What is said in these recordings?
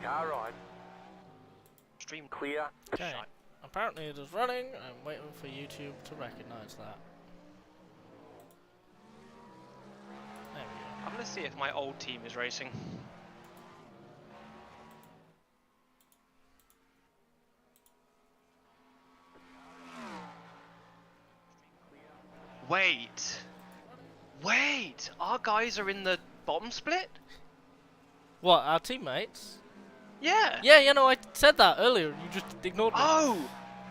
Car on. Stream Clear. Okay. Apparently it is running. I'm waiting for YouTube to recognize that. There we go. I'm gonna see if my old team is racing. Wait! Our guys are in the bottom split? What, our teammates? Yeah! Yeah, you know, I said that earlier. You just ignored me. Oh!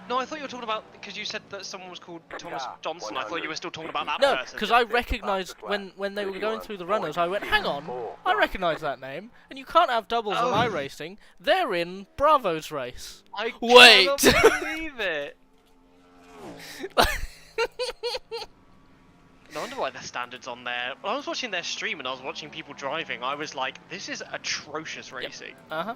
No, I thought you were talking about, because you said that someone was called Thomas Johnson. I thought you were still talking about that No, person. because I recognised when they were going through the runners, I went, hang on, I recognise that name, and you can't have doubles on iRacing. They're in Bravo's race. I Wait! cannot believe it! No wonder why the standard's on there. When I was watching their stream and I was watching people driving, I was like, this is atrocious racing. Uh-huh.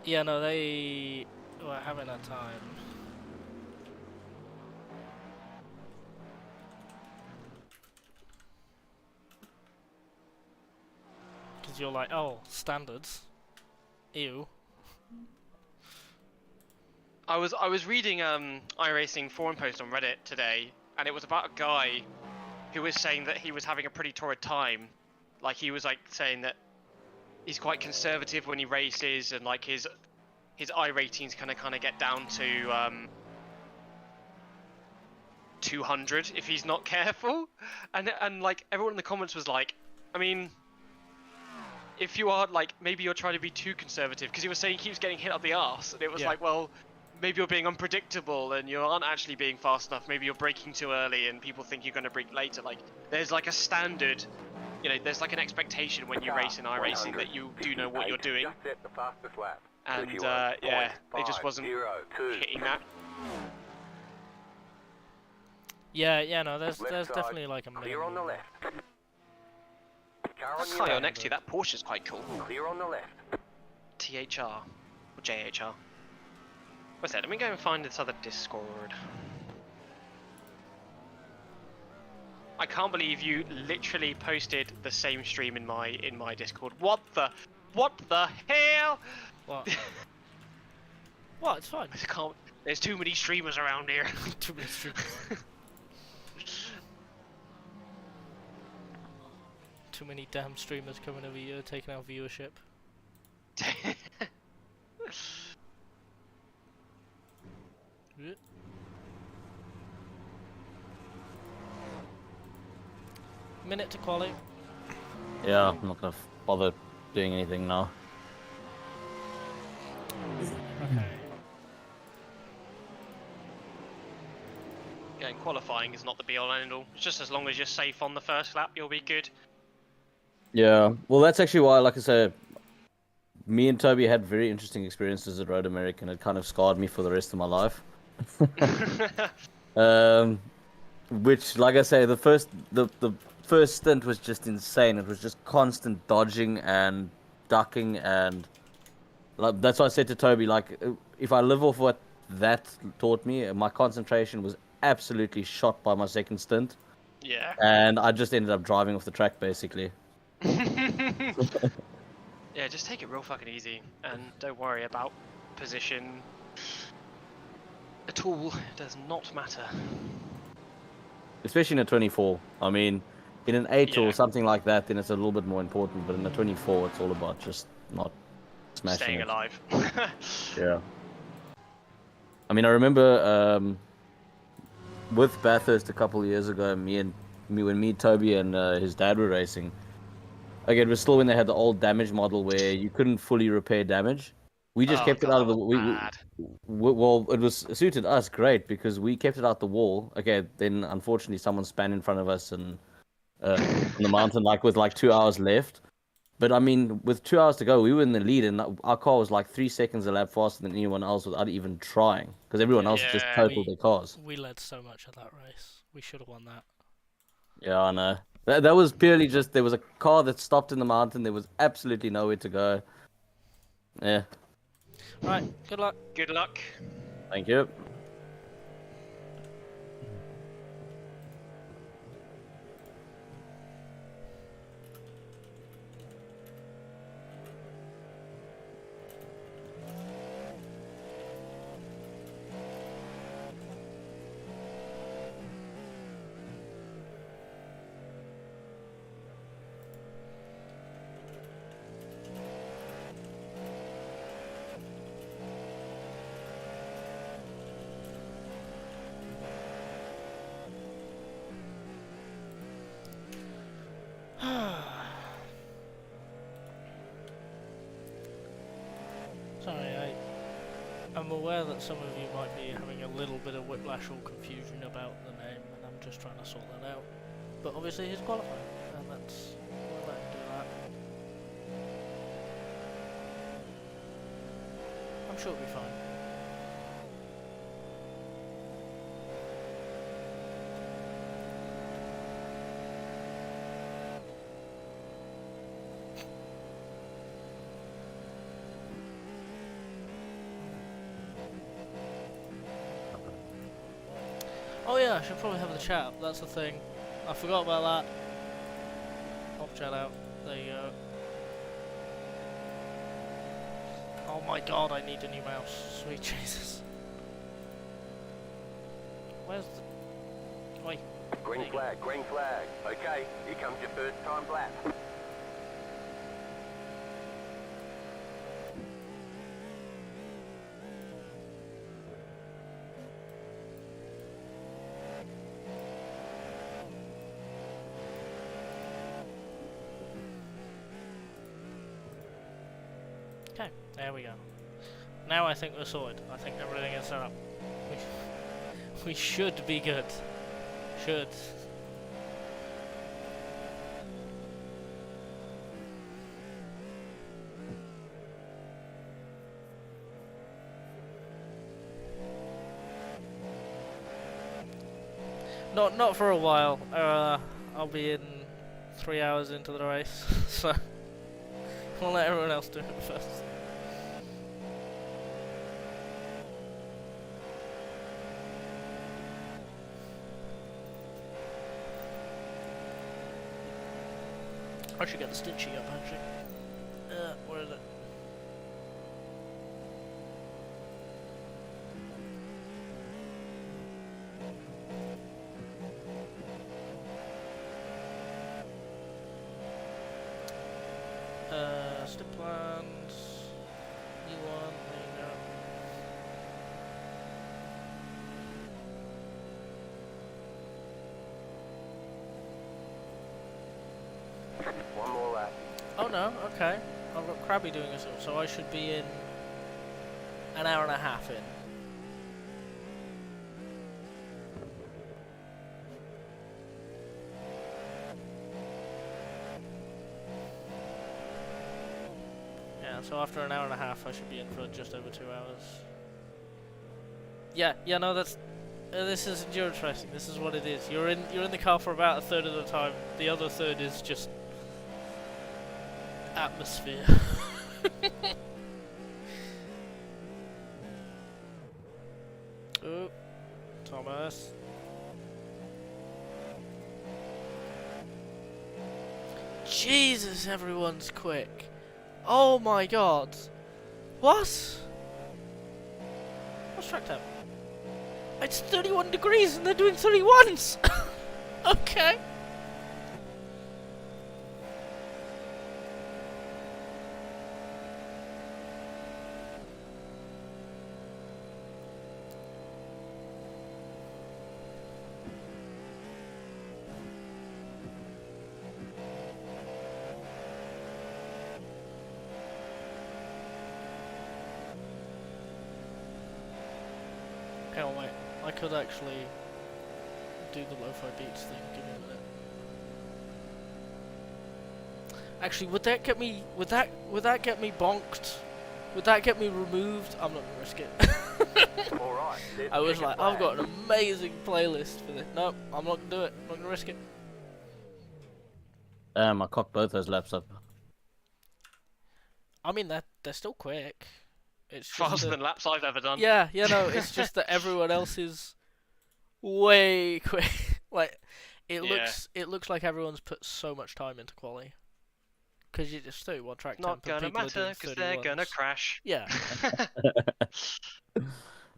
Yeah, no, they were having a time. Because you're like, oh, standards. Ew. I was reading iRacing forum post on Reddit today, and it was about a guy who was saying that he was having a pretty torrid time. Like, he was like saying that he's quite conservative when he races, and like his iRatings kind of get down to 200 if he's not careful, and like everyone in the comments was like, I mean, if you are like, maybe you're trying to be too conservative, because he was saying he keeps getting hit up the arse, and it was like, well, maybe you're being unpredictable and you aren't actually being fast enough. Maybe you're braking too early and people think you're going to brake later. Like, there's like a standard, you know, there's like an expectation when you race in iRacing that you do know what you're doing. And yeah, they just wasn't hitting that. Yeah, no, there's definitely like a Clear on the minimum. left. Car That on car your you're next to, that Porsche's quite cool. Clear on the left. THR or JHR. What's that? Let me go and find this other Discord. I can't believe you literally posted the same stream in my Discord. What the hell? What? What? It's fine. I can't. There's too many streamers around here. Too many streamers. Too many damn streamers coming over here, taking our viewership. Minute to quali. Yeah, I'm not gonna bother doing anything now. Okay. Getting qualifying is not the be-all and end-all. It's just as long as you're safe on the first lap, you'll be good. Yeah, well, that's actually why, like I said, me and Toby had very interesting experiences at Road America, and it kind of scarred me for the rest of my life. Which, like I say, the first stint was just insane. It was just constant dodging and ducking, and like, that's why I said to Toby, like, if I live off what that taught me, my concentration was absolutely shot by my second stint. Yeah. And I just ended up driving off the track, basically. Yeah, just take it real fucking easy, and don't worry about position at all. It does not matter. Especially in a 24. I mean, in an 8 Yeah. or something like that, then it's a little bit more important. But in a 24, it's all about just not smashing Staying it. alive. Yeah. I mean, I remember with Bathurst a couple of years ago, when Toby and his dad were racing. Again, it was still when they had the old damage model where you couldn't fully repair damage. We just kept it out of the well, it was suited us great because we kept it out the wall. Okay, then unfortunately someone span in front of us and in the mountain with 2 hours left. But I mean, with 2 hours to go, we were in the lead, and our car was like 3 seconds a lap faster than anyone else without even trying, because everyone else just totaled their cars. We led so much of that race. We should have won that. Yeah, I know. That was purely just, there was a car that stopped in the mountain. There was absolutely nowhere to go. Yeah. Right, good luck. Good luck. Thank you. I'm aware that some of you might be having a little bit of whiplash or confusion about the name, and I'm just trying to sort that out. But obviously he's qualified, and that's... we'll let him do that. I'm sure it'll be fine. Oh yeah, I should probably have the chat. That's the thing. I forgot about that. Pop chat out. There you go. Oh my god, I need a new mouse. Sweet Jesus. Where's the... Wait. Green flag, green flag. Okay, here comes your first time lap. Okay, there we go. Now I think we're sorted. I think everything is set up. We should be good. Should. Not for a while. I'll be in 3 hours into the race, so we'll let everyone else do it first. I should get the stitchy up actually. Where is it? Stip plans. New one, there you go. One more lap. Oh no, okay. I've got Crabby doing this, so I should be in an hour and a half in. Yeah, so after an hour and a half I should be in for just over 2 hours. Yeah, no, that's... this is endurance racing, this is what it is. You're in the car for about a third of the time, the other third is just... atmosphere. Oh, Thomas. Jesus, everyone's quick. Oh my god. What? What's track time? It's 31 degrees and they're doing 31s! Okay. Hang on, wait. I could actually do the lo-fi beats thing. Give me a minute. Actually, would that get me? Would that get me bonked? Would that get me removed? I'm not gonna risk it. All right. I was like, I've got an amazing playlist for this. No, I'm not gonna do it. I'm not gonna risk it. I cocked both those laps up. I mean, they're still quick. It's just Faster than laps I've ever done. Yeah, no, it's just that everyone else is way quick. Like, it looks like everyone's put so much time into quali. Because you just do one track Not tempo, gonna people are doing matter because they're 31s. gonna crash. Yeah.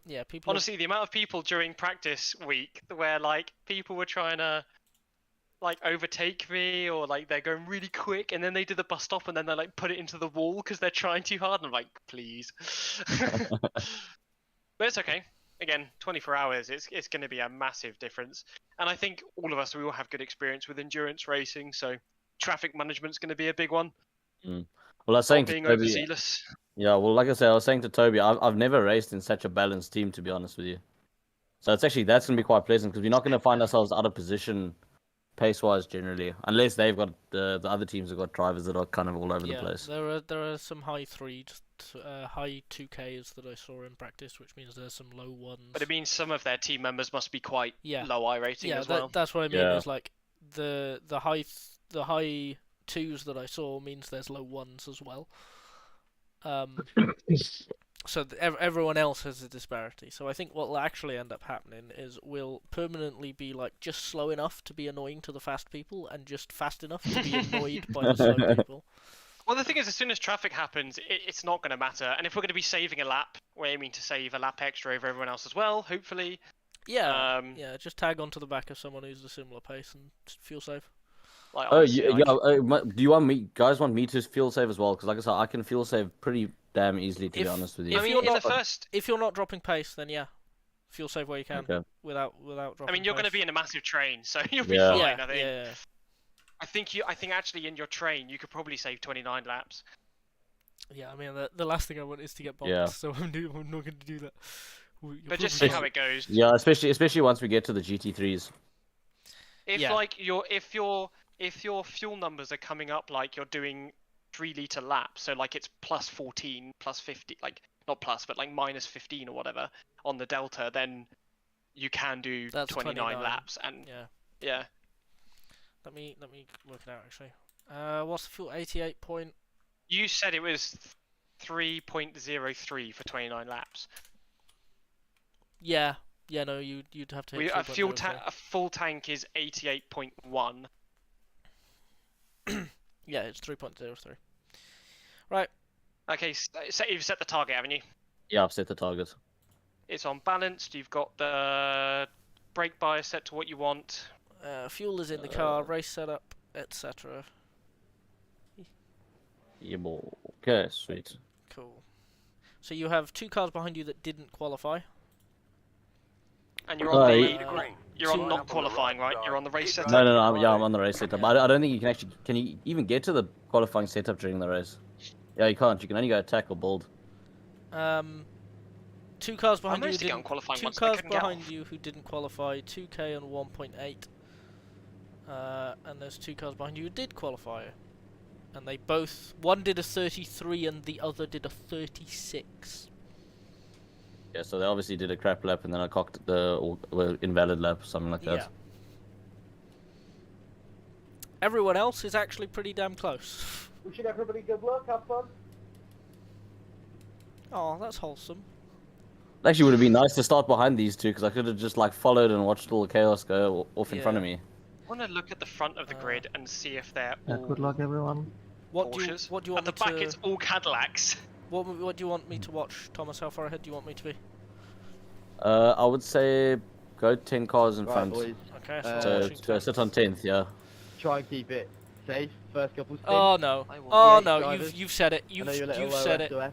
Yeah, people. Honestly, the amount of people during practice week where like people were trying to like overtake me or like they're going really quick and then they do the bus stop and then they like put it into the wall because they're trying too hard and I'm like, please. But it's okay. Again, 24 hours, it's going to be a massive difference. And I think all of us, we all have good experience with endurance racing, so traffic management's going to be a big one. Well, I was saying to being Toby, overzealous. yeah, well, like I said, I was saying to Toby, I've never raced in such a balanced team, to be honest with you. So it's actually, that's going to be quite pleasant, because we're not going to find ourselves out of position pace-wise generally, unless they've got, the other teams have got drivers that are kind of all over the place. There are some high 2Ks that I saw in practice, which means there's some low ones. But it means some of their team members must be quite low iRating as well. That's what I mean. Yeah. Is like the high 2s that I saw means there's low 1s as well. So everyone else has a disparity. So I think what will actually end up happening is we'll permanently be like just slow enough to be annoying to the fast people, and just fast enough to be annoyed by the slow people. Well, the thing is, as soon as traffic happens, it's not going to matter. And if we're going to be saving a lap, we're aiming to save a lap extra over everyone else as well, hopefully. Yeah, just tag onto the back of someone who's a similar pace and just feel safe. Like, Oh, honestly, do you want me, guys want me to fuel save as well? Because like I said, I can fuel save pretty damn easily, to be honest with you. If you're not dropping pace, then yeah, fuel save where you can without dropping. I mean, you're pace. going to be in a massive train, so you'll be fine. Yeah, I think. yeah. I think actually in your train you could probably save 29 laps. Yeah, I mean the last thing I want is to get bombed, so I'm not going to do that. But just see how it goes. Yeah, especially once we get to the GT3s. If your fuel numbers are coming up like you're doing 3-litre laps, so like it's plus 14, plus 50, like not plus, but like minus 15 or whatever on the delta, then you can do 29 laps. And yeah. Let me work it out actually. What's the fuel? 88 point. You said it was 3.03 for 29 laps. Yeah. No, you'd have to hit a full tank is 88.1. Yeah, it's 3.03. Right. Okay, so you've set the target, haven't you? Yeah, I've set the target. It's on balanced. You've got the brake bias set to what you want. Fuel is in the car, race setup, etc. Yeah, okay, sweet. Cool. So you have 2 cars behind you that didn't qualify. And you're on you're on not qualifying, right? You're on the race setup. No, I'm on the race setup. I don't think you can actually. Can you even get to the qualifying setup during the race? Yeah, you can't. You can only go attack or build. 2 cars behind you. Two cars behind you who didn't qualify. 2K and 1.8. And there's 2 cars behind you who did qualify. And they both, one did a 33 and the other did a 36. Yeah, so they obviously did a crap lap and then I cocked the invalid lap, something like that. Yeah. Everyone else is actually pretty damn close. Wishing everybody good luck, have fun. Oh, that's wholesome. It actually would have been nice to start behind these two because I could have just like followed and watched all the chaos go off in front of me. I want to look at the front of the grid and see if they're all good luck, everyone. What do you want at the back, it's all Cadillacs. What do you want me to watch, Thomas? How far ahead do you want me to be? I would say go 10 cars in front. Boys. Okay, so sit on 10th, yeah. Try and keep it safe. First couple stints. Oh no! Oh no! You've said it. You've said it. SOS.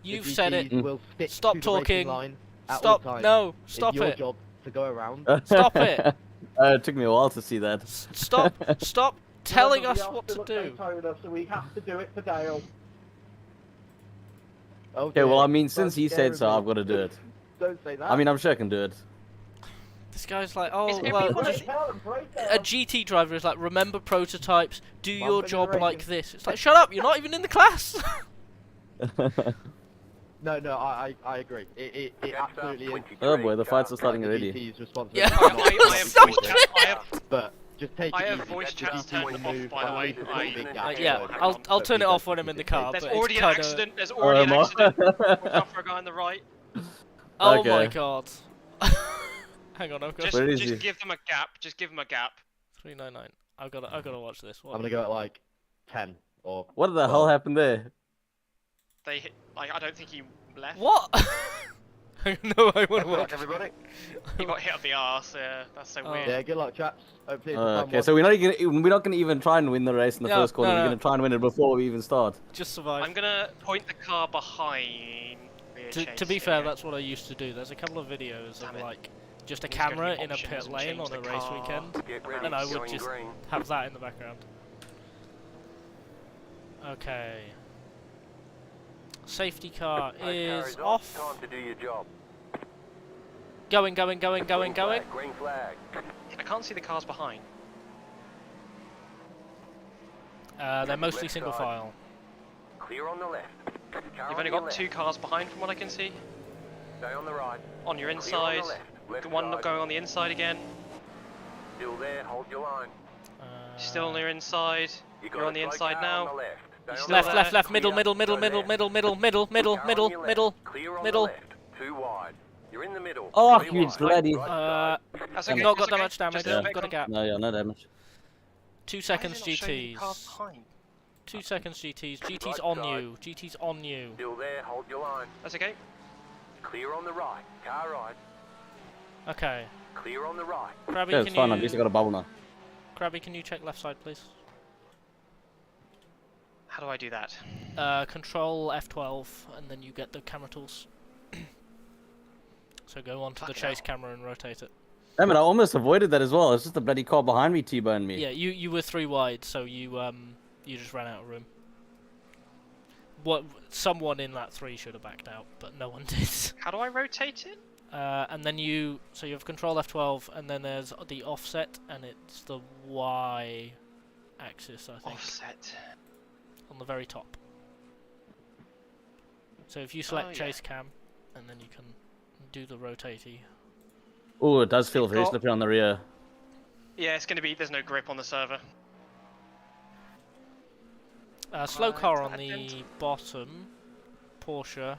You've said it. Will stick Stop to the talking. line at Stop! all times. No! Stop it's your it! job to go around. Stop it! It took me a while to see that. Stop telling us what to do. Daytona, so we have to do it for Dale. Okay, well, I mean, since he said so, I've got to do it. Don't say that. I mean, I'm sure I can do it. This guy's like, oh, well, a GT driver is like, remember prototypes, do your job like this. It's like, shut up, you're not even in the class. No, I agree. It absolutely is. Oh boy, the fights are starting already. Yeah. But just take it I have easy. voice chats turned off, by the way. Yeah, I'll turn it off when I'm in the car. There's but already it's an kinda... accident. There's already an accident. Watch out for a guy on the right. Oh Okay. my god. Hang on, I've got Just give them a gap. Just give them a gap. 399. I've got to watch this. I'm gonna go at like 10 or. What the hell happened there? They hit. Like, I don't think he left. What? No, I want to watch. Everybody. He got hit up the arse. Yeah, that's so weird. Yeah, good luck, chaps. Hopefully Okay, so we're not gonna even try and win the race in the first corner. We're gonna try and win it before we even start. Just survive. I'm gonna point the car behind. To be fair, that's what I used to do. There's a couple of videos of like just a camera in a pit lane on a race weekend, and I would just have that in the background. Okay. Safety car Both is carriers off. Time to do your job. Going. Green flag, green flag. I can't see the cars behind. They're mostly Left single side. file. Clear on the left. Car You've on only your got left. 2 cars behind from what I can see. Stay on the right. On your Clear on inside. the left. Left The one side. going on the inside again. Still there, hold your line. Still on your inside. You got You're a on the slow inside car now. on the left. Stay Still on Left, the there. left, left, middle, Clear. middle, middle, Go middle, there. middle, middle, middle, middle, Car on middle, your left. middle, Clear on middle. the left. Too wide. You're in the middle. Oh, Three you wide. bloody. Right side. That's I've okay. not that's got that okay. much damage. Just a I've bit got a of- gap. No, yeah, no damage. 2 Why is seconds it not showing you the cars GTs. behind? 2 seconds GTs. GT's Right on side. you. GT's on you. Still there, hold your line. That's okay. Clear on the right. Car right. Okay. Clear on the right. Crabby, Yeah, it's fine. At can least I you? got a bubble now. Crabby, can you check left side, please? How do I do that? Control F12, and then you get the camera tools. So go onto the Fucking chase hell. camera and rotate it. Damn it, I almost avoided that as well. It's just the bloody car behind me T-boned me. Yeah, you were 3 wide, so you just ran out of room. What? Someone in that 3 should have backed out, but no one did. How do I rotate it? And then you have Control F12, and then there's the offset, and it's the Y axis, I think, Offset. on the very top. So if you select Oh, yeah. chase cam, and then you can do the rotatey. Oh, it does feel very got- slippery on the rear. Yeah, it's going to be. There's no grip on the server. Slow Right, car on that the dent. bottom. Porsche.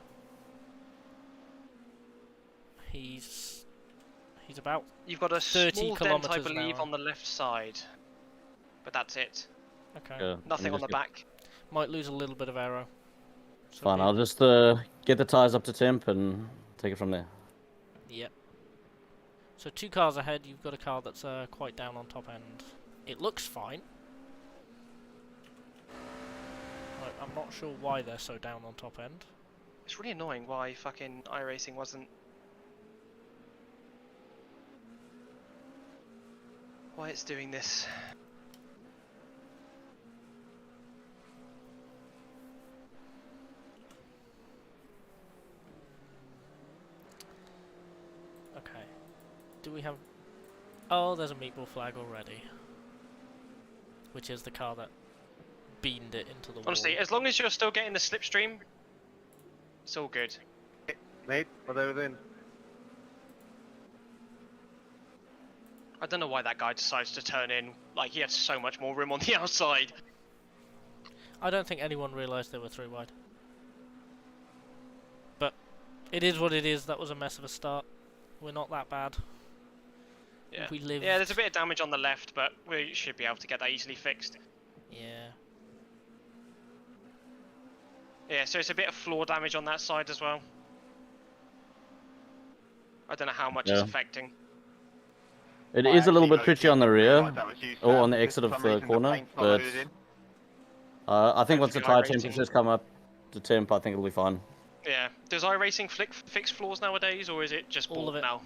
He's about You've got a 30 small dent, I kilometers an believe, hour. on the left side. But that's it. okay. Yeah, Nothing on just the get- back. Might lose a little bit of aero. So Fine, be- I'll just get the tires up to temp and take it from there. Yep. So 2 cars ahead, you've got a car that's quite down on top end. It looks fine. I'm not sure why they're so down on top end. It's really annoying why fucking iRacing wasn't. Why it's doing this. Okay. Do we have... Oh, there's a meatball flag already. Which is the car that beamed it into the wall. Honestly, as long as you're still getting the slipstream, it's all good. Mate, what are you doing? I don't know why that guy decides to turn in. Like, he had so much more room on the outside. I don't think anyone realised they were 3 wide. But it is what it is. That was a mess of a start. We're not that bad. Yeah. We lived. Yeah, there's a bit of damage on the left, but we should be able to get that easily fixed. Yeah. Yeah, so it's a bit of floor damage on that side as well. I don't know how much it's Yeah. affecting. It is a little bit twitchy on the rear, or on the exit of the corner, but I think once the tire iRacing. temperatures come up to temp, I think it'll be fine. Yeah. Does iRacing fix floors nowadays, or is it just All of bought it. now?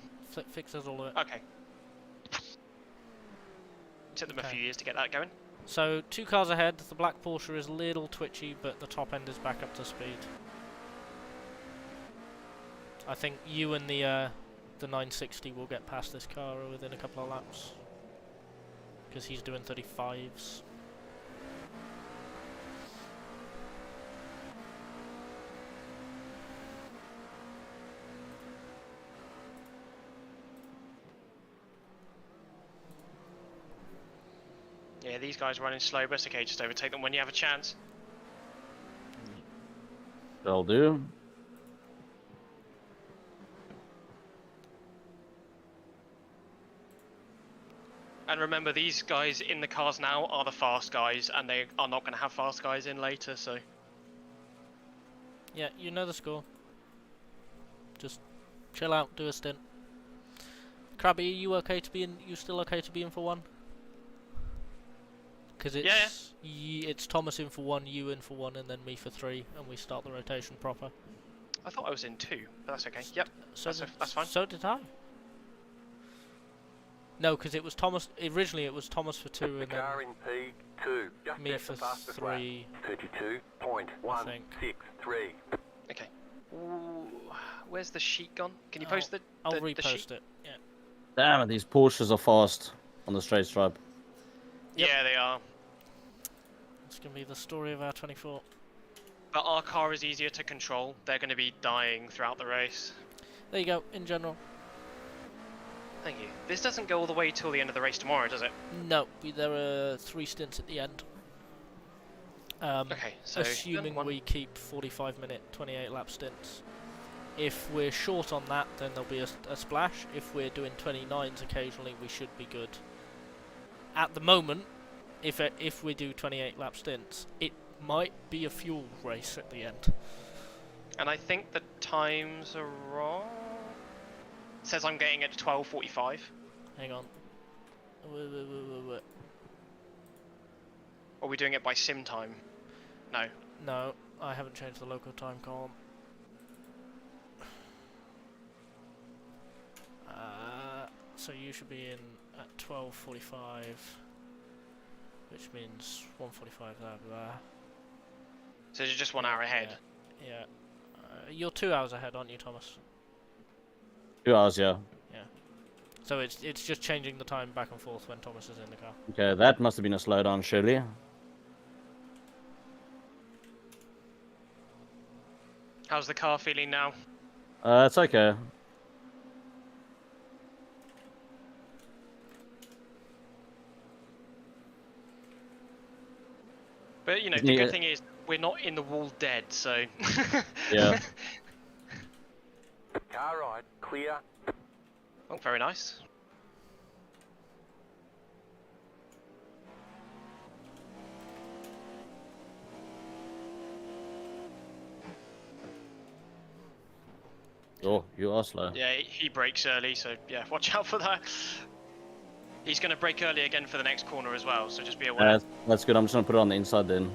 Fixes all of it. Okay. Took them a Okay. few years to get that going. So 2 cars ahead. The black Porsche is a little twitchy, but the top end is back up to speed. I think you and the 960 will get past this car within a couple of laps. Because he's doing 35s. Yeah, these guys are running slow, but it's okay, just overtake them when you have a chance. That'll do. And remember, these guys in the cars now are the fast guys, and they are not going to have fast guys in later, so... Yeah, you know the score. Just chill out, do a stint. Crabby, are you okay to be in? You still okay to be in for 1? Because it's it's Thomas in for 1, you in for 1, and then me for 3, and we start the rotation proper. I thought I was in 2, but that's okay. Yep, So that's fine. So did I. No, because it was Thomas. Originally, it was Thomas for 2, The and then car in P2. Just me left for the fastest lap. 3. 32.163. Where's the sheet gone? Can you post the I'll the repost sheet? it. Yeah. Damn it, these Porsches are fast on the straight stripe. Yep. Yeah, they are. It's gonna be the story of our 24. But our car is easier to control. They're going to be dying throughout the race. There you go. In general, Thank you. This doesn't go all the way till the end of the race tomorrow, does it? no. There are 3 stints at the end. Okay, so Assuming we keep 45-minute, 28-lap stints. If we're short on that, then there'll be a splash. If we're doing 29s occasionally, we should be good. At the moment, if we do 28-lap stints, it might be a fuel race at the end. And I think the times are wrong. It says I'm getting at 12:45. Hang on. Are we doing it by sim time? No. No, I haven't changed the local time column. So you should be in at 12:45, which means 1:45 there. So you're just 1 hour ahead. Yeah. You're 2 hours ahead, aren't you, Thomas? 2 hours, yeah. So it's just changing the time back and forth when Thomas is in the car. Okay, that must have been a slowdown, surely. How's the car feeling now? It's okay. But, you know, the good thing is we're not in the wall dead, so... Yeah. Car right, clear. Oh, very nice. Oh, you are slow. Yeah, he brakes early, so yeah, watch out for that. He's going to brake early again for the next corner as well, so just be aware. That's good. I'm just going to put it on the inside then.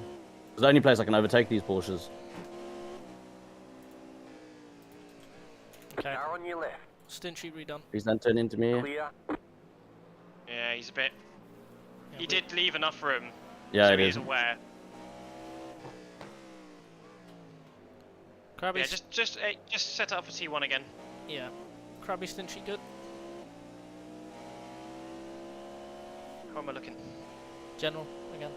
It's the only place I can overtake these Porsches. Okay. Car on your left, Stint sheet redone. Please don't turn into me. clear. Yeah, he's a bit... Yeah, He did leave enough room, Yeah, so it he is. is aware. Crabby. Yeah, just set it up for T1 again. Yeah. Crabby stint sheet good. How am I looking? General again.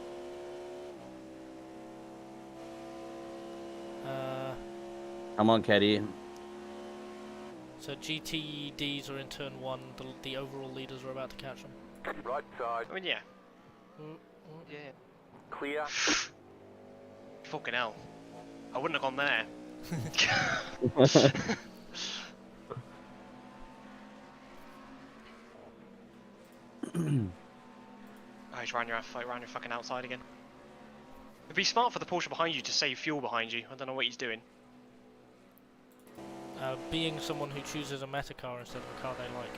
Come on, Caddy. So GTDs are in turn 1. The overall leaders are about to catch them. Right side, I mean, yeah. Mm, Yeah. clear. Fucking hell. I wouldn't have gone there. Oh, he's ran your fucking outside again. It'd be smart for the Porsche behind you to save fuel behind you. I don't know what he's doing. Being someone who chooses a meta car instead of a car they like.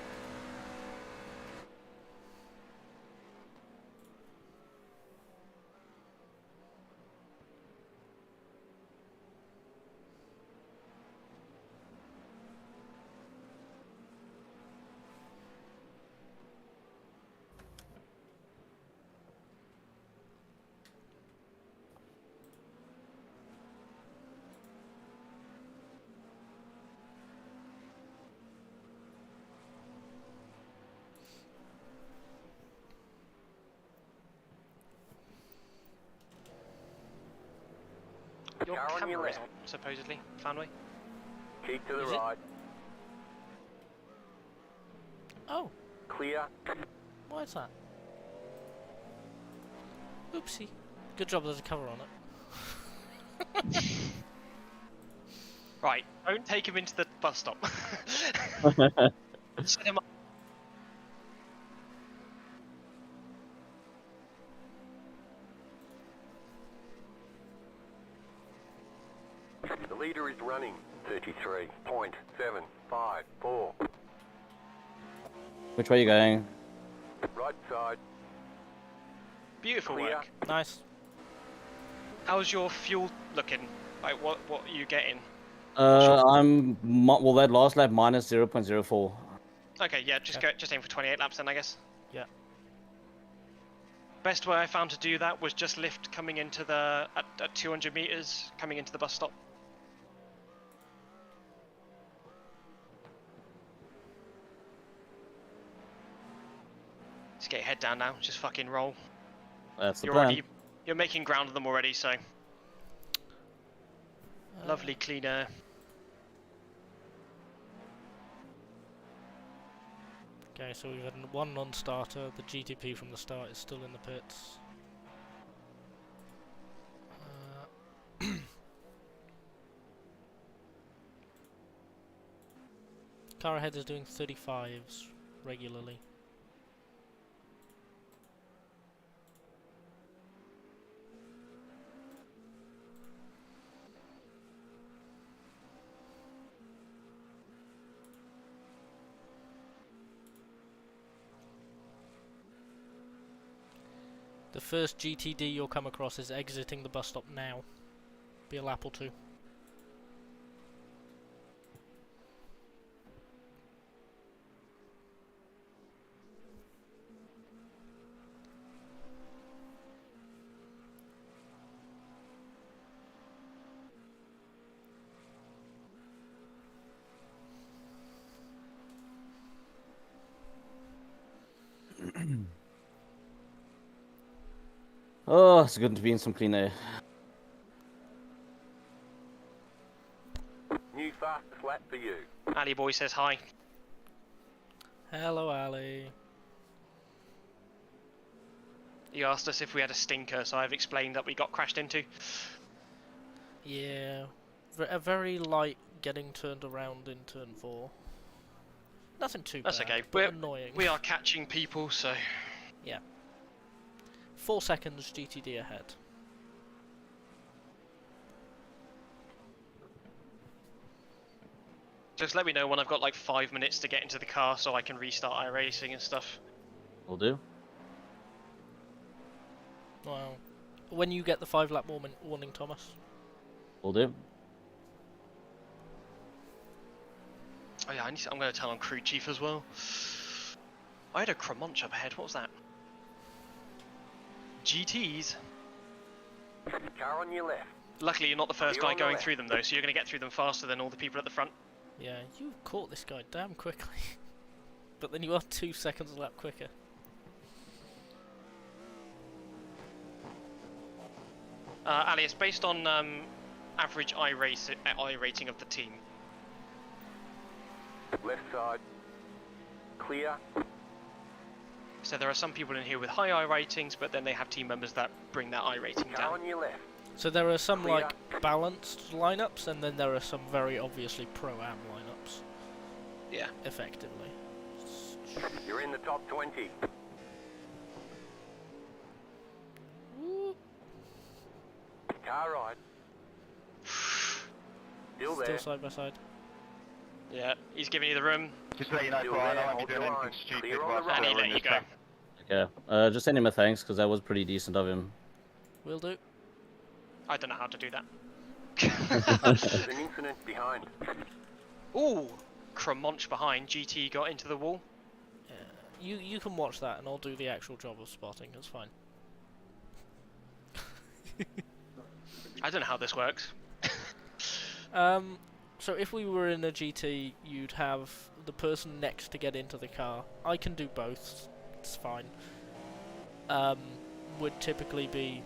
Your Car on your camera is left. on, supposedly, Fanwy. Keep to the Is it? right, Oh, clear. why is that? Oopsie. Good job there's a cover on it. Right, don't take him into the bus stop. Set him up. The leader is running 33.754. Which way are you going? Right side, Beautiful clear. work. Nice. How's your fuel looking? Like, what are you getting? Well, that last lap minus 0.04. Okay, yeah, just aim for 28 laps then, I guess. Yeah. Best way I found to do that was just lift coming into the at 200 meters, coming into the bus stop. head down now. Just fucking roll. That's the You're plan. already, you're making ground of them already, so lovely clean air. Okay, so we've had one non-starter. The GTP from the start is still in the pits. Car ahead is doing 35s regularly. The first GTD you'll come across is exiting the bus stop now. Be a lap or two. Oh, it's good to be in some clean air. New fastest lap for you. Ali boy says hi. Hello, Ali. You asked us if we had a stinker, so I've explained that we got crashed into. Yeah, a very light getting turned around in turn 4. Nothing too That's bad, okay. but annoying. We are catching people, so... Yeah. 4 seconds GTD ahead. Just let me know when I've got like 5 minutes to get into the car so I can restart iRacing and stuff. Will do. Well, when you get the 5-lap warning, Thomas. Will do. Oh yeah, I'm going to tell on crew chief as well. I had a Cramunch up ahead. What was that? GTs. Car on your left. Luckily, you're not the first You're guy on the going left. through them though, so you're going to get through them faster than all the people at the front. Yeah, you caught this guy damn quickly. But then you are 2 seconds a lap quicker. Ali, it's based on average I rating of the team. Left side. Clear. So there are some people in here with high I ratings, but then they have team members that bring their I rating Car down. on your left. So there are some Clear. like balanced lineups, and then there are some very obviously pro-am lineups. Yeah. Effectively. You're in the top 20. Whoop. Car right. Still there. Still side by side. Yeah, he's giving you the room. Just to let you know, Still Brian, there, I won't be hold doing your anything line. stupid Clear on whilst the And right. he we're let in you this go. track. Okay. Just send him a thanks because that was pretty decent of him. Will do. I don't know how to do that. There's an incident behind. Ooh, Cramunch behind. GT got into the wall. Yeah. You can watch that, and I'll do the actual job of spotting. It's fine. I don't know how this works. So if we were in a GT, you'd have the person next to get into the car. I can do both. It's fine. Would typically be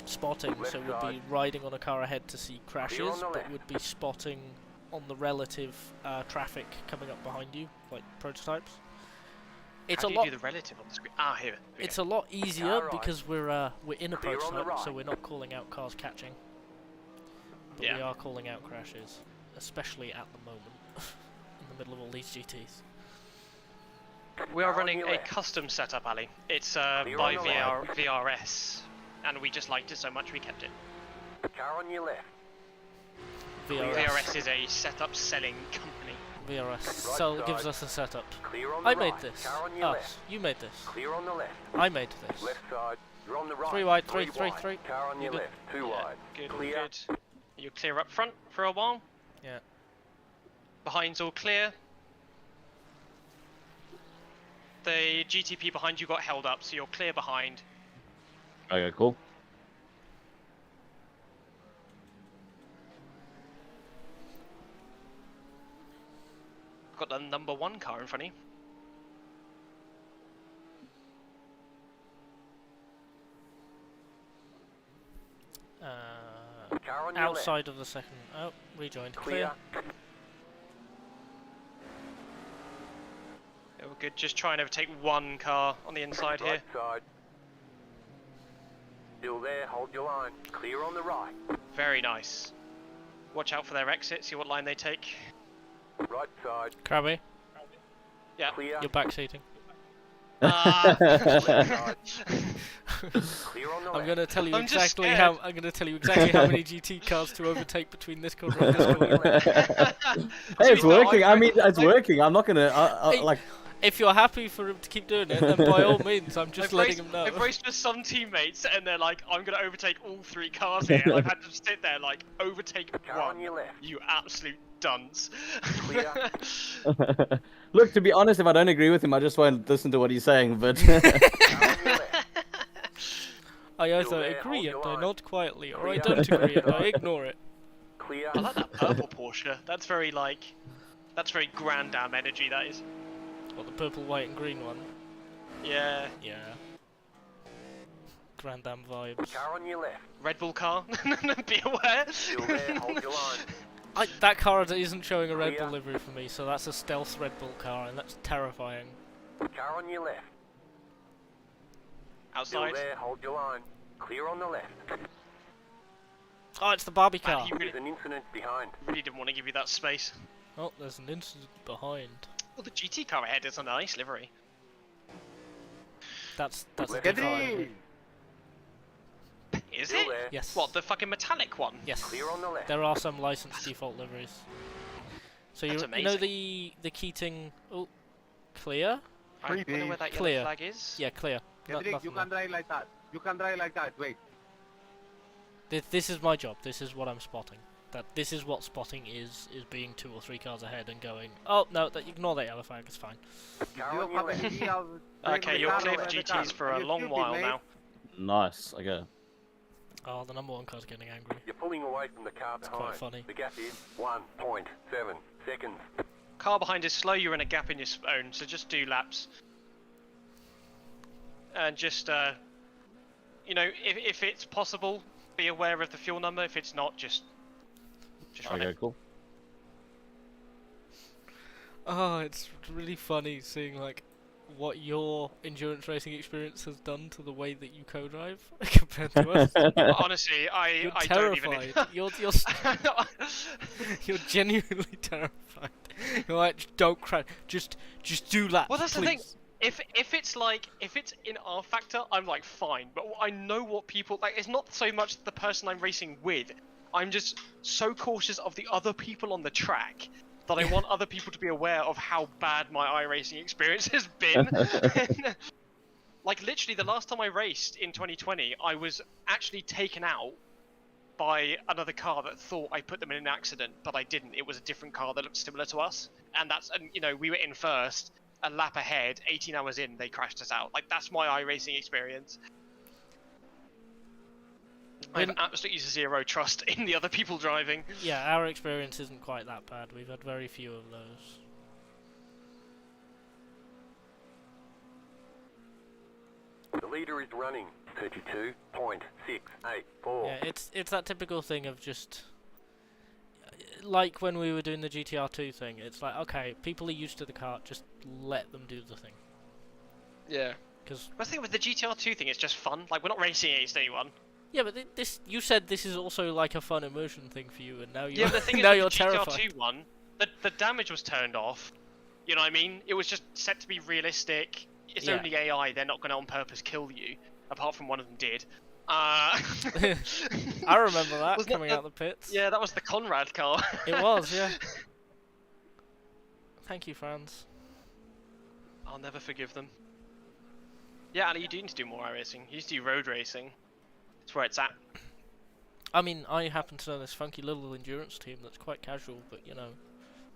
spotting, Left so would be side. riding on a car ahead to see crashes, on the but left. would be spotting on the relative traffic coming up behind you, like prototypes. It's How a do you lot. do the relative on the screen? Ah, here. we It's go. a lot easier right. because we're in a Clear on the prototype, so right. we're not calling out cars catching. But we Yeah. are calling out crashes, especially at the moment, in the middle of all these GTs. We are Car on running your a left. custom setup, Ali. It's Clear by on the VRS, and we just liked it so much we kept it. Car on your left. VRS is a setup selling company. VRS Right gives side. us a setup. Clear on the I right. made this. Car on your Us. left. You made this. Clear on the left. I made this. Left side. You're on the right. 3 wide, 3, 3, wide. 3. Car on You your good? left. 2 Yeah, wide. Good, Clear. good. You're clear up front for a while. Yeah. Behind's all clear. The GTP behind you got held up, so you're clear behind. Okay, cool. Got the number 1 car in front of you. Car on your left. outside of the second. Oh, rejoined. Clear. Yeah, we're good. Just try and overtake one car on the inside here. Right side. Still there, hold your line. Clear on the right. Very nice. Watch out for their exit, see what line they take. Right side. Krabby, Yeah. Clear. you're back seating. Left side. Clear on the I'm left. gonna tell you I'm just exactly scared. how. I'm gonna tell you exactly how many GT cars to overtake between this corner and this corner. Hey, it's To be fair, working. I mean, it's working. I'm not gonna Hey, like. If you're happy for him to keep doing it, then by all means, I'm just letting him know. I've raced with some teammates and they're like, I'm gonna overtake all 3 cars here. And I've had to sit there like, overtake Car on one. your left. You absolute dunce. Clear. Look, to be honest, if I don't agree with him, I just won't listen to what he's saying. But Car on your left. I either Still there, agree hold and your I line. nod quietly, or I Clear. don't agree and I ignore it. Clear. I like that purple Porsche. That's very like, that's very Grand Am energy. That is. Or the purple, white, and green one. Yeah. Yeah. Grand Am vibes. Car on your left. Red Bull car. Be aware. Still there, hold your line. That car isn't showing a Red Clear. Bull livery for me, so that's a stealth Red Bull car, and that's terrifying. Car on your left. Still Outside. there, hold your line. Clear on the left. Oh, it's the Barbie Man, car. he There's an incident behind. really didn't want to give you that space. Oh, there's an incident behind. Well, the GT car ahead is a nice livery. That's a Left default side. livery. Is Still it? there. Yes. What, the fucking metallic one? Yes. Clear on the left. There are some licensed default liveries. So That's you know the Keating. Oh, clear. I don't know where that Clear. yellow flag is. Yeah, clear. Cedric, Nothing you can't drive like that. You can't drive like that. Wait. This is my job. This is what I'm spotting. This is what spotting is being 2 or 3 cars ahead and going. Oh no, ignore that yellow flag. It's fine. Car You on your come left. and see how- Okay, the you're car clear for over the car. GTs for Are a you long stupid, while mate? now. nice. Okay. Oh, the number 1 car's getting angry. You're pulling away from the car It's behind. quite funny. The gap is 1.7 seconds. Car behind is slow. You're in a gap in your own, so just do laps. And just, you know, if it's possible, be aware of the fuel number. If it's not, just run Okay, it. cool. Oh, it's really funny seeing like what your endurance racing experience has done to the way that you co-drive compared to us. Honestly, You're I terrified. don't even. You're genuinely terrified. You're like, don't crash. Just do laps. Well, that's the thing. please." If it's in R factor, I'm like fine. But I know what people like. It's not so much the person I'm racing with. I'm just so cautious of the other people on the track that I want other people to be aware of how bad my iRacing experience has been. Like literally, the last time I raced in 2020, I was actually taken out by another car that thought I put them in an accident, but I didn't. It was a different car that looked similar to us, and you know, we were in first. A lap ahead, 18 hours in, they crashed us out. Like, that's my iRacing experience. I have absolutely zero trust in the other people driving. Yeah, our experience isn't quite that bad. We've had very few of those. The leader is running 32.684. Yeah, it's that typical thing of just like when we were doing the GTR2 thing. It's like, okay, people are used to the car, just let them do the thing. Yeah. Because I think with the GTR2 thing, it's just fun. Like, we're not racing against anyone. yeah, but this you said this is also like a fun immersion thing for you, and now you're Yeah, but the thing is, now with you're the terrified. GTR2 one, the damage was turned off. You know what I mean? It was just set to be realistic. It's Yeah. only AI. They're not going to on purpose kill you. Apart from one of them did. I remember that Wasn't that coming the- out the pits. Yeah, that was the Conrad car. It was, yeah. Thank you, Franz. I'll never forgive them. Yeah, Ali, you do need to do more iRacing. You need to do road racing. It's where it's at. I mean, I happen to know this funky little endurance team that's quite casual, but you know,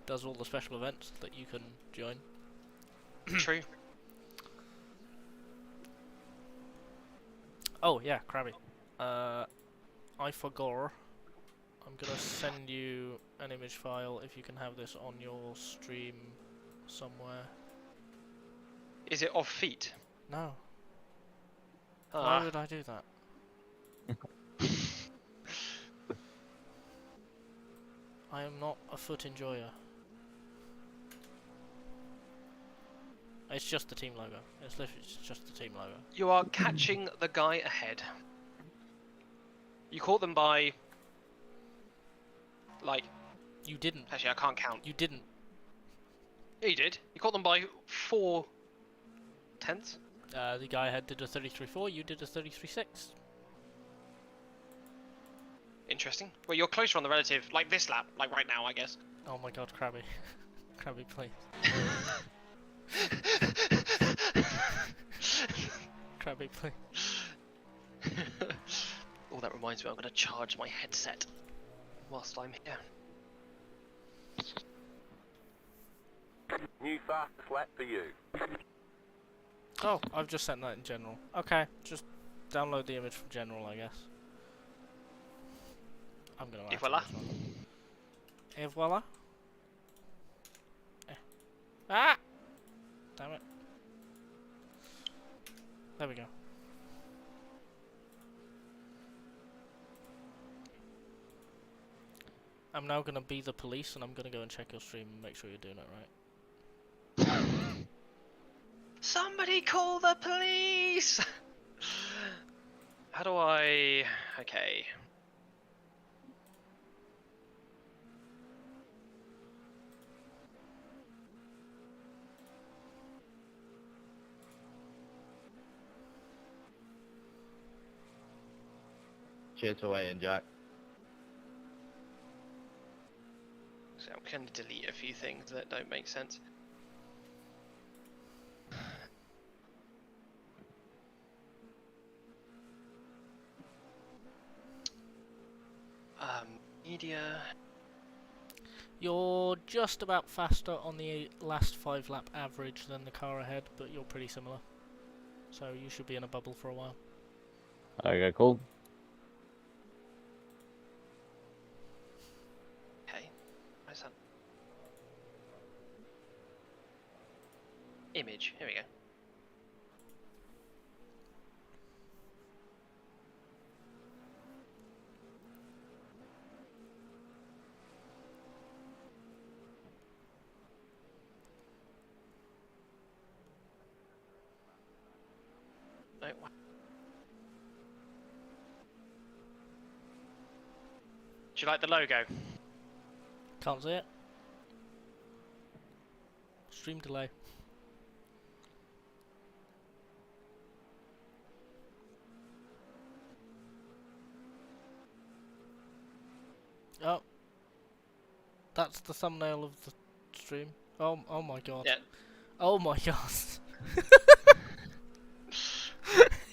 does all the special events that you can join. True. Oh yeah, Krabby. I forgot. I'm gonna send you an image file if you can have this on your stream somewhere. Is it off feet? No. Ah. Why would I do that? I am not a foot enjoyer. It's just the team logo. It's literally just the team logo. You are catching the guy ahead. You caught them by... like... You didn't. Actually, I can't count. You didn't. Yeah, you did. You caught them by 4 tenths. The guy ahead did a 33.4, you did a 33.6. Interesting. Well, you're closer on the relative, like this lap, like right now, I guess. Oh my god, Crabby. Crabby, please. Crabby, please. Oh, that reminds me, I'm going to charge my headset whilst I'm here. New fastest lap for you. Oh, I've just sent that in general. Okay, just download the image from general, I guess. I'm gonna Et voila. Et voila. Eh. Ah! Damn it. There we go. I'm now gonna be the police and I'm gonna go and check your stream and make sure you're doing it right. Somebody call the police! How do I... okay. Cheers away in, Jack. So I'm going to delete a few things that don't make sense. Media. You're just about faster on the last 5 lap average than the car ahead, but you're pretty similar. So you should be in a bubble for a while. Okay, cool. Okay. Where's that? Image. Here we go. No. Do you like the logo? Can't see it. Stream delay. Oh. That's the thumbnail of the stream. Oh my god. Yeah. Oh my god.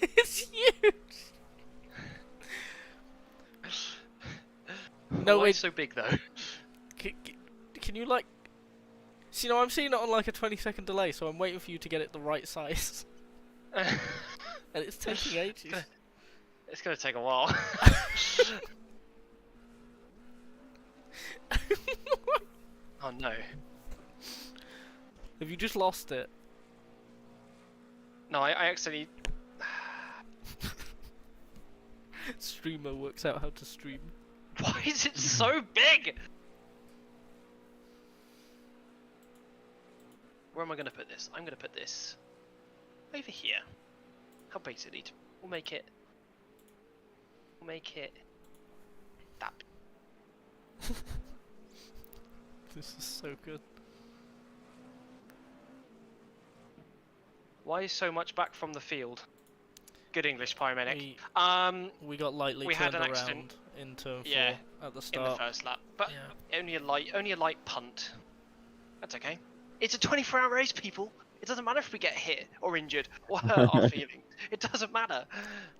It's huge. No, Why wait. it's so big though? Can you like... See, no, I'm seeing it on like a 20-second delay, so I'm waiting for you to get it the right size. And it's taking ages. It's gonna take a while. Oh no. Have you just lost it? No, I actually... Streamer works out how to stream. Why is it so big? Where am I gonna put this? I'm gonna put this over here. How big does it need? We'll make it that. This is so good. Why is so much back from the field? Good English, paramedic. We got lightly we turned had an around accident. in turn 4 Yeah, at the in start. the first lap, but Yeah. only a light punt. That's okay. It's a 24-hour race, people. It doesn't matter if we get hit or injured or hurt our feelings. It doesn't matter.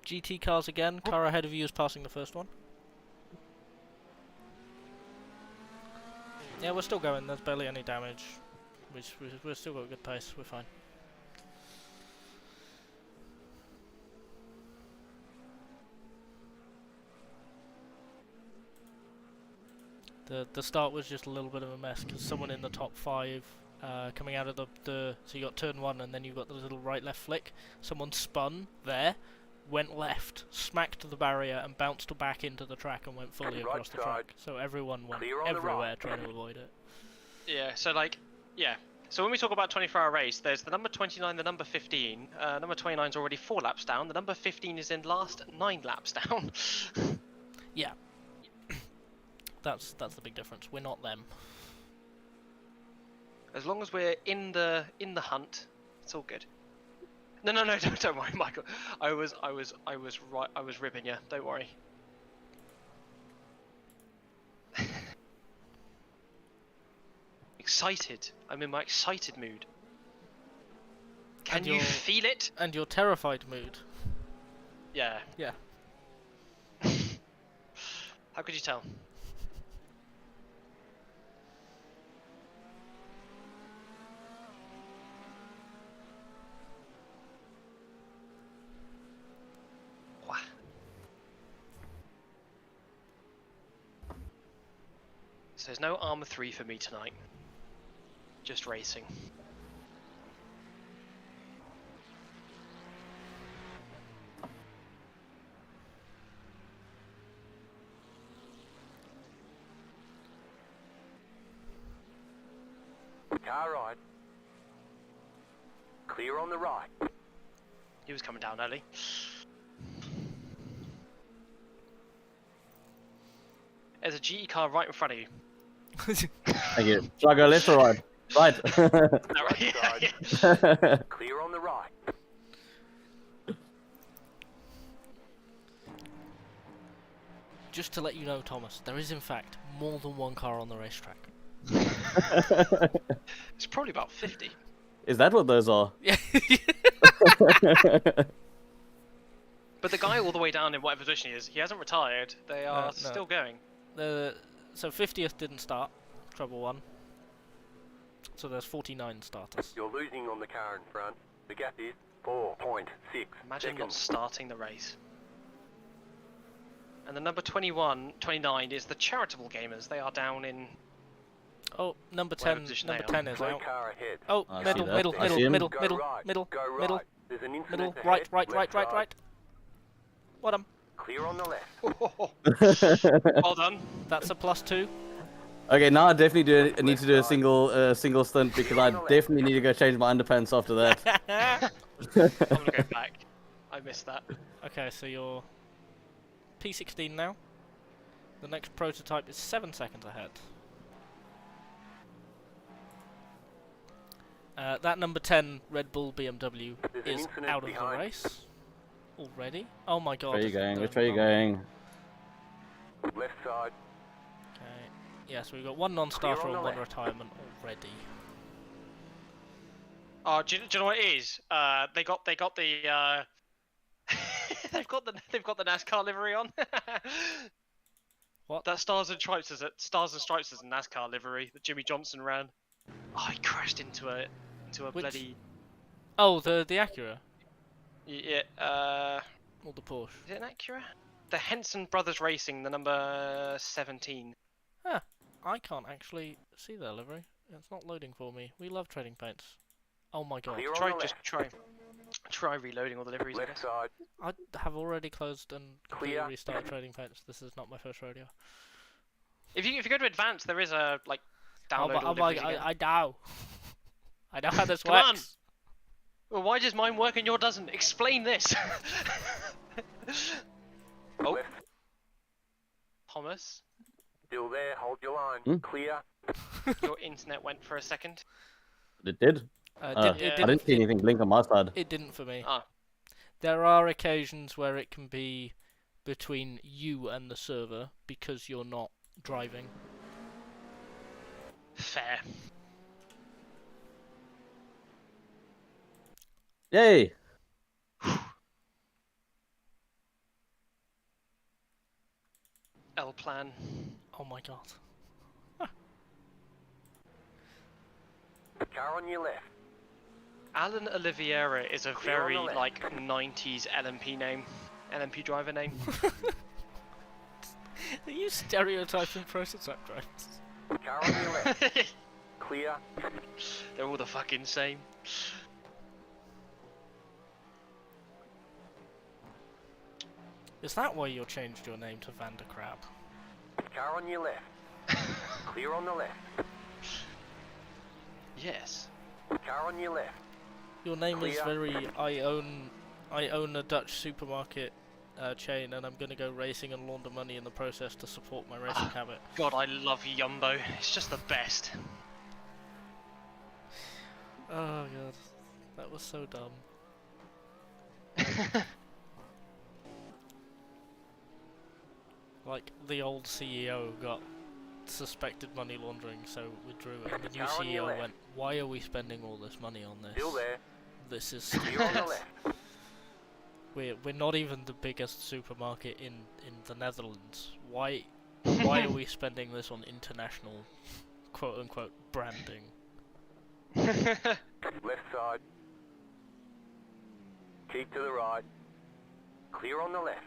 GT cars again. Car ahead of you is passing the first one. Yeah, we're still going. There's barely any damage. We've still got a good pace. We're fine. The start was just a little bit of a mess because someone in the top 5 coming out of the so you got turn 1 and then you got the little right left flick. Someone spun there, went left, smacked the barrier, and bounced back into the track and went fully Right across the side. track. So everyone went Clear on the everywhere right. trying to avoid it. Yeah, so like, yeah. So when we talk about 24-hour race, there's the number 29, the number 15. Number 29 is already 4 laps down. The number 15 is in last 9 laps down. Yeah. That's the big difference. We're not them. As long as we're in the hunt, it's all good. No, don't worry, Michael. I was right. I was ribbing you. Don't worry. Excited. I'm in my excited mood. Can And you you're- feel it? And your terrified mood. Yeah. Yeah. How could you tell? Wah. So there's no Armour 3 for me tonight. Just racing. Car right. Clear on the right. He was coming down early. There's a GE car right in front of you. Thank you. Shall I go left or right? Right. No, Right side. Clear on the right. Just to let you know, Thomas, there is in fact more than one car on the racetrack. It's probably about 50. Is that what those are? Yeah. But the guy all the way down in whatever position he is, he hasn't retired. They are No. still going. So 50th didn't start, treble 1. So there's 49 starters. You're losing on the car in front. The gap is 4.6 Imagine not seconds. starting the race. And the number 29 is the charitable gamers. They are down in. Oh, number Whatever 10. position Number they are. 10 is Slow out. car ahead. Oh, I see middle, that. middle, I see middle, him. middle, Go middle, right. middle, Go right. middle, There's an incident middle, ahead. right, right, Left right, right, side. right. What Clear on the left. Well done. That's a +2. Okay, now I definitely need to do a single stunt because I definitely need to go change my underpants after that. I'm gonna go back. I missed that. Okay, so you're P16 now. The next prototype is 7 seconds ahead. That number 10 Red Bull BMW There's an is incident out of the behind. race already. Oh my god. Where are you this is going? Which going way are you wrong. going? Left side. Okay. Yeah, so we've got one non-starter on the and one left. retirement already. Oh, do you know what it is? They got the they've got the NASCAR livery on. What? That Stars and Stripes is a NASCAR livery that Jimmy Johnson ran. Oh, he crashed into a Which- bloody Oh, the Acura yeah. or the Porsche. Is it an Acura? The Henson Brothers Racing, the number 17. I can't actually see their livery. It's not loading for me. We love trading paints. Oh my god. Clear on the left. Try reloading all the liveries. I Left guess. side. I have already closed and completely Clear. restarted trading paints. This is not my first rodeo. If you go to advanced, there is a like download all I liveries again. know. I know how this Come on. works. Well, why does mine work and yours doesn't? Explain this. Oh, Left. Thomas, Still there. Hold your line. Hmm? Clear. your internet went for a second. It did. I didn't see anything blink on my side. It didn't for me. Ah. There are occasions where it can be between you and the server because you're not driving. Fair. Yay! L plan. Oh my god. Car on your left. Alan Oliveira is a Clear on very the left. like 90s LMP name, LMP driver name. Are you stereotyping prototype drivers? Car on your left. Clear. They're all the fucking same. Is that why you changed your name to Vander Crabb? Car on your left. Clear on the left. Yes. Car on your left. Your name is Clear. very I own a Dutch supermarket chain, and I'm gonna go racing and launder money in the process to support my racing habit. God, I love Yumbo. It's just the best. Oh god, that was so dumb. Like, the old CEO got suspected money laundering, so withdrew, and the new Car on your CEO left. went, "Why are we spending all this money on this? Still there. This is Clear on the stupid. left. We're not even the biggest supermarket in the Netherlands. Why are we spending this on international quote unquote branding?" Left side. Keep to the right. Clear on the left.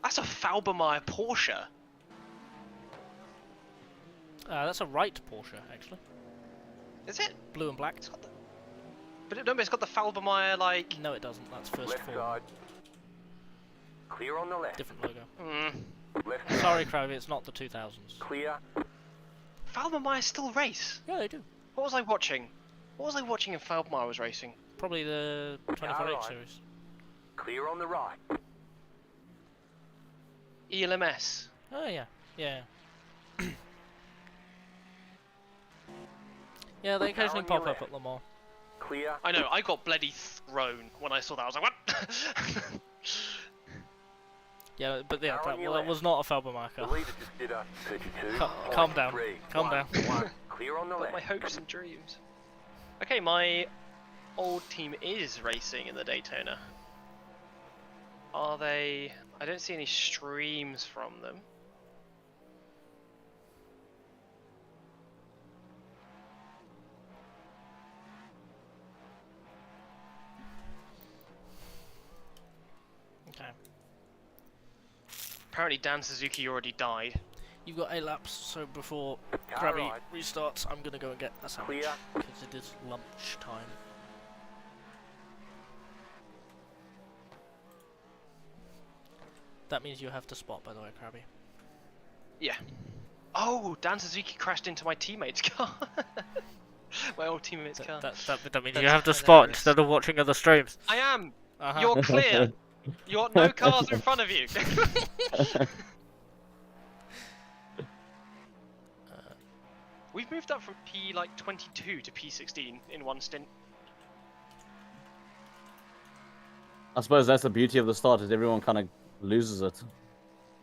That's a Falbermeyer Porsche. That's a right Porsche, actually. Is it? Blue and black. It's got the... But no, it's got the Falbermeyer, like... No, it doesn't. That's first Left form. side. Clear on the left. Different logo. Left side. Sorry, Crabb, it's not the 2000s. Clear. Falbermeyer still race? Yeah, they do. What was I watching? What was I watching if Falbermeyer was racing? Probably the 24H Alright. series. Clear on the right. ELMS. Oh, yeah. Yeah. Yeah, they occasionally Down your pop up left. at Le Mans. Clear. I know, I got bloody thrown when I saw that. I was like, what? Yeah, but yeah, Down that, your well, that left. was not a Falbermeyer The car. leader just did a 32. Calm down. Calm down. Clear on the Got left. my hopes and dreams. Okay, my old team is racing in the Daytona. Are they... I don't see any streams from them. Okay. Apparently Dan Suzuki already died. You've got 8 laps, so before Car Krabby right. restarts, I'm gonna go and get a sandwich. Clear. Because it is lunch time. That means you have to spot, by the way, Krabby. Yeah. Oh, Dan Suzuki crashed into my teammate's car. My old teammate's car. That means That's you have to spot hilarious. instead of watching other streams. I am! Uh-huh. You're clear! You got no cars in front of you! We've moved up from P22 to P16 in one stint. I suppose that's the beauty of the start, is everyone kind of loses it.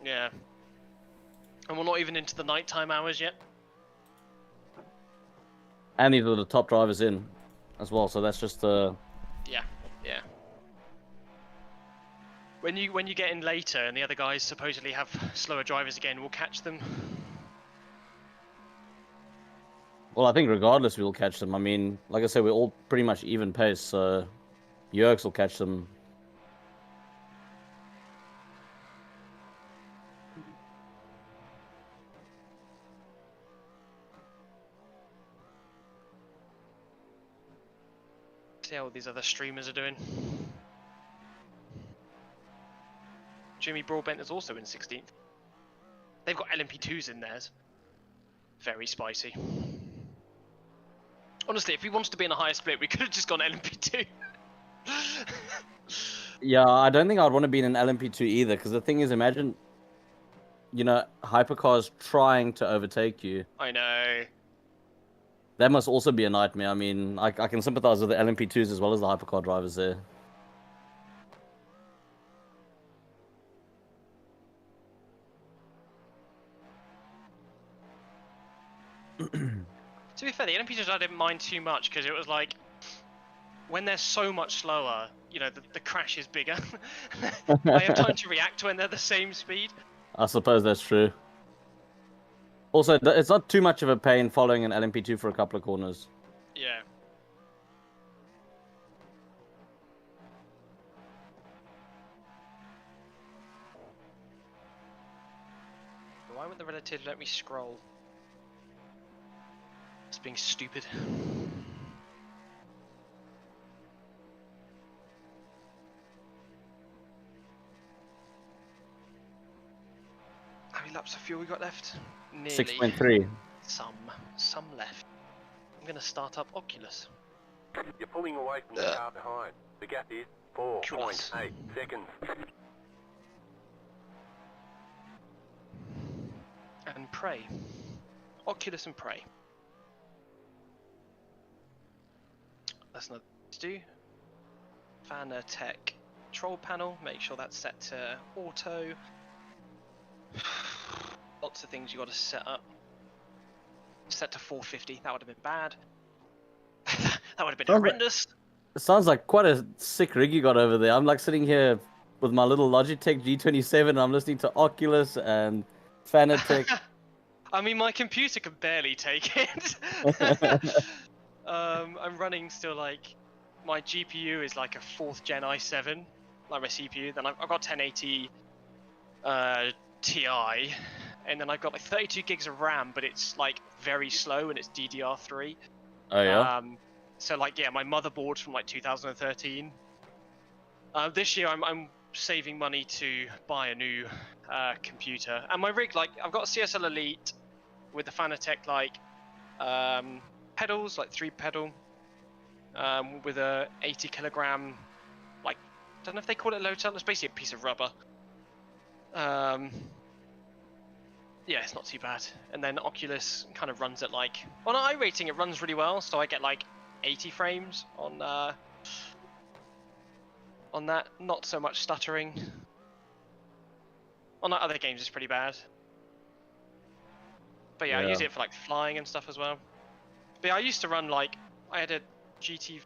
Yeah. And we're not even into the nighttime hours yet. And these are the top drivers in as well, so that's just Yeah, yeah. When you get in later and the other guys supposedly have slower drivers again, we'll catch them. well, I think regardless we'll catch them. I mean, like I said, we're all pretty much even pace, so Yerkes will catch them. See how all these other streamers are doing. Jimmy Broadbent is also in 16th. They've got LMP2s in theirs. Very spicy. Honestly, if we wanted to be in a higher split, we could have just gone LMP2. Yeah, I don't think I'd want to be in an LMP2 either, because the thing is, imagine, you know, hypercars trying to overtake you. I know. That must also be a nightmare. I mean, I can sympathize with the LMP2s as well as the hypercar drivers there. To be fair, the LMP2s I didn't mind too much because it was like, when they're so much slower, you know, the crash is bigger. I have time to react when they're the same speed. I suppose that's true. Also, it's not too much of a pain following an LMP2 for a couple of corners. Yeah. Why won't the relative let me scroll? It's being stupid. many laps of fuel we got left? Nearly. 6.3. Some left. I'm gonna start up Oculus. You're pulling away from the car behind. The gap is 4.8 seconds. And pray. Oculus and pray. That's not to do. Fanatec control panel. Make sure that's set to auto. Lots of things you got to set up. Set to 450. That would have been bad. That would have been horrendous. It sounds like quite a sick rig you got over there. I'm like sitting here with my little Logitech G27 and I'm listening to Oculus and Fanatec. I mean, my computer can barely take it. I'm running still like, my GPU is like a 4th gen i7, like my CPU. Then I've got 1080 Ti, and then I've got like 32 gigs of RAM, but it's like very slow and it's DDR3. Oh yeah. So like yeah, my motherboard's from like 2013. This year I'm saving money to buy a new computer, and my rig, like I've got a CSL Elite with the Fanatec like pedals, like 3 pedal, with a 80 kilogram, like I don't know if they call it low turn. It's basically a piece of rubber. Yeah, it's not too bad. And then Oculus kind of runs at like, on iRacing it runs really well, so I get like 80 frames on that. Not so much stuttering. On other games it's pretty bad. But yeah, I use it for like flying and stuff as well. But yeah, I used to run like, I had a GT,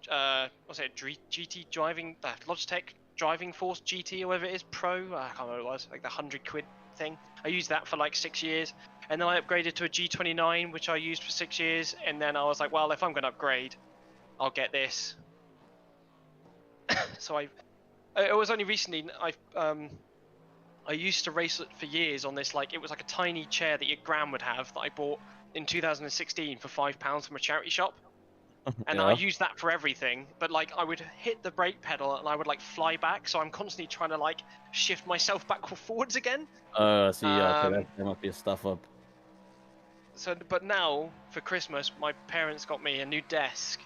GT driving, Logitech Driving Force GT or whatever it is, Pro, I can't remember what it was, like the 100 quid thing. I used that for like 6 years, and then I upgraded to a G29, which I used for 6 years, and then I was like, well, if I'm going to upgrade, I'll get this. So it was only recently, I used to race it for years on this, like, it was like a tiny chair that your gran would have that I bought in 2016 for £5 from a charity shop. And I used that for everything, but like I would hit the brake pedal and I would like fly back, so I'm constantly trying to like shift myself back or forwards again. See, okay, that might be a stuff up. So, but now for Christmas, my parents got me a new desk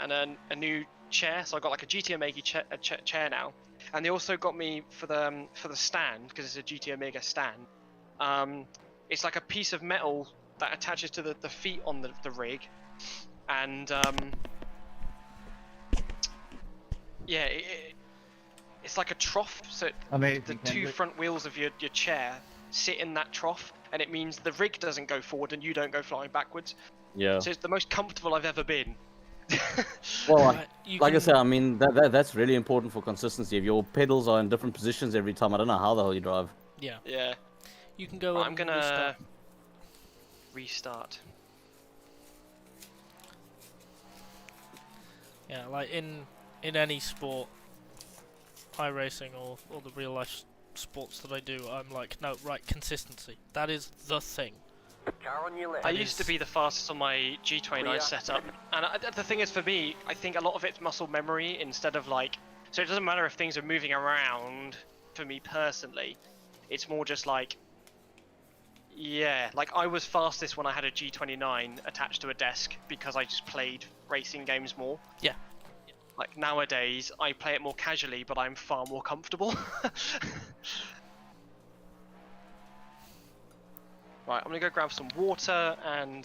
and a new chair. So I got like a GT Omega chair now, and they also got me for the stand, because it's a GT Omega stand. It's like a piece of metal that attaches to the feet on the rig. And yeah, it's like a trough, so the 2 front wheels of your chair sit in that trough, and it means the rig doesn't go forward and you don't go flying backwards. Yeah. So it's the most comfortable I've ever been. Well, like I said, I mean that's really important for consistency. If your pedals are in different positions every time, I don't know how the hell you drive. Yeah. Yeah. You can go. I'm gonna restart. Yeah, like in any sport, iRacing or the real life sports that I do, I'm like, no, right, consistency. That is the thing. Car on your left. I used to be the fastest on my G29 setup, and the thing is, for me, I think a lot of it's muscle memory instead of like, so it doesn't matter if things are moving around, for me personally, it's more just like, yeah, like I was fastest when I had a G29 attached to a desk because I just played racing games more. Yeah. Like nowadays, I play it more casually, but I'm far more comfortable. Right, I'm gonna go grab some water and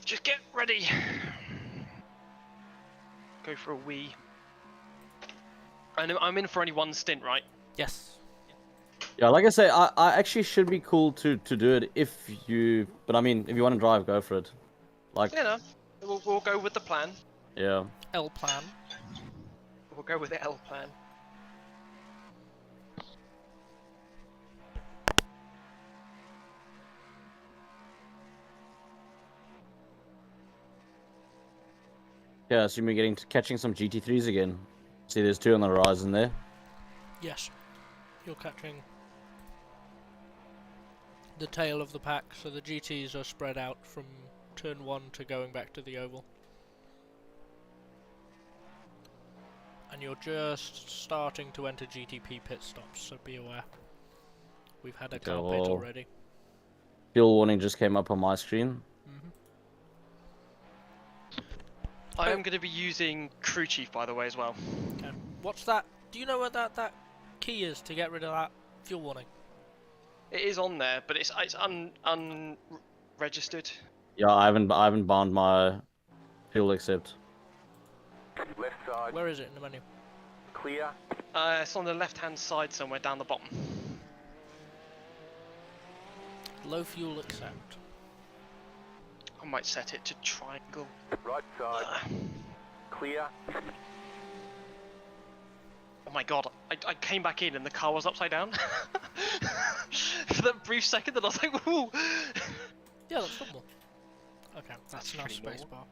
just get ready. Go for a wee. I'm in for only 1 stint, right? Yes. Yeah, like I say, I actually should be cool to do it if you, but I mean, if you want to drive, go for it. Like, You know, we'll go with the plan. yeah. L plan. We'll go with the L plan. Yeah, so you're catching some GT3s again. See, there's 2 on the horizon there. Yes. You're catching the tail of the pack, so the GTs are spread out from turn 1 to going back to the oval. And you're just starting to enter GTP pit stops, so be aware. We've had a Okay, car pit well, already. Fuel warning just came up on my screen. I am going to be using Crew Chief, by the way, as well. Okay. What's that? Do you know what that key is to get rid of that fuel warning? It is on there, but it's unregistered. Yeah, I haven't bound my fuel accept. Left side, Where is it in the menu? clear. It's on the left-hand side somewhere down the bottom. Low fuel accept. I might set it to triangle. Right side, clear. Oh my god, I came back in and the car was upside down. For that brief second, then I was like, woohoo! Yeah, that's normal. Okay, that's now pretty normal. spacebar.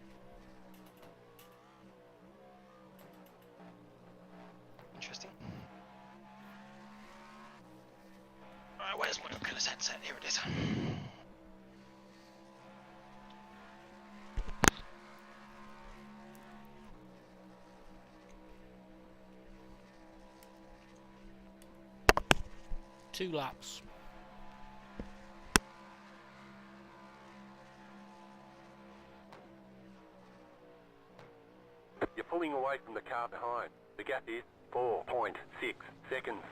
Interesting. Alright, where's my Oculus headset? Here it is. Two laps. You're pulling away from the car behind. The gap is 4.6 seconds.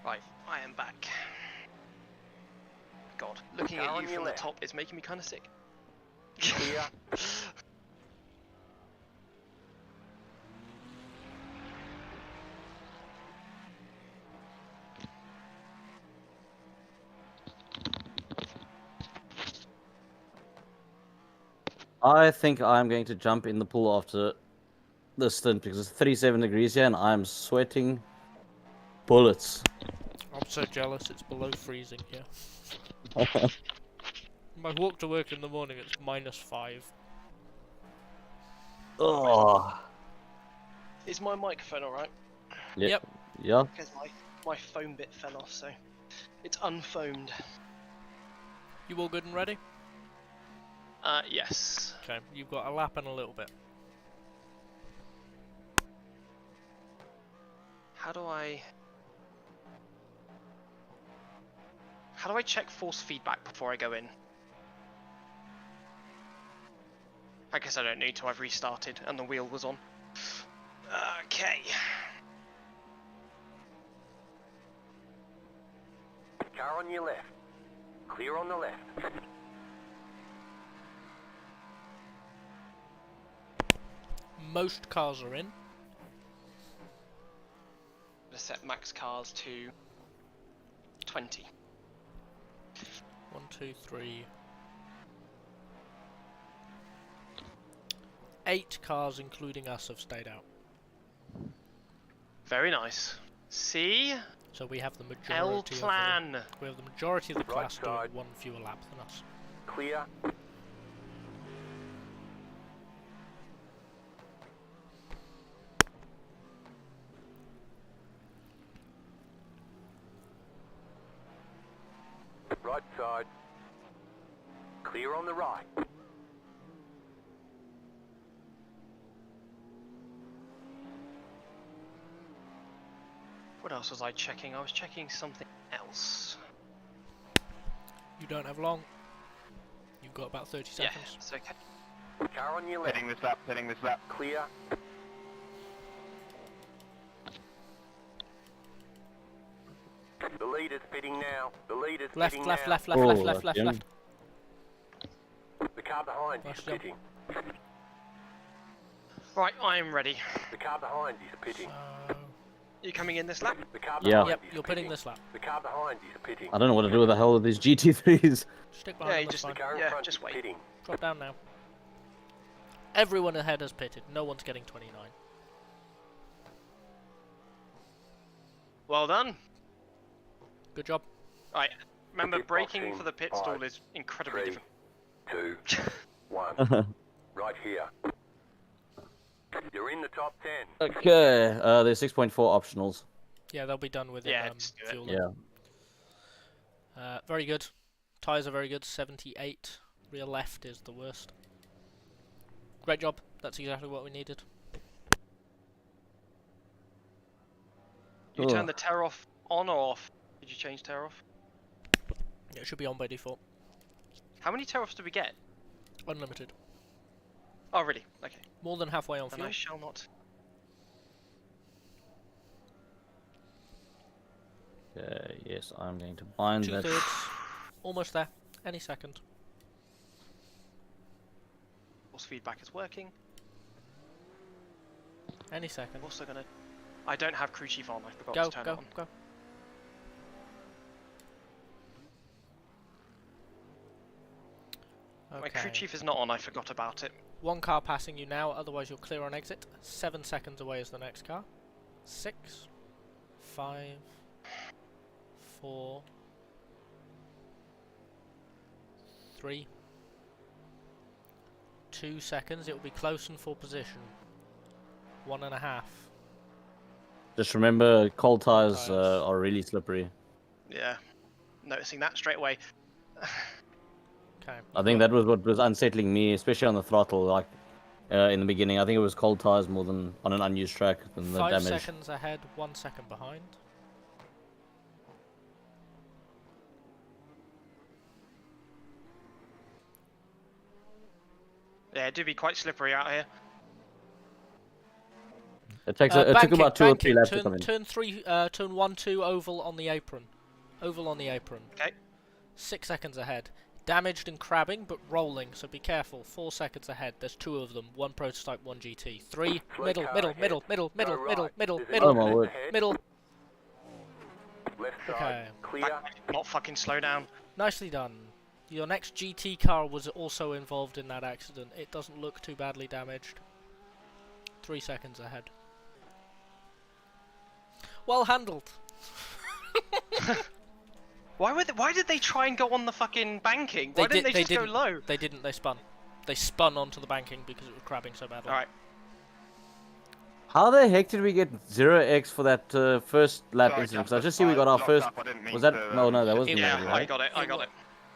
Right, I am back. God, looking Car at on you your from the left. top is making me kind of sick. Clear. I think I'm going to jump in the pool after the stint because it's 37 degrees here and I'm sweating bullets. I'm so jealous, it's below freezing here. I walk to work in the morning, it's -5. Oh. Is my microphone alright? Yep. Yeah. Because my foam bit fell off, so it's unfoamed. You all good and ready? Yes. Okay, you've got a lap and a little bit. How do I check force feedback before I go in? I guess I don't need to, I've restarted and the wheel was on. Okay. Car on your left. Clear on the left. Most cars are in. Let's set max cars to 20. 1, 2, 3. 8 cars, including us, have stayed out. Very nice. See? So we have the majority. L Of plan. we have the majority of the Right class doing side. 1 fewer lap than us. Clear. Right side. Clear on the right. What else was I checking? I was checking something else. You don't have long. You've got about 30 Yeah, seconds. it's okay. Car on your left. Hitting this lap, hitting this lap. Clear. The leader's pitting now. The leader's Left, pitting left, now. left, left, Oh, left, left, left, Jim. left. The car behind Nice is jump. pitting. Right, I'm ready. The car behind is pitting. So, You coming in this lap? The car Yeah. behind yep, is you're pitting. pitting this lap. The car behind is pitting. I don't know what to do with the hell with these GT3s. Stick Yeah, behind you them, just- that's The fine. car in Yeah, front just is wait. pitting. Drop down now. Everyone ahead has pitted. No one's getting 29. Well done. Good job. Right, remember Pit braking boxing, for the pit 5, stall is incredibly 3, different. 2, 1. Right here. You're in the top 10. Okay, there's 6.4 optionals. Yeah, they'll be done within Yeah, just do it. fuel. Yeah. Very good. Tyres are very good. 78. Rear left is the worst. Great job. That's exactly what we needed. You turn the tear off on or off? Did you change tear off? It should be on by default. How many tear offs do we get? Unlimited. Oh, really? Okay. More than halfway on And fuel. I shall not. Okay, yes, I'm going to bind that. 2/3. Almost there. Any second. Force feedback is working. Any second. I'm also gonna. I don't have crew chief on. I forgot Go, to turn go, it on. go. My crew Okay. chief is not on. I forgot about it. One car passing you now, otherwise you're clear on exit. 7 seconds away is the next car. 6, 5, 4, 3, 2 seconds. It will be close and for position. 1.5. Just remember, cold tires Tires. are really slippery. Yeah. Noticing that straight away. Okay. I think that was what was unsettling me, especially on the throttle. Like in the beginning, I think it was cold tires more than on an unused track than the 5 damage. seconds ahead, 1 second behind. Yeah, it do be quite slippery out here. It takes it took about 2 or 3 laps to come in. Turn 1, 2, oval on the apron. Oval on the apron. Okay. 6 seconds ahead. Damaged and crabbing, but rolling, so be careful. 4 seconds ahead. There's 2 of them. 1 prototype, 1 GT. 3, middle, middle, middle, middle, middle, middle, middle, Oh middle, my word. middle. Left Okay. side, clear. Not fucking slow down. Nicely done. Your next GT car was also involved in that accident. It doesn't look too badly damaged. 3 seconds ahead. Well handled. Why did they try and go on the fucking banking? Why didn't they just go low? They didn't. They spun. They spun onto the banking because it was crabbing so badly. Alright. How the heck did we get 0x for that first lap Sorry, incident? 'Cause I Justin, just see we got our locked first. up, I didn't mean Was that? to, No, that wasn't. Yeah, me, I right? got it. I It got wa- it.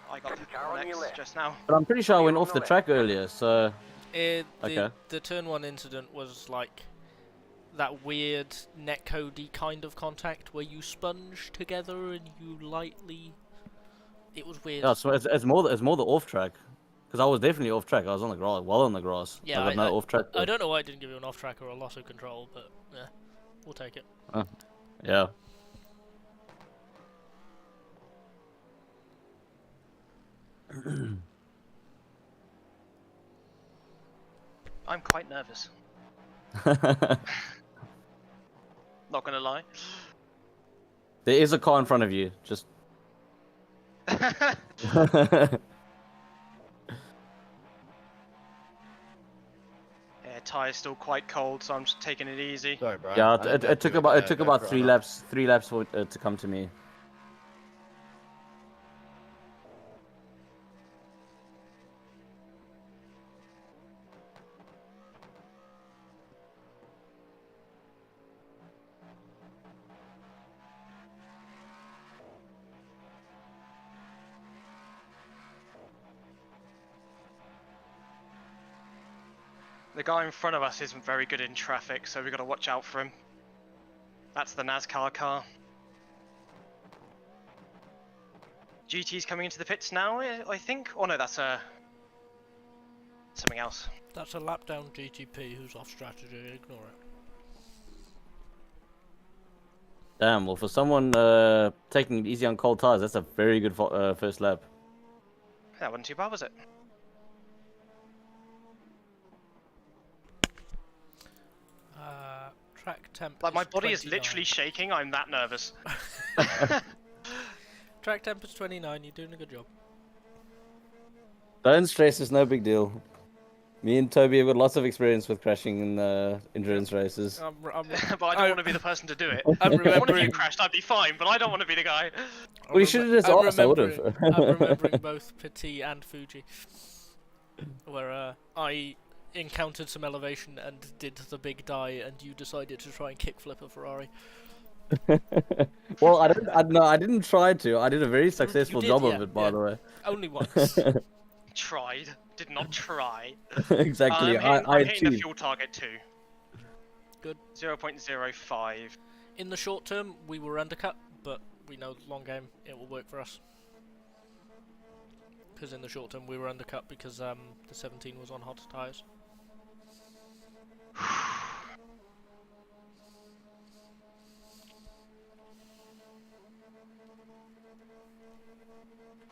I got the Car on your next left. just now. But I'm pretty sure I went Clear off on the the track earlier, so The Okay. turn 1 incident was like that weird netcode kind of contact where you sponge together and you lightly. It was weird. yeah, so it's more the off track, because I was definitely off track. I was on the grass, well on the grass. Yeah, I got no off track. I don't know why it didn't give you an off track or a loss of control, but yeah, we'll take it. Yeah. I'm quite nervous. Not gonna lie. There is a car in front of you. Just. Yeah, tire's still quite cold, so I'm just taking it easy. Sorry, bro. Yeah, I it left took you about with, it took go about for it 3 or not. laps, 3 laps for it to come to me. The guy in front of us isn't very good in traffic, so we've got to watch out for him. That's the NASCAR car. GT's coming into the pits now, I think. Oh no, that's something else. That's a lap down GTP who's off strategy. Ignore it. Damn. Well, for someone taking it easy on cold tires, that's a very good first lap. That wasn't too bad, was it? Track temp. Like my is body is 29. literally shaking. I'm that nervous. Track temp is 29. You're doing a good job. Don't stress. It's no big deal. Me and Toby have got lots of experience with crashing in endurance races. But I don't want to be the person to do it. I'm If one of you remembering. crashed, I'd be fine, but I don't want to be the guy. Well, you should have just I'm asked. I would have. I'm remembering both Petit and Fuji, where I encountered some elevation and did the big die, and you decided to try and kickflip a Ferrari. Well, I didn't try to. I did a very successful did, job yeah, of it, by yeah. the way. Only once. Tried. Did not try. Exactly. I'm I hitting the achieved. fuel target too. Good. 0.05. In the short term, we were undercut, but we know long game it will work for us. Because in the short term we were undercut because the 17 was on hot tyres.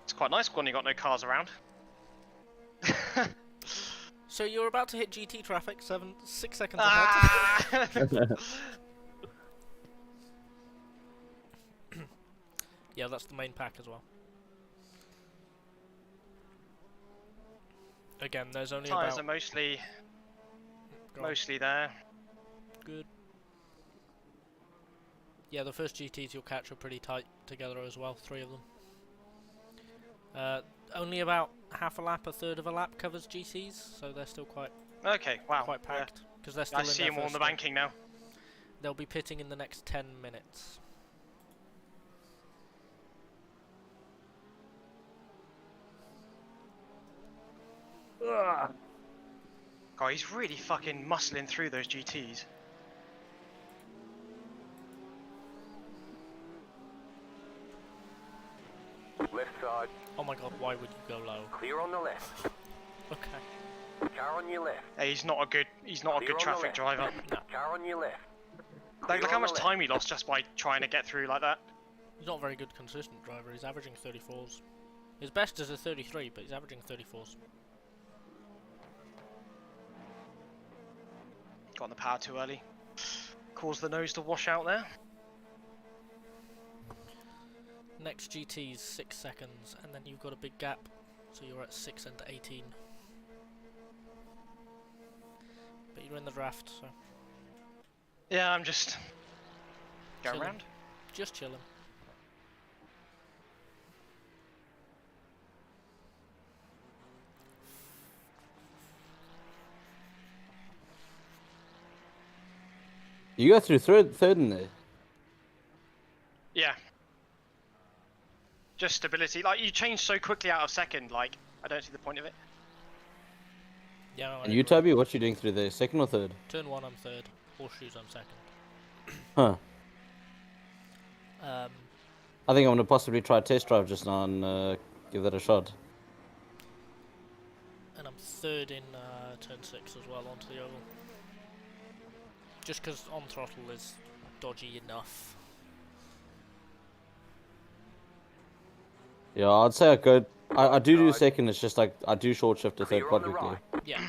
It's quite nice when you got no cars around. So you're about to hit GT traffic, 6 seconds ahead. Yeah, that's the main pack as well. Again, there's only Tyres about... are mostly Go on. there. Good. Yeah, the first GTs you'll catch are pretty tight together as well, 3 of them. Only about half a lap, a third of a lap covers GTs, so they're still quite Okay, wow. quite packed. Because they're still I in see their them all on first the stint. banking now. They'll be pitting in the next 10 minutes. God, he's really fucking muscling through those GTs. Left side, Oh my god, why would you go low? clear on the left. Okay. Car on your left. Hey, he's not a good Clear on the traffic left. driver. Car on your left. Like, look Clear how on much the time he lost just by trying to get through like that. He's not a very good consistent driver, he's averaging 34s. His best is a 33, but he's averaging 34s. Got on the power too early. Caused the nose to wash out there. Next GT's 6 seconds, and then you've got a big gap, so you're at 6 and 18. But you're in the draft, so Yeah, I'm just going Chilling. around. just chilling. You go through third in there. Yeah. Just stability. Like, you change so quickly out of second, like, I don't see the point of it. Yeah, no, I And you, agree. Toby, what you doing through there? Second or third? Turn 1 I'm third, horseshoes I'm second. Huh. Um, I think I'm gonna possibly try a test drive just now and give that a shot. and I'm third in turn 6 as well onto the oval. Just because on throttle is dodgy enough. Yeah, I'd say I go. I do second. It's just like I do short shift to third Clear on quite the quickly. right. Yeah,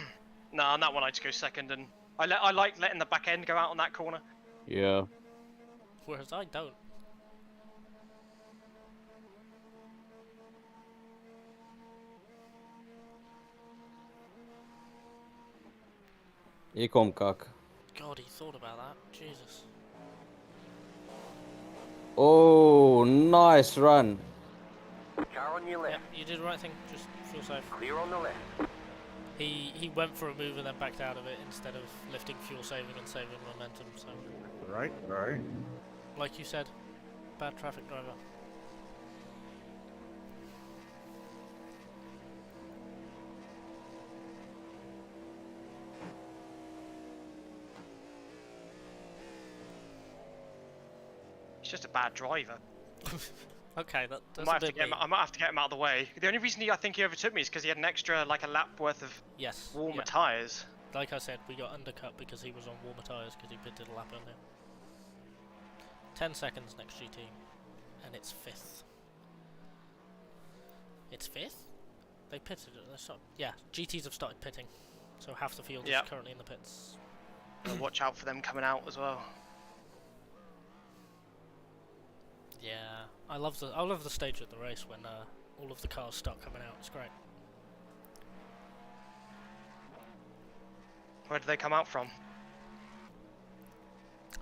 No, on that one I just go second, and I like letting the back end go out on that corner. Yeah. whereas I don't. Hier kom kak. God, he thought about that. Jesus. Oh, nice run. Car on your Yeah, left. you did the right thing. Just feel safe. Clear on the left. He went for a move and then backed out of it instead of lifting fuel saving and saving momentum. So, Right, right. like you said, bad traffic driver. He's just a bad driver. Okay, I that's might, a have to bit get him, mean. I might have to get him out of the way. The only reason I think he overtook me is because he had an extra, like, a lap worth of Yes. warmer yeah. tyres. Like I said, we got undercut because he was on warmer tyres because he pitted a lap earlier. 10 seconds next GT, and it's 5th. It's 5th? They pitted it. Yeah, GTs have started pitting, so half the field Yep. is currently in the pits. Watch out for them coming out as well. Yeah, I love the stage at the race when all of the cars start coming out. It's great. Where do they come out from?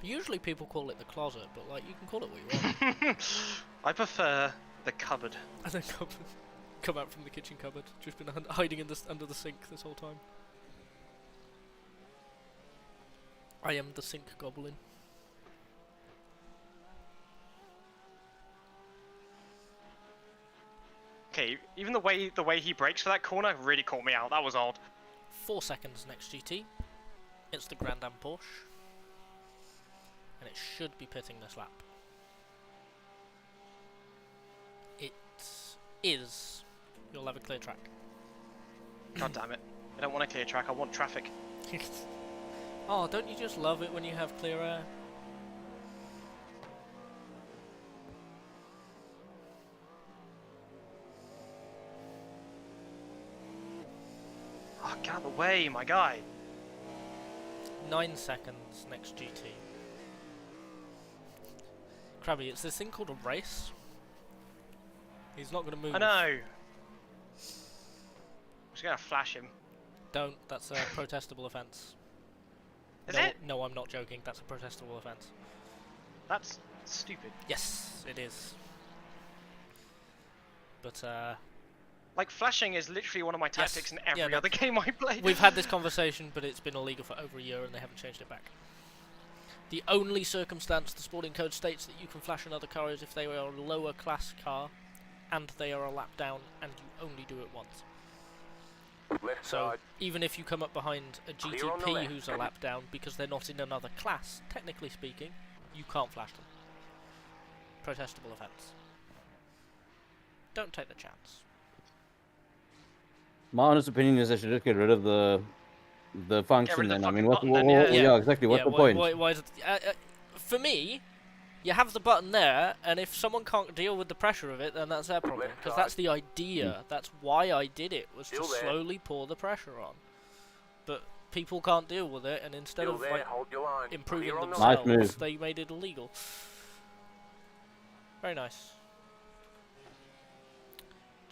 Usually people call it the closet, but like you can call it what you want. I prefer the cupboard. And then come out from the kitchen cupboard. Just been hiding in under the sink this whole time. I am the sink goblin. Okay, even the way he brakes for that corner really caught me out. That was odd. 4 seconds next GT. It's the Grand Am Porsche. And and it should be pitting this lap. It is. You'll have a clear track. God damn it. I don't want a clear track, I want traffic. Oh, don't you just love it when you have clear air? Oh, get out of the way, my guy. 9 seconds next GT. Crabby, it's this thing called a race. He's not going to move. I know. I'm just gonna flash him. Don't. That's a protestable offence. Is No, it? no, I'm not joking. That's a protestable offence. That's stupid. Yes, it is. But Like, flashing is literally one of my tactics in every no, other game I play. we've had this conversation, but it's been illegal for over a year and they haven't changed it back. The only circumstance the sporting code states that you can flash another car is if they are a lower class car and they are a lap down and you only do it once. Left So side. even if you come up behind a Clear on the GTP left. who's a lap down because they're not in another class, technically speaking, you can't flash them. Protestable offence. Don't take the chance. My honest opinion is they should just get rid of the function. rid of Then the I mean, fucking what? button then, yeah. Yeah, exactly. What's the point? Why is it, for me, you have the button there, and if someone can't deal with the pressure of it, then that's their problem. Left Because side. that's the idea. That's why I did it, was to Still there. slowly pour the pressure on. But people can't deal with it, and instead Still of there, like hold your line. improving Clear on the themselves, Nice move. they made it illegal. Very nice.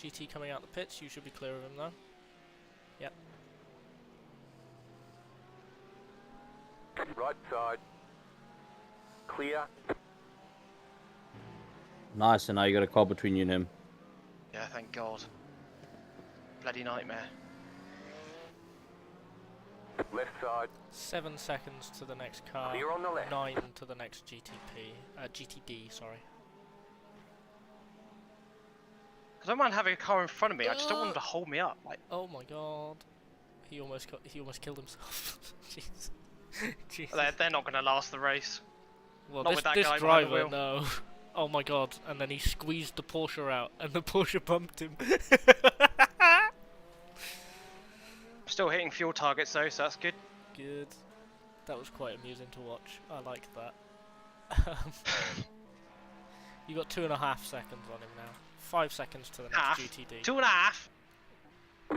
GT coming out the pits, you should be clear of him though. Yep. Right side. Clear. Nice, and now you got a car between you and him. Yeah, thank God. Bloody nightmare. Left side. 7 seconds to the next car. Clear on the left. 9 to the next GTD, sorry. I don't mind having a car in front of me, I just don't want them to hold me up. Like, Oh my God. He almost killed himself. Jeez. Jesus. they're not gonna last the race. Well, not this, with that this guy behind the driver, wheel. no. Oh my God. And then he squeezed the Porsche out, and the Porsche bumped him. I'm still hitting fuel targets though, so that's good. Good. That was quite amusing to watch. I liked that. You got 2.5 seconds on him now. 5 seconds to the next Half. GTD. 2.5.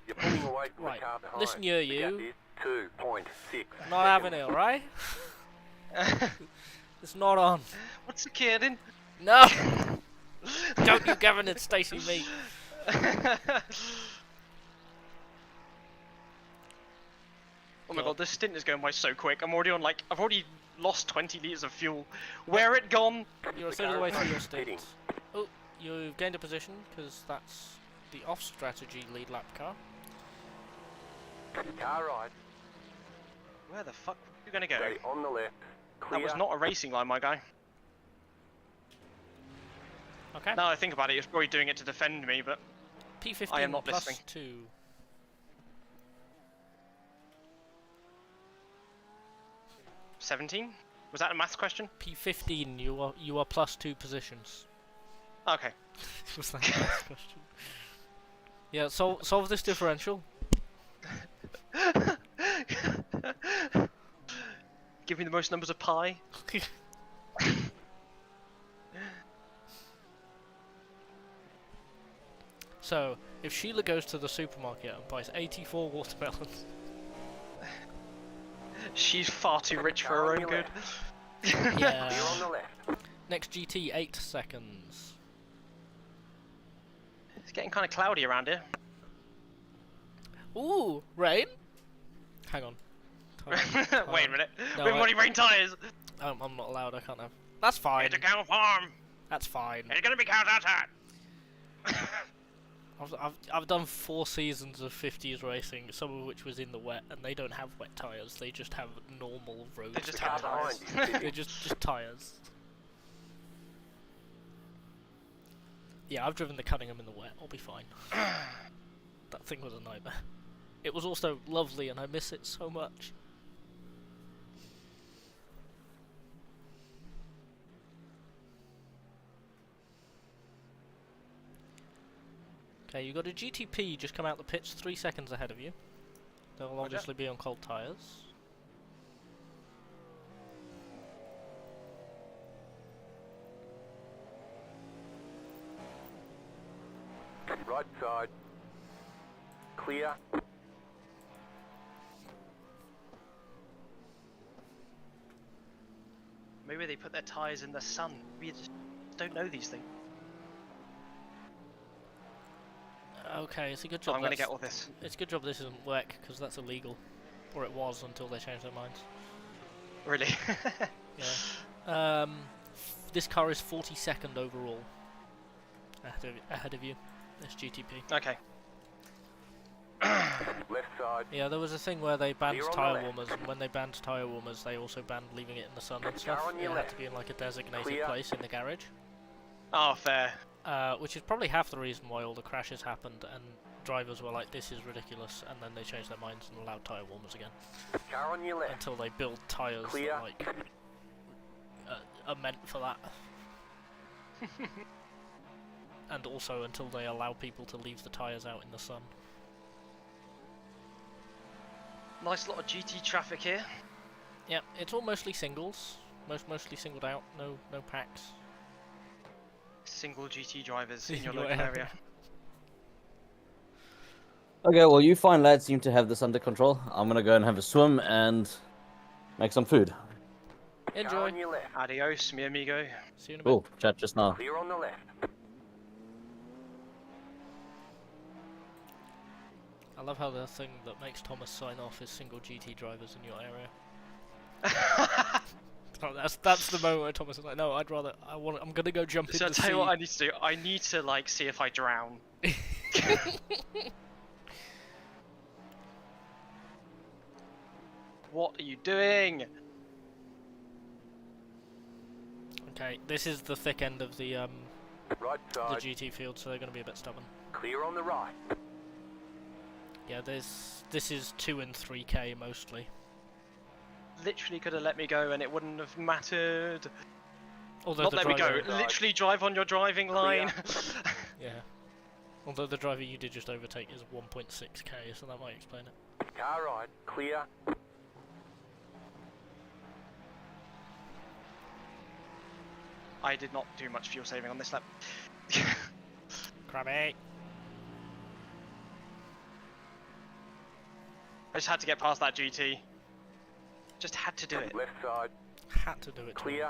You're pulling away from Right. the car behind. Listen here, The gap you. is 2.6. Not having it, alright? It's not on. What's the kidding? No! Don't you Gavin and Stacey me. Oh my God, this stint is going by so quick. I'm already on like, I've already lost 20 litres of fuel. Where it gone? You're a The third of the car way is through your pitting. stint. Oh, you've gained a position, because that's the off-strategy lead lap car. Car right. Where the fuck are you gonna go? Stay on the left. Clear. That was not a racing line, my guy. Okay. Now I think about it, he was probably doing it to defend me, but P15 I am not plus listening. 2. $17? Was that a maths question? P15, you are plus 2 positions. Okay. Was that a maths question? Yeah, solve this differential. Give me the most numbers of pi. So, if Sheila goes to the supermarket and buys 84 watermelons, She's far too rich for her own good. yeah. Clear on the left. Next GT, 8 seconds. It's getting kind of cloudy around here. Ooh, rain? Hang on. Wait a minute. No, We've already rain tyres. I'm not allowed, I can't have. That's fine. It's a cow farm. That's fine. It's gonna be cows outside. I've done 4 seasons of 50s racing, some of which was in the wet, and they don't have wet tyres, they just have normal road They just The car tyres. behind you. They're just tyres. Yeah, I've driven the Cunningham in the wet, I'll be fine. That thing was a nightmare. It was also lovely and I miss it so much. Okay, you got a GTP just come out the pits 3 seconds ahead of you. They'll Roger. obviously be on cold tyres. Right side. Clear. Maybe they put their tyres in the sun. We just don't know these things. Okay, it's a good So job. I'm going to get all this. It's a good job this isn't WEC, because that's illegal. Or it was until they changed their minds. Really? Yeah. This car is 42nd overall. Ahead of you. This GTP. Okay. Left side. Yeah, there was a thing where they banned Clear on the tyre left. warmers, and when they banned tyre warmers, they also banned leaving it in the sun and stuff. on It your had left. to be in like a designated Clear. place in the garage. Oh, fair. Which is probably half the reason why all the crashes happened, and drivers were like, this is ridiculous, and then they changed their minds and allowed tyre warmers again. Car on your left. Until they build tyres Clear. that like are meant for that. And also until they allow people to leave the tyres out in the sun. Nice lot of GT traffic here. Yeah, it's all mostly singles. Mostly singled out, no packs. Single GT drivers in your Your local area. area. Okay, well, you fine lads seem to have this under control. I'm gonna go and have a swim and make some food. Car Enjoy. on your left. Adios, mi amigo. See you in a bit. Cool, chat just now. Clear on the left. I love how the thing that makes Thomas sign off is single GT drivers in your area. Oh, that's the moment where Thomas is like, no, I'm gonna go jump in So I'll the tell sea. you what I need to do. I need to like see if I drown. What are you doing? Okay, this is the thick end of the Right side. GT field, so they're gonna be a bit stubborn. Clear on the right. Yeah, this is 2 and 3k mostly. Literally could have let me go and it wouldn't have mattered. Although Not the let me go. driver, Literally drive on your driving line. yeah. Although the driver you did just overtake is 1.6k, so that might explain it. Car right. Clear. I did not do much fuel saving on this lap. Crabby. I just had to get past that GT. Just had to do it. Left side. Had to do it. Clear.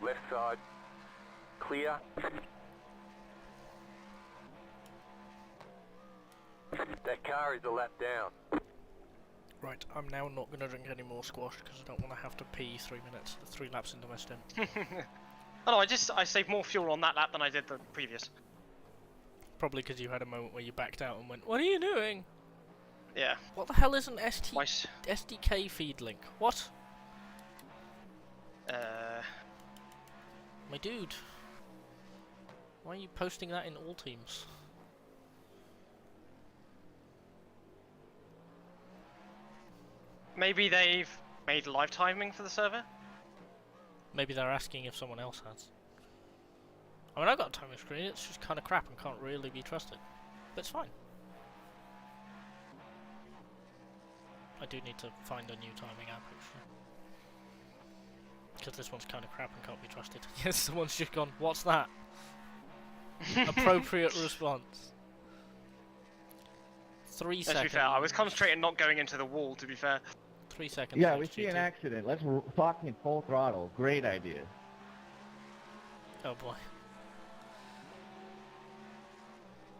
Left side. Clear. That car is a lap down. Right, I'm now not going to drink any more squash because I don't want to have to pee 3 laps into my stint. Oh no, I saved more fuel on that lap than I did the previous. Probably because you had a moment where you backed out and went, what are you doing? Yeah. What the hell is an My SDK feed link? What? My dude. Why are you posting that in all teams? Maybe they've made live timing for the server? Maybe they're asking if someone else has. I mean, I've got a timing screen, it's just kind of crap and can't really be trusted. But it's fine. I do need to find a new timing app, actually. Because this one's kind of crap and can't be trusted. Yes, someone's just gone, what's that? Appropriate response. 3 To seconds. be fair, I was concentrating not going into the wall, to be fair. 3 seconds. Yeah, for we each see an GT. accident. Let's fucking full throttle. Great idea. Oh boy.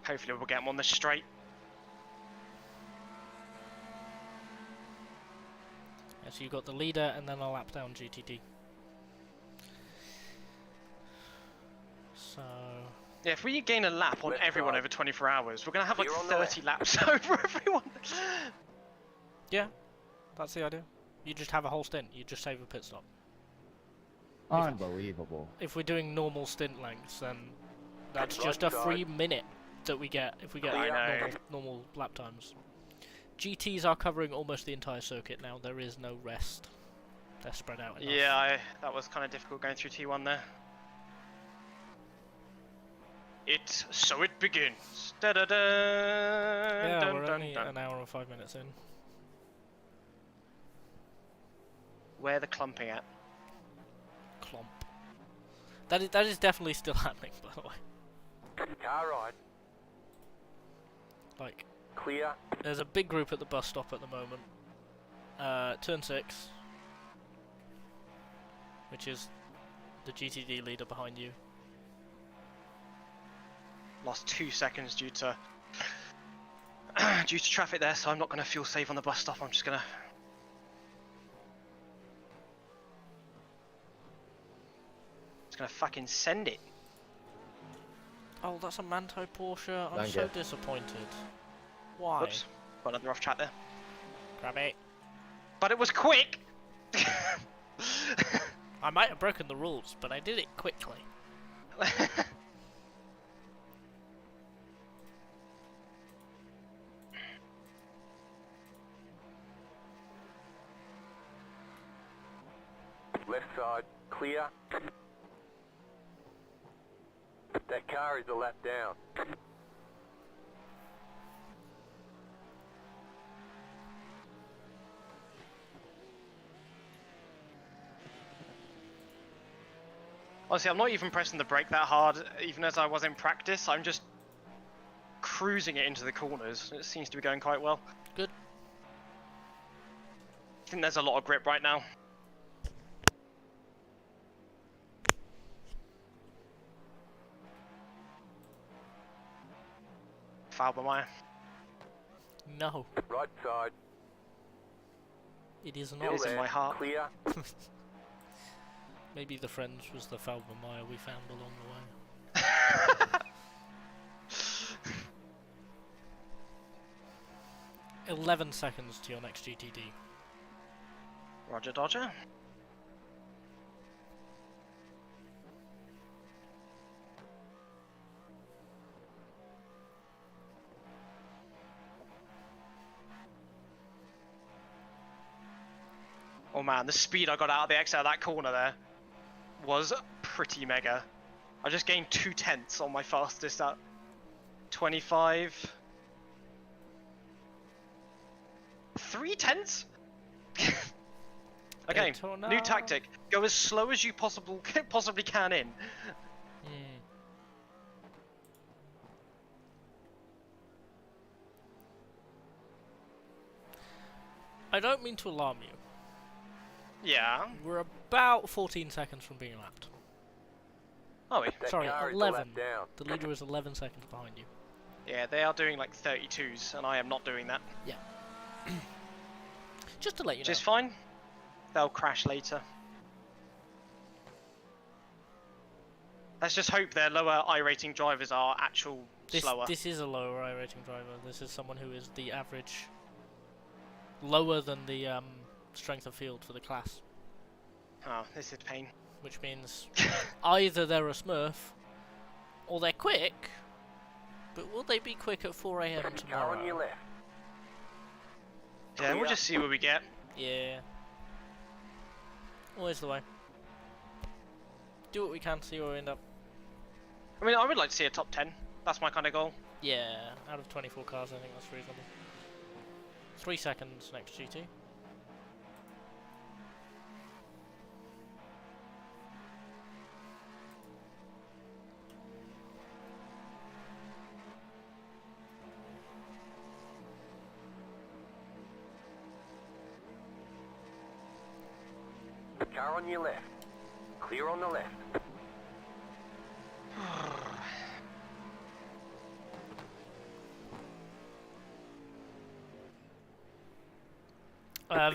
Hopefully we'll get them on the straight. Yeah, so you've got the leader and then a lap down GTD. So... Yeah, if we gain a lap on Left everyone side. over 24 hours, we're going to have like Clear on the 30 laps over everyone. yeah, that's the idea. You just have a whole stint, you just save a pit stop. Unbelievable. If we're doing normal stint lengths, then that's Right just a side. free minute that we get if we get I know. normal lap times. GTs are covering almost the entire circuit now, there is no rest. They're spread out enough. Yeah, that was kind of difficult going through T1 there. So it begins. Da da da. Yeah, dun, we're dun, only dun. an hour and 5 minutes in. Where the clumping at? Clomp. That is definitely still happening, by the way. Car right. Like, Clear. there's a big group at the bus stop at the moment. Turn 6, which is the GTD leader behind you. Lost 2 seconds due to traffic there, so I'm not going to fuel save on the bus stop. I'm just going to. Just going to fucking send it. Oh, that's a Manto Porsche. I'm Thank so you. disappointed. Why? Whoops. Got another off track there. Grab it. But it was quick! I might have broken the rules, but I did it quickly. Left side. Clear. That car is a lap down. Honestly, I'm not even pressing the brake that hard, even as I was in practice. I'm just cruising it into the corners. It seems to be going quite well. Good. I think there's a lot of grip right now. Foul by Maya. No, Right side. it is It not. is in my heart. Clear. Maybe the friends was the Falba Maya we found along the way. 11 seconds to your next GTD. Roger Dodger. Oh man, the speed I got out of the exit of that corner there was pretty mega. I just gained 2/10 on my fastest at 25. 3/10? Okay, Daytona. new tactic. Go as slow as you possibly can in. Hmm. I don't mean to alarm you. Yeah. We're about 14 seconds from being lapped. Oh, wait. That Sorry, car is a 11. lap down. The leader is 11 seconds behind you. Yeah, they are doing like 32s, and I am not doing that. Just to let you Which know. is fine. They'll crash later. Let's just hope their lower iRating drivers are actual slower. This is a lower iRating driver. This is someone who is the average, lower than the strength of field for the class, Oh, this is pain. which means either they're a Smurf or they're quick. But will they be quick at 4 AM Car on your tomorrow? left. Yeah, we'll just see what we get. Yeah. Always the way. Do what we can, see where we end up. I mean, I would like to see a top 10. That's my kind of goal. Yeah, out of 24 cars, I think that's reasonable. 3 seconds next GT. Car on your left. Clear on the left.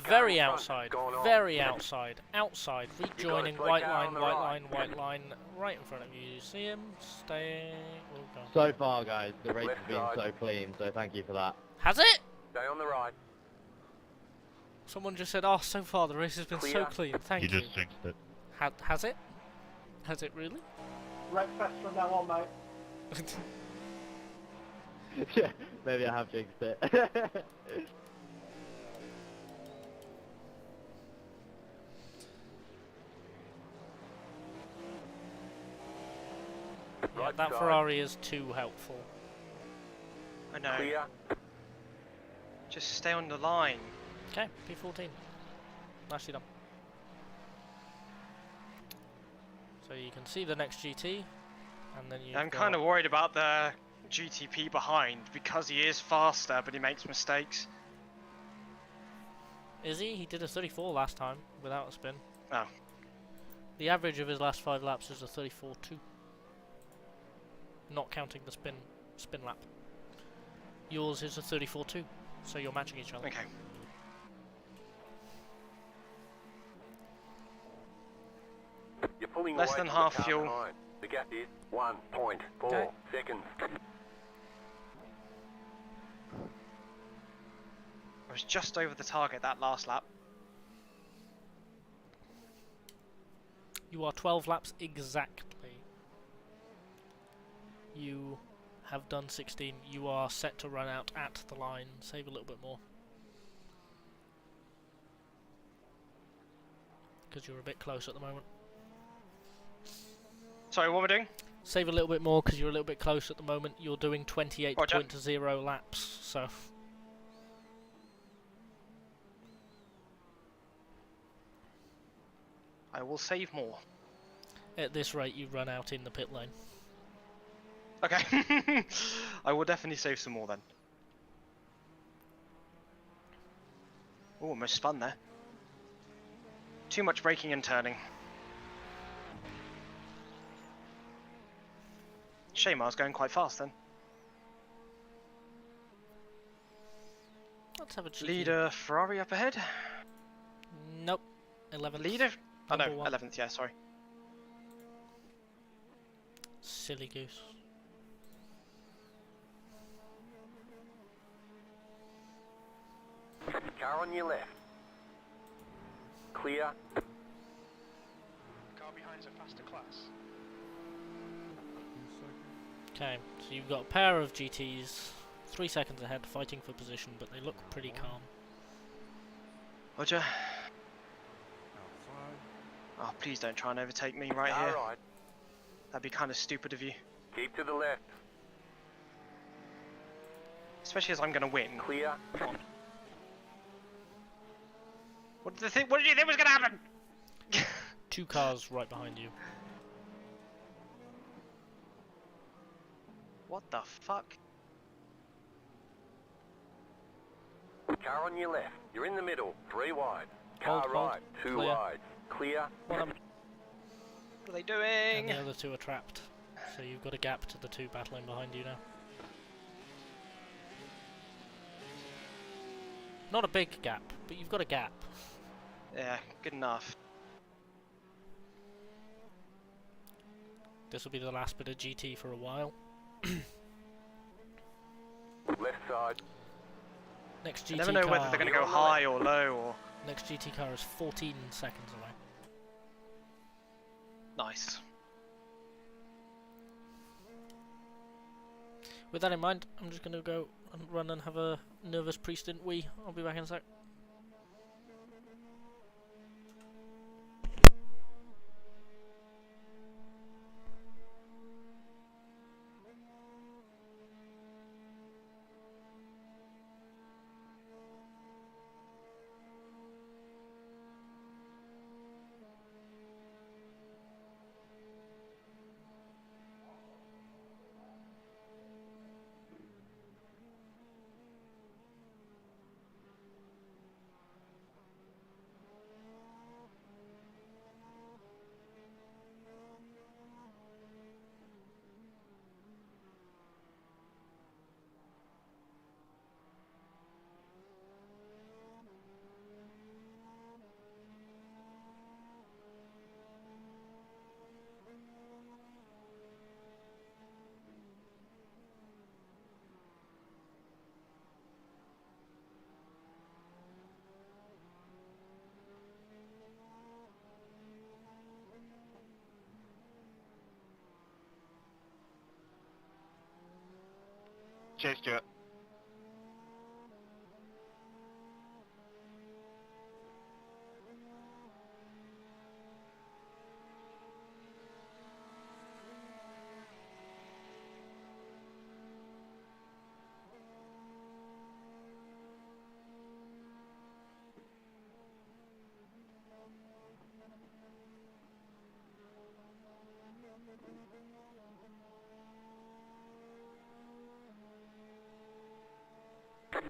Very in front outside, has gone on. very outside, outside, rejoining, slow white car line, on the white right. line, white line, right in front of you. You see him? Stay. Oh, God. So far, guys, the race Left has been side. so clean, so thank you for that. Has it? Stay on the right. Someone just said, oh, so far the race has been so Clear. clean. Thank you. just jinxed it. Has it? Has it really? Right fast from now on, mate. Yeah, maybe I have jinxed it. Right that side. Ferrari is too helpful. I know. Clear. Just stay on the line. Okay, P14. Nicely done. So you can see the next GT, and then you. I'm kind of worried about the GTP behind because he is faster, but he makes mistakes. Is he? He did a 34 last time without a spin. Oh. The average of his last 5 laps is a 34.2. Not counting the spin lap. Yours is a 34.2, so you're matching each other. Okay. You're pulling Less away than from half the car fuel. behind. The gap is 1.4 Okay. seconds. I was just over the target that last lap. You are 12 laps exactly. You have done 16. You are set to run out at the line. Save a little bit more. Because you're a bit close at the moment. Sorry, what am I doing? Save a little bit more because you're a little bit close at the moment. You're doing 28.0 laps, so... I will save more. At this rate, you run out in the pit lane. Okay. I will definitely save some more then. Oh, almost spun there. Too much braking and turning. Shame I was going quite fast then. Let's have a cheeky... Leader Ferrari up ahead. Nope. 11th. Leader? Oh no, Number 1. 11th, yeah, sorry. Silly goose. Car on your left. Clear. Car behind's a faster class. Okay, so you've got a pair of GTs 3 seconds ahead fighting for position, but they look pretty calm. Roger. Oh, please don't try and overtake me right All here. right. That'd be kind of stupid of you. Keep to the left. Especially as I'm going to win. Clear. Come on. What did you think was going to happen? 2 cars right behind you. What the fuck? Car on your left. You're in the middle. 3 wide. Car Hold, right. 2 Clear. wide. Clear. One of What are they and doing? the other 2 are trapped. So you've got a gap to the 2 battling behind you now. Not a big gap, but you've got a gap. Yeah, good enough. This will be the last bit of GT for a while. Left side. Next You GT never know car. whether they're going to go You're on the high or low or... Next GT car is 14 seconds away. Nice. With that in mind, I'm just going to go and run and have a nervous pre-stint wee. I'll be back in a sec. Cheers, Stuart.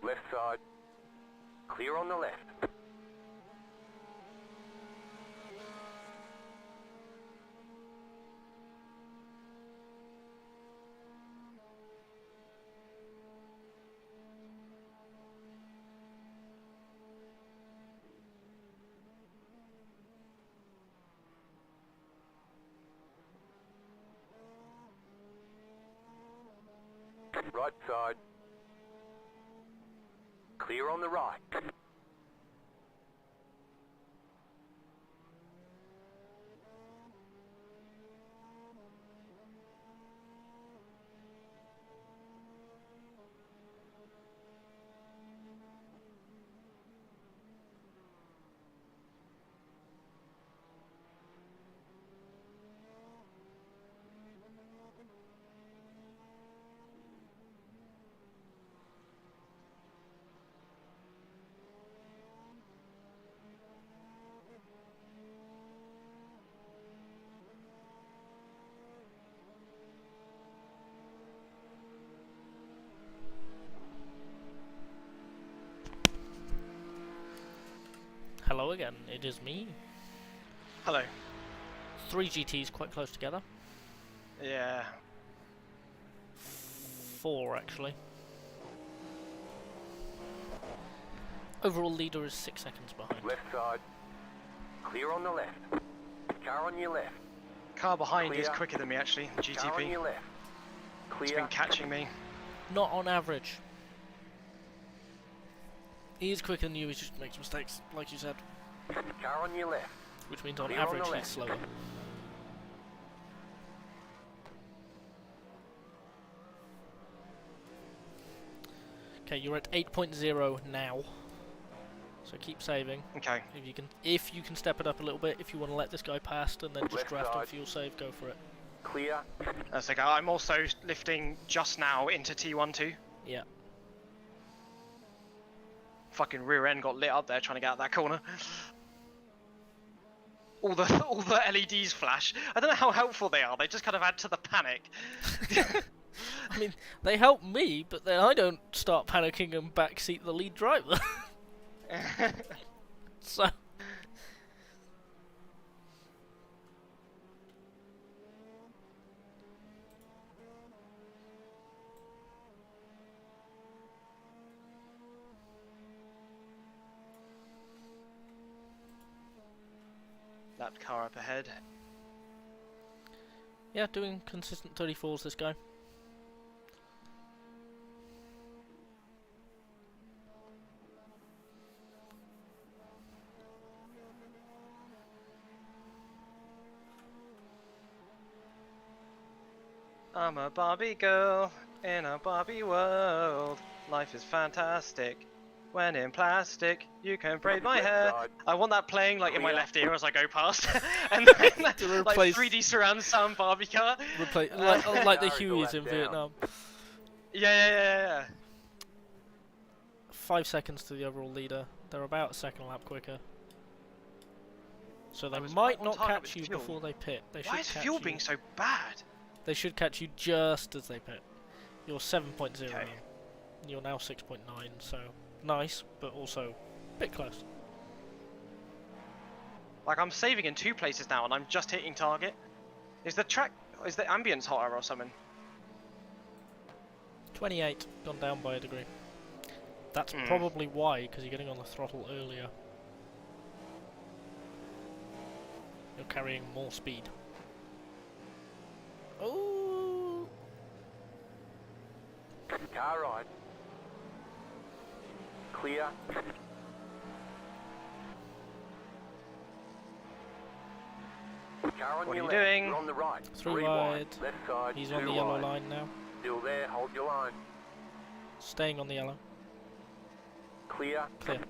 Left side. Clear on the left. Right side. Clear on the right. Hello again, it is me. Hello. 3 GTs quite close together. Yeah. 4 actually. Overall leader is 6 seconds behind. Left side. Clear on the left. Car on your left. Car behind is Clear. quicker than me actually. Car on GTP. your left. It's Clear. been catching me. Not on average. He is quicker than you, he just makes mistakes, like you said. Car on your left. Which means on Clear on the average he's left. slower. Okay, you're at 8.0 now. So keep saving. Okay. If you can step it up a little bit, if you want to let this guy past and then just Left draft on side. fuel save, go for it. Clear. That's okay. I'm also lifting just now into T1 too. Yeah. Fucking rear end got lit up there trying to get out that corner. All the LEDs flash. I don't know how helpful they are. They just kind of add to the panic. I mean, they help me, but then I don't start panicking and backseat the lead driver. So... That car up ahead. Yeah, doing consistent 34s, this guy. I'm a Barbie girl in a Barbie world. Life is fantastic. When in plastic, you can braid my hair. I want that playing like in my left ear as I go past, and then To like replace- 3D surround sound Barbie car. Like the Sorry, go Hueys left in down. Vietnam. Yeah. 5 seconds to the overall leader. They're about a second lap quicker. So they I was might right on not target catch with you fuel. before they pit. They should Why is catch fuel you. being so bad? They should catch you just as they pit. You're 7.0. Okay. You're now 6.9, so nice, but also a bit close. Like I'm saving in 2 places now, and I'm just hitting target. Is the ambience hotter or something? 28, gone down by a degree. That's probably why, because you're getting on the throttle earlier. You're carrying more speed. Oh! Car right. Clear. Car on What your are you left. doing? You're on the right. 3 wide. wide. Left side. He's on 2 the yellow wide. line now. Still there. Hold your line. Staying on the yellow. Clear. Clear.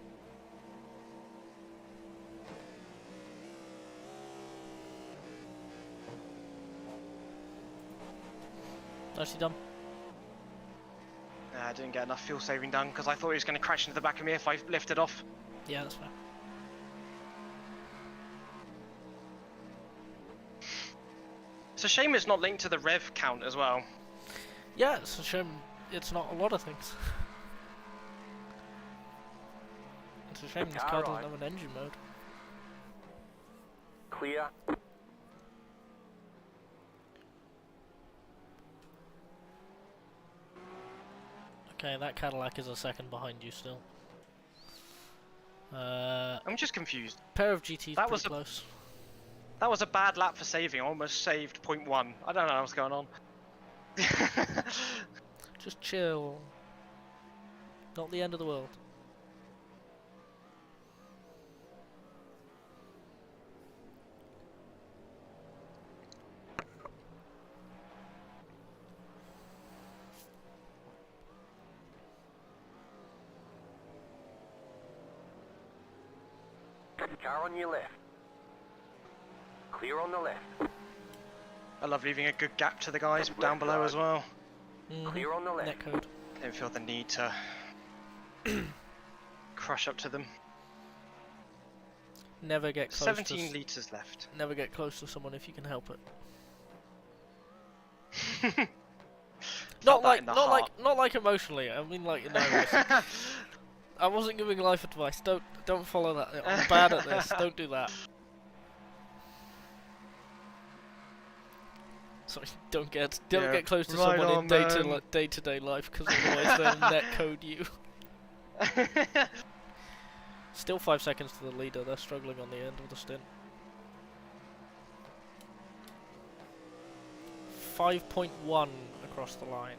Nicely done. Nah, I didn't get enough fuel saving done because I thought he was going to crash into the back of me if I lifted off. Yeah, that's fair. It's a shame it's not linked to the rev count as well. Yeah, it's a shame it's not a lot of things. It's a shame this car doesn't have an engine mode. Clear. Okay, that Cadillac is a second behind you still. I'm just confused. Pair of GTs That pretty was a- close. That was a bad lap for saving. I almost saved 0.1. I don't know what's going on. Just chill. Not the end of the world. Car on your left. Clear on the left. I love leaving a good gap to the guys down below as well. Clear on the left. Netcode. Don't feel the need to crush up to them. Never get close 17 to litres left. never get close to someone if you can help it. Felt that in the heart. not like emotionally. I mean like in iRacing. I wasn't giving life advice. Don't follow that. I'm bad at this. Don't do that. Sorry, don't get close to right someone on, in man. day-to-day life, because otherwise they'll netcode you. Still 5 seconds to the leader. They're struggling on the end of the stint. 5.1 across the line.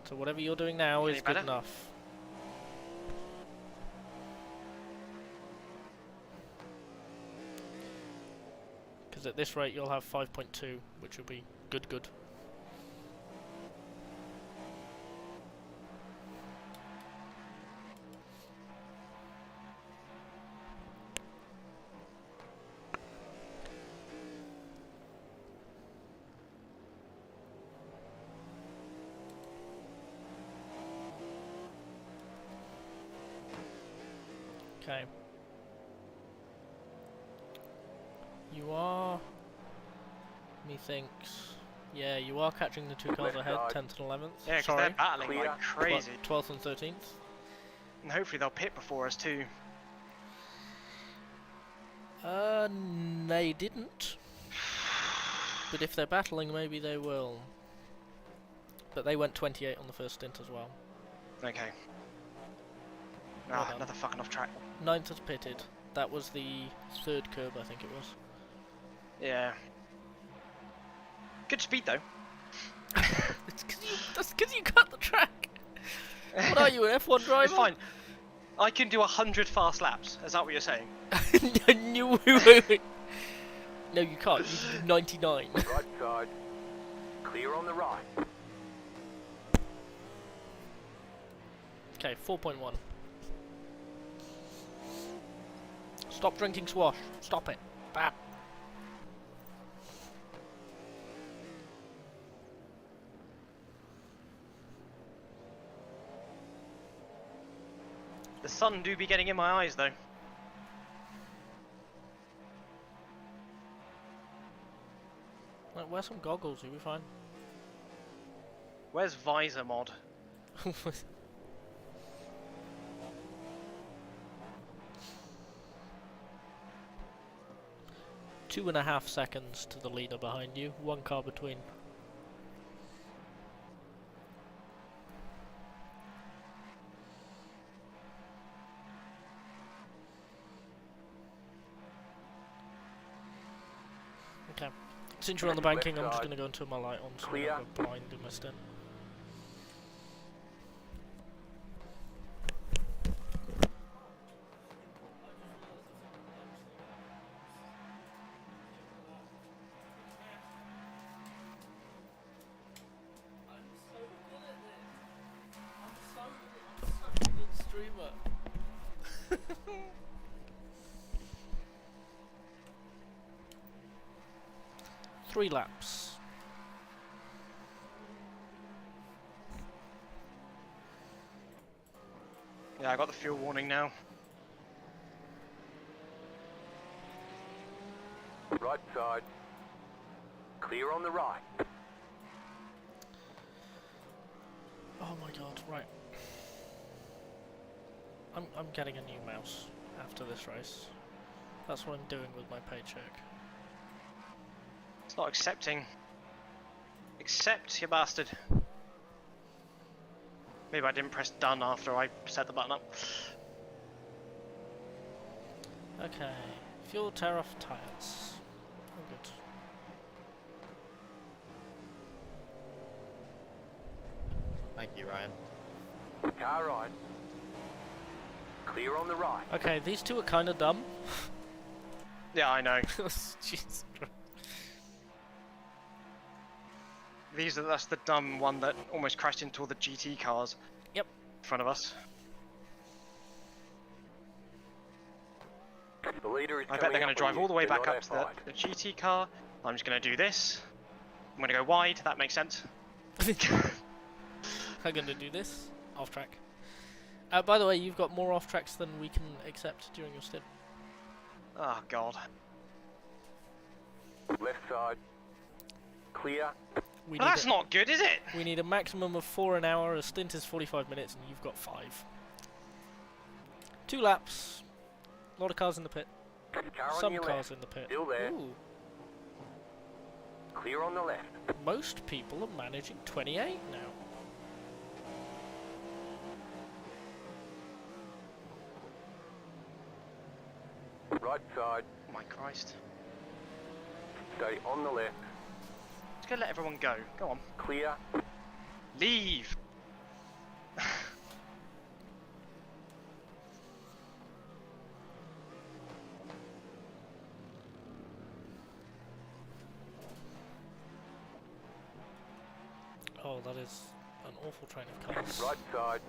So whatever you're doing now is good enough. Because at this rate you'll have 5.2, which will be good. Okay. You are... Methinks... Yeah, you are catching the two cars Left ahead, side. 'Cause 10th and 11th. Yeah, because Sorry. they're battling Clear. like crazy. 12th and 13th. And hopefully they'll pit before us too. They didn't. But if they're battling, maybe they will. But they went 28 on the first stint as well. Okay. Well Ah, done. another fucking off track. 9th has pitted. That was the third curb, I think it was. Yeah. Good speed though. That's because you cut the track. What are you, an F1 driver? It's fine. I can do 100 fast laps. Is that what you're saying? Wait. No, you can't. You can do 99. Right side. Clear on the right. Okay, 4.1. Stop drinking swash. Stop it. Bam. The sun do be getting in my eyes though. Like, wear some goggles, you'll be fine. Where's visor mod? 2.5 seconds to the leader behind you, 1 car between. Okay. Since you're on the banking, I'm just going to go and turn my light on so I Clear. don't go blind in my stint. Streamer. 3 laps. Yeah, I got the fuel warning now. Right side. Clear on the right. Oh my god, right. I'm getting a new mouse after this race. That's what I'm doing with my paycheck. It's not accepting. Accept, you bastard. Maybe I didn't press done after I set the button up. Okay, fuel tear off tyres. Oh, good. Thank you, Ryan. Car right. Clear on the right. Okay, these two are kind of dumb. Yeah, I know. Jeez. That's the dumb one that almost crashed into all the GT cars. Yep. In front of us. The leader is I bet coming they're going up to drive on you. all the way Do back not up to outside. the GT car. I'm just going to do this. I'm going to go wide, that makes sense. I'm going to do this. Off track. By the way, you've got more off tracks than we can accept during your stint. Oh god. Left side. Clear. We Well, need that's not good, is it? We need a maximum of 4 an hour. A stint is 45 minutes, and you've got 5. 2 laps. A lot of cars in the pit. Car on Some your cars left. in the pit. Still there. Ooh. Clear on the left. Most people are managing 28 now. Right side. Oh my Christ. Stay on the left. Just go let everyone go. Go on. Clear. Leave! Oh, that is an awful train of cars. Right side.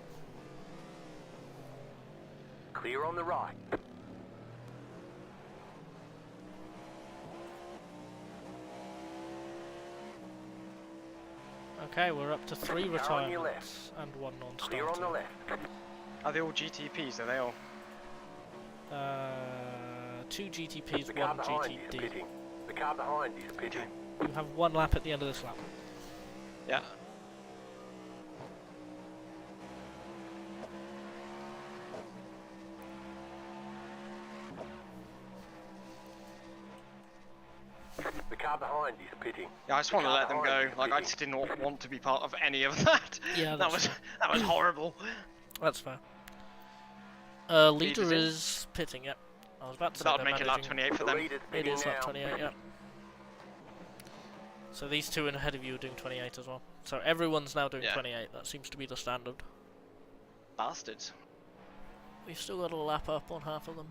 Clear on the right. Okay, we're up to 3 Car on your retirements and 1 non-starter. Clear on the left. Are they all GTPs? Are they all? 2 GTPs, The 1 car behind is GTD. pitting. The car behind is pitting. You have 1 lap at the end of this lap. Yeah. The car behind is pitting. Yeah, I just The want to car let them behind go. is Like, I pitting. just didn't want to be part of any of that. Yeah, that was horrible. That's fair. Leader's Leader in. is pitting, yep. I was about to So say that would they're make it lap managing. 28 for The them. leader's It pitting is now. lap 28, yep. So these 2 ahead of you are doing 28 as well. So everyone's now doing Yeah. 28. That seems to be the standard. Bastards. We've still got a lap up on half of them.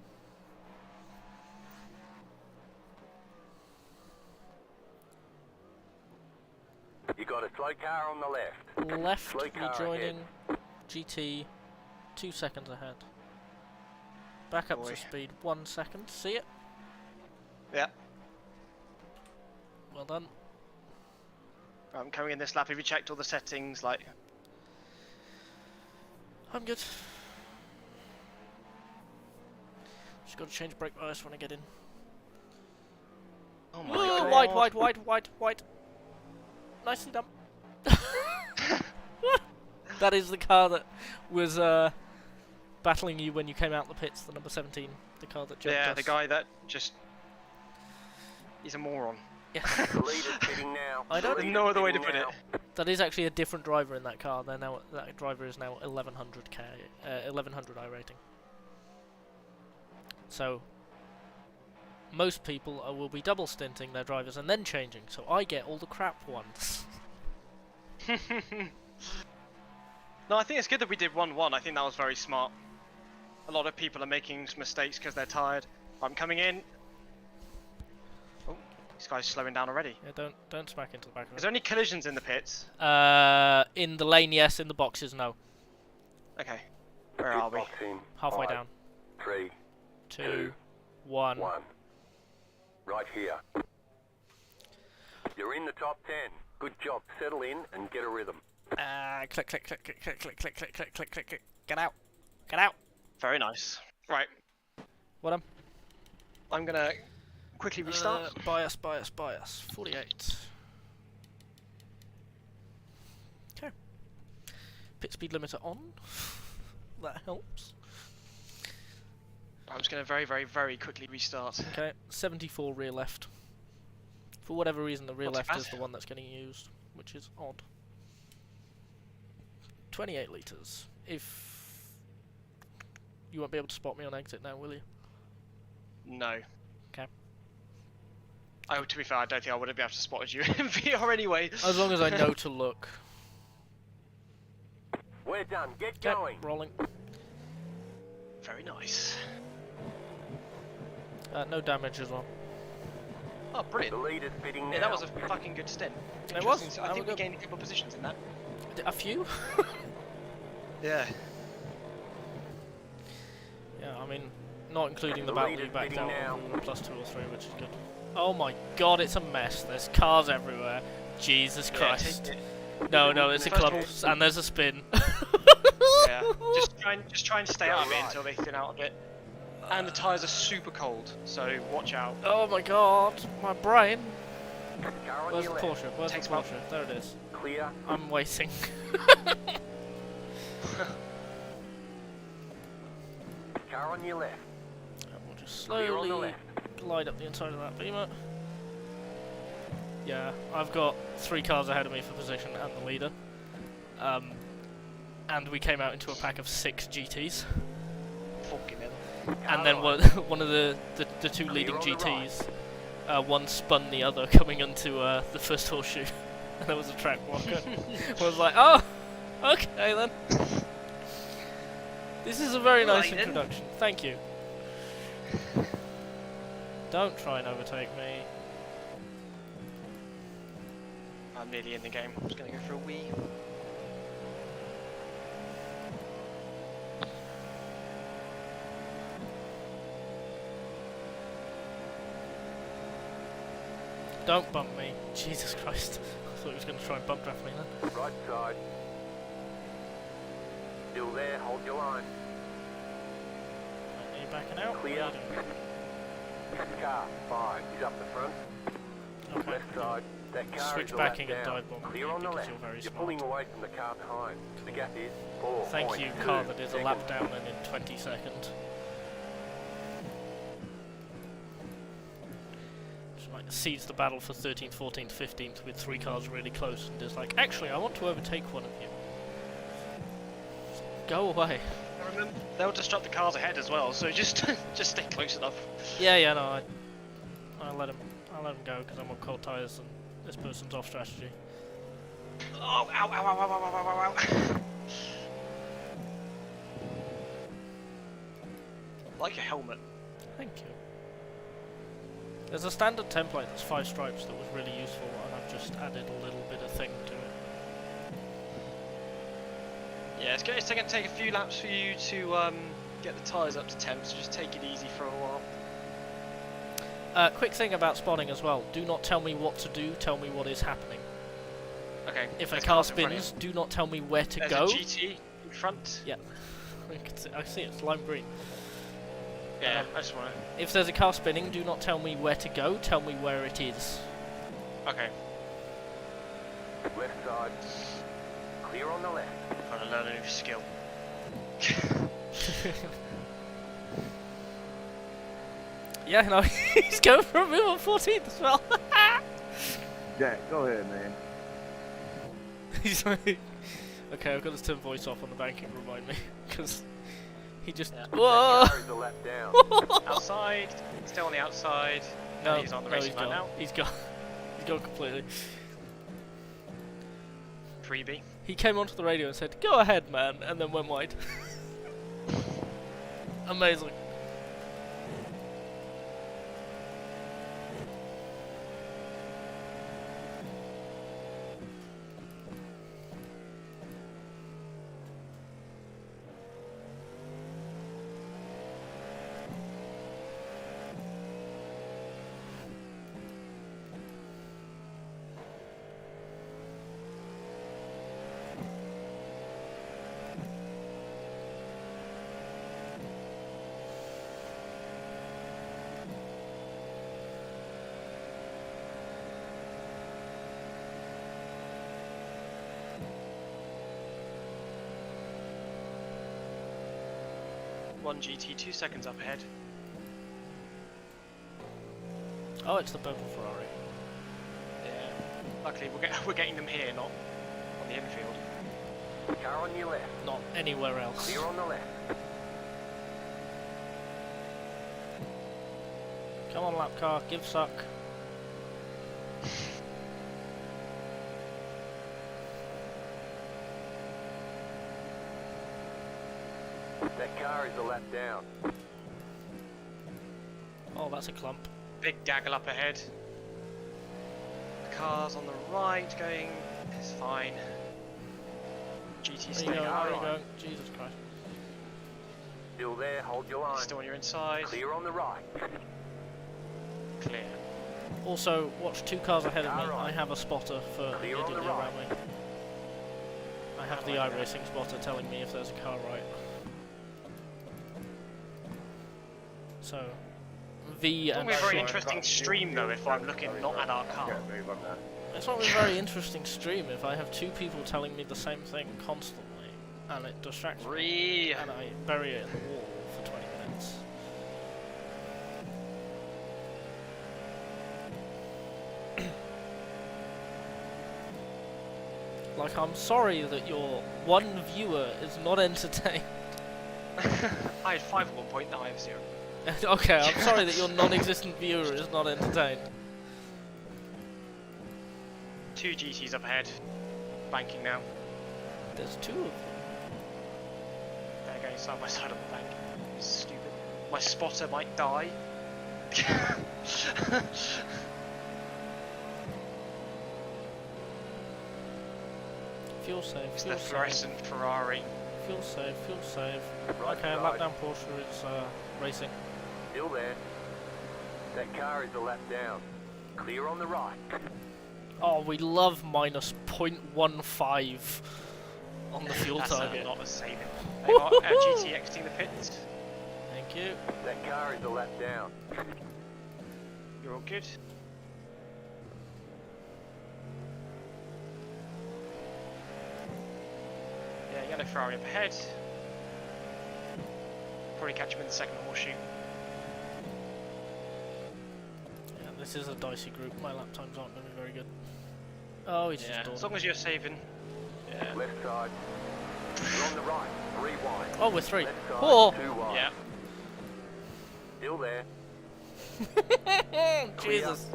You got a slow car on the left. Left Slow car rejoining GT 2 seconds ahead. Back up Boy. to speed 1 second. See it? Yeah. Well done. I'm coming in this lap. Have you checked all the settings? Like, I'm good. Just got to change brake bias when I get in. oh my Whoa, god. wide, wide, wide, wide, wide. Nicely done. That is the car that was battling you when you came out the pits, the number 17, the car that jumped Yeah, us. the guy that just... He's a moron. Yeah. The leader's pitting now. I don't- The leader's No other way to pitting put it. now. That is actually a different driver in that car. They're now that driver is now 1100k, 1100 I rating. So most people will be double stinting their drivers and then changing. So I get all the crap ones. No, I think it's good that we did 1-1. I think that was very smart. A lot of people are making mistakes because they're tired. I'm coming in. Oh, this guy's slowing down already. Yeah, don't smack into the back of Is it. there any collisions in the pits? In the lane, yes. In the boxes, no. Okay. Where are we? Box in. Halfway 5, down. 3, 2, 1. 1. Right here. You're in the top 10. Good job. Settle in and get a rhythm. Click, click, click, click, click, click, click, click, click, click, click, click. Get out. Get out. Very nice. Right. What am? I'm gonna quickly restart. Bias, bias, bias. 48. Okay. Pit speed limiter on. That helps. I'm just going to very, very, very quickly restart. Okay, 74 rear left. For whatever reason, the rear Not too left bad. is the one that's getting used, which is odd. 28 litres. If you won't be able to spot me on exit now, will you? No. Okay. Oh, to be fair, I don't think I would have been able to spot you in VR anyway. As long as I know to look. We're done. Get Okay, going. rolling. Very nice. No damage as well. Oh, The brilliant. lead is fitting now. Yeah, that was a fucking good stint. It was. Interesting, so That I think was we good. gained a couple of positions in that. A few? Yeah. Yeah, I mean, not including the The battle lead you is backed fitting out now. on +2 or 3, which is good. Oh my god, it's a mess. There's cars everywhere. Jesus Yeah, Christ. take it. No, no, it's a First club, of and there's a spin. Yeah. Just try and stay out of it until they thin out a bit. And the tyres are super cold, so watch out. Oh my god, my brain. Car on Where's the your left. Porsche? Where's Takes the about- Porsche? There it is. Clear. I'm waiting. Car on your left. And we'll just Clear on the slowly left. glide up the inside of that beamer. Yeah, I've got 3 cars ahead of me for position and the leader. And we came out into a pack of 6 GTs. Fucking hell. And then Car one of the 2 Clear leading on the GTs, one spun the other coming into the first horseshoe. And there was a track blocker. I was like, oh, okay then. This is a very nice Right then. introduction. Thank you. Don't try and overtake me. I'm nearly in the game. I'm just gonna go for a wee. Don't bump me. Jesus Christ. I thought he was going to try and bump draft me then. Right side. Still there. Hold your line. Are you backing out? Clear. What are you doing? Car 5 is up the front. Okay. Left side. That car Switch is a lap backing and down. dive bomb Clear me on the because left. you're very You're smart. pulling away from the car behind. The gap is 4. Thank you, car that is a lap down and in 20 seconds. Just like seeds the battle for 13th, 14th, 15th with 3 cars really close and is like, actually, I want to overtake one of you. Go away. I remember they'll disrupt the cars ahead as well, so just just stay close enough. Yeah, no, I'll let him go because I'm on cold tyres and this person's off strategy. Oh, ow, ow, ow, ow, ow, ow, ow, ow. Like your helmet. Thank you. There's a standard template that's 5 stripes that was really useful, and I've just added a little bit of thing to it. Yeah, it's going to take a few laps for you to get the tyres up to temp, so just take it easy for a while. Quick thing about spotting as well. Do not tell me what to do, tell me what is happening. Okay. If a there's car cars in front of spins, do not tell me where to you. go. There's a GT in front. Yeah. I see it, it's lime green. Yeah, I just want If there's a car spinning, do not tell me where to go, tell me where it is. to... Okay. Left side. Clear on the left. Trying to learn a new skill. Yeah, no, he's going for a move on 14th as well. Jack, go ahead, man. He's like, okay, I've got to turn voice off on the banking, remind me, because he just, Yeah. whoa! That car is a lap down. Outside. Still on the outside. No, He's on the no, racing he's line gone. now. He's gone. He's gone completely. Freebie. He came onto the radio and said, "Go ahead, man," and then went wide. Amazing. One GT, 2 seconds up ahead. Oh, it's the purple Ferrari. Yeah. Luckily, we're getting them here, not on the infield. Car on your left. Not anywhere else. Clear on the left. Come on, lap car, give suck. That car is a lap down. Oh, that's a clump. Big gaggle up ahead. The car's on the right going. It's fine. GT Where you staying going? Where are you right. going? Jesus Christ. Still there, hold your line. Still on your inside. Clear on the right. Clear. Also, watch 2 cars ahead of me. Car on. I have a spotter for Clear on immediately the right. around me. I have the iRacing spotter telling me if there's a car right. So, V It's and not a very Sh- interesting stream though if I'm looking not at our car. It's not a very interesting stream if I have 2 people telling me the same thing constantly, and it distracts me, and I bury it in the wall for 20 minutes. Like, I'm sorry that your one viewer is not entertained. I had 5 at one point, now I have 0. Okay, I'm sorry that your non-existent viewer is not entertained. 2 GTs up ahead. Banking now. There's 2 of them. They're going side by side on the bank. Stupid. My spotter might die. Fuel save, It's fuel the save, fluorescent Ferrari. fuel save, fuel save. Right Okay, side. lap down Porsche is racing. Still there. That car is a lap down. Clear on the right. Oh, we love minus 0.15 on the fuel That's target. a lot of saving. They got GT exiting the pits. Thank you. That car is a lap down. You're all good. Yeah, yellow Ferrari up ahead. Probably catch him in the second horseshoe. Yeah, this is a dicey group. My lap times aren't going to be very good. Oh, he's Yeah, just as dawdled. long as you're saving. Yeah. Left side. You're on the right. 3 wide. Oh, we're 3. Left side. 4! 2 wide. Yeah. Still there. Jesus.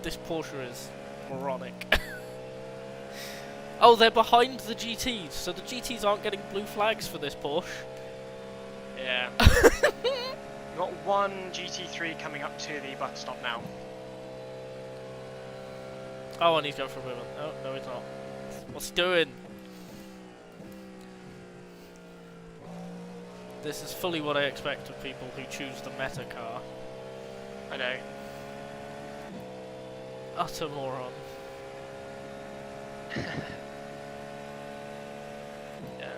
This Porsche is moronic. Oh, they're behind the GTs, so the GTs aren't getting blue flags for this Porsche. Yeah. You've got 1 GT3 coming up to the bus stop now. Oh, and he's going for a movement. Oh, no, he's not. What's he doing? This is fully what I expect of people who choose the meta car. I know. Utter moron. Yeah.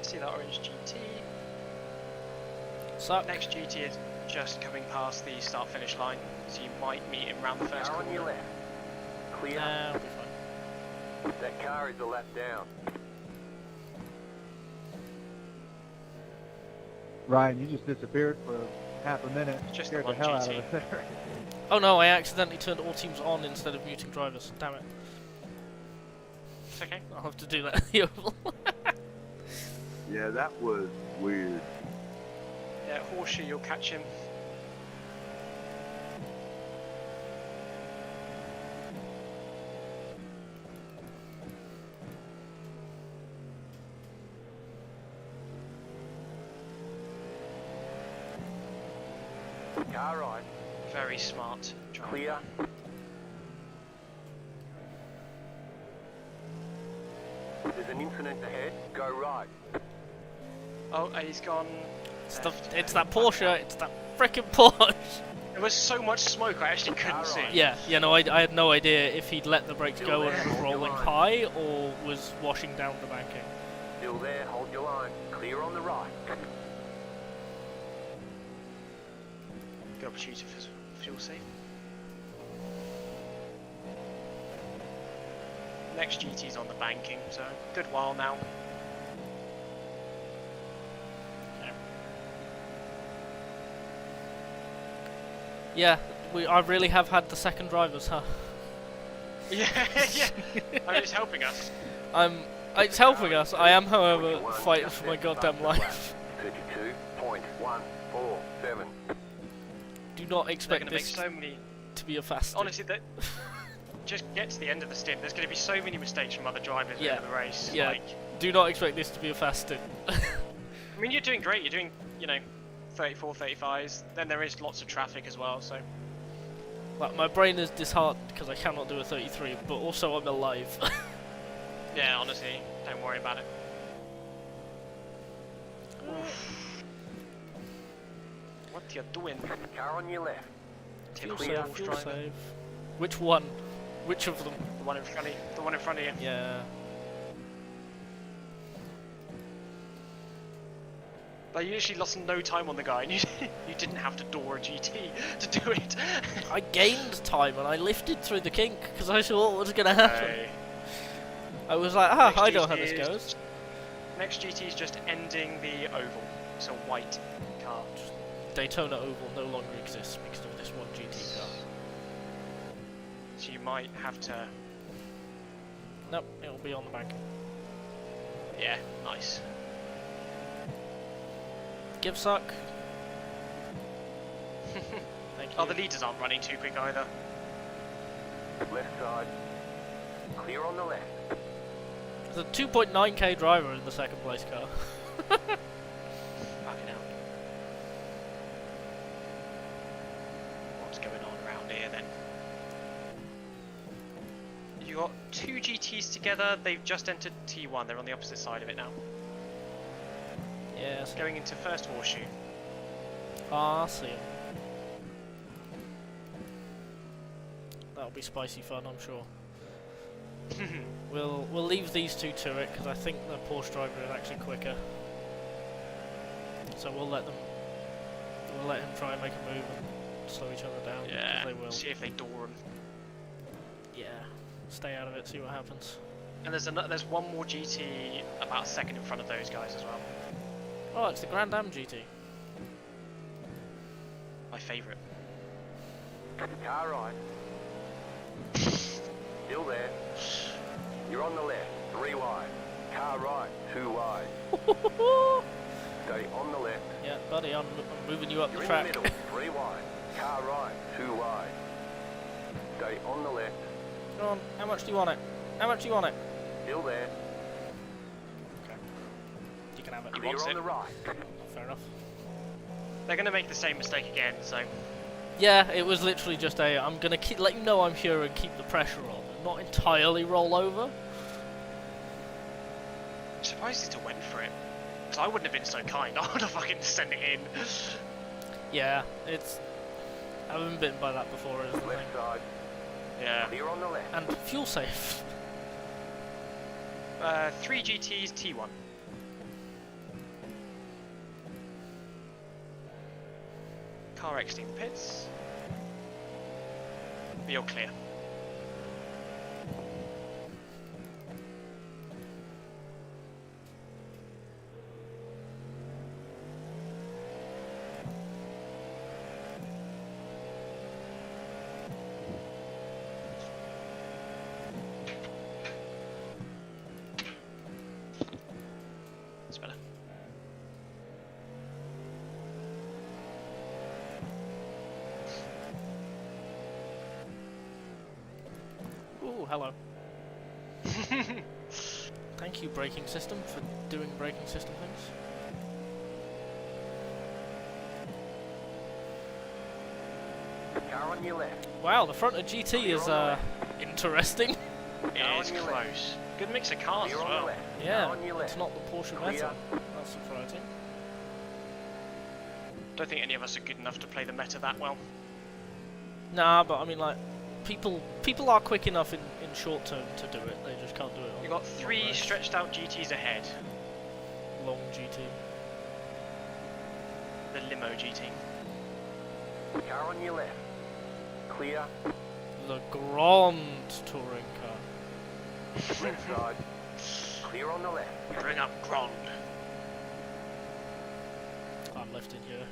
See that orange GT. Suck. Next GT is just coming past the start-finish line, so you might meet him round the first Car on your corner. left. Clear. Nah, we'll be fine. That car is a lap down. Ryan, you just disappeared for half a minute. Just the Scared one hell out GT. of us there. Oh no, I accidentally turned all teams on instead of muting drivers. Damn it. It's okay. I'll have to do that. Yeah, that was weird. Yeah, horseshoe, you'll catch him. Car right. Very smart. driver. Clear. There's an incident ahead. Go right. Oh, he's gone. It's that Porsche. It's that frickin' Porsche. There was so much smoke I actually couldn't see. Yeah, no, I had no idea if he'd let the brakes Still go there, and was hold your rolling line. high or was washing down the banking. Still there. Hold your line. Clear on the right. Good opportunity for fuel save. Next GT's on the banking, so good while now. Yeah, I really have had the second drivers, huh? Yeah, yeah. I mean, it's helping us. It's helping us. I am, however, fighting for my goddamn life. 32.147. Do not They're expect going to make this so many. to be a fast stint. Honestly, just get to the end of the stint. There's going to be so many mistakes from other drivers Yeah. in the race. Yeah. Like, Do not expect this to be a fast stint. I mean, you're doing great. You're doing, 34, 35s. Then there is lots of traffic as well. So Like, my brain is disheartened because I cannot do a 33, but also I'm alive. yeah, honestly, don't worry about it. Oof. What you doing? Car on your left. Fuel Typical save, fuel driver. save. Which one? Which of them? The one in front of you. The one in front of you. Yeah. Like, you literally lost no time on the guy, and you didn't have to door a GT to do it. I gained time and I lifted through the kink because I saw what was going to happen. Okay. I was like, ah, Next I know how GT this is- goes. Next GT is just ending the oval. It's a white car. Daytona Oval no longer exists because of this one GT car. So you might have to. Nope, it'll be on the bank. Yeah, nice. Give suck. Thank you. Oh, the leaders aren't running too quick either. Left side. Clear on the left. There's a 2.9k driver in the second place car. Fucking hell. What's going on around here then? You got two GTs together. They've just entered T1. They're on the opposite side of it now. Yes. Going into first horseshoe. Ah, see him. That'll be spicy fun, I'm sure. We'll leave these two to it because I think the Porsche driver is actually quicker. So we'll let him try and make a move and slow each other down. Yeah. They will. See if they door them. Yeah. Stay out of it. See what happens. And there's one more GT about a second in front of those guys as well. Oh, it's the Grand Am GT. My favourite. Car right. Still there. You're on the left. 3 wide. Car right. 2 wide. Stay on the left. Yeah, buddy, I'm moving you up You're the in track. the middle. 3 wide. Car right. 2 wide. Stay on the left. Go on. How much do you want it? How much do you want it? Still there. You can have it. He Clear wants on it. the right. Fair enough. They're going to make the same mistake again, so... Yeah, it was literally just I'm gonna let you know I'm here and keep the pressure on, and not entirely roll over. I'm surprised he still went for it. Because I wouldn't have been so kind. I would have fucking sent it in. Yeah, I haven't been by that before, is the thing. Left side. Yeah. Clear on the left. And fuel safe. 3 GTs, T1. Car exiting the pits. But you're clear. It's better. Ooh, hello. Thank you, braking system, for doing braking system things. Car on your left. Wow, the front of GT is interesting. It is close. Good mix of cars as Clear on the well. left. Yeah, Car on your it's left. not the Porsche Clear. Meta. That's surprising. Don't think any of us are good enough to play the meta that well. Nah, but I mean, like, people are quick enough in short term to do it. They just can't do it on You've got long 3 race. stretched out GTs ahead. Long GT. The limo GT. Car on your left. Clear. The Grand Touring car. Left side. Clear on the left. Bring up Grand. I'm lifted here.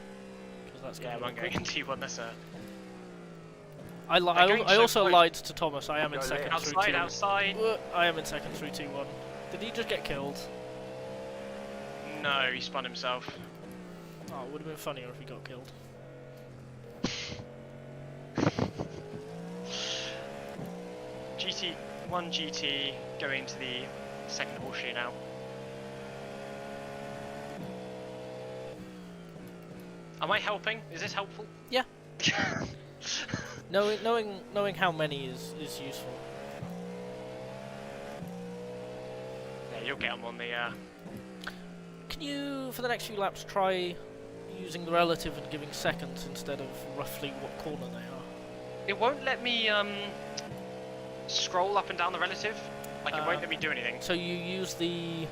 Because that's Yeah, going one to going in T1, that's a... I going so also close. lied to Thomas. I am in Go second there. through Outside, 2. outside. I am in second through 2-1. Did he just get killed? No, he spun himself. Oh, it would have been funnier if he got killed. One GT going to the second horseshoe now. Am I helping? Is this helpful? Yeah. Knowing how many is useful. Yeah, you'll get them on the. Can you, for the next few laps, try using the relative and giving seconds instead of roughly what corner they are? It won't let me scroll up and down the relative. Like it won't let me do anything. So you use the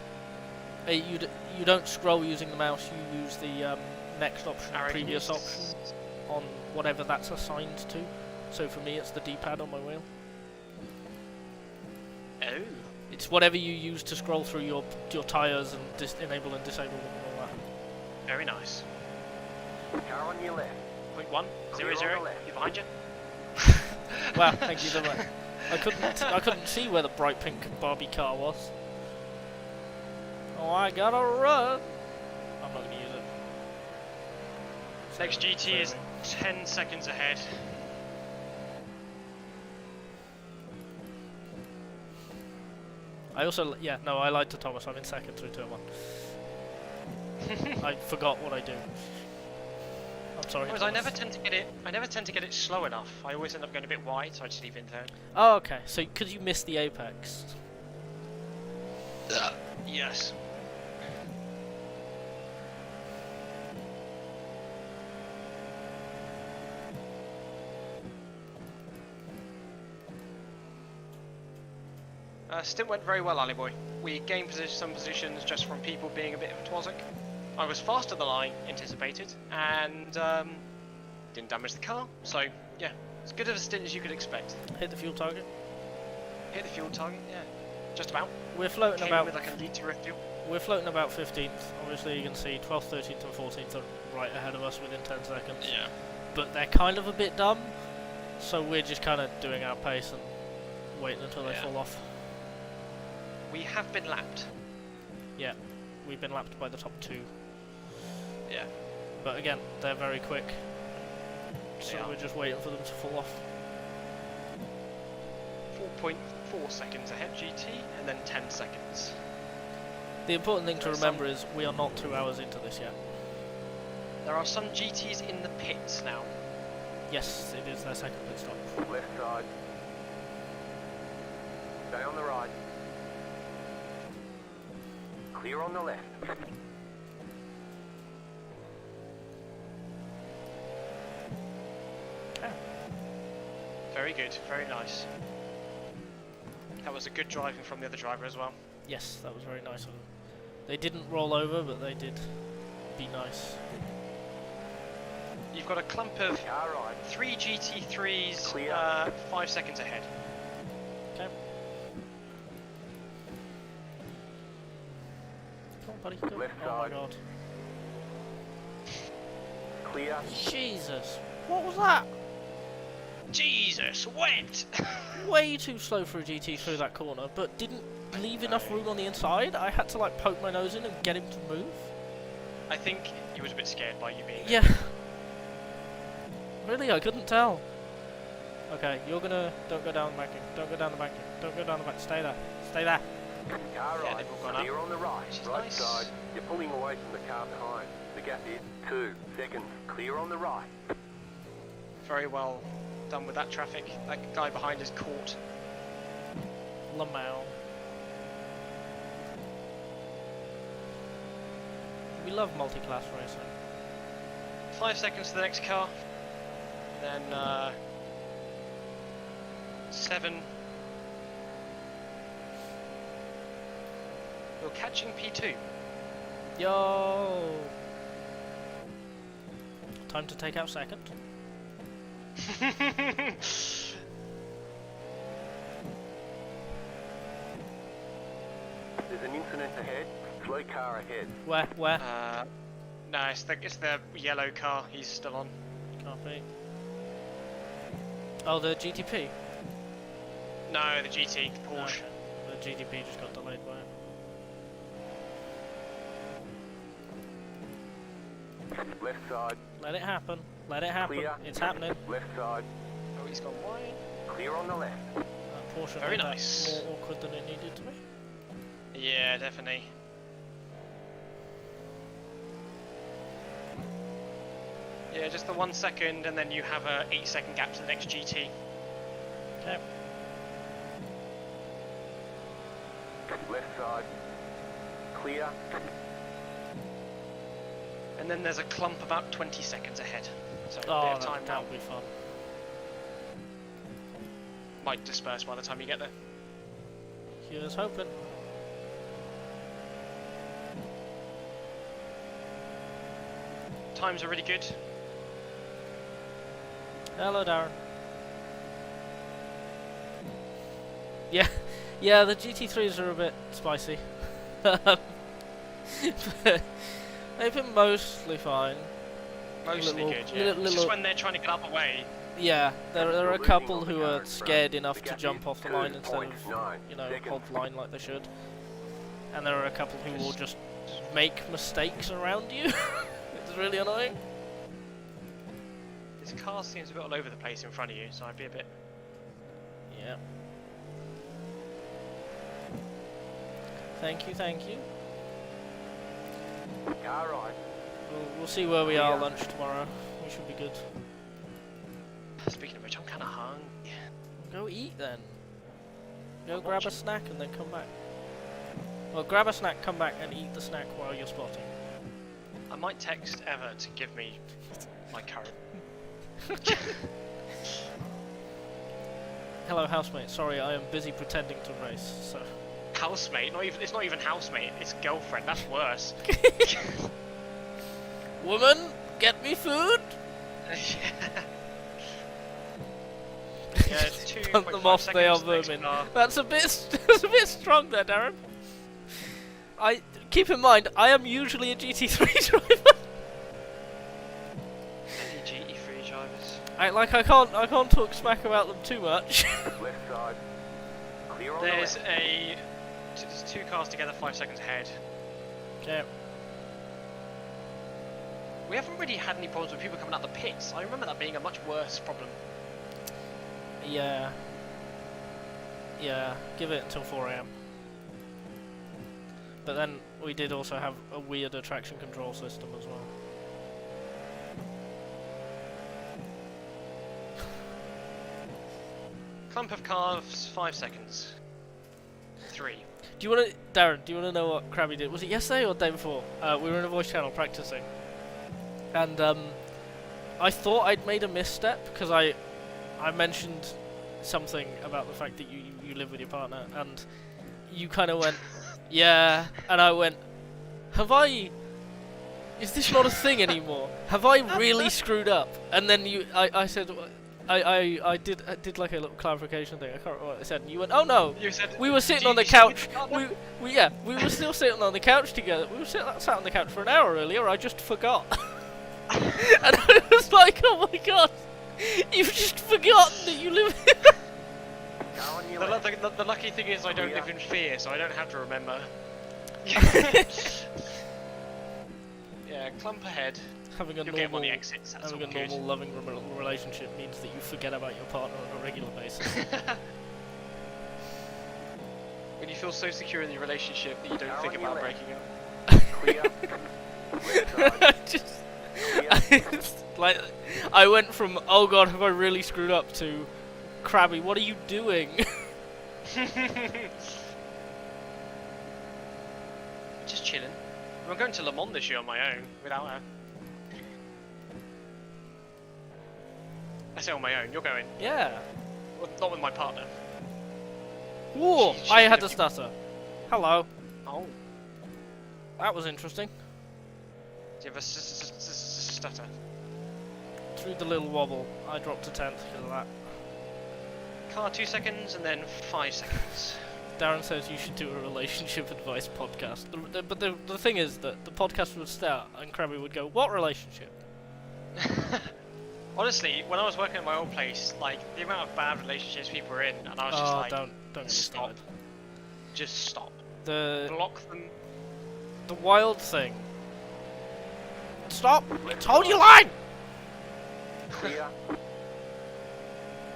you don't scroll using the mouse. You use the next option, Arrow previous keys. option, on whatever that's assigned to. So for me, it's the D-pad on my wheel. Oh. It's whatever you use to scroll through your tires and enable and disable them and all that. Very nice. Car on your left. 0.1, Clear on 0, 0. the left. You behind you? Wow, thank you very much. I couldn't see where the bright pink Barbie car was. Oh, I gotta run. I'm not gonna use it. Next GT is 10 seconds ahead. I lied to Thomas. I'm in second through turn 1. I forgot what I do. I'm sorry. Whereas I never tend to get it slow enough. I always end up going a bit wide, so I just leave it in third. Oh, okay. So because you missed the apex. Yes. Stint went very well, Ali boy. We gained some positions just from people being a bit of a twazzock. I was faster than I anticipated, and didn't damage the car. So yeah, as good of a stint as you could expect. Hit the fuel target. Hit the fuel target, yeah, just about. We're floating Came about. with like a litre of fuel. We're floating about 15th. Obviously, you can see 12th, 13th, and 14th are right ahead of us within 10 seconds. Yeah. But they're kind of a bit dumb, so we're just kind of doing our pace and waiting until they fall off. We have been lapped. Yeah, we've been lapped by the top 2. Yeah. But again, they're very quick, so Yeah. we're just waiting for them to fall off. 4.4 seconds ahead GT, and then 10 seconds. The important thing to There are remember is we are not 2 hours into this yet. There are some GTs in the pits now. Yes, it is their second pit stop. Left side. Stay on the right. Clear on the left. Very good, very nice. That was a good driving from the other driver as well. Yes, that was very nice of them. They didn't roll over, but they did be nice. You've got a clump of Car right. 3 GT3s, Clear. 5 seconds ahead. Okay. Come on, buddy. Go. Left Oh my side. god. Clear. Jesus. What was that? Jesus, wet! Way too slow for a GT through that corner, but didn't leave enough room on the inside. I had to like poke my nose in and get him to move. I think he was a bit scared by you being there. Yeah. Really, I couldn't tell. Okay, you're gonna... Don't go down the banking. Don't go down the banking. Don't go down the bank. Stay there. Stay there. Car Yeah, right. they've all gone up. Clear on the right. Which is Right nice. side. You're pulling away from the car behind. The gap is 2 seconds. Clear on the right. Very well done with that traffic. That guy behind is caught. Lamau. We love multi-class racing. 5 seconds to the next car. Then 7. You're catching P2. Yo! Time to take out second. There's an incident ahead. Slow car ahead. Where? Where? No, it's the yellow car he's still on. Copy. Oh, the GTP? No, the GT, the No, Porsche. the GTP just got delayed by it. Left side, Let it happen. Let it happen. Clear. It's happening. left side, Oh, he's gone wide. clear on the left. Porsche Very made nice. that more awkward than it needed to be. Yeah, definitely. Yeah, just the 1 second, and then you have a 8-second gap to the next GT. Okay. Left side, clear. And then there's a clump about 20 seconds ahead. So a bit Oh, of time now. that'll be fun. Might disperse by the time you get there. Here's hoping. Times are really good. Hello, Darren. Yeah, yeah, the GT3s are a bit spicy. But they've been mostly fine. Mostly Little- good, yeah. little- It's just when they're trying to get out of the way. Yeah, there are a We're couple moving on who the are current scared front. enough The to gap jump is off the line instead of, 2.9 you know, seconds. hold the line like they should. And there are a couple who will just make mistakes around you. It's really annoying. This car seems a bit all over the place in front of you, so I'd be a bit... Yeah. Thank you, thank you. Car right, We'll see where we are Yeah. lunch tomorrow. We should be good. Speaking of which, I'm kind of hungry. Go eat then. Go grab a snack and then come back. Well, grab a snack, come back and eat the snack while you're spotting. I might text Eva to give me my current. Hello, housemate. Sorry, I am busy pretending to race, so... Housemate? It's not even housemate, it's girlfriend, that's worse. Woman, get me food! Yeah, it's 2.5 Hunt them off, they are seconds, next vermin. car. That's a bit strong there, Darren. Keep in mind, I am usually a GT3 driver. Any GT3 drivers? I can't talk smack about them too much. left side, clear on There's the left. there's 2 cars together 5 seconds ahead. Yeah. We haven't really had any problems with people coming out the pits. I remember that being a much worse problem. Yeah. Yeah, give it until 4 AM. But then we did also have a weirder traction control system as well. Clump of cars, 5 seconds. 3. Do you want to, Darren? Do you want to know what Crabby did? Was it yesterday or the day before? We were in a voice channel practicing, and I thought I'd made a misstep because I mentioned something about the fact that you live with your partner, and you kind of went, yeah, and I went, have I? Is this not a thing anymore? Have I really screwed up? And then I said. I did like a little clarification thing. I can't remember what I said. And you went, "Oh no, You said, we were sitting "Do on the you still couch. with your We were still sitting on the couch together. We were sat on the couch for an hour earlier. I just forgot." And I was like, "Oh my god, you've just forgotten that you live here." Car on your The, left. the lucky thing is I don't live in fear, so I don't have to remember. Yeah, clump ahead. Having a You'll get him on the normal, exits. That's having all a good. normal, loving relationship means that you forget about your partner on a regular basis. When you feel so secure in your relationship that you don't Car think on your about left. breaking up. Clear. Left side, Like, I went from, oh god, have I really screwed up, to, Crabby, what are you doing? Just chilling. I'm going to Le Mans this year on my own, without her. I say on my own, you're going. Yeah. Well, not with my partner. Whoa, She's I had gonna to be- stutter. Hello. Oh. That was interesting. Do you have a stutter? Through the little wobble, I dropped a 10th because of that. Car 2 seconds and then 5 seconds. Darren says you should do a relationship advice podcast. But the thing is that the podcast would start and Crabby would go, what relationship? Honestly, when I was working at my old place, like the amount of bad relationships people were in, and I was just like, don't get me stop, started. just stop, The block them. wild thing. Stop! It's hold your line! Clear.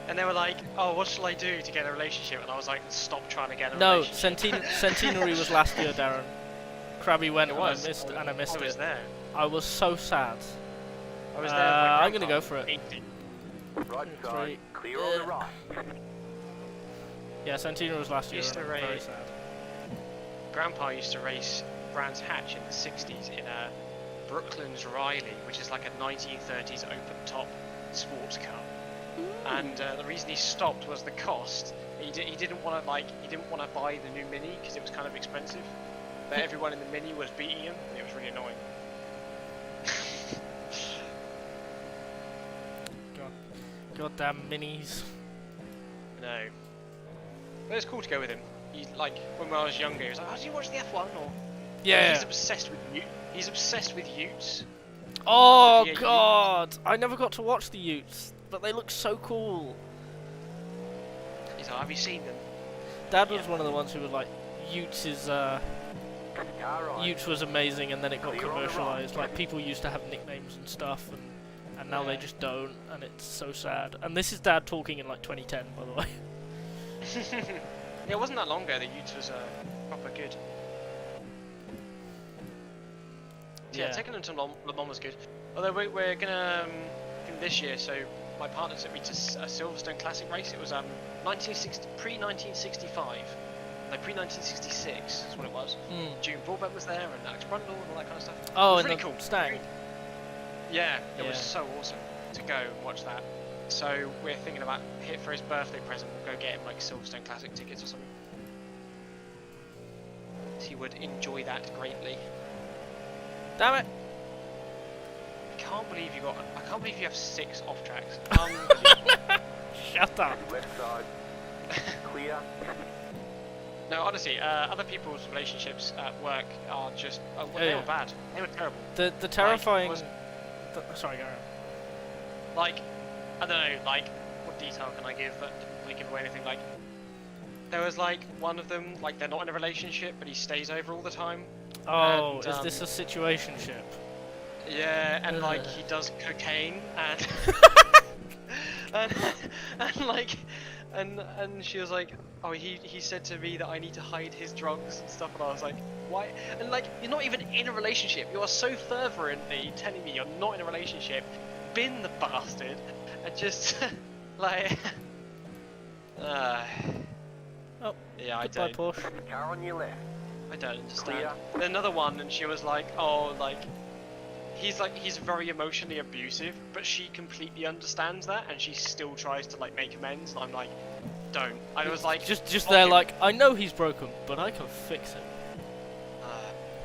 And they were like, oh, what shall I do to get a relationship? And I was like, stop trying to get a No, relationship. Centenary was last year, Darren. Crabby went It and was. I missed I was it. there. I was so sad. I was there. With my I'm gonna grandpa, go for it. 80. Right Three. side. Clear on the right. Yeah, Centenary was last year. Used to and I'm very race. sad. Grandpa used to race Brands Hatch in the 60s in a Brooklands Riley, which is like a 1930s open-top sports car. And the reason he stopped was the cost. He didn't want to buy the new Mini because it was kind of expensive. But everyone in the Mini was beating him, and it was really annoying. Goddamn minis. No. But it's cool to go with him. He like when I was younger, he was like, "Oh, did you watch the F1?" Or Yeah. he's obsessed with He's obsessed with Utes. Oh Yeah, god! I never got to watch the Utes, but they look so cool. He's like, "Have you seen them?" Dad was one of the ones who was like, Utes is Car right. Utes was amazing, and then it got Clear on the right. commercialized. Like people used to have nicknames and stuff, and now they Yeah. just don't, and it's so sad. And this is Dad talking in like 2010, by the way. Yeah, it wasn't that long ago. The Utes was proper good. Yeah, taking them to Le Mans was good. Although we're gonna in this year, so my partner took me to a Silverstone Classic race. It was pre-1965, no, pre-1966 is what it was. June Broadbent was there, and Alex Brundle, and all that kind of stuff. Oh, it was and really the cool. Stag. Yeah, it was Yeah. so awesome to go and watch that. So we're thinking about for his birthday present, we'll go get him like Silverstone Classic tickets or something. He would enjoy that greatly. Damn it! I can't believe you have 6 off tracks. Shut up. Left side. Clear. No, honestly, other people's relationships at work are just they were bad. They were terrible. The terrifying. was- Sorry, go on. Like, I don't know, like what detail can I give that doesn't really give away anything? Like, there was like one of them, like they're not in a relationship, but he stays over all the time. Oh, And, is this a situationship? Yeah, and like he does cocaine and and she was like, oh, he said to me that I need to hide his drugs and stuff, and I was like, why? And like, you're not even in a relationship. You are so fervently telling me you're not in a relationship. Bin the bastard, and just like, Oh, yeah, I goodbye, don't. Porsche. Car on your left. I don't understand. Clear. And another one, and she was like, oh, like, he's very emotionally abusive, but she completely understands that, and she still tries to like make amends. And I'm like, don't. I was like, Just block there, him. like, I know he's broken, but I can fix it.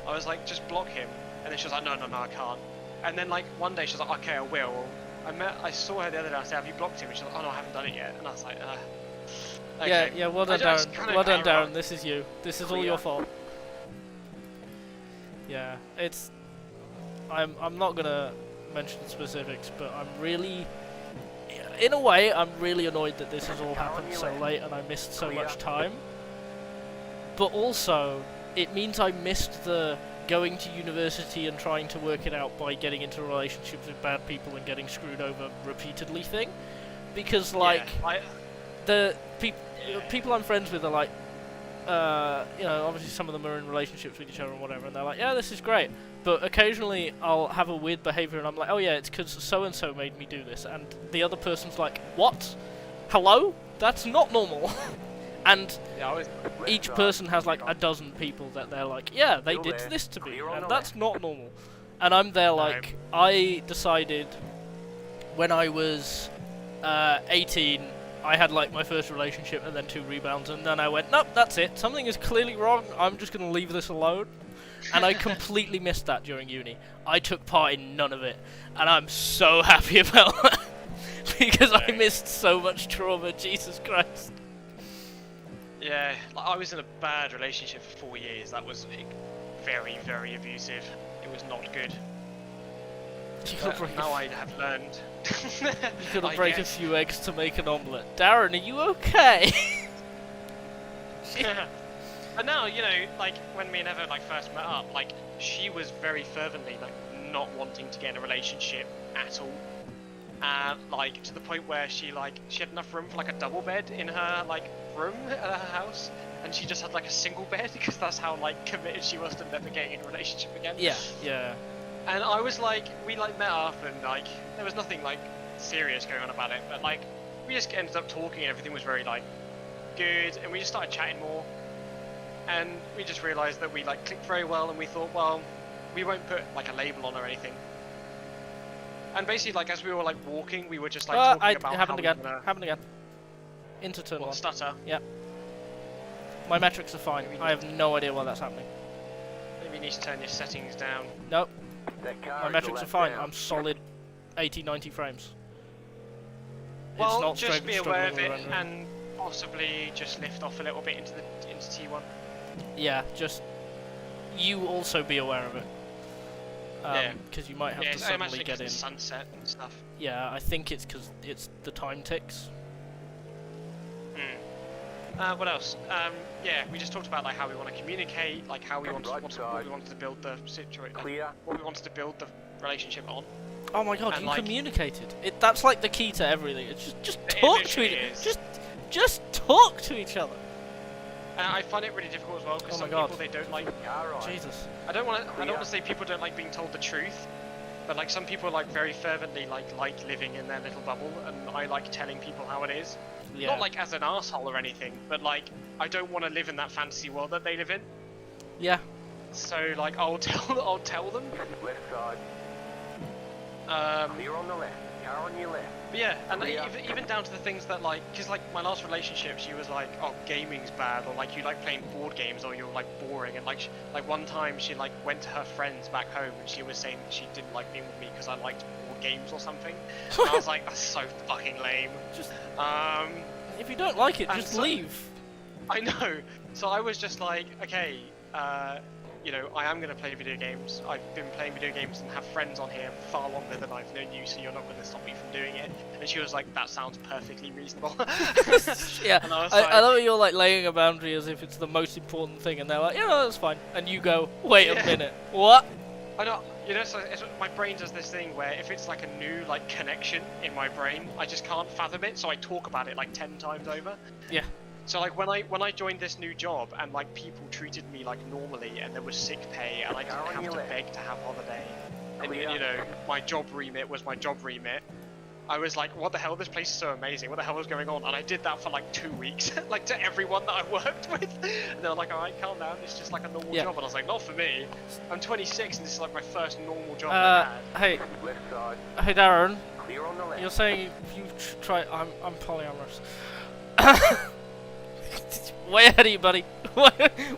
I was like, just block him, and then she was like, no, I can't. And then like one day she was like, okay, I will. I saw her the other day. I said, have you blocked him? And she was like, oh no, I haven't done it yet. And I was like, okay. Yeah, well done, I just Darren. kinda Well done, gave up. Darren. This is you. This is all Clear. your fault. Yeah, it's. I'm not gonna mention specifics, but I'm really, in a way, I'm really annoyed that this has all happened so late and I missed so much time. But also, it means I missed the going to university and trying to work it out by getting into relationships with bad people and getting screwed over repeatedly thing. Because, like, Yeah, the people I'm friends with are like, you know, obviously some of them are in relationships with each other and whatever, and they're like, yeah, this is great. But occasionally I'll have a weird behaviour and I'm like, oh yeah, it's because so-and-so made me do this. And the other person's like, what? Hello? That's not normal. And yeah, I was. each person has like a dozen people that they're like, yeah, they did this to me, Clear on and the that's not normal. And I'm there like, I decided when I was 18, I had like my first relationship and then 2 rebounds, and then I went, nope, that's it, something is clearly wrong, I'm just going to leave this alone. And I completely missed that during uni. I took part in none of it, and I'm so happy about that. Because I missed so much trauma, Jesus Christ. Yeah, like, I was in a bad relationship for 4 years. That was very, very abusive. It was not good. But now I have learned You gotta I break a guess. few eggs to make an omelette. Darren, are you okay? But now, you know, like when me and Eva like first met up, like she was very fervently like not wanting to get in a relationship at all. Like to the point where she had enough room for like a double bed in her like room at her house, and she just had like a single bed because that's how like committed she was to never getting in a relationship again. Yeah. And I was like, we like met up and like there was nothing like serious going on about it, but like we just ended up talking and everything was very like good, and we just started chatting more, and we just realised that we like clicked very well, and we thought, well, we won't put like a label on or anything. And basically, like as we were like walking, we were just like talking about happened how again. we wanna... Happened again. Into turn What, one. stutter? Yeah. My metrics are fine. Maybe I have no idea why that's happening. Maybe you need to turn your settings down. Nope. That car My is metrics are left fine. down. I'm solid 80, 90 frames. Well, it's not just be aware of struggling it with rendering. and possibly just lift off a little bit into T1. Yeah, just you also be aware of it. Yeah. Because you might have Yeah, to I imagine suddenly because get in. the sunset and stuff. Yeah, I think it's because it's the time ticks. What else? Yeah, we just talked about like how we want to communicate, like how we want Right what side. we wanted to build the situation, Clear. what we wanted to build the relationship on. Oh my god, And you like- communicated. That's like the key to everything. It's just It talk to literally each is. just talk to each other. And I find it really difficult as well because Oh some my God. people they don't like. Car right. Jesus. I don't want to say people don't like being told the truth, but like some people like very fervently like living in their little bubble, and I like telling people how it is. Yeah. Not like as an asshole or anything, but like I don't want to live in that fantasy world that they live in. Yeah. So like I'll tell them. Left side. Clear on the left. Car on your left. But yeah, and like, Clear. even down to the things that like, because like my last relationship, she was like, oh, gaming's bad, or like you like playing board games, or you're like boring, and like like one time she like went to her friends back home, and she was saying that she didn't like being with me because I liked board games or something. And I was like, that's so fucking lame. Just Um, if you don't like it, and just so- leave. I know. So I was just like, okay, you know, I am going to play video games. I've been playing video games and have friends on here far longer than I've known you, so you're not going to stop me from doing it. And she was like, that sounds perfectly reasonable. Yeah. And I was I like, love you're like laying a boundary as if it's the most important thing, and they're like, yeah, that's fine. And you go, wait a Yeah. minute, what? I know, you know, so my brain does this thing where if it's like a new like connection in my brain, I just can't fathom it, so I talk about it like 10 times over. Yeah. So like when I joined this new job and like people treated me like normally and there was sick pay and I didn't Car on have your to left. beg to have holiday, and Clear. you know my job remit was my job remit, I was like, what the hell, this place is so amazing, what the hell is going on? And I did that for like 2 weeks, like to everyone that I worked with, and they're like, alright, calm down, it's just like a normal Yeah. job. And I was like, not for me, I'm 26 and this is like my first normal job I've had. Hey, Left side. hey, Darren. Clear on the left. You're saying you try. I'm polyamorous. Way ahead of you, buddy. Way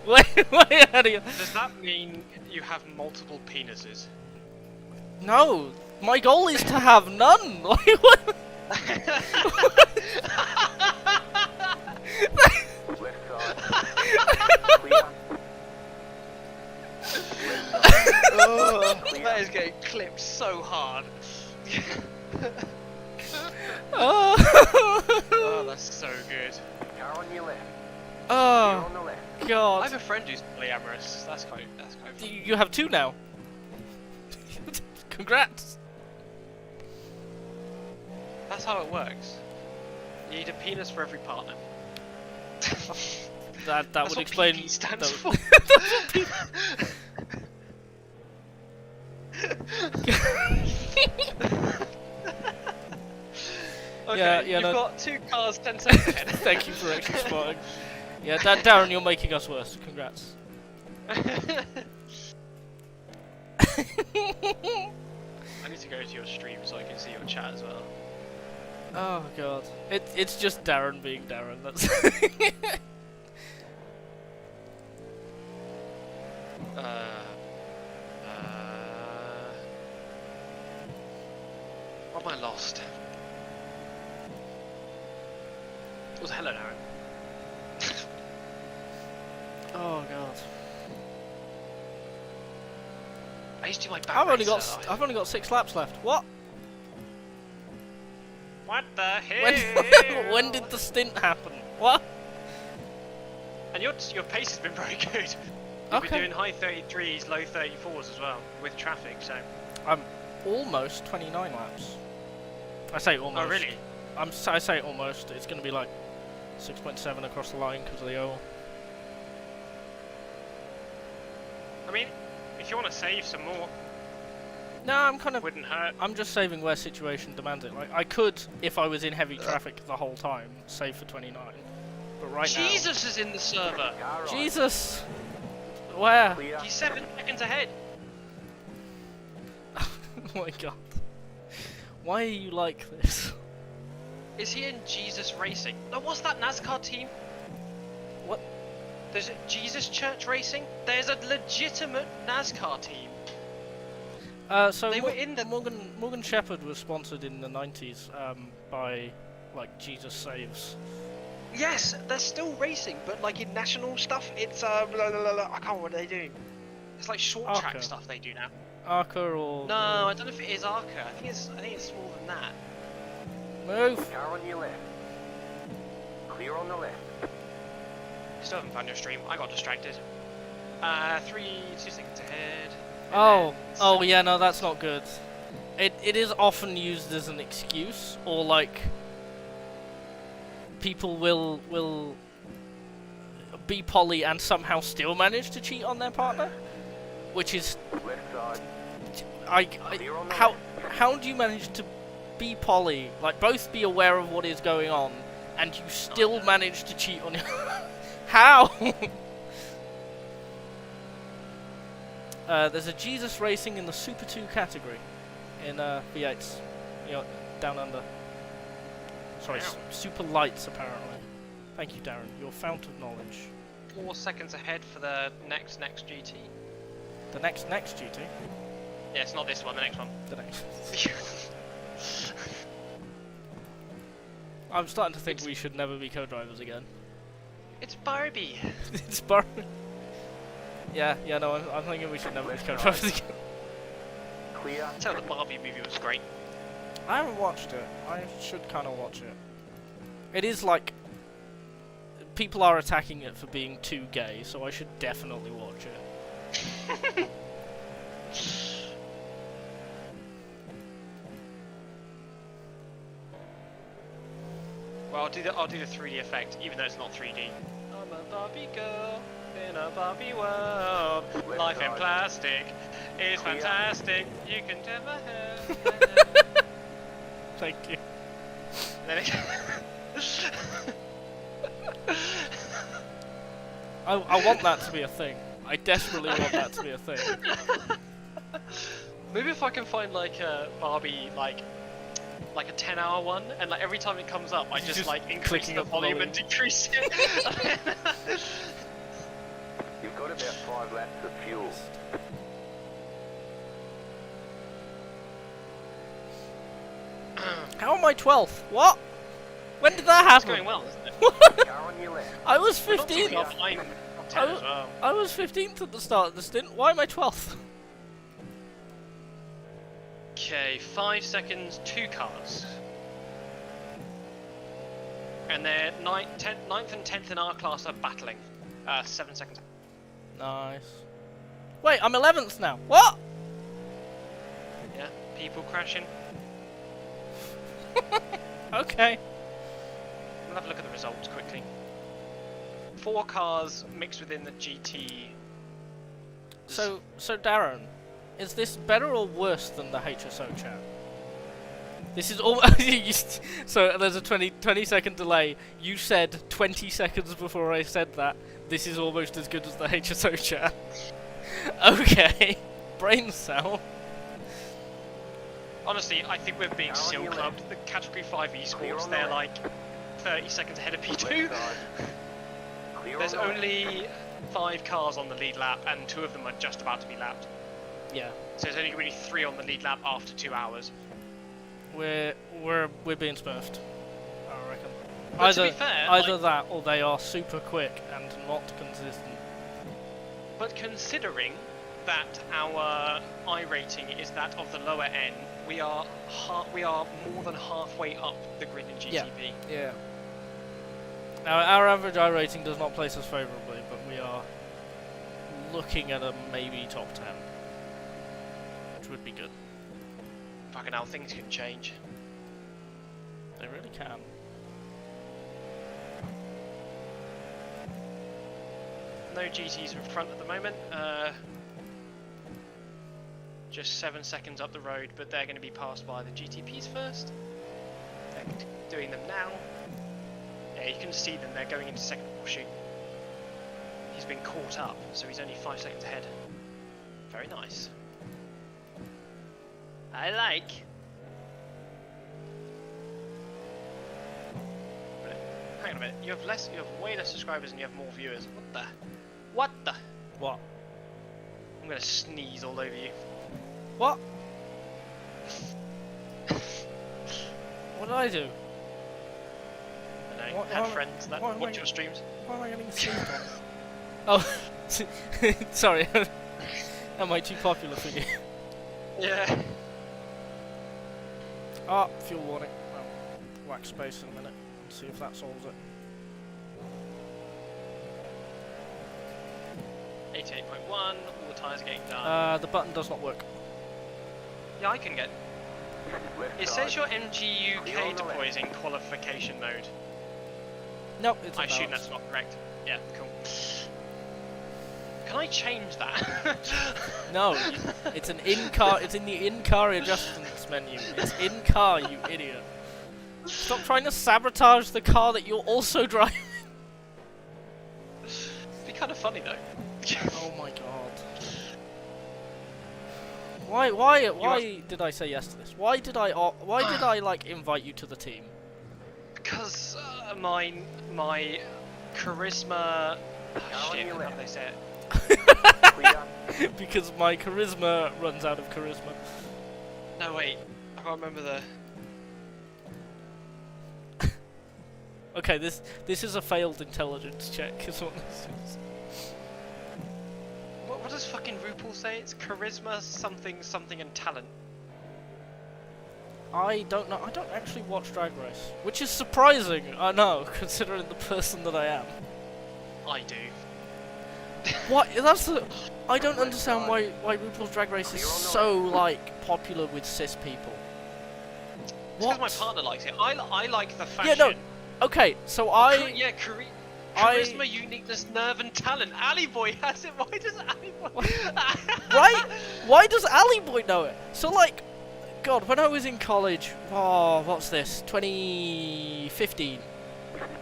ahead of you. Does that mean you have multiple penises? No, my goal is to have none. Like what? Left side. Clear. Oh, that is getting clipped so hard. Oh, Oh, that's so good. Car on your left. Clear oh on the left. I God. have a friend who's polyamorous. That's quite fun. You have two now. Congrats. That's how it works. You need a penis for every partner. That That's would what explain. PP stands that for. Okay, Yeah, you've no. got 2 cars, 10 seconds ahead. Thank you for extra spotting. Yeah, Darren, you're making us worse. Congrats. I need to go to your stream so I can see your chat as well. Oh God. It's just Darren being Darren. That's. What am I lost? It was hello, Darren. Oh God. I used to do my back I've only racer. got 6 laps left. What? What the hell? When did the stint happen? What? And your pace has been very good. You've Okay. been doing high 33s, low 34s as well, with traffic, so... I'm almost 29 laps. I say almost. Oh, really? I say almost. It's going to be like 6.7 across the line because of the oil. I mean, if you want to save some more, No, I'm kind of. wouldn't hurt. I'm just saving where situation demands it. Like I could, if I was in heavy traffic the whole time, save for 29. But right Jesus is in the server! Car now, right. Jesus, where? Clear. He's 7 seconds ahead! Oh my God, why are you like this? Is he in Jesus Racing? No, what's that NASCAR team? What? There's a Jesus Church Racing? There's a legitimate NASCAR team. So They were in the- Morgan Shepherd was sponsored in the 90s by like Jesus Saves. Yes, they're still racing, but like in national stuff, it's I can't remember what they do. It's like short track Arca. stuff they do now. Arca or No, I don't know if it is Arca. I think it's more than that. move. Car on your left. Clear on the left. Still haven't found your stream. I got distracted. 2 seconds ahead. and Oh, then oh yeah, no, that's not good. It is often used as an excuse, or like people will be poly and somehow still manage to cheat on their partner, which is Left side. how do you manage to be poly, like both be aware of what is going on, and you still manage to cheat on your how? There's a Jesus Racing in the Super 2 category in V8s, you know, down under. Sorry, Wow. super lights apparently. Thank you, Darren. Your fount of knowledge. 4 seconds ahead for the next GT. The next GT. Yeah, it's not this one. The next one. The next. I'm starting to think we should never be co-drivers again. It's Barbie. It's bar. Yeah, no, I'm thinking we should never be co-drivers again. Clear. Tell the Barbie movie was great. I haven't watched it. I should kind of watch it. It is like people are attacking it for being too gay, so I should definitely watch it. Well, I'll do the 3D effect, even though it's not 3D. I'm a Barbie girl in a Barbie world. Left Life in side. plastic is Clear. fantastic. You can tell my hair. Thank you. Then it I want that to be a thing. I desperately want that to be a thing. Maybe if I can find like a Barbie like a 10-hour one, and like every time it comes up, I just like increase clicking the up the volume volume. and decrease it. You've got about 5 laps of fuel. How am I 12th? What? When did that It's happen? going well, isn't it? Car on your left. I was We're not too 15th. far behind top 10 as well. I was 15th at the start of the stint. Why am I 12th? Okay, 5 seconds, 2 cars. And they're 9th and 10th in our class are battling. 7 seconds. Nice. Wait, I'm 11th now. What? Yeah, people crashing. Okay. We'll have a look at the results quickly. 4 cars mixed within the GT. So Darren, is this better or worse than the HSO chat? This is all. So there's a 20 second delay. You said 20 seconds before I said that. This is almost as good as the HSO chat. Okay. Brain cell. Honestly, I think we're being Now on seal your clubbed. The Category 5 Clear esports, on the they're left. like 30 seconds ahead of P2. Left side. Clear There's on the left. only 5 cars on the lead lap, and 2 of them are just about to be lapped. Yeah. So there's only going to be 3 on the lead lap after 2 hours. We're being smurfed, I reckon. But to be fair, either like- that or they are super quick and not consistent. But considering that our iRating is that of the lower end, we are more than halfway up the grid in GTP. Yeah. Now, our average iRacing does not place us favourably, but we are looking at a maybe top 10, which would be good. Fucking hell, things can change. They really can. No GTs in front at the moment. Just 7 seconds up the road, but they're going to be passed by the GTPs first. They're doing them now. Yeah, you can see them. They're going into second shoot. He's been caught up, so he's only 5 seconds ahead. Very nice. I like. Hang on a minute. You have way less subscribers and you have more viewers. What the? What? I'm gonna sneeze all over you. What? What did I do? I know. What- Had what- friends that what am watch I- your streams. Why am I getting sneezed on? Oh, sorry. Am I too popular for you? Yeah. Ah, fuel warning. I'll whack space in a minute and see if that solves it. 88.1. All the tyres are getting done. The button does not work. Yeah, I can get. Left It side. says your MG You're on UK the deploy is in qualification mode. Nope, it's I assume balanced. that's not correct. Yeah, cool. Can I change that? No, it's an in-car. It's in the in-car adjustments menu. It's in-car, you idiot. Stop trying to sabotage the car that you're also driving. It'd be kind of funny though. Oh my god. Why did I say yes to this? Why did I like invite you to the team? Because my charisma. Oh, Car on shit, your how do left. they say it? Clear. Because my charisma runs out of charisma. No wait, I can't remember the. Okay, this is a failed intelligence check, is what this is. What does fucking RuPaul say? It's charisma, something, and talent. I don't know. I don't actually watch Drag Race, which is surprising. I know, considering the person that I am. I do. What? That's the. I don't understand why RuPaul's Drag Race is so like popular with cis people. Because my partner likes it. I like the fashion. Yeah, no. Okay, so I. Yeah, charisma, uniqueness, nerve, and talent. Ali Boy has it. Why does Ali Boy? Right? Why does Ali Boy know it? So like, God, when I was in college, oh, what's this? 2015.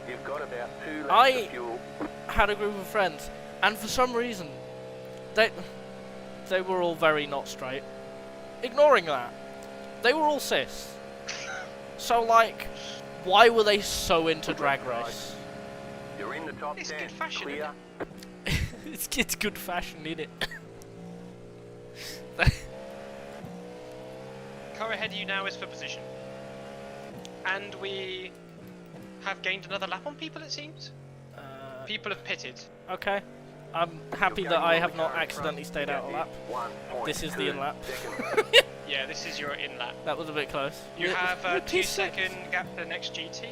You've got about 2 laps I- of fuel. Had a group of friends, and for some reason, they were all very not straight. Ignoring that, they were all cis. So like, why were they so into Drag Race? You're in the top It's 10. good fashion, Clear. It's good fashion, isn't it? Car ahead of you now is for position. And we have gained another lap on people, it seems. People have pitted. Okay. I'm happy You're that going I on have the not car in accidentally front. stayed out a lap. 1.2 This is the in-lap. seconds. Yeah, this is your in lap. That was a bit close. You have a Repeat 2 second gap for the next GT.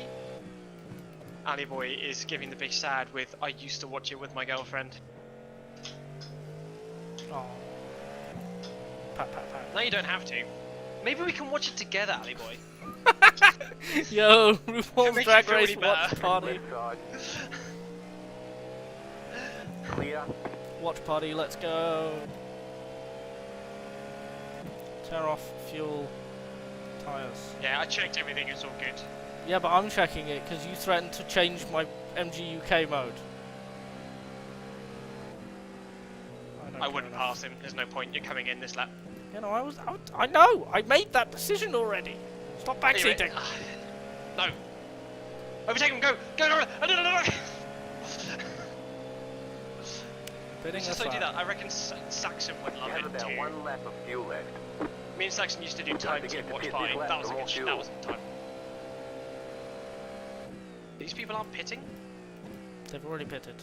Ali Boy is giving the big sad with, I used to watch it with my girlfriend. Oh. Pat, pat, pat. No, you don't have to. Maybe we can watch it together, Ali Boy. Yo, Make RuPaul's you Drag feel Race really watch bad. party. Left side. Clear. Watch party, let's go. Turn off fuel, tires. Yeah, I checked everything, it's all good. Yeah, but I'm checking it because you threatened to change my MG UK mode. I wouldn't pass him, there's no point, you're coming in this lap. You know, I know, I made that decision already. Stop backseating. Anyway, no. Overtake him, go! Go, no, no. Bidding Let's just us don't do out. that. I reckon Saxon would You love have it about too. 1 lap of fuel left. Me and Saxon used to do Don't time forget team to watch pit party. this lap That was a for good more that fuel. was a good time. These people aren't pitting? They've already pitted.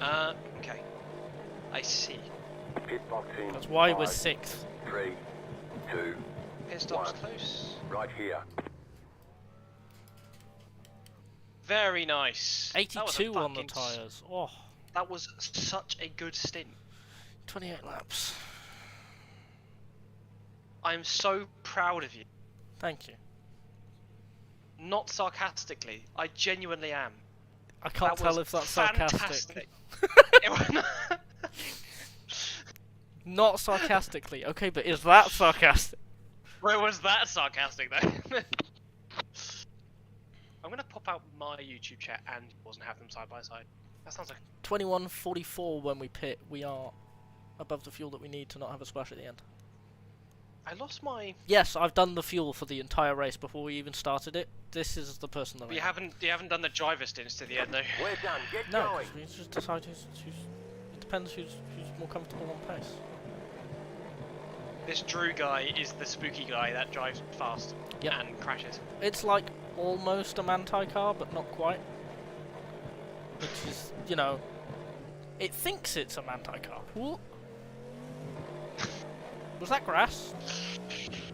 Okay. I see. Pit box in. That's why we're 5, 6th. 3, 2, Pit stop's One. close. Right here. Very nice. That was a 82 on the fucking tyres. Oh, That was such a good stint. 28 laps. I'm so proud of you. Thank you. Not sarcastically, I genuinely am. I can't That tell was if that's sarcastic. fantastic. It was- Not sarcastically. Okay, but is that sarcastic? Where was that sarcastic though? I'm gonna pop out my YouTube chat and yours and have them side by side. That sounds like 21:44 when we pit. We are above the fuel that we need to not have a splash at the end. I lost my. Yes, I've done the fuel for the entire race before we even started it. This is the person that You haven't done the driver stints to the end though. We're done. Get No, going. 'cause we just decide who's it depends who's more comfortable on pace. This Drew guy is the spooky guy that drives fast Yep. and crashes. It's like almost a Manti car, but not quite. Which is, you know, it thinks it's a Manti car. Whoop. Was that grass?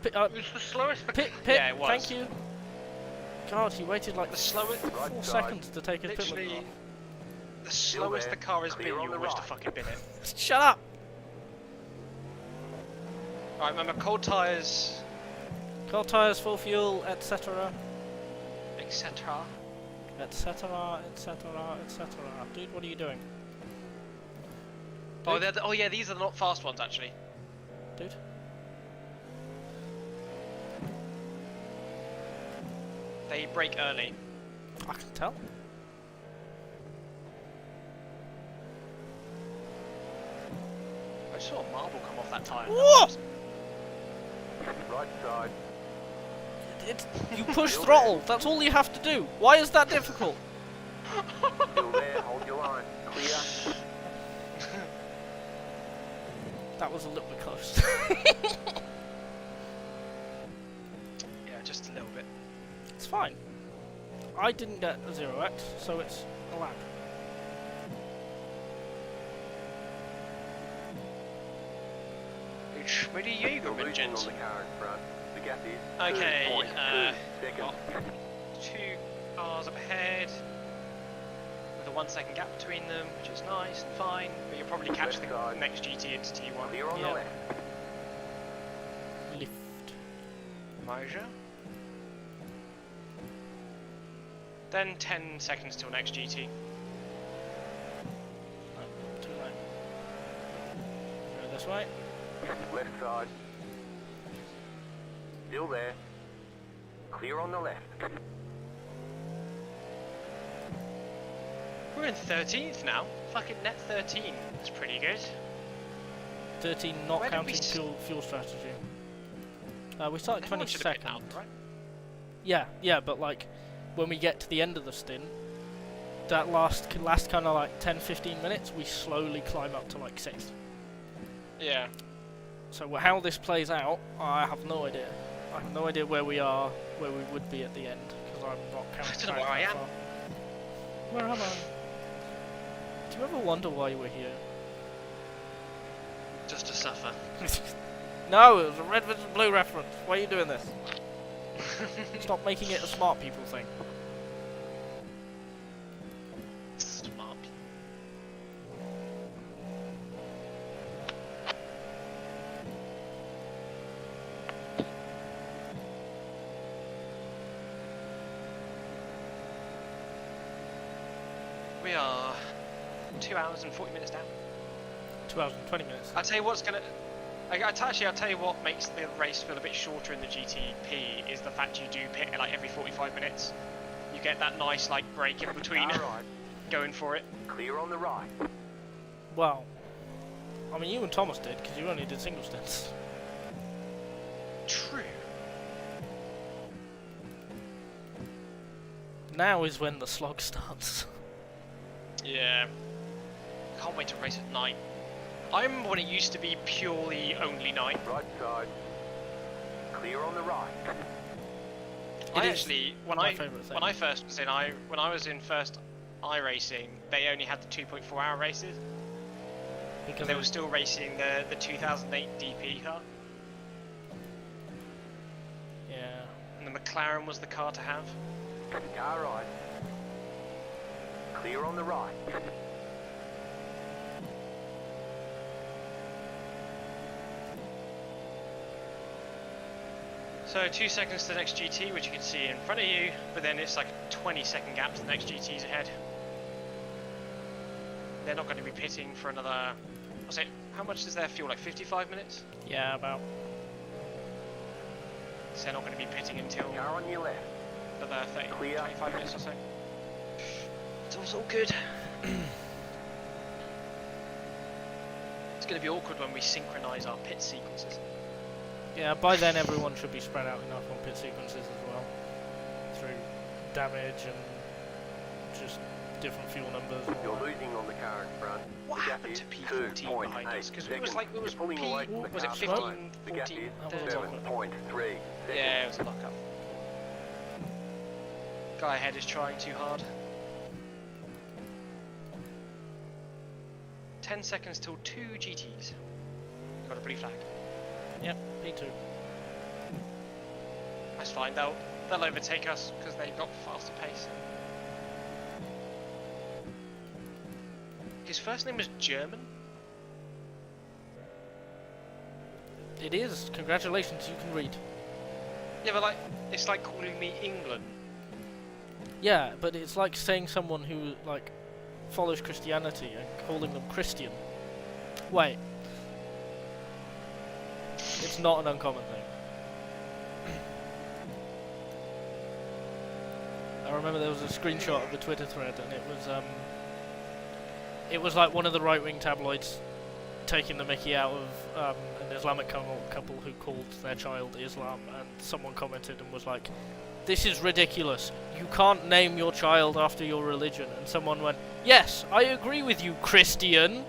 Pit, It was the slowest. pit. Yeah, it was. Thank you. God, he waited like The slowest. 4 seconds to take his pit Literally, limit the slowest the car has been. Clear on You the wish to right. fucking bin it. off. Shut up! Alright, remember cold tyres, Cold tyres, full fuel, etc. etc. Etc. Etc. Etc. Dude, what are you doing? Oh, oh yeah, these are not fast ones actually. Dude? They brake early. I can tell. I just saw a marble come off that tyre. Whoa! Right side. You push throttle, that's all you have to do. Why is that difficult? Still there. Hold your line. Clear. That was a little bit close. Yeah, just a little bit. It's fine. I didn't get a 0x, so it's a lap. It's pretty Losing on Jaegerman, gents. the car in front. The gap is Okay, 2.2 seconds. got 2 cars up ahead with a 1 second gap between them, which is nice and fine. But you'll probably catch Left the side. next GT into T1. Clear on Yeah. the left. Lift. Moja. Then 10 seconds till next GT. No, too late. Go this way. Left side. Still there. Clear on the left. We're in 13th now. Fucking net 13. That's pretty good. 13 not Where did we counting fuel strategy. We started Everyone should have been 22nd. out, right? Yeah, but like when we get to the end of the stint, that last kind of like 10-15 minutes, we slowly climb up to like 6th. Yeah. So how this plays out, I have no idea. I have no idea where we are, where we would be at the end, because I'm not counting. don't know back where I that am. far. Where am I? Do you ever wonder why you were here? Just to suffer. No, it was a red versus blue reference. Why are you doing this? Stop making it a smart people thing. Smart. We are 2 hours and 40 minutes down. 2 hours and 20 minutes. I'll tell you what's gonna. I'll tell you what makes the race feel a bit shorter in the GTP is the fact you do pit like every 45 minutes. You get that nice like break in between Alright. going for it. Clear on the right. Well, I mean, you and Thomas did, because you only did single stints. True. Now is when the slog starts. Yeah. Can't wait to race at night. I remember when it used to be purely only night. Right side. Clear on the right. I is actually, when my I favourite thing. when I first was in when I was in first iRacing, they only had the 2.4 hour races. Because They were still racing the 2008 DP car. McLaren was the car to have. Car right. Clear on the right. So 2 seconds to the next GT, which you can see in front of you, but then it's like a 20-second gap to the next GTs ahead. They're not going to be pitting for another, what's it, how much does their fuel, like 55 minutes? Yeah, about. So they're not going to be pitting until Car on your left. another 30, Clear. 25 minutes or so. It's all good. It's going to be awkward when we synchronise our pit sequences. Yeah, by then everyone should be spread out enough on pit sequences as well. Through damage and just different fuel numbers. and all You're that. losing on the car in front. What The gap happened is to P14 behind us? 2.8 Because it was like, it was You're pulling P, away from the was it car 15, behind. The gap 14? is That was a lock-up. 7.3 seconds. Yeah, it was a lock-up. Guy ahead is trying too hard. 10 seconds till 2 GTs. Got a blue flag. Yep, P2. That's fine, they'll overtake us because they've got faster pace. His first name is German? It is. Congratulations, you can read. Yeah, but like, it's like calling me England. Yeah, but it's like saying someone who, like, follows Christianity and calling them Christian. Wait. It's not an uncommon thing. I remember there was a screenshot of the Twitter thread, and it was like one of the right-wing tabloids taking the mickey out of an Islamic couple who called their child Islam, and someone commented and was like, "This is ridiculous. You can't name your child after your religion." And someone went, "Yes, I agree with you, Christian.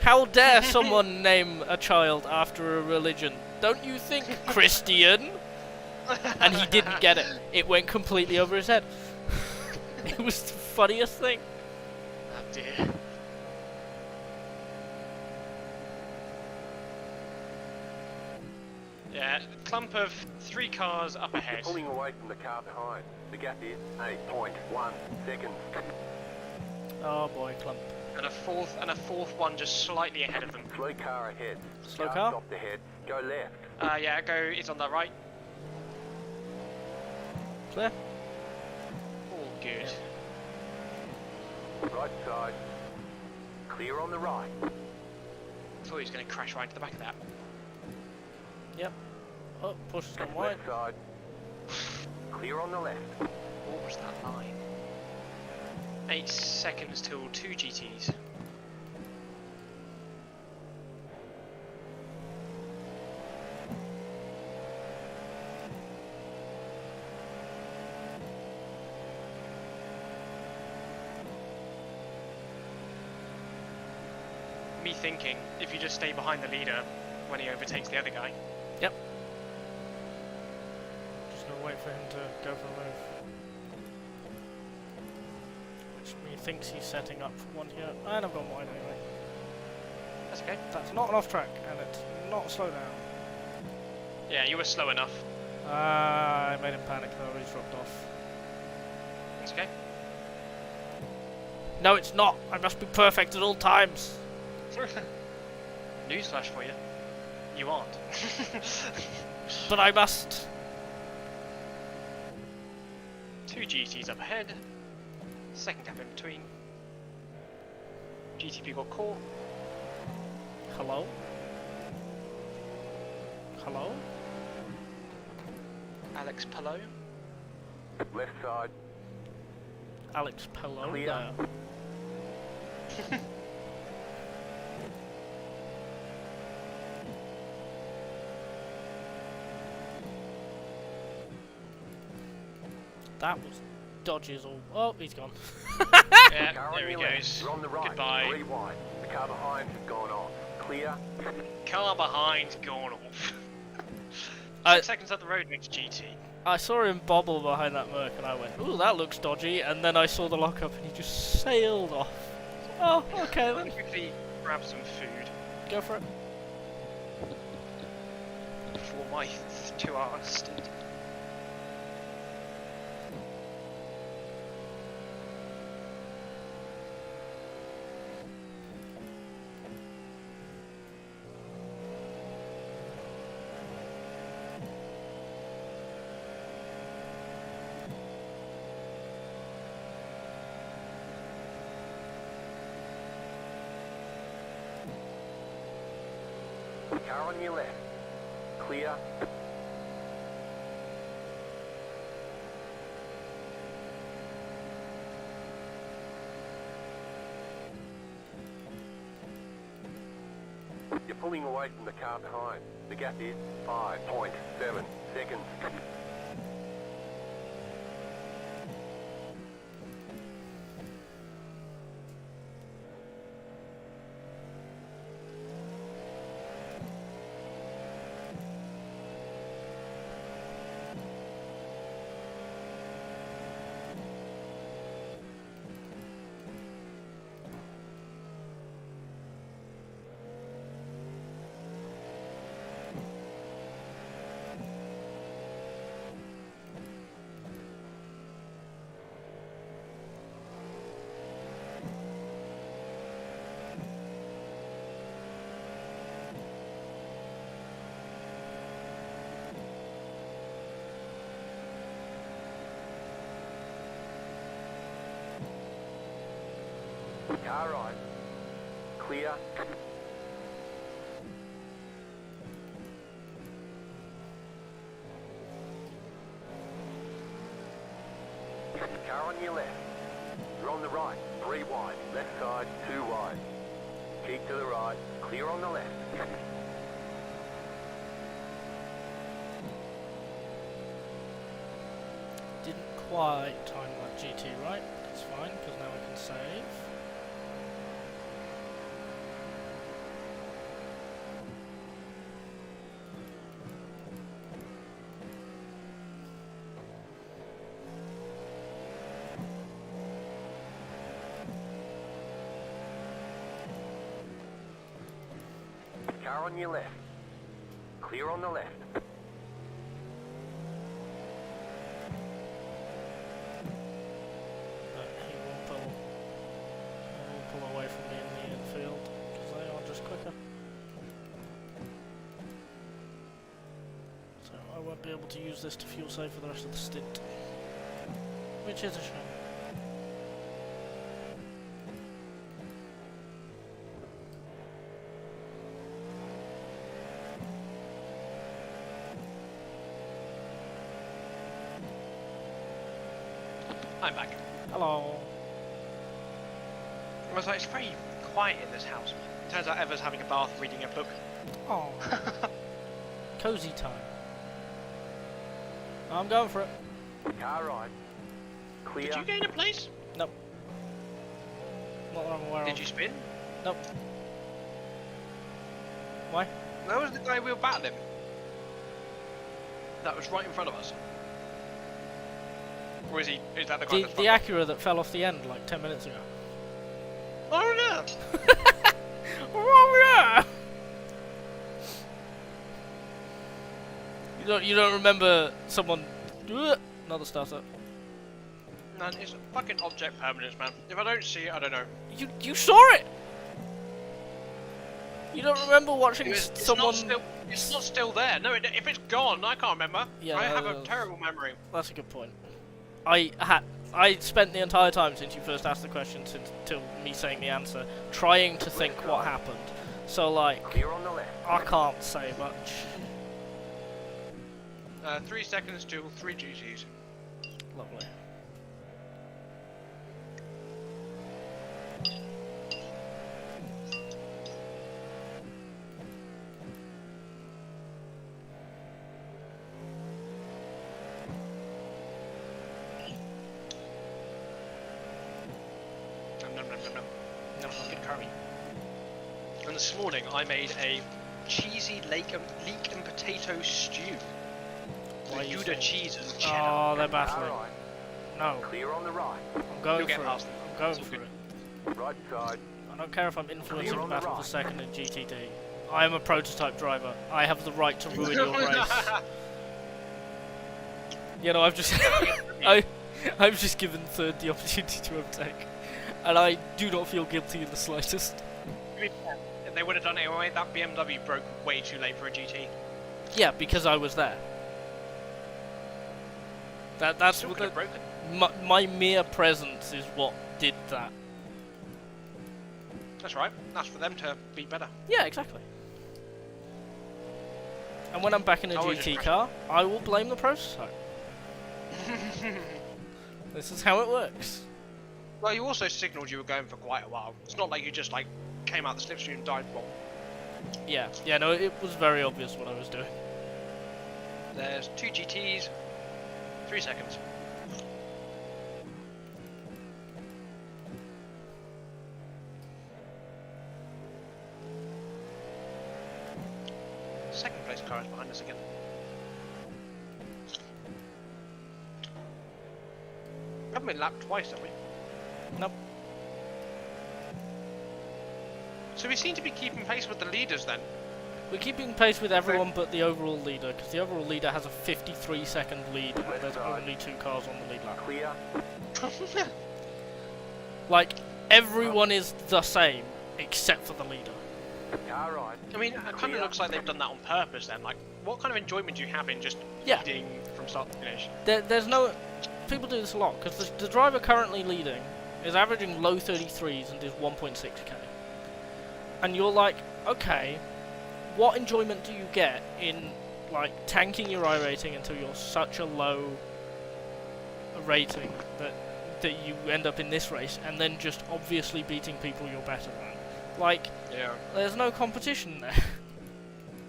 How dare someone name a child after a religion? Don't you think, Christian?" And he didn't get it. It went completely over his head. It was the funniest thing. Oh dear. Yeah, clump of 3 cars up ahead. Pulling away from the car behind. The gap is 8.1 seconds. Oh boy, clump. And a fourth one just slightly ahead of them. Slow car ahead. Slow car? Stopped ahead. Go left. Yeah, it's on the right. Clear? All good. Right side. Clear on the right. Thought he was going to crash right into the back of that. Yep. Oh, push has gone wide. Left side. Clear on the left. What was that line? 8 seconds till 2 GTs. Me thinking, if you just stay behind the leader when he overtakes the other guy. Yep. Just gonna wait for him to go for a move. Which me thinks he's setting up for one here. And I've gone wide anyway. That's okay. That's not an off track, and it's not a slowdown. Yeah, you were slow enough. I made him panic though, he's dropped off. That's okay. No, it's not! I must be perfect at all times! Newsflash for you. You aren't. But I must! 2 GTs up ahead. Second gap in between. GTP got caught. Hello? Hello? Alex Pelot. Left side. Alex Pello Clear. there. That was dodgy as all. Oh, he's gone. Yeah, Car there on he your left. goes. You're on the right. Goodbye. 3 wide. The car behind has gone off. Clear. Car behind's gone off. 6 seconds up the road next GT. I saw him bobble behind that Merc and I went, ooh, that looks dodgy. And then I saw the lockup and he just sailed off. Oh, okay Let me then. quickly grab some food Go for it. for my 2-hour stint. Car on your left. Clear. You're pulling away from the car behind. The gap is 5.7 seconds. Car right. Clear. Car on your left. You're on the right. 3 wide. Left side. 2 wide. Keep to the right. Clear on the left. Didn't quite time that GT right. That's fine, because now I can save. Car on your left. Clear on the left. But he will pull away from me in the infield, because they are just quicker. So I won't be able to use this to fuel save for the rest of the stint. Which is a shame. I'm back. Hello. I was like, it's very quiet in this house. Turns out Ever's having a bath reading a book. Oh. Cozy time. I'm going for it. Car right. Clear. Did you gain a place? Nope. Not that I'm aware Did of. you spin? Nope. Why? That was the guy we were battling. That was right in front of us. Or is that the guy that's The Acura that fell off the end like 10 minutes ago. Oh no! Oh yeah! You don't remember someone another startup? Man, it's fucking object permanence, man. If I don't see it, I don't know. You saw it. You don't remember watching It's someone? It's not still there. No, if it's gone, I can't remember. Yeah, I have a terrible memory. That's a good point. I spent the entire time since you first asked the question till me saying the answer trying to think what happened. So like, Clear on the left. I can't say much. 3 seconds till 3 GTs. Lovely. No, good curry. And this morning I made a cheesy leek and potato stew. Why With are you Gouda saying- cheese and cheddar. Oh, they're Car battling. right. No, Clear on the right. I'm going You'll get for it. past them. I'm going It's all for good. it. Right side. I don't care if I'm influencing Clear on the Battle of the right. Second in GTD. I am a prototype driver. I have the right to ruin your race. You know, I've just I've just given third the opportunity to overtake, and I do not feel guilty in the slightest. If they would have done it anyway, that BMW broke way too late for a GT. Yeah, because I was there. That's Still what could have broken. my mere presence is what did that. That's right. That's for them to be better. Yeah, exactly. And when I'm back in a I was GT just car, I will blame the prototype. This is how it works. Well, you also signalled you were going for quite a while. It's not like you just like came out the slipstream and died bomb. Yeah, no, it was very obvious what I was doing. There's 2 GTs, 3 seconds. Second place car is behind us again. Haven't been lapped twice, have we? Nope. So we seem to be keeping pace with the leaders then. We're keeping pace with everyone but the overall leader, because the overall leader has a 53-second lead, and there's only 2 cars on the lead lap. Clear. Like, everyone is the same, except for the leader. Car right. I mean, it kind of looks like they've done that on purpose then. Like, what kind of enjoyment do you have in just Yeah. leading from start to finish? There's no... People do this a lot, because the driver currently leading is averaging low 33s and is 1.6k. And you're like, okay, what enjoyment do you get in, like, tanking your iRating until you're such a low rating that you end up in this race, and then just obviously beating people you're better than? Like, Yeah. there's no competition there.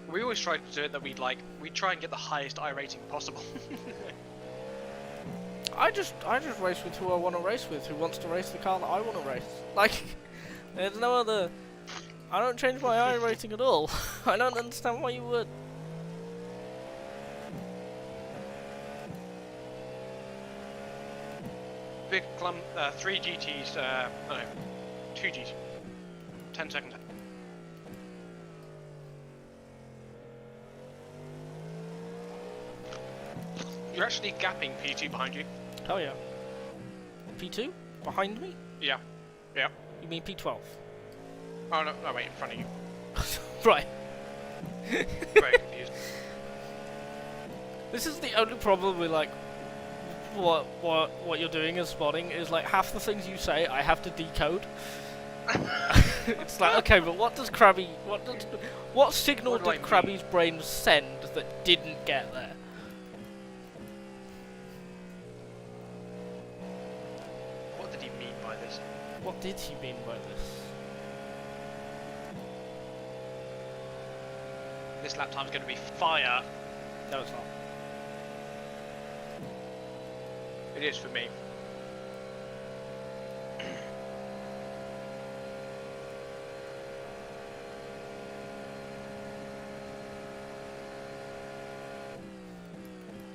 We always try to do it that we try and get the highest I rating possible. I just race with who I want to race with, who wants to race the car that I want to race. Like, there's no other... I don't change my I rating at all. I don't understand why you would. Big clump, 3 GTs, no, 2 GTs. 10 seconds. You're actually gapping P2 behind you. Oh yeah. P2? Behind me? Yeah. Yeah. You mean P12? Oh no, wait, in front of you. Right. Very confused. This is the only problem with, like, what you're doing as spotting is, like, half the things you say I have to decode. It's like, okay, but what does Crabby... What signal What do I did Crabby's brain send that didn't get there? What did he mean by this? What did he mean by this? This lap time's going to be fire. No, it's not. It is for me.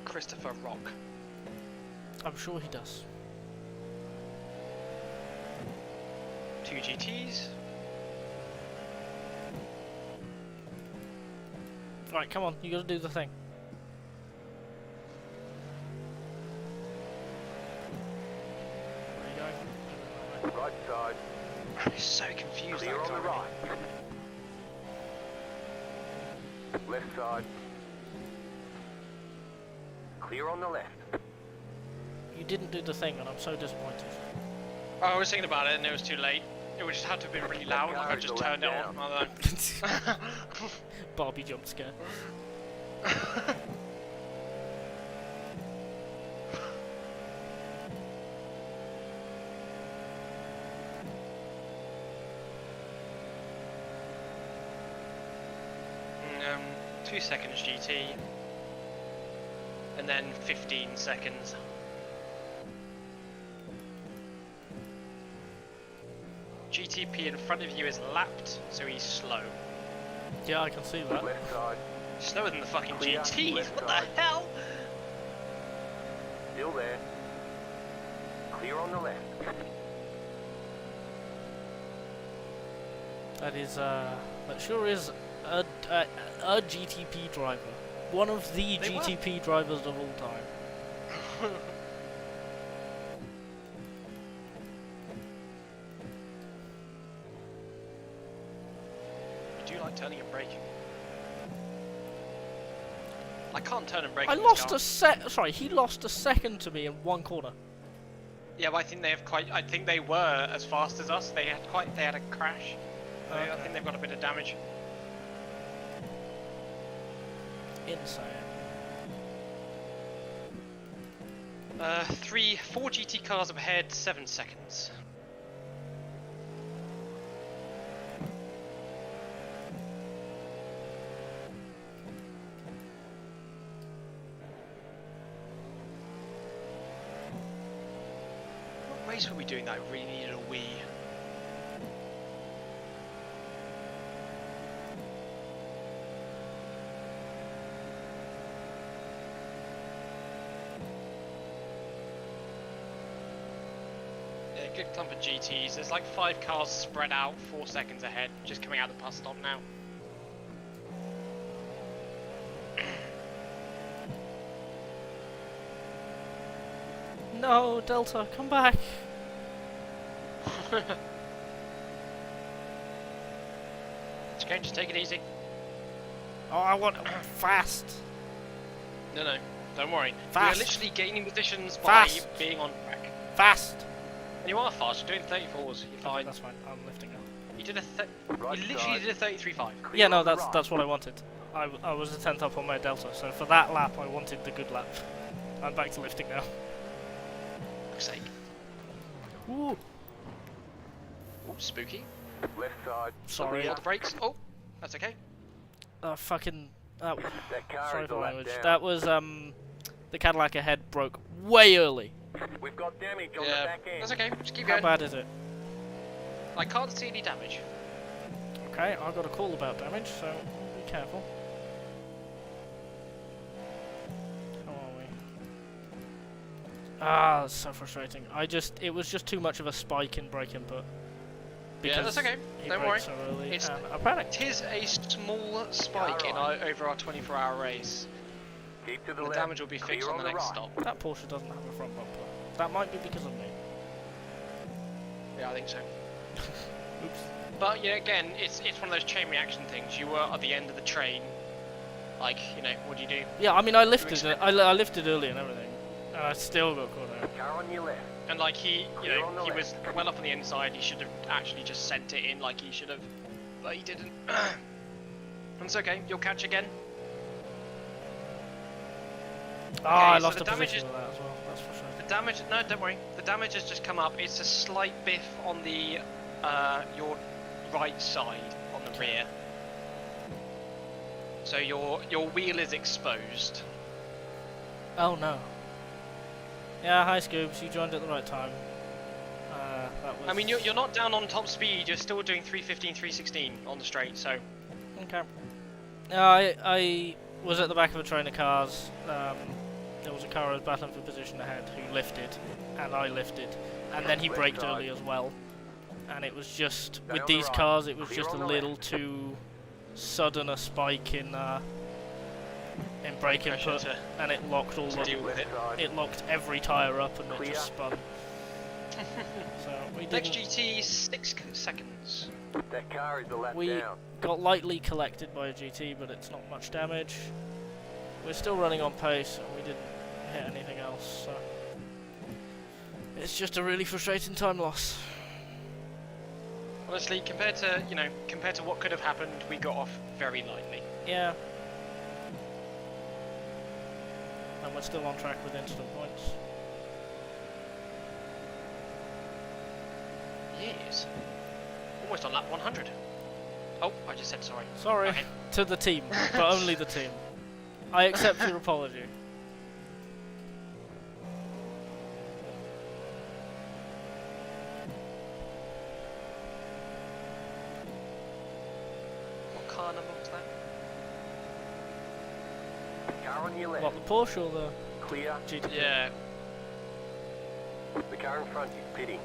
Christopher Rock. I'm sure he does. 2 GTs. Right, come on, you gotta do the thing. Where are you going? Right side. I'm so confused. Clear that on the car. right. Left side. Clear on the left. You didn't do the thing, and I'm so disappointed. Oh, I was thinking about it and it was too late. It would just have to have been really loud, like I just turned it on. I don't know. Barbie jump scare. um, 2 seconds GT. And then 15 seconds. GTP in front of you is lapped, so he's slow. Yeah, I can see that. Left side. Slower than the fucking Clear, GTs, left what side. the hell? Still there. Clear on the left. That is, that sure is a GTP driver. One of the They were. GTP drivers of all time. You do like turning and braking. I can't turn and brake. I in this lost car. Sorry, he lost a second to me in one corner. Yeah, but I think they have quite. I think they were as fast as us. They had a crash. I Okay. think they've got a bit of damage. insane. 4 GT cars up ahead, 7 seconds. What race were we doing that I really needed a wee? Good clump of GTs. There's like 5 cars spread out 4 seconds ahead, just coming out the bus stop now. No, Delta, come back. It's okay, just take it easy. Oh, I want fast. No, don't worry. Fast. You're literally gaining positions Fast. by being on track. Fast. And you are fast, you're doing 34s, you're Okay, fine. that's fine. I'm lifting now. You did a Right you literally side. did a 33.5. Yeah, no, on the that's right. what I wanted. I was a 10th up on my Delta, so for that lap I wanted the good lap. I'm back to lifting now. Fuck's sake. Ooh. Oh, spooky. Left side. Sorry. Hold the brakes. Oh, that's okay. Fucking. That car Sorry is for a lap language. down. That was the Cadillac ahead broke way early. We've got damage on the Yeah, back end. that's okay. Just keep How going. bad is it? I can't see any damage. Okay, I got a call about damage, so be careful. How are we? Ah, that's so frustrating. It was just too much of a spike in brake input. Yeah, that's okay. He Don't braked worry. so early, It's- and I panicked. Tis a small spike in over our 24-hour race. Keep to the The left. damage will be Clear fixed on the next right. stop. That Porsche doesn't have a front bumper. That might be because of me. Yeah, I think so. Oops. But yeah, again, it's one of those chain reaction things. You were at the end of the train. Like, you know, what do you do? Yeah, I mean, I lifted expect- it. I lifted early and everything. And I still got caught out. Car on your left. And like he Clear on the was left. well up on the inside. He should have actually just sent it in like he should have, but he didn't. And it's okay. You'll catch again. Ah, I so lost the the damage position is- with that as well. That's frustrating. The damage, no, don't worry. The damage has just come up. It's a slight biff on the your right side on the rear. So your wheel is exposed. Oh no. Yeah, hi Scoobs, you joined at the right time. That was... I mean, you're not down on top speed. You're still doing 315, 316 on the straight. So Okay. I was at the back of a train of cars. There was a car I was battling for position ahead who lifted, and I lifted, and then he Left braked side. early as well. And it was just, Stay with on the these right. cars, it was Clear just a on the little left. too sudden a spike in brake pressure input, to and it locked all to the, deal with Left it. side. it locked every tyre up and it Clear. just spun. So we Next didn't, GT 6 seconds. That car is a lap We- down. got lightly collected by a GT, but it's not much damage. We're still running on pace, and we didn't hit anything else, so it's just a really frustrating time loss. Honestly, compared to what could have happened, we got off very lightly. Yeah. And we're still on track with incident points. Yes. Almost on lap 100. Oh, I just said sorry. Sorry Okay. to the team, but only the team. I accept your apology. What car number was that? Car on your left. What, the Porsche or the Clear. GTP? Yeah. The car in front is pitting.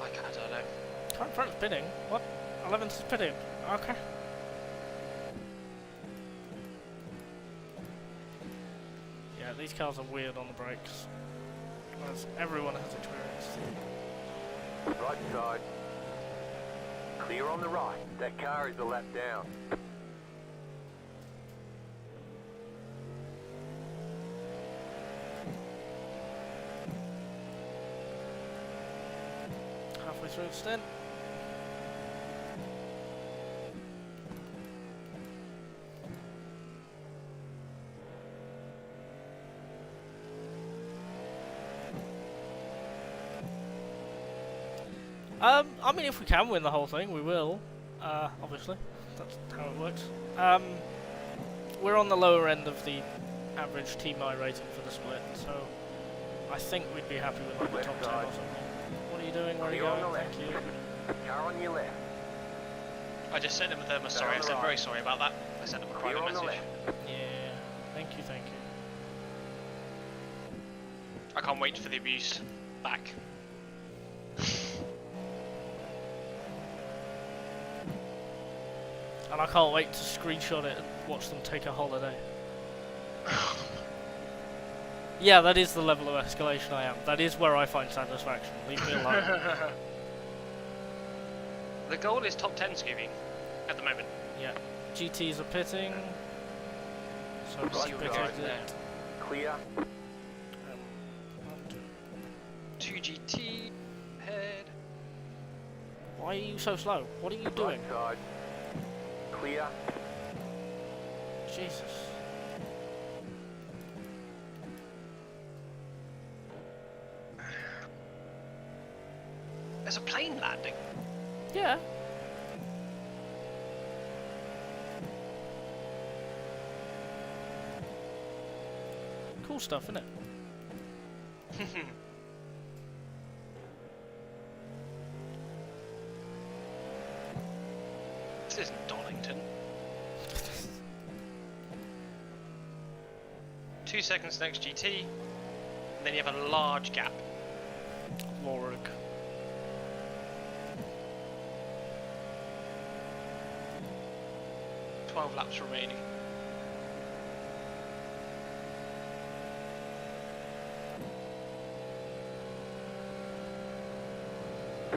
I don't know. Car in front is pitting. What? 11th is pitting. Okay. Yeah, these cars are weird on the brakes. As everyone has experienced. Right side. Clear on the right. That car is a lap down. Halfway through the stint. I mean, if we can win the whole thing, we will. Obviously, that's how it works. We're on the lower end of the average Team I rating for the split, so I think we'd be happy with like the top 10 or something. What are you doing? Where are you Clear on going? the Thank left. you. Car on your left. I just sent him a thermos. Sorry, I said very sorry about that. I sent him a Clear private on the message. left. Yeah. Thank you. Thank you. I can't wait for the abuse back. And I can't wait to screenshot it and watch them take a holiday. Yeah, that is the level of escalation I am. That is where I find satisfaction. Leave me alone. The goal is top 10, Scooby, at the moment. Yeah. GTs are pitting. So I'm See what we're pitted. going there. Clear. 2 GT head. Why are you so slow? What are you doing? Right side. Clear. Jesus. There's a plane landing. Yeah. Cool stuff, isn't it? This isn't Donington. 2 seconds next GT, and then you have a large gap. Lorg. .12 laps remaining.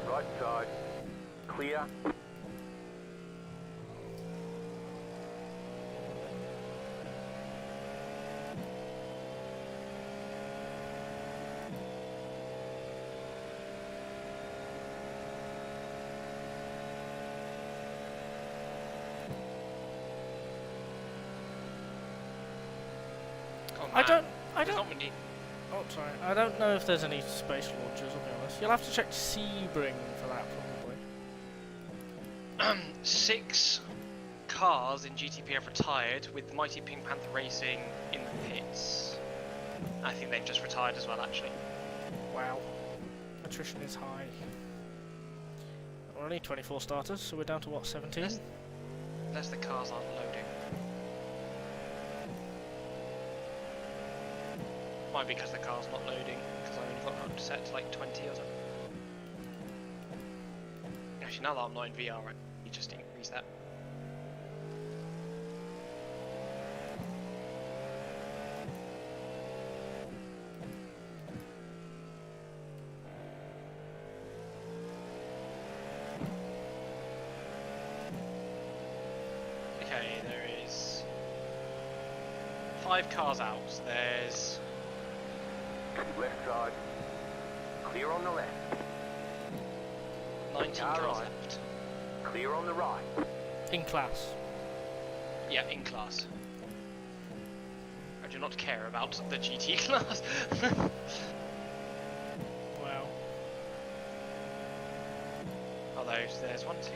Right side. Clear. Oh, I man. don't. There's not many. Oh, sorry. I don't know if there's any space launchers. I'll be honest. You'll have to check Sebring for that, probably. 6 cars in GTP have retired, with Mighty Pink Panther Racing in the pits. I think they've just retired as well, actually. Wow. Attrition is high. We're only 24 starters, so we're down to what, 17? Unless the cars aren't loading. Might be because the car's not loading, because I only got it set to like 20 or something. Actually, now that I'm not in VR, you just increase that. Okay, there is 5 cars out. There's Left side. Clear on the left. 19 Car cars right. left. Clear on the right. In class. Yeah, in class. I do not care about the GT class. Wow. Although there's 1, 2.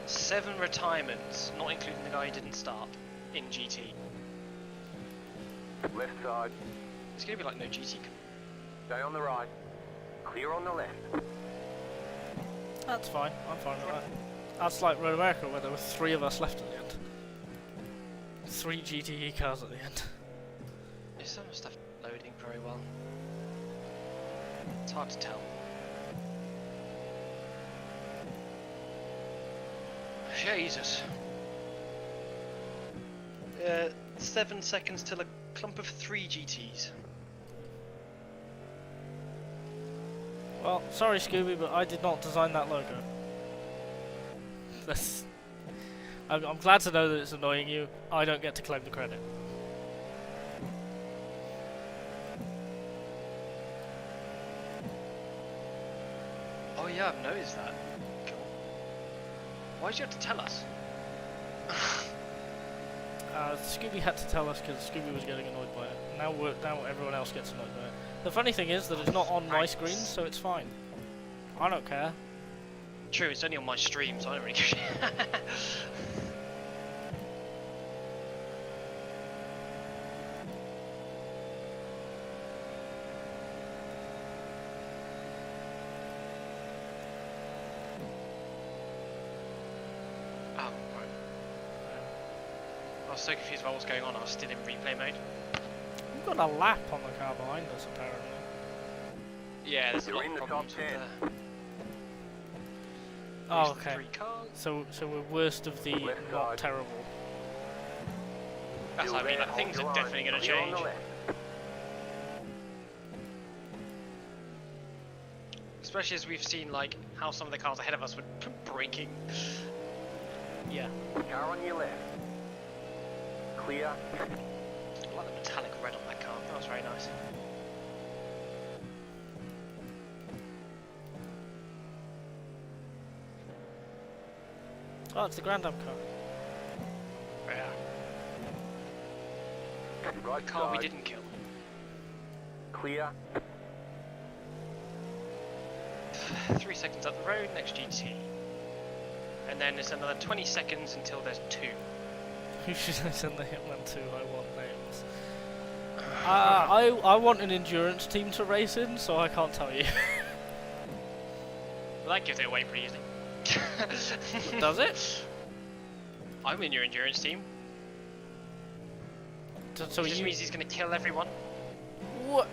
Seven retirements, not including the guy who didn't start in GT. Left side. It's gonna be like no GT. Stay on the right. Clear on the left. That's fine. I'm fine with that. That's like Road America, where there were 3 of us left at the end. 3 GTE cars at the end. Is some stuff loading very well? It's hard to tell. Jesus. 7 seconds till a clump of 3 GTs. Well, sorry Scooby, but I did not design that logo. That's... I'm glad to know that it's annoying you. I don't get to claim the credit. Oh yeah, I've noticed that. Cool. Why'd you have to tell us? Scooby had to tell us because Scooby was getting annoyed by it. Now everyone else gets annoyed by it. The funny thing is that it's not on my screen, so it's fine. I don't care. True, it's only on my stream, so I don't really give a shit. Oh, right. I was so confused about what's going on, I was still in replay mode. You've got a lap on the car behind us, apparently. Yeah, there's a You're lot in of the problems top with Oh, the okay. 3 cars. So we're worst of the Left not side. terrible. That's Still what I mean, there, like, things hold are your definitely line. going to Clear on change. the left. Especially as we've seen, like, how some of the cars ahead of us were braking. Yeah. Car on your left. Clear. I like the metallic red on that car, that was very nice. Oh, it's the Grand Am car. Yeah. Right The car we side. didn't kill. Clear. 3 seconds up the road, next GT. And then it's another 20 seconds until there's 2. Who should I send the Hitman to? I want names. I want an endurance team to race in, so I can't tell you. Well, that gives it away pretty easily. Does it? I'm in your endurance team. So It just you? means he's going to kill everyone. What?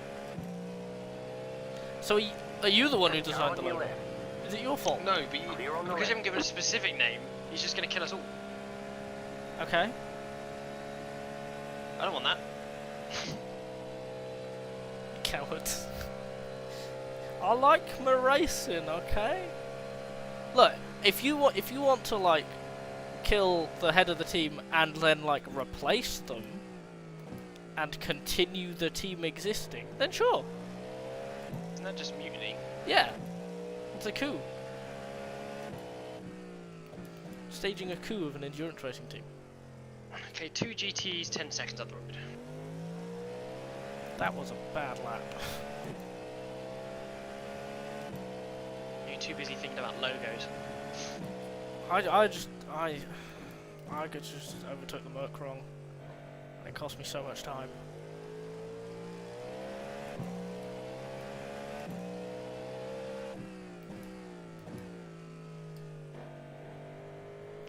So are you the one who Car designed on the your logo? left. Is it your fault? No, but Clear on the because left. you haven't given a specific name, he's just going to kill us all. Okay. I don't want that. Coward. I like my racing, okay? Look, if you want to like kill the head of the team and then like replace them and continue the team existing, then sure. Isn't that just mutiny? Yeah. It's a coup. Staging a coup of an endurance racing team. Okay, 2 GTs, 10 seconds up the road. That was a bad lap. You're too busy thinking about logos. I just overtook the Merc wrong. And it cost me so much time.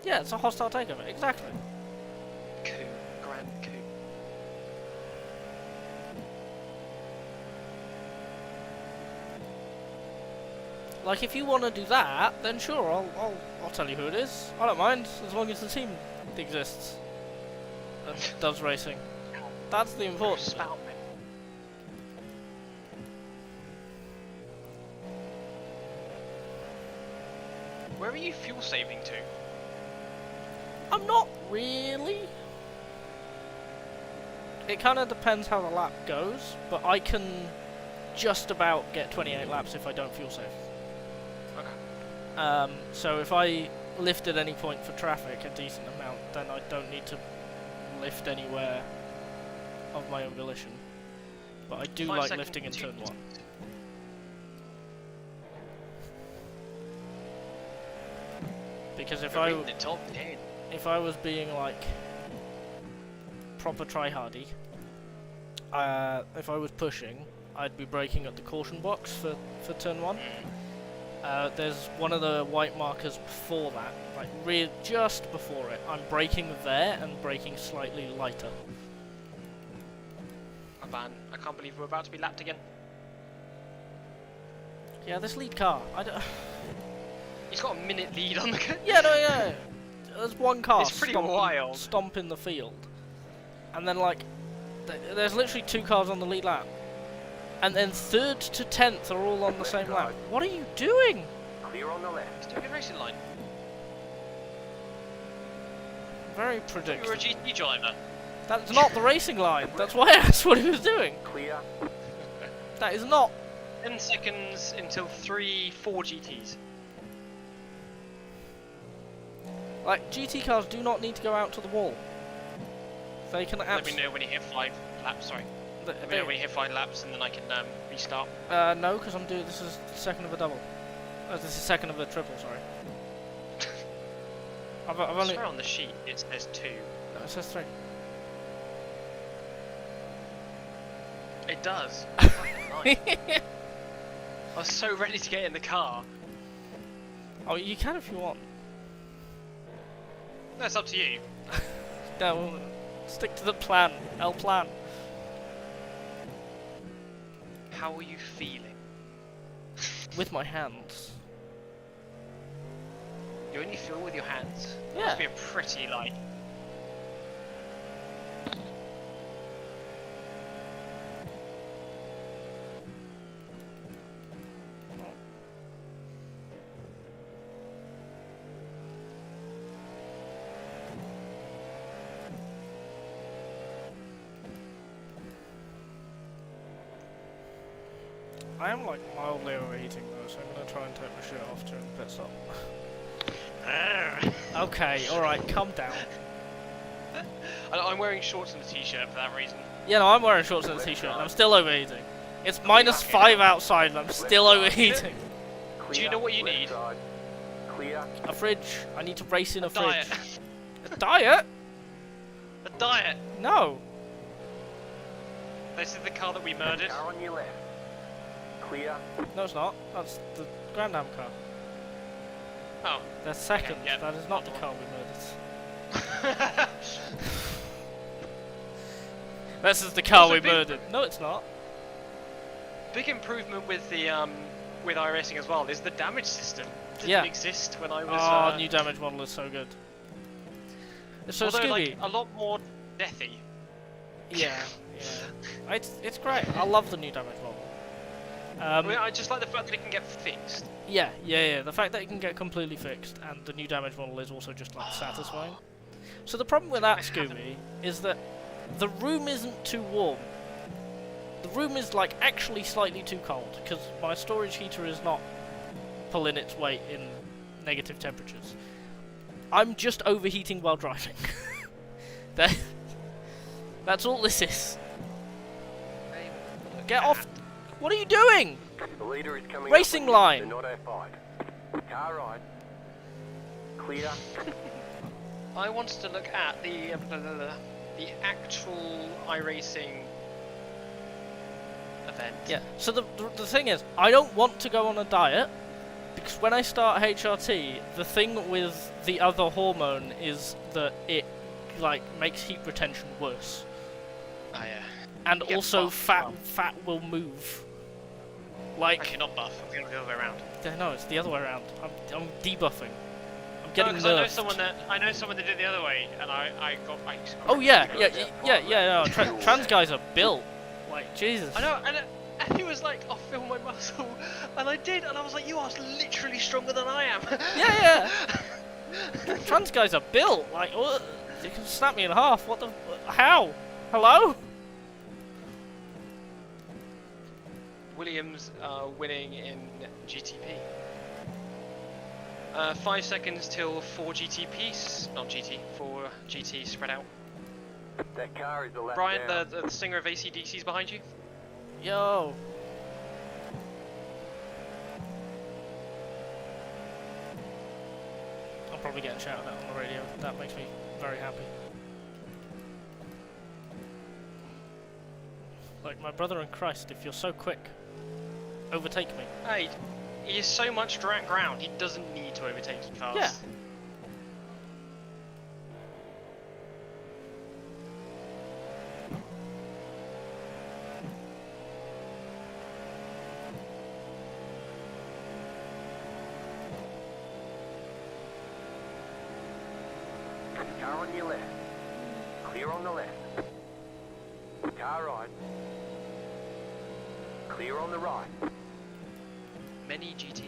Yeah, it's a hostile takeover, exactly. Coup. Grand coup. Like, if you want to do that, then sure, I'll tell you who it is. I don't mind, as long as the team exists and does racing. That's the important bit. Spout me. Where are you fuel saving to? I'm not really. It kind of depends how the lap goes, but I can just about get 28 laps if I don't fuel save. Okay. So if I lift at any point for traffic a decent amount, then I don't need to lift anywhere of my own volition. But I do 5 like seconds, lifting in 2 turn 1. Because if We're I reading the top 10. if I was being like proper tryhardy, if I was pushing, I'd be braking at the caution box for turn 1. There's one of the white markers before that, like just before it. I'm braking there and braking slightly lighter. Oh man, I can't believe we're about to be lapped again. Yeah, this lead car. I don't. He's got a minute lead on the. Yeah, no, yeah. There's one car It's pretty wild. stomping the field, and then like, there's literally 2 cars on the lead lap, and then 3rd to 10th are all on the same lap. What are you doing? Clear on the left. Still a good racing line. Very You were a predictable. GT driver. That's not the racing line. That's why I asked what he was doing. Clear. That is not. 10 seconds until 4 GTs. Like, GT cars do not need to go out to the wall. They can Let me know when you hit 5 laps, sorry. Let me know when you hit 5 laps and then I can restart. No, because I'm doing, this is second of a double. This is second of a triple, sorry. I've I only... swear on the sheet it says 2. No, it says 3. It does. Fucking nice. I was so ready to get in the car. Oh, you can if you want. That's up to you. No, stick to the plan. El plan. How are you feeling? With my hands. You only feel with your hands? That Yeah. must be a pretty, like... I am like mildly overheating though, so I'm gonna try and take my shirt off during the pit stop. Okay, alright, calm down. I'm wearing shorts and a t-shirt for that reason. Yeah, no, I'm wearing shorts and a t-shirt and I'm still overheating. It's -5 outside and I'm still overheating. Do you know what you Left need? side. Clear. A fridge. I need to race in a Diet. fridge. A diet? A diet. No. This is the car that we murdered. Car on your left. Clear. No, it's not. That's the Grand Am car. Oh. That's second. Okay, yeah. That is not the car we murdered. This is the car Also we big- murdered. No, it's not. Big improvement with the with iRacing as well is the damage system. Didn't Yeah. exist when I was. Oh, new damage model is so good. It's so although, Scooby. like, a lot more deathy. Yeah, yeah. It's great. I love the new damage model. I mean, I just like the fact that it can get fixed. Yeah, yeah, yeah. The fact that it can get completely fixed and the new damage model is also just like satisfying. So the problem with that, I haven't- Scooby, is that the room isn't too warm. The room is like actually slightly too cold because my storage heater is not pulling its weight in negative temperatures. I'm just overheating while driving. That's all this is. Get off! What are you doing? The leader is coming Racing up on you. line. They're not outside. Car right. Clear. I wanted to look at the actual iRacing event. Yeah. So the thing is, I don't want to go on a diet because when I start HRT, the thing with the other hormone is that it like makes heat retention worse, Oh yeah. and You get also buffed as well. fat will move. Like Actually, not buff. I'm going the other way around. no, it's the other way around. I'm debuffing. I'm getting no, 'cause nerfed. I know someone that did it the other way, and I got. Oh yeah. No, trans guys are built. Like Jesus. I know, and he was like, "I'll feel my muscle," and I did, and I was like, "You are literally stronger than I am." Yeah. Trans guys are built. Like, what? They can snap me in half. What the? How? Hello? Williams winning in GTP. 5 seconds till 4 GTPs, not GT, 4 GT spread out. That car is the left Brian, down. the singer of AC/DC's behind you. Yo. I'll probably get shouted out on the radio. That makes me very happy. Like my brother in Christ, if you're so quick, overtake me. Hey, he is so much ground, he doesn't need to overtake you fast. Yeah. Car on your left. Clear on the left. Car right. Clear on the right. Many GT.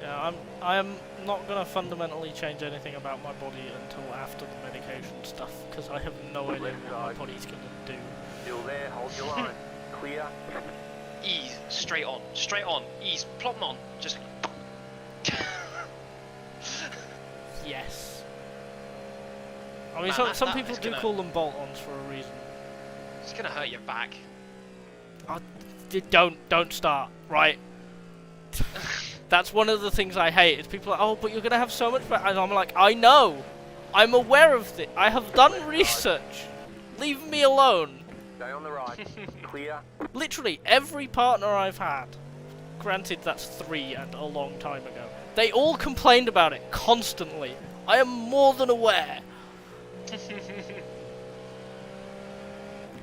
Yeah, I am not gonna fundamentally change anything about my body until after the medication stuff, because I have no idea what my body's gonna do. Still there, hold your line. Clear. Ease, straight on, ease, plop 'em on, just. Yes. I mean, Man, some that people is do gonna- call them bolt-ons for a reason. It's gonna hurt your back. Don't start, right? That's one of the things I hate. Is people are like, oh, but you're gonna have so much back. And I'm like, I know. I'm aware of this. I have done research. Leave me alone. Stay on the right. Clear. Literally every partner I've had, granted that's 3 and a long time ago, they all complained about it constantly. I am more than aware.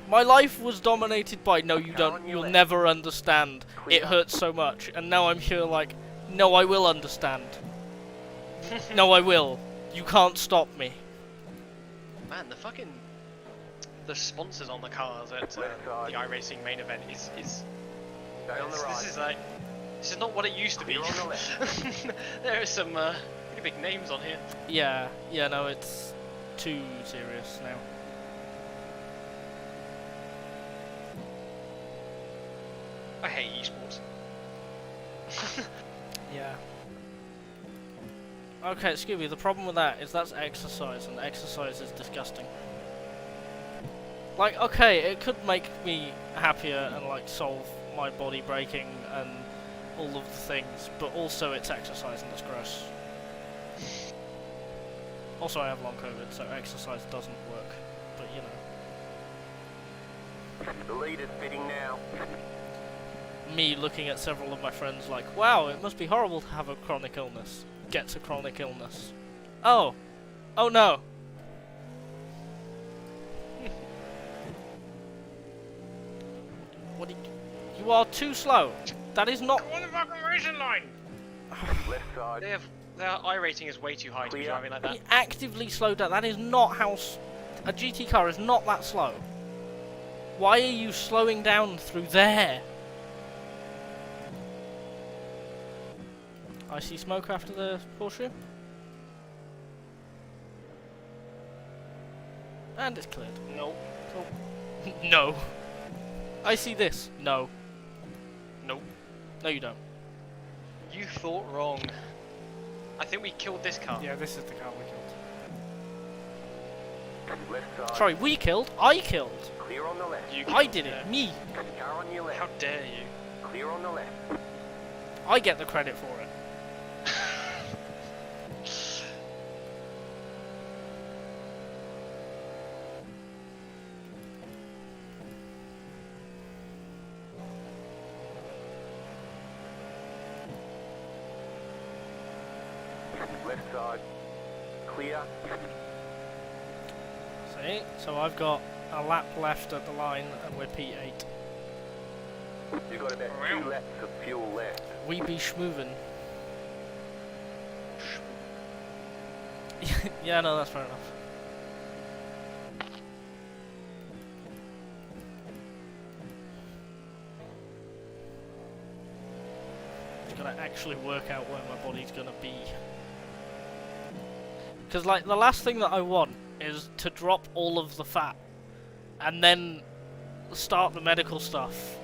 My life was dominated by, no you don't, you'll never understand, it hurts so much, and now I'm here like, no I will understand. No I will. You can't stop me. Man, the sponsors on the cars at the iRacing main event is Stay on the right. this is not what it used to be. Clear on the left. There are some pretty big names on here. Yeah, no, it's too serious now. I hate esports. Yeah. Okay, Scooby, the problem with that is that's exercise, and exercise is disgusting. Like, okay, it could make me happier and, like, solve my body breaking and all of the things, but also it's exercise and it's gross. Also, I have long COVID, so exercise doesn't work, but you know. The lead is fitting now. Me looking at several of my friends like, wow, it must be horrible to have a chronic illness. Gets a chronic illness. Oh. Oh no. What? You are too slow. That is not. Go on the fucking racing line. Left side. Their iRating is way too high to be driving like that. He actively slowed down. That is not how a GT car is not that slow. Why are you slowing down through there? I see smoke after the Porsche. And it's cleared. No. Cool. No. I see this. No. Nope. No, you don't. You thought wrong. I think we killed this car. Yeah, this is the car we killed. Left side. Sorry, we killed. I killed. Clear on the left. You I killed did it. Me. Car on your left. How dare you? Clear on the left. I get the credit for it. Left side. Clear. See? So I've got a lap left at the line and we're P8. You've got about 2 laps of fuel left. We be schmoovin'. Yeah, no, that's fair enough. Just gotta actually work out where my body's gonna be. Because, like, the last thing that I want is to drop all of the fat and then start the medical stuff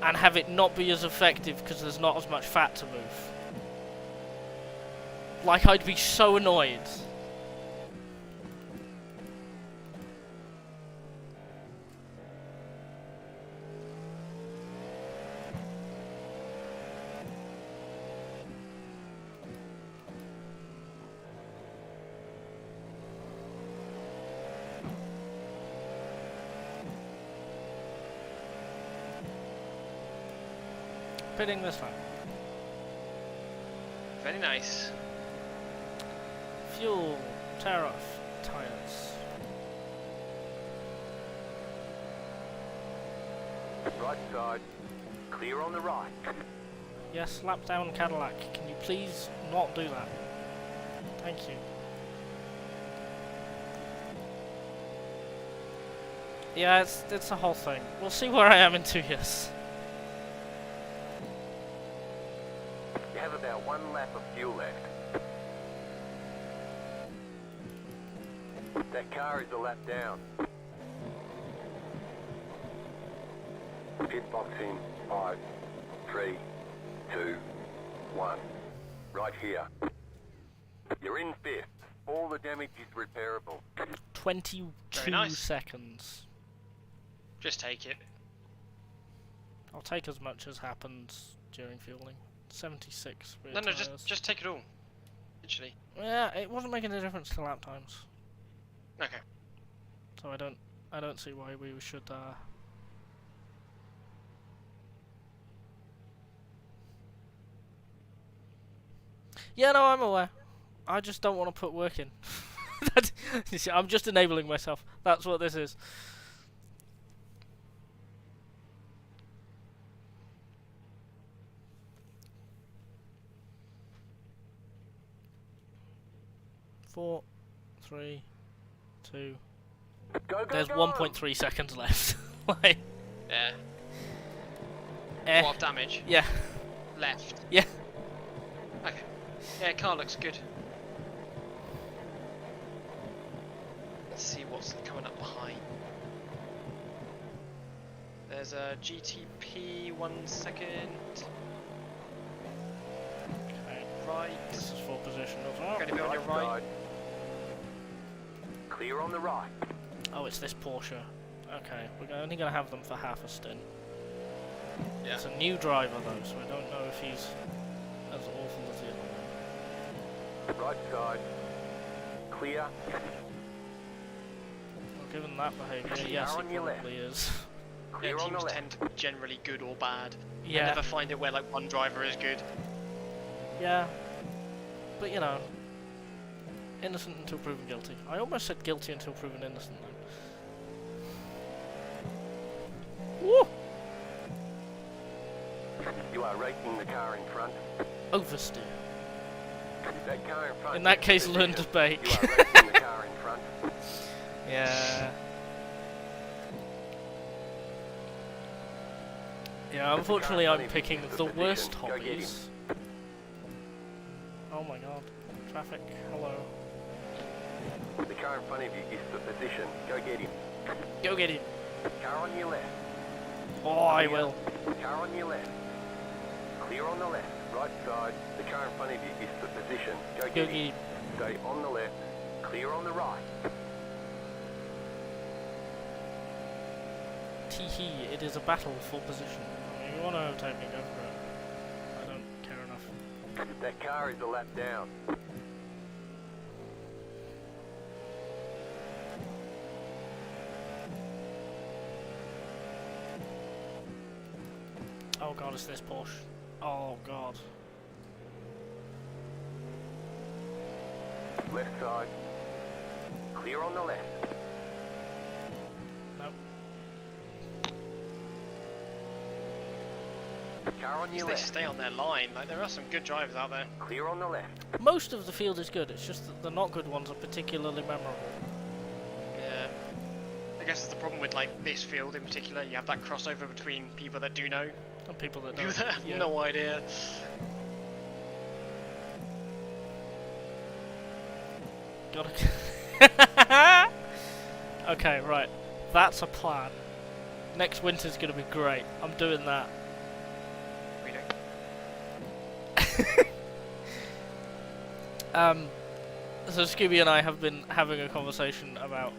and have it not be as effective because there's not as much fat to move. Like, I'd be so annoyed. Pitting this time. Very nice. Fuel, tariff, tires. Right side. Clear on the right. Yes, lap down Cadillac. Can you please not do that? Thank you. Yeah, it's a whole thing. We'll see where I am in 2 years. You have about 1 lap of fuel left. That car is a lap down. Pit box in 5, 3, 2, 1. Right here. You're in 5th. All the damage is repairable. 22 Very nice. seconds. Just take it. I'll take as much as happens during fueling. 76 rear No, tyres. just take it all. Literally. Yeah, it wasn't making a difference to lap times. Okay. So I don't see why we should Yeah, no, I'm aware. I just don't want to put work in. You see, I'm just enabling myself. That's what this is. Four, 3, 2. Go, go, There's go! 1.3 seconds left. Like, Yeah. What damage? yeah, Left. yeah. Okay. Yeah, car looks good. Let's see what's coming up behind. There's a GTP, 1 second. Okay, Right. this is full position as well. Going to be on your right. Side. Clear on the right. Oh, it's this Porsche. Okay, we're only going to have them for half a stint. Yeah. It's a new driver though, so I don't know if he's as awful as the other one. Right side. Clear. Well, given that behaviour, Clear yes, on he your left. probably is. Yeah, Clear on the teams left. tend to be generally good or bad. I Yeah, never find it where like one driver is good. yeah. But you know, innocent until proven guilty. I almost said guilty until proven innocent then. Woo! You are racing the car in front. Oversteer. That car in front. In that is case, position. learn to bake. You are racing the car in front. Yeah. Yeah, unfortunately I'm picking the worst hobbies. Oh my god. Traffic, hello. The car in front of you is the position. Go get him. Go get him. Car on your left. Oh, I will. Car on your left. Clear on the left. Right side. The car in front of you is the position. Go Go get get him. him. Stay on the left. Clear on the right. Teehee, it is a battle for position. I mean, you want to overtake me, go for it. I don't care enough. That car is a lap down. Oh god, it's this Porsche. Oh god. Left side. Clear on the left. Nope. Car on your They left. stay on their line. Like there are some good drivers out there. Clear on the left. Most of the field is good, it's just that the not good ones are particularly memorable. Yeah. I guess it's the problem with like this field in particular. You have that crossover between people that do know, And people that people don't. that have Yeah. no idea. Gotta. Okay, right. That's a plan. Next winter's gonna be great. I'm doing that. We don't. So Scooby and I have been having a conversation about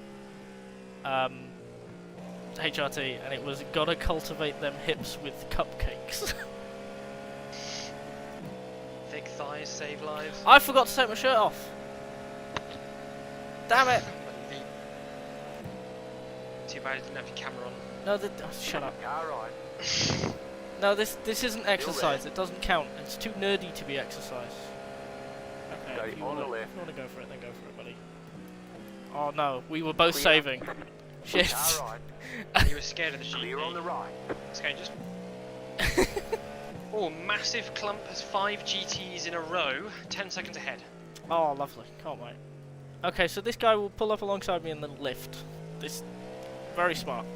HRT, and it was gotta cultivate them hips with cupcakes. Thick thighs save lives. I forgot to take my shirt off. Damn it! Too bad you didn't have your camera on. No, shut up. Car right. No, this isn't exercise. It doesn't count. It's too nerdy to be exercise. Okay, Stay if you on the wanna left. go for it, then go for it, buddy. Oh no, we were both Clear. saving. Shit. Car right. You were scared of the GP. Clear on the right. It's going just. Oh, massive clump has 5 GTs in a row. 10 seconds ahead. Oh, lovely. Can't wait. Okay, so this guy will pull up alongside me and then lift. This very smart.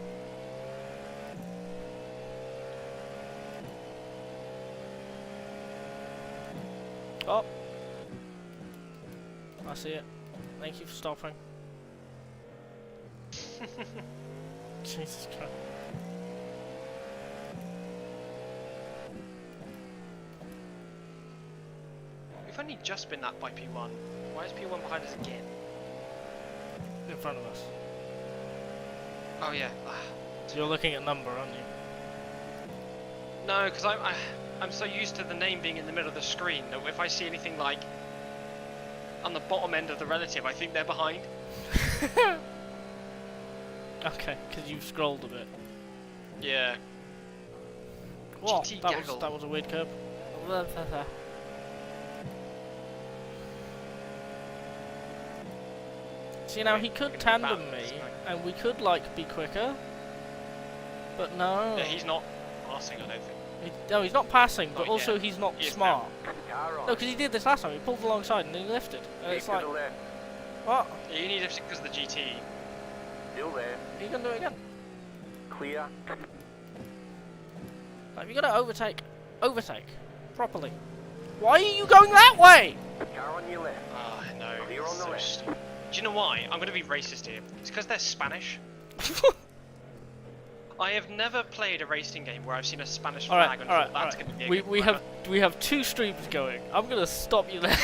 Oh. I see it. Thank you for stopping. Jesus Christ. We've only just been lapped by P1. Why is P1 behind us again? In front of us. Oh yeah. So you're looking at number, aren't you? No, because I'm so used to the name being in the middle of the screen that if I see anything like on the bottom end of the relative, I think they're behind. Okay, because you've scrolled a bit. Yeah. Whoa, GT that gaggle. was a weird curve. See, now he could tandem me, and we could like be quicker, but no. Yeah, he's not passing, I don't think. No, he's not passing, but Not also yet. he's not He is smart. Car on. No, because he did this last time. He pulled alongside and then he lifted. And Keep it's to like, the left. what? Yeah, you need it because of the GT. Still there. Are you gonna do it again? Clear. Like, you gotta overtake properly. Why are you going that way? Car on your left. Ah, no. Clear on the so left. stupid. Do you know why? I'm going to be racist here. It's because they're Spanish. I have never played a racing game where I've seen a Spanish flag and thought that's going to be a good We runner. have 2 streams going. I'm gonna stop you there.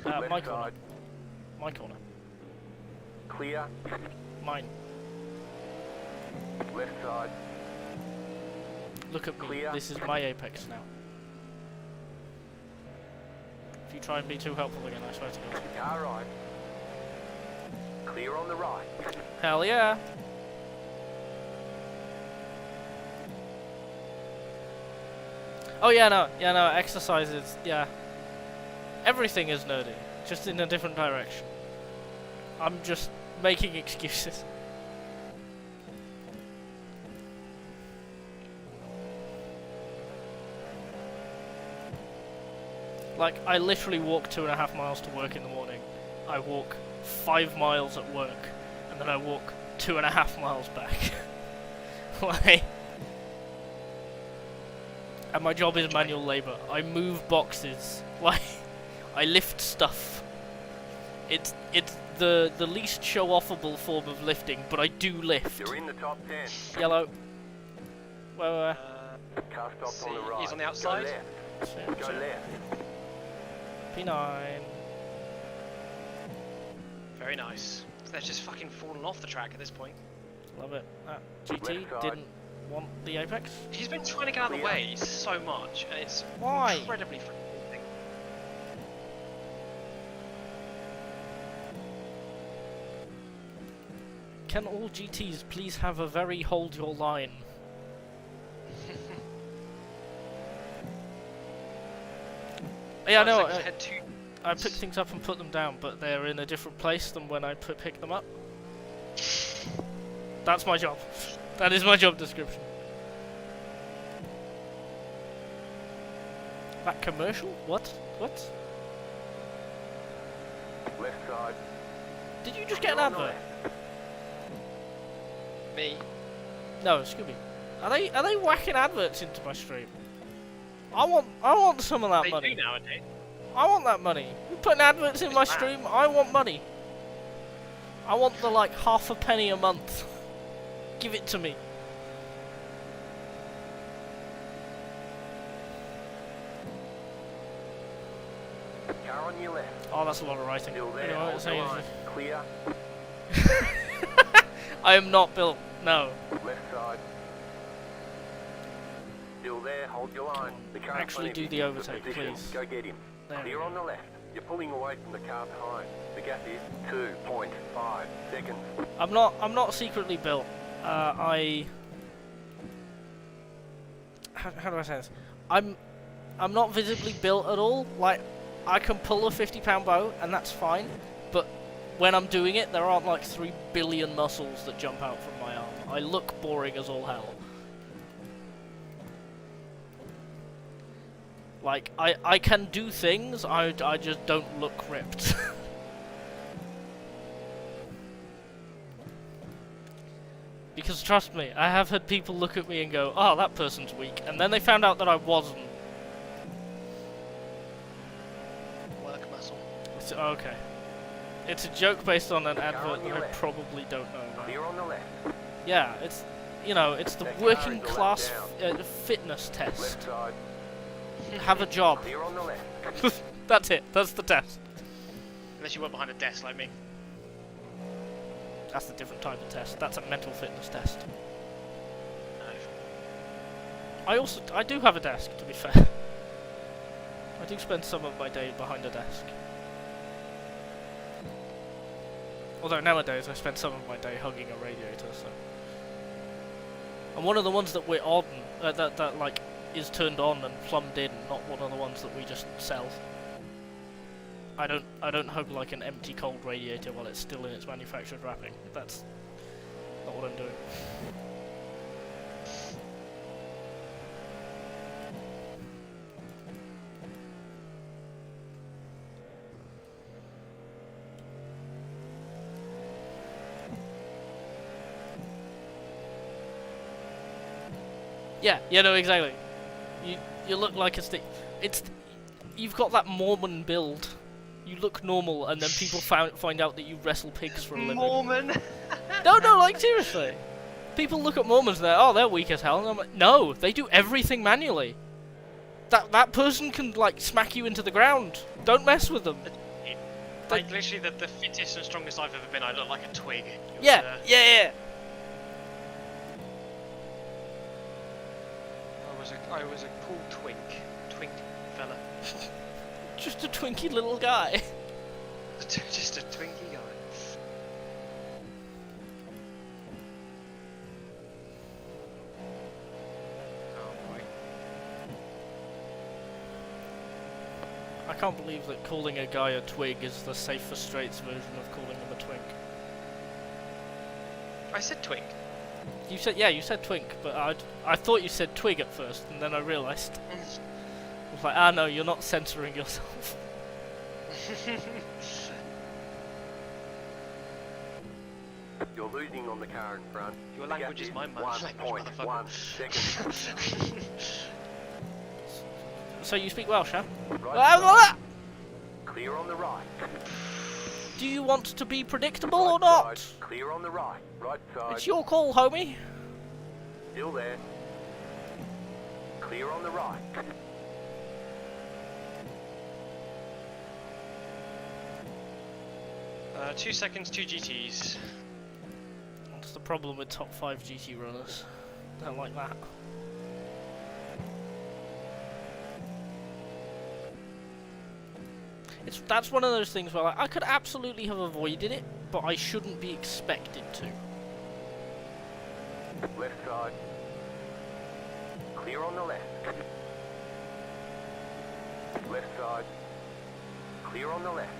Left my corner. side. My corner. Clear. Mine. Left side. Look at me. Clear. This is my apex now. If you try and be too helpful again, I swear to God. Car right. Clear on the right. Hell yeah. Oh yeah, no, exercises, yeah. Everything is nerdy, just in a different direction. I'm just making excuses. Like, I literally walk 2.5 miles to work in the morning. I walk 5 miles at work, and then I walk 2.5 miles back. Like, and my job is manual labor. I move boxes. Like, I lift stuff. It's the least show-offable form of lifting, but I do lift. You're in the top 10. Yellow. Where? Car stopped see, on the right. he's on the outside. Go left. Go left. P9. Very nice. They're just fucking falling off the track at this point. Love it. GT Left side. didn't want the apex. He's been trying to get out of the Clear. way so much, and it's Why? incredibly frustrating. Can all GTs please have a very hold your line? Yeah, no, Looks like he's had two. I pick things up and put them down, but they're in a different place than when I pick them up. That's my job. That is my job description. That commercial? What? What? Left side. Did you just get an Clear on the advert? left. Me. No, Scooby. Are they whacking adverts into my stream? I want some of that They money. do nowadays. I want that money. You're putting adverts in my It's stream. I want money. I want the like half a penny a month. Give it to me. Car on your left. Oh, that's a lot of writing. Still You there. know what I'm Hold the saying? line. Clear. I am not built. No. Left side. Still there. Hold your line. The car Actually do the overtake, please. Go get him. There we Clear go. on the left. You're pulling away from the car behind. The gap is 2.5 seconds. I'm not secretly built. How do I say this? I'm not visibly built at all. Like, I can pull a 50-pound bow and that's fine, but when I'm doing it, there aren't like 3 billion muscles that jump out from my arm. I look boring as all hell. Like, I can do things, I just don't look ripped. Because trust me, I have had people look at me and go, oh, that person's weak, and then they found out that I wasn't. Work muscle. It's, okay. It's a joke based on an Car advert on that your I left. probably don't know about. Clear on the left. Yeah, it's you know, it's the That car working is the left class down. fitness test. Left side. Have a job. Clear on the left. That's it. That's the test. Unless you work behind a desk like me. That's a different type of test. That's a mental fitness test. No. I do have a desk, to be fair. I do spend some of my day behind a desk. Although nowadays I spend some of my day hugging a radiator, so. And one of the ones that we're on, that like is turned on and plumbed in, not one of the ones that we just sell. I don't hug like an empty cold radiator while it's still in its manufactured wrapping. That's not what I'm doing. Yeah, no, exactly. You look like a stick. You've got that Mormon build. You look normal, and then people find out that you wrestle pigs for a living. Mormon. No, like seriously. People look at Mormons and they're weak as hell, and I'm like, no, they do everything manually. That person can like smack you into the ground. Don't mess with them. Like literally the fittest and strongest I've ever been. I look like a twig. Yeah. I was a cool twink fella. Just a twinky little guy. Just a twinky guy. Oh boy. I can't believe that calling a guy a twig is the safer straights version of calling him a twink. I said twink. You said twink, but I thought you said twig at first, and then I realised. I was like, no, you're not censoring yourself. You're losing on the car in front. Your language is my language, 1.1 seconds. So you speak Welsh, huh? Right. Clear on the right. Do you want to be predictable Right or not? side. Clear on the right. Right side. It's your call, homie. Still there. Clear on the right. 2 seconds, 2 GTs. What's the problem with top 5 GT runners? Don't like that. That's one of those things where I could absolutely have avoided it, but I shouldn't be expected to. Left side. Clear on the left. Left side. Clear on the left.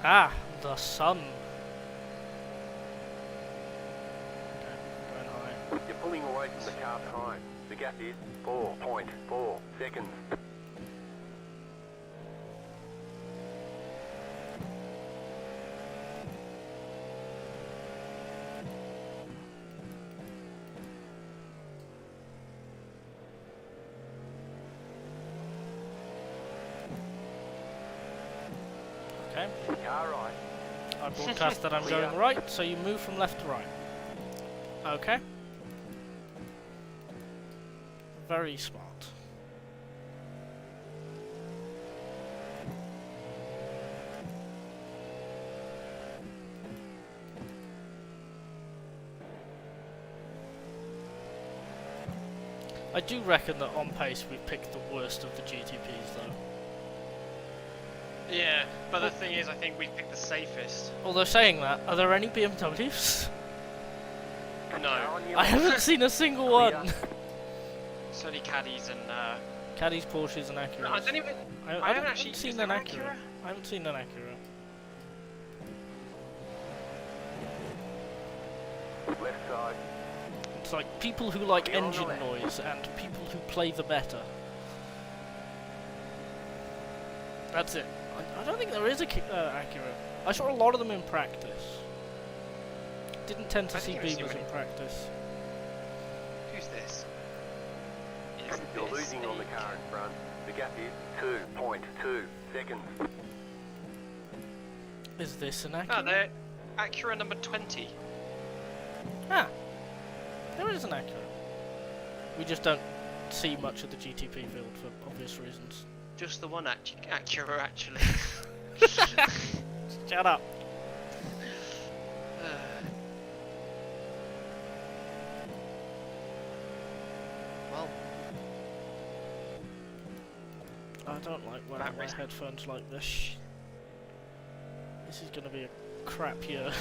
Ah, the sun. Okay, going high. You're pulling away from the car behind. The gap is 4.4 seconds. Okay. Car right. I broadcast that I'm going right, so you move from left to right. Okay. Very smart. I do reckon that on pace we picked the worst of the GTPs though. Yeah, but the thing is, I think we picked the safest. Although saying that, are there any BMWs? No. I haven't seen a single one. It's only Caddies and Caddies, Porsches and Acuras. No, I don't even. I haven't haven't actually seen used an an Acura. Acura. I haven't seen an Acura. Left side. It's like people who like You're on the engine left. noise and people who play the better. That's it. I don't think there is a Acura. I saw a lot of them in practice. Didn't tend to I see think I've seen Beamers in many. practice. Who's this? Is You're this losing on the a- car in front. The gap is 2.2 seconds. Is this an Acura? Ah, they're Acura number 20. Ah, there is an Acura. We just don't see much of the GTP field for obvious reasons. Just the one Acura, actually. Shut up. Well, I don't like wearing Rat my racing. headphones like this. This is going to be a crap year.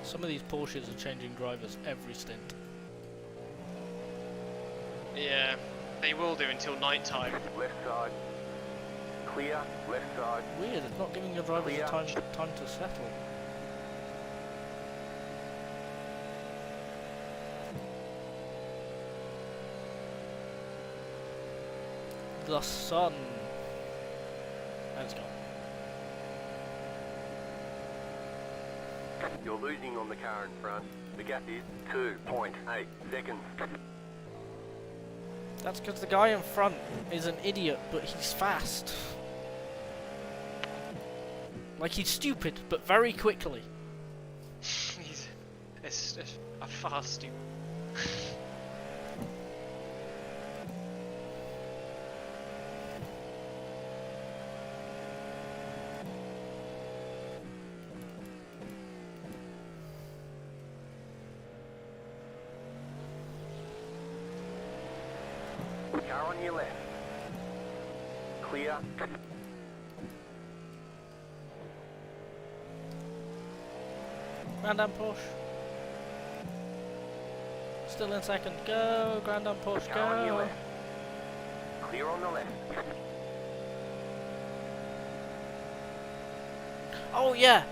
Some of these Porsches are changing drivers every stint. yeah, they will do until night time. Left side. Clear. Left side. Weird, it's not giving your drivers Clear. time to settle. The sun. Let's go. You're losing on the car in front. The gap is 2.8 seconds. That's because the guy in front is an idiot, but he's fast. Like he's stupid, but very quickly. it's a fast stupid. Car on your left. Clear. Grand Am Porsche. Still in second. Go, Grand Am Porsche, Car on your go. left. Clear on the left. Oh yeah.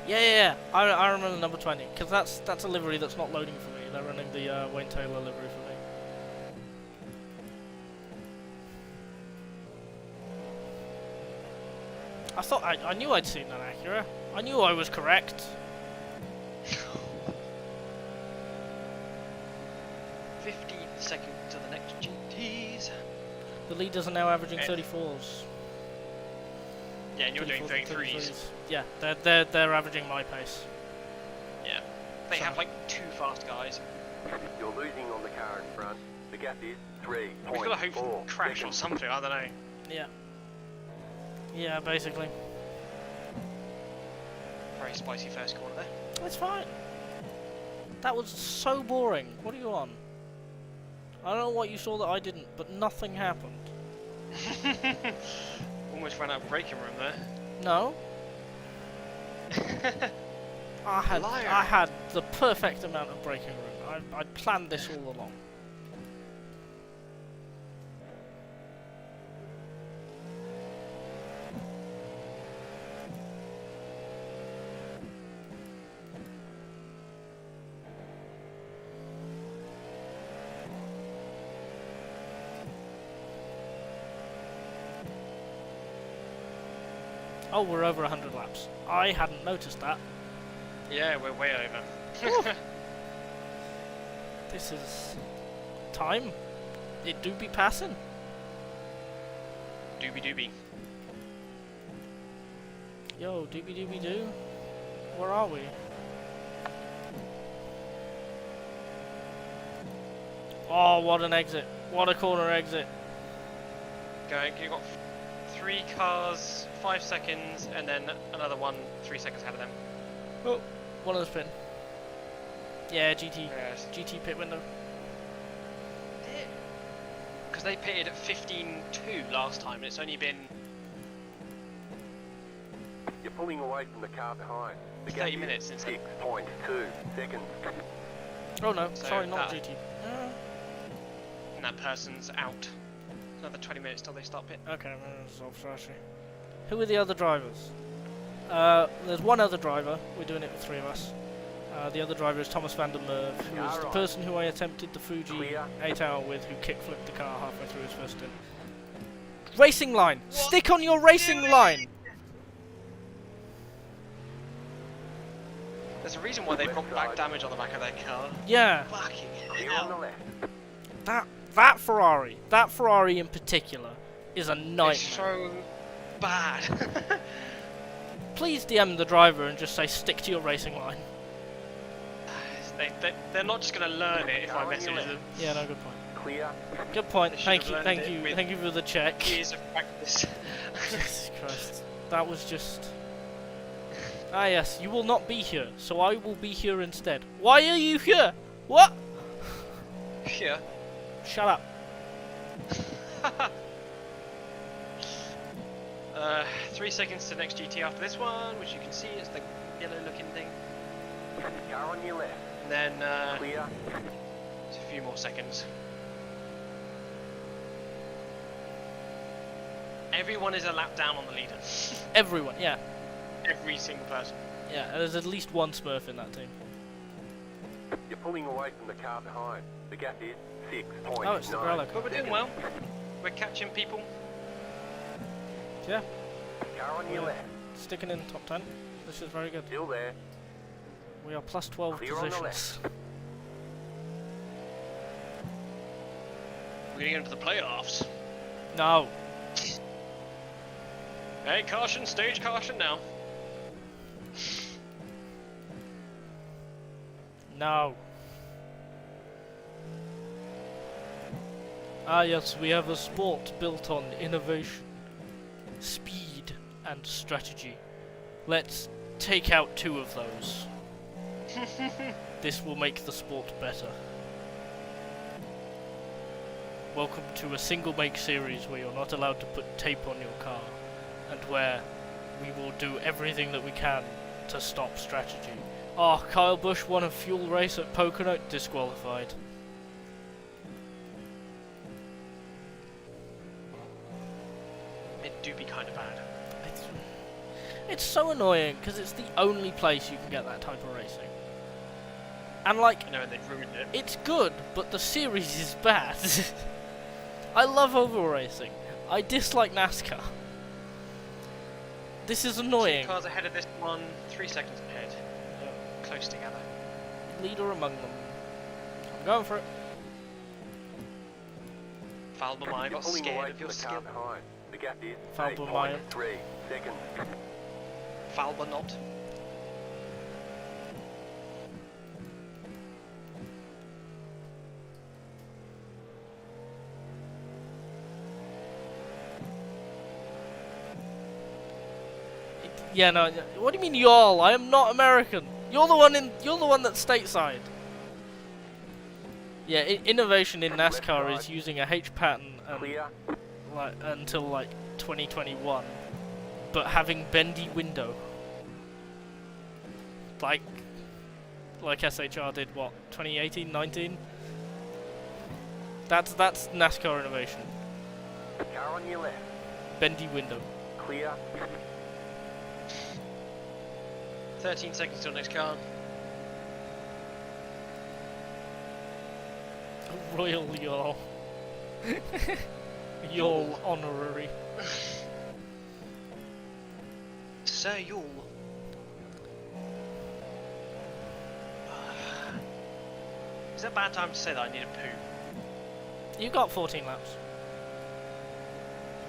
I remember number 20 because that's a livery that's not loading for me. They're running the Wayne Taylor livery for me. I thought I knew I'd seen that Acura. I knew I was correct. 15 seconds to the next GTs. The leaders are now averaging Eh. 34s. Yeah, and you're doing 34s and 33s. Yeah, they're averaging my pace. Yeah. They So- have like 2 fast guys. You're losing on the car in front. The gap is We've got to hope for 3.4 crash or seconds. something, I don't know. Yeah. Yeah, basically. Very spicy first corner there. It's fine. That was so boring. What are you on? I don't know what you saw that I didn't, but nothing happened. Almost ran out of braking room there. No. I Liar. had the perfect amount of braking room. I planned this all along. Oh, we're over 100 laps. I hadn't noticed that. Yeah, we're way over. This is time. It do be passing. Doobie doobie. Yo, doobie doobie doo. Where are we? Oh, what an exit. What a corner exit. Going, you've got 3 cars, 5 seconds, and then another one 3 seconds ahead of them. Oh, one of the spin. Yeah, GT. Yes. GT pit window. because they pitted at 15.2 last time, and it's only been You're pulling away from the car behind. The 30 gap minutes is since 6.2 seconds. Oh no, So sorry, not that- GT. and that person's out. Another 20 minutes till they stop it. Okay, that's obviously. Who are the other drivers? There's one other driver. We're doing it with 3 of us. The other driver is Thomas van der Merwe, who is the person who I attempted the Fuji Clear. 8-hour with, who kickflipped the car halfway through his first stint. Racing line! Stick on your racing line! There's a reason why they've got back damage on the back of their car. Yeah, Fucking Clear on the hell. left. that Ferrari in particular, is a It's nightmare. so bad. Please DM the driver and just say stick to your racing line. They're not just going to learn it if I message them. Yeah, no, good point. Clear. Good point. They should Thank have you, learned thank it you, with thank you for the check. Years of practice. Jesus Christ. That was just... Ah yes, you will not be here, so I will be here instead. Why are you here? What? Yeah. Shut up. 3 seconds to the next GT after this one, which you can see is the yellow looking thing. Car on your left. And then Clear. it's a few more seconds. Everyone is a lap down on the leader. Everyone, yeah. Every single person. Yeah, there's at least one Smurf in that team. You're pulling away from the car behind. The gap is 6.9. Oh, it's the Grello. But we're doing well. We're catching people. Yeah, Car on your left. sticking in top 10. This is very good. Still there. We are plus 12 Clear on the positions. We're gonna get into the playoffs. No. Hey, caution, stage caution now. No. Ah yes, we have a sport built on innovation, speed, and strategy. Let's take out 2 of those. This will make the sport better. Welcome to a single make series where you're not allowed to put tape on your car, and where we will do everything that we can to stop strategy. Oh, Kyle Busch won a fuel race at Pocono, disqualified. It do be kind of bad. It's so annoying because it's the only place you can get that type of racing. And like, I know, and they've ruined it. it's good, but the series is bad. I love oval racing. I dislike NASCAR. This is 2 annoying. cars ahead of this one, 3 seconds ahead. Close together. Leader among them. I'm going for it. Falba Maya You're got pulling scared away of from your the car skill. behind. The gap is Falba Maya. 8.3 seconds. Falba not. Yeah, no. What do you mean, y'all? I am not American. You're the one in. You're the one that's stateside. Yeah, innovation in NASCAR is using a H pattern Clear. like until like 2021, but having bendy window. Like SHR did what 2018, 19. That's NASCAR innovation. Car on your left. Bendy window. Clear. 13 seconds till next car. Royal y'all. Y'all honorary. Sir Yule. Is that a bad time to say that I need a poo? You got 14 laps.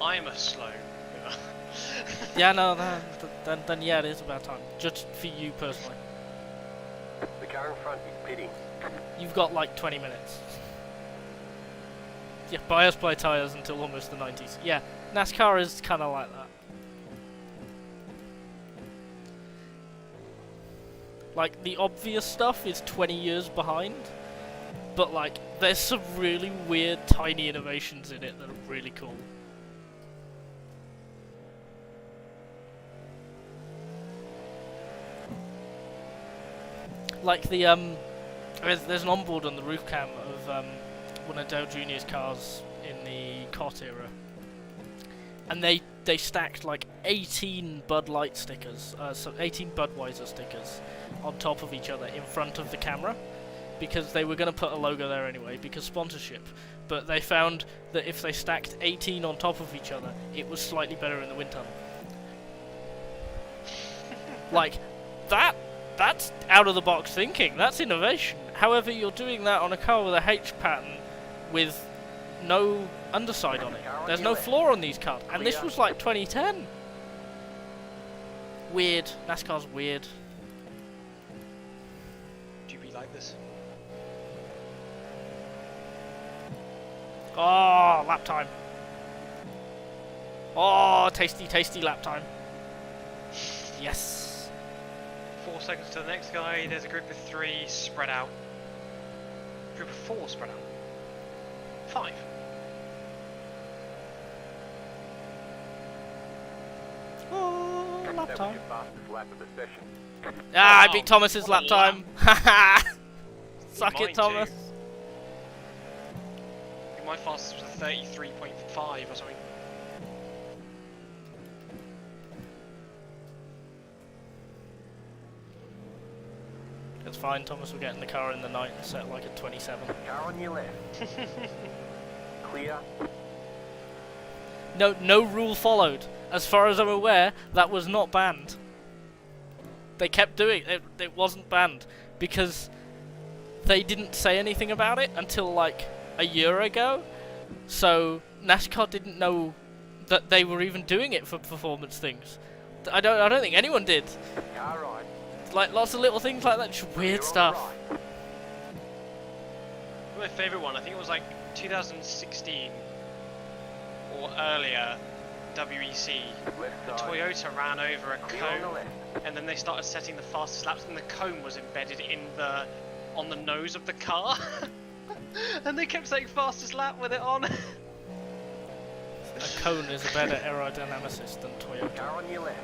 I'm a slow. Yeah, no, then yeah, it is about time. Just for you personally. The car in front is pitting. You've got like 20 minutes. Yeah, buyers play tyres until almost the 90s. Yeah, NASCAR is kind of like that. Like, the obvious stuff is 20 years behind. but like there's some really weird tiny innovations in it that are really cool. Like the there's an onboard on the roof cam of one of Dale Jr.'s cars in the COT era, and they stacked like 18 Bud Light stickers, so 18 Budweiser stickers on top of each other in front of the camera, because they were going to put a logo there anyway because sponsorship, but they found that if they stacked 18 on top of each other it was slightly better in the wind tunnel. Like that's out of the box thinking, that's innovation. However, you're doing that on a car with a H pattern with no underside on it. There's no floor on these cars, and this was like 2010. Weird. NASCAR's weird. Do you be like this? Oh, lap time. Oh, tasty lap time. Yes. 4 seconds to the next guy. There's a group of 3 spread out. Group of 4 spread out. 5. Oh, lap That was time. your fastest lap of the session. Ah, I Oh, beat Thomas's lap time. Suck Mine it, Thomas. too. My fastest was a 33.5 or something. It's fine, Thomas will get in the car in the night and set like a 27. Car on your left. Clear. No rule followed. As far as I'm aware, that was not banned. They kept doing it. It wasn't banned because they didn't say anything about it until like a year ago. So NASCAR didn't know that they were even doing it for performance things. I don't think anyone did. Car right. Like lots of little things like that, just weird Clear on the stuff. right. My favourite one, I think it was like 2016 or earlier, WEC. Left The side. Toyota ran over a Clear on the cone, left. and then they started setting the fastest laps, and the cone was embedded on the nose of the car, and they kept saying fastest lap with it on. A cone is a better aerodynamicist than Toyota. Car on your left.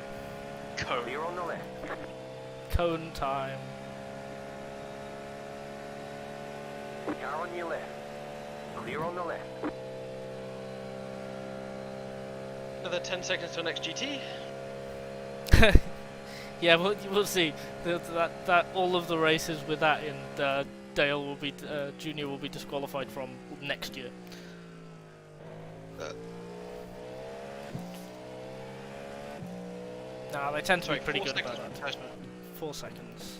Cone. Clear on the left. Cone time. Car on your left. Clear on the left. Another 10 seconds till next GT. Yeah, we'll see. That all of the races with that in Dale will be Junior will be disqualified from next year. Nah, they tend to be pretty 4 good about seconds. that. 4 seconds.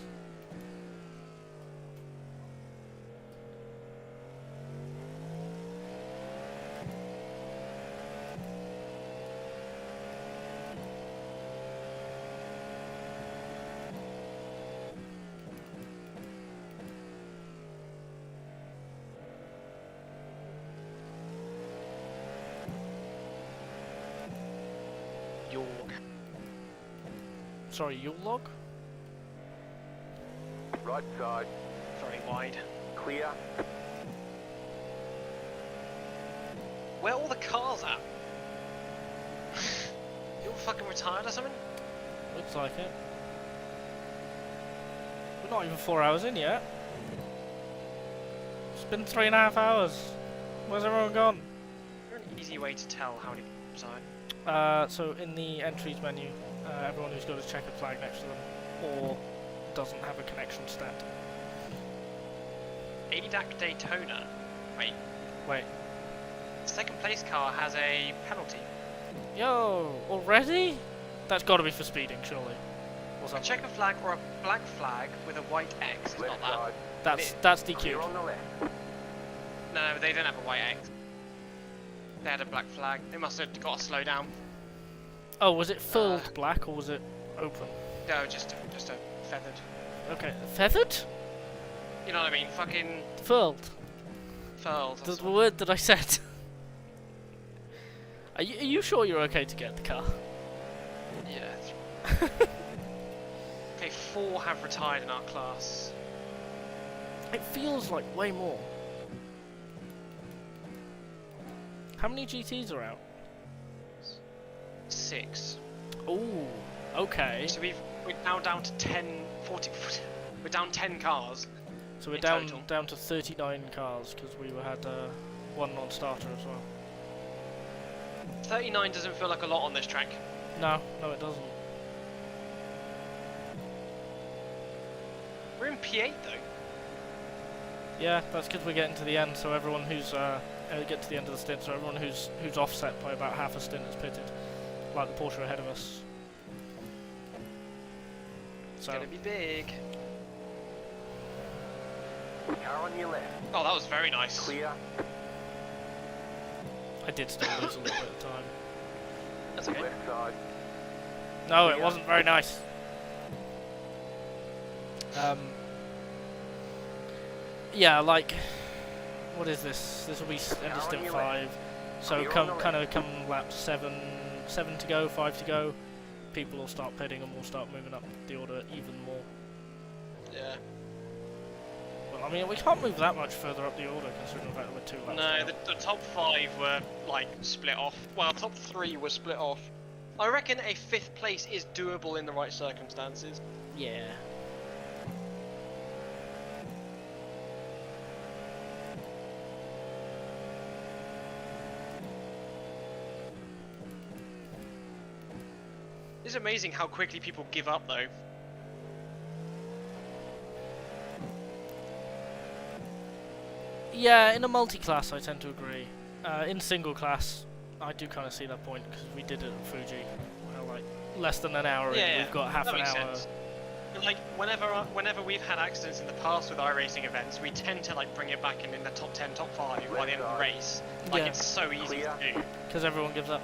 York. Sorry, Yule log? Right side. Very wide. Clear. Where are all the cars at? You all fucking retired or something? Looks like it. We're not even 4 hours in yet. It's been 3.5 hours. Where's everyone gone? Is there an easy way to tell how many people retired? So in the entries menu, everyone who's got a checkered flag next to them or doesn't have a connection stat. Cadillac Daytona. Wait. Second place car has a penalty. Yo, already? That's got to be for speeding, surely. Or A something. checker flag or a black flag with a white X. It's Left not that. side. That's Clear DQ. on the left. No, they don't have a white X. They had a black flag. They must have got to slow down. Oh, was it filled black or was it open? No, just a feathered. Okay, feathered? You know what I mean? Fucking Furled. furled. The word that I said. Are you sure you're okay to get the car? Yeah. Okay, 4 have retired in our class. It feels like way more. How many GTs are out? 6. Ooh, okay. So we're now down to 40. We're down 10 cars. So we're in down total. to 39 cars because we had one non-starter as well. 39 doesn't feel like a lot on this track. No, it doesn't. We're in P8 though. Yeah, that's because we're getting to the end. So everyone who's get to the end of the stint. So everyone who's offset by about half a stint is pitted, like the Porsche ahead of us. It's So gonna be big. Car on your left. Oh, that was very nice. Clear. I did still lose a little bit of time. That's okay. Left side. No, it Yeah. wasn't very nice. Yeah, like, what is this? This will be end of stint 5. So come lap 7 to go, 5 to go. People will start pitting and we'll start moving up the order even more. Yeah. Well, I mean, we can't move that much further up the order considering the fact that we're 2 laps No, down. the top 5 were like split off. Well, top 3 were split off. I reckon a 5th place is doable in the right circumstances. Yeah. It's amazing how quickly people give up though. Yeah, in a multi-class I tend to agree. In single class, I do kind of see that point because we did it at Fuji. We're like less than an hour in, we've got half that an makes hour. sense. But, like whenever we've had accidents in the past with iRacing events, we tend to like bring it back in the top 10, top 5 by the end of the race. Like Yeah. it's so easy to do. Because everyone gives up.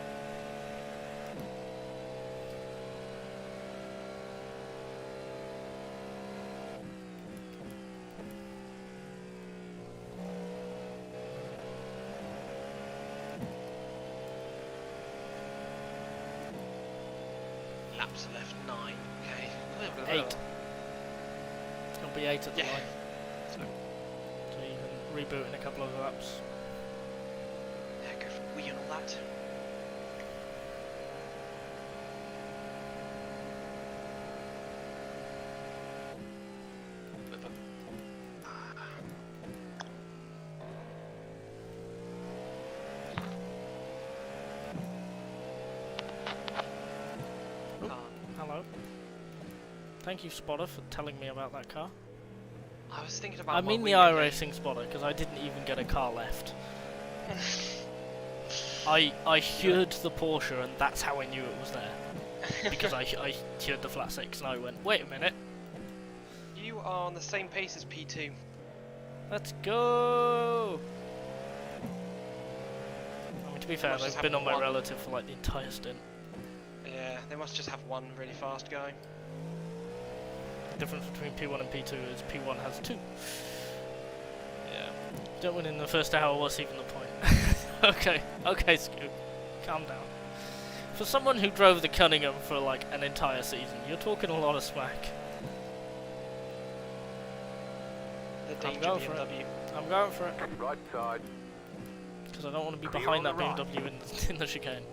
Laps left 9. Okay. 8. It'll be 8 at the Yeah. line. So, So you can reboot in a couple of laps. yeah, go for wee and all that. Hello. Thank you, Spotter, for telling me about that car. I was thinking about. I mean the iRacing Spotter, because I didn't even get a car left. I heard the Porsche, and that's how I knew it was there. Because I heard the flat 6, and I went, wait a minute, You are on the same pace as P2. let's go! I mean, to be fair, must just they've have been on my one. relative for like the entire stint. Yeah, they must just have one really fast guy. The difference between P1 and P2 is P1 has 2. Yeah. Don't win in the first hour, what's even the point? okay, Scoop. Calm down. For someone who drove the Cunningham for like an entire season, you're talking a lot of smack. The I'm danger going for it. BMW. I'm going for it. Right side. Because I don't want to be Clear behind on that the BMW in the chicane.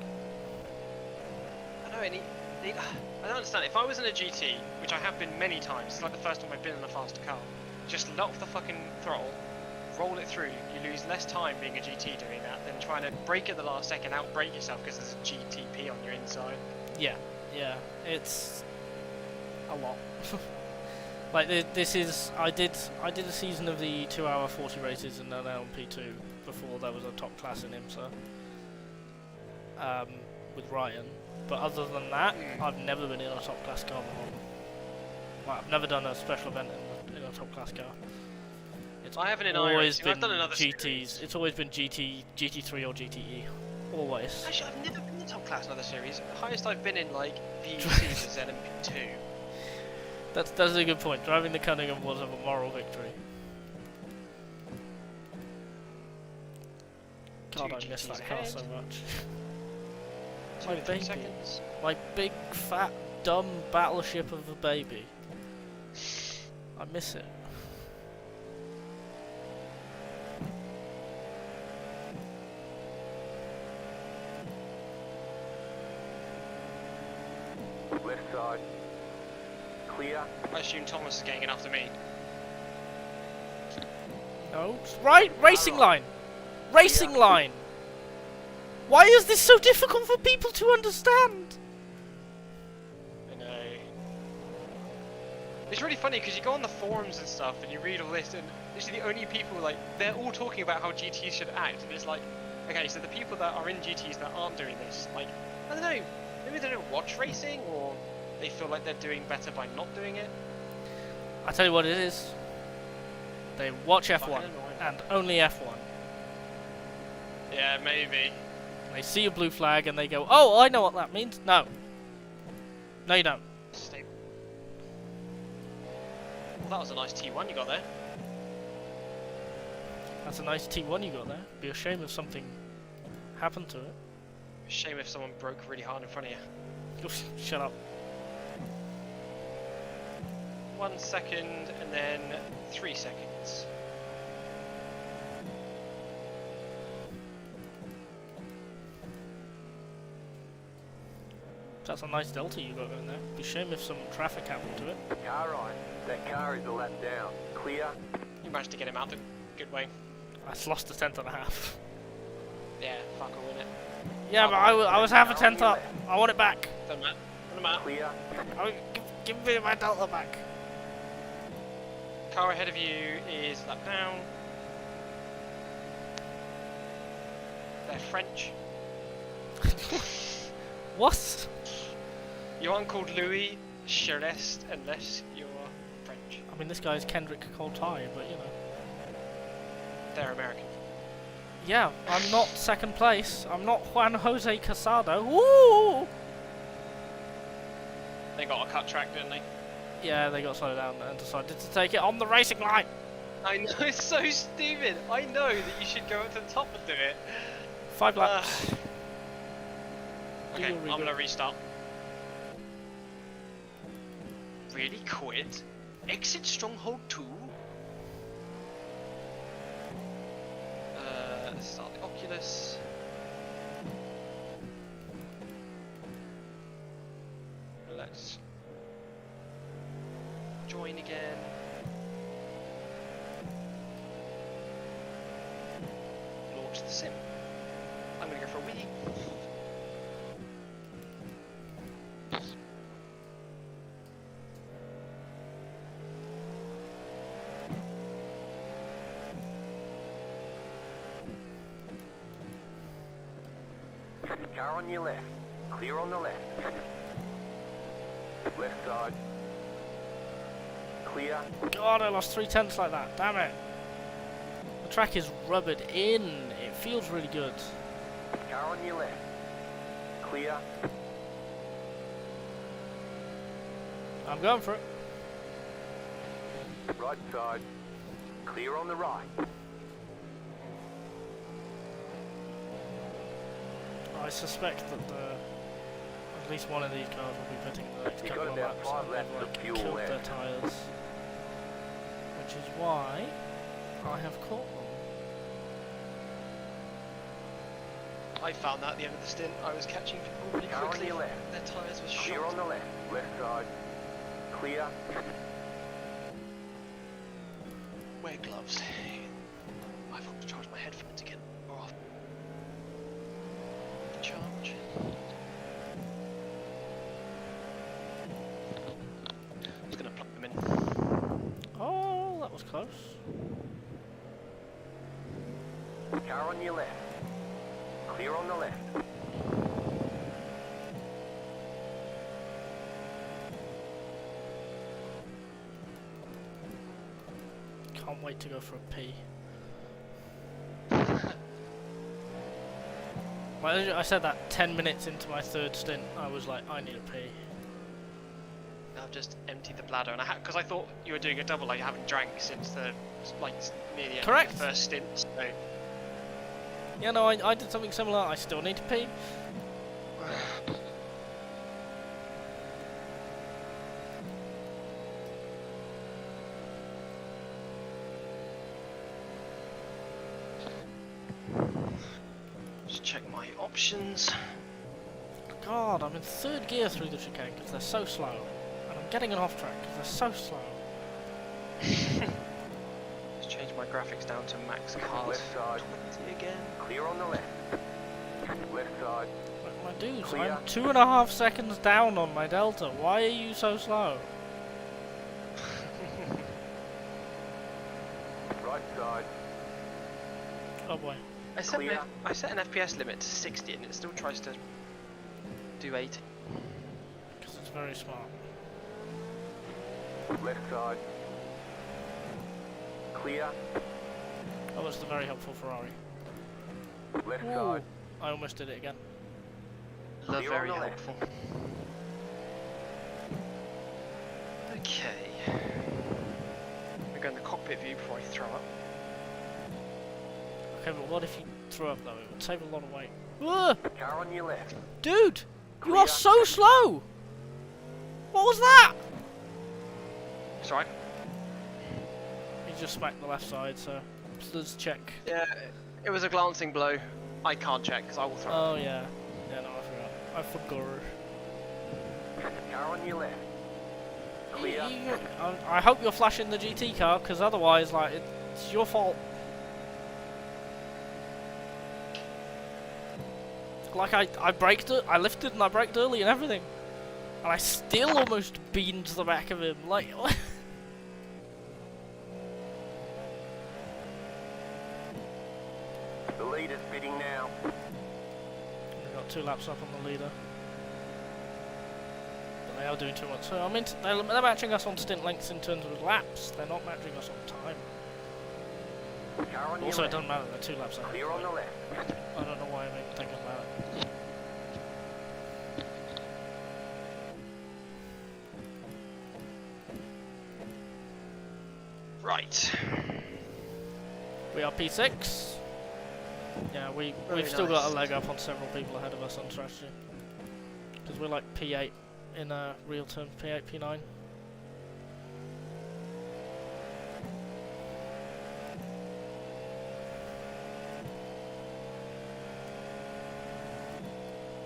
I know, I don't understand. If I was in a GT, which I have been many times, it's like the first time I've been in a faster car, just let off the fucking throttle, roll it through. You lose less time being a GT doing that than trying to brake at the last second, outbrake yourself because there's a GTP on your inside. Yeah, it's a lot. Like this is, I did a season of the 2 hour 40 races in an LMP2 before there was a top class in IMSA. With Ryan, but other than that, I've never been in a top class car before. Like, I've never done a special event in a top class car. It's I haven't in always iRacing. been I've done another GTs. series. It's always been GT, GT3 or GTE. Always. Actually, I've never been in top class in another series. The highest I've been in like VEC is LMP2. That's a good point. Driving the Cunningham was of a moral victory. God, I miss that car so much. My 2 baby. seconds. My big, fat, dumb battleship of a baby. I miss it. side. Clear. I assume Thomas is getting it after me. No. Right, racing line. Racing line. Why is this so difficult for people to understand? I know. It's really funny because you go on the forums and stuff and you read all this, and this is the only people, like, they're all talking about how GTs should act, and it's like, okay, so the people that are in GTs that aren't doing this, like, I don't know, maybe they don't watch racing, or they feel like they're doing better by not doing it. I tell you what it is. They watch F1 Fucking annoying. and only F1. Yeah, maybe. They see a blue flag and they go, "Oh, I know what that means." No. No, you don't. Stay. Well, that was a nice T1 you got there. That's a nice T1 you got there. Be a shame if something happened to it. Shame if someone broke really hard in front of you. Shut up. 1 second and then 3 seconds. That's a nice delta you got going there. Be a shame if some traffic happened to it. Car right. That car is a lap down. Clear. You managed to get him out the good way. I lost a tenth and a half. Yeah, fuck all in it. Yeah, but I was half a tenth up. I want it back. Doesn't matter. Doesn't matter. Clear. Give me my delta back. Car ahead of you is lap down. They're French. What? You aren't called Louis Charest unless you're French. I mean, this guy's Kendrick Coulthard, but you know. They're American. Yeah, I'm not second place. I'm not Juan Jose Casado. Woo! They got a cut track, didn't they? Yeah, they got slowed down and decided to take it on the racing line. I know, it's so stupid. I know that you should go up to the top and do it. 5 laps. Okay, I'm gonna restart. Really quit? Exit Stronghold 2? Let's start the Oculus. Let's join again. Launch the sim. I'm gonna go for a wee. Car on your left. Clear on the left. Left side. Clear. God, I lost 3 tenths like that. Damn it. The track is rubbered in. It feels really good. Car on your left. Clear. I'm going for it. Right side. Clear on the right. I suspect that at least one of these cars will be putting the next You couple got of about laps 5 and laps they've of like fuel killed their left. tyres. Which is why I have caught them. I found that at the end of the stint. I was catching people really Car on quickly. your left. Their tyres were Clear shot. on the left. Left side. Clear. Wear gloves. I forgot to charge my headphones again. Or off. Charge. I'm just gonna plug them in. Oh, that was close. Car on your left. Clear on the left. Can't wait to go for a pee. Well, I said that 10 minutes into my third stint. I was like, I need a pee. I've just emptied the bladder, and because I thought you were doing a double, like you haven't drank since the near the end Correct. of the first stint. So Yeah, no, I did something similar. I still need to pee. just check my options. God, I'm in third gear through the chicane because they're so slow. And I'm getting an off track because they're so slow. Just change my graphics down to max cars. Left side. 20 again. Clear on the left. Left side. But my dudes, Clear. I'm 2.5 seconds down on my delta. Why are you so slow? Right side. Oh boy. I set, Clear. I set an FPS limit to 60 and it still tries to do 80. Because it's very smart. Left side. Clear. Oh, it's the very helpful Ferrari. Left Ooh, side. I almost did it again. The Clear very on the left. helpful. Okay. We're going to cockpit view before I throw up. Okay, but what if you threw up though? It would save a lot of weight. Whoa! Car on your left. Dude! You Clear. are so slow! What was that? It's alright. He just smacked the left side, so let's check. Yeah, it was a glancing blow. I can't check because I will throw up. Oh yeah. Yeah, no, I forgot. Car on your left. Clear. I hope you're flashing the GT car, because otherwise, like, it's your fault. Like, I braked it, I lifted and I braked early and everything. And I still almost beamed the back of him, like... The leader's bidding now. We've got 2 laps up on the leader. But they are doing too much. So, I mean, they're matching us on stint lengths in terms of laps. They're not matching us on time. Car on Also, your it doesn't matter, they're 2 laps ahead. Clear on the left. I don't know why I'm even thinking about it. Right. We are P6. Yeah, we've Very still got a nice. leg up on several people ahead of us on strategy. Because we're like P8 in real terms, P8, P9.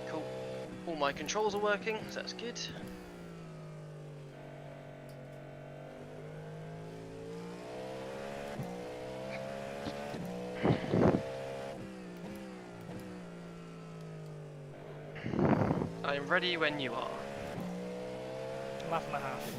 Cool. All my controls are working, so that's good. I am ready when you are. Lap and a half.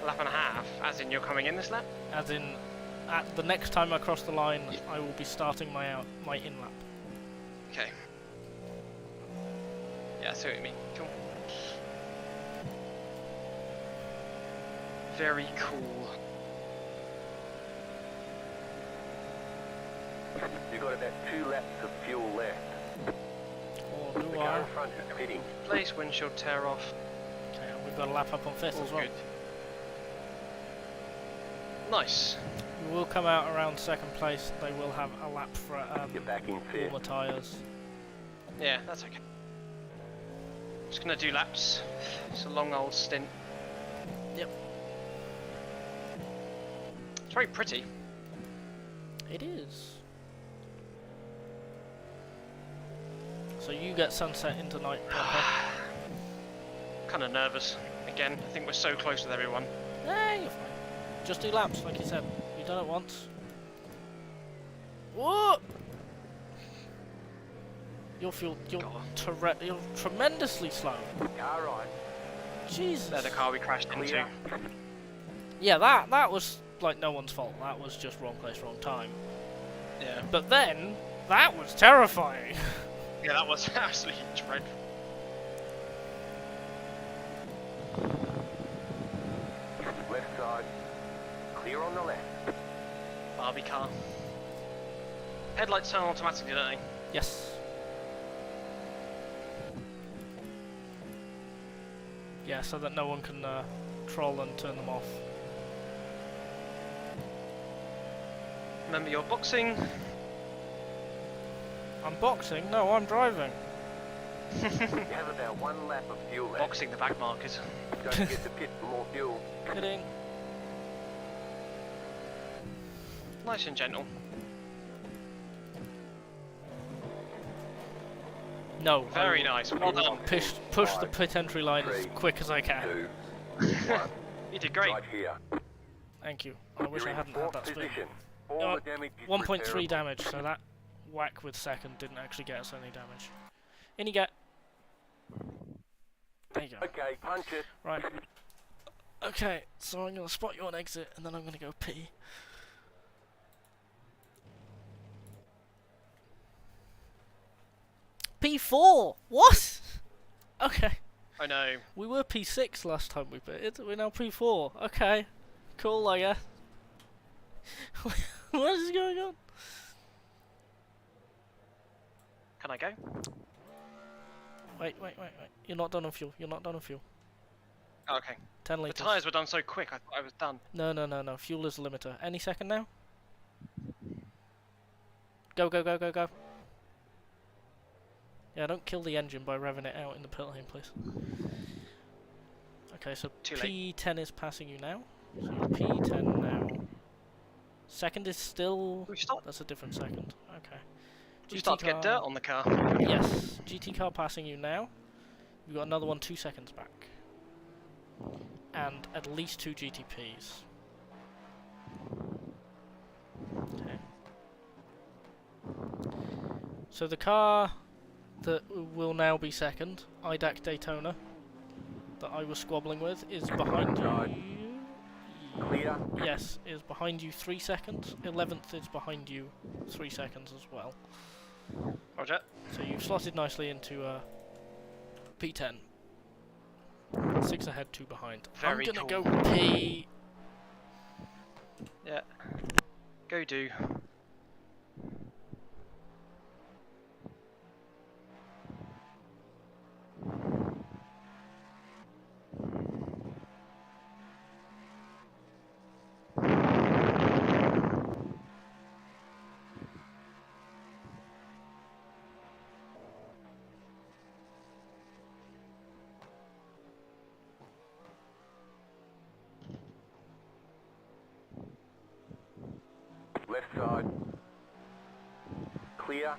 Lap and a half, as in you're coming in this lap? As in, at the next time I cross the line, I will be starting my in lap. Okay. Yeah, I see what you mean. Cool. Very cool. You've got about 2 laps of fuel left. Or The do car I? in front is pitting. Place windshield tear off. Okay, and we've got a lap up on 5th All as well. good. Nice. We will come out around 2nd place. They will have a lap for You're back in 5th. warmer tyres. Yeah, that's okay. Just gonna do laps. It's a long old stint. Yep. It's very pretty. It is. So you get sunset into night proper. Kind of nervous. Again, I think we're so close with everyone. Nah, you're fine. Just do laps, like you said. You've done it once. Whoa! You're you're tremendously slow. Car right. Jesus. They're the car we crashed into. Clear. Yeah, that was like no one's fault. That was just wrong place, wrong time. Yeah. But then, that was terrifying. Yeah, that was absolutely dreadful. Left side. Clear on the left. Barbie car. Headlights turn automatically, don't they? Yes. Yeah, so that no one can troll and turn them off. Remember your boxing. I'm boxing? No, I'm driving. You have about 1 lap of fuel left. Boxing the back markers. Don't forget to pit for more fuel. Kidding. Nice and gentle. No. Very nice. Well done. Push the pit entry line as 3, quick as I can. 2, 1. You did great. Right here. Thank you. I wish You're I in hadn't had 4th that spin. position. All the damage is 1.3 repairable. damage, so that whack with second didn't actually get us any damage. In you get. There you go. Okay, punch it. Right. Okay, so I'm going to spot you on exit, and then I'm going to go pee. P4! What? Okay. I know. We were P6 last time we pitted, we're now P4. Okay. Cool, I guess. What is going on? Can I go? Wait. You're not done on fuel. Oh, okay. 10 The litres. tyres were done so quick, I thought I was done. No. Fuel is the limiter. Any second now? Go. Yeah, don't kill the engine by revving it out in the pit lane, please. Okay, so Too late. P10 is passing you now. So you're P10 now. Second is still... We've stopped. That's a different second. Okay. We start to get dirt on the car. Yes. GT car passing you now. You've got another one 2 seconds back. And at least 2 GTPs. Okay. So the car that will now be second, iDAC Daytona, that I was squabbling with, is behind you. Clear. Yes, is behind you 3 seconds. 11th is behind you 3 seconds as well. Roger. So you've slotted nicely into P10. 6 ahead, 2 behind. Very I'm gonna cool. go P. Yeah. Go do. Left side. Clear.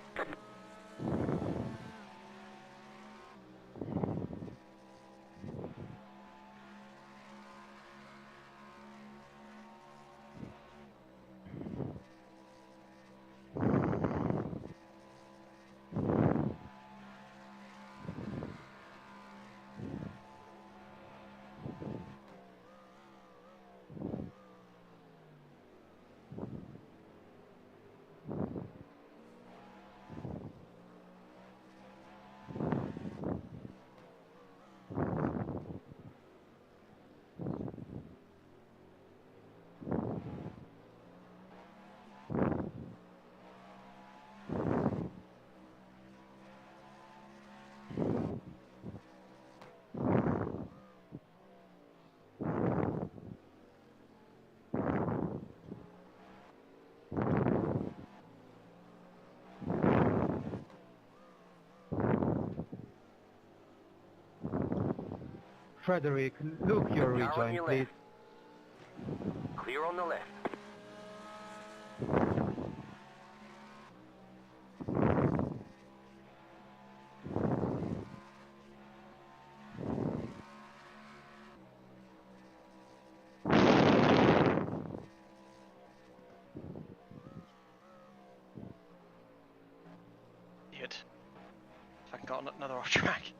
Frederick, look your Car on rejoin, your please. left. Clear on the left. Good. If I can got another off track.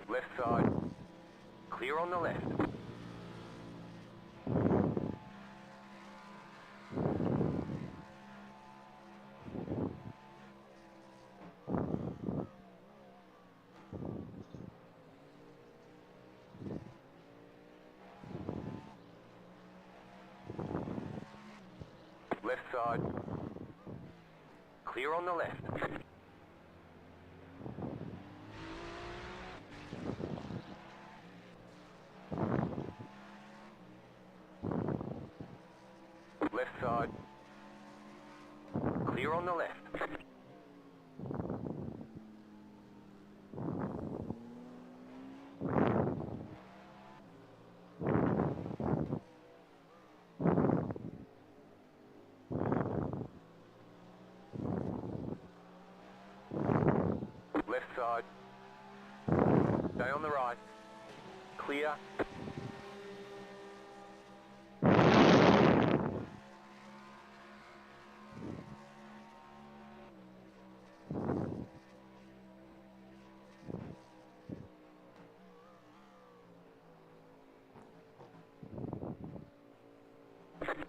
Left side. Clear on the left. Left side. Clear on the left. on the left. Left side. Stay on the right. Clear.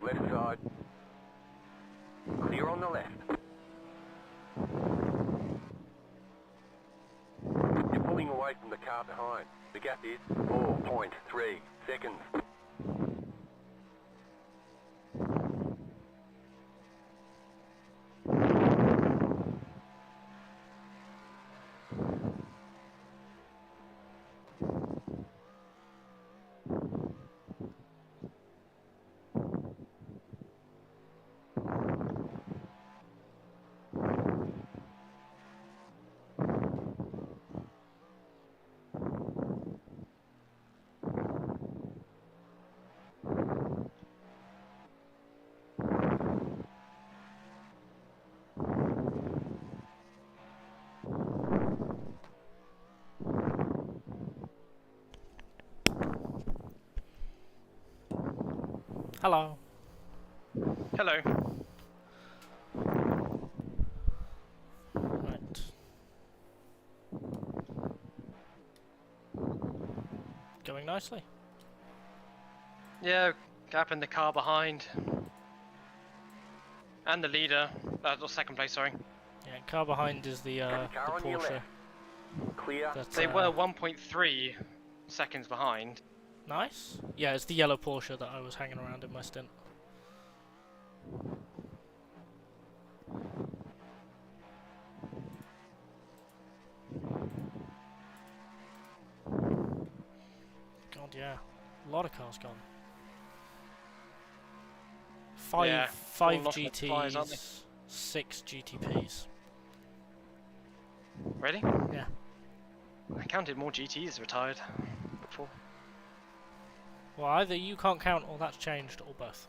Left side. Clear on the left. You're pulling away from the car behind. The gap is 4.3 seconds. Hello. Hello. Right. Going nicely. Yeah, gap in the car behind. And the leader. Or second place, sorry. Yeah, car behind is the Car on your Porsche. left. Clear. That, They were 1.3 seconds behind. nice. Yeah, it's the yellow Porsche that I was hanging around in my stint. God, yeah, a lot of cars gone. Yeah, Five all lost their supplies, aren't they? GTs, 6 GTPs. Really? Yeah. I counted more GTs retired before. Well, either you can't count, or that's changed, or both.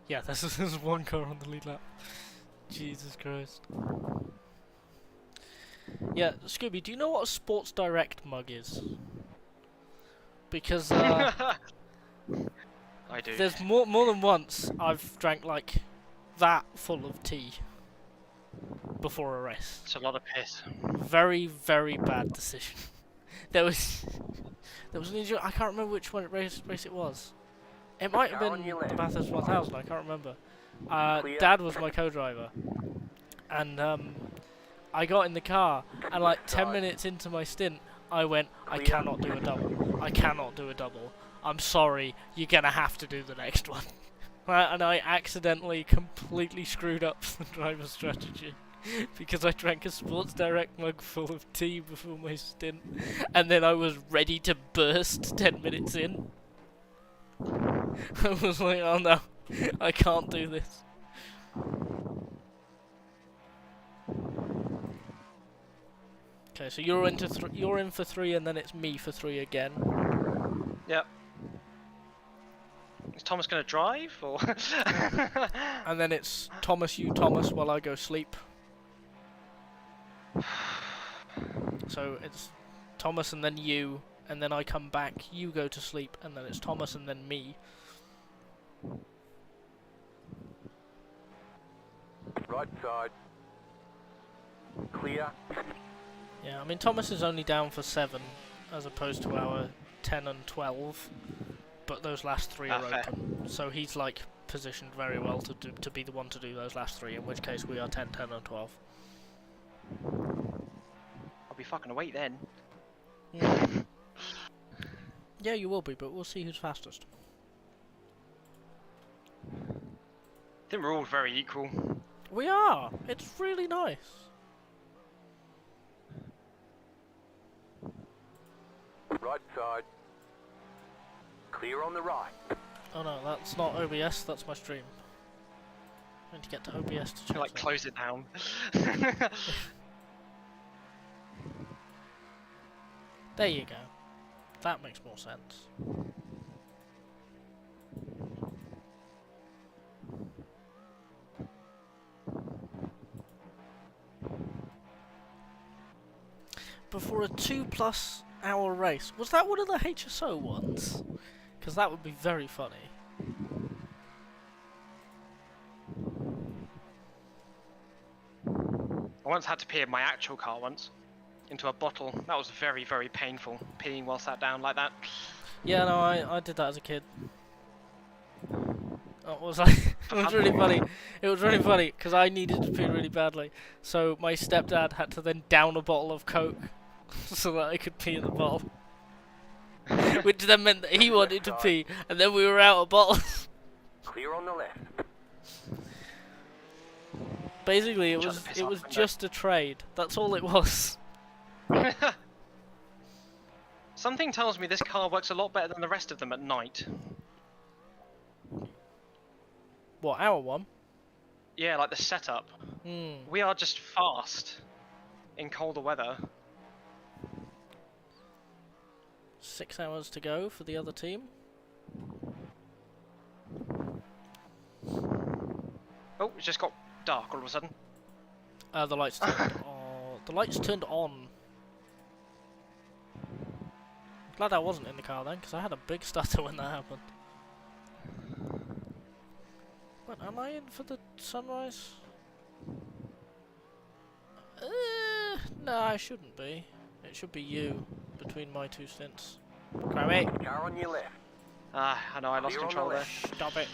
Yeah, there's one car on the lead lap. Jesus Christ. Yeah, Scooby, do you know what a Sports Direct mug is? Because I do. there's more than once I've drank like that full of tea before a race. It's a lot of piss. Very, very bad decision. there was an injury. I can't remember which one race it was. It might have Car been on your the left. Bathurst 1000. I can't remember. Clear. Dad was my co-driver, and I got in the car, and like 10 minutes into my stint, I went, I Clear. cannot do a double. I cannot do a double. I'm sorry, you're gonna have to do the next one. And I accidentally completely screwed up the driver's strategy because I drank a Sports Direct mug full of tea before my stint, and then I was ready to burst 10 minutes in. I was like, oh no, I can't do this. Okay, so you're you're in for 3, and then it's me for 3 again. Yep. Is Thomas gonna drive or? And then it's Thomas, you Thomas, while I go sleep. So it's Thomas and then you, and then I come back, you go to sleep, and then it's Thomas and then me. Right side. Clear. Yeah, I mean Thomas is only down for 7, as opposed to our 10 and 12, but those last 3 are fair. open. So he's like positioned very well to be the one to do those last 3, in which case we are 10, 10 and 12. I'll be fucking awake then. Yeah, you will be, but we'll see who's fastest. I think we're all very equal. We are! It's really nice. Right side. Clear on the right. Oh no, that's not OBS, that's my stream. I need to get to OBS to change Like, that. close it down. There you go. That makes more sense. But for a 2+ hour race, was that one of the HSO ones? Because that would be very funny. I once had to pee in my actual car once. Into a bottle. That was very, very painful. Peeing while sat down like that. Yeah, no, I did that as a kid. Oh, it was like, it was really funny. It was really funny because I needed to pee really badly. So my stepdad had to then down a bottle of Coke so that I could pee in the bottle. Which then meant that he wanted to pee, and then we were out of bottles. Clear on the left. Basically, it Shut was the piss off, just a trade. That's all it was. Something tells me this car works a lot better than the rest of them at night. What, our one? Yeah, like the setup. Hmm. We are just fast in colder weather. 6 hours to go for the other team. Oh, it just got dark all of a sudden. The lights turned on. The lights turned on. Glad I wasn't in the car then, because I had a big stutter when that happened. What, am I in for the sunrise? No, I shouldn't be. It should be you, between my two stints. Crabby! Car on your left. Ah, I know, I lost Clear on control the there. left. Stop it.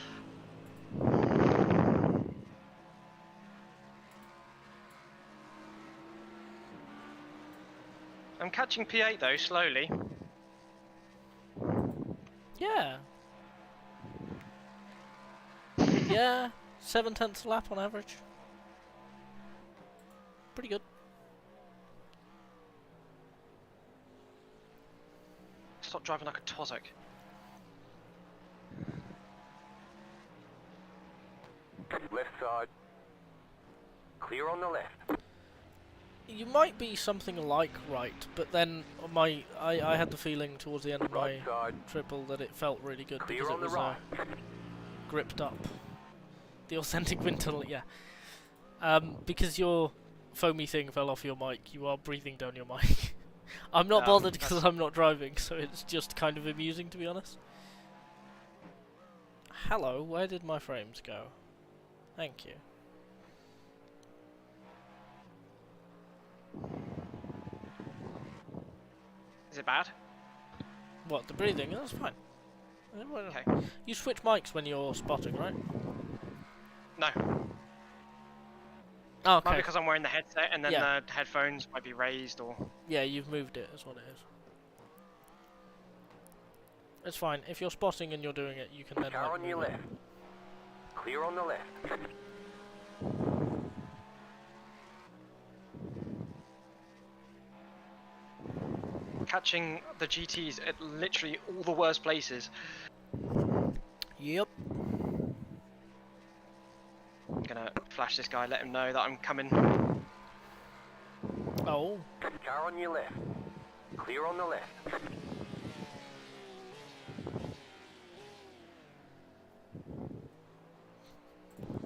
I'm catching P8 though, slowly. Yeah. Yeah, 7/10 a lap on average. Pretty good. Stop driving like a twozzock. Left side. Clear on the left. You might be something like right, but then I had the feeling towards the end of my Right side. triple that it felt really good Clear because on it was the right. gripped up. The authentic winter, yeah. Because your foamy thing fell off your mic, you are breathing down your mic. I'm not bothered because I'm not driving, so it's just kind of amusing to be honest. Hello, where did my frames go? Thank you. Is it bad? What, the breathing? That's fine. Okay. You switch mics when you're spotting, right? No. Oh, Might be okay. because I'm wearing the headset and then Yeah. the headphones might be raised or... Yeah, you've moved it, is what it is. It's fine. If you're spotting and you're doing it, you can then Car like, on your move it. left. Clear on the left. Catching the GTs at literally all the worst places. Yep. I'm gonna flash this guy, let him know that I'm coming. Oh. Car on your left. Clear on the left.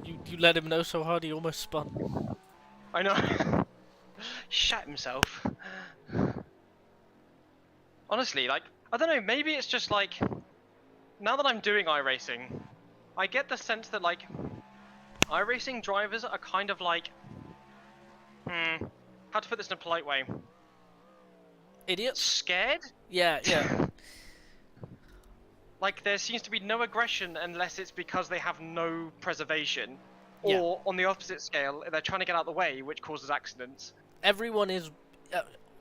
You let him know so hard he almost spun. I know. Shat himself. Honestly, like, I don't know, maybe it's just like, now that I'm doing iRacing, I get the sense that like, iRacing drivers are kind of like, how to put this in a polite way? Idiots? Scared? Yeah, yeah. Like, there seems to be no aggression unless it's because they have no preservation. Yeah. Or, on the opposite scale, they're trying to get out of the way, which causes accidents. Everyone is...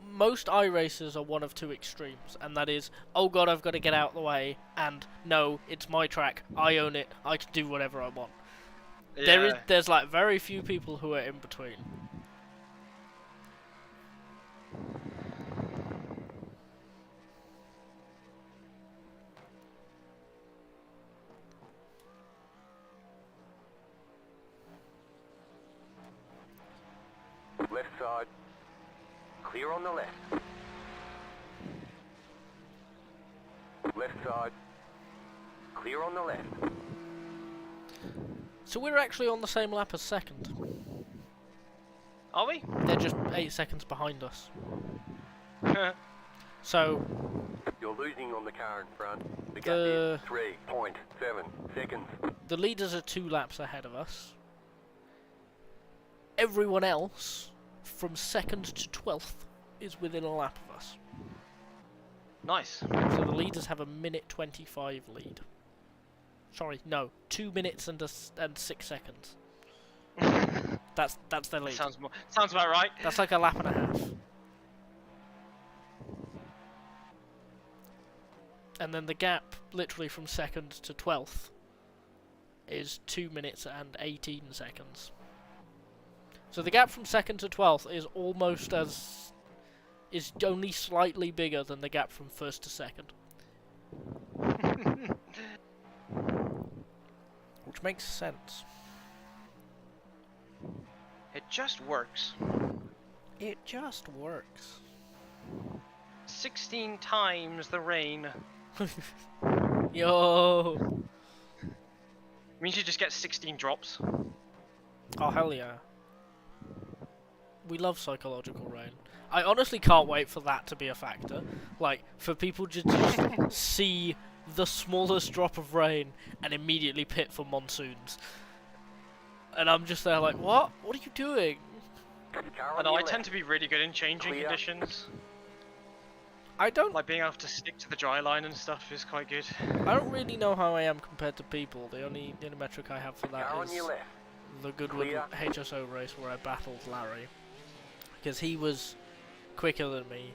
most iRacers are one of two extremes, and that is, oh god, I've got to get out of the way, and no, it's my track, I own it, I can do whatever I want. Yeah. There's like very few people who are in between. Left side. Clear on the left. Left side. Clear on the left. So we're actually on the same lap as second. Are we? They're just 8 seconds behind us. So You're losing on the car in front. The gap is 3.7 seconds. the leaders are 2 laps ahead of us. Everyone else, from second to 12th, is within a lap of us. Nice. So the leaders have a minute 25 lead. Sorry, no, 2 minutes and 6 seconds. That's their lead. Sounds about right. That's like a lap and a half. And then the gap, literally from second to 12th, is 2 minutes and 18 seconds. So the gap from second to 12th is almost as... is only slightly bigger than the gap from first to second. Which makes sense. It just works. It just works. 16 times the rain. Yo! Means you just get 16 drops. Oh, hell yeah. We love psychological rain. I honestly can't wait for that to be a factor. Like, for people to just see the smallest drop of rain and immediately pit for monsoons. And I'm just there like, what? What are you doing? I know, I tend to be really good in changing conditions. I don't Like, being able to stick to the dry line and stuff is quite good. I don't really know how I am compared to people. The only metric I have for that Car on is your left. the Goodwood HSO race where I battled Larry. Because he was quicker than me,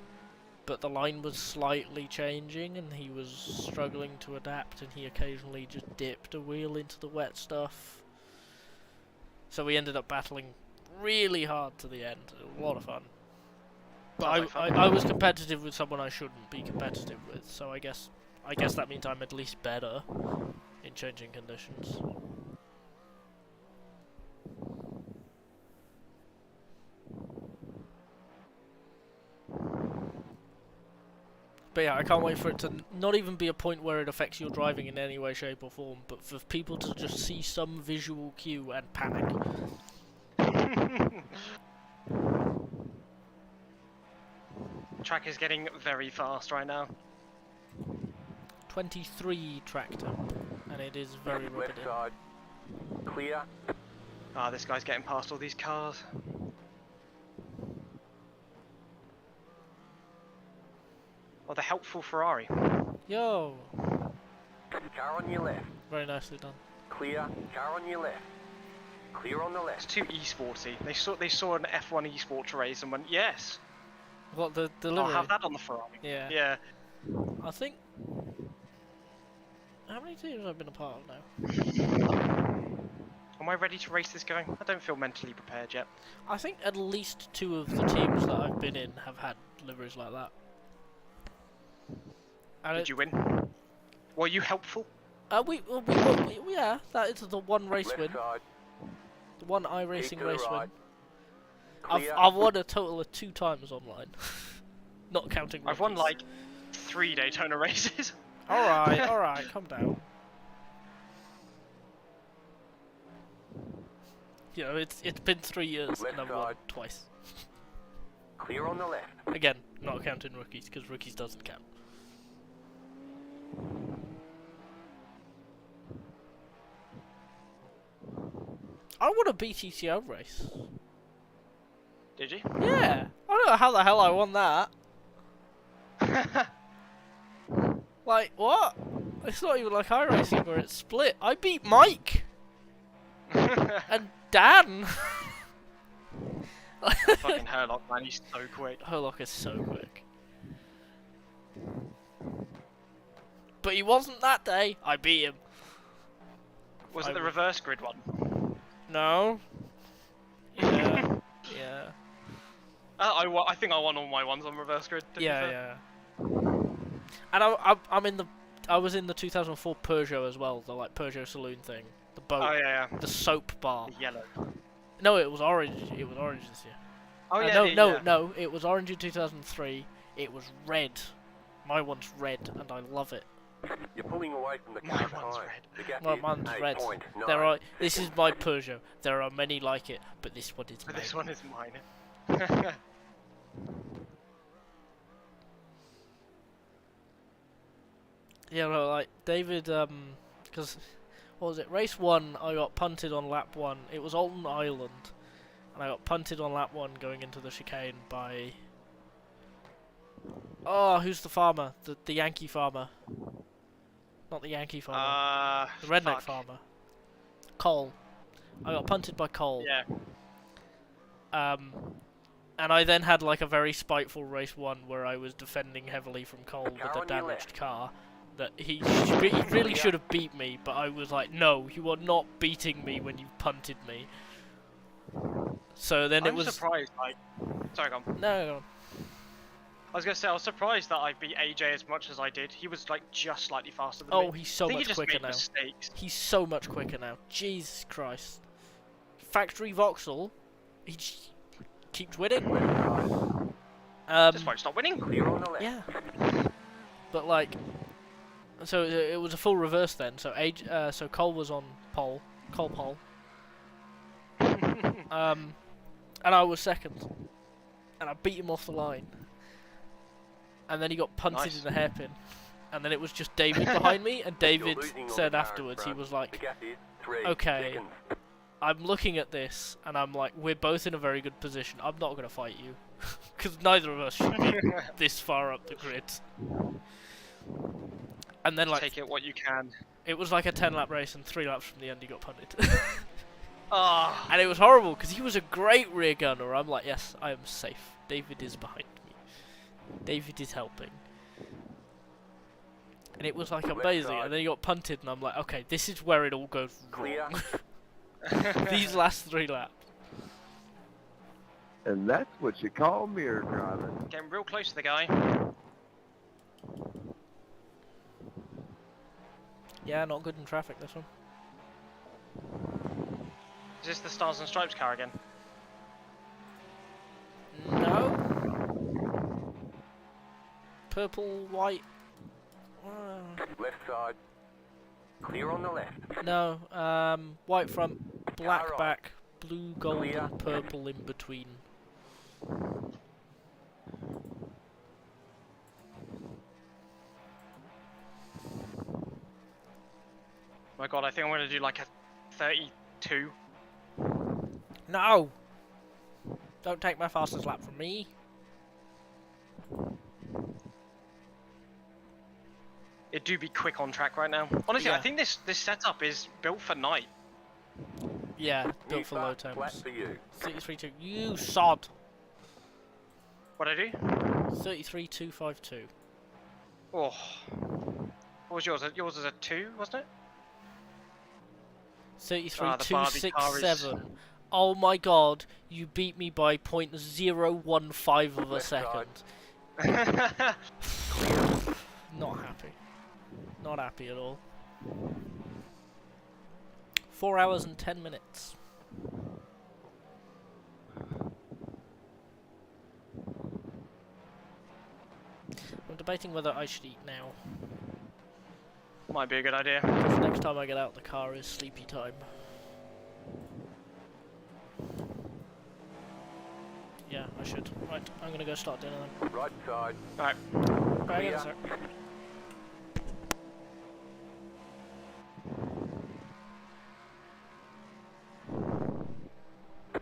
but the line was slightly changing and he was struggling to adapt and he occasionally just dipped a wheel into the wet stuff. So we ended up battling really hard to the end. A lot of fun. But I was competitive with someone I shouldn't be competitive with, so I guess that means I'm at least better in changing conditions. But yeah, I can't wait for it to not even be a point where it affects your driving in any way, shape or form, but for people to just see some visual cue and panic. Track is getting very fast right now. 23 tractor, and it is very Left rugged. side. Clear. Ah, this guy's getting past all these cars. Oh, the helpful Ferrari. Yo! Car on your left. Very nicely done. Clear. Car on your left. Clear on the It's left. too esporty. They saw an F1 esports race and went, yes, What, the I'll delivery? have that on the Ferrari. Yeah. Yeah. I think... How many teams have I been a part of now? Am I ready to race this guy? I don't feel mentally prepared yet. I think at least 2 of the teams that I've been in have had liveries like that. And Did you win? Were you helpful? yeah, that is the one race Left win. side. The one Keep iRacing to the race right. win. Clear. I've won a total of 2 times online. Not counting I've won rookies. like 3 Daytona races. Alright, calm down. You know, it's been 3 years Left and I've won side. twice. Clear on the left. Again, not counting rookies, because rookies doesn't count. I won a BTCO race. Did you? Yeah! I don't know how the hell I won that. Like, what? It's not even like iRacing where it's split. I beat Mike! And Dan! Fucking Herlock, man, he's so quick. Herlock is so quick. But he wasn't that day. I beat him. Was I it the would- reverse grid one? No. Yeah. Yeah. I think I won all my ones on reverse grid. to be fair. Yeah. And I was in the 2004 Peugeot as well, the like Peugeot saloon thing, the boat, Oh yeah, the soap bar. yeah. Yellow. No, it was orange. It was orange this year. Oh yeah, no, yeah, no, yeah. no. It was orange in 2003. It was red. My one's red, and I love it. You're pulling away from the My car one's time. red. The gap My is one's red. 8.9 There are. This is seconds. my Peugeot. There are many like it, but this one is But mine. this one is mine. Yeah, no, like David. Because what was it? Race 1, I got punted on lap 1. It was Alton Island, and I got punted on lap 1 going into the chicane by. Oh, who's the farmer? The Yankee farmer. Not the Yankee farmer. The redneck fuck. farmer. Cole. I got punted by Cole. Yeah. And I then had like a very spiteful race 1 where I was defending heavily from Cole with car a on your damaged left. car. That he really should have beat me, but I was like, no, you are not beating me when you punted me. So then it I'm was. surprised. Like, sorry, go on. No. I was gonna say I was surprised that I beat AJ as much as I did. He was like just slightly faster than me. Oh, he's so I think much he just quicker made now. mistakes. He's so much quicker now. Jesus Christ. Factory Vauxhall, he just keeps winning. Just won't stop winning. Clear on the left. Yeah. But like, so it was a full reverse then. So so Cole was on pole, Cole. And I was second, and I beat him off the line. And then he got punted Nice. in the hairpin, and then it was just David behind me. And David You're losing on said the car in afterwards, he front. was The like, gap is 3 "Okay, seconds. I'm looking at this, and I'm like, we're both in a very good position. I'm not gonna fight you, because neither of us should be this far up the grid." And then like, Take it what you can. it was like a 10-lap race, and 3 laps from the end he got punted. Ah. And it was horrible because he was a great rear gunner. I'm like, yes, I am safe. David is behind me. David is helping. And it was like amazing. And then he got punted, and I'm like, okay, this is where it all goes Clear. wrong. These last 3 laps. And that's what you call mirror driving. Getting real close to the guy. Yeah, not good in traffic, this one. Is this the Stars and Stripes car again? No. Purple, white. Left side. Clear on the left. No. White front, black Car right. back, blue, gold, Clear. and purple in between. My god, I think I'm gonna do like a 32. No! Don't take my fastest lap from me. It do be quick on track right now. Honestly, I Yeah. think this setup is built for night. Yeah, built for low Flat temps. for you. 33.2. You sod! What I do? 33.252. Oh. What was yours? Yours was a 2, wasn't it? the Barbie car is- 33.267. Oh my god, you beat me by 0.015 of a Left side. second. Not happy. Not happy at all. 4 hours and 10 minutes. I'm debating whether I should eat now. Might be a good idea. Because next time I get out the car is sleepy time. Yeah, I should. Right, I'm gonna go start dinner then. Right side. Alright. Back in a Clear. sec.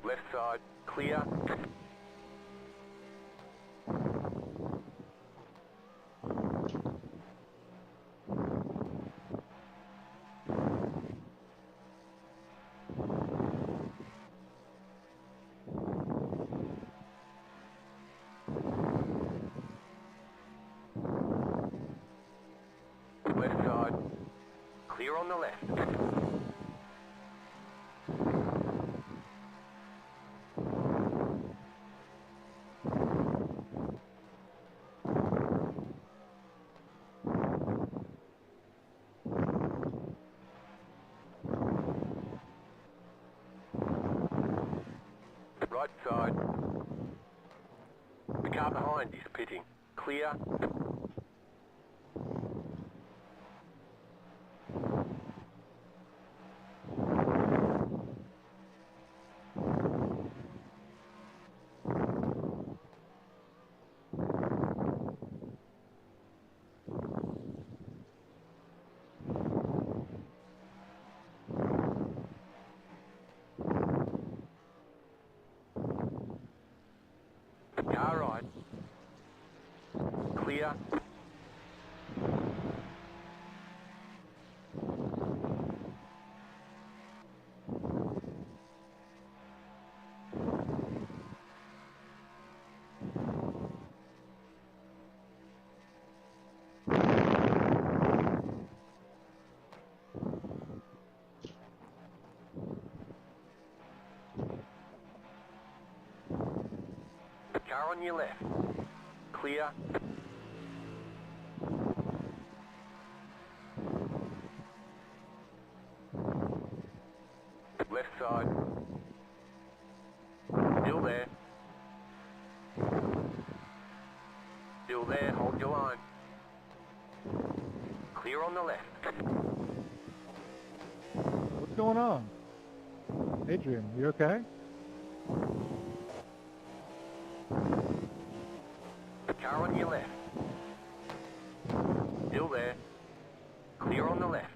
Left side. Clear. Left side. Clear on the left. Right side. Car behind is pitting. Clear. Car right. Clear. Car on your left. Clear. Left side. Still there. Still there, hold your line. Clear on the left. What's going on? Adrian, you okay? Car on your left. Still there. Clear on the left.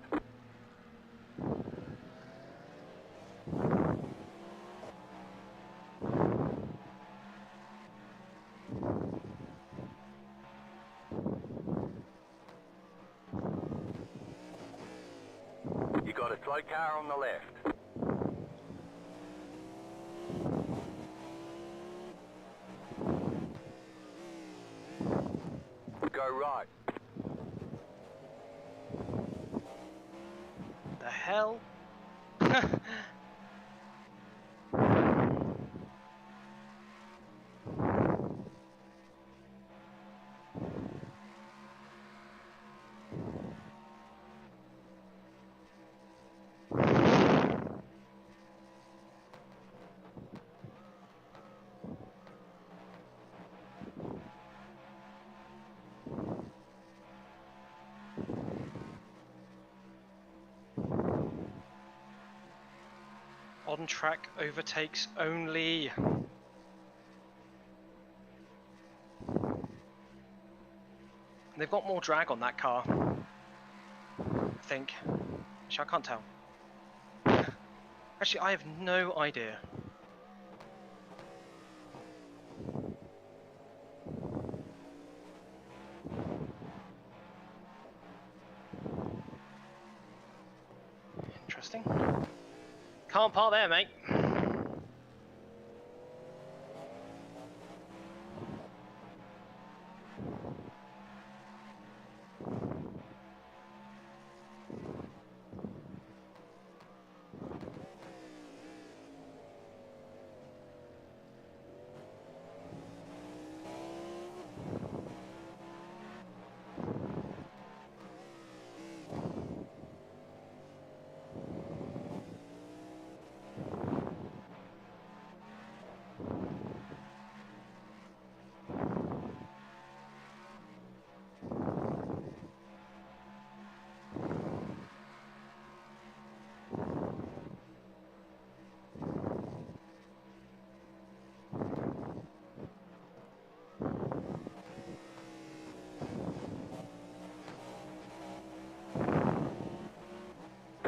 You got a slow car on the left. Go right. The hell? On track overtakes only. They've got more drag on that car, I think. Actually, I can't tell. Actually, I have no idea. Interesting. Can't park there, mate.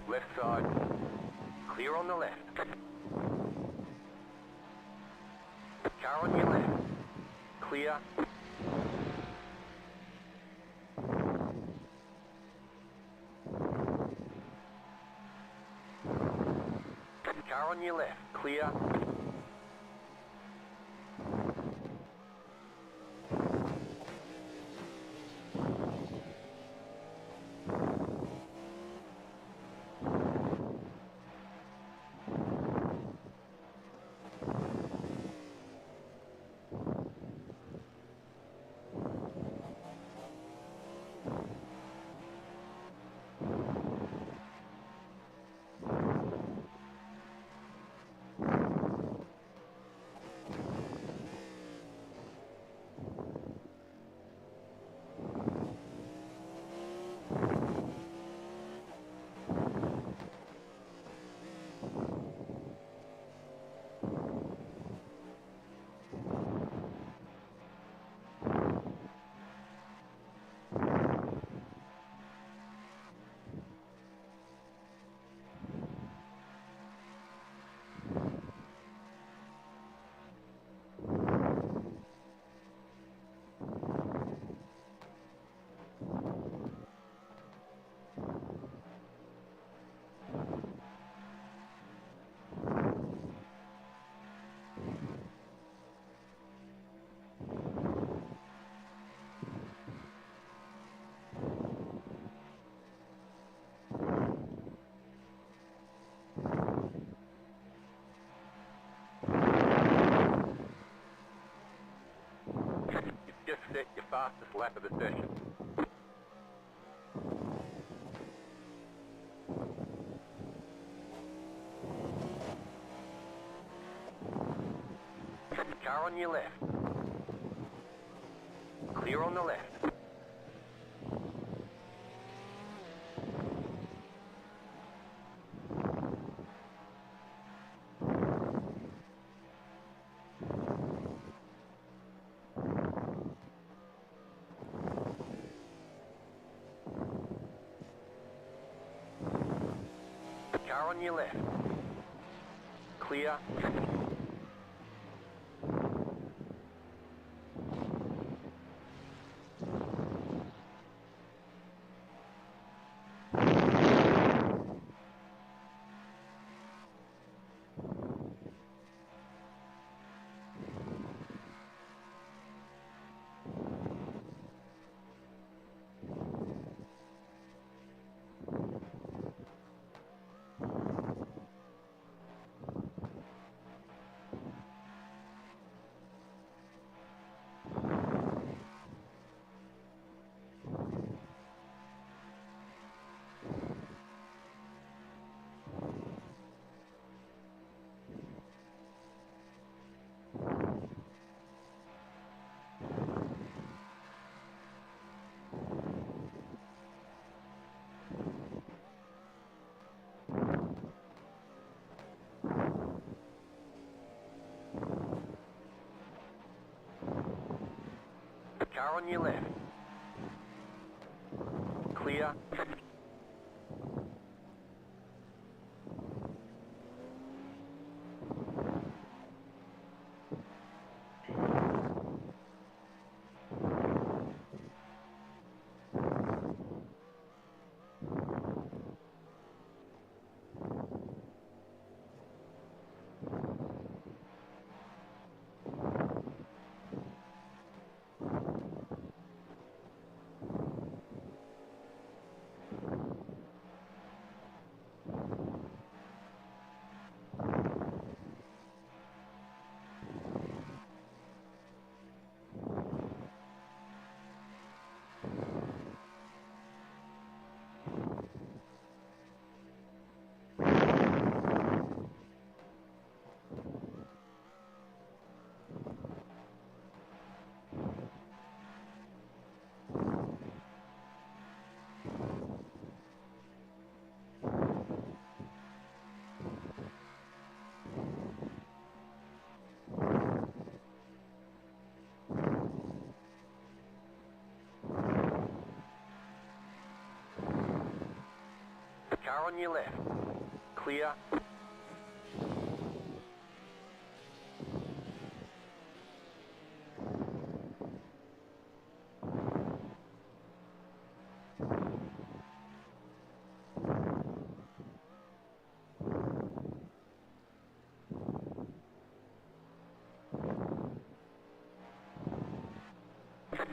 Left side. Clear on the left. Car on your left. Clear. Car on your left. Clear. set your fastest lap of the session. Car on your left. Clear on the left. Car on your left. Clear. Car on your left. Clear. Car on your left. Clear.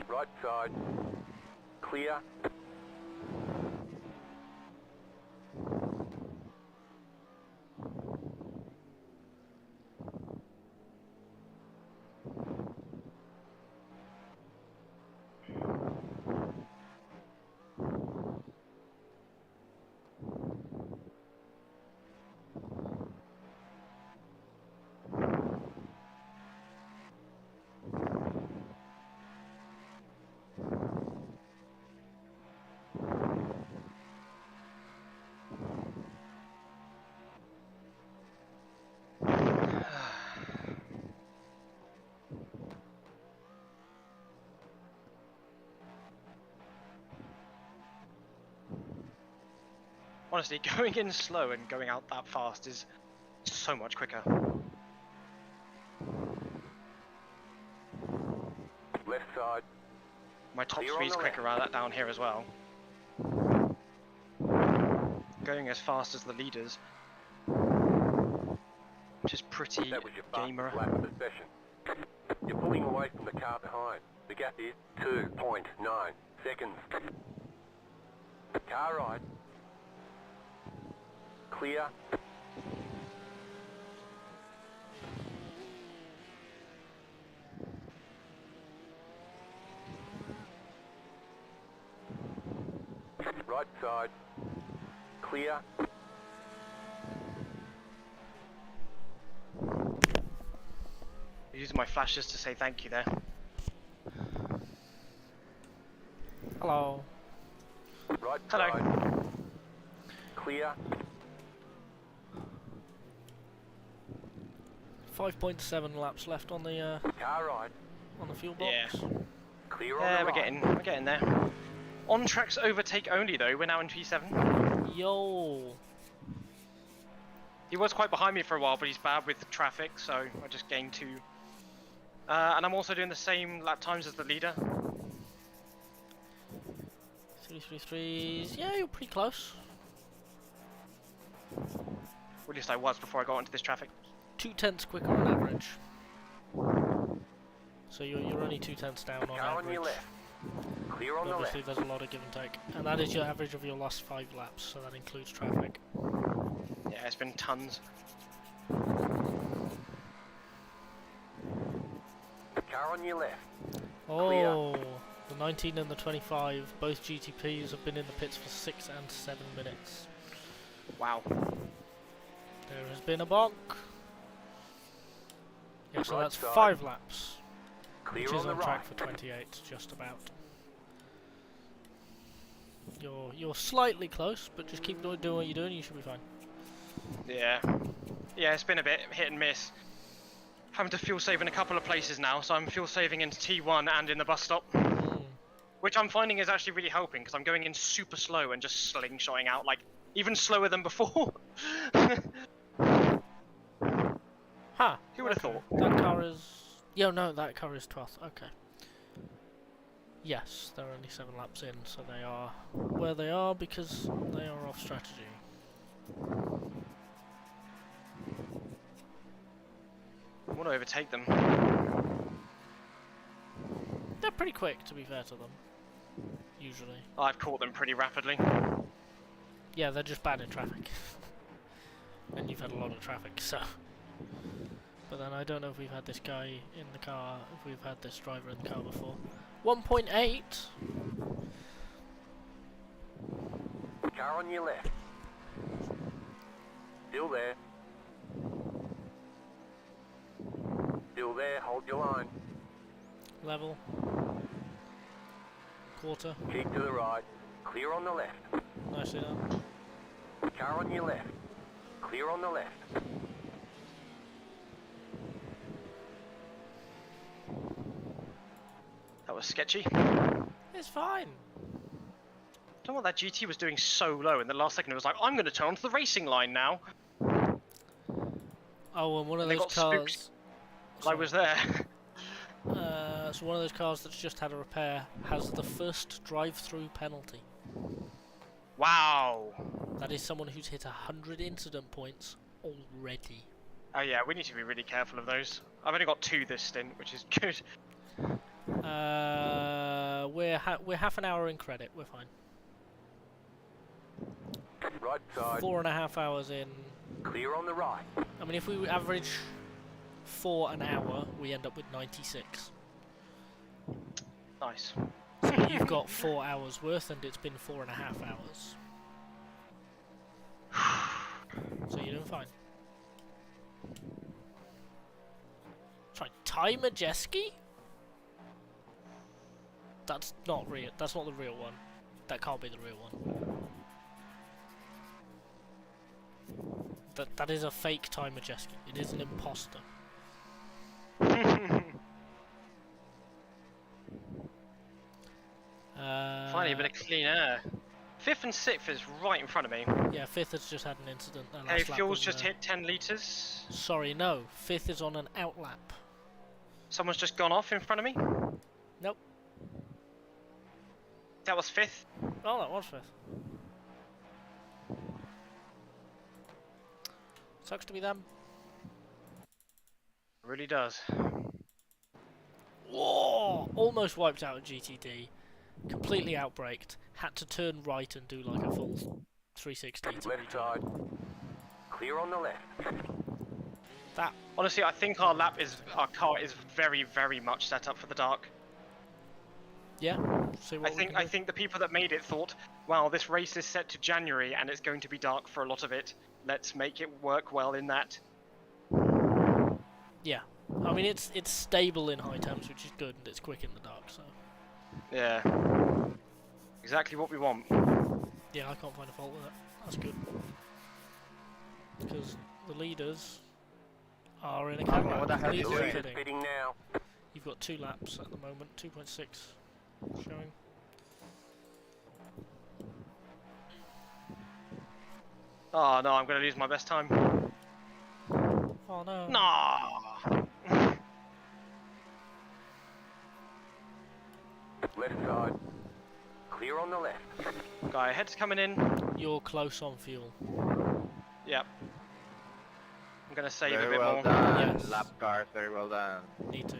Right side. Clear. Honestly, going in slow and going out that fast is so much quicker. Left side. My top Clear on speed's the quicker left. around that down here as well. Going as fast as the leaders, which is pretty That was your gamer. fastest lap of the session. You're pulling away from the car behind. The gap is 2.9 seconds. Car right. Clear. Right side. Clear. Using my flashes to say thank you there. Hello. Right Hello. side. Clear. 5.7 laps left on the Car right. fuel box. Yeah. Clear on Yeah, the we're right. getting there. On tracks overtake only though. We're now in P7. Yo. He was quite behind me for a while, but he's bad with traffic, so I just gained 2. And I'm also doing the same lap times as the leader. 333s. Yeah, you're pretty close. Or at least I was before I got into this traffic. 0.2 quicker on average. So you're only 0.2 down on Car on average. your left. Clear on But the obviously, left. there's a lot of give and take, and that is your average of your last 5 laps, so that includes traffic. Yeah, it's been tons. Car on your left. Oh, the 19 and the 25, both GTPs have been in the pits for 6 and 7 minutes. Wow. There has been a bonk. Yeah, so Right that's side. 5 laps, Clear which is on the on track right. for 28, just about. You're slightly close, but just keep doing what you're doing, you should be fine. Yeah. Yeah, it's been a bit hit and miss. Having to fuel save in a couple of places now, so I'm fuel saving into T1 and in the bus stop. Which I'm finding is actually really helping, because I'm going in super slow and just slingshotting out, like, even slower than before. Huh. Who would have okay. thought? That car is... Yeah, no, that car is 12th. Okay. Yes, they're only 7 laps in, so they are where they are because they are off strategy. I want to overtake them. They're pretty quick, to be fair to them. Usually. I've caught them pretty rapidly. Yeah, they're just bad in traffic. And you've had a lot of traffic, so... But then I don't know if we've had this guy in the car, if we've had this driver in the car before. 1.8! Car on your left. Still there. Still there. Hold your line. Level. Quarter. Keep to the right. Clear on the left. Nicely done. Car on your left. Clear on the left. That was sketchy. It's fine. I don't know what that GT was doing so low. In the last second, it was like, I'm going to turn onto the racing line now. Oh, and one of They those got cars... I was there. So one of those cars that's just had a repair has the first drive-through penalty. Wow. That is someone who's hit 100 incident points already. Oh yeah, we need to be really careful of those. I've only got 2 this stint, which is good. We're half an hour in credit. We're fine. Right side. 4.5 hours in. Clear on the right. I mean, if we average 4 an hour, we end up with 96. Nice. So you've got 4 hours worth, and it's been 4.5 hours. So you're doing fine. Try timer jet ski? That's not real. That's not the real one. That can't be the real one. That is a fake timer jet ski. It is an imposter. Finally, a bit of clean air. 5th and 6th is right in front of me. Yeah, 5th has just had an incident. Hey, fuel's just hit 10 litres. Sorry, no. 5th is on an outlap. Someone's just gone off in front of me. Nope. That was 5th. Oh, that was 5th. Sucks to be them. It really does. Whoa! Almost wiped out a GTD. Completely outbraked. Had to turn right and do like a full 360 to Left side. Clear on the left. that. Honestly, I think our car is very, very much set up for the dark. Yeah. See what I think the people that made it thought, wow, this race is set to January and it's going to be dark for a lot of it. Let's make it work well in that. Yeah. I mean, it's stable in high temps, which is good, and it's quick in the dark. So. Yeah. Exactly what we want. Yeah, I can't find a fault with that. That's good. Because the leaders are in a Cadillac. what the hell are you Leaders are doing? pitting. Pitting now. You've got 2 laps at the moment, 2.6 showing. Oh no, I'm going to lose my best time. Oh no. No. Left side. Clear on the left. Guy ahead's coming in. You're close on fuel. Yep. I'm going to save a Very bit well more. done. Yes. Lap cars, very well done. Need to.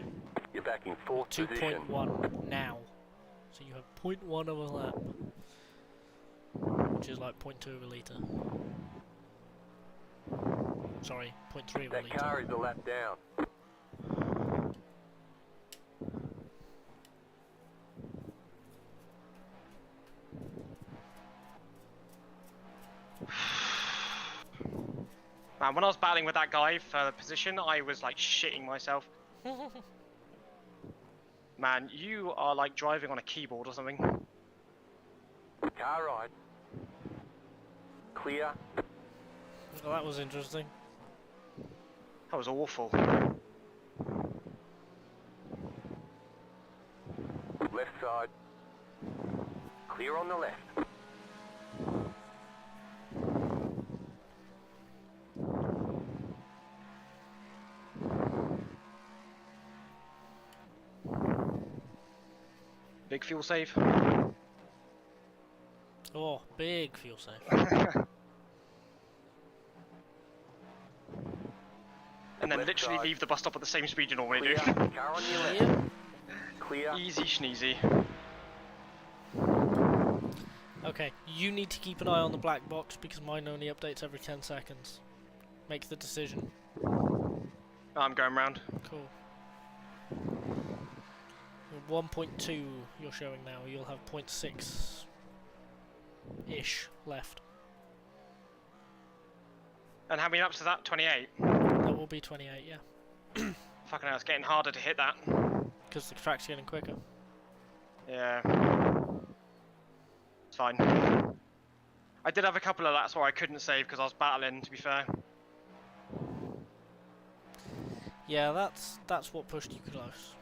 You're back in 4th position. 2.1 now. So you have 0.1 of a lap. Which is like 0.2 of a litre. Sorry, 0.3 of a That litre. car is a lap down. Man, when I was battling with that guy for the position, I was like shitting myself. Man, you are like driving on a keyboard or something. Car right. Clear. Well, that was interesting. That was awful. Left side. Clear on the left. Big fuel save. Oh, big fuel save. And then Left literally side. leave the bus stop at the same speed you normally Clear. do. Car on your left. Yep. Clear. Easy schneezy. Okay, you need to keep an eye on the black box because mine only updates every 10 seconds. Make the decision. I'm going round. Cool. 1.2 you're showing now. You'll have 0.6-ish left. And how many laps is that? 28? That will be 28, yeah. Fucking hell, it's getting harder to hit that. Because the track's getting quicker. Yeah. It's fine. I did have a couple of laps where I couldn't save because I was battling, to be fair. Yeah, that's what pushed you close.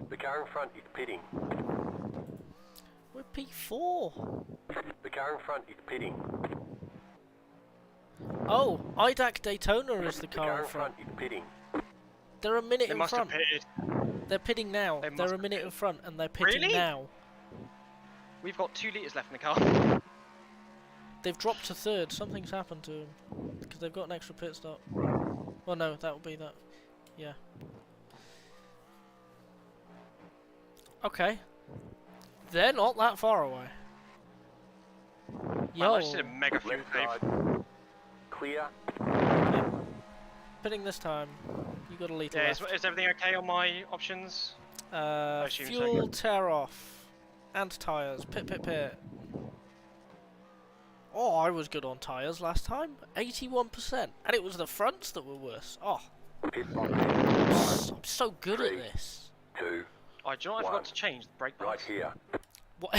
The car in front is pitting. We're P4. The car in front is pitting. Oh, IDAC Daytona is the The car car in in front. front is pitting. They're a minute They in must have front. pitted. They're pitting now. They They're must a have minute in pitted. front and they're pitting Really? now. We've got 2 litres left in the car. They've dropped to 3rd. Something's happened to them. Because they've got an extra pit stop. Well, no, that would be that. Yeah. Okay. They're not that far away. Man, I Yo. just did a mega fuel Left save. side. Clear. Pitting this time. You got a litre Yeah, left. is everything okay on my options? assume so. Fuel tear off. And tyres. Pit, pit, pit. Oh, I was good on tyres last time. 81%. And it was the fronts that were worse. Oh, Pit box. I'm so good at 3, this. 2. Oh, do you know what I One. forgot to change? The brake Right pads. here. What?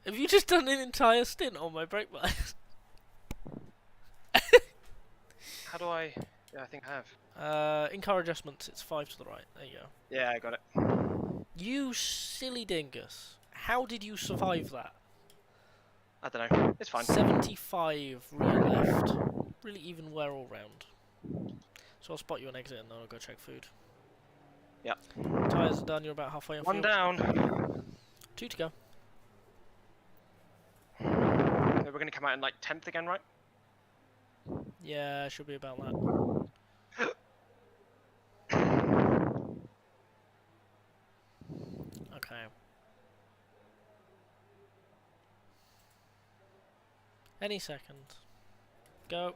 Have you just done an entire stint on my brake pads? How do I... Yeah, I think I have. In-car adjustments, it's 5 to the right. There you go. Yeah, I got it. You silly dingus. How did you survive that? I don't know. It's fine. 75 rear left. Really even wear all round. So I'll spot you an exit and then I'll go check food. Yep. Tyres are done, you're about halfway on One fuel. down. 2 to go. We're going to come out in like 10th again, right? Yeah, should be about that. Okay. Any second. Go.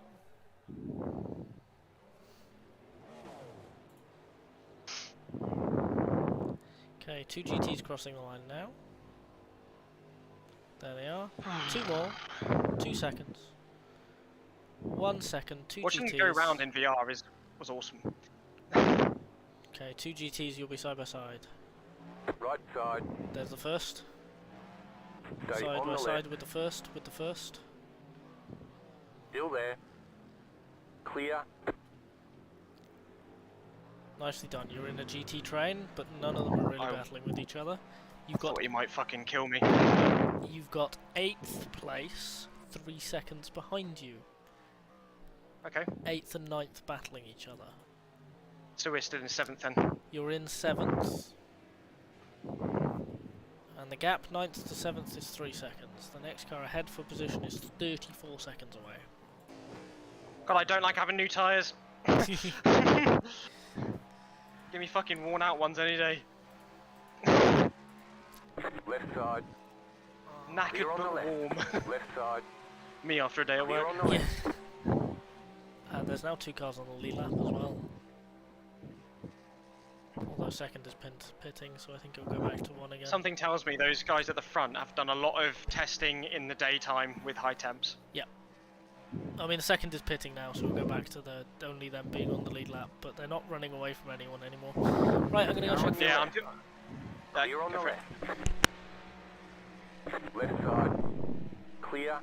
Okay, 2 GTs crossing the line now. There they are. 2 more. 2 seconds. 1 second. 2 Watching GTs. it go round in VR was awesome. Okay, 2 GTs. You'll be side by side. Right side. There's the first. Stay Side on by the side left. with the first. With the first. Still there. Clear. Nicely done. You're in a GT train, but none of them are really battling with each other. You've got Thought he might fucking kill me. You've got 8th place, 3 seconds behind you. Okay. 8th and 9th battling each other. So we're still in 7th then. You're in 7th. And the gap 9th to 7th is 3 seconds. The next car ahead for position is 34 seconds away. God, I don't like having new tyres. Give me fucking worn out ones any day. Left side. Knackered Clear on the but left. warm. Left side. Me after a day at Clear work. on the left. And there's now 2 cars on the lead lap as well. Although second is pitting, so I think it'll go back to 1 again. Something tells me those guys at the front have done a lot of testing in the daytime with high temps. Yep. I mean, the second is pitting now, so we'll go back to the only them being on the lead lap, but they're not running away from anyone anymore. Right, I'm gonna go check. Yeah, I'm doing. Clear on the left. Left side. Clear.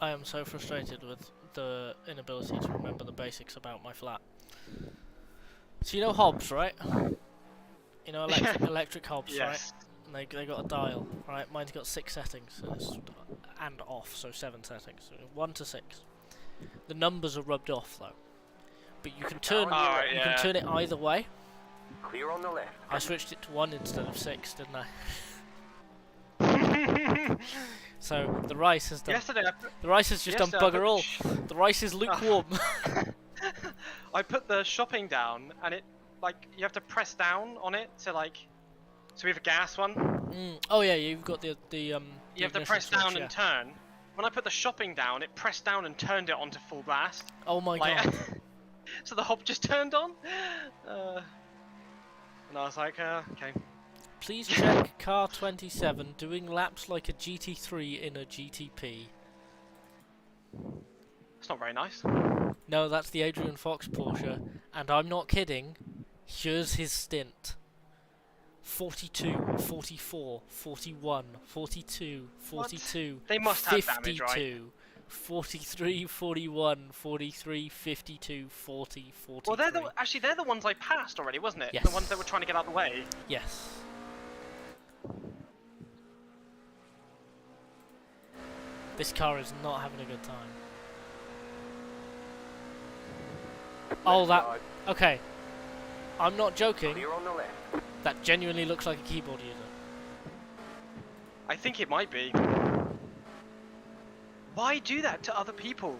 I am so frustrated with the inability to remember the basics about my flat. So you know hobs, right? You know electric hobs, right? Yes. And they got a dial, right? Mine's got 6 settings, and off, so 7 settings, so 1 to 6. The numbers are rubbed off though, but you can turn you can turn it either way. Clear on the left. I switched it to 1 instead of 6, didn't I? So the rice has done. Yesterday The rice has just done bugger all. The rice is lukewarm. I put the shopping down, and it like you have to press down on it to like. So we have a gas one. Oh yeah, you've got the You have to press down and turn. When I put the shopping down, it pressed down and turned it onto full blast. Oh my like, god. So the hob just turned on. And I was like, okay. Please check car 27 doing laps like a GT3 in a GTP. It's not very nice. No, that's the Adrian Fox Porsche, and I'm not kidding. Here's his stint. 42, 44, 41, 42, 42, They must have damage, 52, right? 43, 41, 43, 52, 40, 43. Well, they're the ones I passed already, wasn't it? Yes. The ones that were trying to get out of the way. Yes. This car is not having a good time. Oh, that... Okay. I'm not joking. Clear on the left. That genuinely looks like a keyboard user. I think it might be. Why do that to other people?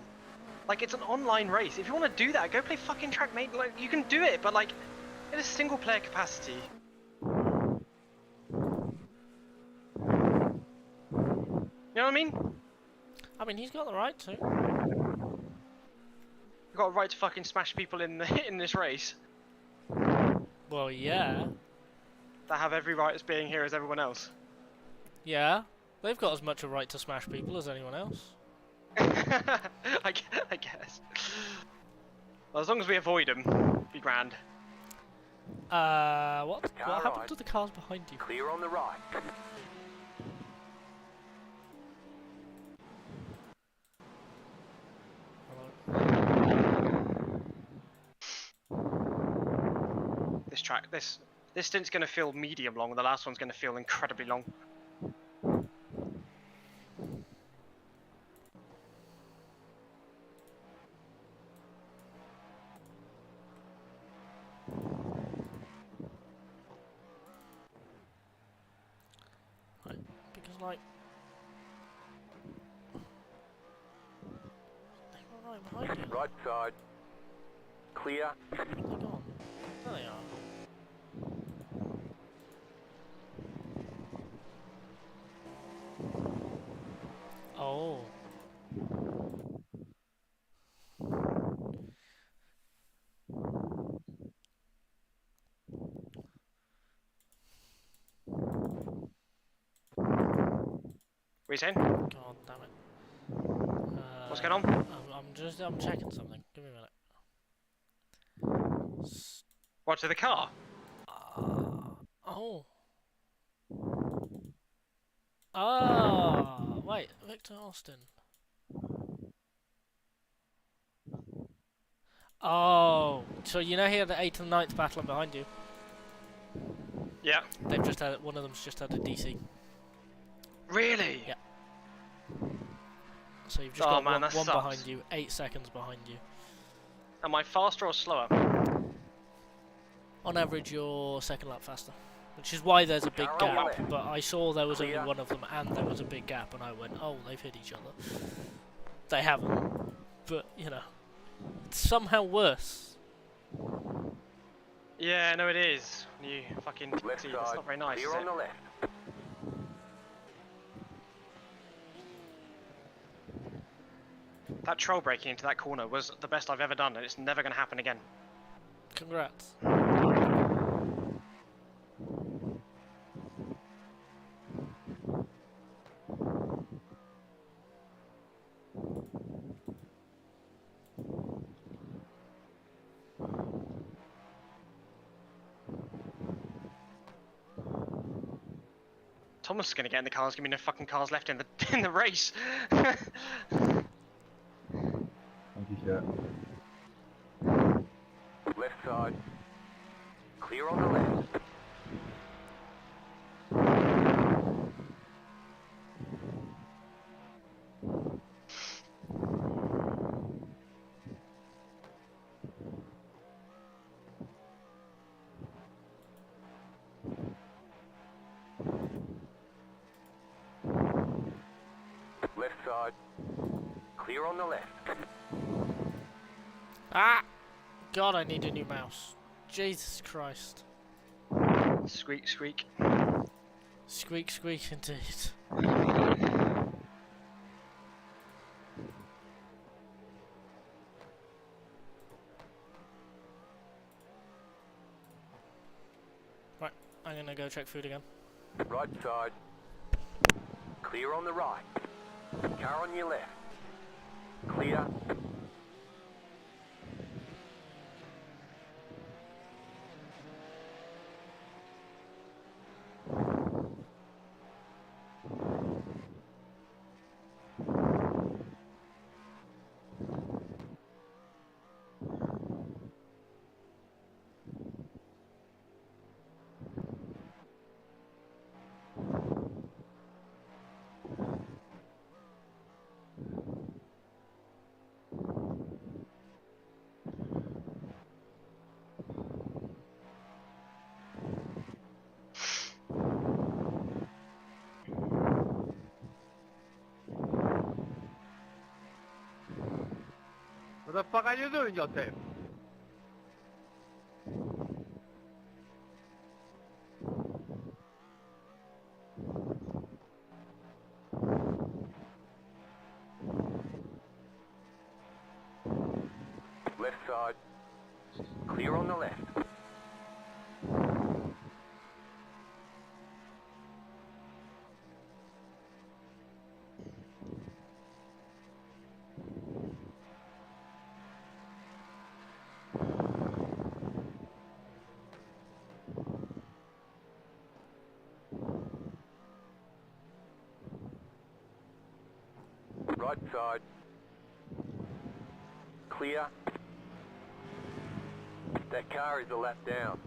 Like, it's an online race. If you want to do that, go play fucking track, mate. Like, you can do it, but like, in a single player capacity. You know what I mean? I mean, he's got the right to. You've got a right to fucking smash people in this race. Well, yeah. That have every right as being here as everyone else. Yeah. They've got as much a right to smash people as anyone else. I guess. Well, as long as we avoid them, be grand. What happened right. to the cars behind you? Clear on the right. This stint's gonna feel medium long, and the last one's gonna feel incredibly long. like... They were right behind you. Right side. Clear. Where have they gone? There they are. Oh. What are you saying? God damn it. What's going on? I'm checking something. Give me a minute. What, to the car? Oh. Ah, wait, Victor Austin. Oh, so you know he had the 8th and 9th battling behind you? Yeah. They've just had, one of them's just had a DC. Really? Yeah. So you've just Oh got man, one that behind sucks. you, 8 seconds behind you. Am I faster or slower? On average, you're second lap faster. Which is why there's a big Car on gap, left. but I saw there was only Clear. one of them and there was a big gap and I went, oh, they've hit each other. They haven't, but, you know, it's somehow worse. Yeah, no it is. You fucking Left see, that's side. not very nice, Clear is on it? the left. That troll breaking into that corner was the best I've ever done, and it's never going to happen again. Congrats. Thomas is going to get in the cars, give me no fucking cars left in the in the race. Thank you, sir. Left side. Clear on the left. Left side. Clear on the left. Ah! God, I need a new mouse. Jesus Christ. Squeak, squeak. Squeak, squeak, indeed. Right, I'm gonna go check food again. Right side. Clear on the right. Car on your left. Clear. What the fuck are you doing, Joseph? Left side. Clear on the left. Right side. Clear. That car is a lap down.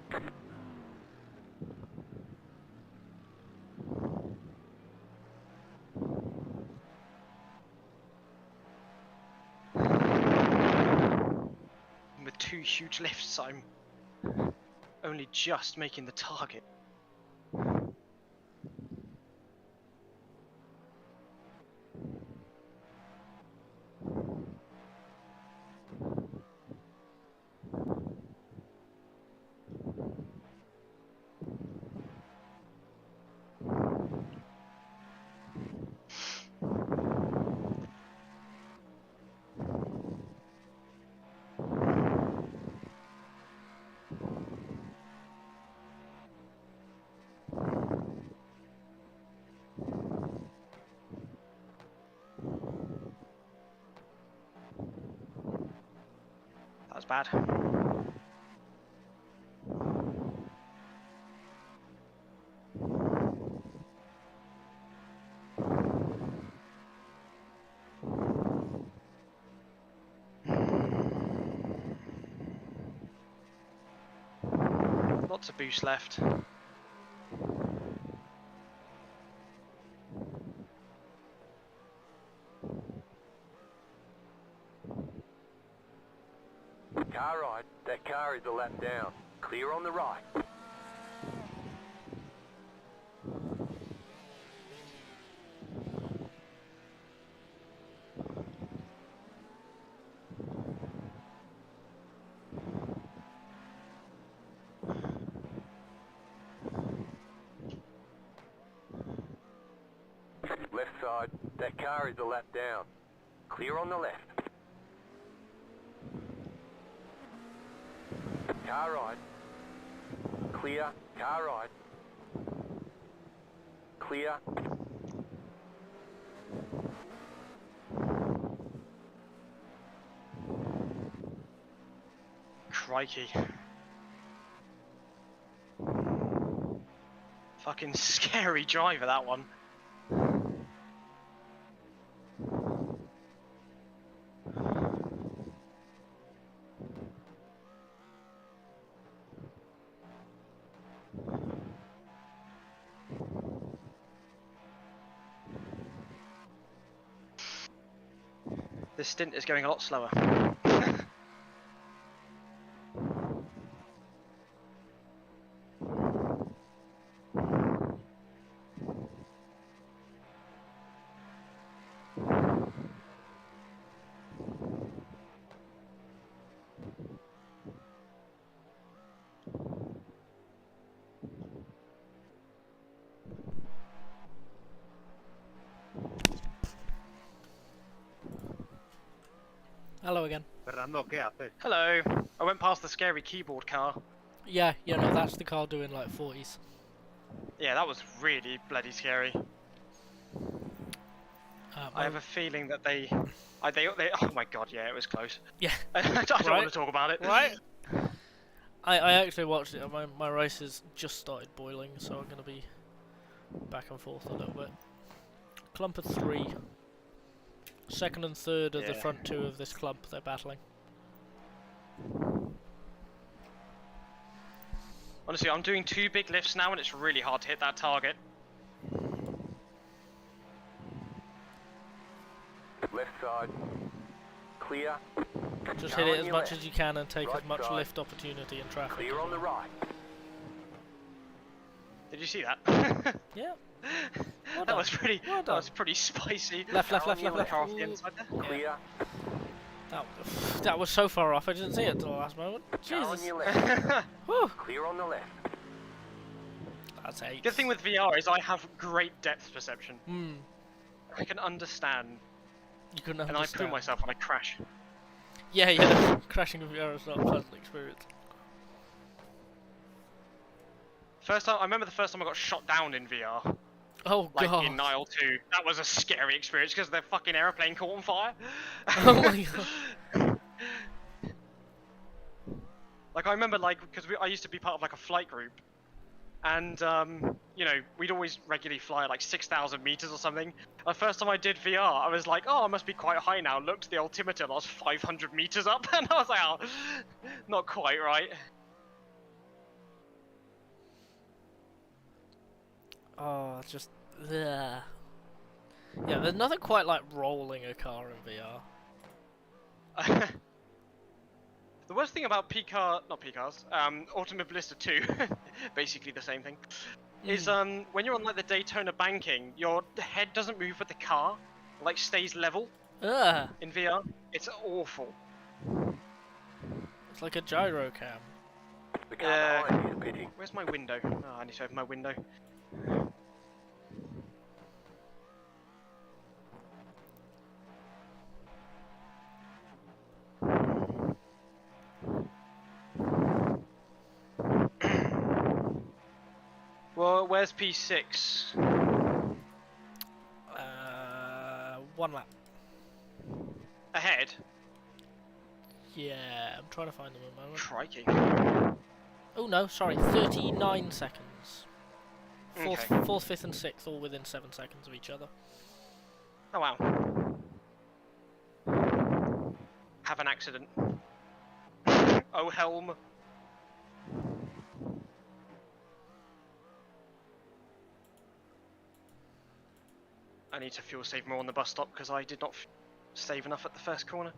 With 2 huge lifts, I'm only just making the target. bad. Lots of boost left. Car right, that car is a lap down. Clear on the right. Left side, that car is a lap down. Clear on the left. Car right. Clear. Car right. Clear. Crikey. Fucking scary driver, that one. This stint is going a lot slower. Hello again. Fernando, ¿qué haces? Hello. I went past the scary keyboard car. Yeah, you know, that's the car doing like 40s. Yeah, that was really bloody scary. I have a feeling that they oh my god, yeah, it was close. Yeah. I don't want to talk about it. Right? I actually watched it. My rice has just started boiling, so I'm going to be back and forth a little bit. Clump of 3. Second and third are the front two of this clump. They're battling. Honestly, I'm doing 2 big lifts now and it's really hard to hit that target. Left side. Clear. Just Car hit it on as your much left. as you can and take Right as much side. lift opportunity in traffic. Clear on the right. Did you see that? Yeah. Well That done. was pretty. Well That done. was pretty spicy. Left, left, Car left, on your left, left. Car off the Ooh. inside there. Clear. That was so far off. I didn't see it until the last moment. Car on Jesus. your left. Whew. Clear on the left. That's 8. Good thing with VR is I have great depth perception. Hmm. I can understand, You couldn't and I understand. poo myself when I crash. Yeah, yeah. Crashing with VR is not a pleasant experience. I remember the first time I got shot down in VR, Oh like god. in Nile 2. That was a scary experience because the fucking aeroplane caught on fire. Oh my god. Like I remember, like because I used to be part of like a flight group, and you know we'd always regularly fly like 6,000 meters or something. The first time I did VR, I was like, oh, I must be quite high now. Looked at the altimeter, and I was 500 meters up, and I was like, oh, not quite right. Oh, it's just. Ugh. Yeah, there's nothing quite like rolling a car in VR. The worst thing about Automobilista 2, basically the same thing, is when you're on like the Daytona banking, your head doesn't move with the car, like stays level Ugh. in VR. It's awful. It's like a gyro cam. The car behind you is pitting. Where's my window? Oh, I need to open my window. Well, where's P6? 1 lap. Ahead? Yeah, I'm trying to find them at the moment. Crikey. Oh no, sorry, 39 seconds. Fourth, Okay. fourth, fifth, and sixth, all within 7 seconds of each other. Oh wow. Have an accident. Oh helm. I need to fuel save more on the bus stop because I did not save enough at the first corner.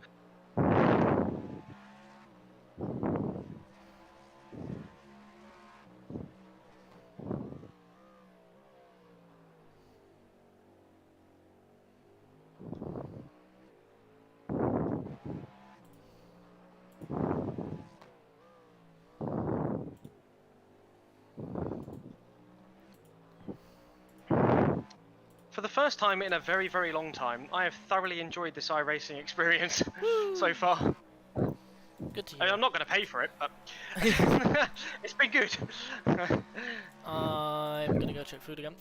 For the first time in a very, very long time, I have thoroughly enjoyed this iRacing experience so far. Good to I mean, hear. I'm not going to pay for it, but it's been good. I'm gonna go check food again.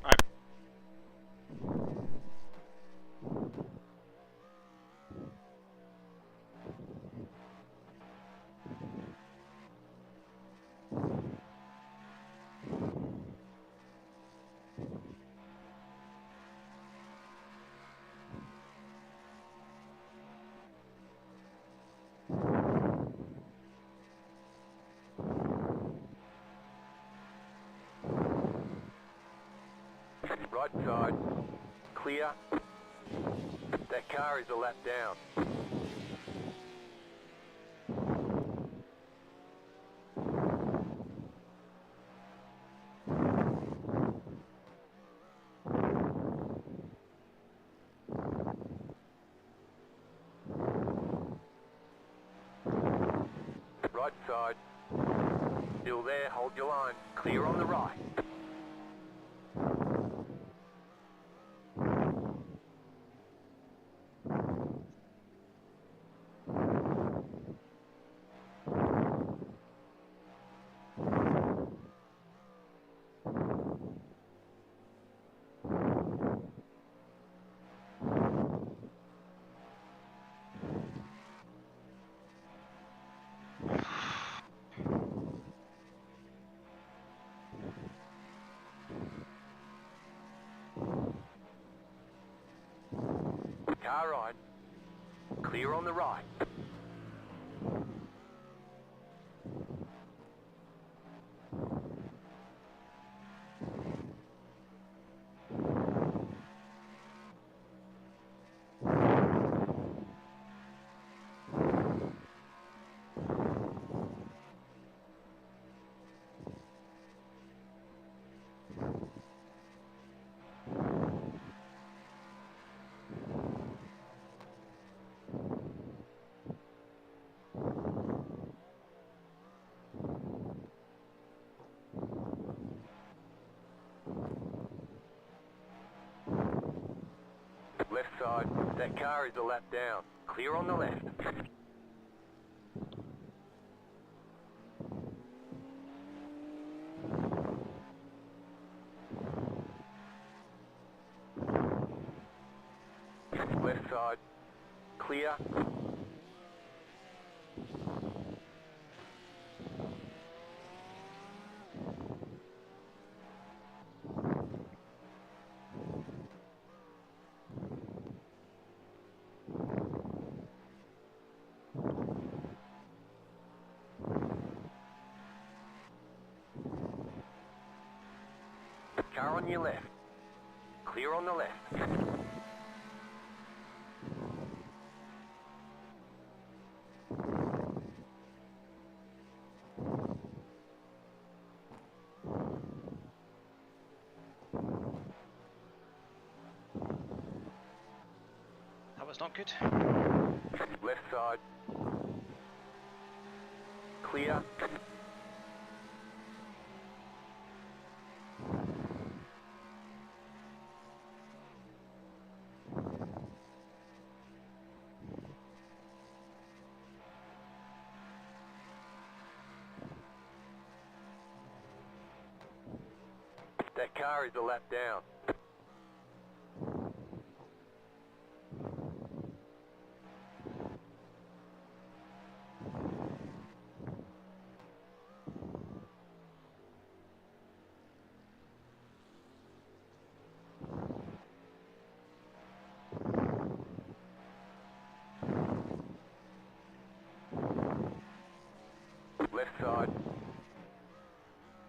Right. Right side, clear. That car is a lap down. Right side, still there, hold your line. Clear on the right. Car right. Clear on the right. Left side, that car is a lap down. Clear on the left. Left side, clear. Car on your left. Clear on the left. That was not good. Left side. Clear. That car is a lap down.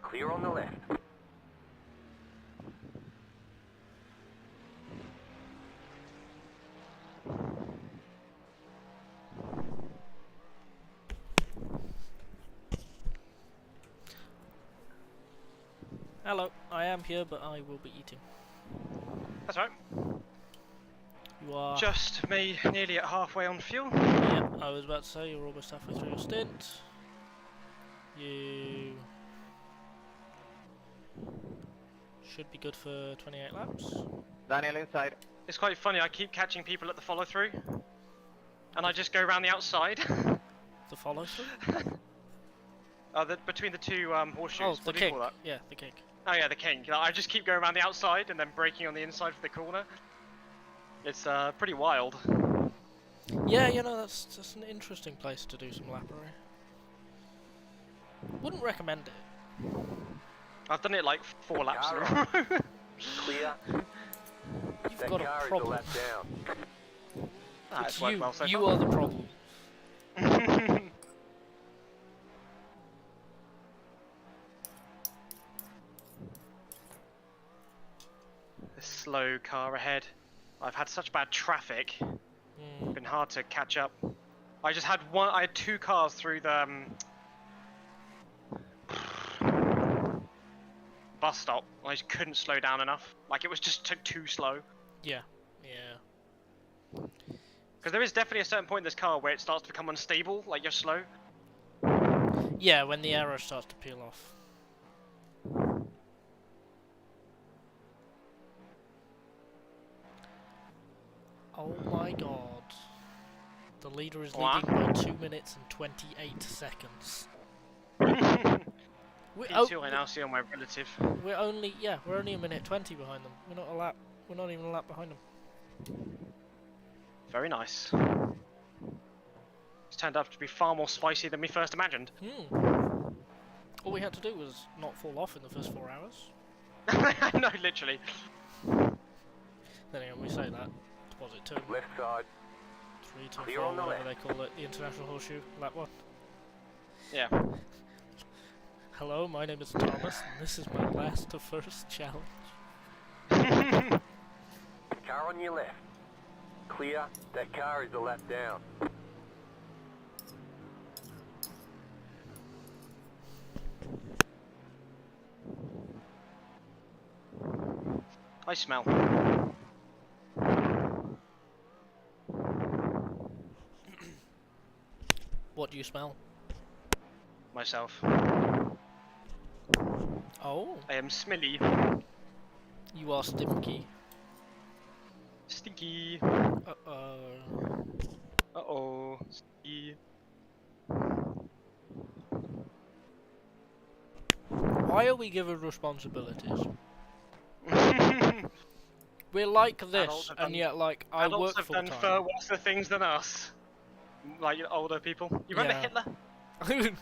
Clear on the left. Hello, I am here, but I will be eating. That's right. You are... Just me, nearly at halfway on fuel. Yeah, I was about to say you're almost halfway through your stint. You... should be good for 28 laps. Daniel inside. It's quite funny, I keep catching people at the follow through. And I just go around the outside. The follow through? Between the two horseshoes. Oh, What the do you kick. call that? Yeah, the kick. Oh yeah, the king. I just keep going around the outside and then braking on the inside for the corner. It's pretty wild. Yeah, you know, that's an interesting place to do some lappery. Wouldn't recommend it. I've done it like 4 laps in a Car row. Clear. You've That got car a is a problem. lap down. Ah, It's it's worked you. well so You far. are the problem. The slow car ahead. I've had such bad traffic. Mm. Been hard to catch up. I had 2 cars through the bus stop. I just couldn't slow down enough. Like it was just too slow. Yeah, yeah. Because there is definitely a certain point in this car where it starts to become unstable. Like you're slow. Yeah, when the arrow starts to peel off. Oh my god. The leader is What? leading by 2 minutes and 28 seconds. P2 I now see on my relative. We're only a minute 20 behind them. We're not even a lap behind them. Very nice. It's turned out to be far more spicy than we first imagined. All we had to do was not fall off in the first 4 hours. No, literally. Then again, we say that. Was it 2? Left side. 3 to Clear 4, on the whatever left. they call it, the international horseshoe, lap 1. Yeah. Hello, my name is Thomas, and this is my last to first challenge. Car on your left. Clear. That car is a lap down. I smell. What do you smell? Myself. Oh, I am smelly. you are stinky. Stinky. Uh-oh. Uh-oh. Stinky. Why are we given responsibilities? We're like this, Adults have and done- yet, like, I Adults work have full done time. far worse things than us. Like older people. You remember Yeah. Hitler?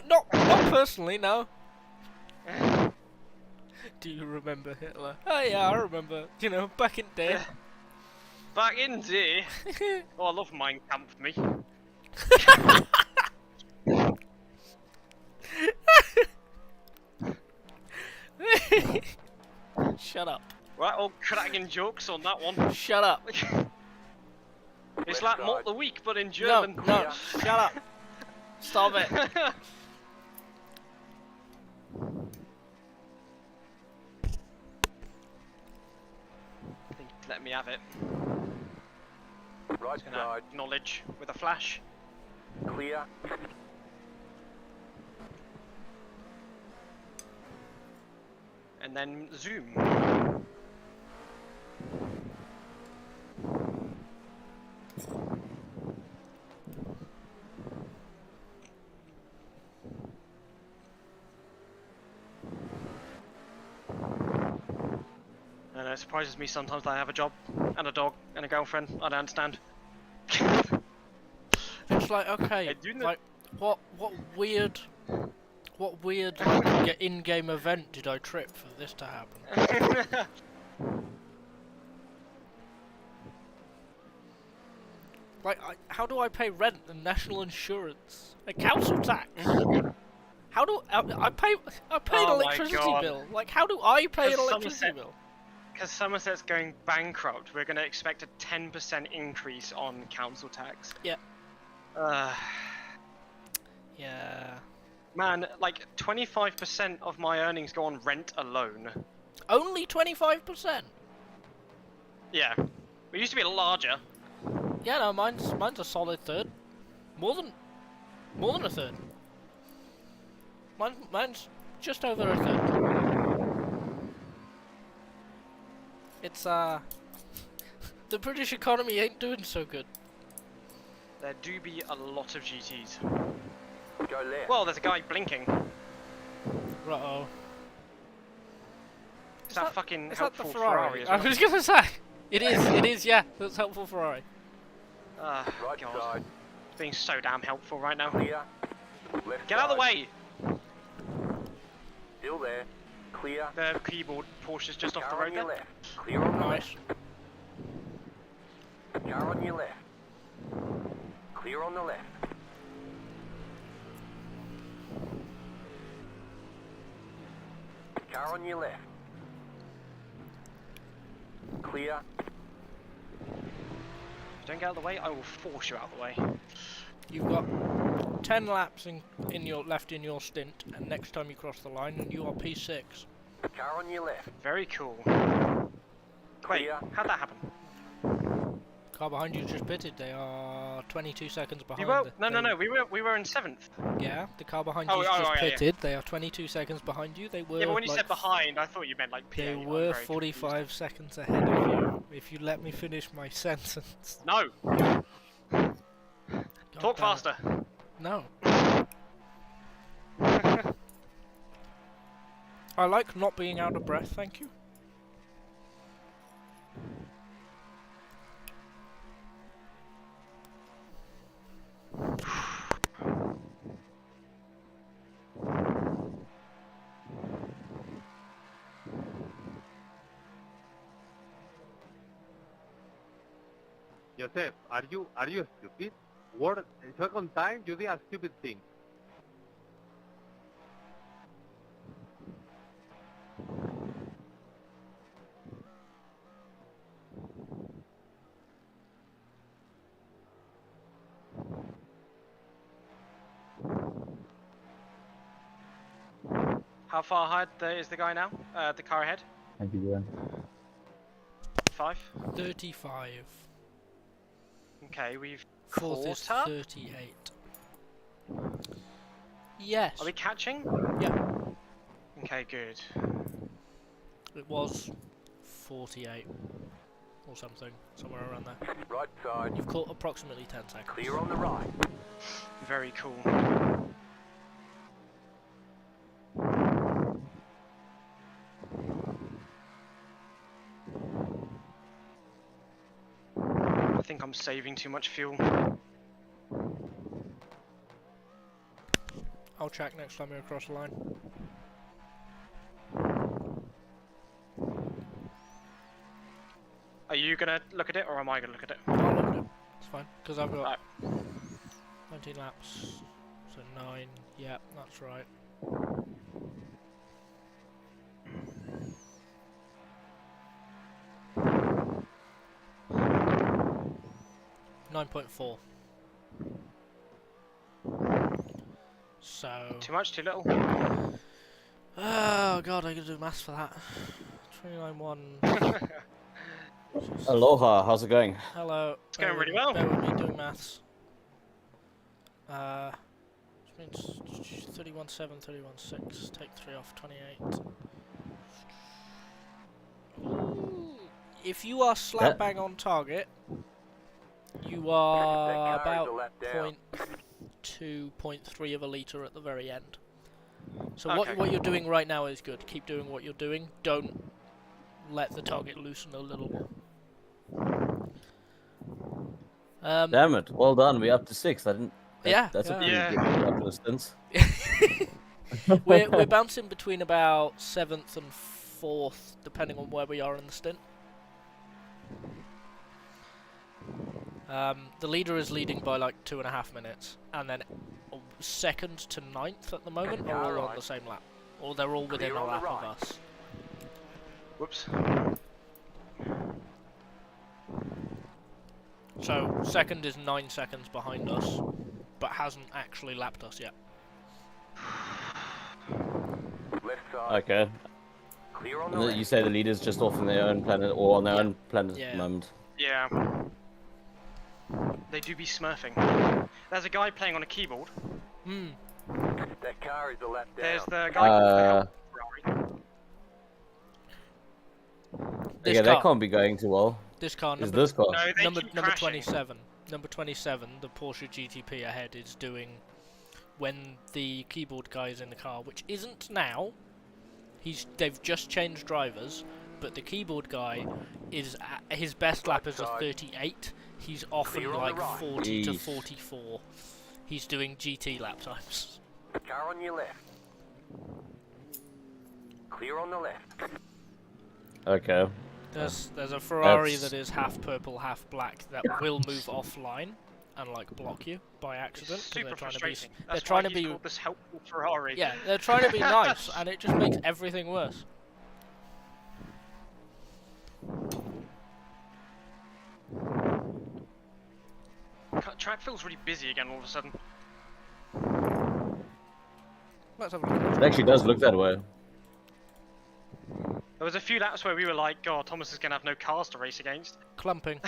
Not personally, no. Do you remember Hitler? Oh yeah, I remember. You know, back in day. Yeah. Back in day. Oh, I love Mein Kampf, me. Shut up. Right, all cracking jokes on that one. Shut up. It's Left like side. Malt the Week, but in No, German. no, shut up. Stop it. I think he'd let me have it. Right Gonna side. acknowledge with a flash. Clear. And then zoom. And it surprises me sometimes that I have a job and a dog and a girlfriend. I don't understand. It's like, okay, Hey, do you know- like, what weird like, in-game event did I trip for this to happen? Like, how do I pay rent and national insurance and council tax? How do I pay an Oh my electricity God. bill? Like, how do I pay an Because electricity Somerset- bill? Because Somerset's going bankrupt, we're going to expect a 10% increase on council tax. Yeah. Uh, Yeah. man, like 25% of my earnings go on rent alone. Only 25%. Yeah. We used to be larger. Yeah, no, mine's a solid third. More than a third. Mine's just over a third. It's the British economy ain't doing so good. There do be a lot of GTs. Go left. Well, there's a guy blinking. Uh-oh. Is that fucking Is that the helpful Ferrari? as I well? was gonna say. It is, yeah. That's helpful Ferrari. Ah, Right God. side. It's being so damn helpful right now. Clear. Left Get out of the side. way! Still there. Clear. The keyboard Porsche's just off the Car road on your there. left. Clear on the Nice. left. Car on your left. Clear on the left. Car on your left. Clear. If you don't get out of the way, I will force you out of the way. You've got 10 laps in your stint, and next time you cross the line, and you are P6. Car on your left. Very cool. Wait, Clear. how'd that happen? Car behind you just pitted. They are 22 seconds behind. You were? No. We were in 7th. Yeah, the car behind Oh, you oh, just yeah, yeah. pitted. They are 22 seconds behind you. They were. Yeah, but when you like, said behind, I thought you meant like PA. they I'm were very 45 confused. seconds ahead of you. If you let me finish my sentence. No! God Talk damn it. faster. No. I like not being out of breath. Thank you. Joseph, are you stupid? What second time you did a stupid thing? How far ahead is the guy now? The car ahead? Thank you, 5. 35. Okay, we've Fourth is caught up. 38. Yes. Are we catching? Yeah. Okay, good. It was 48 or something, somewhere around there. Right side. You've caught approximately 10 seconds. Clear on the right. Very cool. I think I'm saving too much fuel. I'll check next time you're across the line. Are you gonna look at it or am I gonna look at it? I'll look at it. It's fine, because I've got Right. 19 laps, so 9. Yeah, that's right. 9.4. So. Too much, too little? Oh god, I gotta do maths for that. 29.1. Aloha, how's it going? Hello. It's going really well. Bear with me doing maths. Which means 31.7, 31.6. Take 3 off, 28. Ooh. If you are slap bang on target, you are That car is a about lap down. 0.2, 0.3 of a litre at the very end. So Okay. what you're doing right now is good. Keep doing what you're doing. Don't let the target loosen a little more. Damn it! Well done. We're up to 6th. I didn't. That's a yeah. pretty Yeah. good couple of stints. we're bouncing between about 7th and 4th, depending on where we are in the stint. The leader is leading by like 2.5 minutes, and then second to ninth at the moment are all on the same lap, or they're all within a lap of us. Whoops. So second is 9 seconds behind us, but hasn't actually lapped us yet. Left side. Okay. Clear on the And left. you say the leader's just off on their own planet, or on their own planet at the moment. Yeah. They do be smurfing. There's a guy playing on a keyboard. Hmm. That car is a lap down. There's the guy called Ferrari. This Yeah, car. that can't be going too well. This car. Is Number, this car? No, they number keep number crashing. 27. Number 27. The Porsche GTP ahead is doing when the keyboard guy is in the car, which isn't now. They've just changed drivers, but the keyboard guy is his best lap is a 38. He's often Clear on like the right. 40 to Jeez. 44. He's doing GT lap times. Car on your left. Clear on the left. Okay. There's a Ferrari That's- that is half purple, half black that will move offline and like block you by accident. 'Cause Super they're trying to be. frustrating. They're That's trying why to he's be. called this helpful Ferrari. Yeah, they're trying to be nice, and it just makes everything worse. Track feels really busy again all of a sudden. Let's have a look. It actually does look that way. There was a few laps where we were like, God, Thomas is going to have no cars to race against. Clumping.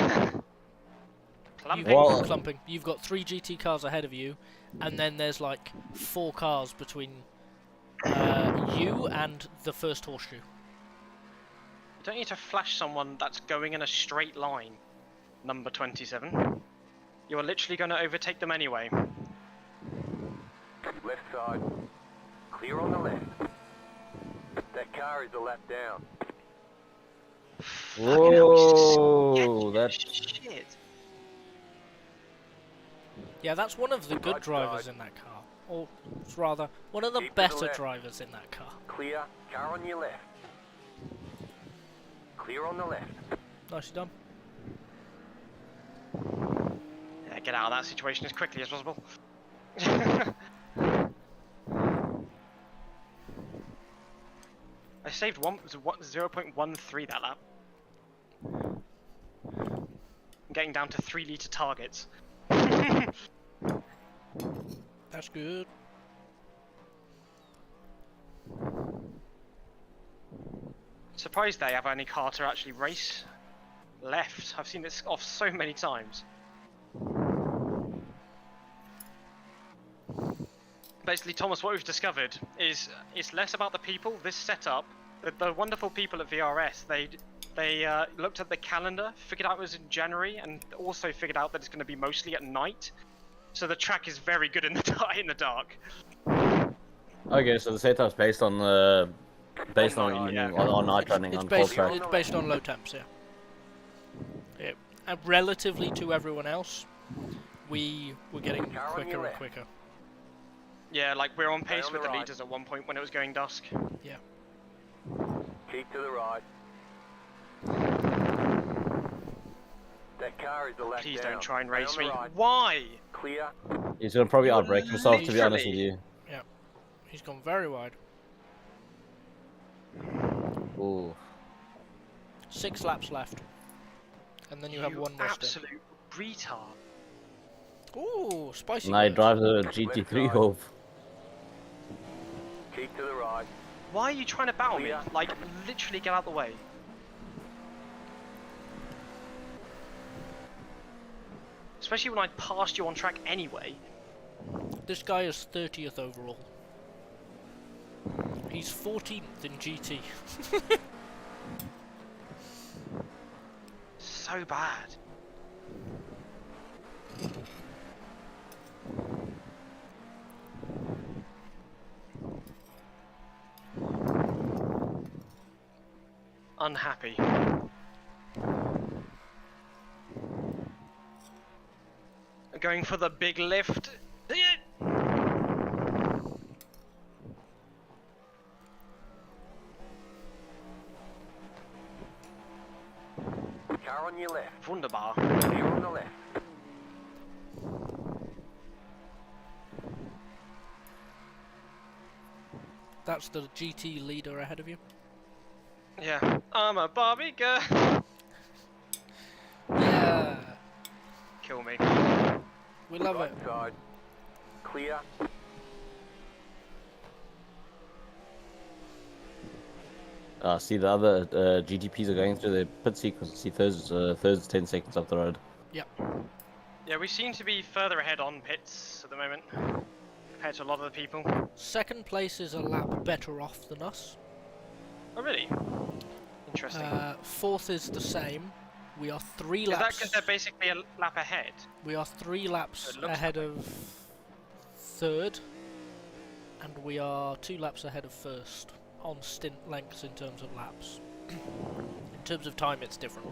Clumping. Well- Clumping. You've got 3 GT cars ahead of you, and then there's like 4 cars between you and the first horseshoe. You don't need to flash someone that's going in a straight line, number 27. You are literally going to overtake them anyway. Left side. Clear on the left. That car is a lap down. Whoa, that. Shit. Yeah, that's one of the good Right drivers side. in that car. Or rather, one of the Keep to the better left. drivers in that car. Clear. Car on your left. Clear on the left. Nicely done. Yeah, get out of that situation as quickly as possible. I saved 0.13 that lap. I'm getting down to 3-litre targets. That's good. Surprised they have any car to actually race left. I've seen this off so many times. Basically, Thomas, what we've discovered is it's less about the people. This setup, the wonderful people at VRS, they looked at the calendar, figured out it was in January, and also figured out that it's going to be mostly at night. So the track is very good in the in the dark. Okay, so the setup's based on the. Based On on night, yeah. on night running It's on cold based, track. it's based on low temps, yeah. Yeah. And relatively to everyone else, we're getting Car on quicker your and left. quicker. Yeah, like we're on pace on with the the right. leaders at one point when it was going dusk. Keep to the right. That car is a lap Please down. don't try and Stay race on the me. right. Why? Clear. He's gonna probably You're outbrake himself, to be honest with literally- you. He's gone very wide. Ooh. 6 laps left. And then you have one more stint. absolute retard. Ooh, spicy. And I words. drive the GT3 side. off. Keep to the right. Why are you trying to battle me? Clear. Like, literally get out of the way. Especially when I passed you on track anyway. This guy is 30th overall. He's 14th in GT. So bad. Unhappy. Going for the big lift. Car on your left. Wunderbar. Clear on the left. That's the GT leader ahead of you. Yeah. I'm a Barbie girl. Yeah, Kill me. we love Right it. side. Clear. See the other GTPs are going through their pit sequence. See Thursday's 10 seconds up the road. Yep. Yeah, we seem to be further ahead on pits at the moment compared to a lot of the people. Second place is a lap better off than us. Oh, really? Interesting. Fourth is the same. We are 3 Is that laps. because they're basically a lap ahead? We are 3 laps It looks ahead that way. of third, and we are 2 laps ahead of first on stint lengths in terms of laps. In terms of time, it's different.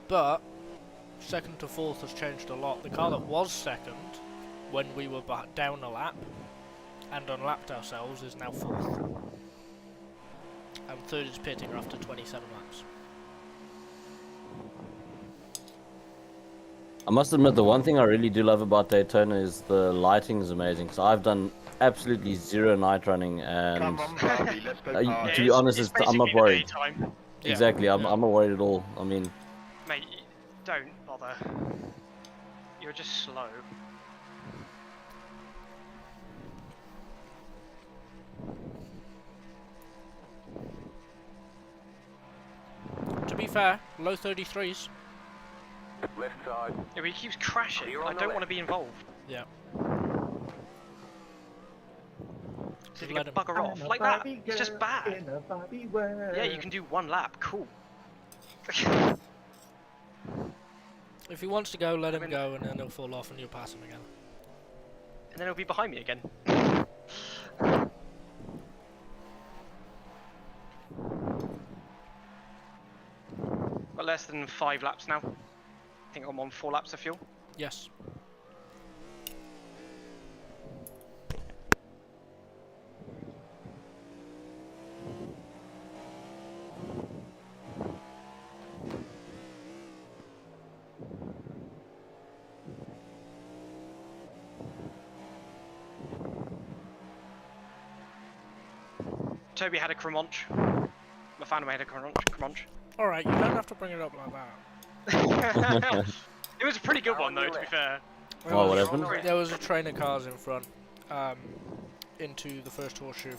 But second to fourth has changed a lot. The car that was second when we were down a lap and unlapped ourselves is now fourth. And third is pitting after 27 laps. I must admit, the one thing I really do love about Daytona is the lighting is amazing. So I've done absolutely zero night running, and Come on, Barbie, let's go. to be honest, it's I'm not basically the worried. daytime. Yeah. Exactly, I'm not worried at all. I mean, Mate, don't bother. You're just slow. To be fair, low 33s. Left side. Yeah, but he keeps crashing. Clear on I the don't left. want to be involved. Yeah. So if you Let can him. bugger off like that, it's just bad. Yeah, you can do 1 lap. Cool. If he wants to go, let him mean- go, and then he'll fall off and you'll pass him again. And then he'll be behind me again. Got less than 5 laps now. I think I'm on 4 laps of fuel. Yes. Toby had a Cremonch. Myfanwy had a Cremonch. Alright, you don't have to bring it up like that. It was a pretty good one though, to be fair. oh, what happened? There was a train of cars in front, into the first horseshoe,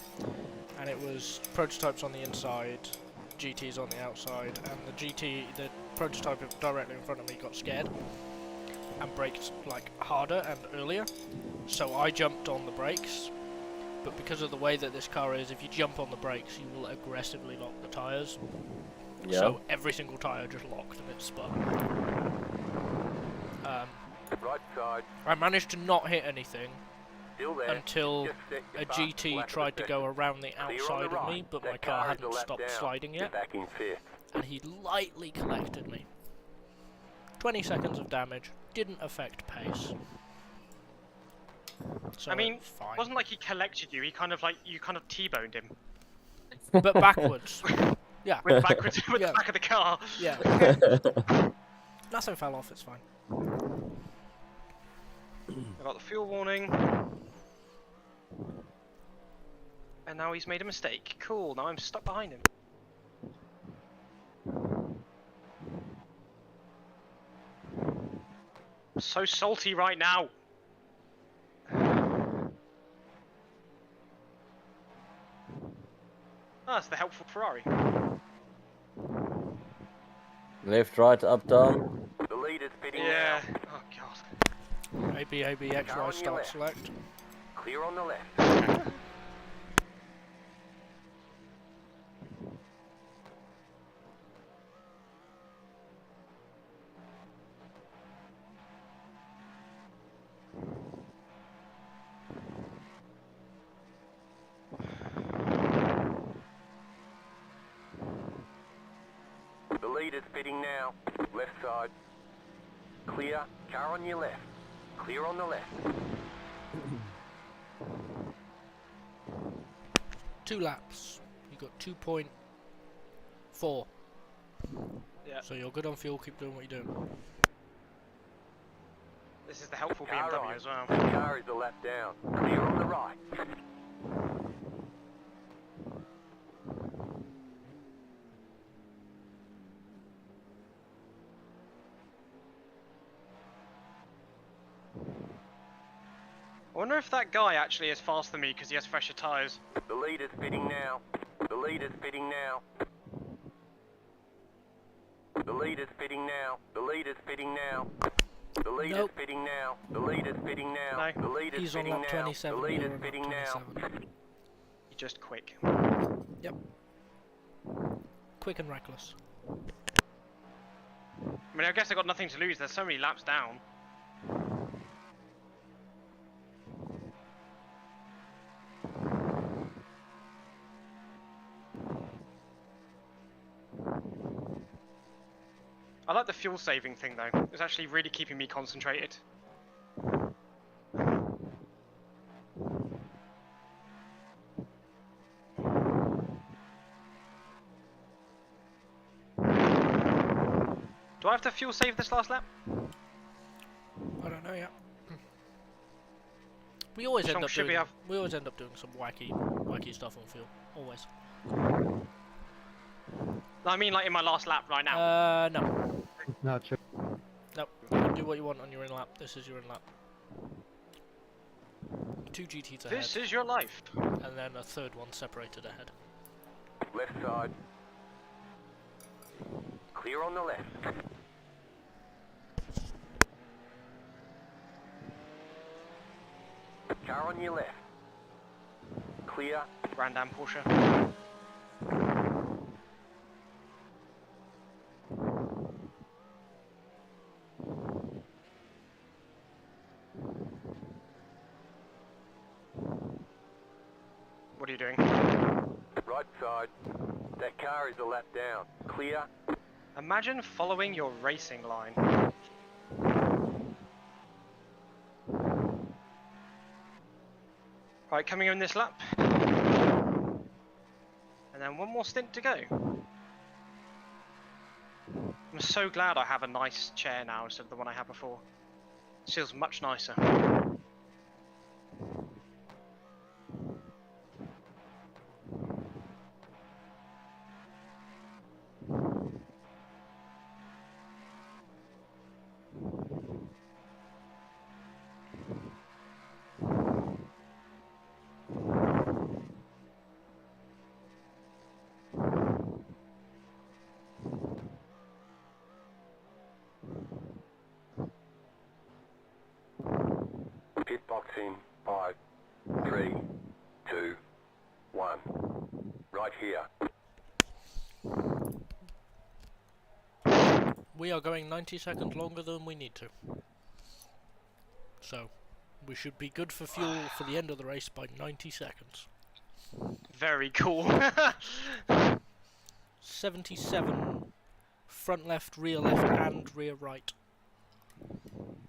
and it was prototypes on the inside, GTs on the outside, and the prototype directly in front of me got scared and braked like harder and earlier, so I jumped on the brakes. But because of the way that this car is, if you jump on the brakes, you will aggressively lock the tyres. Yeah. So every single tyre just locked and it spun. Right side. I managed to not hit anything Still there. until Just set your a fast GT lap tried to of go second. around the Clear on outside the of me, right. but That my car car is a hadn't lap stopped down. sliding You're yet, back in 5th. and he lightly collected me. 20 seconds of damage, didn't affect pace. So I mean, it's fine. it wasn't like he collected you, you kind of T-boned him. But backwards. Yeah. With backwards with Yeah. the back of the car. Yeah. Nothing fell off, it's fine. I got the fuel warning. And now he's made a mistake. Cool, now I'm stuck behind him. I'm so salty right now. Ah, it's the helpful Ferrari. left, right, up, down. The leader's pitting Yeah. now. Oh god. AB, Car XY, on your start left. select. Clear on the left. The leader's pitting now. Left side. Clear. Car on your left. Clear on the left. 2 laps. You got 2.4. Yeah. So you're good on fuel, keep doing what you're doing. This is the helpful Car BMW on. as well. The car is a lap down. Clear on the right. I wonder if that guy actually is faster than me because he has fresher tyres. The lead is fitting now. The lead is fitting now. The lead is fitting now. The lead is fitting now. The lead Nope. is fitting now. The lead is fitting now. No. The lead is He's on fitting lap now. 27. The lead You're is on fitting lap now. 27. You're just quick. Yep. Quick and reckless. I mean, I guess I got nothing to lose. There's so many laps down. I like the fuel saving thing though. It's actually really keeping me concentrated. Do I have to fuel save this last lap? I don't know yet. We always end up Should doing. we have- We always end up doing some wacky stuff on fuel. Always. I mean, like in my last lap right now. No. Not sure. Nope. You can do what you want on your in lap. This is your in lap. 2 GTs ahead, This is your life. and then a third one separated ahead. Left side. Clear on the left. Car on your left. Clear. Grandam Porsche. What are you doing? Right side. That car is a lap down. Clear. Imagine following your racing line. Right, coming in this lap. And then one more stint to go. I'm so glad I have a nice chair now instead of the one I had before. This feels much nicer. Pit box in 5, 3, 2, 1. Right here. We are going 90 seconds longer than we need to. So, we should be good for fuel for the end of the race by 90 seconds. Very cool. 77. Front left, and rear right.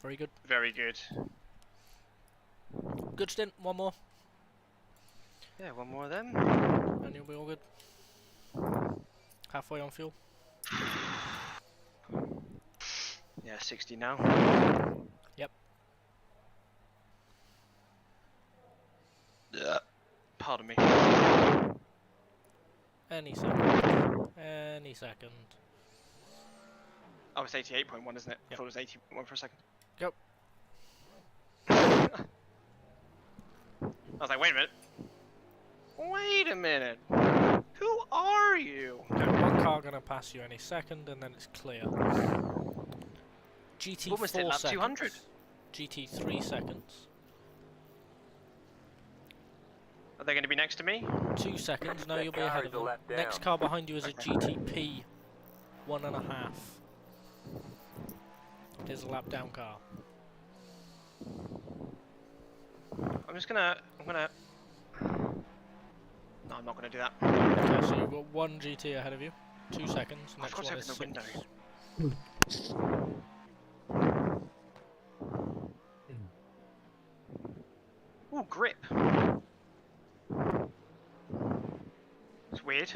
Very good. Very good. Good stint, one more. Yeah, one more of them. And you'll be all good. Halfway on fuel. Yeah, 60 now. Yep. Pardon me. Any second. Any second. Oh, it's 88.1, isn't it? I Yep. thought it was 80.1 for a second. Go. I was like, wait a minute. Wait a minute. Who are you? Okay, one car gonna pass you any second, and then it's clear. GT Almost 4 hit lap seconds. 200. GT 3 seconds. Are they going to be next to me? 2 seconds. No, That you'll be car ahead is of a them. lap down. Next car behind you is a Okay. GTP 1.5. It is a lap down car. I'm gonna... No, I'm not gonna do that. Okay, so you've got 1 GT ahead of you. 2 seconds. I've Next got to one open is the 6. window. Ooh, grip. It's weird.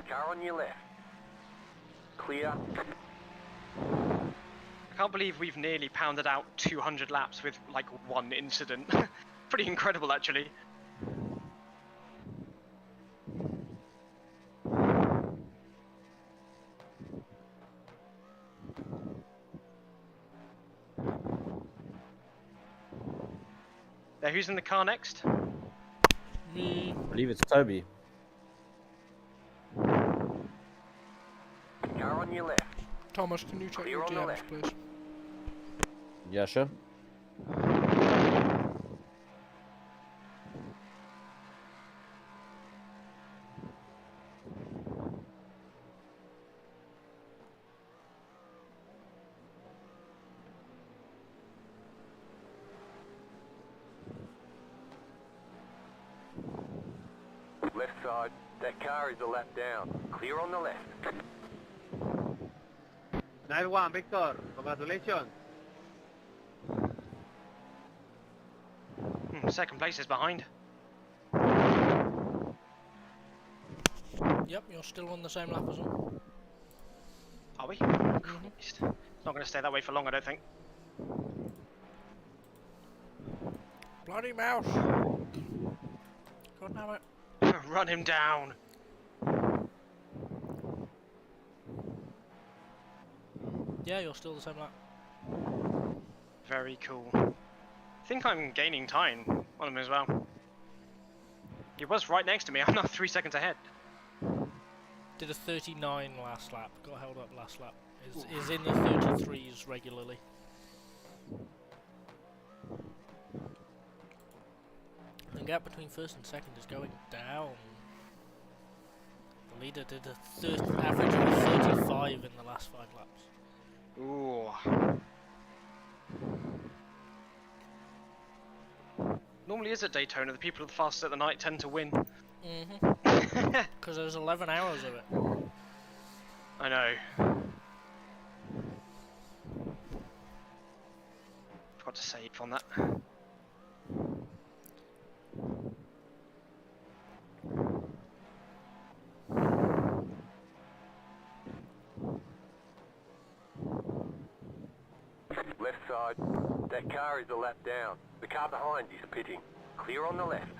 Car on your left. Clear. I can't believe we've nearly pounded out 200 laps with like one incident. Pretty incredible, actually. There, who's in the car next? Me. I believe it's Toby. Car on your left. Thomas, can you check Clear your on the DMs, left. please? Yeah, sure. Left side. That car is a lap down. Clear on the left. Nice one, Victor. Congratulations. Second place is behind. Yep, you're still on the same lap as him. Are we? Christ. It's not going to stay that way for long, I don't think. Bloody mouse! God damn it. Run him down. Yeah, you're still the same lap. Very cool. I think I'm gaining time on him as well. He was right next to me. I'm now 3 seconds ahead. Did a 39 last lap. Got held up last lap. Is in the 33s regularly. The gap between first and second is going down. The leader did a average of 35 in the last 5 laps. Ooh. Normally is at Daytona, the people the fastest at the night tend to win. Mm-hmm. Because there's 11 hours of it. I know. Forgot to save on that. Left side. That car is a lap down. The car behind is pitting. Clear on the left.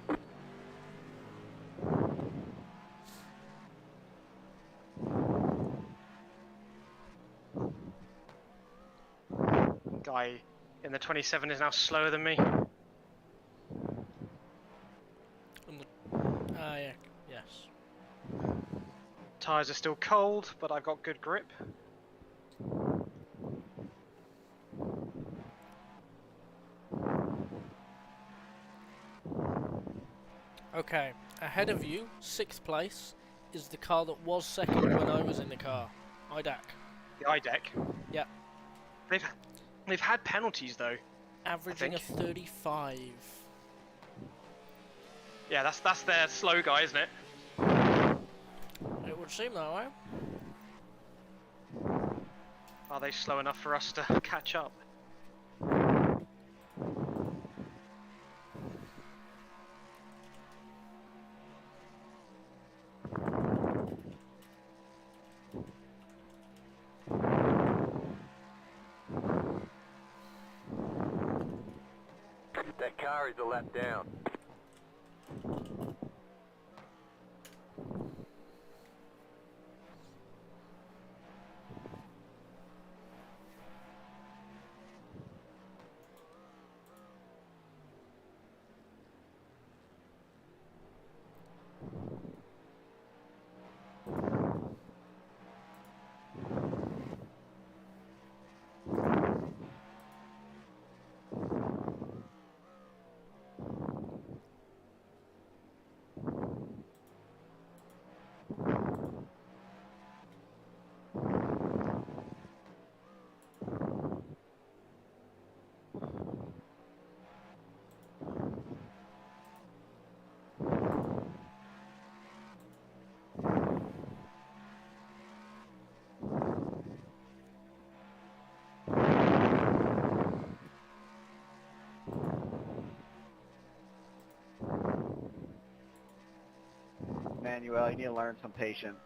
Guy in the 27 is now slower than me. Yeah, yes. Tyres are still cold, but I've got good grip. Okay, ahead of you, 6th place, is the car that was second when I was in the car. IDAC. The iDeck. Yep. They've had penalties though. Averaging a think. 35. Yeah, that's their slow guy, isn't it? It would seem that way. Are they slow enough for us to catch up? That car is a lap down. Manuel, you need to learn some patience.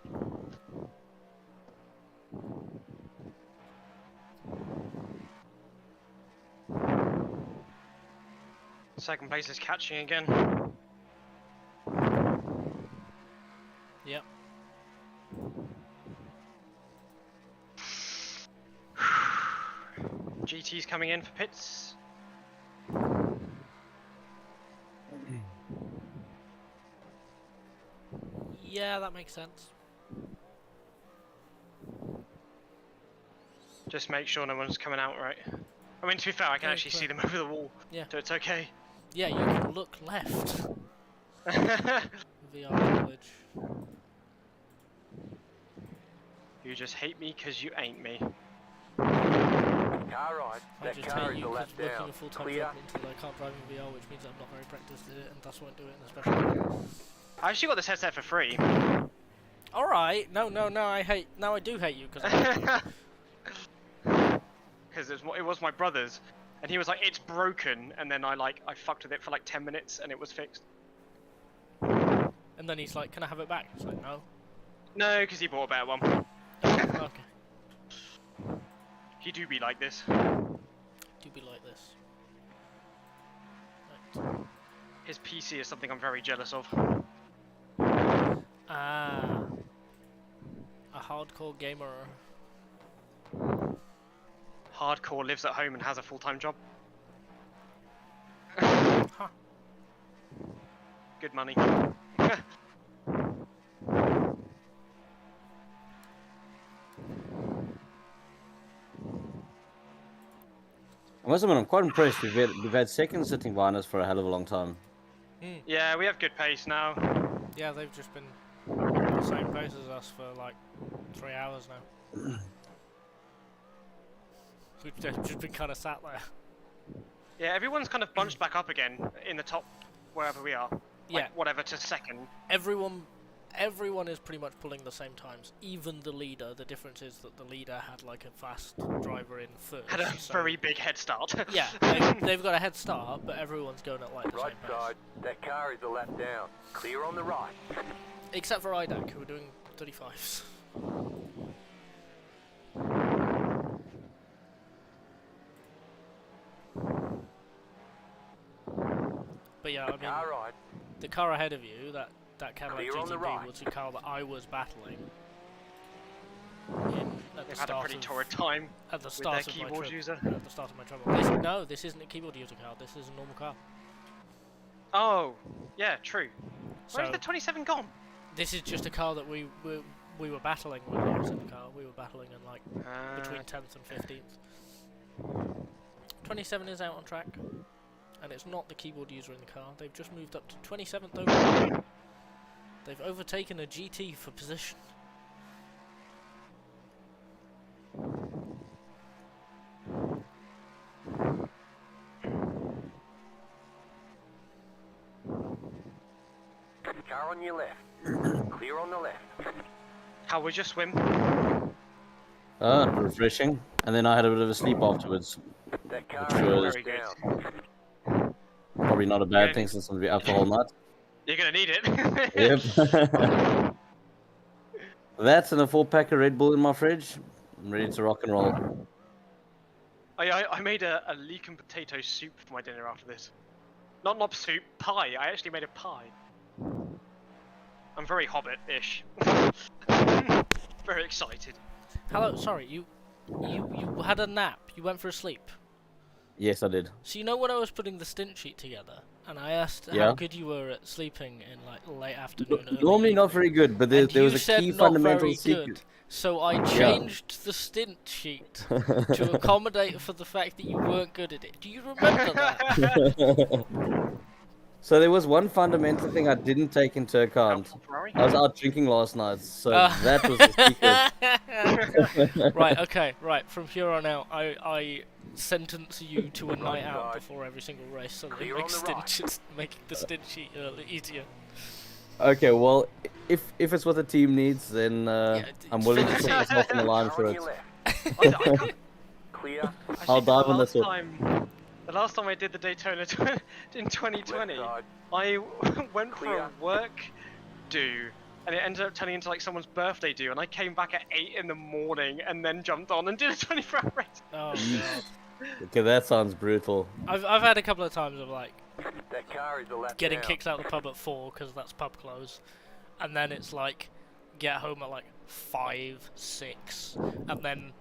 Second place is catching again. Yep. GT's coming in for pits. Yeah, that makes sense. Just make sure no one's coming out right. I mean, to be fair, I can Yeah, actually fair. see them over the wall, Yeah. so it's okay. Yeah, you can look left. VR college. You just hate me because you ain't me. Car right. I That just car hate is you the because left working down. a full-time Clear. job until I can't drive in VR, which means I'm not very practiced at it, and thus won't do it in a special. I actually got this headset for free. All right, no, I do hate you because. Because it was my brother's, and he was like, "It's broken," and then I fucked with it for like 10 minutes, and it was fixed. And then he's like, "Can I have it back?" It's like, "No." No, because he bought a better one. Okay. He do be like this. Do be like this. Right. His PC is something I'm very jealous of. Ah. A hardcore gamer. Hardcore lives at home and has a full-time job. Huh. Good money. I must admit, I'm quite impressed. We've had seconds sitting behind us for a hell of a long time. Yeah, we have good pace now. Yeah, they've just been the same pace as us for like 3 hours now. We've just been kind of sat there. Yeah, everyone's kind of bunched back up again in the top, wherever we are. Like, Yeah. whatever to second. Everyone is pretty much pulling the same times. Even the leader. The difference is that the leader had like a fast driver in first. Had a so- very big head start. Yeah, they've got a head start, but everyone's going at like the Right same pace. side. That car is the lap down. Clear on the right. Except for IDAC, who are doing 35s. But yeah, I mean, Car right. the car ahead of you, that Cadillac Clear on the GTP right. was the car that I was battling at the They've had a start pretty of torrid time at the with start their of my keyboard trip. user. At the start of my trouble. No, this isn't a keyboard user car. This is a normal car. Oh, yeah, true. Where's So the 27 gone? this is just a car that we were battling when I was in the car. We were battling in like between 10th and 15th. 27 is out on track, and it's not the keyboard user in the car. They've just moved up to 27th overall. They've overtaken a GT for position. Car on your left. Clear on the left. How was your swim? Refreshing. And then I had a bit of a sleep afterwards. That car Sure. is Very the lap good. down. Probably not a bad Good. thing since I'm going to be up the whole night. You're gonna need it. Yep. That's and a 4-pack of Red Bull in my fridge. I'm ready to rock and roll. I made a leek and potato soup for my dinner after this. Not soup, pie. I actually made a pie. I'm very Hobbit-ish. Very excited. Hello, sorry, you had a nap. You went for a sleep. Yes, I did. So you know when I was putting the stint sheet together, and I asked Yeah. how good you were at sleeping in like late afternoon. early Normally not evening, very good, but there and was you a said key not fundamental very secret. good. So I changed the stint sheet to accommodate for the fact that you weren't good at it. Do you remember that? So there was one fundamental thing I didn't take into account. Ferrari? I was out drinking last night, so that was the secret. Right, okay, right. From here on out, I sentence you to a night out before every single race, so that it Clear on makes the right. making the stint sheet easier. Okay, well, if it's what the team needs, then I'm willing to put myself on the line Car for on it. your left. I can't- Clear. I'll Actually, dive on this one. The last time I did the Daytona in 2020, Left side. I went for Clear. a work do and it ended up turning into like someone's birthday do, and I came back at 8 in the morning and then jumped on and did a 24-hour race. Oh god. Okay, that sounds brutal. I've had a couple of times of like That car is a lap getting down. kicked out of the pub at 4 because that's pub close, and then it's like get home at like 5, 6, and then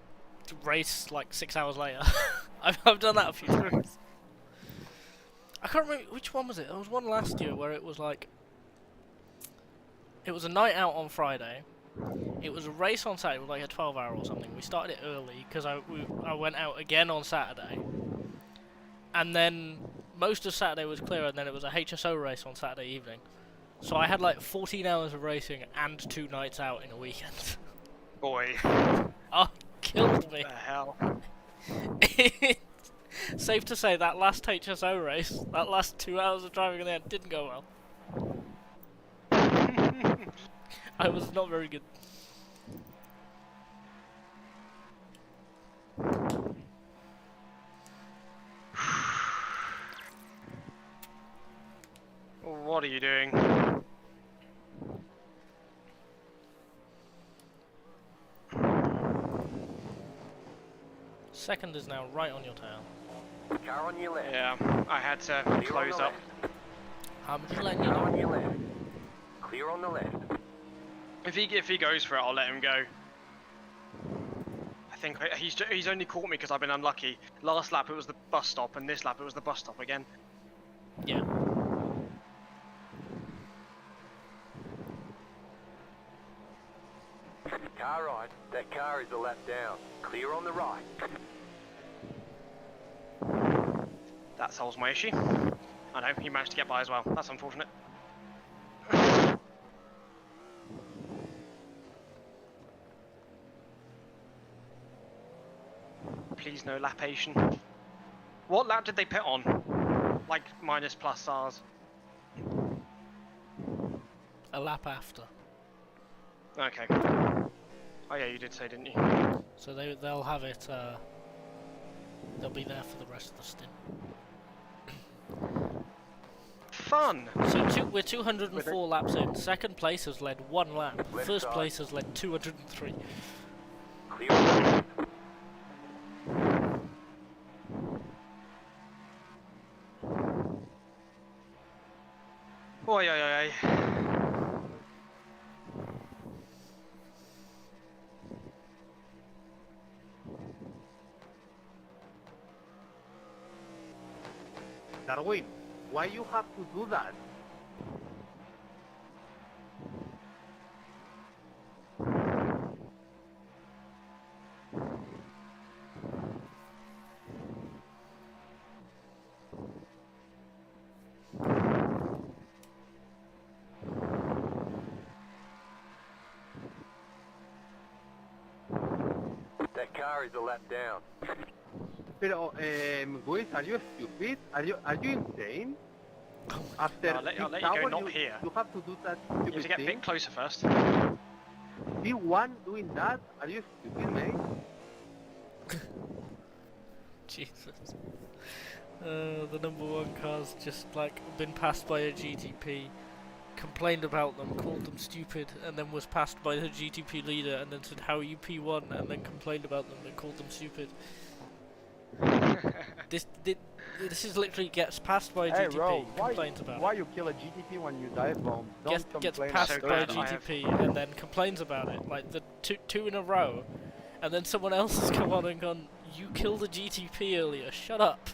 race like 6 hours later. I've done that a few times. I can't remember which one was it. There was one last year where it was like it was a night out on Friday. It was a race on Saturday, it was like a 12-hour or something. We started it early because I went out again on Saturday, and then most of Saturday was clear, and then it was a HSO race on Saturday evening. So I had like 14 hours of racing and 2 nights out in a weekend. Boy. Oh, killed me. What the hell? Safe to say that last HSO race, that last 2 hours of driving in there didn't go well. I was not very good. What are you doing? Second is now right on your tail. Car on your left. Yeah, I had to Clear on close the up. left. I'm just letting you Car on know. your left. Clear on the left. If he goes for it, I'll let him go. I think he's only caught me because I've been unlucky. Last lap it was the bus stop, and this lap it was the bus stop again. Yeah. Car right. That car is a lap down. Clear on the right. That solves my issue. I know, he managed to get by as well. That's unfortunate. Please no lapation. What lap did they put on? Like minus plus SARS. A lap after. Okay. Oh yeah, you did say, didn't you? So they'll have it, they'll be there for the rest of the stint. Fun! So we're 204 laps in. Second place has led 1 lap. Left First side. place has led 203. Clear on the left. Oi, oi, oi. Darwin, why you have to do that? That car is a lap down. Pero, Luis, are you stupid? Are you insane? After I'll let you 6 go, hours, not here. you have to do that You have stupid to get a thing? bit closer first. P1 doing that? Are you stupid, mate? Jesus. The number 1 car's just like been passed by a GTP, complained about them, called them stupid, and then was passed by the GTP leader, and then said, "How are you P1?" and then complained about them and called them stupid. This is literally gets passed by a Hey, GTP, Ro, complains about why it. you kill a GTP when you dive bomb? Don't Gets complain. passed So by a glad I have- GTP and then complains about it, like the two in a row, and then someone else has come on and gone, "You killed a GTP earlier, shut up."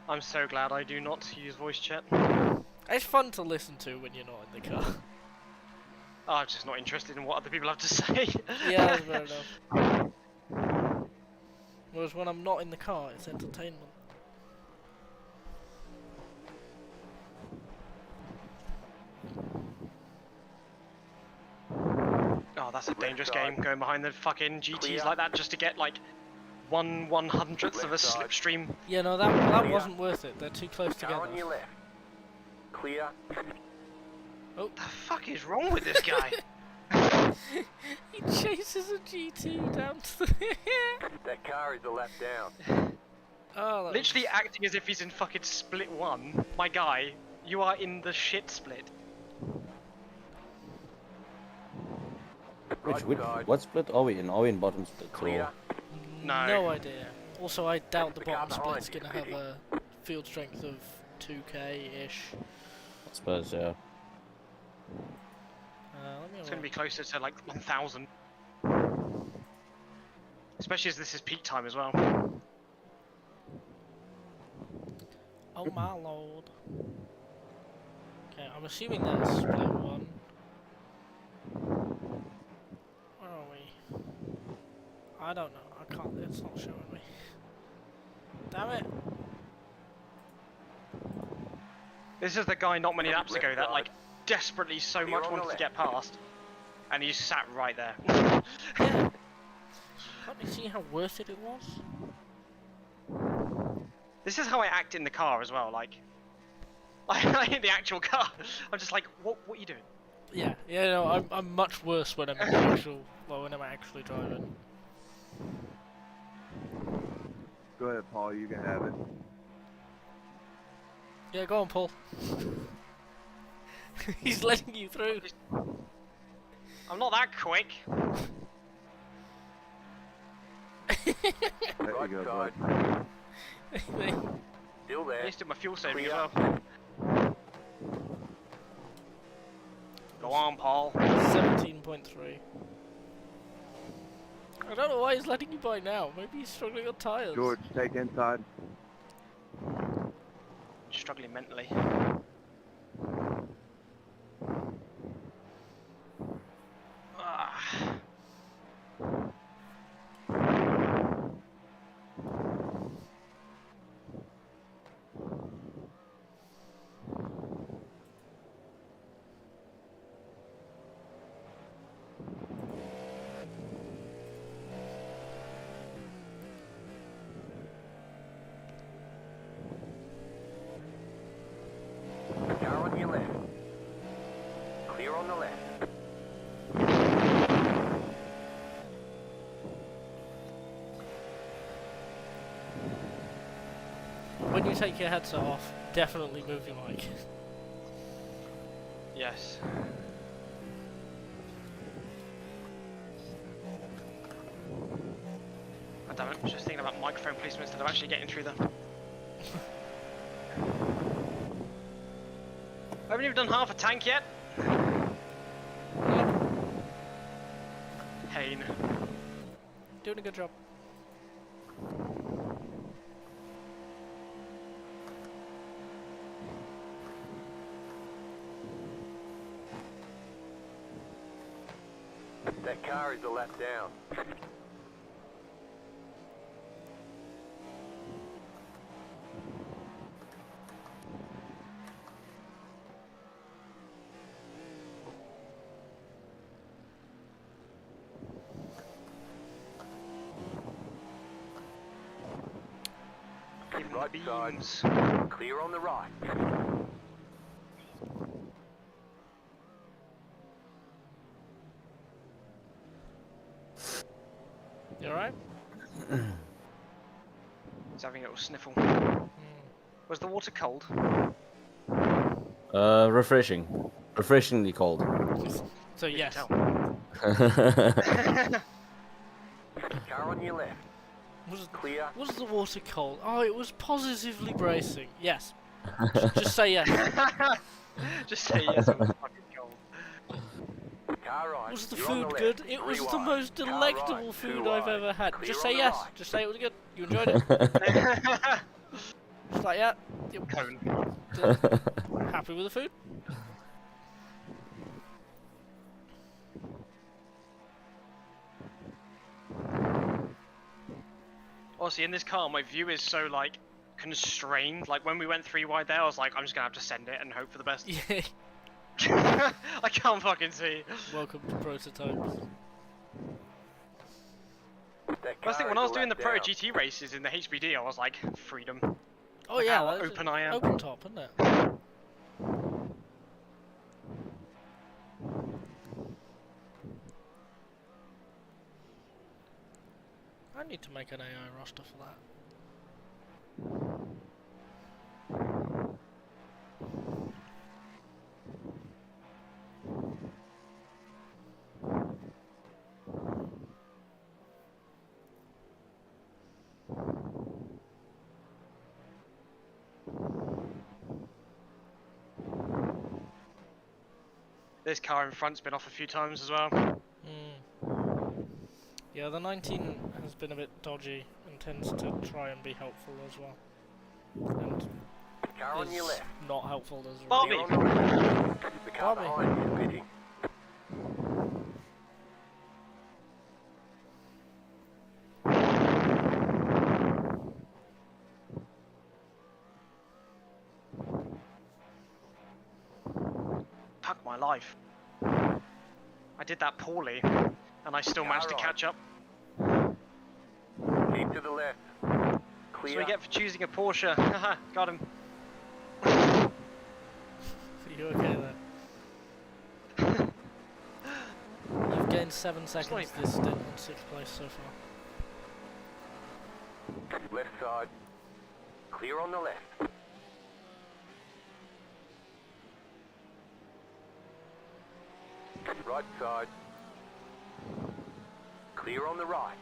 I'm so glad I do not use voice chat. It's fun to listen to when you're not in the car. I'm just not interested in what other people have to say. Yeah, that's fair enough. Whereas when I'm not in the car, it's entertainment. Oh, that's a dangerous game, side. going behind the fucking GTs Clear. like that just to get like 1/100th of a Left side. slipstream. Yeah, no, that Clear. wasn't worth it. They're too close Car together. on your left. Clear. What the fuck is wrong with this guy? He chases a GT down to the... That car is a lap down. Oh, that Literally acting as if he's in fucking split 1. My guy, you are in the shit split. What split are we in? Are we in bottom split? Clear. Or... No. No idea. Also, I doubt the The car bottom behind split's you, going to have Vicky. a field strength of 2k-ish. I suppose, yeah. Let me It's have going to a be closer to like 1,000. Especially as this is peak time as well. Oh my lord. Okay, I'm assuming that's split 1. Where are we? I don't know. I can't. It's not showing me. Damn it. This is the guy not many laps ago that like side. desperately so Clear much on the wanted to left. get past. And he sat right there. Yeah. Let me see how worth it was. This is how I act in the car as well, like in the actual car. I'm just like, what are you doing? Yeah, no, I'm much worse when I'm in the actual, well, when I'm actually driving. Go ahead, Paul. You can have it. Yeah, go on, Paul. He's letting you through. I'm not that quick. There Right you go, side. bud. Still I there. used to do my fuel saving Clear. as well. Go on, Paul. 17.3. I don't know why he's letting you by now. Maybe he's struggling on tyres. George, take inside. Struggling mentally. Ah. Car on your left. Clear on the left. When you take your headset off, definitely move your mic. Yes. Oh, damn it, just thinking about microphone placement instead of actually getting through them. I haven't even done half a tank yet. Pain. Doing a good job. That car is a lap down. Even Right side. beams. Clear on the right. You alright? He's having a little sniffle. Mm. Was the water cold? Refreshing. Refreshingly cold. So yes. Tell. Car on your left. Was, Clear. was the water cold? Oh, it was positively bracing. Yes. Just say yes. Just say yes, it was fucking cold. Car right. Was the You're on food left. good? It was 3 the wide. most Car delectable right, 2 food I've wide. ever had. Clear Just on say the yes. right. Just say it was good. You enjoyed it. Just like, yeah. Yep. Cone. Happy with the food? Honestly, in this car, my view is so like constrained. Like when we went 3 wide there, I was like, I'm just gonna have to send it and hope for the best. Yeah. I can't fucking see. Welcome to prototypes. That First thing, car when I is was a doing the lap Pro down. GT races in the HBD, I was like, freedom. Oh Look yeah, how that's open I am. open top, isn't it? I need to make an AI roster for that. This car in front's been off a few times as well. Yeah, the 19 has been a bit dodgy and tends to try and be helpful as well. And Car on your is left. not helpful as well. Bobby! Clear on the right. The car Bobby. behind you is pitting. Fuck my life. I did that poorly, and I still managed to catch up. Keep to the left. That's Clear. what we get for choosing a Porsche. Haha, got him. Are you okay there? You've gained 7 seconds like- this stint on 6th place so far. Left side. Clear on the left. Right side. Clear on the right.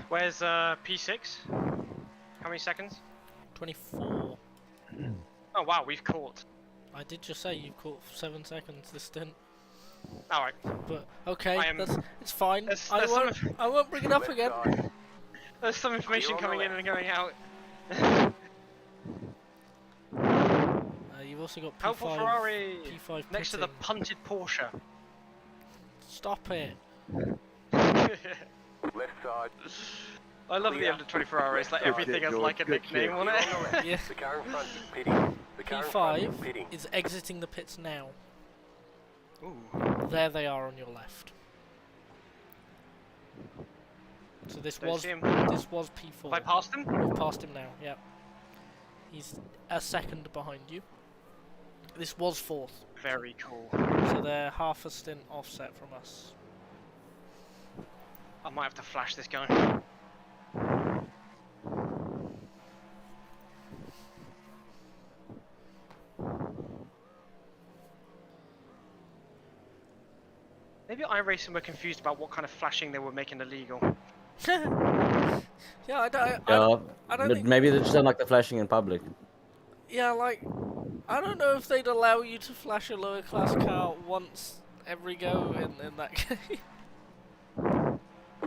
Where's P6? How many seconds? 24. Oh wow, we've caught. I did just say you've caught 7 seconds this stint. Alright. But okay, I am- it's fine. There's I won't some- I won't bring it up Left again. side. There's some information Clear on the coming in and going out. You've also got P5. Helpful Ferrari! P5 Next to the pitting. punted Porsche. Stop it. Left side. I love the Clear. M20 Ferraris, like Good everything shit, has George, like a good nickname shit. on Clear it. on the left. Yeah. The car in front is pitting. The car in front is P5 pitting. is exiting the pits now. Ooh. There they are on your left. So this Don't was see him. P4. Have I passed him? We've passed him now, yep. He's a second behind you. This was 4th, Very cool. so they're half a stint offset from us. I might have to flash this guy. Maybe iRacing were confused about what kind of flashing they were making illegal. Yeah, I don't But think- maybe they just don't like the flashing in public. yeah, like, I don't know if they'd allow you to flash a lower class car once every go in that game.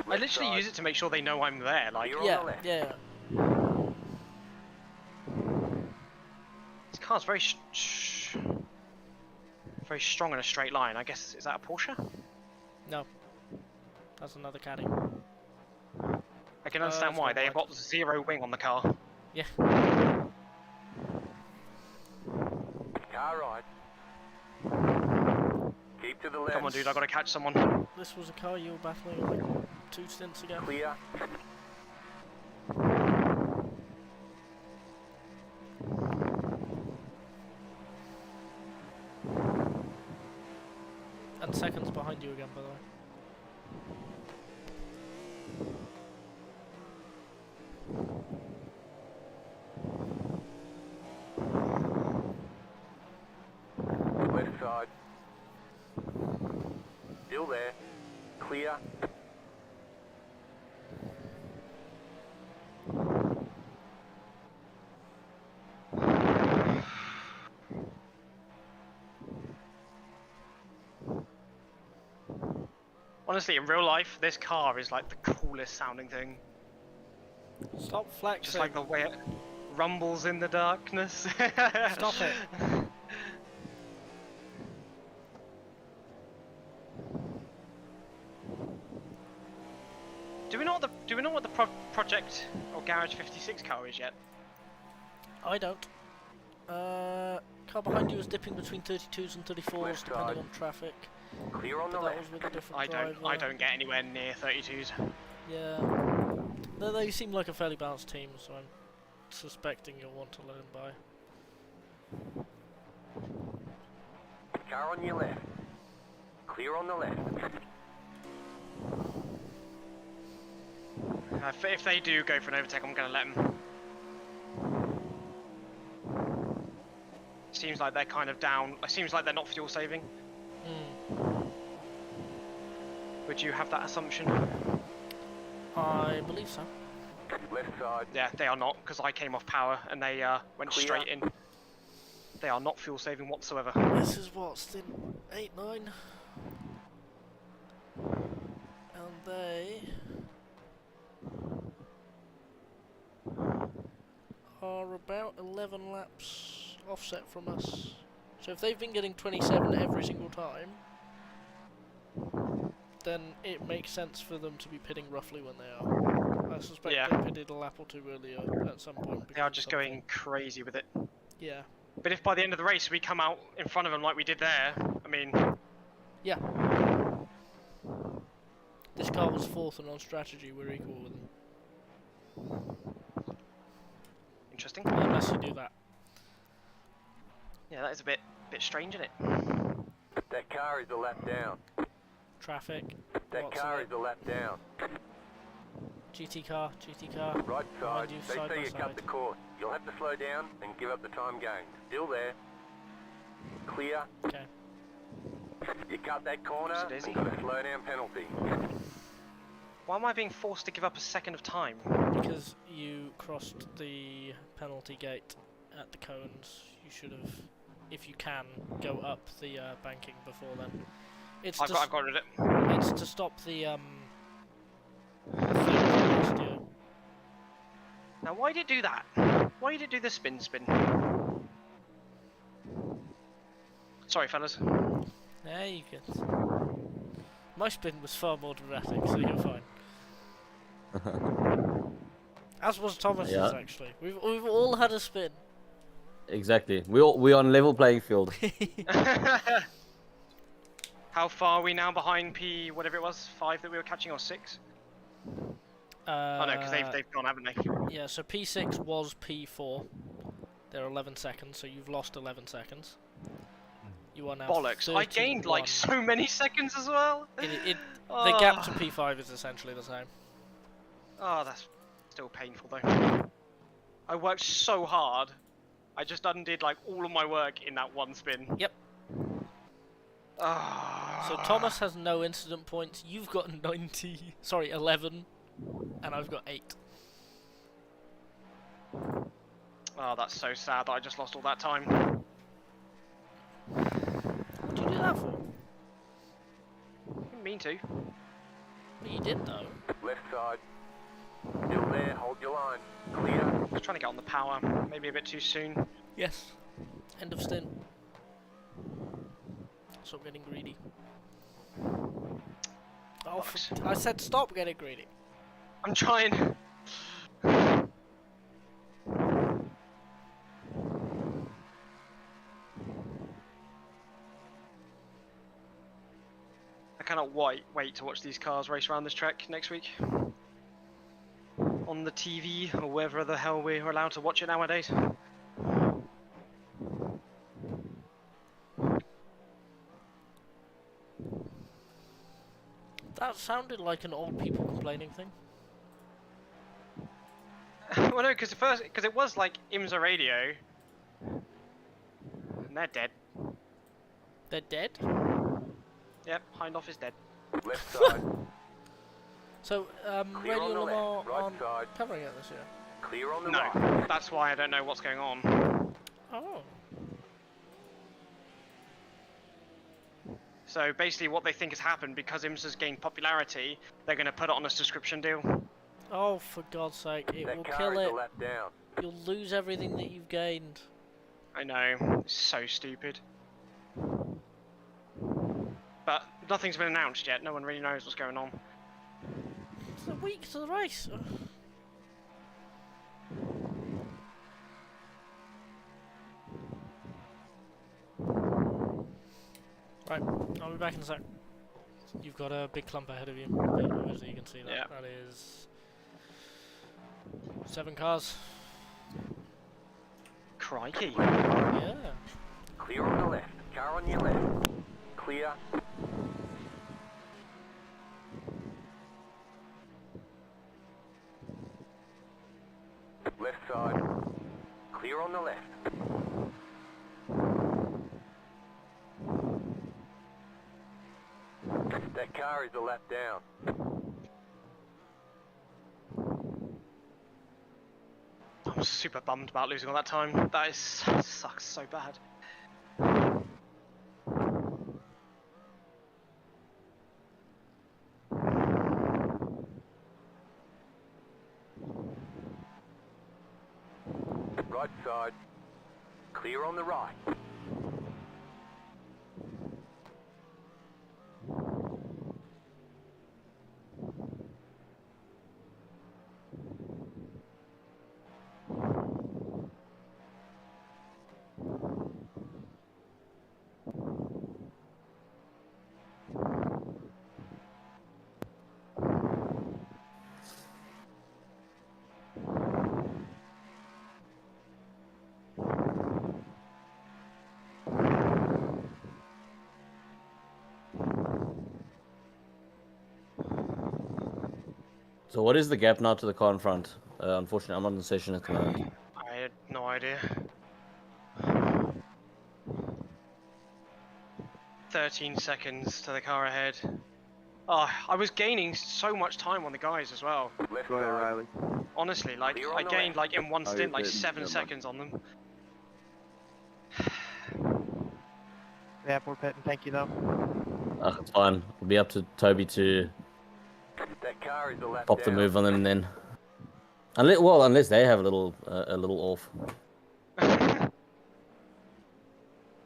I literally use it to make sure they know I'm there. Like, Clear on the Yeah, left. yeah. this car's very very strong in a straight line. I guess, is that a Porsche? No. That's another caddy. I can understand that's why. not They've right. got 0 wing on the car. Yeah. Car right. Keep to the left. Come on, dude, I gotta catch someone. This was a car you were battling like 2 stints ago. Clear. And seconds behind you again, by the way. Left side. Still there. Clear. Honestly, in real life, this car is like the coolest sounding thing. Stop flexing. Just like the way it rumbles in the darkness. Stop it. Do we know what the project or Garage 56 car is yet? I don't. car behind you was dipping between 32s and 34s Left depending side. on traffic. Clear on But the that left. was with a different I driver. don't get anywhere near 32s. Yeah. They seem like a fairly balanced team, so I'm suspecting you'll want to let him by. Car on your left. Clear on the left. If they do go for an overtake, I'm going to let them. Seems like they're kind of down. It seems like they're not fuel saving. Would you have that assumption? I believe so. Left side. Yeah, they are not, because I came off power and they went Clear. straight in. They are not fuel saving whatsoever. This is what, stint 8, 9? And they are about 11 laps offset from us. So if they've been getting 27 every single time, then it makes sense for them to be pitting roughly when they are. I suspect they pitted a lap or two earlier at some point. They are just going crazy with it. Yeah. But if by the end of the race we come out in front of them like we did there, I mean... Yeah. This car was 4th and on strategy we're equal with them. Interesting. Unless you do that. Yeah, that is a bit strange, isn't it? That car is a lap down. Traffic. That car is a lap down. GT car. Right side. You, They side say by you side. cut the course. You'll have to slow down and give up the time gained. Still there. Clear. Okay. You cut that corner Is it easy? and got a slow down penalty. Why am I being forced to give up a second of time? Because you crossed the penalty gate at the cones. You should have, if you can, go up the banking before then. It's I've got rid of it. It's to stop the last year. Now, why did it do that? Why did it do the spin? Sorry, fellas. Yeah, you get. My spin was far more dramatic, so you're fine. As was Thomas's, actually. We've all had a spin. Exactly. We're on level playing field. How far are we now behind P, whatever it was, 5 that we were catching, or 6? Oh no, because they've gone, haven't they? Yeah, so P6 was P4. They're 11 seconds, so you've lost 11 seconds. You are now Bollocks, I gained 31. like so many seconds as well! The gap to P5 is essentially the same. Oh, that's still painful though. I worked so hard, I just undid like all of my work in that one spin. Yep. So Thomas has no incident points, you've got 11, and I've got 8. Oh, that's so sad that I just lost all that time. What did you do that for? Didn't mean to. But you did though. Left side. Still there. Hold your line. Clear. I was trying to get on the power, maybe a bit too soon. Yes. End of stint. Stop getting greedy. Oh, I said stop getting greedy. I'm trying. I cannot wait to watch these cars race around this track next week. On the TV, or wherever the hell we're allowed to watch it nowadays. That sounded like an old people complaining thing. Well, no, because it was like IMSA radio, and they're dead. They're dead? Yep, Hindhoff is dead. Left side. So, Clear Radio on the Lamar left. Right aren't side. covering it this year? Clear on the No, right. that's why I don't know what's going on. Oh. So basically what they think has happened, because IMSA's gained popularity, they're going to put it on a subscription deal. Oh, for God's sake, it That will car kill is it. a lap down. You'll lose everything that you've gained. I know, it's so stupid. But nothing's been announced yet, no one really knows what's going on. It's a week to the race. Ugh. Right, I'll be back in a sec. You've got a big clump ahead of you. Obviously, you can see that. Yeah. That is 7 cars. Crikey. Yeah. Clear on the left. Car on your left. Clear. Left side. Clear on the left. That car is a lap down. I'm super bummed about losing all that time. That is sucks so bad. Right side. Clear on the right. So what is the gap now to the car in front? Unfortunately, I'm not in the session at the moment. I had no idea. 13 seconds to the car ahead. Oh, I was gaining so much time on the guys as well. Left Go ahead, side. Riley. Honestly, like Clear on I the gained left. like in one Oh, stint you're like good. 7 Never mind. seconds on them. Yeah, we're pitting. Thank you, though. It's fine. It'll be up to Toby to That car is a lap pop down. the move on them then. Unless they have a little off.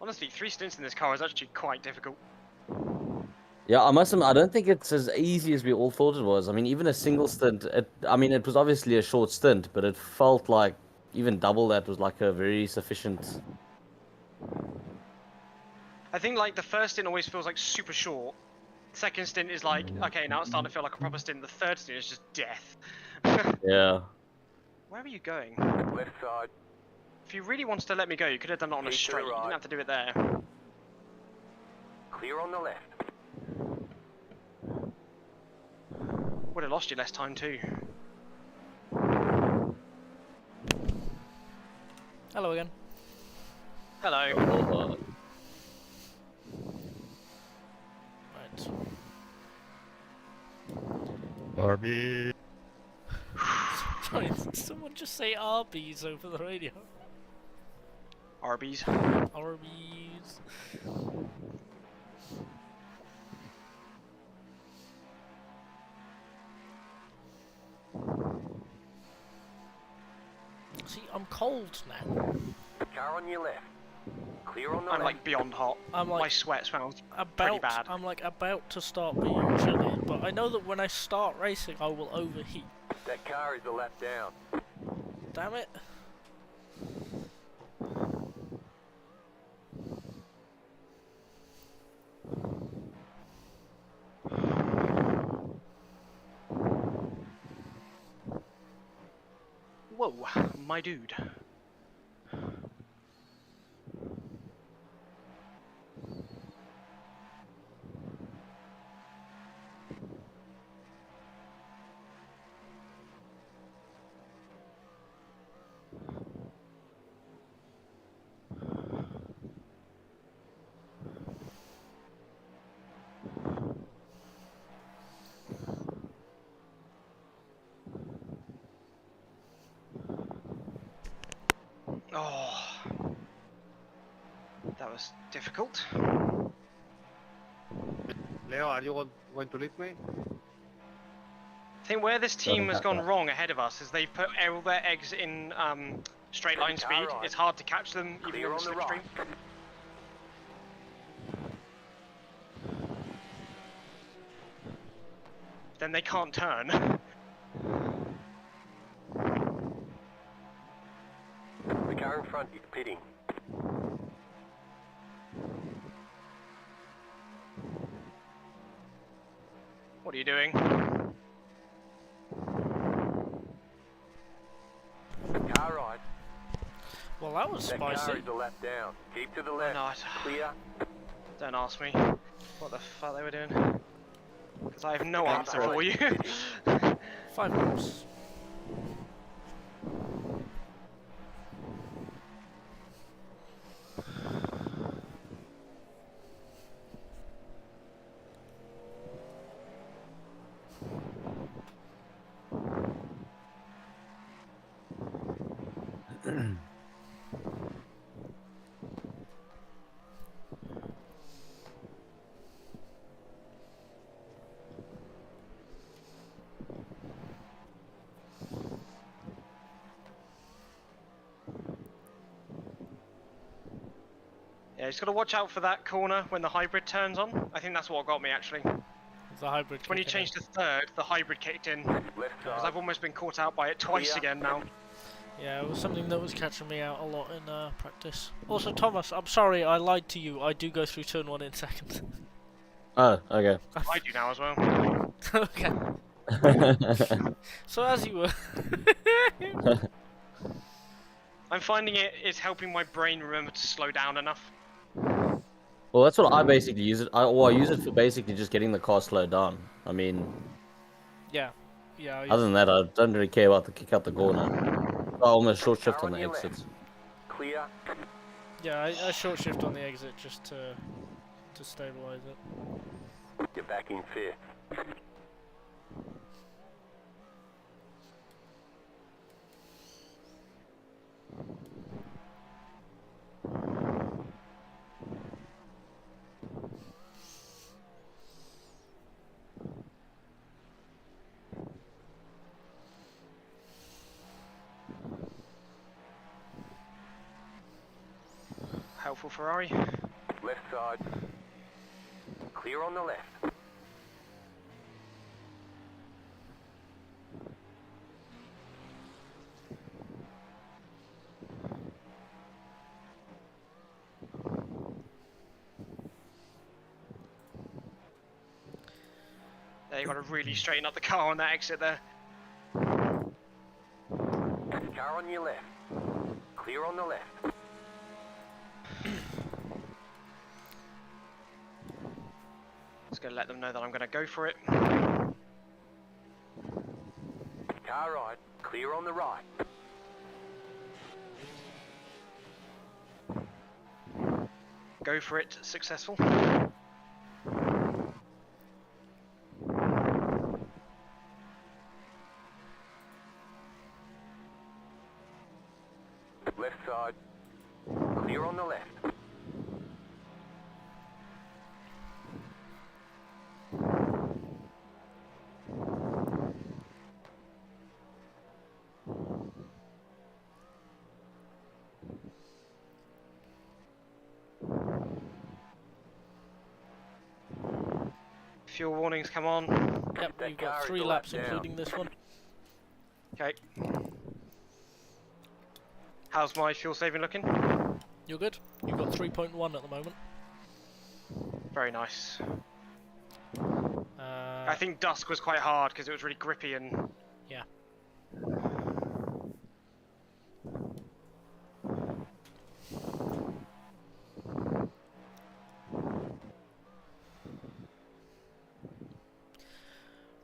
Honestly, 3 stints in this car is actually quite difficult. Yeah, I must admit, I don't think it's as easy as we all thought it was. I mean, even a single stint, it was obviously a short stint, but it felt like even double that was like a very sufficient. I think like the first stint always feels like super short. Second stint is like, okay, now it's starting to feel like a proper stint. The third stint is just death. Yeah. Where are you going? Left side. If you really wanted to let me go, you could have done it on a Keep to the straight. You right. didn't have to do it there. Clear on the left. Would have lost you less time too. Hello again. Hello. Right. Arby. Sorry, did someone just say Arby's over the radio? Arby's. Arby's. See, I'm cold now. Car on your left. Clear on the I'm left. like beyond hot. I'm My like sweat smells pretty bad. I'm like about to start being chilly, but I know that when I start racing, I will overheat. That car is a lap down. Damn it! Whoa, my dude. Oh, that was difficult. Leo, are you going to leave me? I think where this team has gone wrong ahead of us is they've put all their eggs in straight line speed. It's hard to catch them even Clear on on the the slipstream. right. Then they can't turn. The car in front is pitting. What are you doing? Car right. Well, that was That car spicy. is a lap down. Keep to the Why left. not? Clear. Don't ask me what the fuck they were doing. Because I have no answer for you. 5 laps. Yeah, just gotta watch out for that corner when the hybrid turns on. I think that's what got me actually. The hybrid. When you kicking in. changed to third, the hybrid kicked in. Left Because side. I've almost been caught out by it twice Clear. again now. Yeah, it was something that was catching me out a lot in practice. Also, Thomas, I'm sorry, I lied to you. I do go through turn 1 in second. Oh, okay. I do now as well. Okay. So as you were. I'm finding it's helping my brain remember to slow down enough. Well, that's what I basically use it. I use it for basically just getting the car slowed down. I mean, Yeah. Yeah. other than that, I don't really care about the kick out the corner. I almost short shift Car on the your left. exits. Clear. Yeah, I short shift on the exit just to stabilize it. You're back in fifth. Helpful Ferrari. Left side. Clear on the left. There, you got to really straighten up the car on that exit there. Car on your left. Clear on the left. Just gonna let them know that I'm gonna go for it. Car right. Clear on the right. Go for it, successful. Left side. Clear on the left. Fuel warnings, come on. Yep, That you've car got is 3 a laps lap down. including this one. Okay. How's my fuel saving looking? You're good. You've got 3.1 at the moment. Very nice. Uh, I think dusk was quite hard because it was really grippy and yeah.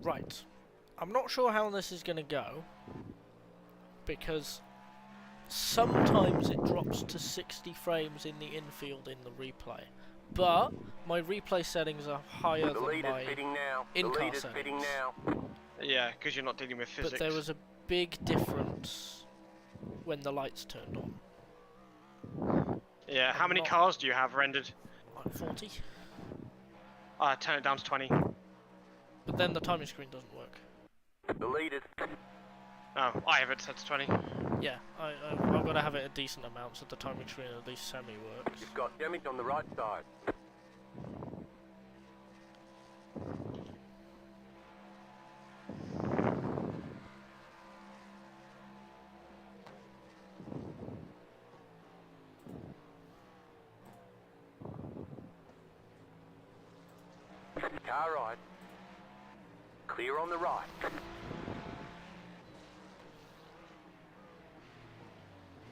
Right. I'm not sure how this is going to go because sometimes it drops to 60 frames in the infield in the replay, but my replay settings are higher The than leader's my fitting now. The in-car leader's fitting settings. now. yeah, because you're not dealing with physics. But there was a big difference when the lights turned on. Yeah, how I'm many not- cars do you have rendered? Like 40. Turn it down to 20. But then the timing screen doesn't work. The leader's. Oh, I have it set to 20. Yeah, I've got to have it a decent amount so the timing screen at least semi works. You've got damage on the right side. Car right. Clear on the right.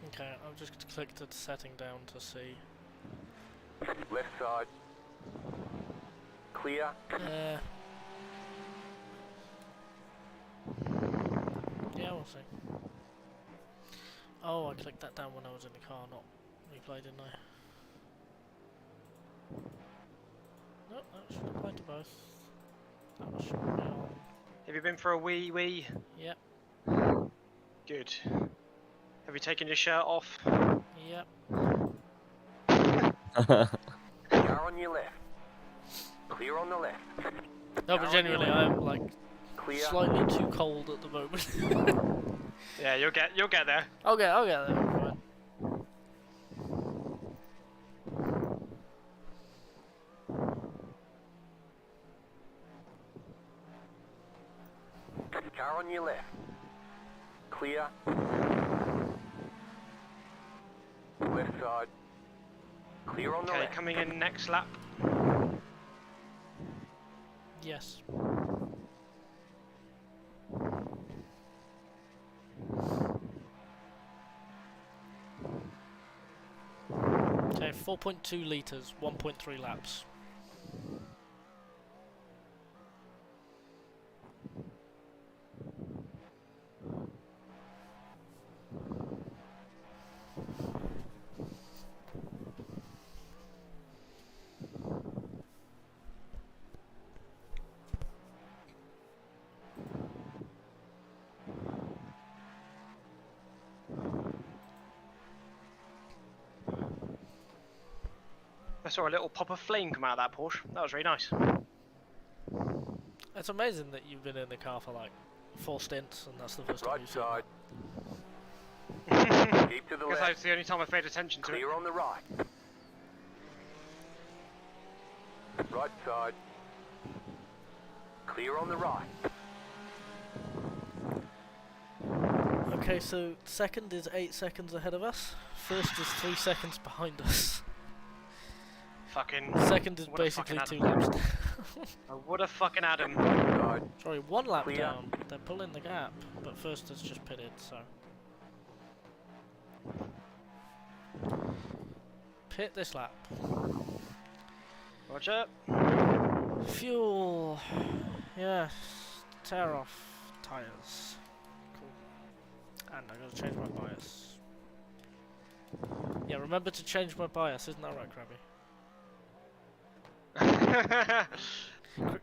Okay, I've just clicked the setting down to see. Left side. Clear. Yeah, we'll see. Oh, I clicked that down when I was in the car, not replay, didn't I? Nope, that should apply to both. That should be on. Have you been for a wee? Yep. Good. Have you taken your shirt off? Yep. Car on your left. Clear on the left. No, but genuinely, I'm like Clear. slightly too cold at the moment. Yeah, you'll get there. I'll get there. Fine. Car on your left. Clear. Left side. Clear on the Okay, left. coming in next lap. Yes. Okay, 4.2 litres, 1.3 laps. I saw a little pop of flame come out of that Porsche. That was really nice. It's amazing that you've been in the car for like 4 stints and that's the first time Right you've seen side. Because Keep to the that's left. the only time I've paid attention to it. Clear on the right. Right side. Clear on the right. it. Okay, so second is 8 seconds ahead of us. First is 3 seconds behind us. Fucking. Second is What a basically fucking 2 laps. I would have fucking had him. Right side. Sorry, 1 lap Clear. down. They're pulling the gap, but first is just pitted, so. Pit this lap. Roger. Fuel. Yes. Tear off tyres. Cool. And I gotta change my bias. Yeah, remember to change my bias, isn't that right, Crabby?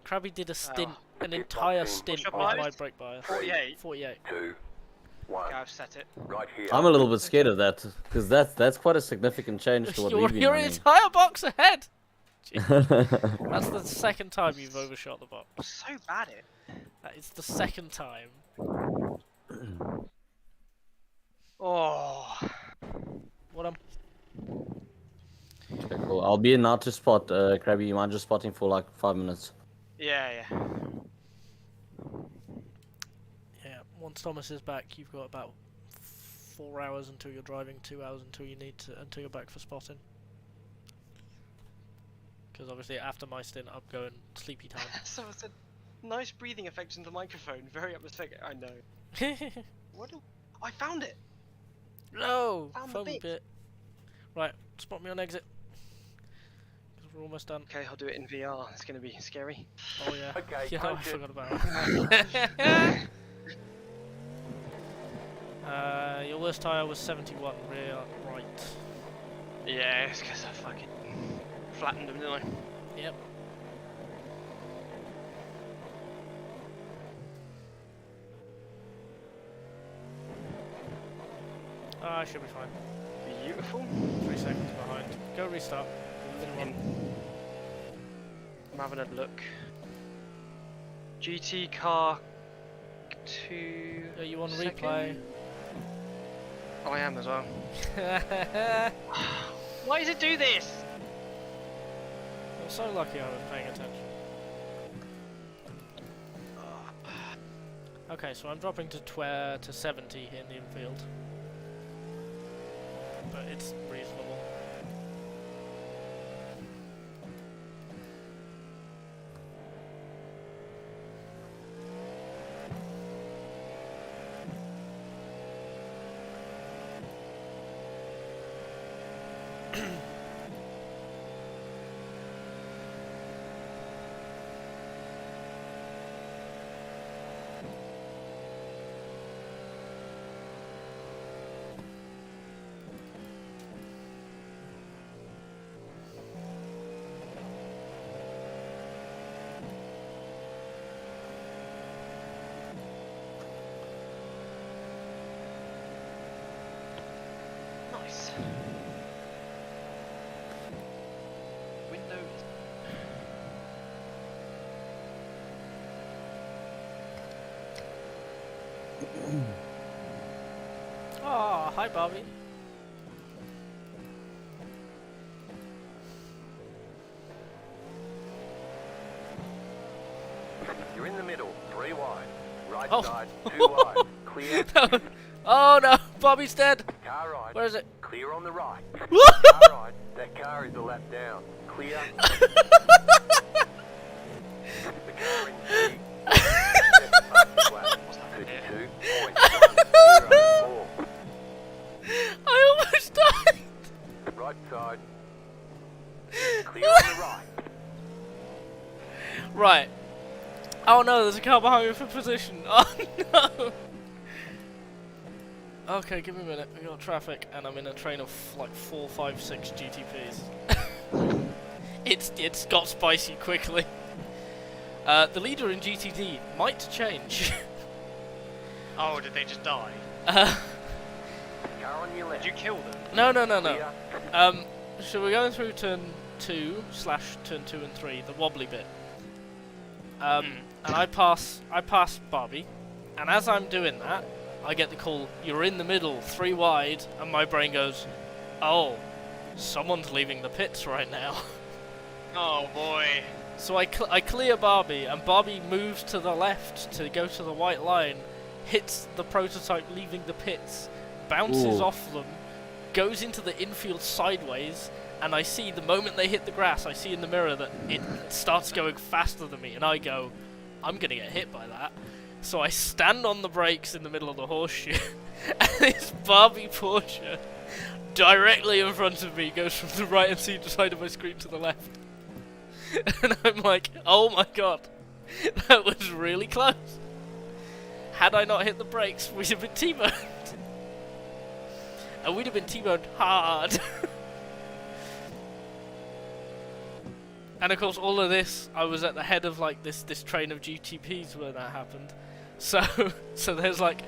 Crabby did a stint, an entire stint your with my bias? brake bias. 48. 48. 2, 1. Okay, I've set it. Right here. I'm a little bit scared of that because that's quite a significant change to what we've been You're an running. entire box ahead! That's the second time you've overshot the box. I'm so bad at it. That is the second time. Oh. What Okay, cool. I'll be in now to spot, Krabby. You mind just spotting for like 5 minutes? Yeah. Yeah, once Thomas is back, you've got about 4 hours until you're driving, 2 hours until you're back for spotting. Because obviously after my stint, I'm going sleepy time. So it's a nice breathing effect in the microphone. Very atmospheric. I know. What? I found it. No! Found the Foamy bit. bit. Right, spot me on exit. Because we're almost done. Okay, I'll do it in VR. It's gonna be scary. Oh yeah. Okay, Yeah, I punch it. forgot about it. Your worst tyre was 71, rear right. Yeah, it's because I fucking flattened them, didn't I? Yep. I should be fine. Beautiful. 3 seconds behind. Go restart. I'm having a look. GT car 2. Are you on second? replay? Oh, I am as well. Why does it do this? I'm so lucky I was paying attention. Okay, so I'm dropping to 70 in the infield. But it's reasonable. Oh, hi Bobby. You're in the middle, 3 wide. Right Oh. side, 2 wide. Clear. Oh no, Bobby's dead. Car right. Where is it? Clear on the right. Woo! Car right. That car is a lap down. Clear. The car in G. What's happening here? 32.104. I almost died. Right side. Clear on the right. Right. Oh no, there's a car behind me for position. Oh no. Okay, give me a minute. We got traffic, and I'm in a train of like 4, 5, 6 GTPs. It's got spicy quickly. The leader in GTD might change. Oh, did they just die? Car on your left. Did you kill them? No. Clear. So we're going through turn 2 / turn 2 and 3, the wobbly bit. And I pass Barbie, and as I'm doing that, I get the call, you're in the middle, 3 wide, and my brain goes, oh, someone's leaving the pits right now. Oh boy. So I clear Barbie, and Barbie moves to the left to go to the white line, hits the prototype leaving the pits, bounces off them, goes into the infield sideways, and I see the moment they hit the grass, I see in the mirror that it starts going faster than me, and I go, I'm gonna get hit by that. So I stand on the brakes in the middle of the horseshoe, and this Barbie Porsche directly in front of me goes from the right hand side of my screen to the left. And I'm like, oh my god, that was really close. Had I not hit the brakes, we'd have been T-boned. And we'd have been T-boned hard. And of course, all of this, I was at the head of like this train of GTPs when that happened. So there's like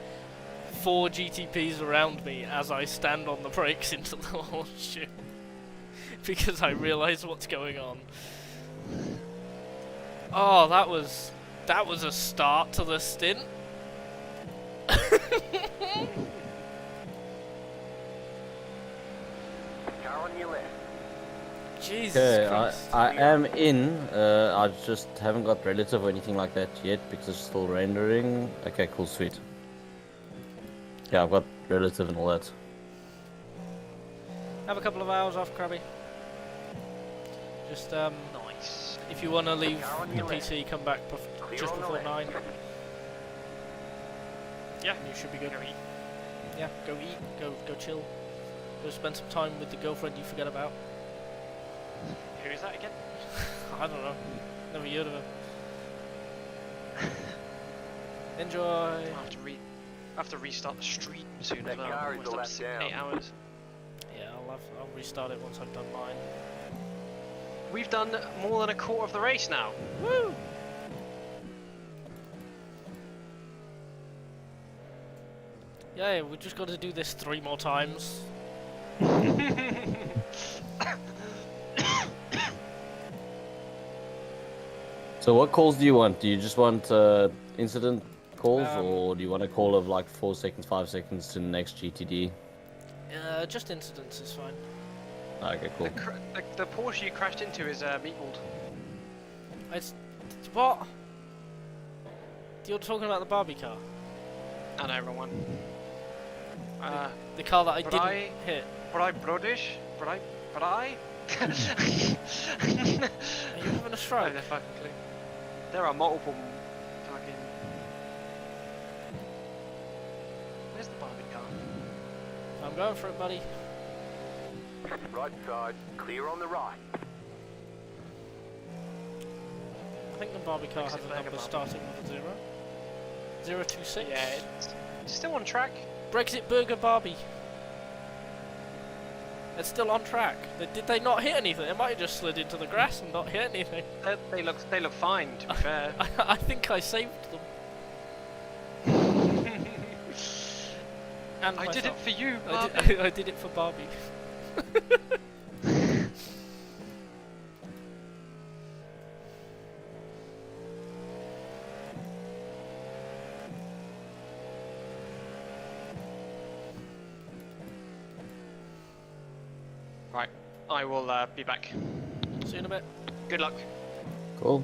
4 GTPs around me as I stand on the brakes into the horseshoe, because I realise what's going on. Oh, that was a start to the stint. Car on your left. Jesus Okay, Christ. I am in. I just haven't got relative or anything like that yet because it's still rendering. Okay, cool, sweet. Yeah, I've got relative and all that. Have a couple of hours off, Crabby. Just Nice. if you want to leave Car on the your left. PC, come back Clear just on the before left. 9. Yeah. You should be good. Go eat. Yeah, go eat, go chill, go spend some time with the girlfriend you forget about. Who is that again? I don't know, never heard of him. Enjoy. I have to restart the stream soon. That as well. car is Almost a up lap to down. 8 hours. Yeah, I'll restart it once I've done mine. We've done more than a quarter of the race now. Woo! Yeah, we just got to do this 3 more times. So what calls do you want? Do you just want incident calls, or do you want a call of like 4 seconds, 5 seconds to the next GTD? Just incidents is fine. Okay, cool. The Porsche you crashed into is Meatballed. It's what? You're talking about the Barbie car? I know, wrong one. The car that I But didn't hit. But I British? But I? Are you having a No, stroke? they're fucking clean. There are multiple fucking... Where's the Barbie car? I'm going for it, buddy. Right side. Clear on the right. I think the Barbie car has Exit a Burger number Barbie. starting with a 0. 026? Yeah, it's still on track. Brexit Burger Barbie. It's still on track. Did they not hit anything? It might have just slid into the grass and not hit anything. They look fine, to be fair. I think I saved them. And I did it myself. for you, I Barbie. did, I did it for Barbie. Right, I will be back. See you in a bit. Good luck. Cool.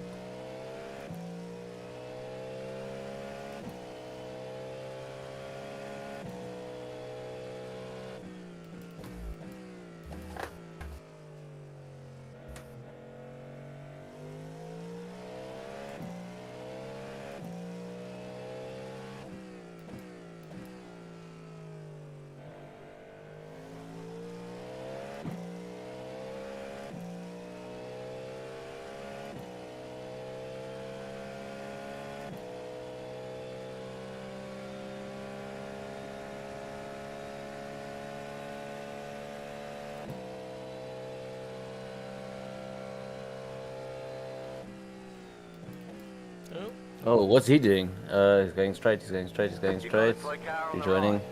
Oh, Oh, what's he doing? He's going straight, he's going straight, he's going You got a straight. slow car on He's the joining. right.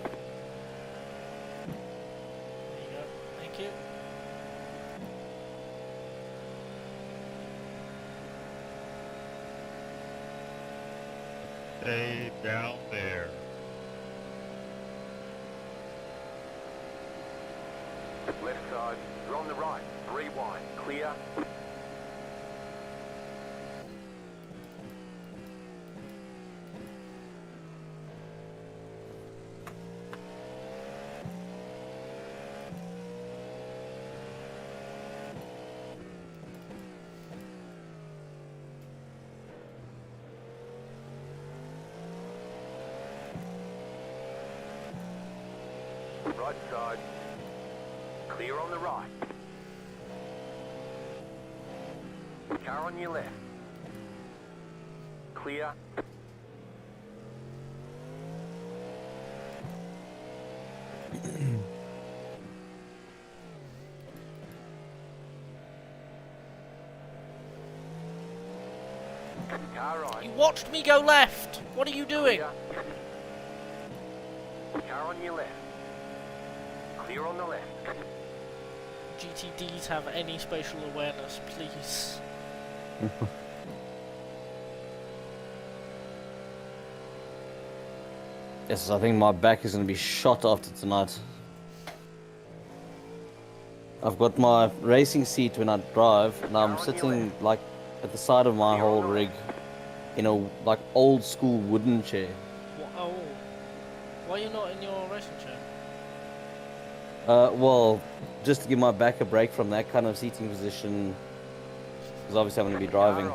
there you go. Thank you. Stay down there. Left side. You're on the right. 3 wide. Clear. Right side. Clear on the right. Car on your left. Clear. Car right. You watched me go left! What are you doing? Clear. Car on your left. Clear on the left. GTDs have any spatial awareness, please. Yes, I think my back is going to be shot after tonight. I've got my racing seat when I drive, and I'm sitting like at the side of my whole rig in a like old school wooden chair. Oh, why are you not in your racing chair? Well, just to give my back a break from that kind of seating position, because obviously I'm going to be driving.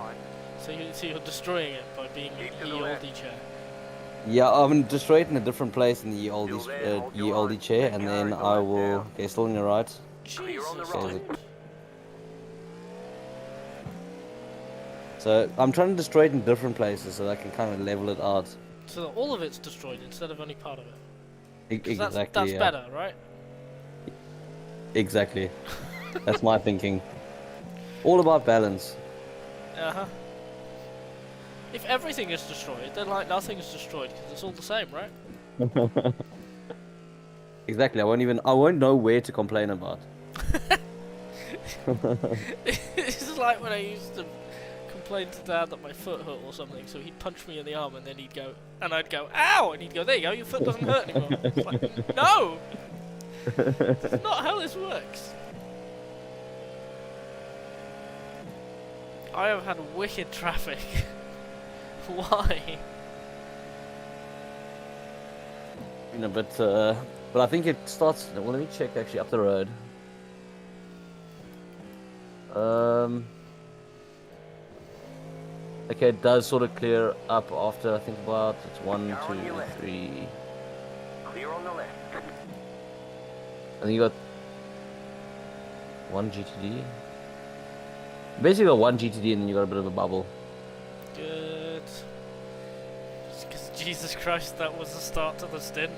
So you're destroying it by being in the oldie chair. Yeah, I'm going to destroy it in a different place in the oldie chair, and then I will. Okay, still on your right. Jesus, Okay, dude. so I'm trying to destroy it in different places so that I can kind of level it out. So that all of it's destroyed instead of only part of it. Exactly. That's yeah. better, right? Exactly. That's my thinking. All about balance. Uh-huh. If everything is destroyed, then like nothing is destroyed because it's all the same, right? Exactly. I won't know where to complain about. This is like when I used to complain to Dad that my foot hurt or something, so he'd punch me in the arm and then he'd go, and I'd go, ow! And he'd go, there you go, your foot doesn't hurt anymore. It's like, no! That's not how this works. I have had wicked traffic. Why? You know, but I think it starts. Well, let me check actually up the road. Okay, it does sort of clear up after I think about it's 1, 2, 3. Clear on the left. I think you got 1 GTD. Basically, got 1 GTD and then you got a bit of a bubble. Good. Because Jesus Christ, that was the start to the stint.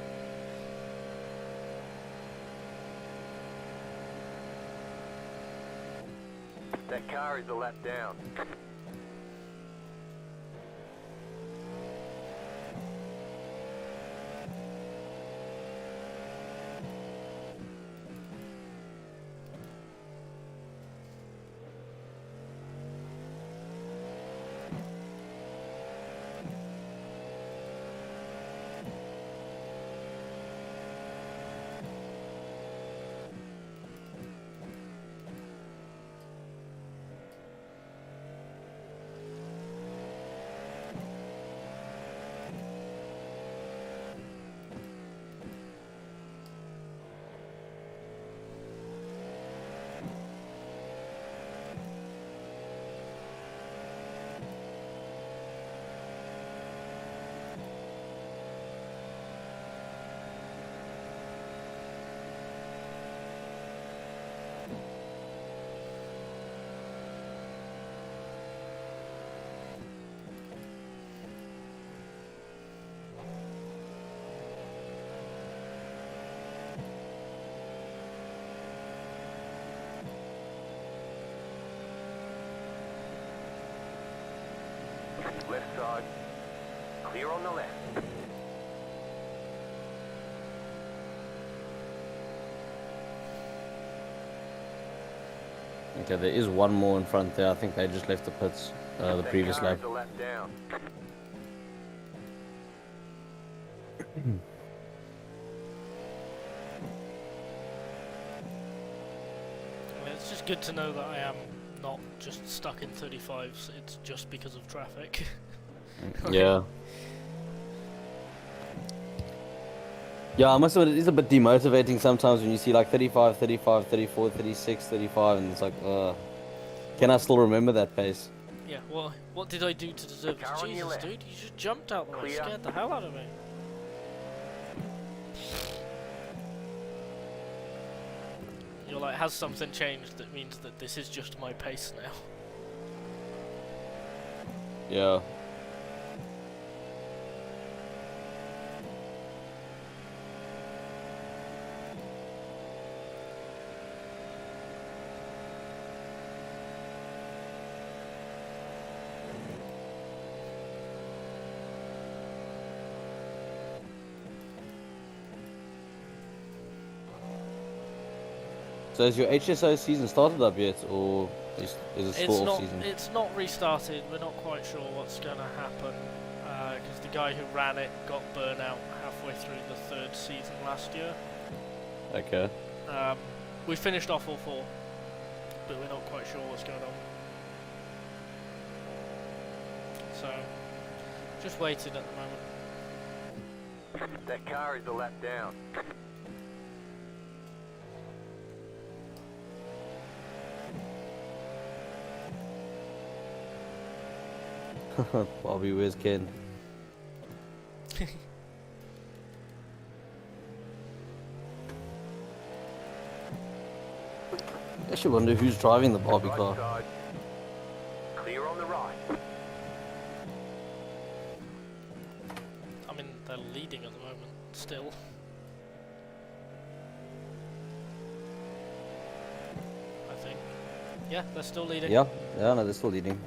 That car is a lap down. left side. Clear on the left. Okay, there is one more in front there. I think they just left the pits the That previous car lap. is a lap down. It's just good to know that I am not just stuck in 35s, it's just because of traffic. Yeah. Yeah, I must admit, it is a bit demotivating sometimes when you see like 35, 35, 34, 36, 35, and it's like, can I still remember that pace? Yeah, well, what did I do to deserve Car it? on your Jesus, left. dude, you just jumped out the way, Clear. scared the hell out of me. You're like, has something changed that means that this is just my pace now? Yeah. So has your HSO season started up yet, or is it still off season? It's not restarted. We're not quite sure what's going to happen because the guy who ran it got burnt out halfway through the third season last year. Okay. We finished off all four, but we're not quite sure what's going on. So, just waiting at the moment. That car is a lap down. Bobby, where's Ken? I actually wonder who's driving the Bobby Right car. side. Clear on the right. I mean, they're leading at the moment, still. I think. Yeah, they're still leading. Yeah, no, they're still leading.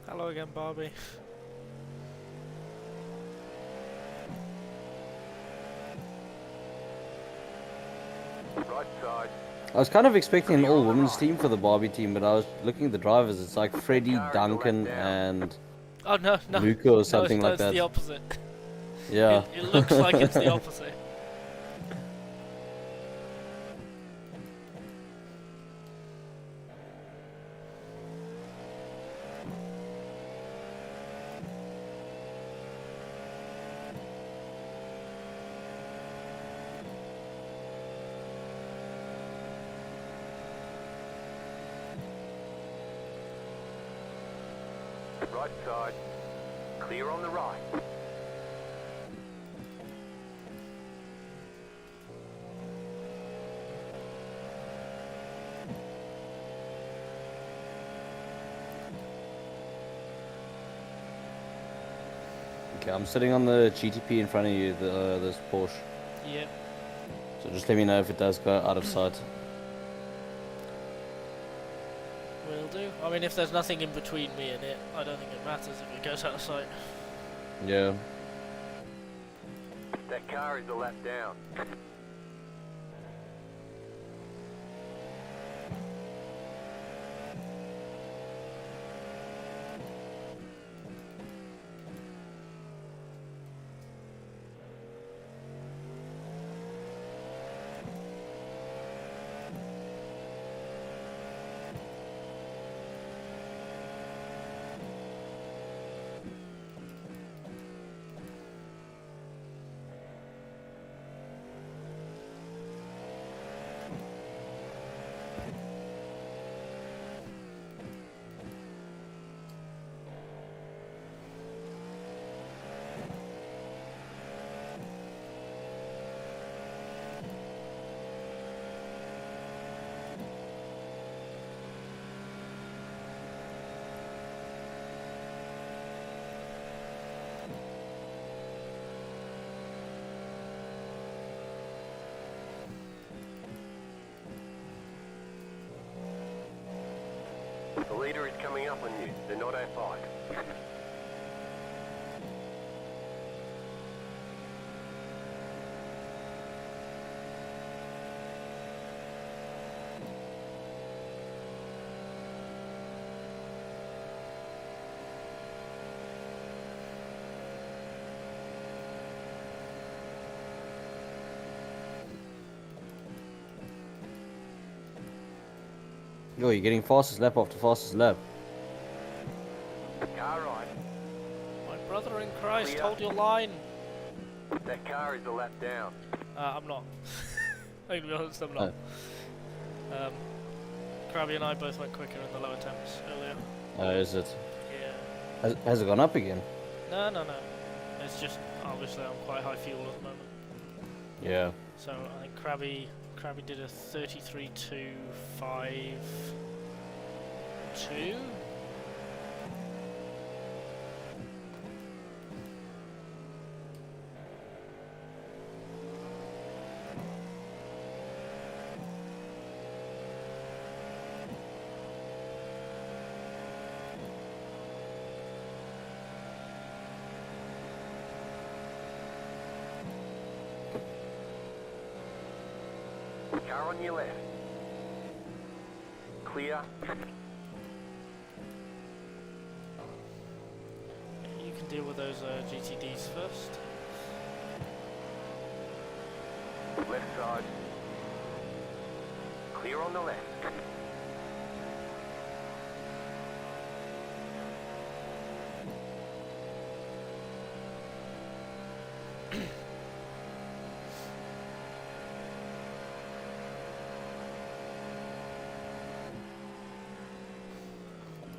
Hello again, Barbie. Right side. I was kind of expecting an all-women's team for the Barbie team, but I was looking at the drivers. It's like Freddie, Duncan, and Oh no, no. Luca or something no, like that. It's the opposite. Yeah. It looks like it's the opposite. Right side. Clear on the right. Okay, I'm sitting on the GTP in front of you, this Porsche. Yep. So just let me know if it does go out of sight. Will do. I mean, if there's nothing in between me and it, I don't think it matters if it goes out of sight. Yeah. That car is a lap down. leader is coming up on you. They're not our fight. Yo, you're getting fastest lap after fastest lap. Car right. My brother in Christ, Clear. hold your line. That car is a lap down. I'm not. I'm gonna be honest, I'm not. Crabby and I both went quicker in the lower temps earlier. Oh, is it? Yeah. Has it gone up again? No. It's just, obviously I'm quite high fuel at the moment. Yeah. So I think Crabby did a 33.252. Car on your left. Clear. You can deal with those GTDs first. Left side. Clear on the left.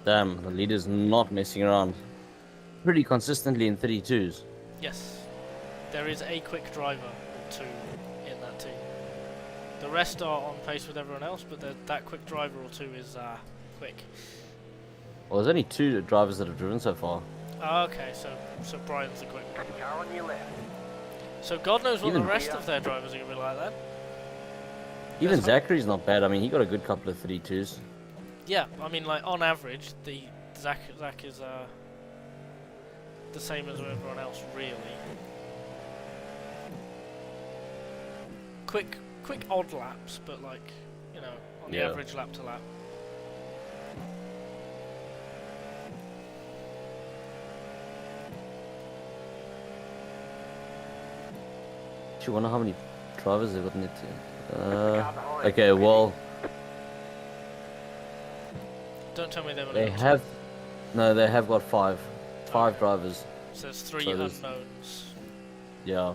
Damn, the leader's not messing around. Pretty consistently in 32s. Yes. There is a quick driver or two in that team. The rest are on pace with everyone else, but that quick driver or two is quick. Well, there's only 2 drivers that have driven so far. Okay, so Brian's the quick one. Car on your left. So God knows what Even- the rest of their drivers are going to be like then. Even There's hope. Zachary's not bad. I mean, he got a good couple of 32s. Yeah, I mean, like on average, Zach is the same as everyone else, really. Quick odd laps, but like, you know, on the Yeah. average lap to lap. Do you wonder how many drivers they've got in it? Car behind. Okay, well, Don't tell me they were. they have... No, they have got 5. 5 Okay. drivers. So there's 3 so there's- unknowns. Yeah.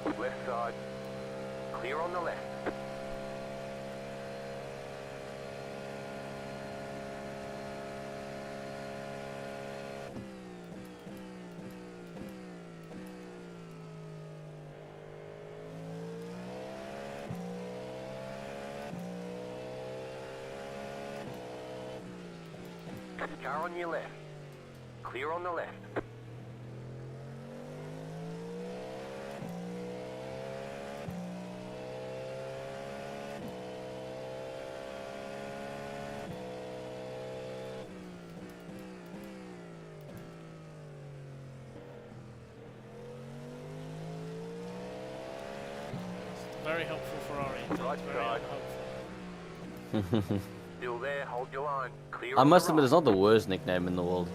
So Left side. Clear on the left. Car on your left. Clear on the left. very helpful Ferrari. Right Very side. unhelpful. Still there, hold your line. Clear I on must the admit, right. it's not the worst nickname in the world.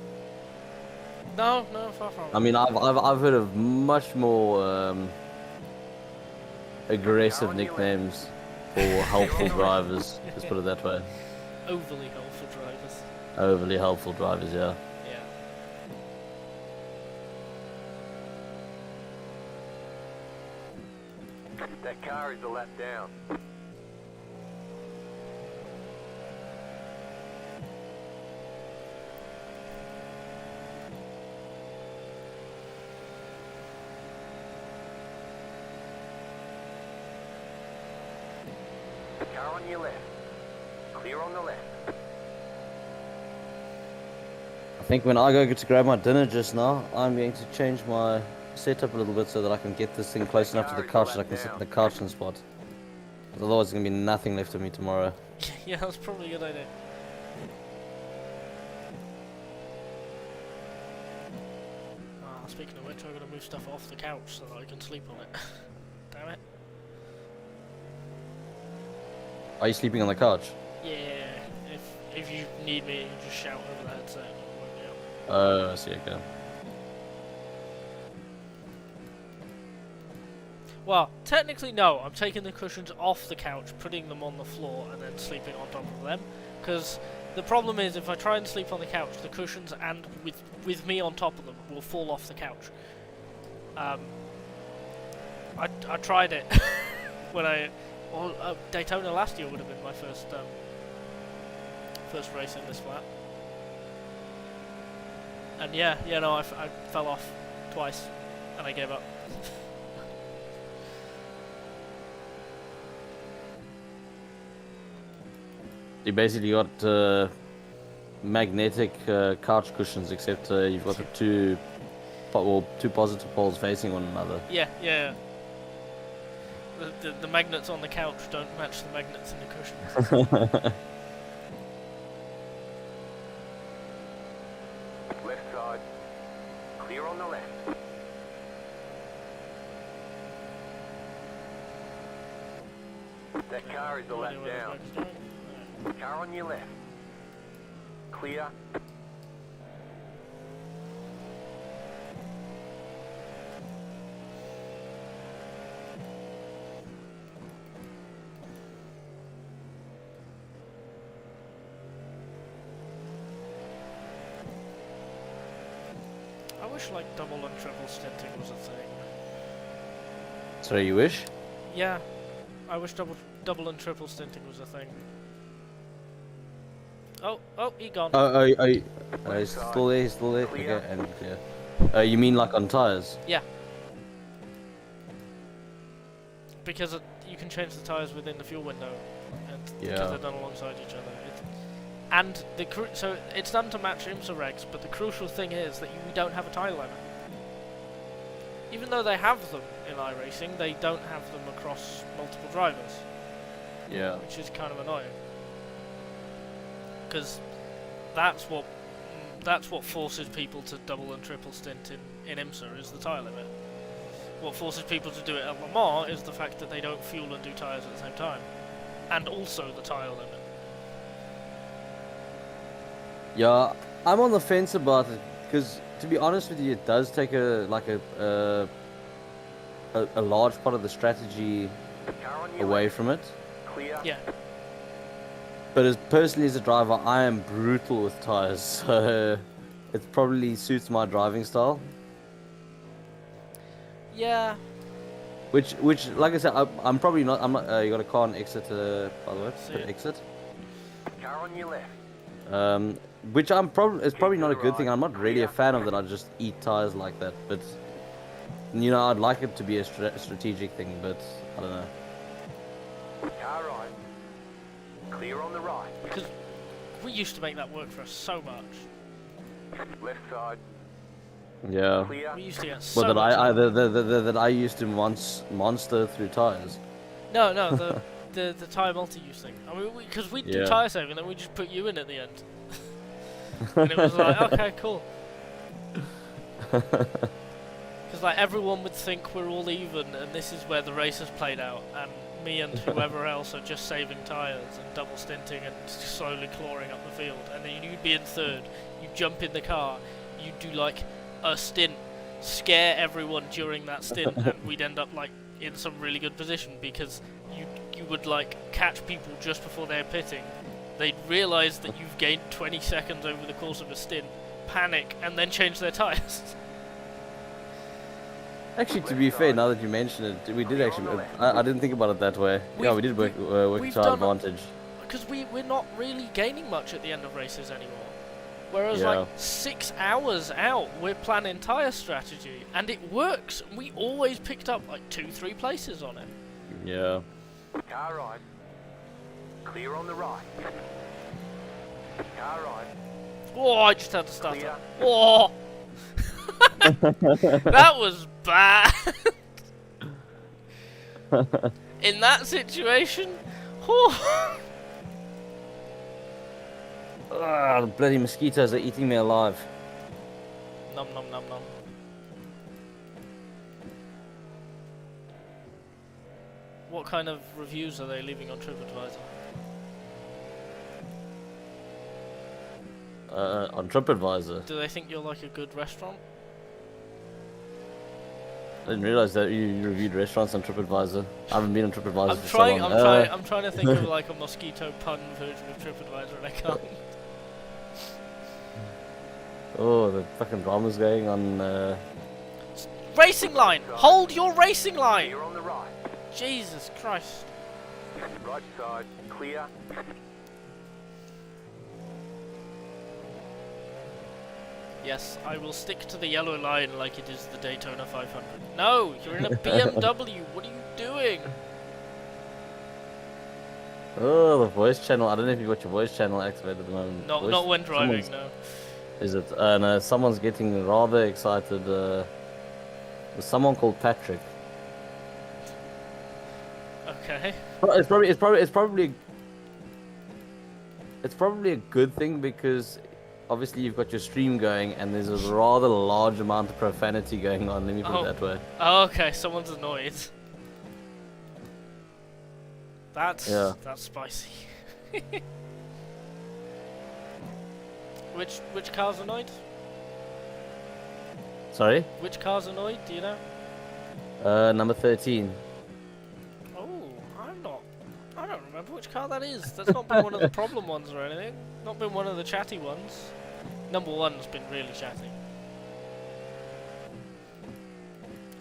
No, far from it. I mean, I've heard of much more aggressive nicknames for helpful drivers. Let's put it that way. Overly helpful drivers. Overly helpful drivers, yeah. Yeah. That car is a lap down. Car on your left. Clear on the left. I think when I go to grab my dinner just now, I'm going to change my setup a little bit so that I can get this thing close enough to the couch that I can sit in the couching spot. Otherwise, there's going to be nothing left of me tomorrow. Yeah, that's probably a good idea. Speaking of which, I'm going to move stuff off the couch so that I can sleep on it. Damn it. Are you sleeping on the couch? Yeah, if you need me, you just shout over the headset. And I'll wake you up. Oh, I see, okay. Well, technically no, I'm taking the cushions off the couch, putting them on the floor, and then sleeping on top of them. Because the problem is, if I try and sleep on the couch, the cushions and with me on top of them will fall off the couch. I tried it when Daytona last year would have been my first race in this flat, and I fell off twice, and I gave up. You basically got magnetic couch cushions, except you've got the two positive poles facing one another. Yeah. The magnets on the couch don't match the magnets in the cushions. Left side. Clear on the left. That car is a lap down. Car on your left. Clear. I wish like double and triple stinting was a thing. Sorry, you wish? Yeah, I wish double and triple stinting was a thing. Oh, he gone. He's still there, Okay, and yeah. You mean like on tires? Yeah. Because you can change the tires within the fuel window, and because they're done alongside each other. So it's done to match IMSA regs, but the crucial thing is that you don't have a tire limit. Even though they have them in iRacing, they don't have them across multiple drivers. Yeah. Which is kind of annoying. Because that's what forces people to double and triple stint in IMSA is the tyre limit. What forces people to do it at Le Mans is the fact that they don't fuel and do tyres at the same time, and also the tyre limit. Yeah, I'm on the fence about it because, to be honest with you, it does take a large part of the strategy away from it. Clear. Yeah. But personally, as a driver, I am brutal with tires, so it probably suits my driving style. Yeah. Which, like I said, I'm probably not. I'm not. You got a car on exit, by the way. Put exit. Car on your left. Which it's probably not a good thing. I'm not really a fan of that. I just eat tires like that, but I'd like it to be a strategic thing, but I don't know. Car right. Clear on the right. Because we used to make that work for us so much. Left side. Yeah. Clear. We used to get so But much. that I used to monster through tires. No, the tyre multi-use thing. I mean, because we'd do tyre saving, and then we just put you in at the end. And it was like, okay, cool. Because like everyone would think we're all even, and this is where the race has played out, and me and whoever else are just saving tyres and double stinting and slowly clawing up the field, and then you'd be in third, you jump in the car, you do like a stint, scare everyone during that stint, and we'd end up like in some really good position because you would like catch people just before they're pitting. They'd realise that you've gained 20 seconds over the course of a stint, panic, and then change their tyres. Actually, to be fair, now that you mention it, we did actually. I didn't think about it that way. Yeah, we did work to our advantage. Because we're not really gaining much at the end of races anymore. Whereas like 6 hours out, we're planning tyre strategy, and it works. We always picked up like 2-3 places on it. Yeah. Car right. Clear on the right. Car right. Oh, I just had to start Clear. that. Oh! That was bad! In that situation? Whew. The bloody mosquitoes are eating me alive. Nom nom nom nom. What kind of reviews are they leaving on TripAdvisor? On TripAdvisor. Do they think you're like a good restaurant? I didn't realize that you reviewed restaurants on TripAdvisor. I haven't been on TripAdvisor I'm for trying. so long. I'm trying to think of like a mosquito pun version of TripAdvisor, and I can't. Oh, the fucking drama's going on. Racing line. Hold your racing line. Clear on the right. Jesus Christ. Right side. Clear. Yes, I will stick to the yellow line like it is the Daytona 500. No, you're in a BMW. What are you doing? Oh, the voice channel. I don't know if you've got your voice channel activated at the moment. Not when driving, no. Is it? No, someone's getting rather excited. There's someone called Patrick. Okay. It's probably a good thing because obviously you've got your stream going and there's a rather large amount of profanity going on. Let me put it that way. Oh, okay. Someone's annoyed. That's spicy. Which car's annoyed? Sorry? Which car's annoyed? Do you know? Number 13. Oh, I don't remember which car that is. That's not been one of the problem ones or anything. Not been one of the chatty ones. Number 1's been really chatty.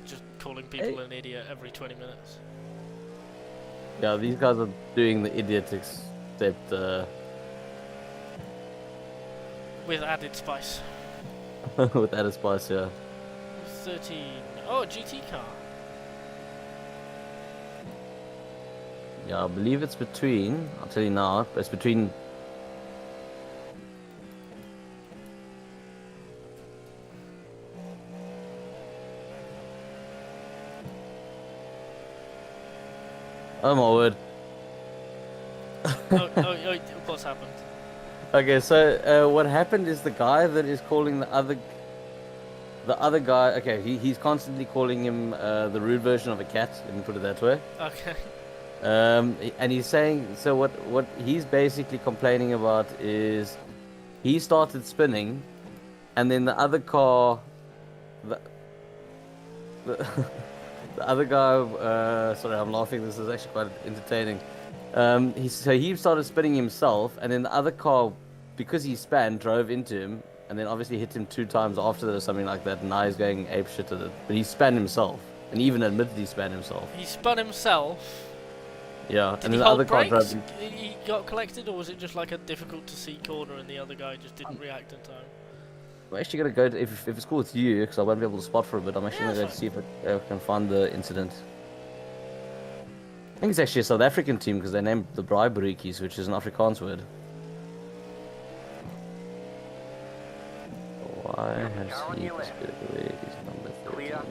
Just calling people an idiot every 20 minutes. Yeah, these guys are doing the idiot except with added spice. with added spice, yeah. 13. Oh, a GT car. Yeah, I believe it's between. I'll tell you now. It's between. Oh my word. What's happened? Okay, so what happened is the guy that is calling the other guy. Okay, he's constantly calling him the rude version of a cat. Let me put it that way. Okay. And he's saying so. What he's basically complaining about is he started spinning, and then the other car, the other guy. Sorry, I'm laughing. This is actually quite entertaining. He started spinning himself, and then the other car, because he span, drove into him, and then obviously hit him 2 times after that or something like that. And now he's going apeshit at it. But he span himself, and even admitted he span himself. He spun himself. Yeah, Did and he then the hold other car brakes? drove. He got collected, or was it just like a difficult to see corner, and the other guy just didn't react in time? I'm actually gonna go to, if it's cool with you, because I won't be able to spot for a bit. I'm actually gonna go to see if I can find the incident. I think it's actually a South African team because they named the Braibarikis, which is an Afrikaans word. Why has he disappeared away? He's number 13. Clear.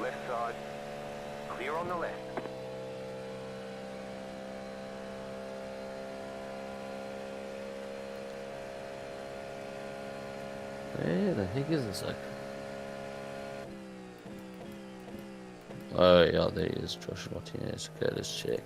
Left side. Clear on the left. Where the heck is this? Oh yeah, there he is, Josh Martinez. Okay, let's check.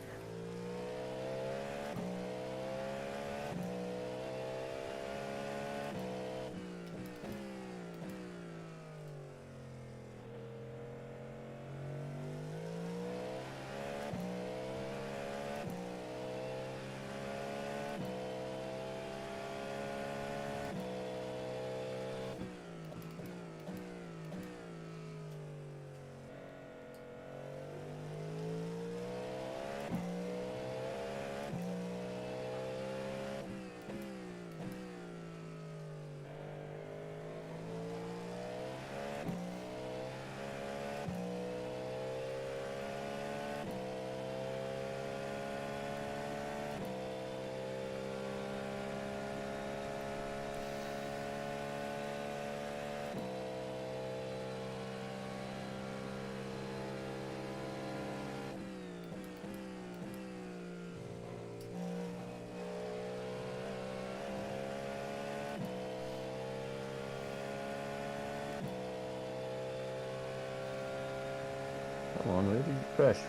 trash.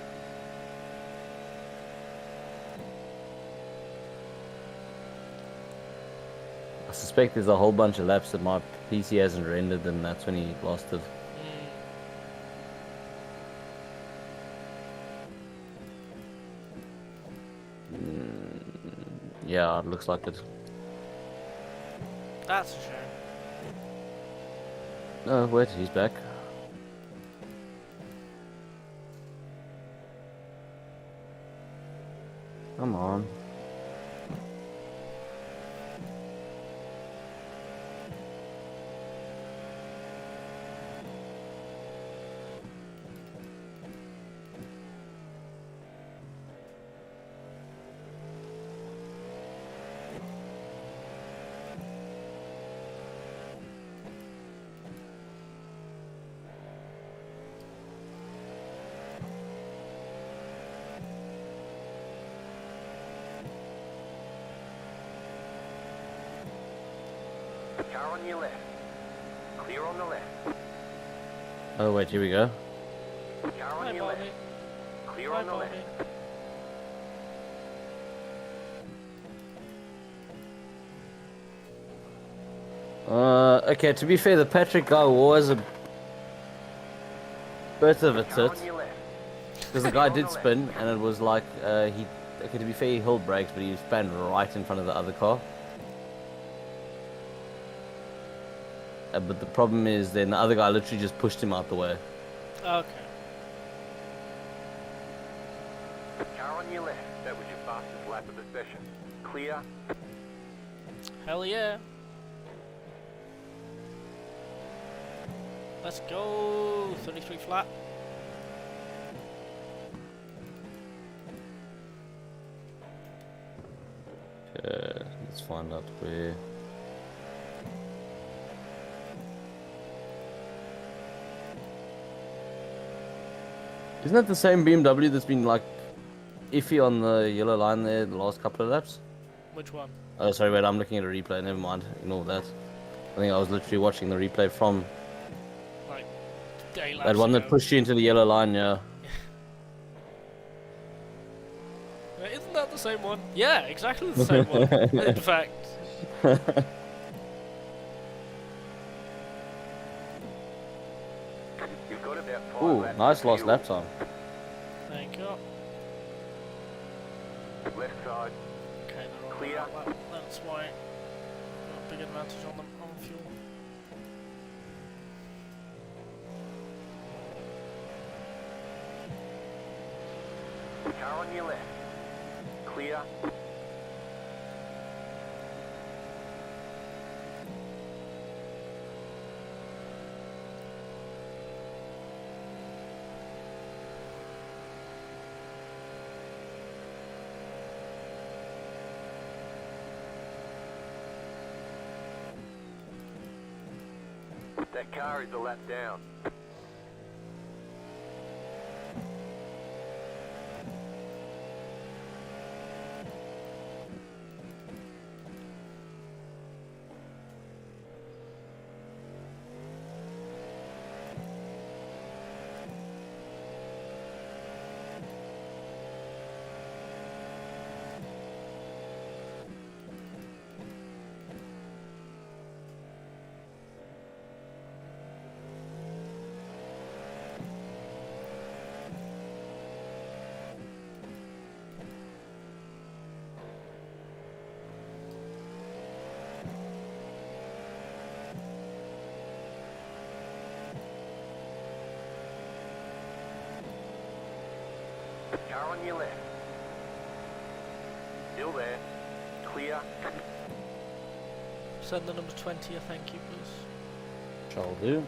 I suspect there's a whole bunch of laps that my PC hasn't rendered, and that's when he lost it. Yeah, it looks like it. That's a shame. No, wait, he's back. Come on. Car on your left. Clear on the left. Oh, wait, here we go. Car on Hi, your Bobby. left. Clear Hi, on the Bobby. left. Okay, to be fair, the Patrick guy was a bit of a Car tit. on your left. Because the guy did spin, and it was like, okay, to be fair, he held brakes, but he spun right in front of the other car. But the problem is, then the other guy literally just pushed him out the way. Okay. Car on your left. That was your fastest lap of the session. Clear. Hell yeah. Let's go. 33 flat. Let's find out where. Isn't that the same BMW that's been like iffy on the yellow line there the last couple of laps? Which one? Oh, sorry, wait, I'm looking at a replay. Never mind. Ignore that. I think I was literally watching the replay from Like, day that laps one ago. that pushed you into the yellow line, yeah. Isn't that the same one? Yeah, exactly the same one. In fact. You've got about 5 Ooh, laps nice of last fuel. lap time. Thank you. Left side. Okay, they're all Clear. right. That's why got a big advantage on them on fuel. Car on your left. Clear. That car is a lap down. Car on your left. Still there. Clear. Send the number 20, thank you, please. Shall do.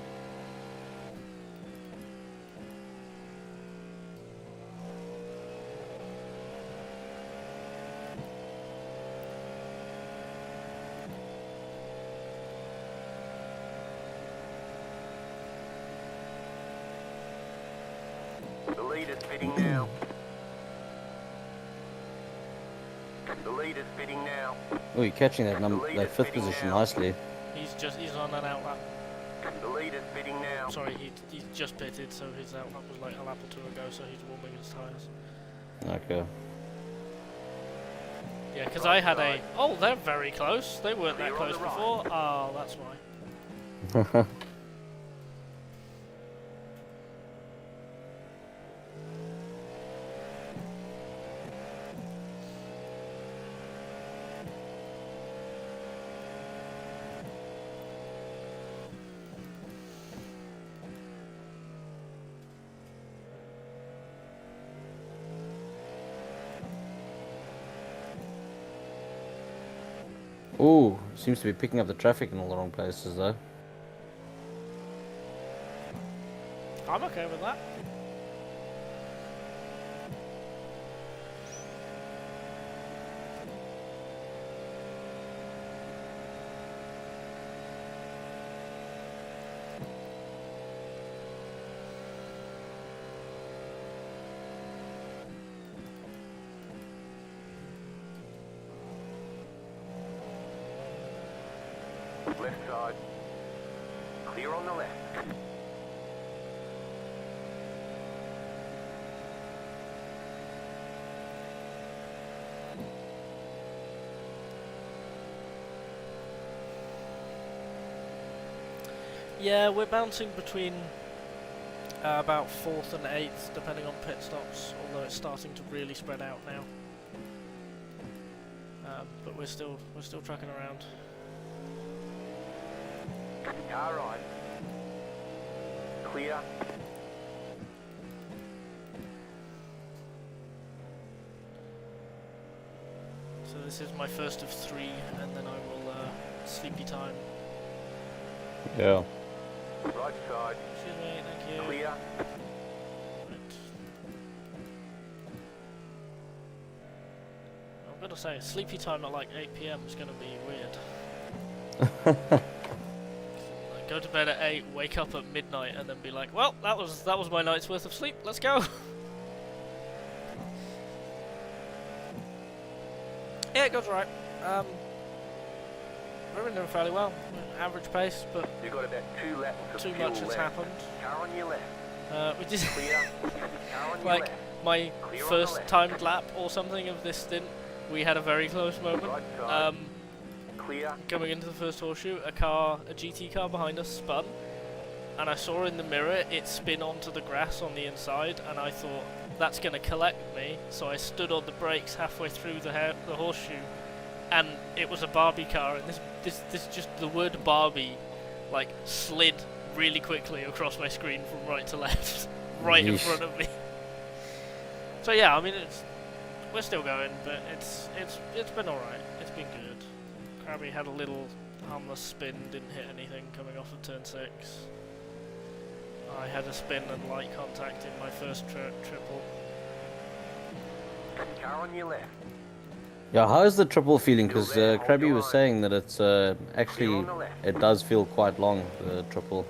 The leader's pitting now. The leader's pitting now. Oh, you're catching that fifth position nicely. He's on an out lap. The leader's pitting now. Sorry, he just pitted, so his out lap was like a lap or two ago, so he's warming his tyres. Okay. Yeah, because I had a... Oh, they're very close. They weren't that close before. Oh, that's why. Ooh, seems to be picking up the traffic in all the wrong places though. I'm okay with that. Left side. Clear on the left. Yeah, we're bouncing between about 4th and 8th, depending on pit stops, although it's starting to really spread out now. But we're still trucking around. Car right. Clear. So this is my first of 3, and then I will sleepy time. Yeah. Right side. Excuse me, thank you. Clear. Right. I'm gonna say sleepy time at like 8 PM is gonna be weird. Like, go to bed at 8, wake up at midnight, and then be like, well, that was my night's worth of sleep. Let's go. Yeah, it goes right. We're doing fairly well. Average pace, but You got about 2 laps of too fuel much has left. happened. Car on your left. We did Clear. Car on your like left. my Clear on the first left. timed lap or something of this stint. We had a very close moment. Right side. Clear. Going into the first horseshoe, a GT car behind us spun, and I saw in the mirror it spin onto the grass on the inside, and I thought that's going to collect me. So I stood on the brakes halfway through the horseshoe, and it was a Barbie car, and this just the word Barbie like slid really quickly across my screen from right to left, right in front of me. So yeah, I mean we're still going, but it's been alright. It's been good. Crabby had a little harmless spin, didn't hit anything coming off of turn 6. I had a spin and light contact in my first triple. Car on your left. Yeah, how is the triple feeling? Because Crabby was saying that it's actually, it does feel quite long, the triple.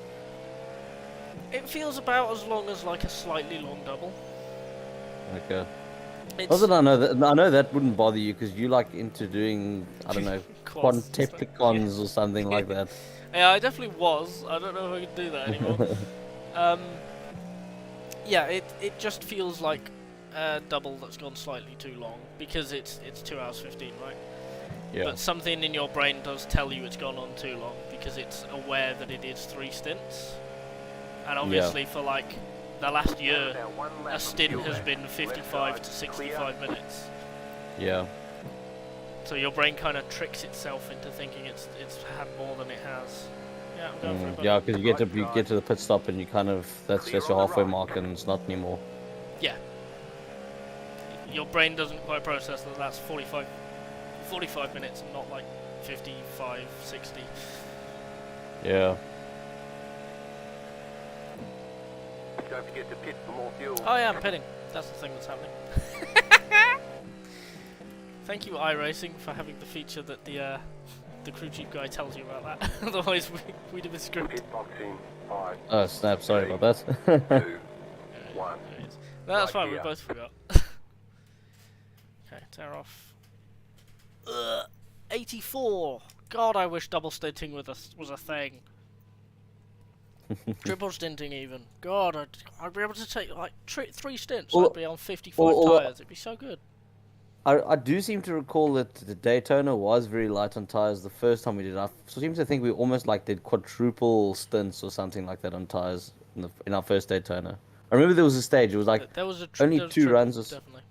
It feels about as long as like a slightly long double. Okay. Also, I know that wouldn't bother you because you like into doing, I don't know, quanteplicons or something like that. Yeah, I definitely was. I don't know if I can do that anymore. Yeah, it just feels like a double that's gone slightly too long because it's 2 hours 15, right? Yeah. But something in your brain does tell you it's gone on too long because it's aware that it is 3 stints. And obviously for like the last year, a stint has been 55 to 65 minutes. Yeah. So your brain kind of tricks itself into thinking it's had more than it has. Yeah, I'm going for it. Yeah, because you get to the pit stop and you kind of that's your halfway mark and it's not anymore. Yeah. Your brain doesn't quite process that that's 45 minutes and not like 55, 60. Yeah. Don't forget to pit for more fuel. Oh yeah, I'm pitting. That's the thing that's happening. Thank you, iRacing, for having the feature that the crew chief guy tells you about that. Otherwise, we'd have been screwed. Pit boxing. 5. Oh snap! Sorry about that. 2. 1. No, that's fine. We here. both forgot. Okay, tear off. 84. God, I wish double stinting was a thing. Triple stinting even. God, I'd be able to take like 3 stints. Well, I'd be on 55 tyres. It'd be so good. I do seem to recall that the Daytona was very light on tires the first time we did it. I seem to think we almost like did quadruple stints or something like that on tires in our first Daytona. I remember there was a stage. It was like There was only there was 2 triple, runs. Definitely.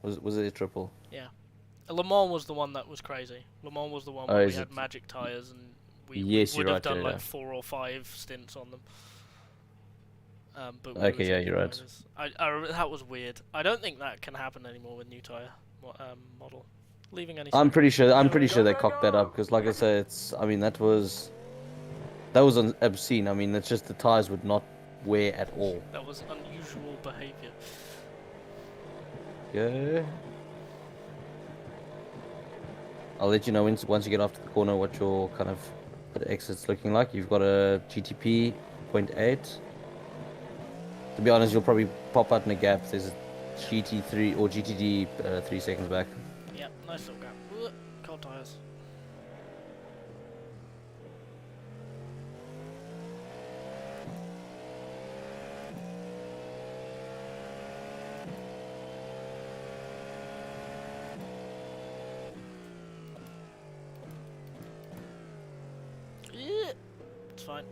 Was it a triple? Yeah. Le Mans was the one that was crazy. Le Mans was the one Oh, where we is had it? magic tyres and we Yes, would you're have right, done yeah, like 4 or 5 stints on them. But we were Okay, yeah, changing you're right. tyres. That was weird. I don't think that can happen anymore with new tyre model. Leaving any. I'm pretty sure they cocked that up because, like I said, I mean that was obscene. I mean, it's just the tires would not wear at all. That was unusual behaviour. Yeah. I'll let you know once you get off to the corner what your kind of exit's looking like. You've got a GTP 0.8. To be honest, you'll probably pop out in a gap. There's a GT3 or GTD 3 seconds back. Yep, nice little gap. Cold tyres. Yeah, it's fine.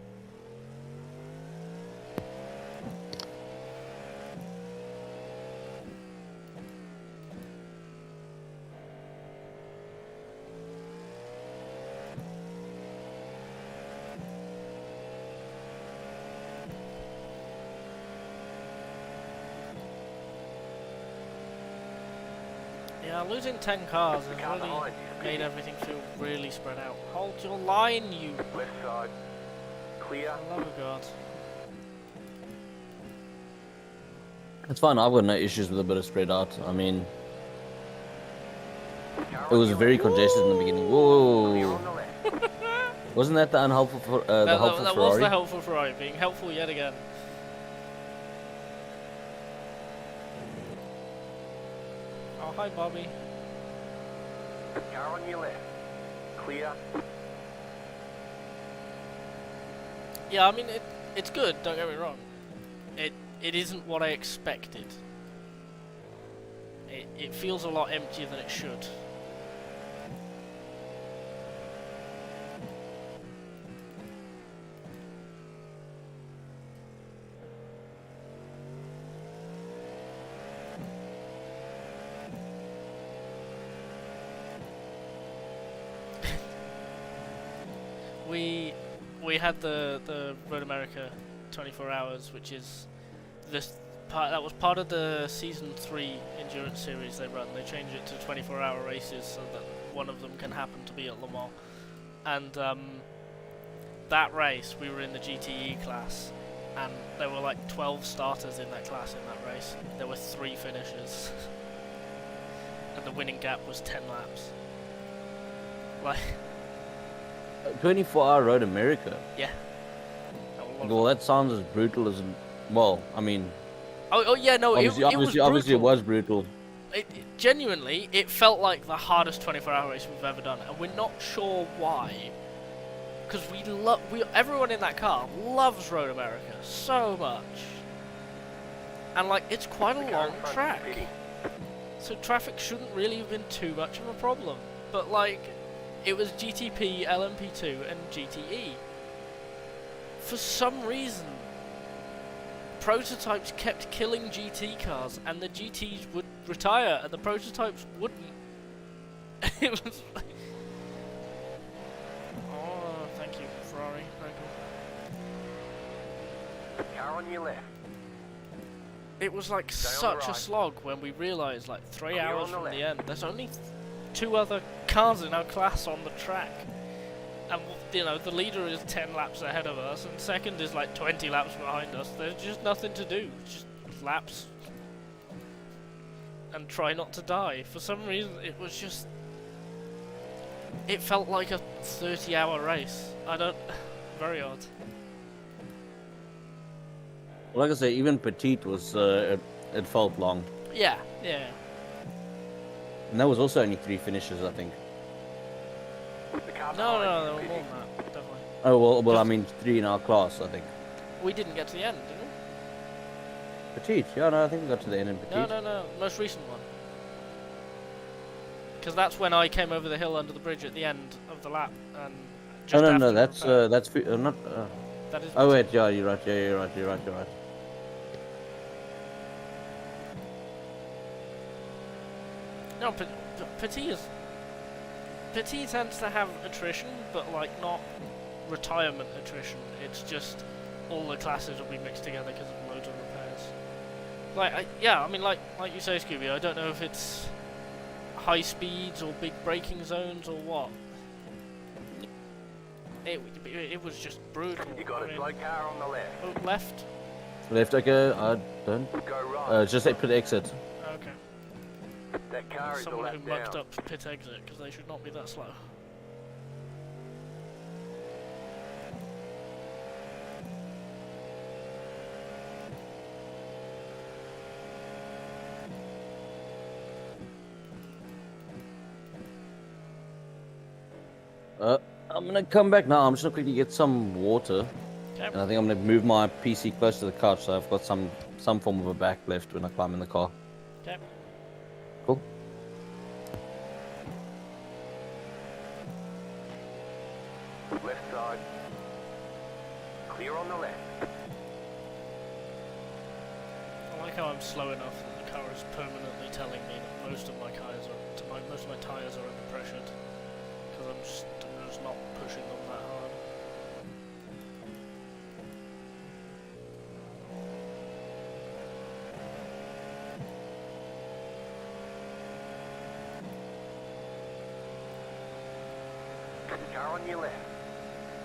Yeah, losing 10 cars has really made everything feel really spread out. Hold your line, you. Left side. Clear. For the love of God. It's fine. I've got no issues with a bit of spread out. I mean, it was very congested in the beginning. Whoa! Wasn't that the unhelpful the helpful that Ferrari? was the helpful Ferrari being helpful yet again. Oh, hi, Bobby. Car on your left. Clear. Yeah, I mean it's good. Don't get me wrong. It isn't what I expected. It feels a lot emptier than it should. We had the Road America 24 hours, which is this part that was part of the season 3 endurance series they run. They changed it to 24-hour races so that one of them can happen to be at Le Mans. And that race, we were in the GTE class, and there were like 12 starters in that class in that race. There were 3 finishers, and the winning gap was 10 laps. Like. 24-hour Road America. Yeah. Well, that sounds as brutal as. Well, I mean. Oh yeah, no. Obviously, it was brutal. Genuinely, it felt like the hardest 24-hour race we've ever done, and we're not sure why. Because everyone in that car loves Road America so much, and like it's quite a long track, so traffic shouldn't really have been too much of a problem. But like. It was GTP, LMP2, and GTE. For some reason, prototypes kept killing GT cars, and the GTs would retire, and the prototypes wouldn't. It was like... Oh, thank you, Ferrari. Very cool. Car on your left. It was like such a slog when we realised, like 3 hours from the end, there's only 2 other cars in our class on the track, and you know the leader is 10 laps ahead of us, and second is like 20 laps behind us. There's just nothing to do, just laps and try not to die. For some reason, it felt like a 30-hour race. Very odd. Well, like I say, even Petite was it felt long. Yeah. And that was also only 3 finishes, I think. No, there were more than that, definitely. Oh well, I mean 3 in our class, I think. We didn't get to the end, did we? Petite. Yeah, no, I think we got to the end in Petite. No. Most recent one. Because that's when I came over the hill under the bridge at the end of the lap, and just No, after no, the repair. that's not. That is. Oh wait, yeah, you're right. Yeah, you're right. No, Petit tends to have attrition, but like not retirement attrition. It's just all the classes will be mixed together because of loads of repairs. Like, I mean, like you say, Scooby. I don't know if it's high speeds or big braking zones or what. It was just brutal. You got a slow car on the left. Oh, left. Left. Okay, I don't. Go right. Just say pit exit. Okay. That car is a Someone lap who mucked down. up pit exit because they should not be that slow. I'm gonna come back now. I'm just gonna quickly get some water. Okay. And I think I'm gonna move my PC close to the couch so I've got some form of a back left when I climb in the car. Okay. Cool. Left side. Clear on the left. I like how I'm slow enough that the car is permanently telling me that most of my tires are under pressure because I'm just not pushing them that hard. Car on your left.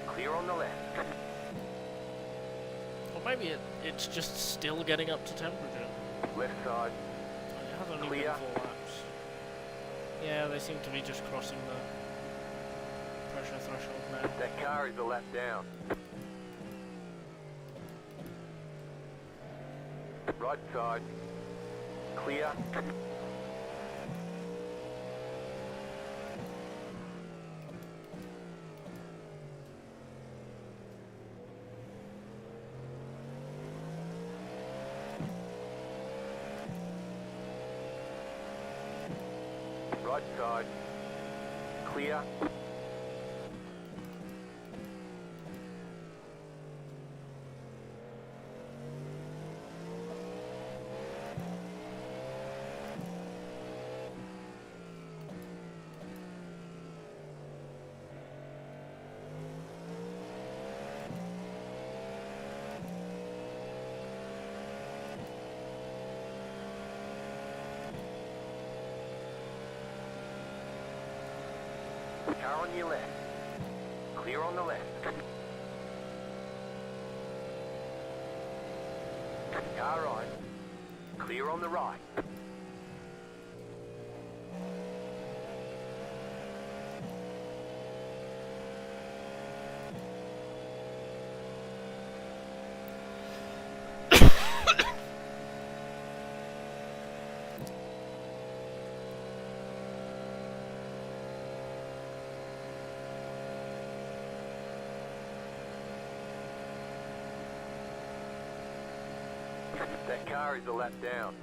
Clear on the left. Or maybe it's just still getting up to temperature. Left side. It hasn't even Clear. been 4 laps. Yeah, they seem to be just crossing the pressure threshold now. That car is a lap down. Right side. Clear. Right side. Clear. Car on your left. Clear on the left. Car right. Clear on the right. That car is a lap down.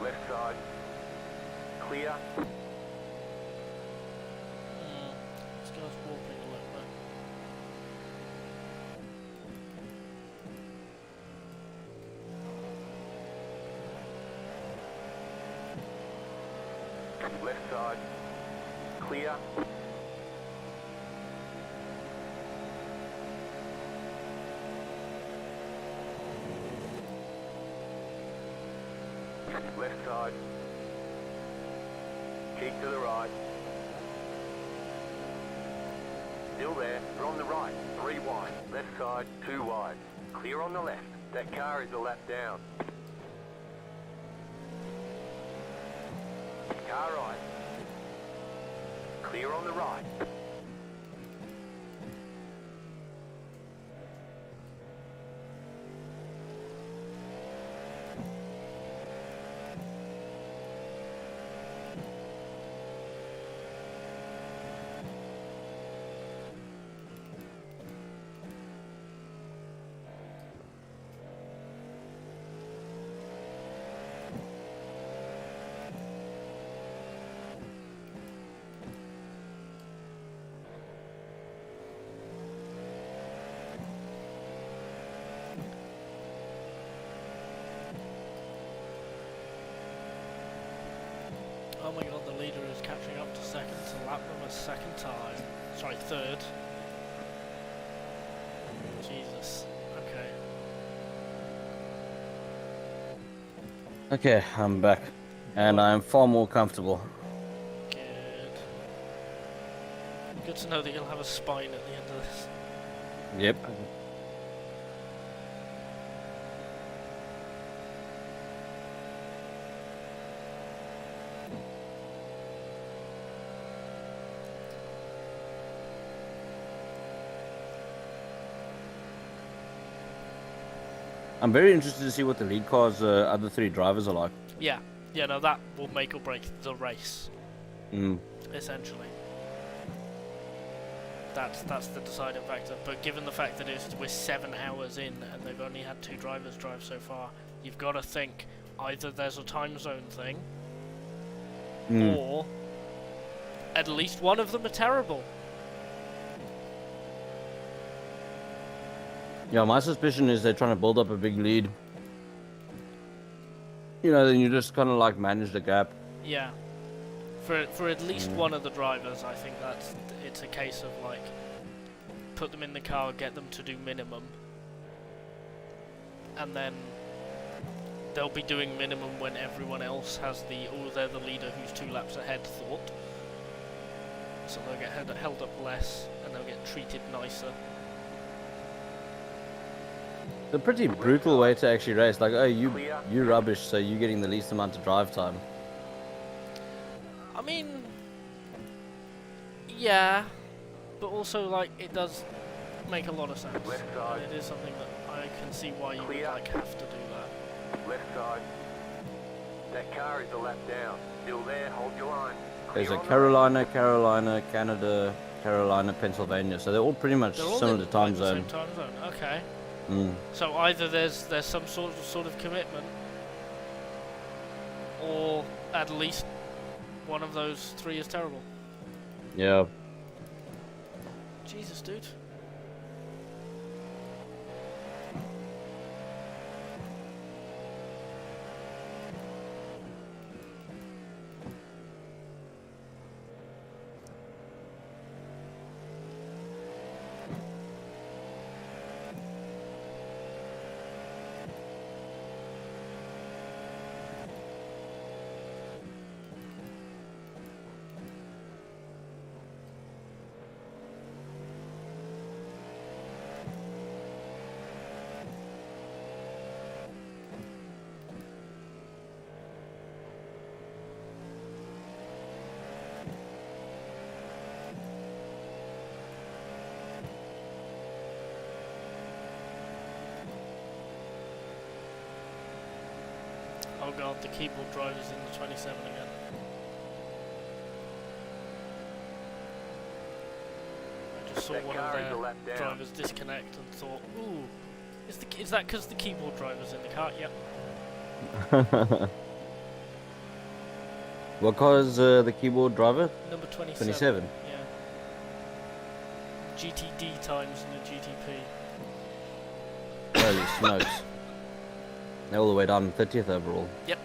Left side. Clear. Starts warping a little bit. Left side. Clear. Left side. Keep to the right. Still there. We're on the right. 3 wide. Left side. 2 wide. Clear on the left. That car is a lap down. Car right. Clear on the right. Oh my god, the leader is catching up to second to lap them a second time. Sorry, third. Jesus. Okay. Okay, I'm back. And I'm far more comfortable. Good. Good to know that you'll have a spine at the end of this. Yep. I'm very interested to see what the lead car's other 3 drivers are like. Yeah. Yeah, no, that will make or break the race. Essentially. That's the deciding factor. But given the fact that we're 7 hours in and they've only had 2 drivers drive so far, you've got to think either there's a time zone thing, or at least one of them are terrible. Yeah, my suspicion is they're trying to build up a big lead. You know, then you just kind of like manage the gap. Yeah. For at least one of the drivers, I think it's a case of like put them in the car, get them to do minimum, and then they'll be doing minimum when everyone else has they're the leader who's 2 laps ahead thought. So they'll get held up less and they'll get treated nicer. It's a pretty brutal way to actually race. Like, oh, you rubbish, so you're getting the least amount of drive time. I mean, yeah, but also like it does make a lot of sense. And it is something that I can see why you would like have to do that. Left side. That car is a lap down. Still there. Hold your line. There's a Carolina, Canada, Carolina, Pennsylvania. So they're all pretty much similar time zone. Same time zone. Okay. Mm. So either there's some sort of commitment, or at least one of those 3 is terrible. Yeah. Jesus, dude. Oh god, the keyboard driver's in the 27 again. I just saw one of their drivers disconnect and thought, ooh, is that because the keyboard driver's in the car? Yep. What car is the keyboard driver? Number 27. 27. Yeah. GTD times in the GTP. Holy smokes. They're all the way down 30th overall. Yep.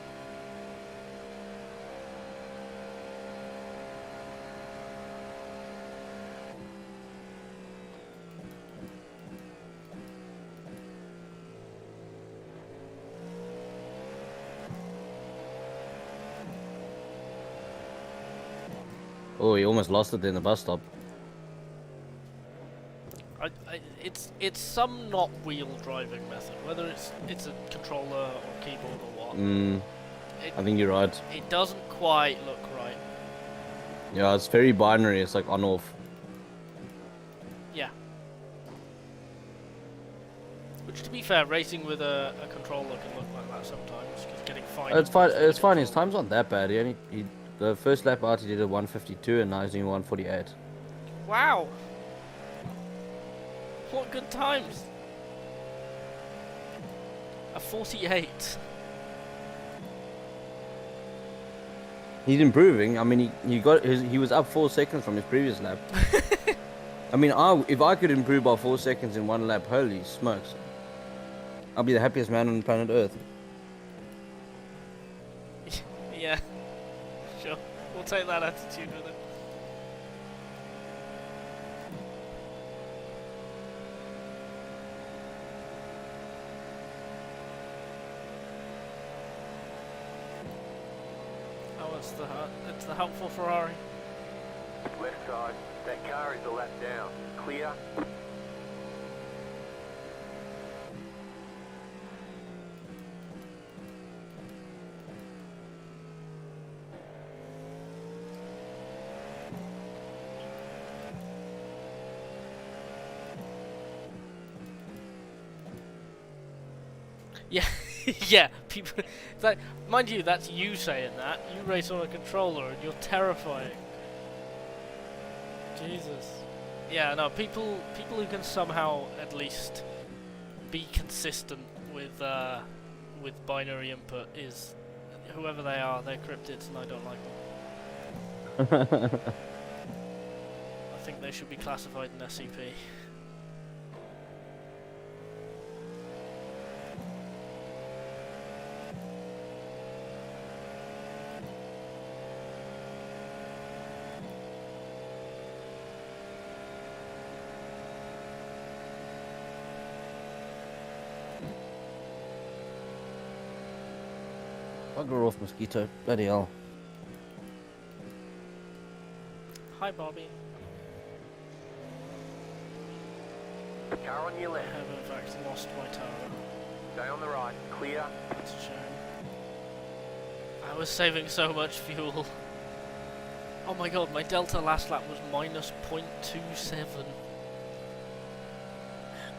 Oh, he almost lost it there in the bus stop. It's some not wheel driving method, whether it's a controller or keyboard or what. I think you're right. It doesn't quite look right. Yeah, it's very binary. It's like on-off. Yeah. Which, to be fair, racing with a controller can look like that sometimes. Cause getting fine. It's fine. It's fine. His time's not that bad. The first lap out he did a 152, and now he's doing 148. Wow. What good times. A 48. He's improving. I mean, he was up 4 seconds from his previous lap. I mean, if I could improve by 4 seconds in one lap, holy smokes, I'll be the happiest man on planet Earth. Yeah, sure. We'll take that attitude with it. Oh, it's the helpful Ferrari. Left side. That car is a lap down. Clear. Yeah, yeah. People, like, mind you, that's you saying that. You race on a controller and you're terrifying. Jesus. Yeah, no. People who can somehow at least be consistent with binary input is whoever they are. They're cryptids, and I don't like them. I think they should be classified in SCP. Bugger off, mosquito. Bloody hell. Hi, Bobby. Car on your I left. have in fact lost my tower. Stay on the right. Clear. That's a shame. I was saving so much fuel. Oh my god, my delta last lap was minus 0.27.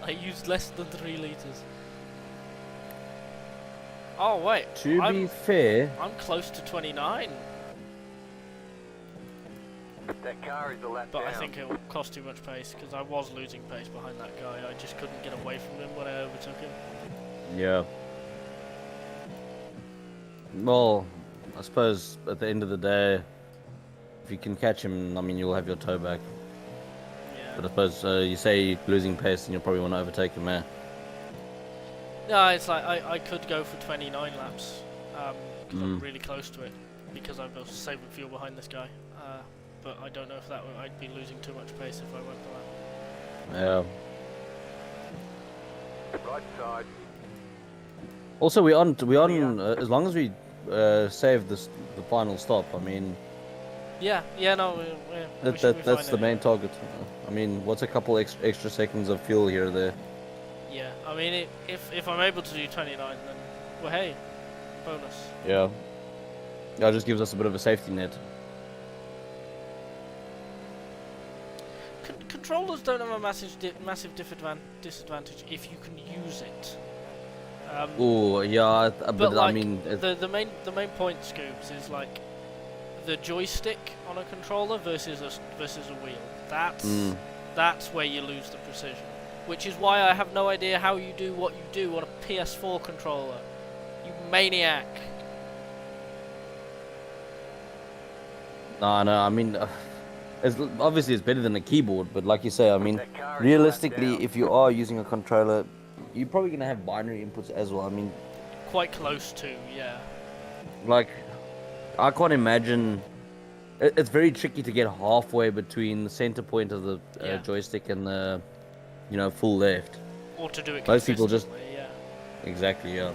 I used less than 3 litres. Oh wait, To be fair, I'm close to 29, That car is a lap but down. I think it will cost too much pace because I was losing pace behind that guy. I just couldn't get away from him when I overtook him. yeah. Well, I suppose at the end of the day, if you can catch him, I mean, you'll have your toe back. Yeah. But I suppose you say you're losing pace and you'll probably want to overtake him, man. No, it's like I could go for 29 laps because I'm really close to it because I was saving fuel behind this guy. But I don't know if I'd be losing too much pace if I went for that. Yeah. Right side. Also, we on as long as we save the final stop. I mean, Yeah, no, we should be that's fine the main anyway. target. I mean, what's a couple extra seconds of fuel here or there? Yeah, I mean, if I'm able to do 29, then, well, hey, bonus. Yeah. That just gives us a bit of a safety net. Controllers don't have a massive disadvantage if you can use it. Oh yeah, but like, I mean, the main point, Scoops, is like the joystick on a controller versus a wheel. That's where you lose the precision. Which is why I have no idea how you do what you do on a PS4 controller. You maniac. no, I mean, obviously it's better than a keyboard, but like you say, I mean, realistically, if you are using a controller, you're probably gonna have binary inputs as well. I mean, Quite close to, yeah. like, I can't imagine. It's very tricky to get halfway between the center point of the Yeah. joystick and the, full left. Or to do it Most people just- consistently, yeah. Exactly, yeah.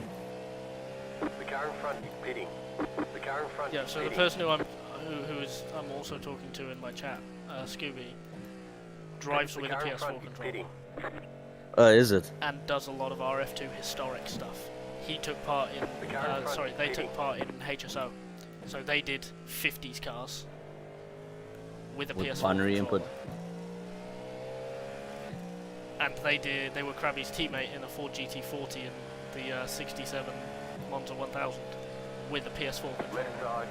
The car in front is pitting. The car in front Yeah, is so the pitting. person who who is I'm also talking to in my chat, Scooby, drives with a PS4 controller Is it? and does a lot of RF2 historic stuff. He took part in, they took part in HSO, so they did 50s cars with a PS4 binary controller. input. And they were Crabby's teammate in a Ford GT40 and the 67 Monza 1000 with a PS4 controller. Left side.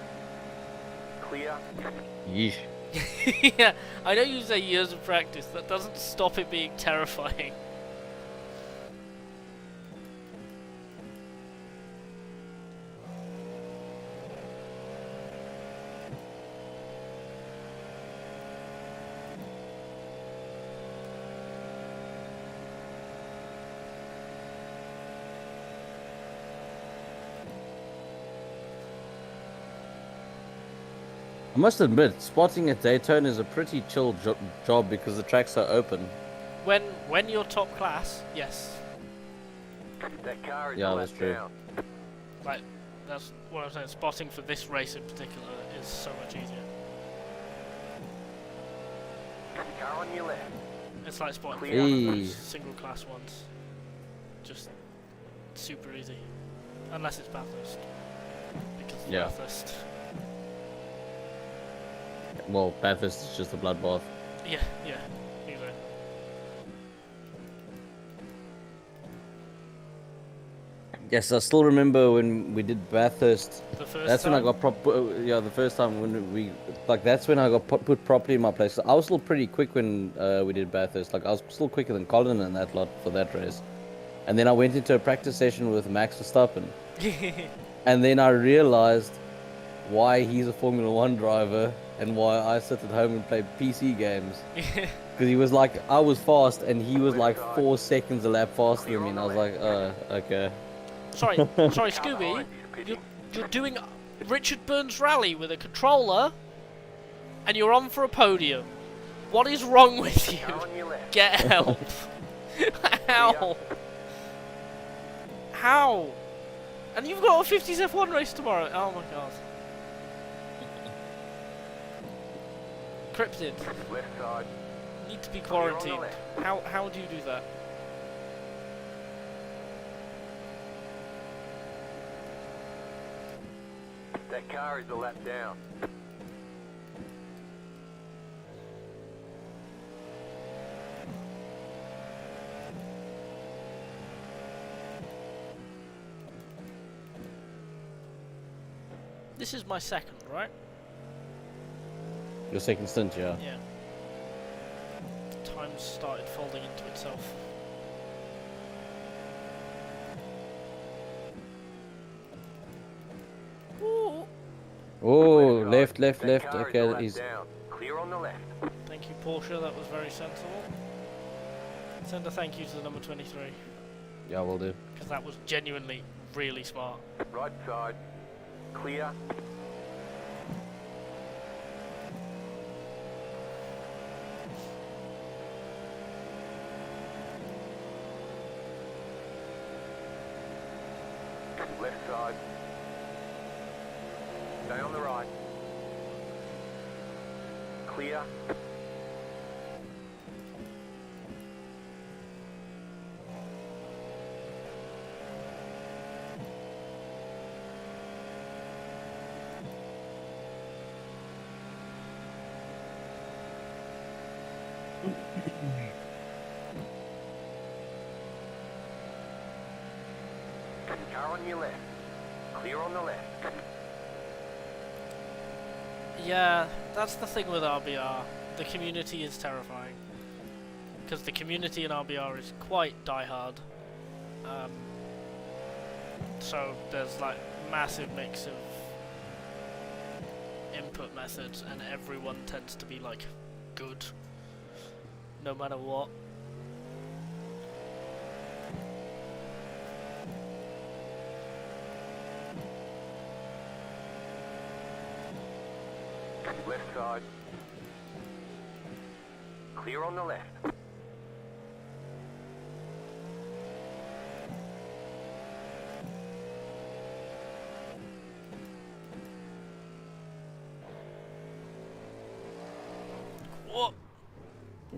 Clear. Yeesh. Yeah, I know you say years of practice, that doesn't stop it being terrifying. I must admit, spotting at Daytona is a pretty chill job because the tracks are open. When you're top class, yes. That car is Yeah, left that's true. down. Like, that's what I'm saying, spotting for this race in particular is so much easier. Car on your left. It's like spotting for Clear. one of Hey. those single class ones. Just super easy. Unless it's Bathurst. Because it's Yeah. Bathurst. Well, Bathurst is just a bloodbath. Yeah, exactly. Yes, I still remember when we did Bathurst. The first That's time, when I got the first time when we that's when I got put properly in my place. I was still pretty quick when we did Bathurst. Like I was still quicker than Colin and that lot for that race. And then I went into a practice session with Max Verstappen. And then I realized why he's a Formula 1 driver and why I sit at home and play PC games. Because he was like, I was fast and he was like 4 seconds a lap faster than me. And I was like, okay. Sorry, Scooby, you're doing Richard Burns Rally with a controller, and you're on for a podium. What is wrong with you? Car on your left. Get help! How? How? And you've got a 50s F1 race tomorrow. Oh my god. Cryptid, Left side. need to be Clear on the quarantined. left. How do you do that? That car is a lap down. This is my second, right? Your second stint, yeah. Yeah. Time started folding into itself. Ooh. Oh, Left left, side. left. That car is a Okay, lap he's down. Clear on the left. Thank you, Porsche. That was very sensible. Send a thank you to the number 23, yeah, will do. because that was genuinely really smart. Right side. Clear. Left side. Stay on the right. Clear. Car on your left. Clear on the left. Yeah, that's the thing with RBR. The community is terrifying. Because the community in RBR is quite diehard. So there's like massive mix of input methods, and everyone tends to be like good, no matter what. Left side. Clear on the left.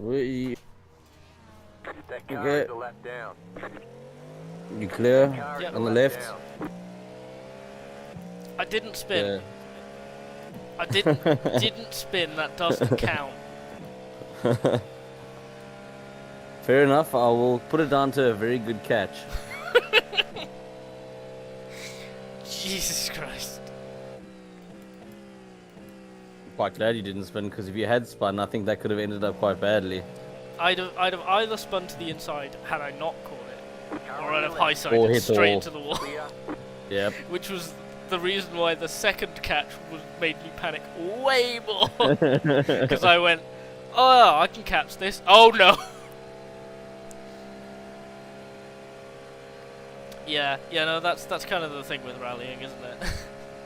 We, That car Okay. is a lap down. you clear? Car is Yep. a On the lap left? down. I didn't spin. Yeah. I didn't spin. That doesn't count. Fair enough. I will put it down to a very good catch. Jesus Christ. Quite glad you didn't spin, because if you had spun, I think that could have ended up quite badly. I'd have either spun to the inside had I not caught it, or I'd have high Or sided hit the straight wall. into the wall. Clear. Yep. Which was the reason why the second catch made me panic way more. Because I went, oh, I can catch this. Oh no. Yeah, no, that's kind of the thing with rallying, isn't it?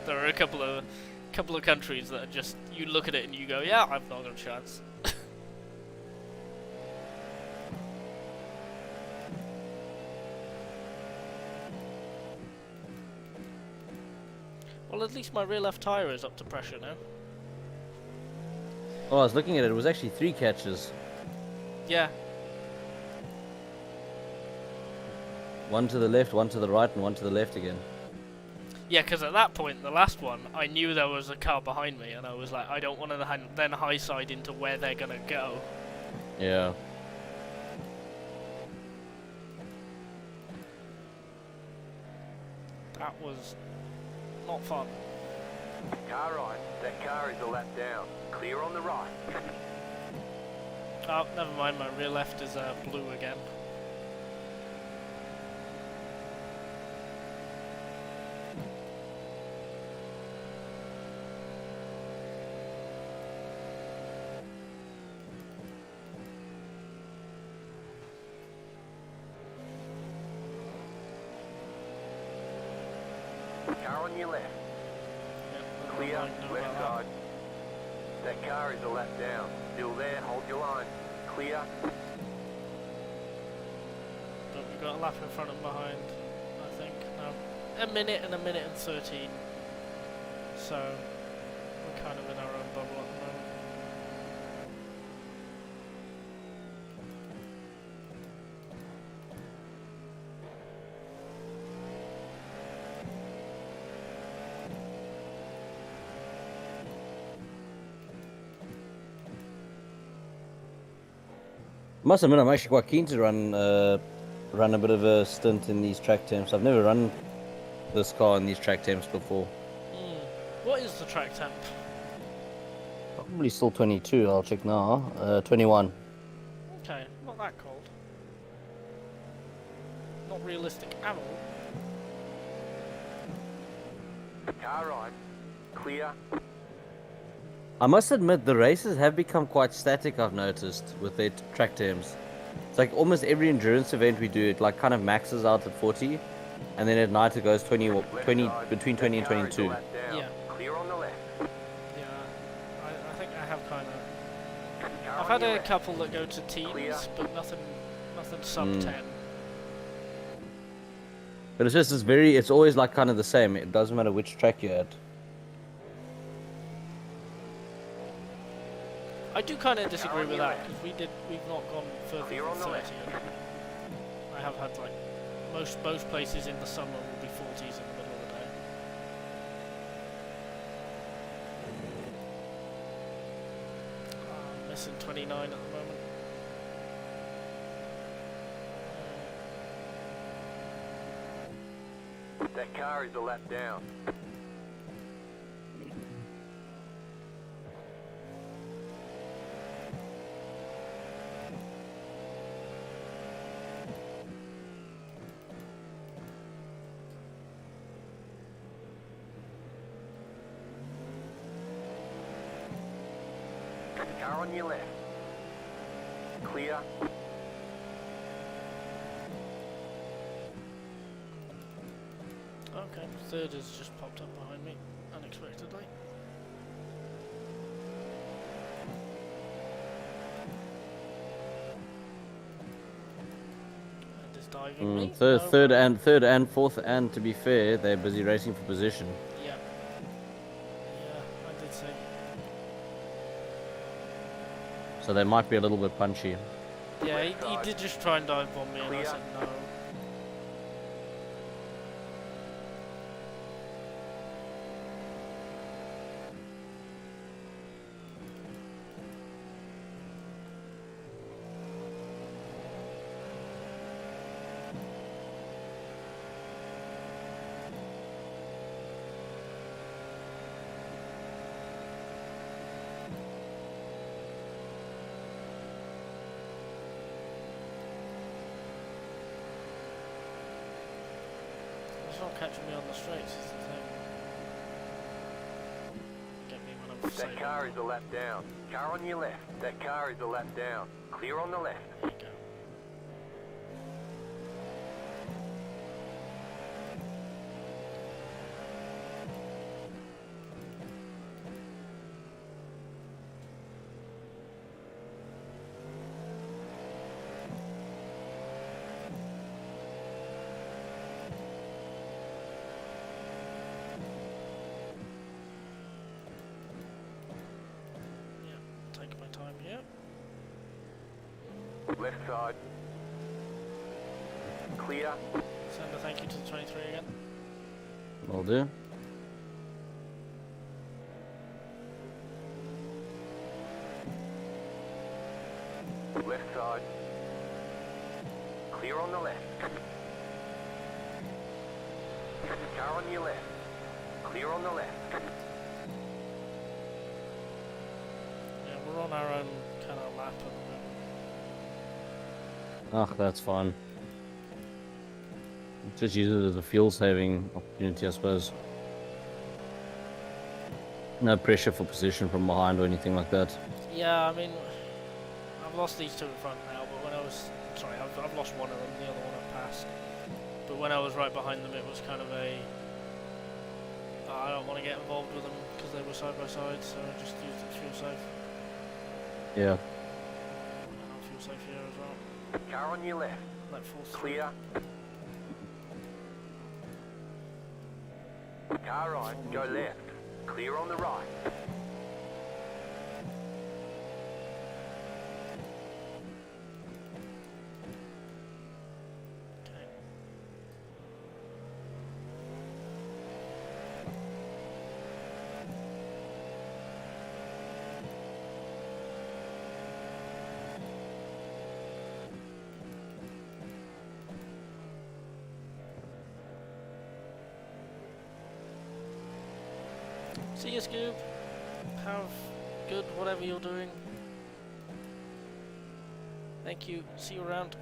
There are a couple of countries that are just, you look at it and you go, yeah, I've not got a chance. Well, at least my rear left tyre is up to pressure now. Oh, I was looking at it. It was actually 3 catches. Yeah. One to the left, one to the right, and one to the left again. Yeah, because at that point, the last one, I knew there was a car behind me, and I was like, I don't want to then high side into where they're going to go. Yeah. That was not fun. Car right. That car is a lap down. Clear on the right. Oh, never mind, my rear left is blue again. Car on your left. Yeah, Clear. I know Left about side. That car is a lap down. Still there. Hold your line. Clear. that. But we've got a lap in front and behind, I think. No, a minute and 13. So, we're kind of in our own bubble at the moment. Must admit, I'm actually quite keen to run a bit of a stint in these track temps. I've never run this car in these track temps before. What is the track temp? Probably still 22. I'll check now. 21. Okay, not that cold. Not realistic at all. Car right. Clear. I must admit, the races have become quite static, I've noticed, with their track terms. It's like almost every endurance event we do, it like kind of maxes out at 40, and then at night it goes 20, between 20 and 22. Yeah. Clear on the left. Yeah, I think I have kind of. I've had a couple that go to teams, but nothing sub 10. But it's just, it's always like kind of the same. It doesn't matter which track you're at. I do kind of disagree with that, because we've not gone further Clear than on the 30. left. I have had like most places in the summer will be 40s in the middle of the day. I'm missing 29 at the moment. That car is a lap down. Car on your left. Clear. Okay, third has just popped up behind me, unexpectedly. And is diving me? No, Third and fourth, and to be fair, they're busy racing for position. Yeah. Yeah, I did say. so they might be a little bit punchy. Yeah, he did just try and dive bomb me, and I Clear. said no. It's not catching me on the straights, is the thing. Get me when I'm That saving. car is a lap down. Car on your left. That car is a lap down. Clear on the left. There you go. Taking my time here. Left side. Clear. Send a thank you to the 23 again. Will do. Left side. Clear on the left. Car on your left. Clear on the left. Yeah, we're on our own kind of lap at the moment. Ah, that's fine. Just use it as a fuel saving opportunity, I suppose. No pressure for position from behind or anything like that. Yeah, I mean, I've lost these two in front now, but when I was... Sorry, I've lost one of them, the other one I passed. But when I was right behind them, it was kind of a... I don't want to get involved with them because they were side by side, so I just used the fuel safe. Yeah. And I'll fuel safe here as well. Car on your left. Let full through. Clear. Car right. Go left. Clear on the right. Okay. See you, Scoob. Have good whatever you're doing. Thank you. See you around.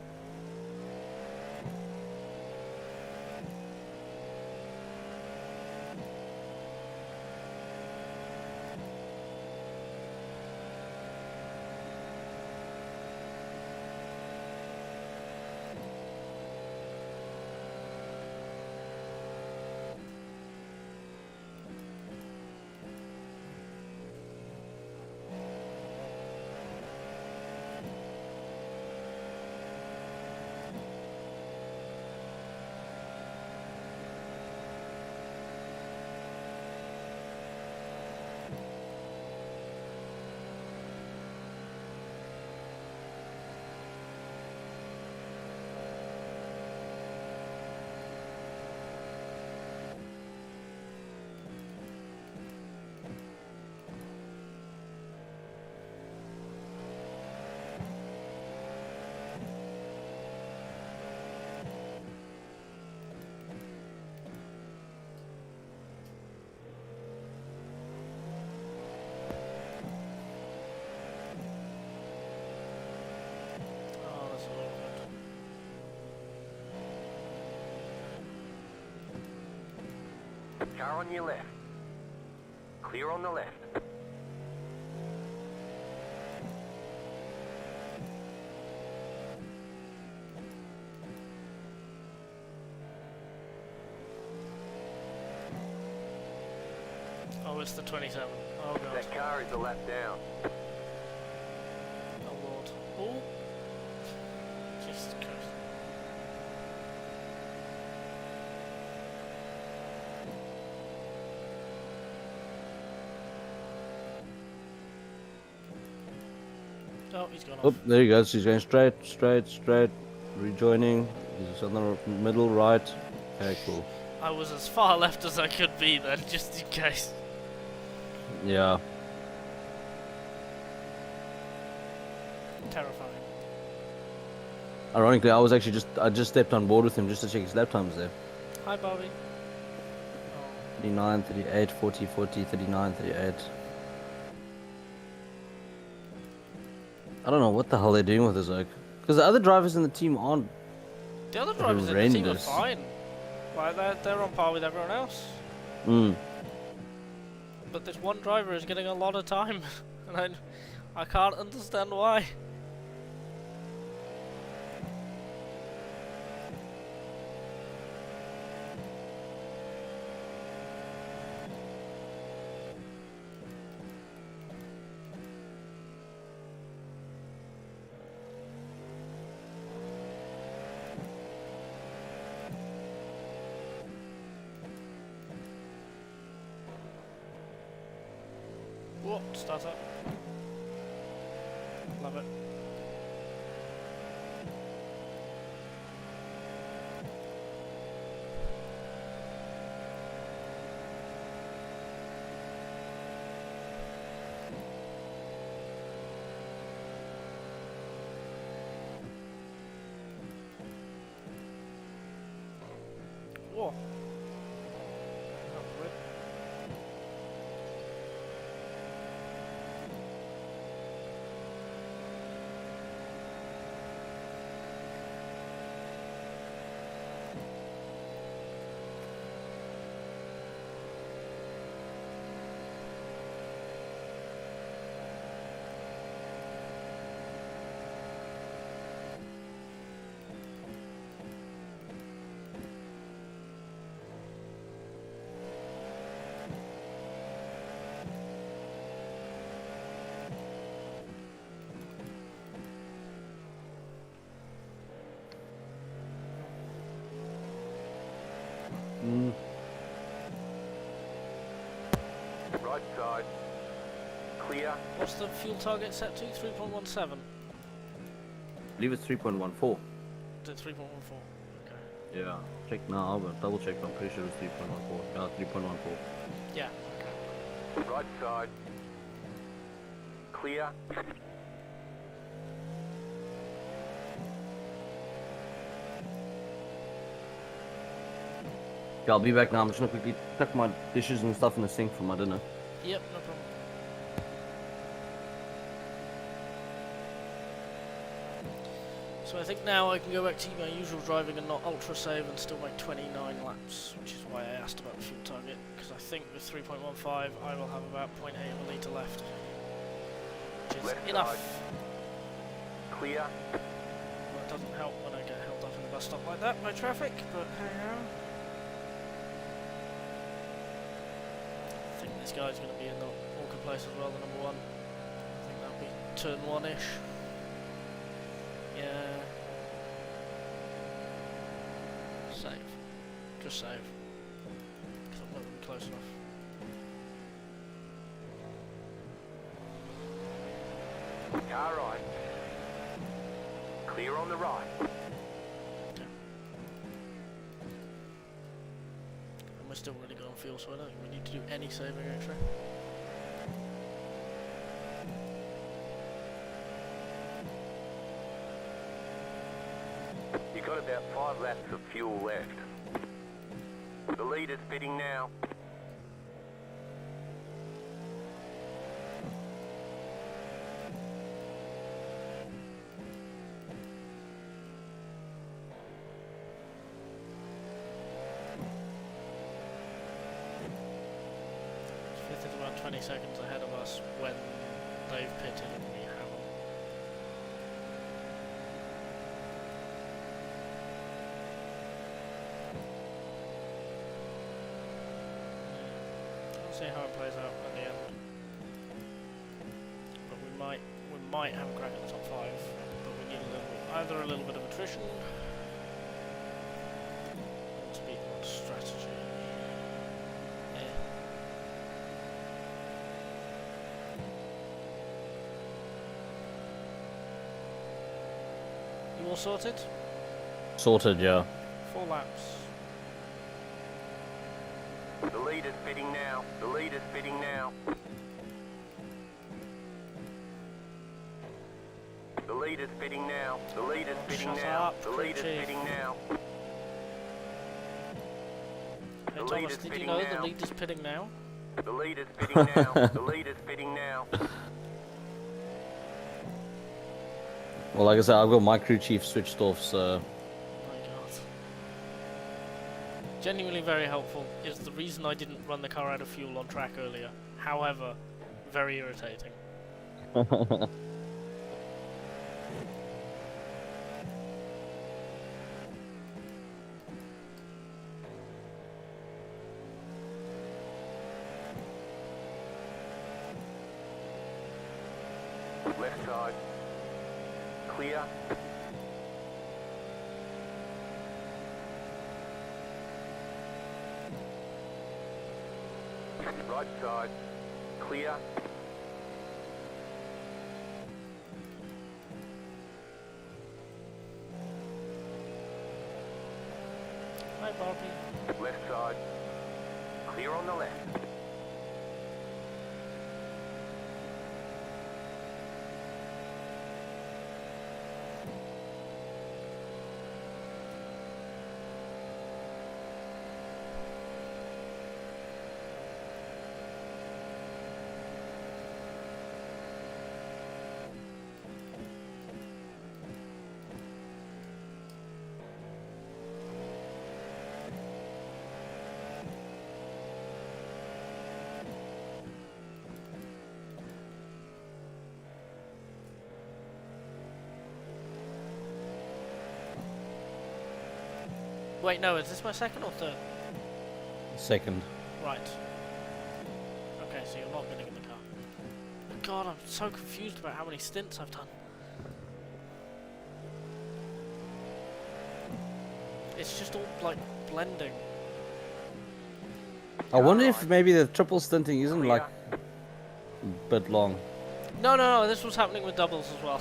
Oh, that's awkward. Car on your left. Clear on the left. Oh, it's the 27. Oh, God. That car is a lap down. Oh, Lord. Oh. Jesus Christ. Oh, he's gone Oh, off. there he goes. He's going straight. Rejoining. He's on the middle right. Okay, cool. I was as far left as I could be then, just in case. Yeah. Terrifying. Ironically, I just stepped on board with him just to check his lap times there. Hi, Bobby. 39, 38, 40, 40, 39, 38. I don't know what the hell they're doing with this oak. Because the other drivers in the team aren't. The other drivers in the team are horrendous. fine. Like, they're on par with everyone else. Mm. But this one driver is getting a lot of time. And I can't understand why. Whoa, start up. Love it. Whoa. Mm. Right side. Clear. What's the fuel target set to? 3.17? I believe it's 3.14. Is it 3.14? Okay. Yeah. Check now, but double check. I'm pretty sure it's 3.14. Yeah, 3.14. Yeah, okay. Right side. Clear. Yeah, I'll be back now. I'm just gonna quickly tuck my dishes and stuff in the sink for my dinner. Yep, no problem. So I think now I can go back to my usual driving and not ultra save and still make 29 laps, which is why I asked about the fuel target, because I think with 3.15 I will have about 0.8 of a litre left, which is Left enough. side. Clear. Well, it doesn't help when I get held up in a bus stop like that by traffic, but hang on. I think this guy's going to be in the awkward place as well, the number one. I think that'll be turn one-ish. Yeah. Save. Just save. Because I'm not even close enough. Car right. Clear on the right. Okay. And we're still really good on fuel, so I don't think we need to do any saving actually. You've got about 5 laps of fuel left. The leader's pitting now. Fifth is about 20 seconds ahead of us when they've pitted and we haven't. We'll see how it plays out at the end. But we might have a crack at the top 5, but we need either a little bit of attrition or to beat one strategy. Yeah. You all sorted? Sorted, yeah. 4 laps. The leader's pitting now. The leader's pitting now. The leader's pitting now. The leader's pitting Shut now. up, The leader's Chief. pitting now. Hey The Thomas, leader's did you pitting know now. the leader's pitting now? The leader's pitting now. The leader's pitting now. Well, like I said, I've got my crew chief switched off, so... Oh my god. Genuinely very helpful. Is the reason I didn't run the car out of fuel on track earlier. However, very irritating. Left side. Clear. Right side. Clear. Hi Bobby. Left side. Clear on the left. Wait, no, is this my second or third? Second. Right. Okay, so you're not getting in the car. God, I'm so confused about how many stints I've done. It's just all, like, blending. I wonder if maybe the triple stinting isn't, like, a bit long. No, no, no, this was happening with doubles as well.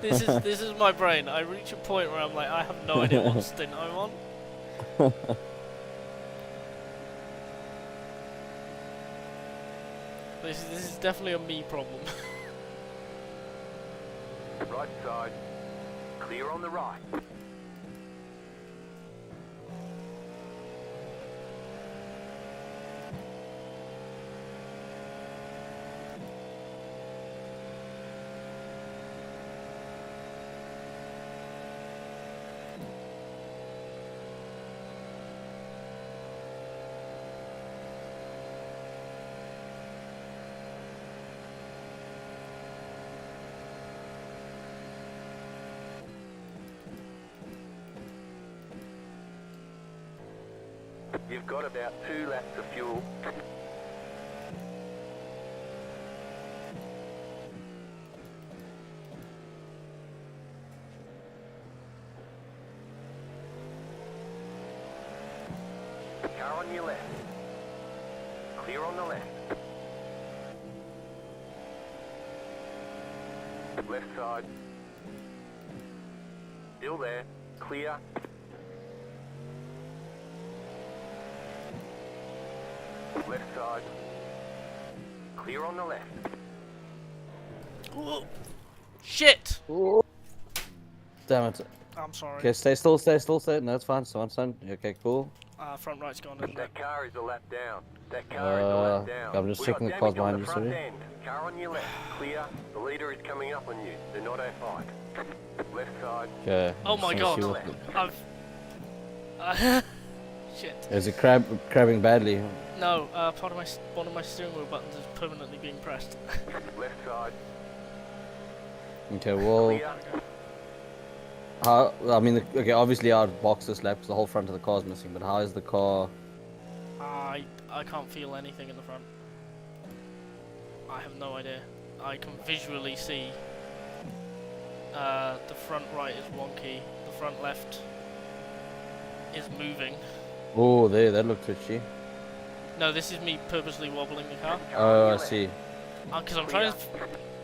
This is my brain. I reach a point where I'm like, I have no idea what stint I'm on. This is definitely a me problem. Right side. Clear on the right. You've got about 2 laps of fuel. Car on your left. Clear on the left. Left side. Still there. Clear. Left side. Clear on the left. Whoa. Shit! Damn it. I'm sorry. Okay, stay still, stay still, stay. No, it's fine, it's fine. Okay, cool. Front right's gone, isn't it? That car is a lap down. That car is a lap down. I'm just We've checking got the cars damage on behind you, front sorry. end. Car on your left. Clear. The leader is coming up on you. Do not have 5. Left side. Okay. Oh my god. see what I've... Shit. Is it crabbing badly? No, one of my steering wheel buttons is permanently being pressed. Left side. Okay, well, Clear. how? I mean, okay, obviously I'd box this lap because the whole front of the car is missing. But how is the car? I can't feel anything in the front. I have no idea. I can visually see. The front right is wonky. The front left is moving. Oh, there, that looked twitchy. No, this is me purposely wobbling the car. Oh, I see. Because I'm trying to...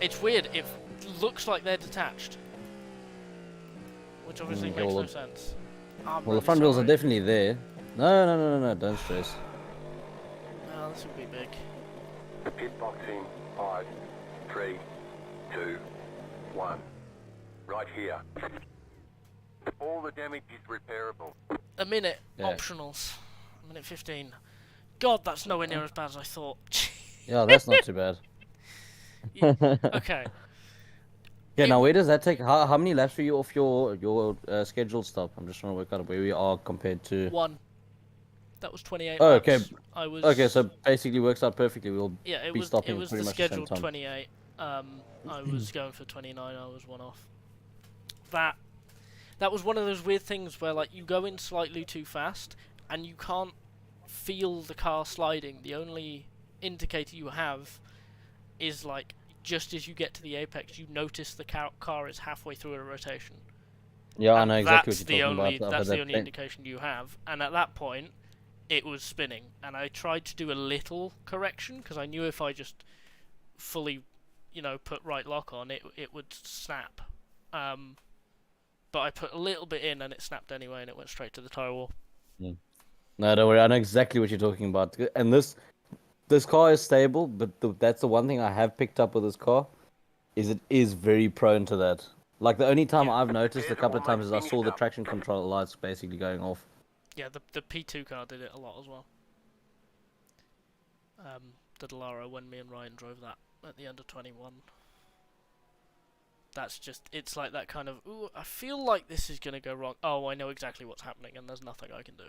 It's weird, it looks like they're detached. which obviously Yeah, makes well, no sense. I'm Well, really the front wheels are sorry. definitely there. No, don't stress. Oh, this would be big. Pit box in 5, 3, 2, 1. Right here. All the damage is repairable. A minute, Yeah. optionals. A minute 15. God, that's nowhere near as bad as I thought. Yeah, that's not too bad. Okay. Yeah, now where does that take? How many laps were you off your scheduled stop? I'm just trying to work out where we are compared to. 1. That was 28 Oh, laps. okay. I was. Okay, so basically works out perfectly. We'll yeah, it be was. stopping It was pretty the much the same scheduled time. 28. I was going for 29. I was 1 off. That was one of those weird things where like you go in slightly too fast and you can't feel the car sliding. The only indicator you have is like just as you get to the apex, you notice the car is halfway through a rotation. Yeah, I And know exactly what that's you're the talking only about. that's the only indication you have. And at that point, it was spinning, and I tried to do a little correction because I knew if I just fully, put right lock on, it would snap. But I put a little bit in, and it snapped anyway, and it went straight to the tyre wall. No, don't worry. I know exactly what you're talking about. And this car is stable, but that's the one thing I have picked up with this car, is it is very prone to that. Like the only time I've noticed a couple of times is I saw the traction control lights basically going off. Yeah, the P2 car did it a lot as well. The Delara, when me and Ryan drove that at the end of 21. That's just, it's like that kind of, ooh, I feel like this is going to go wrong. Oh, I know exactly what's happening, and there's nothing I can do.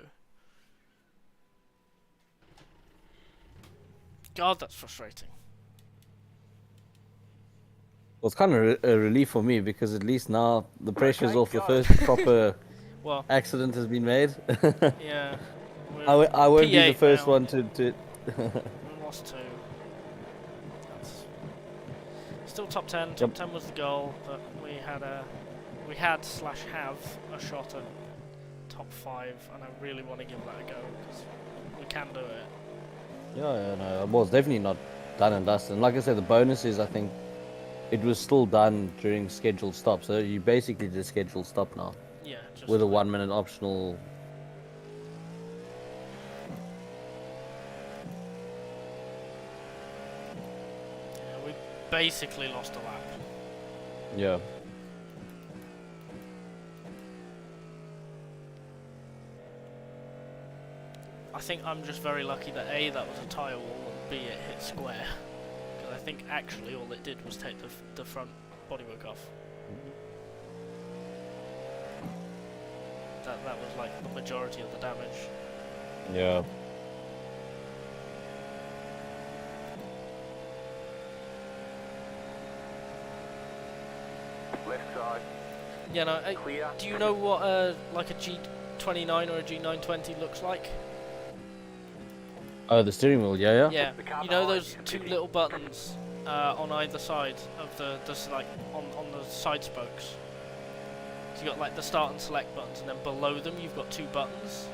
God, that's frustrating. Well, it's kind of a relief for me because at least now the pressure's off. The first proper accident has been made. Yeah. I won't be the first now. one to. We lost 2. That's still top 10. Top 10 was the goal, but we had have a shot at top 5, and I really want to give that a go because we can do it. Yeah, no, well, it's definitely not done and dusted. And like I said, the bonus is I think it was still done during scheduled stop, so you basically did a scheduled stop now. Yeah, just with a 1 minute optional. Yeah, we basically lost a lap. Yeah. I think I'm just very lucky that A, that was a tyre wall, and B, it hit square. Because I think actually all it did was take the front bodywork off. That was like the majority of the damage. Yeah. Left side. Yeah, no. Clear. Do you know what like a G29 or a G920 looks like? Oh, the steering wheel, yeah. Yeah. You know those 2 little buttons on either side of the like on the side spokes. So you got like the start and select buttons, and then below them you've got 2 buttons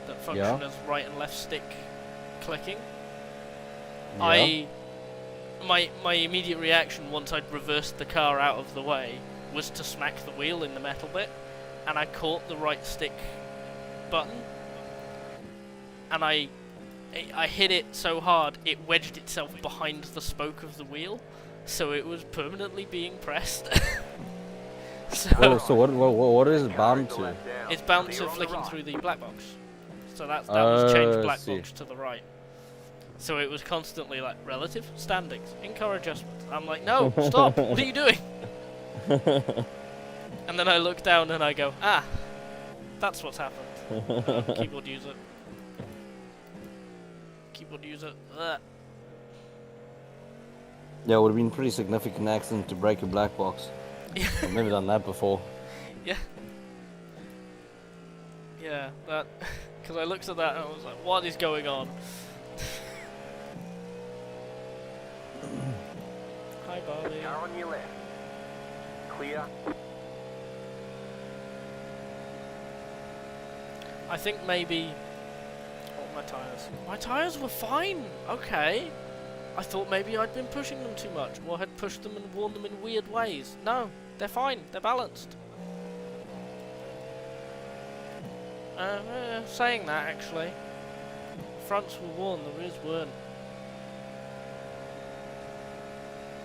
that function as right and left stick clicking. Yeah. My immediate reaction once I'd reversed the car out of the way was to smack the wheel in the metal bit, and I caught the right stick button, and I hit it so hard it wedged itself behind the spoke of the wheel, so it was permanently being pressed. So what is it bound to? It's bound to flicking through the black box. So that was change black box to the right. So it was constantly like relative standings, in-car adjustments. I'm like, no, stop! What are you doing? And then I look down and I go, that's what's happened. Keyboard user. Keyboard user. Ugh. Yeah, it would have been a pretty significant accident to break a black box. I've never done that before. Yeah. Yeah, that. Because I looked at that and I was like, what is going on? Hi, Bobby. Car on your left. Clear. I think maybe. Oh, my tyres. My tyres were fine. Okay. I thought maybe I'd been pushing them too much, or had pushed them and worn them in weird ways. No, they're fine. They're balanced. Saying that, actually. Fronts were worn, the rears weren't.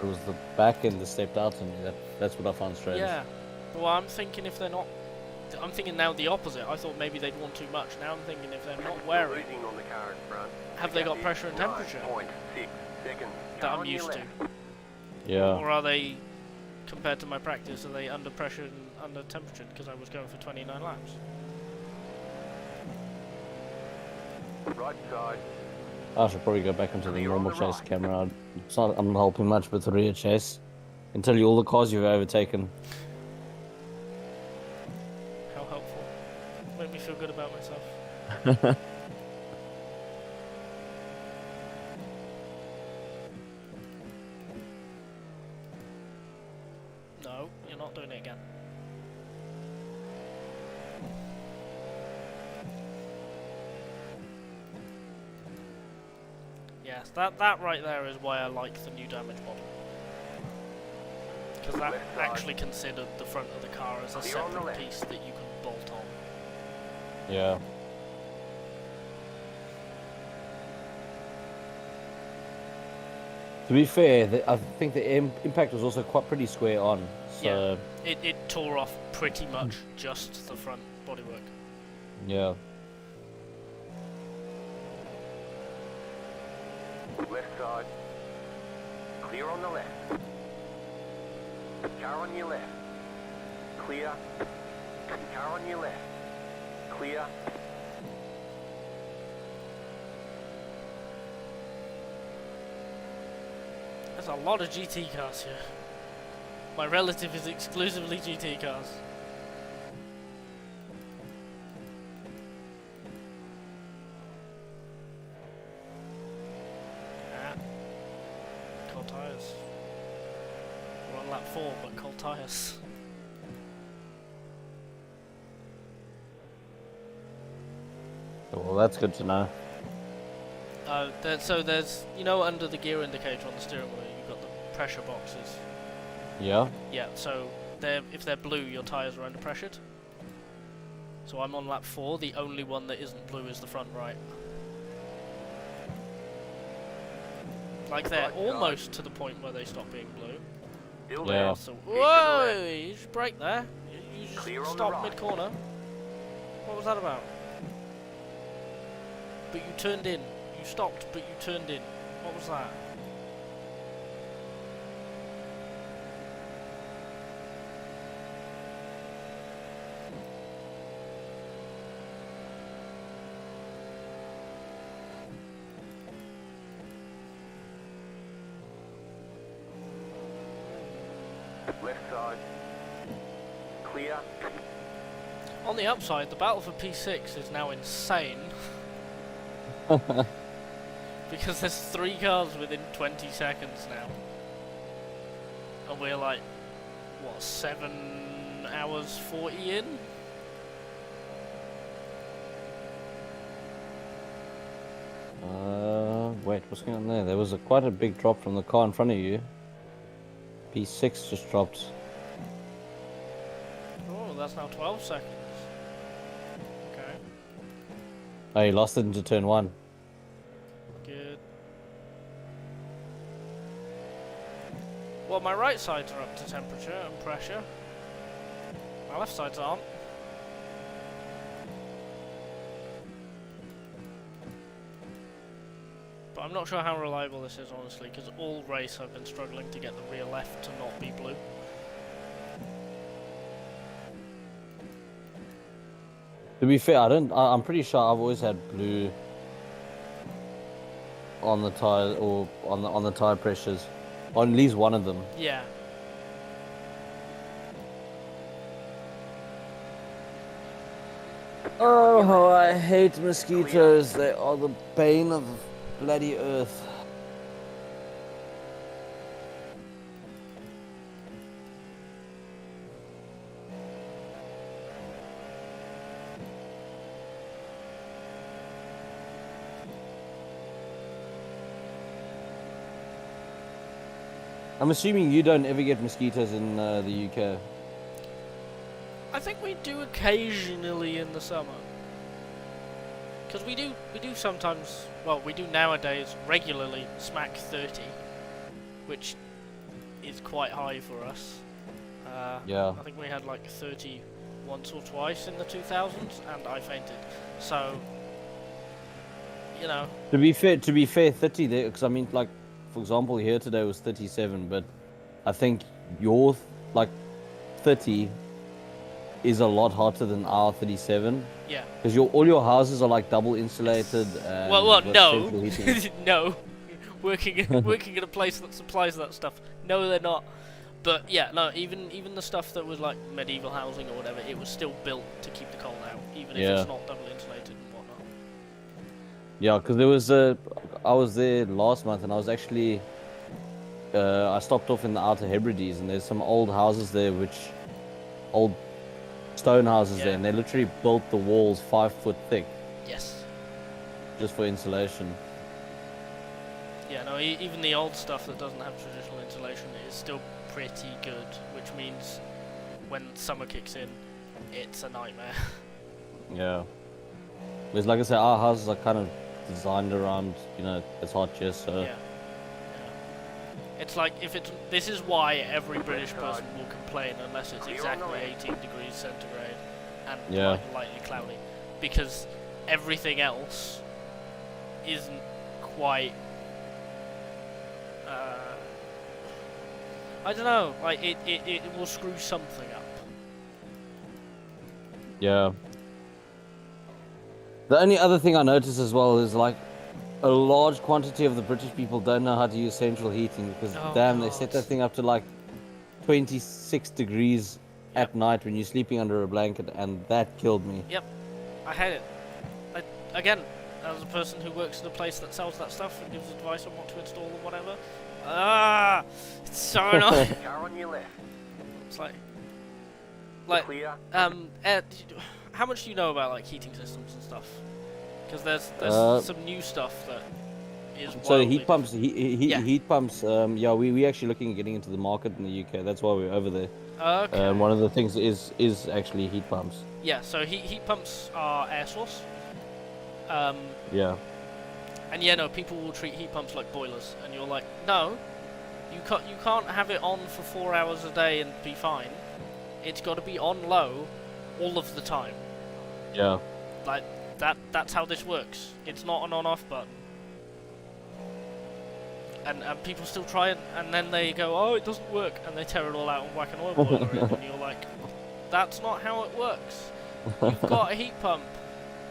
It was the back end that stepped out to me. That's what I found strange. Yeah. Well, I'm thinking if they're not... I'm thinking now the opposite. I thought maybe they'd worn too much. Now I'm thinking if they're not wearing... Losing on the car in front. Have they got pressure and temperature 9.6 seconds. that Car I'm on your used to? left. Yeah. Or are they, compared to my practice, are they under pressure and under temperature? Because I was going for 29 laps. Right side. I should probably go back into the You're on normal the chase right. camera. I'm not helping much with the rear chase. I can tell you all the cars you've overtaken. How helpful. Make me feel good about myself. No, you're not doing it again. Yes, that right there is why I like the new damage model. Because that Left side. actually considered the front of the car as a Clear on the separate left. piece that you can bolt on. Yeah. To be fair, I think the impact was also quite pretty square on. So It tore off pretty much just the front bodywork. yeah. Left side. Clear on the left. Car on your left. Clear. Car on your left. Clear. There's a lot of GT cars here. My relative is exclusively GT cars. Ah. Cold tyres. We're on lap 4, but cold tyres. Well, that's good to know. So there's, you know, under the gear indicator on the steering wheel, you've got the pressure boxes. Yeah. Yeah, so if they're blue, your tyres are under pressured. So I'm on lap 4, the only one that isn't blue is the front right. Like they're Right side. almost to the point where they stop being blue. Still Yeah. there. So, Keep to the whoa! left. You just brake there. You just Clear on the stopped right. mid-corner. What was that about? But you turned in. You stopped, but you turned in. What was that? Left side. Clear. On the upside, the battle for P6 is now insane. Because there's 3 cars within 20 seconds now. And we're like, what, 7 hours 40 in? Wait, what's going on there? There was quite a big drop from the car in front of you. P6 just dropped. Oh, that's now 12 seconds. Okay, Oh, he lost it into turn 1. good. Well, my right sides are up to temperature and pressure. My left sides aren't. But I'm not sure how reliable this is, honestly, because all race I've been struggling to get the rear left to not be blue. To be fair, I'm pretty sure I've always had blue on the tire or on the tire pressures, on at least one of them. Yeah. Oh, how I hate mosquitoes. They are the bane of bloody earth. I'm assuming you don't ever get mosquitoes in the UK. I think we do occasionally in the summer. because we do sometimes, well, we do nowadays regularly smack 30, which is quite high for us. Yeah. I think we had like 30 once or twice in the 2000s, and I fainted. So, you know. To be fair, 30 there, because I mean, like, for example, here today was 37, but I think your like 30 is a lot hotter than our 37. Yeah. Because all your houses are like double insulated. And Well, with no, central heating. no. Working at a place that supplies that stuff. No, they're not. But yeah, no. Even the stuff that was like medieval housing or whatever, it was still built to keep the cold out, even if it's not double insulated and whatnot. Yeah, because there was I was there last month, and I was actually I stopped off in the Outer Hebrides, and there's some old houses there, old stone houses there, and they literally built the walls 5 foot thick. Yes. Just for insulation. Yeah, no. Even the old stuff that doesn't have traditional insulation is still pretty good, which means when summer kicks in, it's a nightmare. Yeah. Because like I said, our houses are kind of designed around, it's hot just so. Yeah. It's like this is why every British person will complain unless it's exactly 18 degrees centigrade and lightly cloudy, because everything else isn't quite. I don't know. Like it will screw something up. Yeah. The only other thing I noticed as well is like a large quantity of the British people don't know how to use central heating because they set that thing up to like 26 degrees at night when you're sleeping under a blanket, and that killed me. Yep, I hate it. Again, as a person who works at a place that sells that stuff and gives advice on what to install and whatever, it's so annoying. Car on your left. It's like, Clear. how much do you know about like heating systems and stuff? Because there's some new stuff that is. So heat pumps, heat pumps. We actually looking at getting into the market in the UK. That's why we're over there. Okay. One of the things is actually heat pumps. Yeah. So heat pumps are air source. Yeah. And yeah, no, people will treat heat pumps like boilers, and you're like, no, you can't have it on for 4 hours a day and be fine. It's got to be on low all of the time. Yeah. Like that's how this works. It's not an on-off button. And people still try it, and then they go, oh, it doesn't work, and they tear it all out and whack an oil boiler in, and you're like, that's not how it works. You've got a heat pump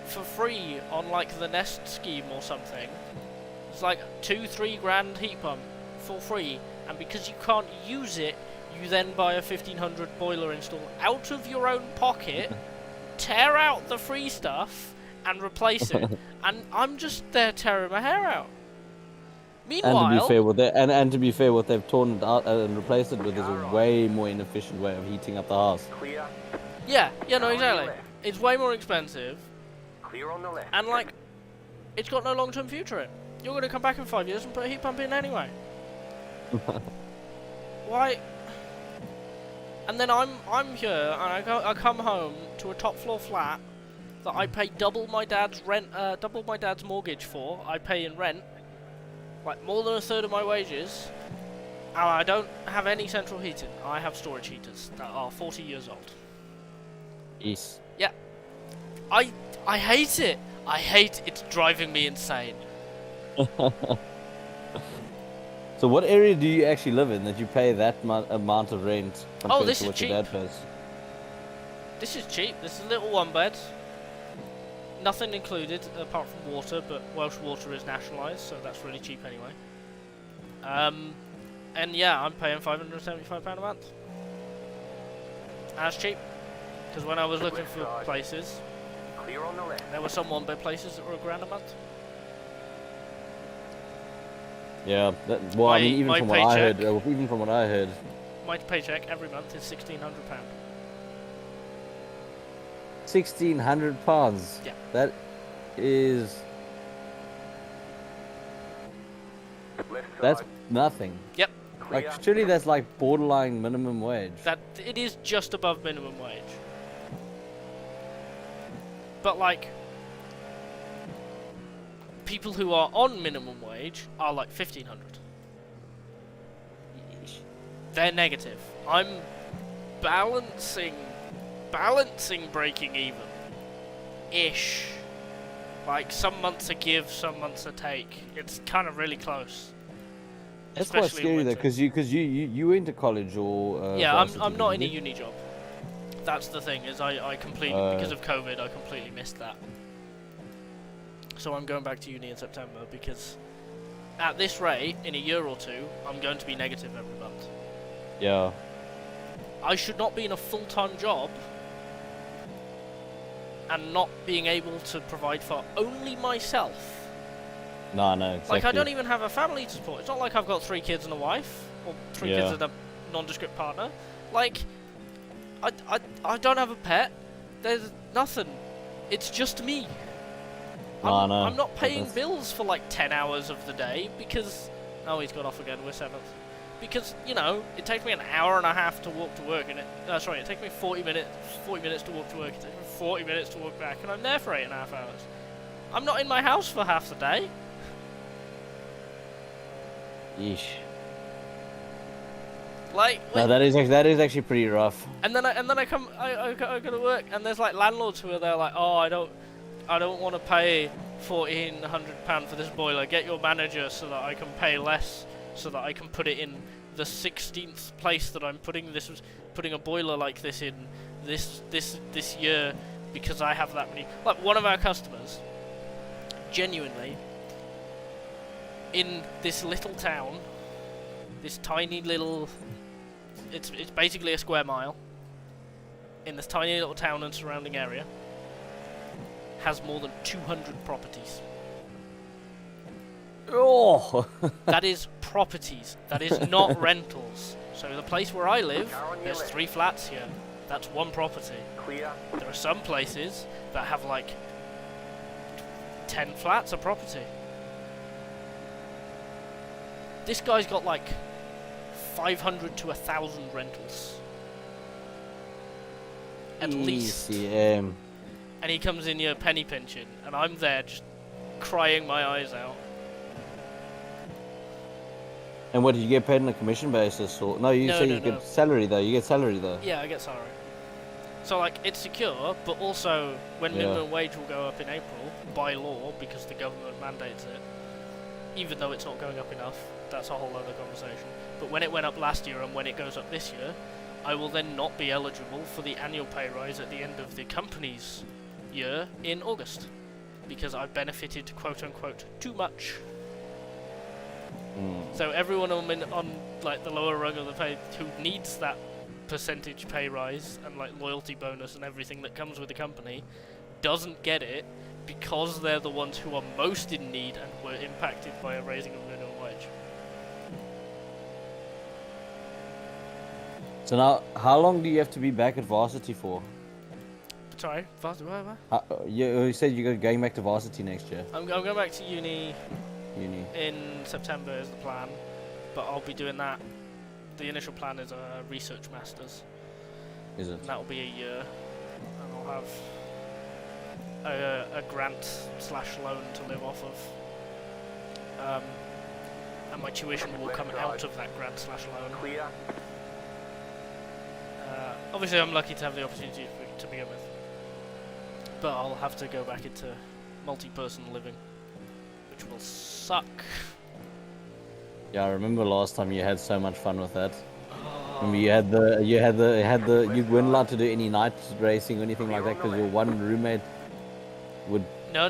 for free on like the Nest scheme or something. It's like 2-3 grand heat pump for free, and because you can't use it, you then buy a 1500 boiler install out of your own pocket, tear out the free stuff, and replace it. And I'm just there tearing my hair out. Meanwhile, and to be fair, what they've torn it out and replaced it with is a way more inefficient way of heating up the house. Clear. Yeah, no, exactly. It's way more expensive. Clear on the left. And like, it's got no long-term future in it. You're going to come back in 5 years and put a heat pump in anyway. Why? And then I'm here and I come home to a top floor flat that I pay double my dad's rent, double my dad's mortgage for. I pay in rent, like more than a third of my wages, and I don't have any central heating. I have storage heaters that are 40 years old. Yes. Yeah. I hate it. It's driving me insane. So what area do you actually live in that you pay that amount of rent compared this to is what cheap. your dad pays? This is cheap. This is a little one bed. Nothing included apart from water, but Welsh water is nationalised, so that's really cheap anyway. And yeah, I'm paying £575 a month. That's cheap. Because when I was looking for places, Clear on the left. there were some one-bed places that were £1 grand a month. Yeah. I mean, even from what I heard. My paycheck every month is £1,600. £1,600. Yeah. That is. That's nothing. Yep. Like surely that's like borderline minimum wage. It is just above minimum wage. But like, people who are on minimum wage are like 1,500. They're negative. I'm balancing breaking even. Ish. Like, some months a give, some months a take. It's kind of really close. That's quite Especially in scary though, winter. because you went to college or Yeah, varsity, I'm not in a didn't you? uni job. That's the thing, is I completely, because of COVID, I completely missed that. So I'm going back to uni in September, because at this rate, in a year or two, I'm going to be negative every month. Yeah. I should not be in a full-time job and not being able to provide for only myself. No, exactly. Like, I don't even have a family to support. It's not like I've got 3 kids and a wife, or 3 kids and a nondescript partner. Like, I don't have a pet. There's nothing. It's just me. I'm not paying bills for like 10 hours of the day because... Oh, he's gone off again. We're 7th. Because, you know, it takes me an hour and a half to walk to work, and it takes me 40 minutes to walk to work, it takes me 40 minutes to walk back, and I'm there for 8.5 hours. I'm not in my house for half the day. Yeesh. Like, No, that is actually pretty rough. and then I go to work, and there's like landlords who are there like, oh, I don't want to pay £1,400 for this boiler. Get your manager so that I can pay less, so that I can put it in the 16th place that I'm putting a boiler like this in this year, because I have that many. Like, one of our customers, genuinely, in this little town, this tiny little, it's basically a square mile, in this tiny little town and surrounding area, has more than 200 properties. Oh! That is properties. That is not rentals. So the place where I live, there's 3 flats here. That's 1 property. Clear. There are some places that have like 10 flats a property. This guy's got like 500 to 1,000 rentals. At least. ECM. And he comes in here penny pinching, and I'm there just crying my eyes out. And what, did you get paid on a commission basis? Or no, you get salary though. You get salary though. Yeah, I get salary. So like, it's secure, but also when minimum wage will go up in April by law because the government mandates it, even though it's not going up enough, that's a whole other conversation. But when it went up last year and when it goes up this year, I will then not be eligible for the annual pay rise at the end of the company's year in August, because I've benefited quote unquote too much. So everyone on like the lower rung of the pay who needs that percentage pay rise and like loyalty bonus and everything that comes with the company doesn't get it, because they're the ones who are most in need and were impacted by a raising of minimum wage. So now, how long do you have to be back at varsity for? Sorry, what? You said you're going back to varsity next year. I'm going back to uni in September is the plan, but I'll be doing that. The initial plan is a research master's. Is it? And that'll be a year, and I'll have a grant/loan to live off of, and my tuition will come out of that grant/loan. Clear. Obviously, I'm lucky to have the opportunity to begin with, but I'll have to go back into multi-person living, which will suck. Yeah, I remember last time you had so much fun with that. Remember you weren't allowed to do any night racing or anything like that because your one roommate would. No.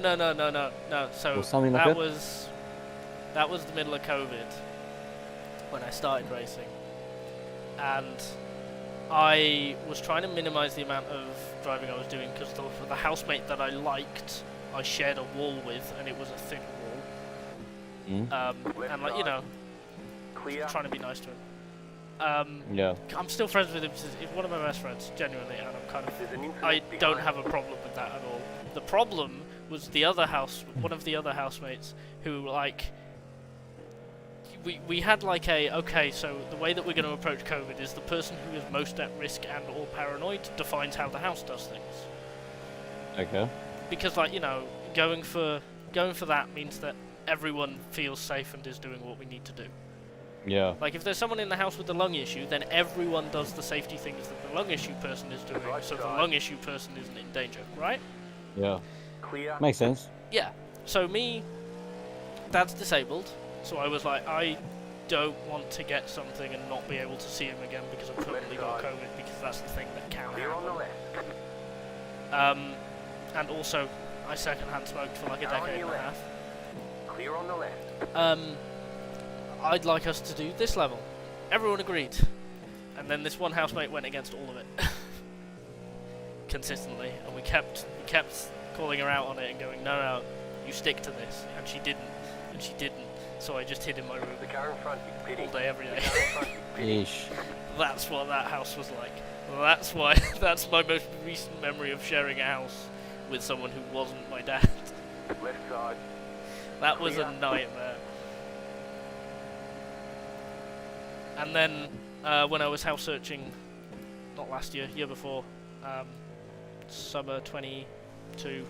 So or something like that was the middle of COVID when I started racing, and I was trying to minimize the amount of driving I was doing because the housemate that I liked, I shared a wall with, and it was a thick wall. And like, you know, trying to be nice to him. Yeah. I'm still friends with him. He's one of my best friends, genuinely, and I don't have a problem with that at all. The problem was one of the other housemates who, like, we had like okay, so the way that we're going to approach COVID is the person who is most at risk and or paranoid defines how the house does things. Okay. Because, like, you know, going for going for that means that everyone feels safe and is doing what we need to do. Yeah. Like, if there's someone in the house with the lung issue, then everyone does the safety things that the lung issue person is doing, so the lung issue person isn't in danger, right? Yeah. Clear. Makes sense. Yeah. So me, Dad's disabled, so I was like, I don't want to get something and not be able to see him again because I've permanently got COVID, because that's the thing that can Clear on the happen. left. And also, I secondhand smoked for like a decade and a half. Clear on the left. I'd like us to do this level. Everyone agreed. And then this one housemate went against all of it. Consistently. And we kept calling her out on it and going, no, you stick to this. And she didn't. And she didn't. So I just hid in my room The car in front is pitting. all day, every day. Yeesh. That's what that house was like. That's why, that's my most recent memory of sharing a house with someone who wasn't my dad. Left side. That was a nightmare. And then, when I was house searching, not last year, year before, summer 22.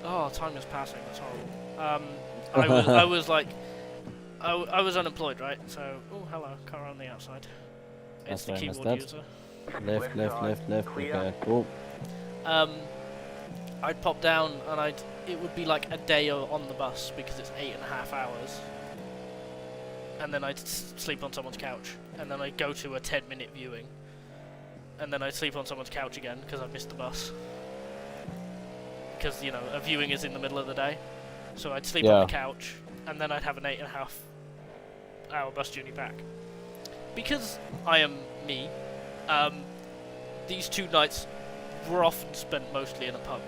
Oh, time is passing, that's horrible. I was like, I was unemployed, right? So, oh, hello, car on the outside. It's the keyboard user. Left. Okay, cool. I'd pop down and it would be like a day on the bus because it's 8.5 hours. And then I'd sleep on someone's couch. And then I'd go to a 10-minute viewing. And then I'd sleep on someone's couch again because I missed the bus. Because, you know, a viewing is in the middle of the day. So I'd sleep on the couch, and then I'd have an 8.5 hour bus journey back. Because I am me, these 2 nights were often spent mostly in a pub.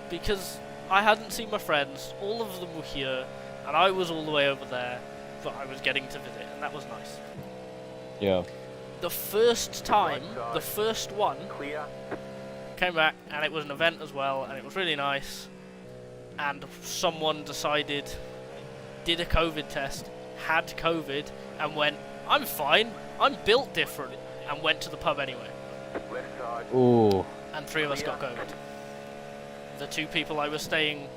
Because I hadn't seen my friends, all of them were here, and I was all the way over there, but I was getting to visit, and that was nice. Yeah. The first time, the first one, Clear. came back, and it was an event as well, and it was really nice, and someone decided, did a COVID test, had COVID, and went, I'm fine, I'm built different, and went to the pub anyway. Left side. Ooh. And 3 of us got COVID. The 2 people I was staying,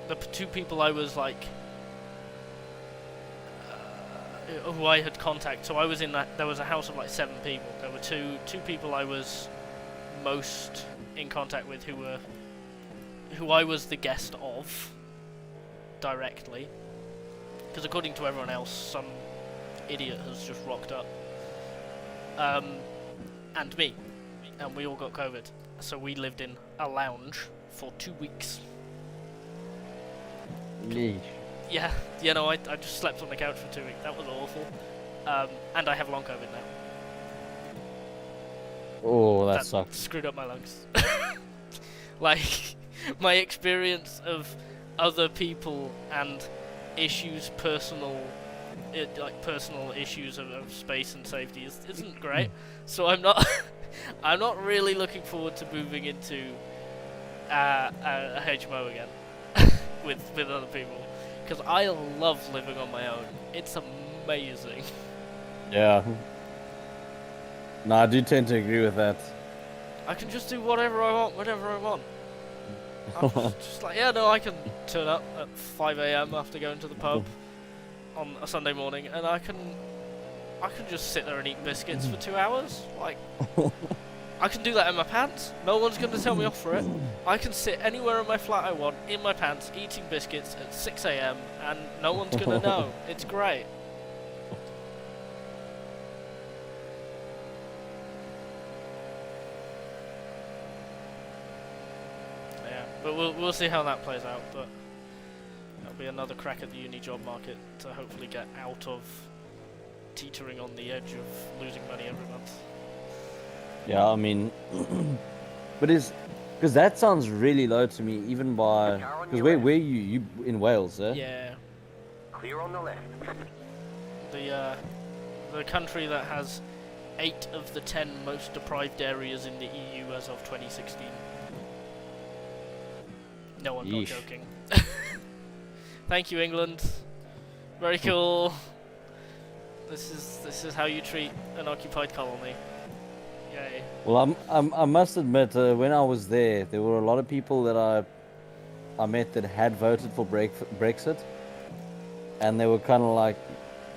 the 2 people I was like, who I had contact. So I was in that. There was a house of like 7 people. There were two people I was most in contact with, who I was the guest of directly. Because according to everyone else, some idiot has just rocked up. And me, and we all got COVID. So we lived in a lounge for 2 weeks. Yeesh. Yeah, you know, I just slept on the couch for 2 weeks. That was awful. And I have long COVID now. Oh, that sucks. Screwed up my lungs. Like, my experience of other people and issues, personal issues of space and safety isn't great. So I'm not, I'm not really looking forward to moving into a HMO again with other people. Because I love living on my own. It's amazing. Yeah. No, I do tend to agree with that. I can just do whatever I want, whenever I want. I'm just like, yeah, no, I can turn up at 5 AM after going to the pub on a Sunday morning, and I can just sit there and eat biscuits for 2 hours. Like, I can do that in my pants. No one's going to tell me off for it. I can sit anywhere in my flat I want, in my pants, eating biscuits at 6 AM, and no one's going to know. It's great. Yeah, but we'll see how that plays out. But that'll be another crack at the uni job market to hopefully get out of teetering on the edge of losing money every month. Yeah, I mean, but because that sounds really low to me, even by because where you in Wales, eh? Yeah. Clear on the left. The country that has 8 of the 10 most deprived areas in the EU as of 2016. No, I'm not joking. Thank you, England. Very cool. This is how you treat an occupied colony. Yay. Well, I must admit, when I was there were a lot of people that I I met that had voted for Brexit, and they were kind of like,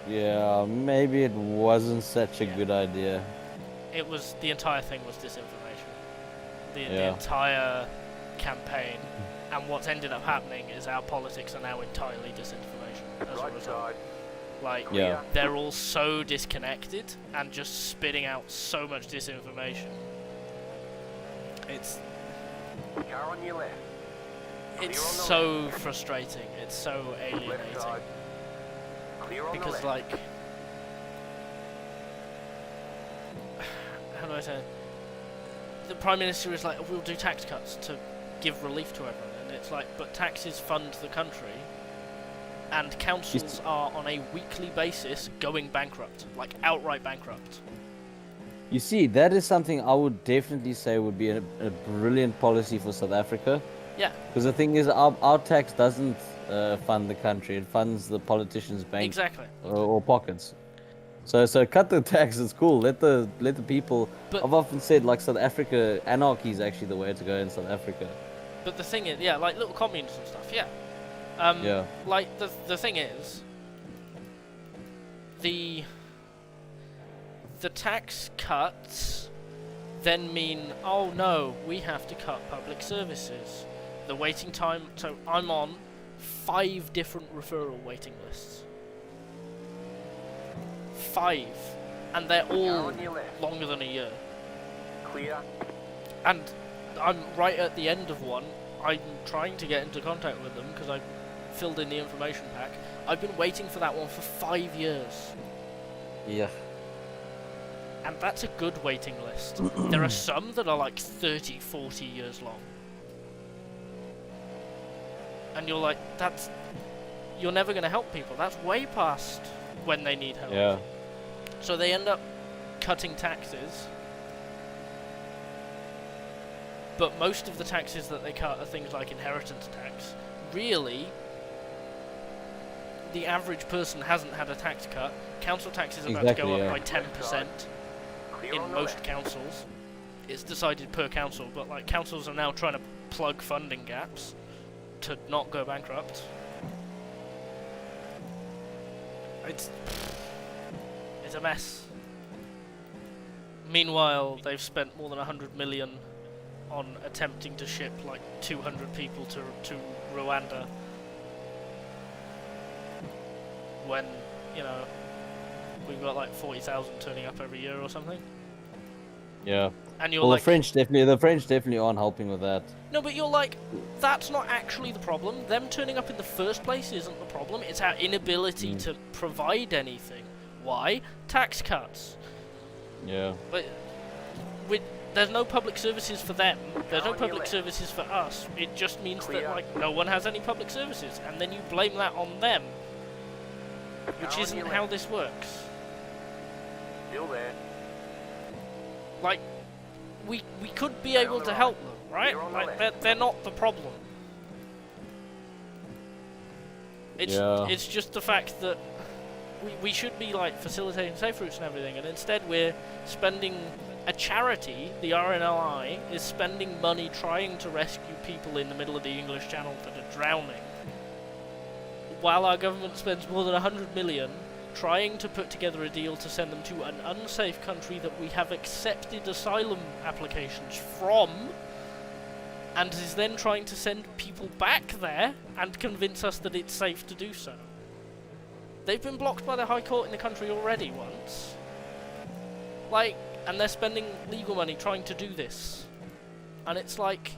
yeah, maybe it wasn't such a good idea. It was, the entire thing was disinformation. The Yeah. entire campaign, and what's ended up happening is our politics are now entirely disinformation as a Right result. side. Like, Yeah. they're all so disconnected and just spitting out so much disinformation. It's Car on your left. it's Clear on the so frustrating. It's so Left alienating side. Clear on the because, left. like, how do I say it? The Prime Minister is like, we'll do tax cuts to give relief to everyone, and it's like, but taxes fund the country, and councils are on a weekly basis going bankrupt, like outright bankrupt. You see, that is something I would definitely say would be a brilliant policy for South Africa. Yeah. Because the thing is, our tax doesn't fund the country; it funds the politicians' bank Exactly. or pockets. So cut the tax. It's cool. Let the people. But- I've often said, like, South Africa, anarchy is actually the way to go in South Africa. But the thing is, yeah, like little communes and stuff, yeah. Yeah. Like, the thing is, the tax cuts then mean, oh no, we have to cut public services. The waiting time, so I'm on 5 different referral waiting lists. 5. And they're all on your left. longer than a year. Clear. And I'm right at the end of one. I'm trying to get into contact with them because I filled in the information pack. I've been waiting for that one for 5 years. Yeah. And that's a good waiting list. There are some that are like 30, 40 years long. And you're like, you're never going to help people. That's way past when they need help. Yeah. So they end up cutting taxes. But most of the taxes that they cut are things like inheritance tax. Really, the average person hasn't had a tax cut. Council tax is about to go up by 10% Clear in on the most left. councils. It's decided per council, but like councils are now trying to plug funding gaps to not go bankrupt. It's a mess. Meanwhile, they've spent more than 100 million on attempting to ship like 200 people to Rwanda. When, you know, we've got like 40,000 turning up every year or something. Yeah. And you're Well, like, the French definitely aren't helping with that. no, but you're like, that's not actually the problem. Them turning up in the first place isn't the problem. It's our inability to provide anything. Why? Tax cuts. Yeah. But there's no public services for them. There's no public services for us. It just means that like no one has any public services, and then you blame that on them, which isn't how this works. Still there. Like, we could be able to help them, right? Like they're not the problem. It's just the fact that we should be like facilitating safe routes and everything, and instead we're spending. A charity, the RNLI, is spending money trying to rescue people in the middle of the English Channel that are drowning, while our government spends more than 100 million trying to put together a deal to send them to an unsafe country that we have accepted asylum applications from, and is then trying to send people back there and convince us that it's safe to do so. They've been blocked by the High Court in the country already once. Like, and they're spending legal money trying to do this. And it's like,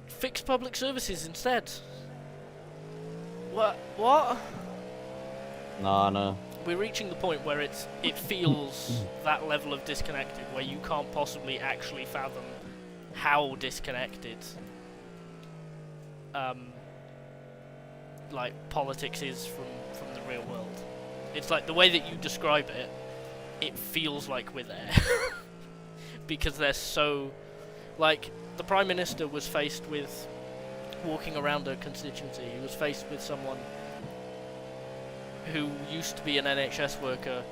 fix public services instead. What? No. We're reaching the point where it feels that level of disconnected, where you can't possibly actually fathom how disconnected like politics is from the real world. It's like the way that you describe it, it feels like we're there. Because they're so... Like, the Prime Minister was faced with walking around a constituency. He was faced with someone who used to be an NHS worker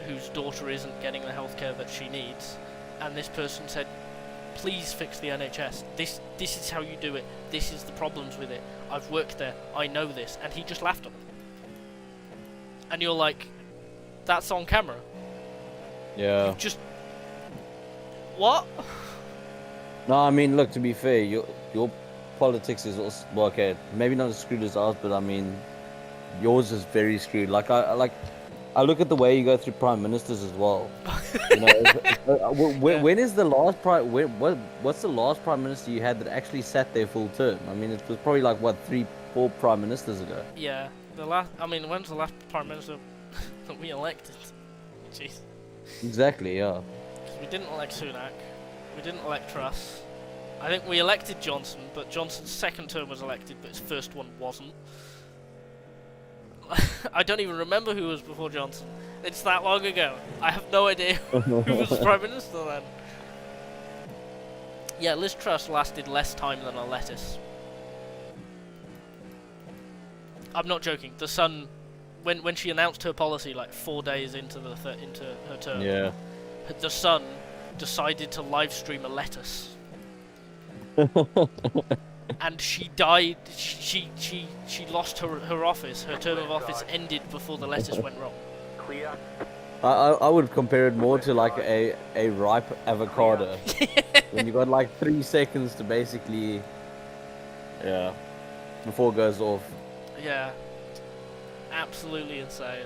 whose daughter isn't getting the healthcare that she needs. And this person said, please fix the NHS. This is how you do it. This is the problems with it. I've worked there. I know this. And he just laughed at them. And you're like, that's on camera. Yeah. You just... What? No, I mean, look, to be fair, your politics is also, well, okay, maybe not as screwed as ours, but I mean, yours is very screwed. Like, I look at the way you go through prime ministers as well. You know, when is the last what's the last prime minister you had that actually sat there full term? I mean, it was probably like, what, 3-4 prime ministers ago? Yeah, when's the last prime minister that we elected? Jeez. Exactly, yeah. We didn't elect Sunak. We didn't elect Truss. I think we elected Johnson, but Johnson's second term was elected, but his first one wasn't. I don't even remember who was before Johnson. It's that long ago. I have no idea who was Prime Minister then. Yeah, Liz Truss lasted less time than a lettuce. I'm not joking. The Sun, when she announced her policy like 4 days into her term, Yeah. the Sun decided to live stream a lettuce. And she died. She lost her office. Her term of office ended before the lettuce went wrong. Clear. I would compare it more to like a ripe avocado. When you got like 3 seconds to basically, yeah, before it goes off. Yeah, absolutely insane.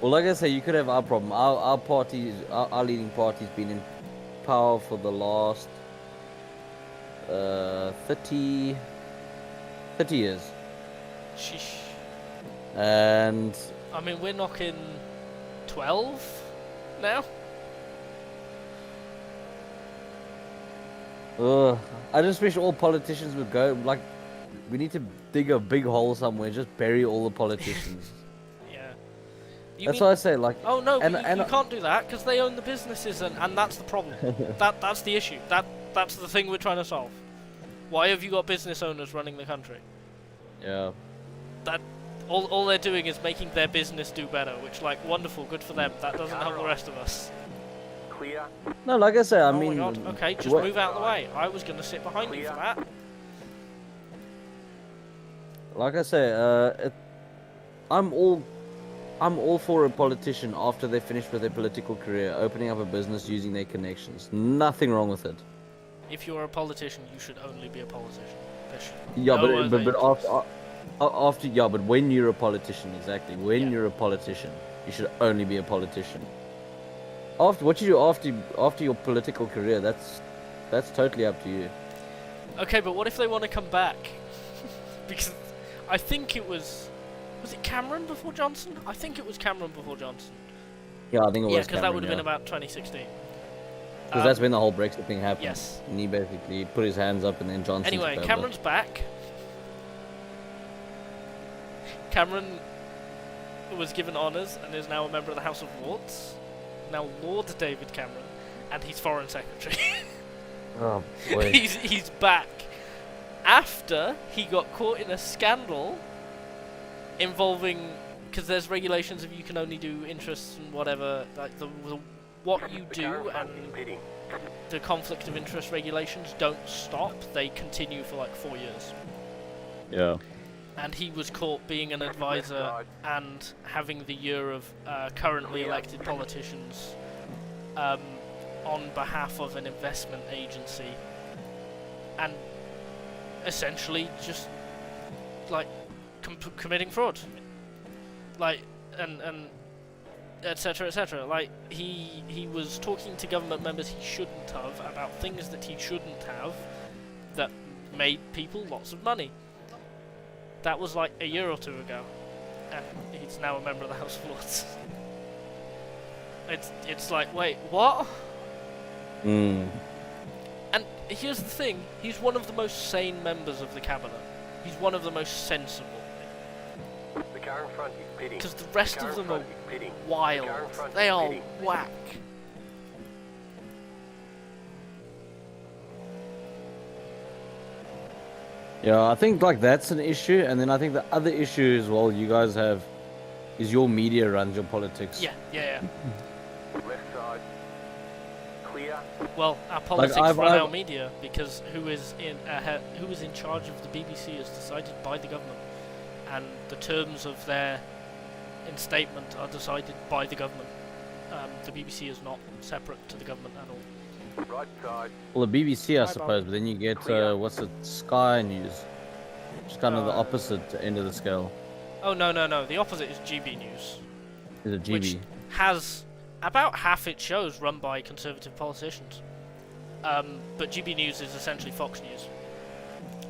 Well, like I say, you could have our problem. Our party, our leading party's been in power for the last 30 years. Sheesh. And I mean, we're knocking 12 now. I just wish all politicians would go. Like, we need to dig a big hole somewhere, just bury all the politicians. That's what I say, like... Oh no, but you can't do that, because they own the businesses, and that's the problem. That's the issue. That's the thing we're trying to solve. Why have you got business owners running the country? Yeah. That all they're doing is making their business do better, which, like, wonderful, good for them. That doesn't help the rest of us. Clear. No, like I say, I mean... Oh my god, okay, just move out of the way. I was going to sit behind you for that. Like I say, I'm all for a politician after they finish with their political career, opening up a business using their connections. Nothing wrong with it. If you're a politician, you should only be a politician. Yeah, but when you're a politician, exactly. When you're a politician, you should only be a politician. After what you do after your political career, that's totally up to you. Okay, but what if they want to come back? Because I think it was it Cameron before Johnson? I think it was Cameron before Johnson. Yeah, I think it was. Yeah, because that would have been about 2016. Because that's when the whole Brexit thing happened. Yes. And he basically put his hands up, and then Johnson. Anyway, Cameron's back. Cameron was given honours and is now a member of the House of Lords. Now Lord David Cameron, and he's Foreign Secretary. Oh boy. He's back after he got caught in a scandal involving, because there's regulations of you can only do interests and whatever, like the what you do, and the conflict of interest regulations don't stop, they continue for like 4 years. Yeah. And he was caught being an advisor and having the year of currently elected politicians on behalf of an investment agency, and essentially just like committing fraud, like and etc. etc. Like he was talking to government members he shouldn't have about things that he shouldn't have that made people lots of money. That was like a year or two ago, and he's now a member of the House of Lords. It's like, wait, what? Mm. And here's the thing, he's one of the most sane members of the cabinet. He's one of the most sensible. The car in front is pitting. Because the rest of them are wild. They are whack. Yeah, I think like that's an issue, and then I think the other issue is, well, you guys have is your media runs your politics. Yeah. Left side. Clear. Well, our politics I've- run I've- our media because who is in charge of the BBC is decided by the government, and the terms of their instatement are decided by the government. The BBC is not separate to the government at all. Right side. Well, the BBC, I Hi, suppose, but then you get what's it, Sky News, which is kind of the opposite end of the scale. Oh no! The opposite is GB News, Is it GB? which has about half its shows run by conservative politicians. But GB News is essentially Fox News,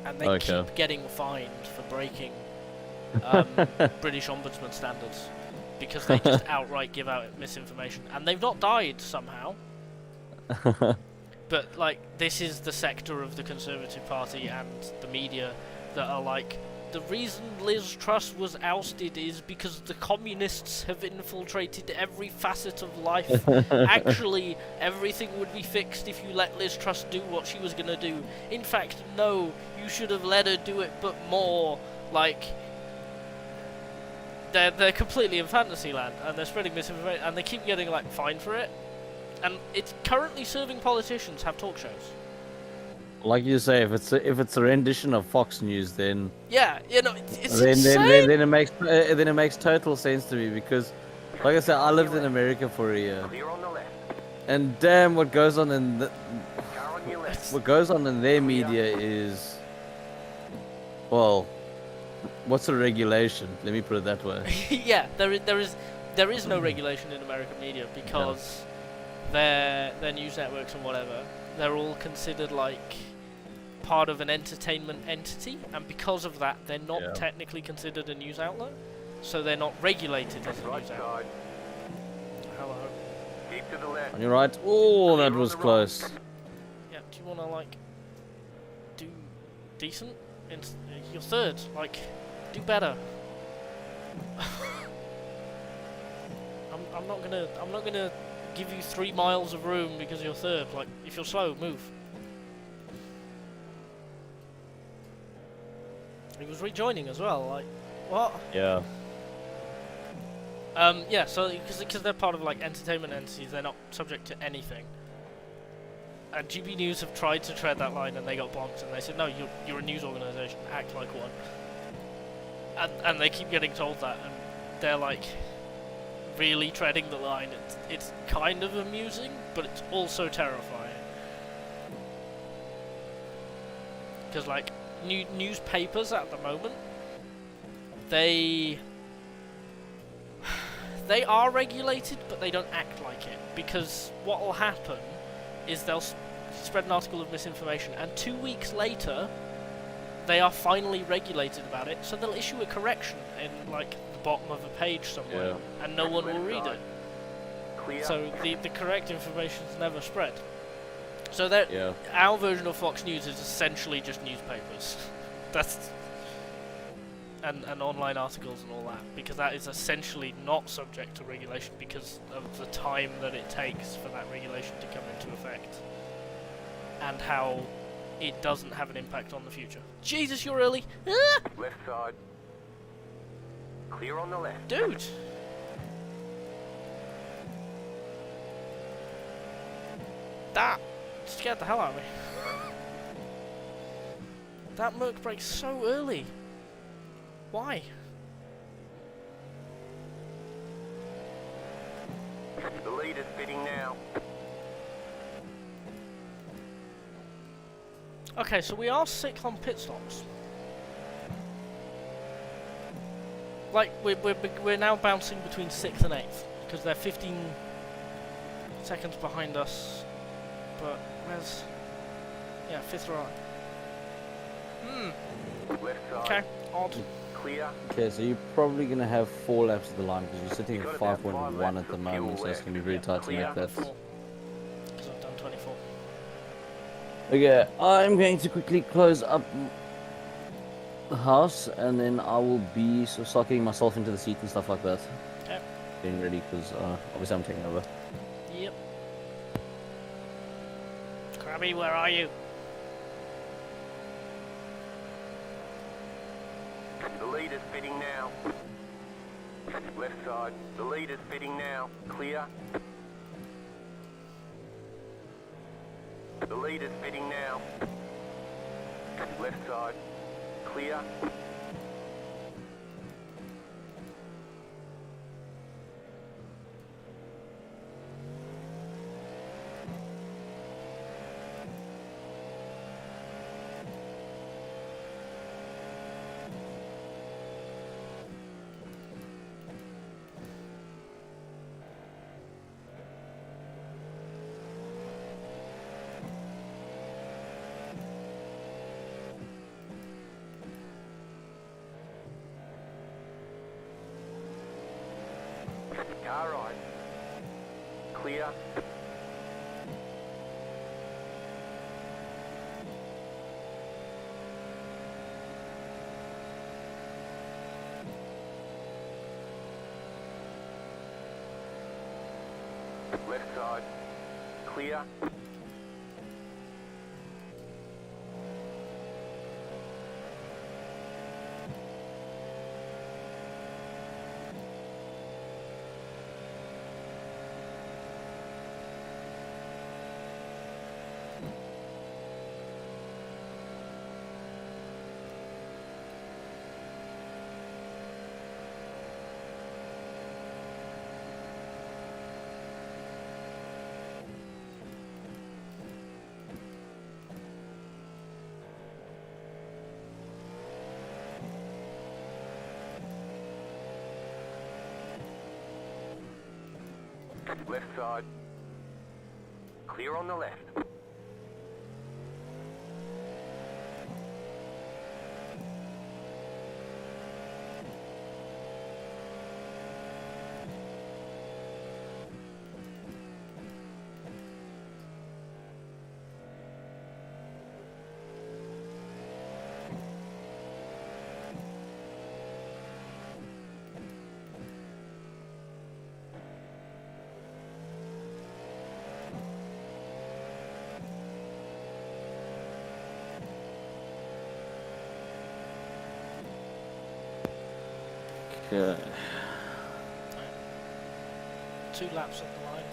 and they keep getting fined for breaking British Ombudsman standards because they just outright give out misinformation, and they've not died somehow. But like, this is the sector of the Conservative Party and the media that are like, the reason Liz Truss was ousted is because the communists have infiltrated every facet of life. Actually, everything would be fixed if you let Liz Truss do what she was gonna do. In fact, no, you should have let her do it, but more. Like, they're completely in fantasy land, and they're spreading misinformation, and they keep getting like fined for it. And it's currently serving politicians have talk shows. Like you say, if it's a rendition of Fox News, then yeah, you know, it's then insane. then it makes total sense to me, because, like I said, I lived in America for a year, Clear on the left. and damn, what goes on in Car on your left. what goes on in their media is, well, what's a regulation? Let me put it that way. Yeah, there is no regulation in American media because their news networks and whatever, they're all considered like part of an entertainment entity, and because of that, they're not technically considered a news outlet, so they're not regulated as a Right news outlet. side. Hello. Keep to the left. On your right. Oh, that was close. Yeah, do you want to like do decent? You're third. Like, do better. I'm not gonna give you 3 miles of room because you're third. Like, if you're slow, move. He was rejoining as well. Like, what? Yeah. Yeah. So because they're part of like entertainment entities, they're not subject to anything. And GB News have tried to tread that line, and they got bonked. And they said, no, you're a news organisation. Act like one. And they keep getting told that, and they're like really treading the line. It's kind of amusing, but it's also terrifying. Because like newspapers at the moment, they are regulated, but they don't act like it. Because what will happen is they'll spread an article of misinformation, and 2 weeks later, they are finally regulated about it, so they'll issue a correction in like the bottom of a page somewhere, and no one will read it. Clear. So the correct information's never spread. So that our version of Fox News is essentially just newspapers. That's and online articles and all that, because that is essentially not subject to regulation because of the time that it takes for that regulation to come into effect, and how it doesn't have an impact on the future. Jesus, you're early! Ah! Left side. Clear on the left. Dude! That scared the hell out of me. That Merc brakes so early. Why? The lead is fitting now. Okay, so we are 6th on pit stops. Like, we're now bouncing between 6th and 8th, because they're 15 seconds behind us. But where's... yeah, 5th right. Left side. Okay, odd. Clear. Okay, so you're probably gonna have 4 laps of the line, because you're sitting You've at got about 5 5.1 laps at the of moment, so fuel it's gonna be left. very tight to Clear. make that. Because I've done 24. Okay, I'm going to quickly close up the house, and then I will be start getting myself into the seat and stuff like that. Okay. Getting ready, because obviously I'm taking over. Yep. Crabby, where are you? The lead is fitting now. Left side. The leader's fitting now. Clear. The leader's fitting now. Left side. Clear. Car right. Clear. Left side. Clear. Left side. Clear on the left. Okay. 2 laps on the line.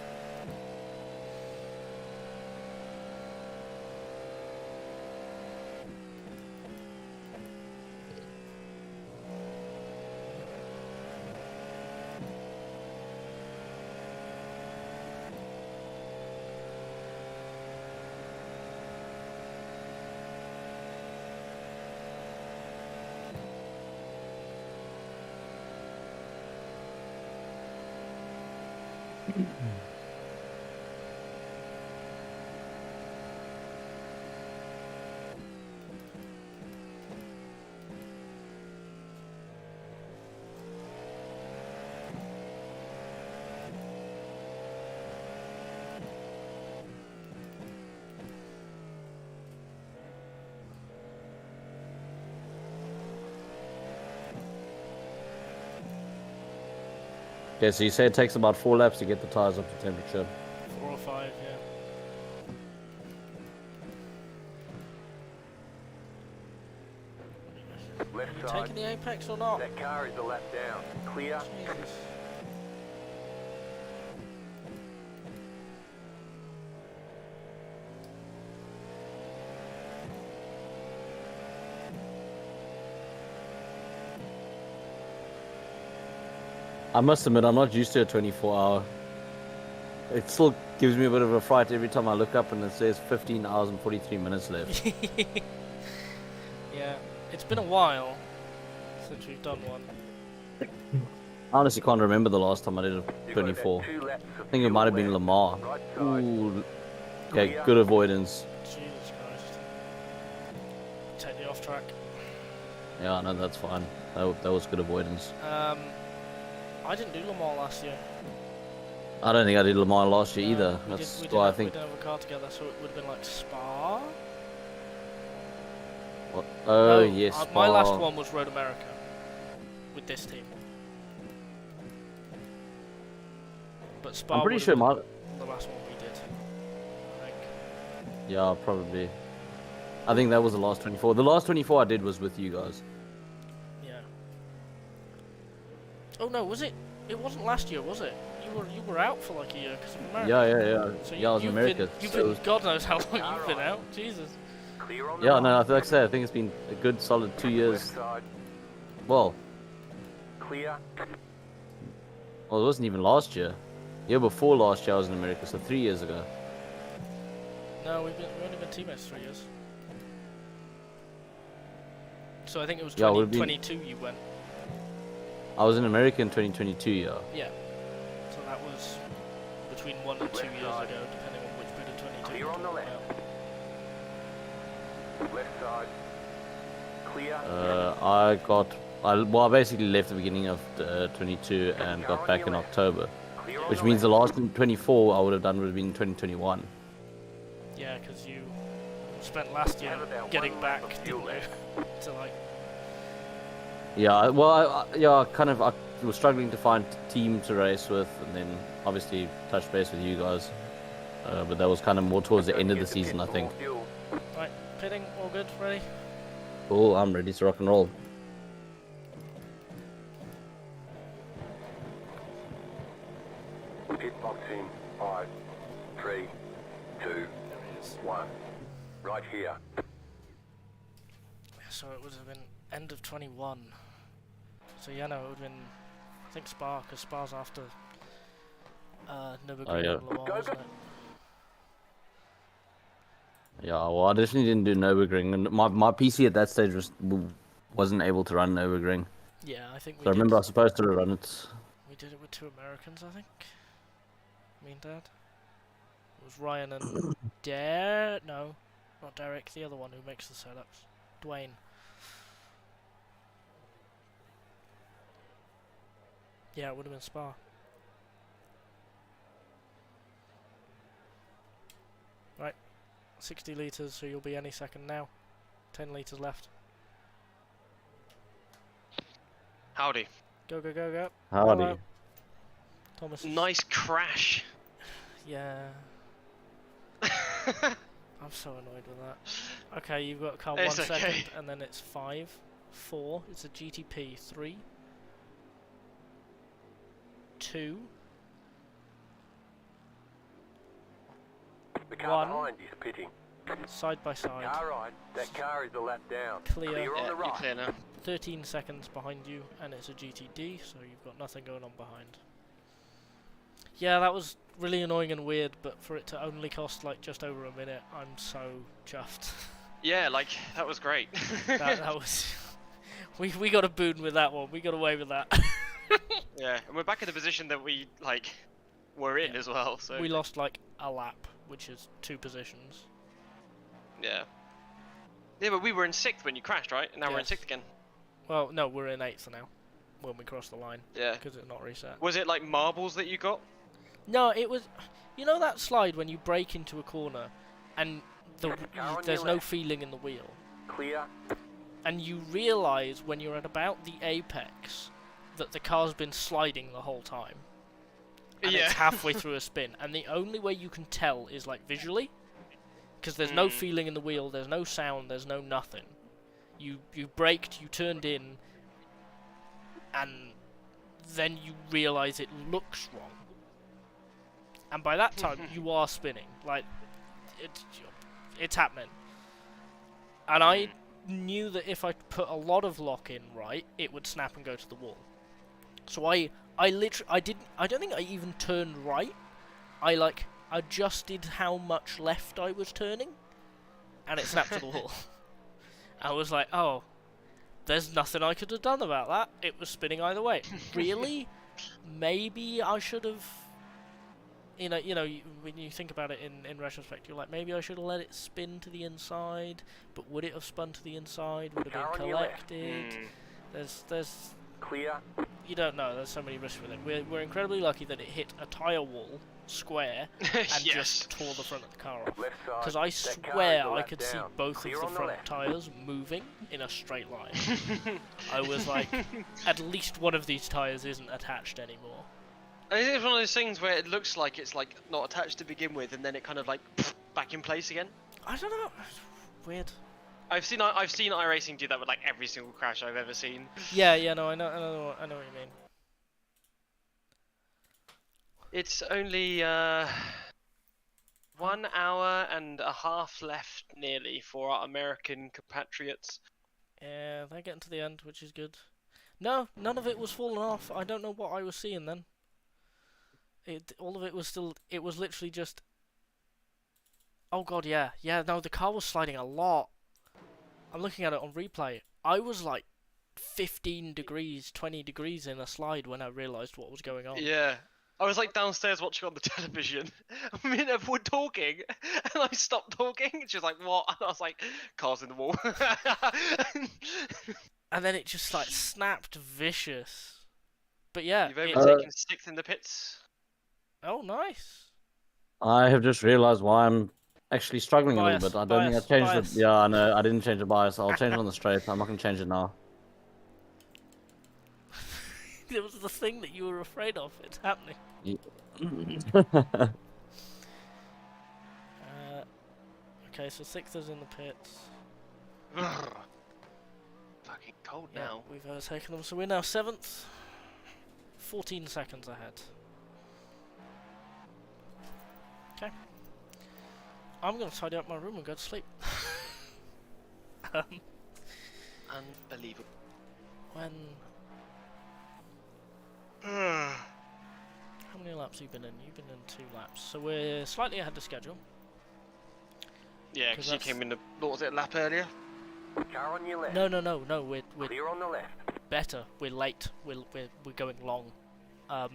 Okay, so you say it takes about 4 laps to get the tires up to temperature. 4 or 5, yeah. Left You side. taking the apex or not? That car is a lap down. Clear. Jesus. I must admit, I'm not used to a 24-hour. It still gives me a bit of a fright every time I look up and it says 15 hours and 43 minutes left. Yeah, it's been a while since we've done one. I honestly can't remember the last time I did a 24. I think it might have been Lamar. Ooh. Okay, good avoidance. Jesus Christ. Take the off track. Yeah, no, that's fine. That was good avoidance. I didn't do Le Mans last year. I don't think I did Le Mans last year either. We That's didn't why I have, think. we didn't have a car together, so it would have been like Spa. What? Oh, No, yes. my last Spa. one was Road America with this team. But Spa I'm pretty would sure have my. been the last one we did. I think. Yeah, probably. I think that was the last 24. The last 24 I did was with you guys. Yeah. Oh no, was it? It wasn't last year, was it? You were out for like a year because of America. Yeah. So Yeah, I was in America. You've so- been, God knows how long you've been out. Jesus. Clear on the Yeah, right. no, like I say, I think it's been a good solid 2 Left years. side. Well, Clear. it wasn't even last year. Year before last year I was in America, so 3 years ago. No, we've only been teammates 3 years. So I think it was Yeah, it would've 2022 you went. I was in America in 2022, yeah. Yeah. So that was between 1 and 2 Left years side. ago, depending on which bit of 22. Clear you're on the talking left. about. Left side. Clear. I basically left the beginning of 22 and got back in October. Clear on Which the means the left. last in 24 I would have done would have been 2021. Yeah, because you spent last year Have about getting one back, lap of fuel didn't you? To like, Yeah, well, I was struggling to find a team to race with, and then obviously touch base with you guys. But that was kind of more towards the end of the Get pit season, I for think. more fuel. right, pitting, all good, ready? Cool, I'm ready to rock and roll. Pit box in 5, 3, 2, 1. Right here. So it would have been end of 21. So yeah, no, it would have been, I think Spa, because Spa's after Nürburgring Oh, yeah. and Le Mans, isn't it? Yeah, well, I definitely didn't do Nürburgring, and my PC at that stage wasn't able to run Nürburgring. Yeah, I think we So I did. remember I was supposed to run it. We did it with 2 Americans, I think. Me and Dad. It was Ryan and no, not Derek, the other one who makes the setups. Dwayne. Yeah, it would have been Spa. Right, 60 litres, so you'll be any second now. 10 litres left. Howdy. Go, go, go, go. Howdy. Hello. Thomas. Nice crash. Yeah. I'm so annoyed with that. Okay, you've got a car 1 It's second, okay. and then it's 5, 4, it's a GTP, 3, 2, The car 1, behind is pitting. side by side, Car right. That car is a lap down. clear, Clear on Yeah, the you're right. clear now. 13 seconds behind you, and it's a GTD, so you've got nothing going on behind. Yeah, that was really annoying and weird, but for it to only cost like just over a minute, I'm so chuffed. Yeah, like, that was great. that was... we got a boon with that one, we got away with that. Yeah, and we're back in the position that we, like, were in Yeah. as well, so... We lost like a lap, which is 2 positions. Yeah. Yeah, but we were in 6th when you crashed, right? And now we're in Yes. 6th again. Well, no, we're in 8th now, when we cross the line, Yeah. because it's not reset. Was it, like, marbles that you got? No, it was... You know that slide when you brake into a corner, and there's no feeling in the wheel? Clear. And you realise when you're at about the apex that the car's been sliding the whole time. And Yeah. it's halfway through a spin. And the only way you can tell is like visually. Because there's no feeling in the wheel, there's no sound, there's no nothing. You braked, you turned in, and then you realise it looks wrong. And by that time, you are spinning. Like, it's happening. And I knew that if I put a lot of lock in right, it would snap and go to the wall. So I don't think I even turned right. I like adjusted how much left I was turning, and it snapped to the wall. I was like, oh, there's nothing I could have done about that. It was spinning either way. Really? Maybe I should have. You know, when you think about it in retrospect, you're like, maybe I should have let it spin to the inside, but would it have spun to the inside? Would it have been collected? There's Clear. you don't know. There's so many risks with it. We're incredibly lucky that it hit a tyre wall square and Yes. just tore the front of the car off. Left side. Because I That car swear is a I lap could see down. both Clear of the on the front left. tyres moving in a straight line. I was like, at least one of these tyres isn't attached anymore. And it's one of those things where it looks like it's like not attached to begin with, and then it kind of like back in place again. I don't know. Weird. I've seen iRacing do that with like every single crash I've ever seen. Yeah, no, I know what you mean. It's only 1 hour and a half left, nearly, for our American compatriots. Yeah, they're getting to the end, which is good. No, none of it was falling off. I don't know what I was seeing then. All of it was still. It was literally just. Oh god, yeah, no, the car was sliding a lot. I'm looking at it on replay. I was like 15 degrees, 20 degrees in a slide when I realised what was going on. Yeah. I was like downstairs watching on the television. Me and Ev were talking, and I stopped talking. She was like, "What?" And I was like, "Cars in the wall." And then it just like snapped vicious. But yeah. You've overtaken 6th in the pits. Oh, nice. I have just realised why I'm actually struggling a Bias, little bit. I don't think I changed bias. it. Yeah, no, I didn't change the bias. I'll change it on the straight. I'm not going to change it now. It was the thing that you were afraid of. It's happening. Okay, so 6th is in the pits. Fucking cold Yeah, now. we've overtaken them, so we're now 7th. 14 seconds ahead. Okay. I'm going to tidy up my room and go to sleep. Unbelievable. When... How many laps have you been in? You've been in 2 laps. So we're slightly ahead of schedule. Yeah, because you came in what was it, a lap earlier? Car on your left. No, we're Clear on the left. better. We're late. We're going long. Oh.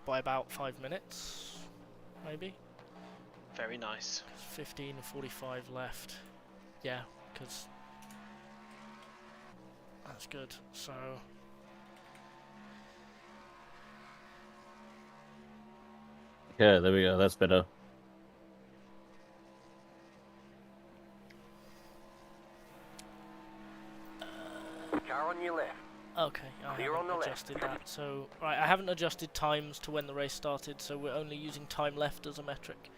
By about 5 minutes, maybe. Very nice. 15 and 45 left. Yeah, because that's good. So Yeah, there we go. That's better. Car on your left. okay, I Clear on the haven't left. adjusted that. So right, I haven't adjusted times to when the race started, so we're only using time left as a metric.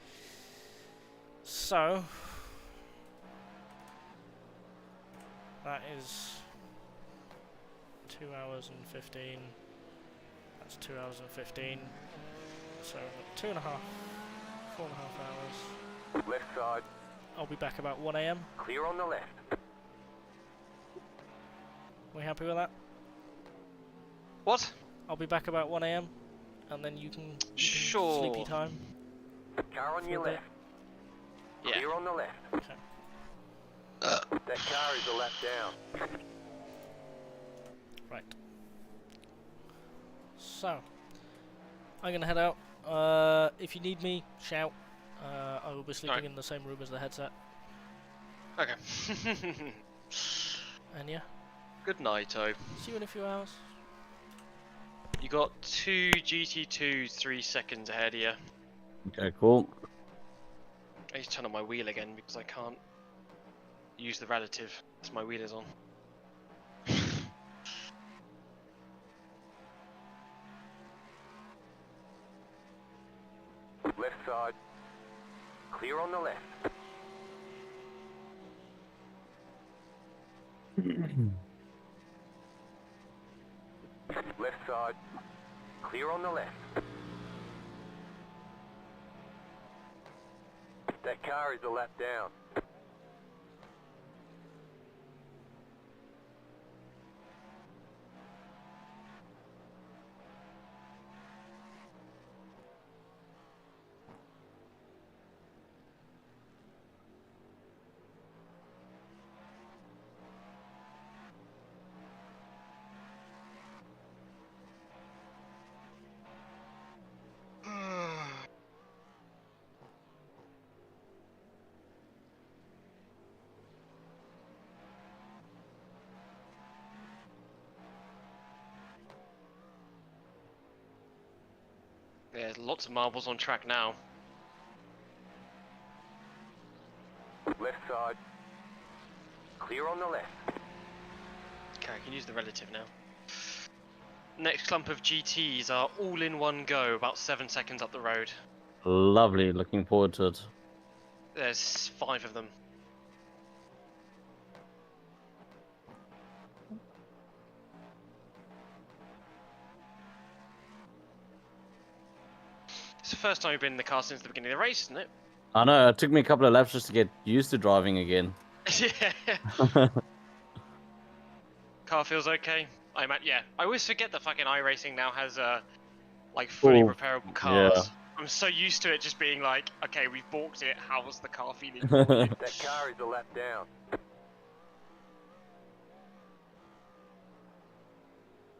So that is 2 hours and 15. That's 2 hours and 15. So 2.5, 4.5 hours. Left side. I'll be back about 1 AM. Clear on the left. We happy with that? What? I'll be back about 1 AM, and then you can Sure. sleepy time. Car on your For a bit. left. Yeah. Clear on the left. Okay. That car is a lap down. Right. So, I'm gonna head out. If you need me, shout. I will be sleeping in the same room as the headset. Okay. And yeah, Good night, oh. see you in a few hours. You got 2 GT2s 3 seconds ahead of you. Okay, cool. I need to turn on my wheel again because I can't use the relative as my wheel is on. Left side. Clear on the left. Left side. Clear on the left. That car is a lap down. There's lots of marbles on track now. Left side. Clear on the left. Okay, I can use the relative now. Next clump of GTs are all in one go, about 7 seconds up the road. Lovely. Looking forward to it. There's 5 of them. the first time you've been in the car since the beginning of the race, isn't it? I know, it took me a couple of laps just to get used to driving again. Yeah. Car feels okay. Yeah. I always forget that fucking iRacing now has like fully Ooh, repairable yeah. cars. I'm so used to it just being like, okay, we've balked it. How's the car feeling? That car is a lap down. I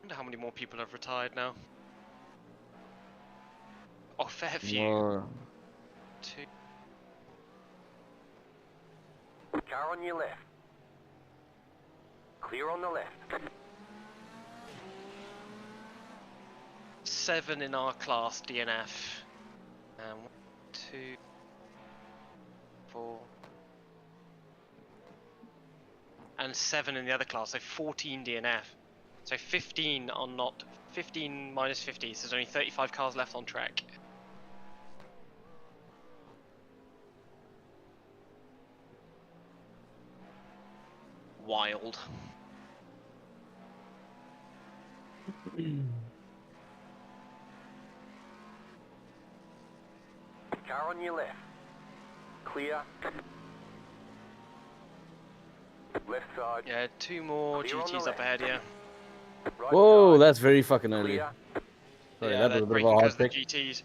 wonder how many more people have retired now. Oh, fair few. Whoa. 2. Car on your left. Clear on the left. 7 in our class DNF. 1, 2, 4. And 7 in the other class, so 14 DNF. So 15 are not 15 minus 50, so there's only 35 cars left on track. Wild. Car on your left. Clear. Left side. Yeah, 2 more Clear on the GTs up left. ahead, yeah. Right Whoa, side. that's very fucking early. Clear. Sorry, Yeah, that they're was a bit of braking a because hard of the pick. GTs.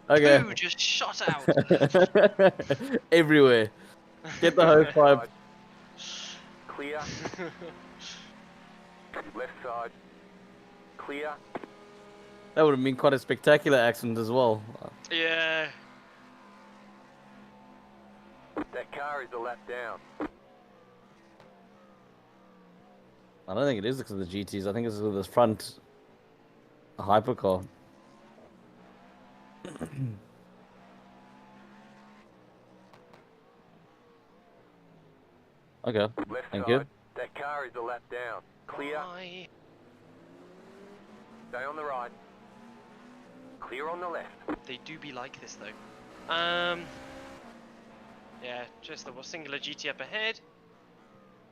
Okay. Poo just shot out. Everywhere. Get the hose Left pipe. side. Clear. Left side. Clear. That would have been quite a spectacular accident as well. Yeah. That car is a lap down. I don't think it is because of the GTs. I think it's because of this front hypercar. Okay, Left thank side. you. That car is a lap down. Clear. Bye. Stay on the right. Clear on the left. They do be like this though. Yeah, just the singular GT up ahead.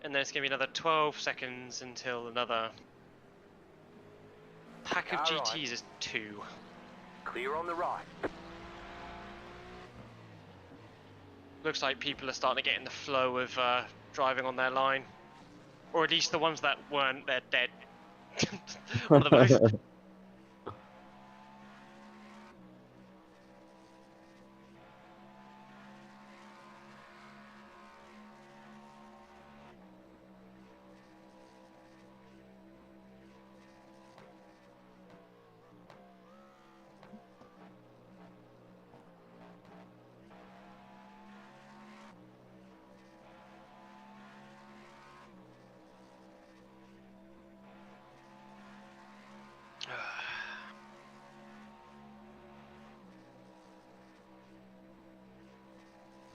And then it's gonna be another 12 seconds until another pack of Car GTs right. is 2. Clear on the right. Looks like people are starting to get in the flow of driving on their line. Or at least the ones that weren't, they're dead. One of the both.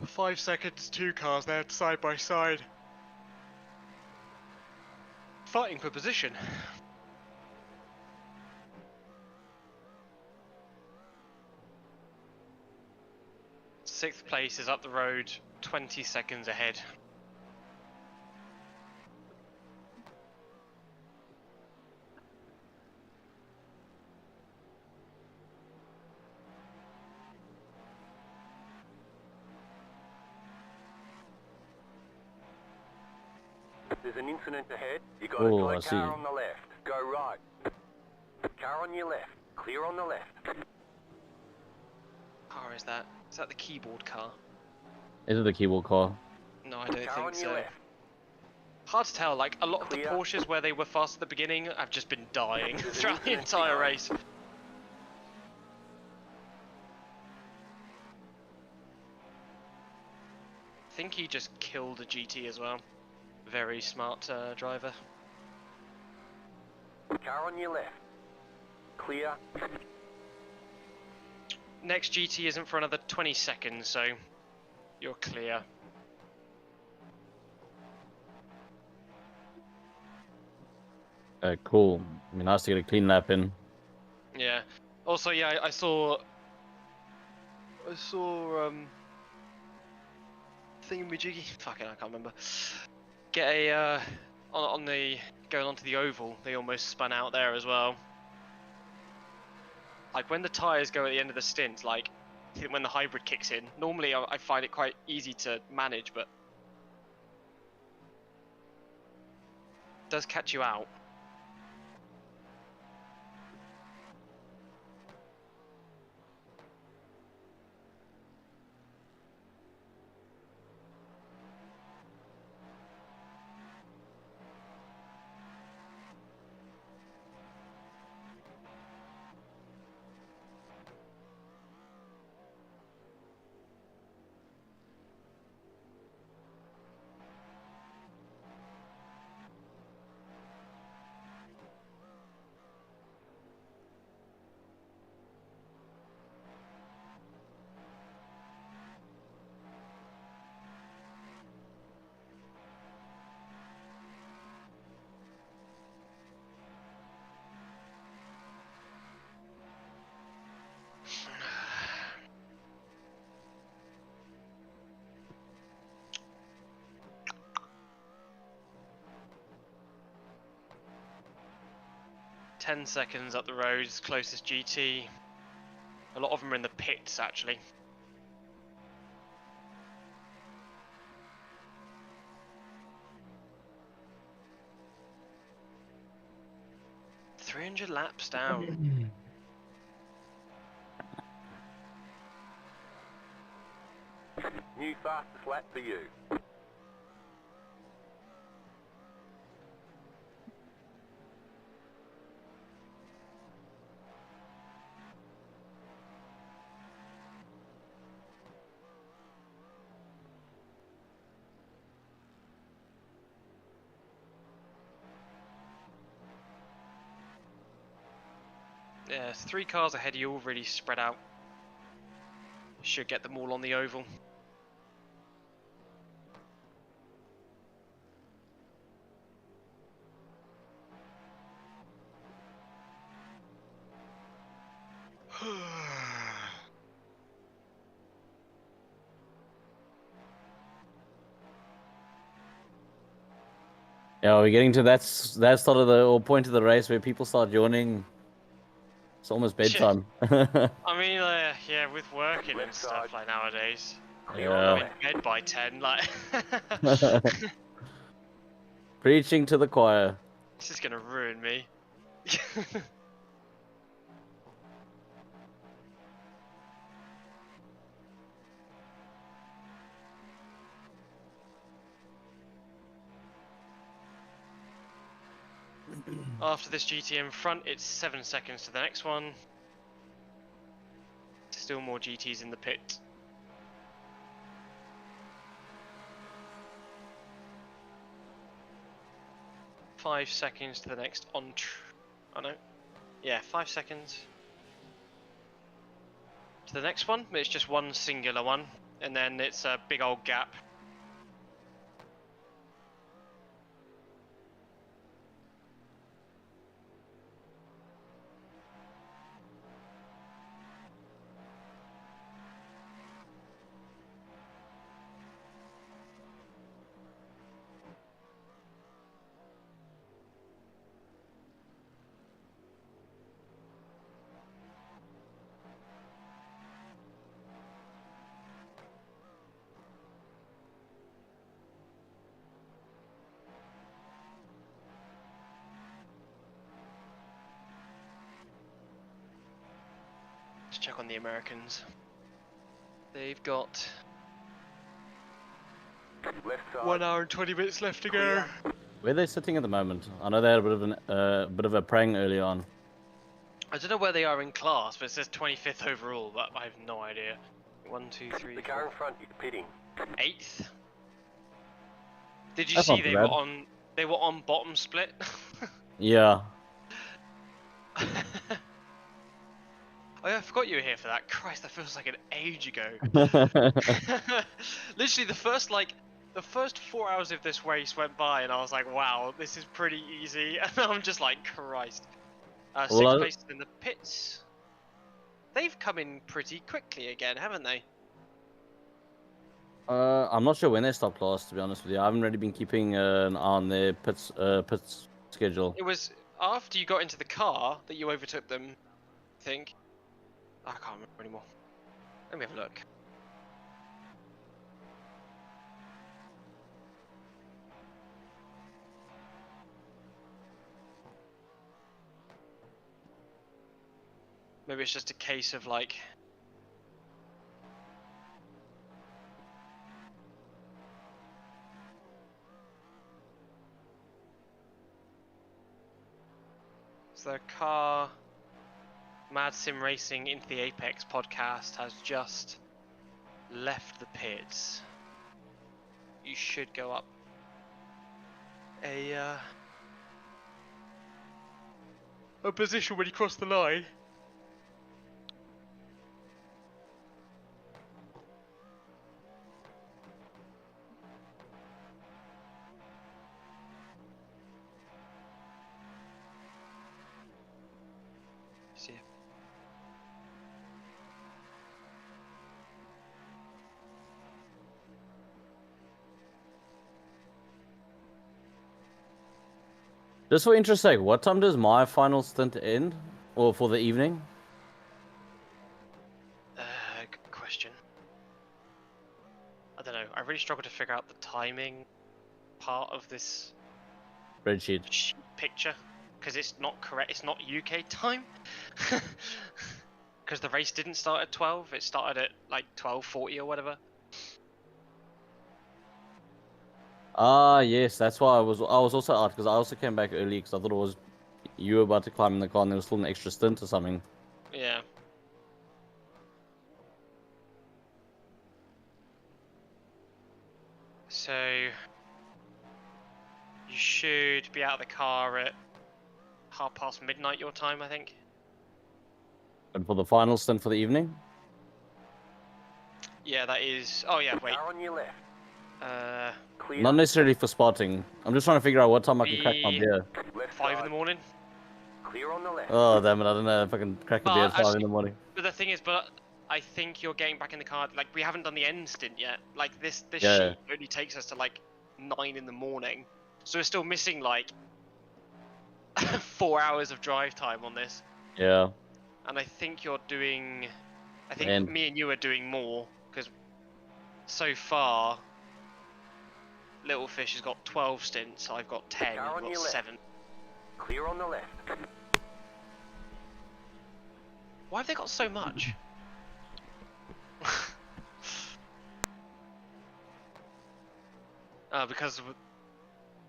For 5 seconds, 2 cars there side by side. Fighting for position. Sixth place is up the road, 20 seconds ahead. There's an incident ahead. You got Oh, a I car see. on the left. Go right. Car on your left. Clear on the left. Car is that? Is that the keyboard car? Is it the keyboard car? No, I don't Car think on your so. left. Hard to tell, like a lot of the Clear. Porsches where they were fast at the beginning have just been dying There's an throughout the incident entire behind. race. I think he just killed a GT as well. Very smart driver. Car on your left. Clear. Next GT isn't for another 20 seconds, so you're clear. Cool. I mean, nice to get a clean lap in. Yeah. Also, yeah, I saw thingamajiggy. Fucking, I can't remember. get a on the going onto the oval. They almost spun out there as well. Like when the tyres go at the end of the stint, like when the hybrid kicks in. Normally, I find it quite easy to manage, but it does catch you out. Ten seconds up the road, it's closest GT. A lot of them are in the pits, actually. $300 laps down. New fastest lap for you. Yeah, 3 cars ahead of you, all really spread out. Should get them all on the oval. Yeah, we're getting to that sort of the or point of the race where people start yawning. It's almost bedtime. I mean, yeah, with working and stuff like nowadays. Clear Yeah. on I'm in bed by 10, like. Preaching to the choir. This is gonna ruin me. After this GT in front, it's 7 seconds to the next one. Still more GTs in the pit. Five seconds to the next oh no. Yeah, 5 seconds. To the next one, it's just one singular one, and then it's a big old gap. Let's check on the Americans. They've got left side. 1 hour and 20 minutes left to go. Where are they sitting at the moment? I know they had a bit of a prang early on. I don't know where they are in class, but it says 25th overall, but I have no idea. 1, 2, 3, The car in front is pitting. 8th. Did you That's see not too bad. they were on bottom split? Yeah. Oh yeah, I forgot you were here for that. Christ, that feels like an age ago. Literally the first 4 hours of this race went by and I was like, wow, this is pretty easy. And I'm just like, Christ. Well, Sixth place in the pits. They've come in pretty quickly again, haven't they? I'm not sure when they stopped last, to be honest with you. I haven't really been keeping an eye on their pits schedule. It was after you got into the car that you overtook them, I think. I can't remember anymore. Let me have a look. Maybe it's just a case of like... So the car Mad Sim Racing Into the Apex podcast has just left the pits. You should go up a position when you cross the line. See ya. Just for interest's sake, what time does my final stint end? Or for the evening? Good question. I don't know. I really struggle to figure out the timing part of this Spreadsheet. picture because it's not correct. It's not UK time because the race didn't start at 12. It started at like 12:40 or whatever. Ah, yes, that's why I was also out, because I also came back early because I thought it was you were about to climb in the car and there was still an extra stint or something. Yeah. So you should be out of the car at midnight your time, I think. And for the final stint for the evening? Yeah, that is. Oh yeah, wait. Car on your left. Clear. Not necessarily for spotting. I'm just trying to figure out what time I can crack my beer. Left 5 in side. the morning. Clear on the left. Oh, damn it, I don't know if I can crack a beer at 5 in the morning. But the thing is, I think you're getting back in the car. Like we haven't done the end stint yet. Like this Yeah. sheet only takes us to like 9 in the morning, so we're still missing like 4 hours of drive time on this. Yeah. And I think you're doing. I think And- me and you are doing more because so far, Little Fish has got 12 stints. I've got 10. Car on I've got your left. 7. Clear on the left. Why have they got so much? Because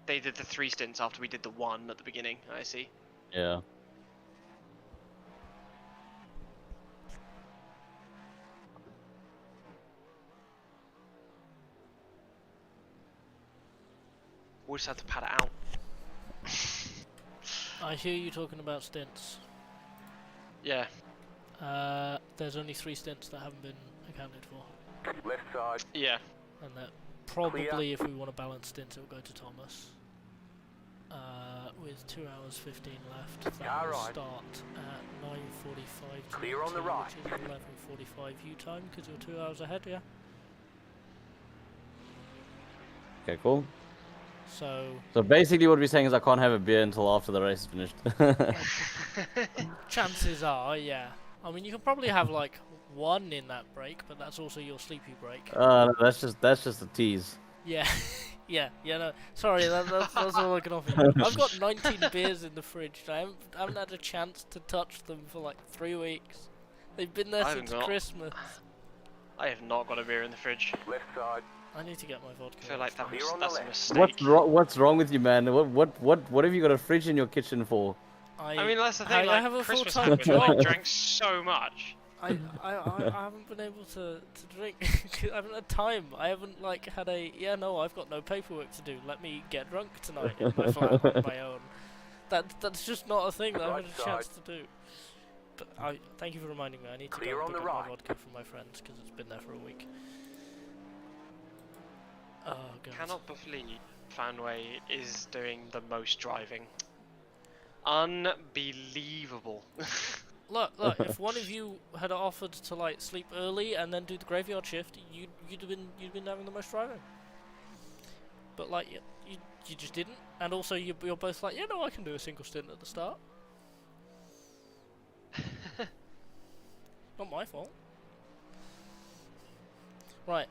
they did the 3 stints after we did the 1 at the beginning. I see. Yeah. We'll just have to pad it out. I hear you talking about stints. Yeah. There's only 3 stints that haven't been accounted for. Left side. Yeah. And that probably, if we want to balance stints, it will go to Thomas. With 2 hours 15 left, that Car will right. start at 9:45. Clear on the right. Which is 11:45 U time, because you're 2 hours ahead, yeah. Okay, cool. So So basically what we're saying is I can't have a beer until after the race is finished. chances are, yeah. I mean, you can probably have like 1 in that break, but that's also your sleepy break. No, that's just a tease. Yeah, yeah, no. Sorry, that's all I can offer you. I've got 19 beers in the fridge. I haven't had a chance to touch them for like 3 weeks. They've been there since Christmas. I have not got a beer in the fridge. Left side. I need to get my vodka. I feel like Clear on the that's a left. mistake. What's wrong with you, man? What have you got a fridge in your kitchen for? I mean, that's the thing. I Like, have a Christmas full-time happened, I job. drank so much. I haven't been able to drink. I haven't had time. I haven't like had a I've got no paperwork to do. Let me get drunk tonight in my flat on my own. That's just not a thing that I've had a chance to do. But thank you for reminding me. I need to Clear go on pick the up my right. vodka from my friends because it's been there for a week. Oh god. Cannot believe Myfanwy is doing the most driving. Unbelievable. Look, if one of you had offered to like sleep early and then do the graveyard shift, you'd been having the most driving. But like you just didn't, and also you're both like, yeah, no, I can do a single stint at the start. Not my fault. Right,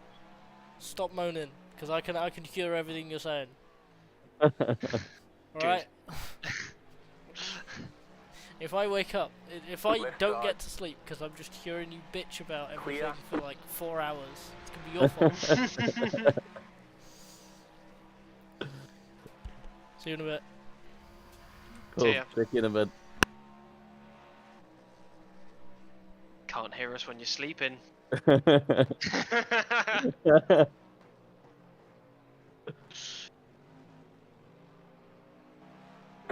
stop moaning, because I can hear everything you're saying. Alright? If I wake up, if I don't get to sleep because I'm just hearing you bitch about everything for like 4 hours, it's gonna be your fault. See you in a bit. Cool. See ya. Check you in a bit. Can't hear us when you're sleeping.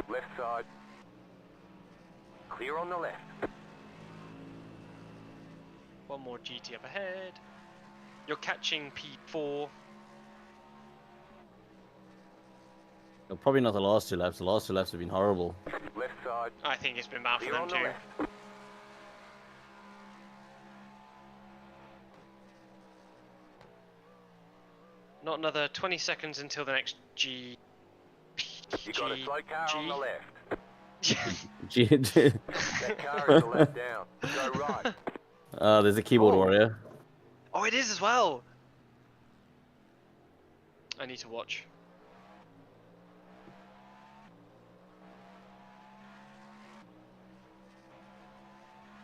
Left side. Clear on the left. One more GT up ahead. You're catching P4. No, probably not the last 2 laps. The last 2 laps have been horrible. Left side. I think it's been bad for Clear them on the too. left. Not another 20 seconds until the next G. You got a slow car on the left. That car is the left down. Go right. There's a keyboard warrior. Oh, it is as well. I need to watch.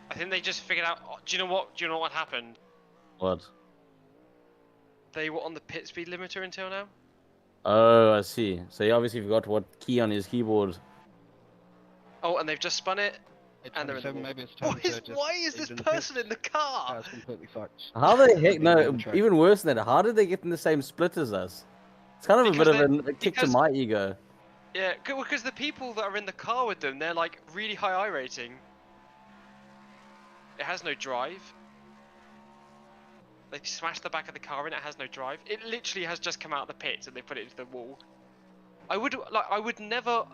I think they just figured out. Oh, do you know what? Do you know what happened? What? They were on the pit speed limiter until now. Oh, I see. So he obviously forgot what key on his keyboard. Oh, and they've just spun it. And they're in the wall. Maybe it's time Why is this person in the car? That's completely fucked. How the heck? No, even worse than that. How did they get in the same split as us? It's kind of a bit of a kick to my ego. Yeah, because the people that are in the car with them, they're like really high iRating. It has no drive. They smashed the back of the car and it has no drive. It literally has just come out of the pits and they put it into the wall. I would never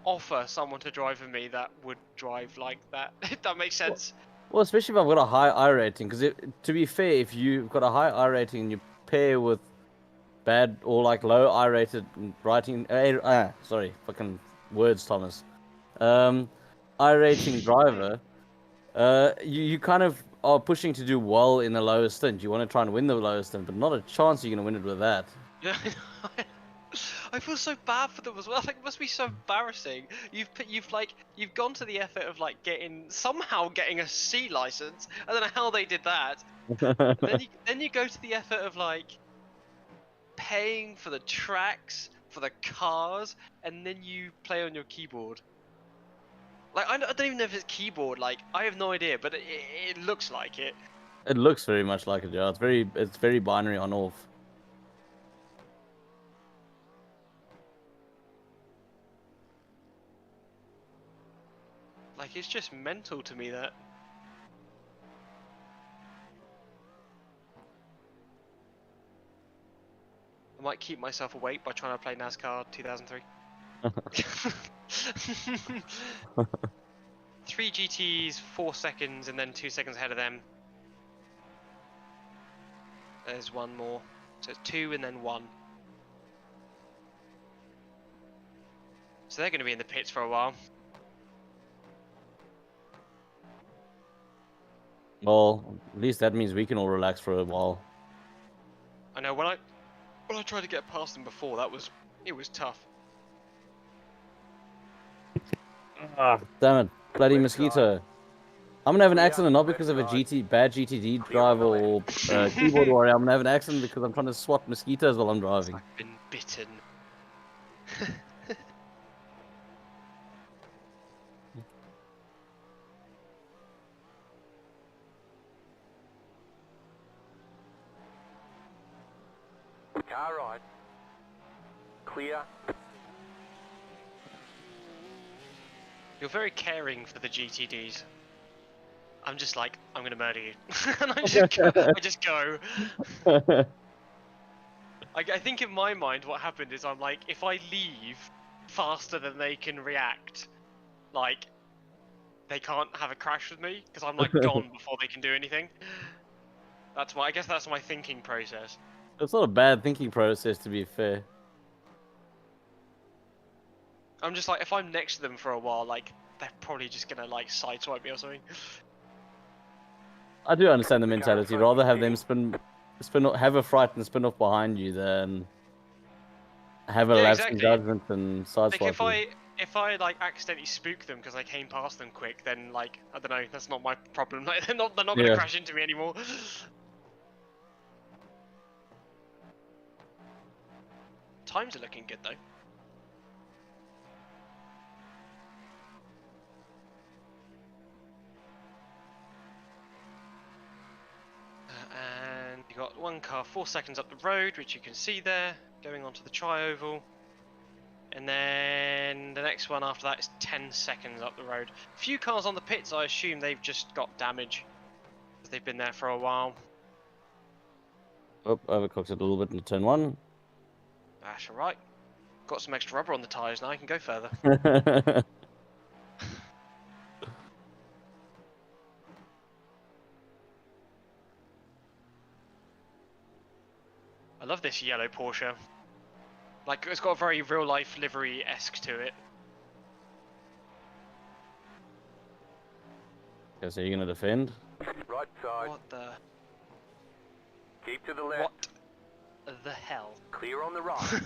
offer someone to drive with me that would drive like that. If that makes sense. Well, especially if I've got a high I rating, because to be fair, if you've got a high I rating and you pair with bad or like low I rated writing, sorry, fucking words, Thomas. I rating driver, you kind of are pushing to do well in the lowest stint. You want to try and win the lowest stint, but not a chance you're gonna win it with that. Yeah. I feel so bad for them as well. Like, it must be so embarrassing. You've gone to the effort of like somehow getting a C license. I don't know how they did that. then you go to the effort of like paying for the tracks, for the cars, and then you play on your keyboard. Like, I don't even know if it's keyboard. Like, I have no idea, but it looks like it. It looks very much like it. Yeah, it's very binary on off. Like, it's just mental to me that. I might keep myself awake by trying to play NASCAR 2003. 3 GTs, 4 seconds, and then 2 seconds ahead of them. There's one more. So it's 2 and then 1. So they're going to be in the pits for a while. Well, at least that means we can all relax for a while. I know, when I tried to get past them before, it was tough. Ah, damn it. Bloody mosquito. I'm gonna have an accident not because of a bad GTD driver or keyboard warrior. I'm gonna have an accident because I'm trying to swat mosquitoes while I'm driving. I've been bitten. Car right. Clear. You're very caring for the GTDs. I'm just like, I'm gonna murder you. And I just go. I think in my mind what happened is I'm like, if I leave faster than they can react, like, they can't have a crash with me because I'm like gone before they can do anything. I guess that's my thinking process. It's not a bad thinking process, to be fair. I'm just like, if I'm next to them for a while, like they're probably just gonna like sideswipe me or something. I do understand the mentality. Rather have them have a fright and spin off behind you than have a Yeah, lapse in exactly. judgment and Like sideswipe you. if I like accidentally spook them because I came past them quick, then like I don't know, that's not my problem. Like they're not gonna Yeah. crash into me anymore. Times are looking good though. And you got one car 4 seconds up the road, which you can see there, going onto the tri-oval. And then the next one after that is 10 seconds up the road. A few cars on the pits, I assume they've just got damage. Because they've been there for a while. Oh, overcooked it a little bit in turn 1. That's alright. Got some extra rubber on the tyres now, I can go further. I love this yellow Porsche. Like, it's got a very real-life livery-esque to it. Okay, so you're gonna defend? Right side. What the... Keep to the left. What the hell? Clear on the right.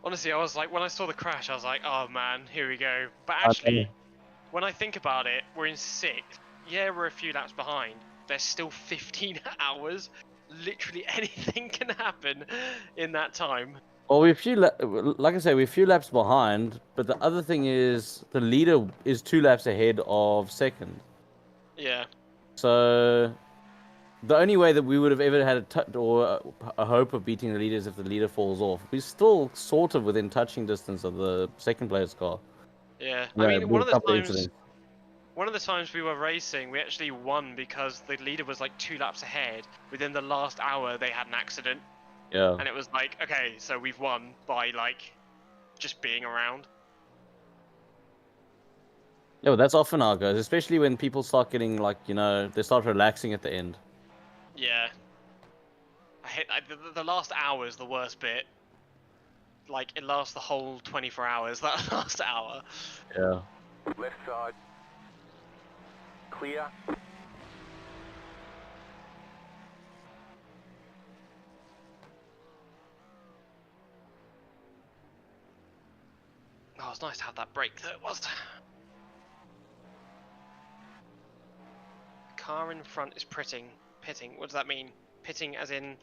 Honestly, I was like, when I saw the crash, I was like, oh man, here we go. But actually, when I think about it, we're in 6th. Yeah, we're a few laps behind. There's still 15 hours. Literally anything can happen in that time. Well, like I say, we're a few laps behind, but the other thing is the leader is 2 laps ahead of second. Yeah. So the only way that we would have ever had a hope of beating the leader is if the leader falls off. We're still sort of within touching distance of the second player's car. Yeah. Yeah, I mean, there's one a of couple of incidents. the times we were racing, we actually won because the leader was like 2 laps ahead. Within the last hour, they had an accident. Yeah. And it was like, okay, so we've won by like just being around. Yeah, well, that's often how it goes, especially when people start getting like, they start relaxing at the end. Yeah. The last hour is the worst bit. Like, it lasts the whole 24 hours, that last hour. Yeah. Left side. Clear. Oh, it's nice to have that break though, it was. The car in front is pitting. What does that mean? Pitting as in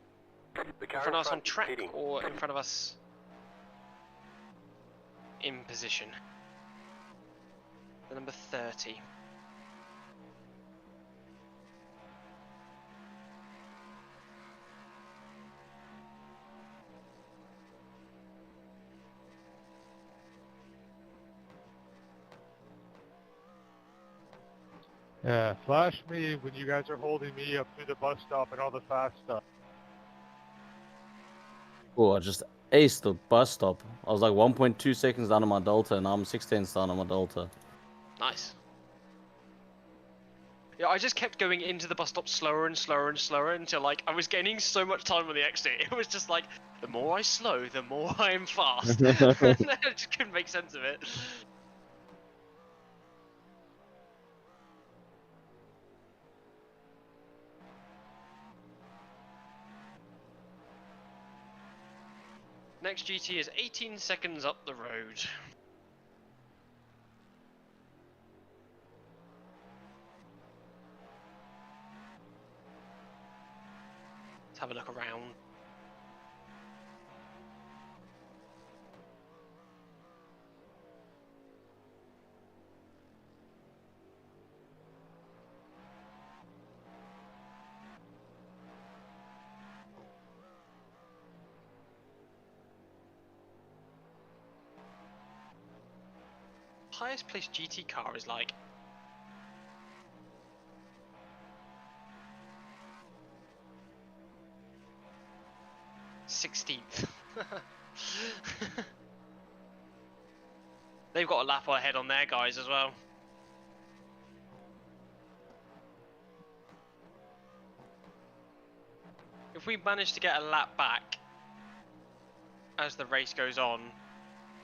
The in car front of us on front is track pitting. or in front of us in position? The number 30. Yeah, flash me when you guys are holding me up through the bus stop and all the fast stuff. Oh, I just aced the bus stop. I was like 1.2 seconds down on my Delta, and I'm 6/10 down on my Delta. Nice. Yeah, I just kept going into the bus stop slower and slower and slower until like I was gaining so much time on the exit. It was just like, the more I slow, the more I am fast. I just couldn't make sense of it. Next GT is 18 seconds up the road. Let's have a look around. Highest placed GT car is like 16th. They've got a lap ahead on their guys as well. If we manage to get a lap back as the race goes on,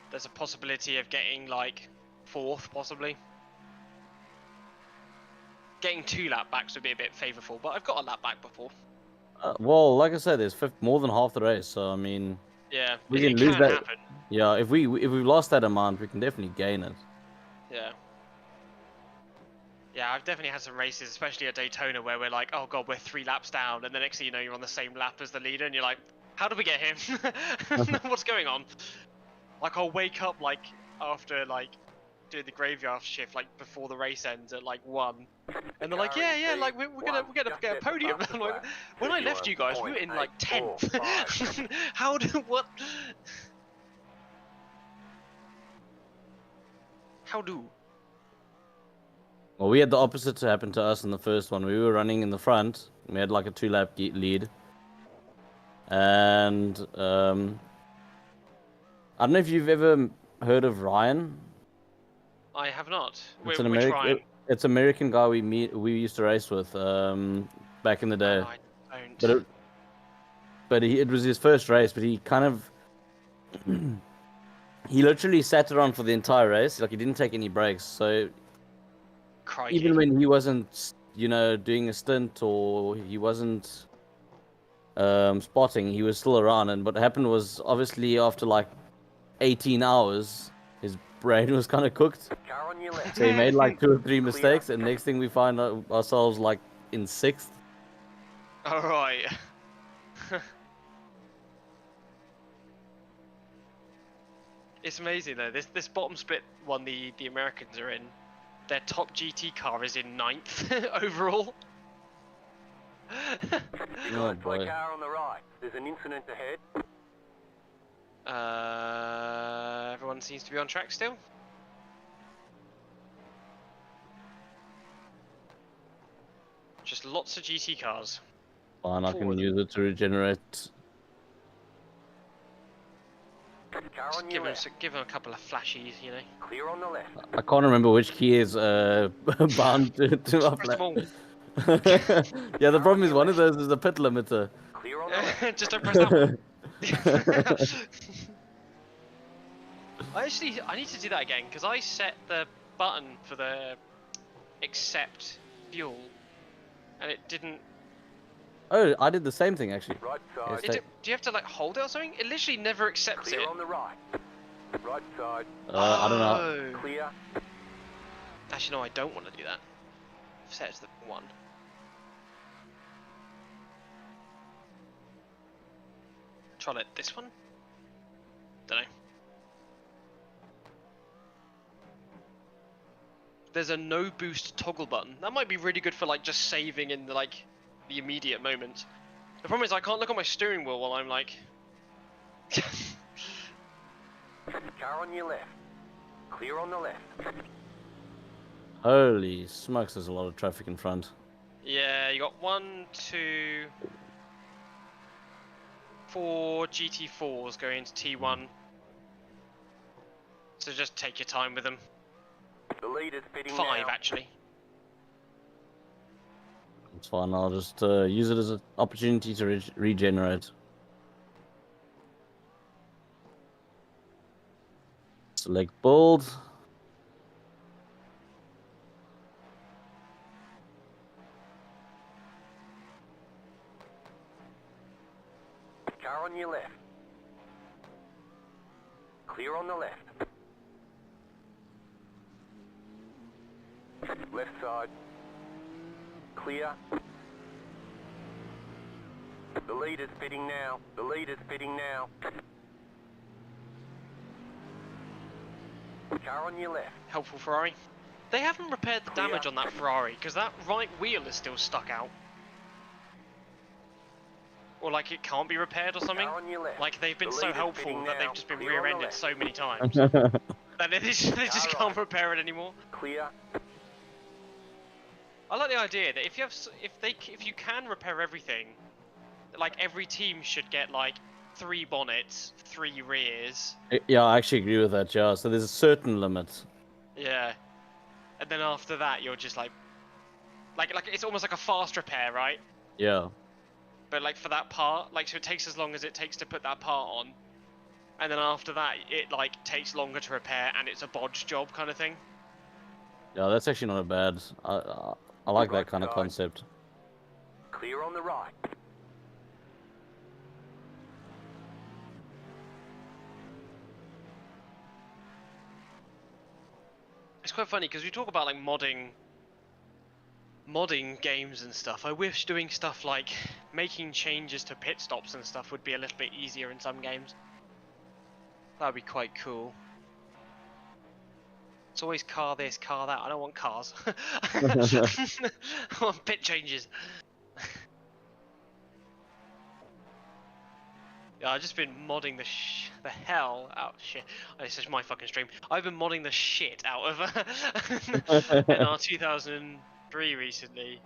there's a possibility of getting like 4th possibly. Getting 2 lap backs would be a bit favourable, but I've got a lap back before. Well, like I said, there's more than half the race, so I mean, Yeah, we it can lose can that. happen. Yeah, if we've lost that amount, we can definitely gain it. Yeah. Yeah, I've definitely had some races, especially at Daytona, where we're like, oh god, we're 3 laps down, and the next thing you know, you're on the same lap as the leader, and you're like, how did we get him? What's going on? Like, I'll wake up like after like doing the graveyard shift, like before the race ends at like 1, and they're like, yeah, like we're gonna get a podium. I'm like, when I left you guys, we were in like 10th. How do what? How do? Well, we had the opposite to happen to us in the first one. We were running in the front. We had like a 2-lap lead. And I don't know if you've ever heard of Ryan. I have not. It's Which an Ryan? It's an American guy we used to race with back in the day. Oh, I don't. But it was his first race. But he kind of he literally sat around for the entire race. Like he didn't take any breaks. So Crikey. even when he wasn't, doing a stint or he wasn't spotting, he was still around. And what happened was, obviously, after like 18 hours, his brain was kind of cooked. So he made like 2 or 3 mistakes, and next thing we find ourselves like in 6th. All right. It's amazing though. This bottom split one the Americans are in. Their top GT car is in 9th overall. Oh boy. Car on the right. There's an incident ahead. Everyone seems to be on track still. Just lots of GT cars. Fine, I can use it to regenerate. Give him a couple of flashies, you know. Clear on the left. I can't remember which key is bound to our Press them all. Yeah, the problem is one of those is the pit limiter. Clear on the left. Just don't press that one. I need to do that again because I set the button for the accept fuel and it didn't. Oh, I did the same thing actually. Right side. Do you have to like hold it or something? It literally never accepts Clear it. on the right. Right side. I don't know. Clear. Actually, no, I don't want to do that. I've set it to the 1. Try like this one. Don't know. There's a no boost toggle button. That might be really good for like just saving in the immediate moment. The problem is I can't look at my steering wheel while I'm like. Car on your left. Clear on the left. Holy smokes, there's a lot of traffic in front. Yeah, you got 1, 2, 4 GT4s going into T1. So just take your time with them. The leader's pitting 5 now. actually. It's fine, I'll just use it as an opportunity to regenerate. Select build. Car on your left. Clear on the left. Left side. Clear. The leader's pitting now. The leader's pitting now. Car on your left. Helpful Ferrari. They haven't repaired the damage on that Ferrari because that right wheel is still stuck out. Or like it can't be repaired or something. Car on your left. Like they've been The so leader's helpful pitting that now. they've just been Clear on the rear-ended left. so many times that they just can't repair it anymore. Clear. I like the idea that if you can repair everything, like every team should get like 3 bonnets, 3 rears. Yeah, I actually agree with that, yeah. So there's a certain limit. Yeah. And then after that, you're just like it's almost like a fast repair, right? Yeah. But like for that part, like so it takes as long as it takes to put that part on, and then after that, it like takes longer to repair, and it's a bodge job kind of thing. Yeah, that's actually not bad. I like that kind of concept. Clear on the right. It's quite funny because we talk about like modding games and stuff. I wish doing stuff like making changes to pit stops and stuff would be a little bit easier in some games. That'd be quite cool. It's always car this, car that. I don't want cars. I want pit changes. Yeah, I've just been modding the hell out. Shit, this is my fucking stream. I've been modding the shit out of NR 2003 recently,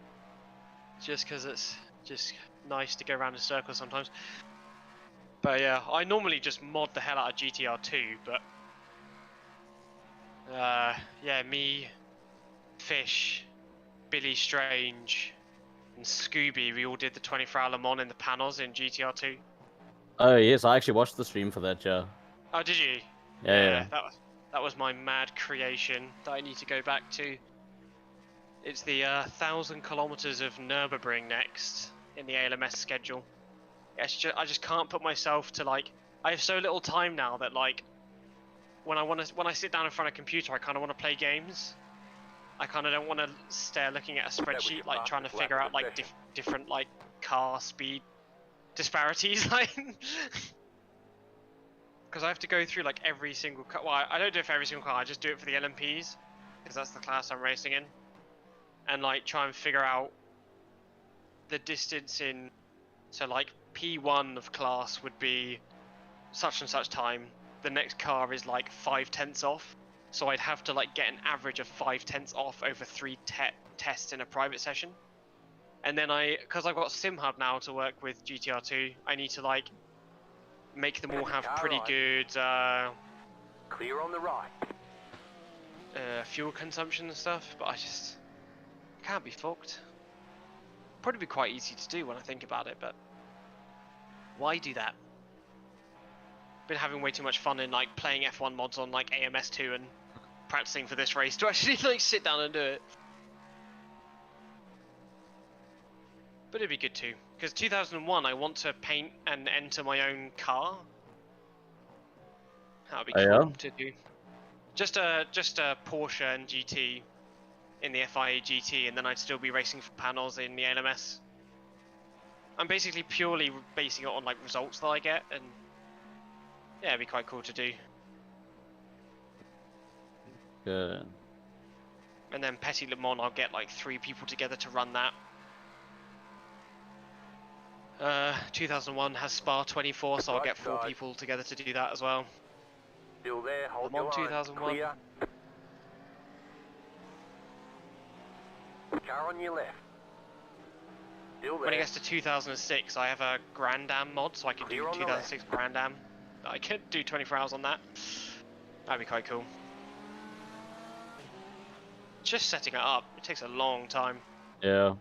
just because it's just nice to go around in circles sometimes. But yeah, I normally just mod the hell out of GTR2, but yeah, me, Fish, Billy Strange, and Scooby, we all did the 24-hour Le Mans in the panels in GTR2. Oh yes, I actually watched the stream for that, yeah. Oh, did you? Yeah. That was my mad creation that I need to go back to. It's the 1,000 kilometers of Nürburgring next in the ALMS schedule. I just can't put myself to like. I have so little time now that like, when I sit down in front of a computer, I kind of want to play games. I kind of don't want to stare looking at a spreadsheet like trying to figure out like different like car speed disparities, like, because I have to go through like every single car. Well, I don't do it for every single car. I just do it for the LMPs because that's the class I'm racing in, and like try and figure out the distance in. So like P1 of class would be such and such time. The next car is like 5/10 off, so I'd have to like get an average of 5/10 off over 3 tests in a private session. And then because I've got SimHub now to work with GTR2, I need to like make them all have pretty good clear on the right. Fuel consumption and stuff, but I just can't be fucked. Probably be quite easy to do when I think about it, but why do that? Been having way too much fun in like playing F1 mods on like AMS2 and practicing for this race to actually like sit down and do it. But it'd be good too, because 2001 I want to paint and enter my own car. That'd be cool to do. Just a Porsche and GT in the FIA GT, and then I'd still be racing for panels in the LMS. I'm basically purely basing it on like results that I get, and yeah, it'd be quite cool to do. Good. And then Petit Le Mans, I'll get like 3 people together to run that. 2001 has Spa 24, so I'll get 4 people together to do that as well. Still there, hold Le Mans your line. 2001. Clear. Car on your left. Still there. When it gets to 2006, I have a Grand Am mod, so I can do 2006 Grand Am. I could do 24 hours on that. That'd be quite cool. Just setting it up, it takes a long time. Yeah.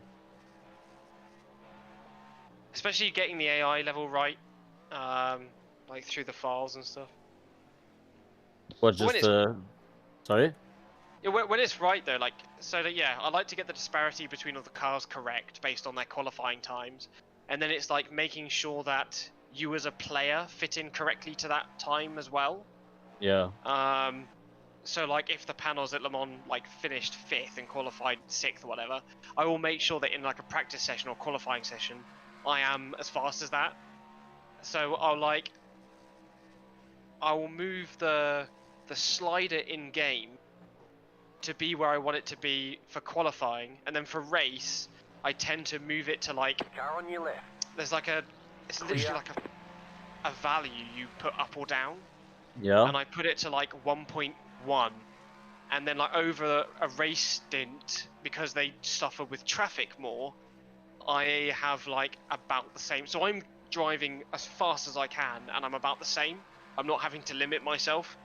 Especially getting the AI level right, like through the files and stuff. What, just sorry? Yeah, when it's right though, like, so that, yeah, I like to get the disparity between all the cars correct based on their qualifying times. And then it's like making sure that you as a player fit in correctly to that time as well. Yeah. So like if the panels at Le Mans like finished 5th and qualified 6th or whatever, I will make sure that in like a practice session or qualifying session, I am as fast as that. So I will move the slider in game to be where I want it to be for qualifying, and then for race, I tend to move it to like. Car on your left. There's like it's literally like a value you put up or down. Yeah. And I put it to like 1.1, and then like over a race stint, because they suffer with traffic more, I have like about the same. So I'm driving as fast as I can, and I'm about the same. I'm not having to limit myself.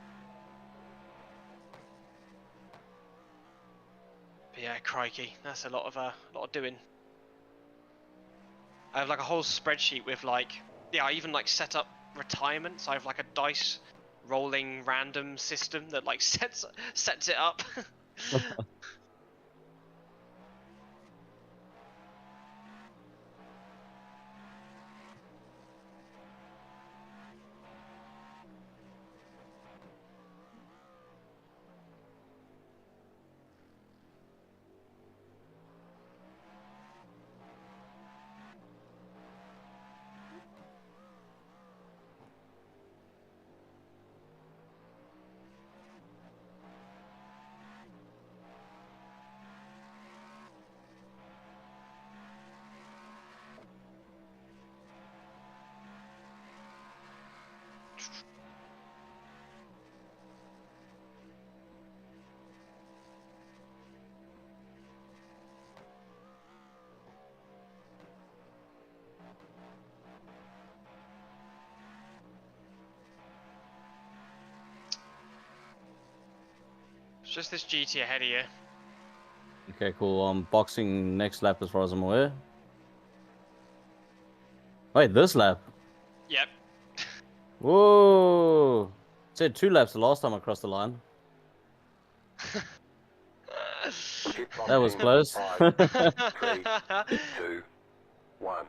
But yeah, crikey, that's a lot of doing. I have like a whole spreadsheet with like, yeah, I even like set up retirements. I have like a dice rolling random system that like sets it up. It's just this GT ahead of you. Okay, cool. Boxing next lap as far as I'm aware. Wait, this lap? Yep. Whoa! Said 2 laps the last time I crossed the line. That was close. 5, 3, 2, 1.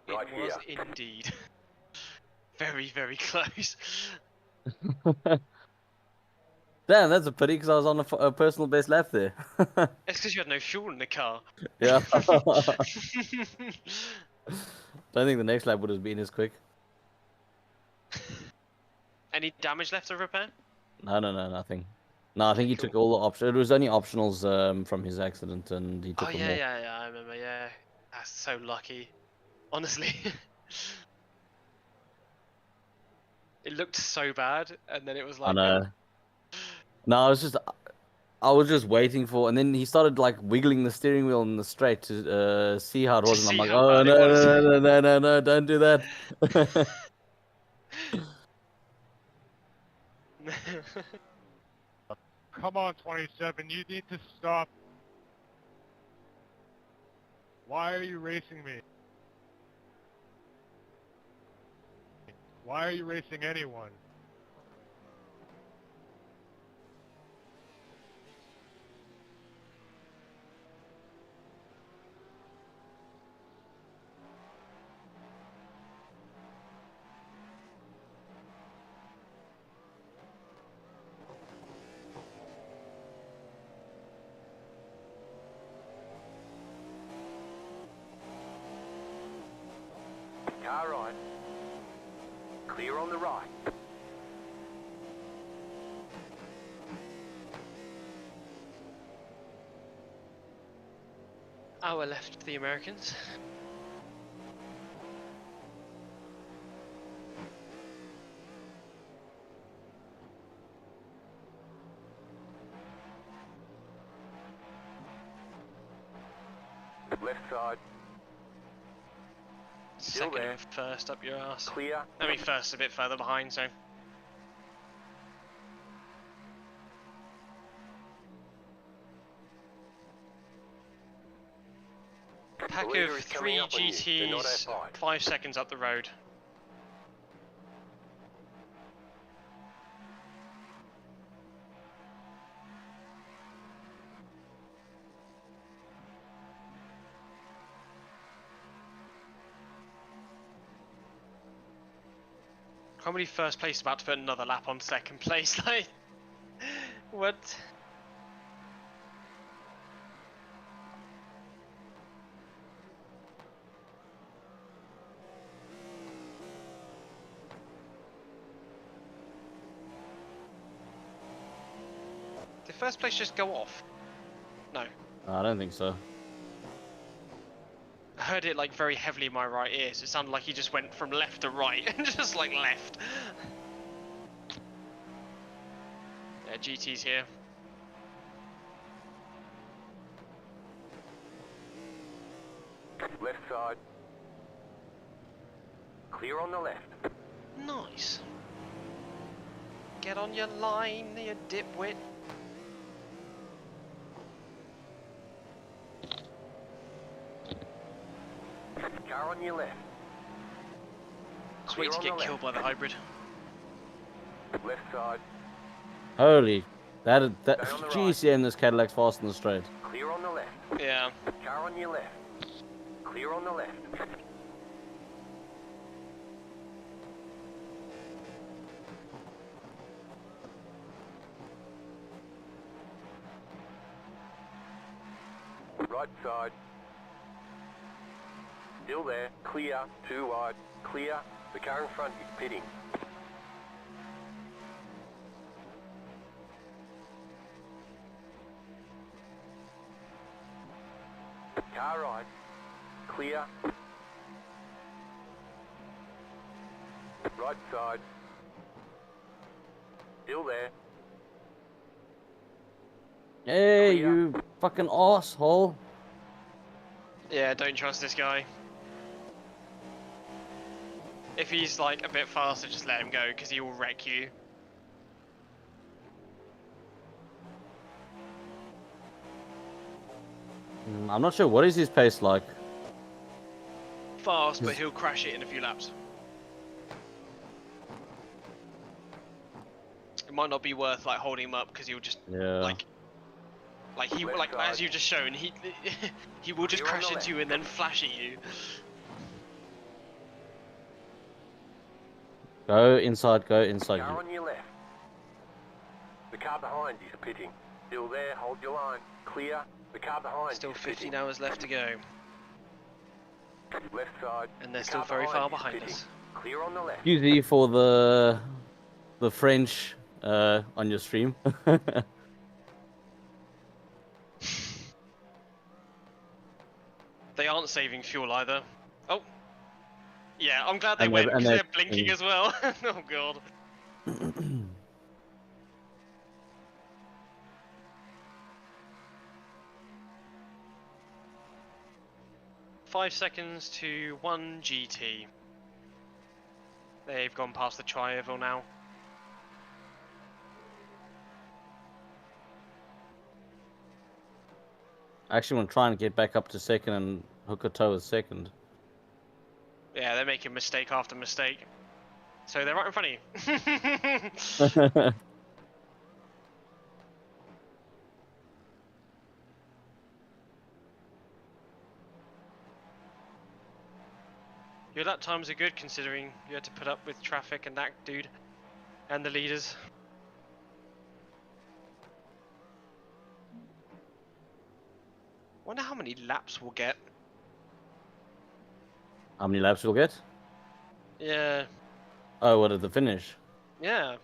Right It was here. indeed. Very, very close. Damn, that's a pity because I was on a personal best lap there. It's because you had no fuel in the car. Yeah. Don't think the next lap would have been as quick. Any damage left to repair? No, nothing. No, I think he took all the options. It was only optionals from his accident, and he took Oh them yeah, all. yeah, I remember. Yeah, that's so lucky. Honestly, it looked so bad, and then it was I like, know. No, I was just waiting for, and then he started like wiggling the steering wheel in the straight to see how it was, and I'm see like, how oh bad it was. no, don't do that. Come on, 27, you need to stop. Why are you racing me? Why are you racing anyone? Car right. Clear on the right. Hour left for the Americans. Left side. Still Second there. and first up your ass. Clear. I mean, first a bit further behind, so. Pack The leader of is coming 3 up on you. They're not GTs, outside. 5 seconds up the road. How many first place about to put another lap on second place? Like, what? Did first place just go off? No. I don't think so. I heard it like very heavily in my right ear, so it sounded like he just went from left to right and just like left. Yeah, GT's here. Left side. Clear on the left. Nice. Get on your line, you dipwit. Car on your left. Just wait to Clear on get the killed by the hybrid. Left side. Holy, that Stay on the right. GCM, this Cadillac's fast in the straight. Clear on the left. Yeah. Car on your left. Clear on the left. Right side. Still there. Clear. Too wide. Clear. The car in front is pitting. Car right. Clear. Right side. Still there. Hey, Clear. you fucking asshole. Yeah, don't trust this guy. If he's like a bit faster, just let him go, because he will wreck you. I'm not sure, what is his pace like? Fast, but he'll crash it in a few laps. It might not be worth like holding him up, because he'll just like he Left like side. as you've just shown, he will just Clear on crash the into you and then flash at you. Go inside, go inside. Car on your left. The car behind is pitting. Still there, hold your line. Clear. The car behind Still is 15 pitting. hours left to go, Left side. and they're The still car very far is behind pitting. us. Clear on the left. Excuse me for the French on your stream. They aren't saving fuel either. Oh, yeah, I'm glad they And went they're- and because they're they're- blinking as well. Oh god. 5 seconds to 1 GT. They've gone past the tri-oval now. I actually want to try and get back up to second and hook a toe with second. Yeah, they're making mistake after mistake. So they're right in front of you. Your lap times are good considering you had to put up with traffic and that dude and the leaders. Wonder how many laps we'll get. How many laps we'll get? Yeah, Oh, what at the finish? yeah.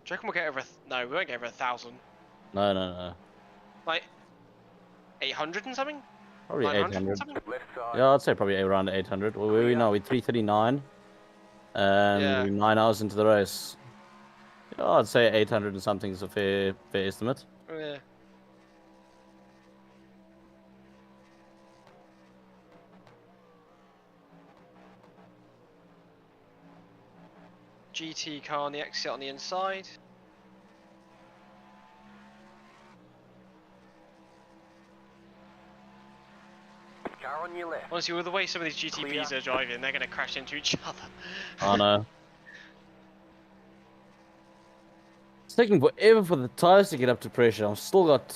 Do you reckon we'll get over? No, we won't get over 1,000. No, no, no. Like 800 and something. Probably 900 and 800. something? Left side. Yeah, I'd say probably around 800. Well, where are we now? We're 339. And Yeah. we're 9 hours into the race. Yeah, I'd say 800 and something is a fair estimate. Yeah. GT car on the exit on the inside. Car on your left. Honestly, with the way some of these GTPs are driving, they're going to crash into each other. Oh no. It's taking forever for the tires to get up to pressure. I've still got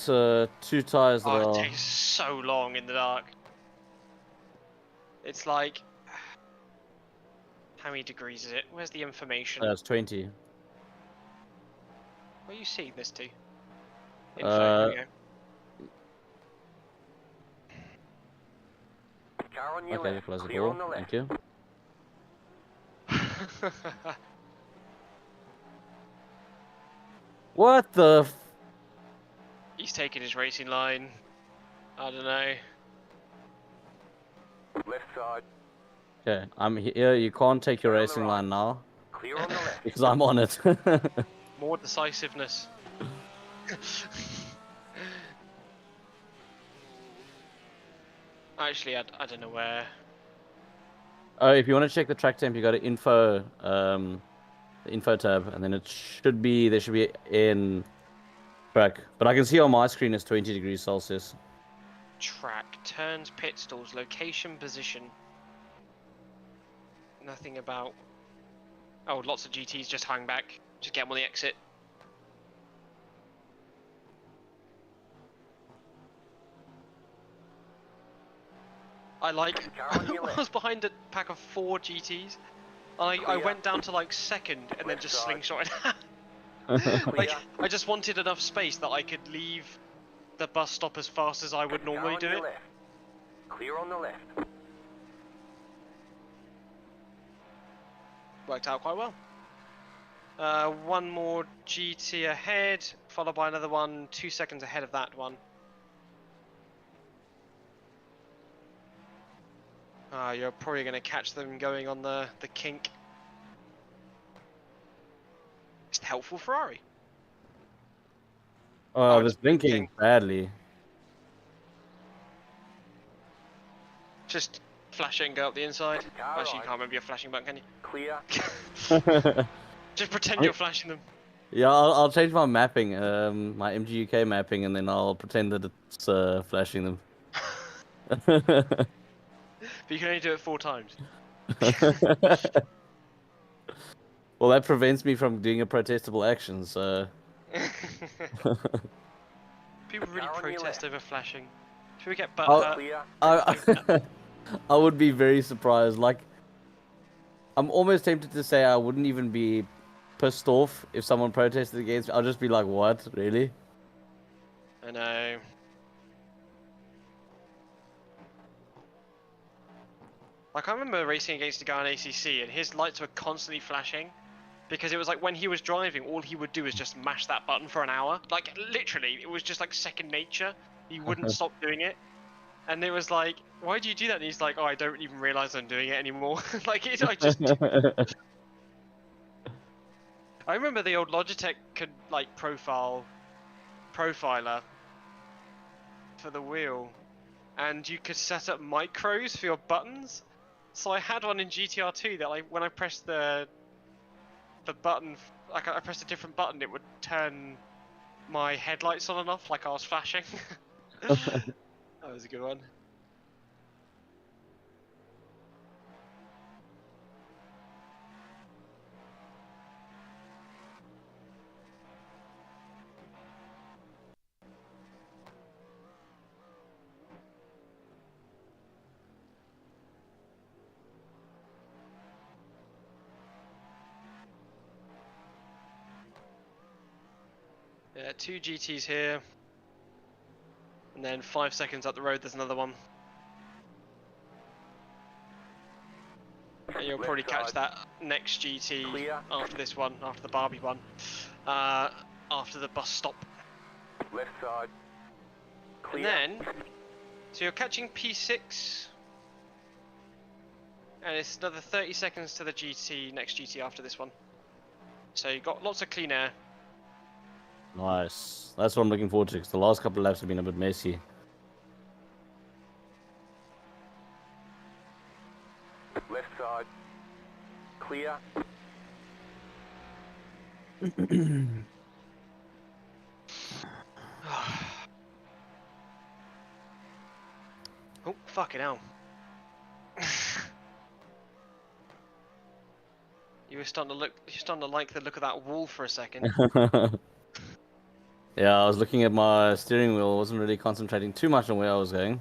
2 tires that Oh, it are... takes so long in the dark. It's like... How many degrees is it? Where's the information? It's 20. Where are you seeing this to? Info, here we go. Car on your Okay, left. close the Clear door. on the left. Thank you. What the f... He's taking his racing line. I don't know. Left side. Okay, I'm here. You can't take your Turn on the racing right. line now. Clear on the left. Because I'm on it. More decisiveness. Actually, I don't know where. Oh, if you want to check the track temp, you go to info, the info tab, and then it should be there should be in track. But I can see on my screen it's 20 degrees Celsius. Track, turns, pit stalls, location, position. Nothing about. Oh, lots of GTs just hang back. Just get them on the exit. I like. I was behind a pack of 4 GTs. I went down to like second and then just slingshotted. Like I just wanted enough space that I could leave the bus stop as fast as I would normally do it. Clear on the left. Worked out quite well. One more GT ahead, followed by another one 2 seconds ahead of that one. You're probably going to catch them going on the kink. It's helpful Ferrari. Oh, I was blinking badly. Just flash it and go up the inside. Actually, you can't remember your flashing button, can you? Clear. Just pretend you're flashing them. Yeah, I'll change my mapping, my MGUK mapping, and then I'll pretend that it's flashing them. But you can only do it 4 times. Well, that prevents me from doing a protestable action, so... People really protest over flashing. Should we get butt hurt? I would be very surprised. Like, I'm almost tempted to say I wouldn't even be pissed off if someone protested against me. I'll just be like, what? Really? I know. Like, I remember racing against a guy on ACC and his lights were constantly flashing because it was like when he was driving, all he would do is just mash that button for an hour. Like, literally, it was just like second nature. He wouldn't stop doing it. And it was like, why do you do that? And he's like, oh, I don't even realize I'm doing it anymore. Like, I just... I remember the old Logitech could, like, profiler for the wheel. And you could set up micros for your buttons. So I had one in GTR2 that, like, when I pressed the button, like, I pressed a different button, it would turn my headlights on and off like I was flashing. That was a good one. Yeah, 2 GTs here. And then 5 seconds up the road, there's another one. And you'll probably catch that next GT after this one, after the Barbie one, after the bus stop. Left side. Clear. And then, so you're catching P6, and it's another 30 seconds to the GT, next GT after this one. So you've got lots of clean air. Nice. That's what I'm looking forward to, because the last couple of laps have been a bit messy. Left side. Clear. Oh, fucking hell. You're starting to like the look of that wall for a second. Yeah, I was looking at my steering wheel, wasn't really concentrating too much on where I was going.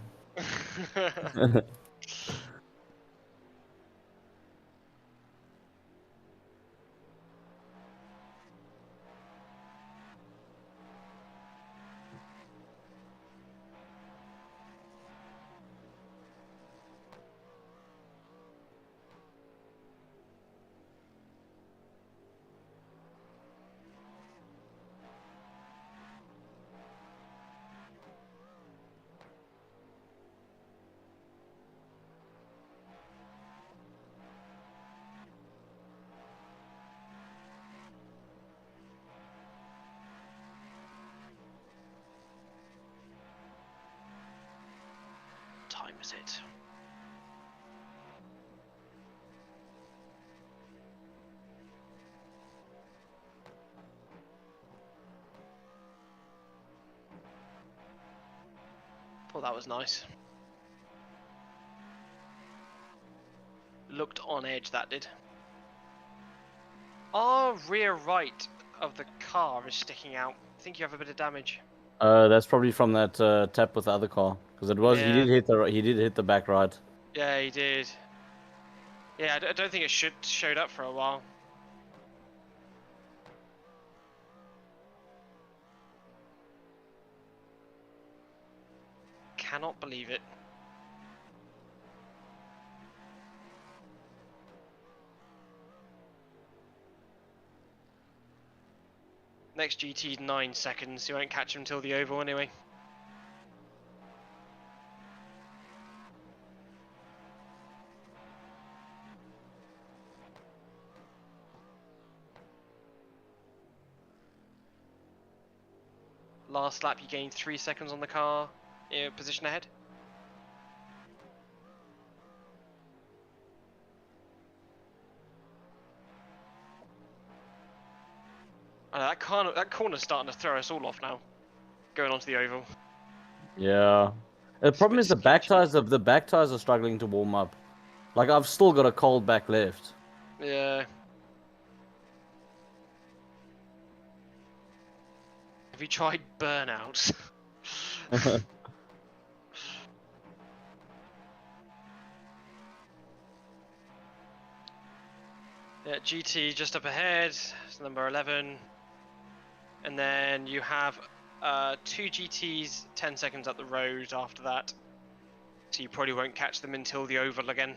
Time is it? Oh, that was nice. Looked on edge, that did. Our rear right of the car is sticking out. I think you have a bit of damage. That's probably from that tap with the other car, because it was he Yeah. did hit the back right. Yeah, he did. Yeah, I don't think it showed up for a while. Cannot believe it. Next GT 9 seconds. You won't catch him until the oval anyway. Last lap you gained 3 seconds on the car. Position ahead. That corner's starting to throw us all off now. Going onto the oval. Yeah. The problem is the back tires are struggling to warm up. Like I've still got a cold back left. Yeah. Have you tried burnout? Yeah, GT just up ahead. It's number 11. And then you have 2 GTs 10 seconds up the road after that. So you probably won't catch them until the oval again.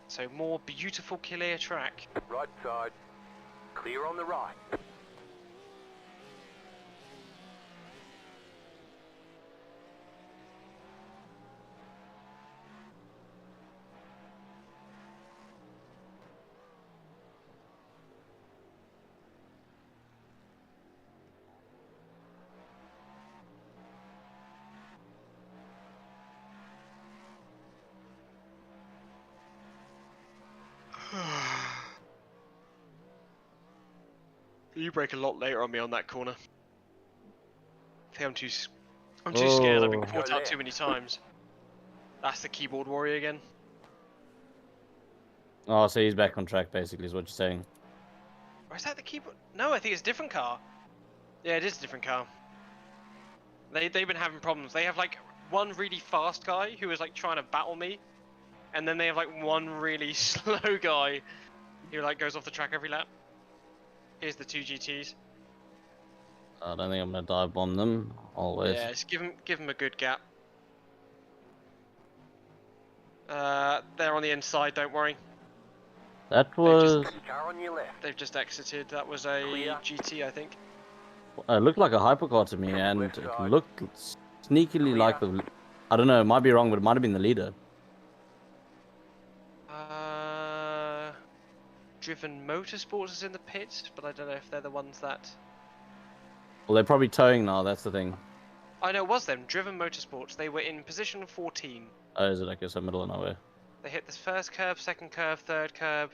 So more beautiful clear track. Right side. Clear on the right. You brake a lot later on me on that corner. I think I'm too scared. I've been caught out too many times. That's the keyboard warrior again. Oh, so he's back on track basically is what you're saying. Or is that the keyboard? No, I think it's a different car. Yeah, it is a different car. They've been having problems. They have like one really fast guy who is like trying to battle me, and then they have like one really slow guy who like goes off the track every lap. Here's the 2 GTs. I don't think I'm gonna dive bomb them. Always. Yeah, just give him a good gap. They're on the inside. Don't worry. That was. Car on your left. They've just exited. That was a GT, I think. It looked like a hypercar to me, and it looked sneakily like the. I don't know. It might be wrong, but it might have been the leader. Driven Motorsports is in the pit, but I don't know if they're the ones that. Well, they're probably towing now. That's the thing. I know it was them. Driven Motorsports. They were in position 14. Oh, is it? I guess I'm middle of nowhere. They hit this first curb, second curb, third curb,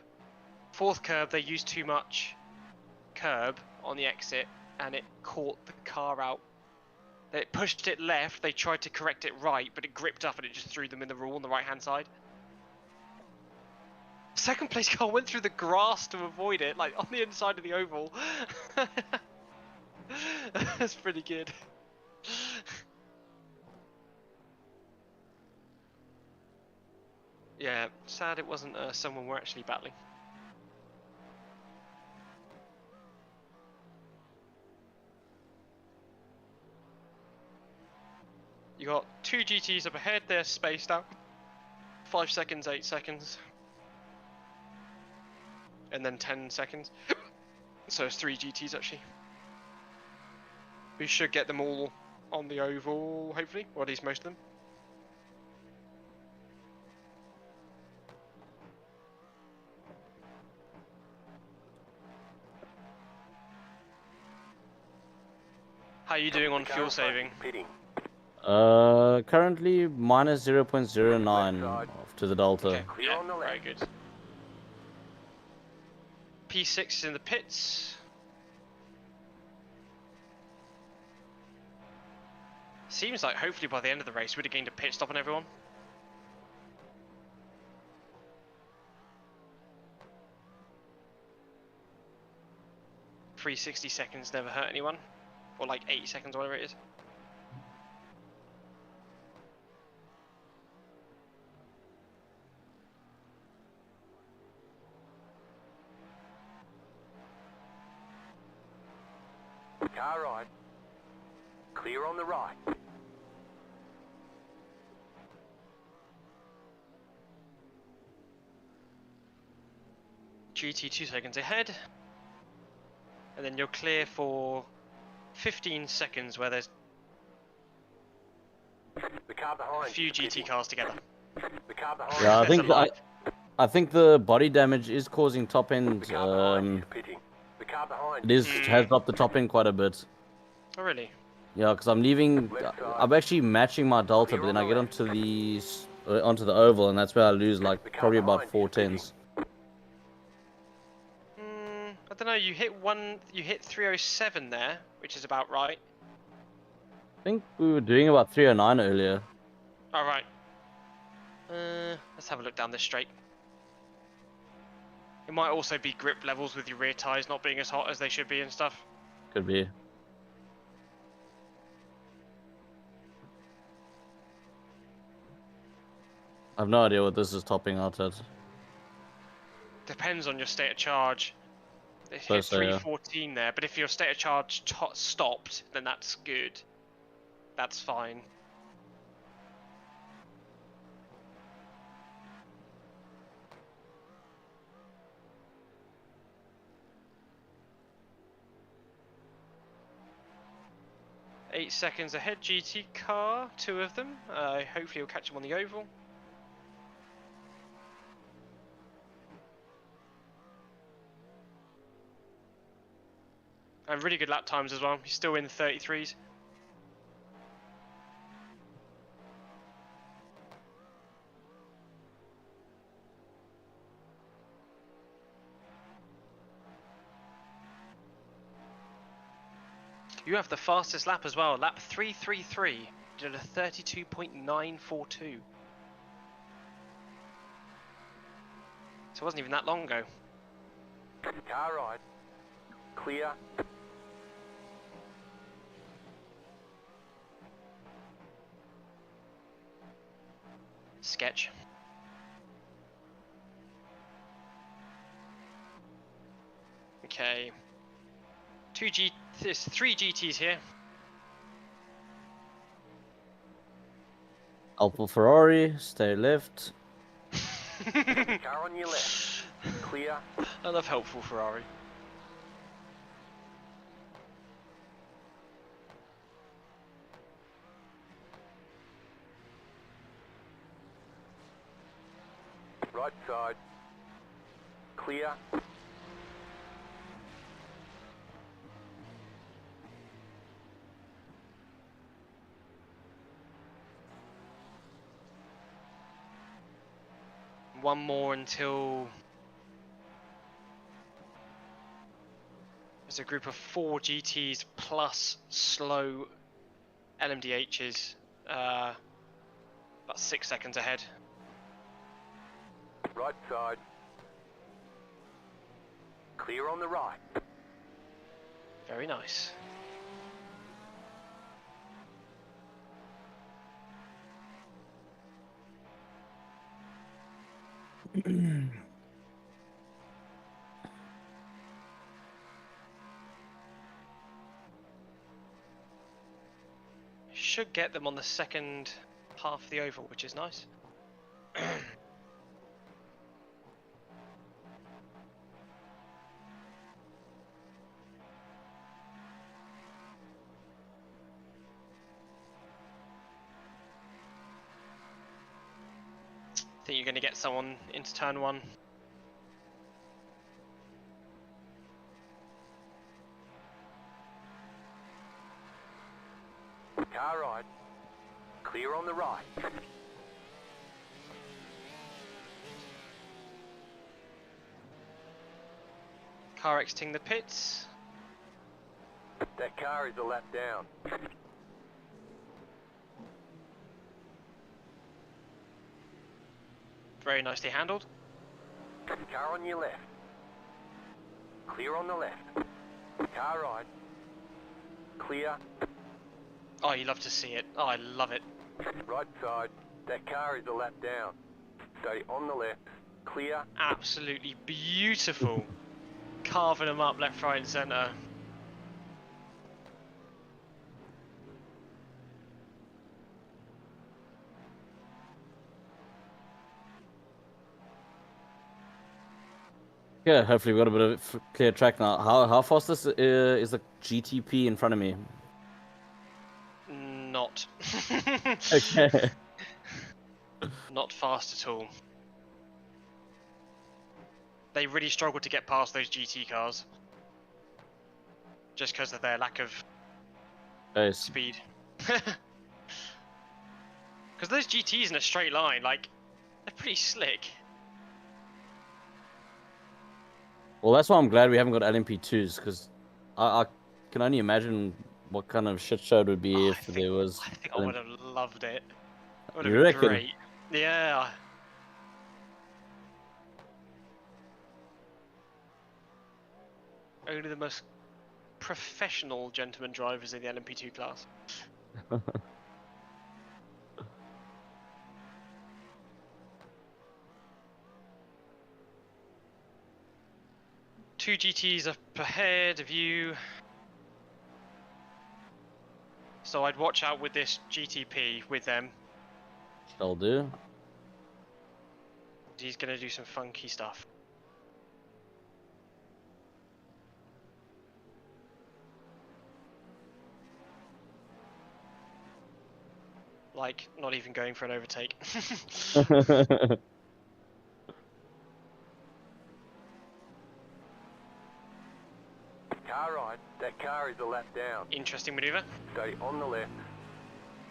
fourth curb. They used too much curb on the exit, and it caught the car out. They pushed it left. They tried to correct it right, but it gripped up and it just threw them in the rule on the right-hand side. Second place car went through the grass to avoid it, like on the inside of the oval. That's pretty good. Yeah, sad it wasn't someone we're actually battling. You got 2 GTs up ahead, they're spaced out. 5 seconds, 8 seconds. And then 10 seconds. So it's 3 GTs actually. We should get them all on the oval, hopefully, or at least most of them. How are you doing on fuel saving? Currently minus 0.09 to the delta. Okay, yeah, very good. P6 is in the pits. Seems like hopefully by the end of the race we'd have gained a pit stop on everyone. Free 60 seconds never hurt anyone. Or like 80 seconds or whatever it is. Car right. Clear on the right. GT 2 seconds ahead. And then you're clear for 15 seconds where there's The car behind. a few GT cars together. The car behind. Yeah, There's a light. I think the body damage is causing top end. The car behind is pitting. The car behind. It has dropped the top end quite a bit. Oh really? Yeah, because I'm leaving. I'm actually matching my delta, but then I get onto the oval, and that's where I lose like probably about 4 tenths. I don't know. You hit 307 there, which is about right. I think we were doing about 309 earlier. All right. Let's have a look down this straight. It might also be grip levels with your rear tyres not being as hot as they should be and stuff. Could be. I have no idea what this is topping out at. Depends on your state of charge. It hit Suppose so, yeah. 314 there, but if your state of charge stopped, then that's good. That's fine. Eight seconds ahead, GT car, 2 of them. Hopefully you'll catch them on the oval. And really good lap times as well. He's still in the 33s. You have the fastest lap as well. Lap 333. Did a 32.942. So it wasn't even that long ago. Car right. Clear. Sketch. Okay. There's 3 GTs here. Alpha Ferrari, stay left. Car on your left. Clear. I love helpful Ferrari. Right side. Clear. One more until there's a group of 4 GTs plus slow LMDHs, about 6 seconds ahead. Right side. Clear on the right. Very nice. Should get them on the second half of the oval, which is nice. Think you're going to get someone into turn 1. Car right. Clear on the right. Car exiting the pits. That car is a lap down. Very nicely handled. Car on your left. Clear on the left. Car right. Clear. Oh, you love to see it. Oh, I love it. Right side. That car is a lap down. Stay on the left. Clear. Absolutely beautiful. Carving them up left, right, and centre. Yeah, hopefully we've got a bit of clear track now. How fast is the GTP in front of me? Not. Okay. Not fast at all. They really struggle to get past those GT cars. Just because of their lack of speed. Because those GTs in a straight line, like, they're pretty slick. Well, that's why I'm glad we haven't got LMP2s, because I can only imagine what kind of shit show it would be if there was. I think I would have loved it. It would You have been reckon? great. Yeah. Only the most professional gentleman drivers in the LMP2 class. Two GTs up ahead of you. So I'd watch out with this GTP with them. Shall do. He's gonna do some funky stuff. Like, not even going for an overtake. Car right. That car is a lap down. Interesting manoeuvre. Stay on the left.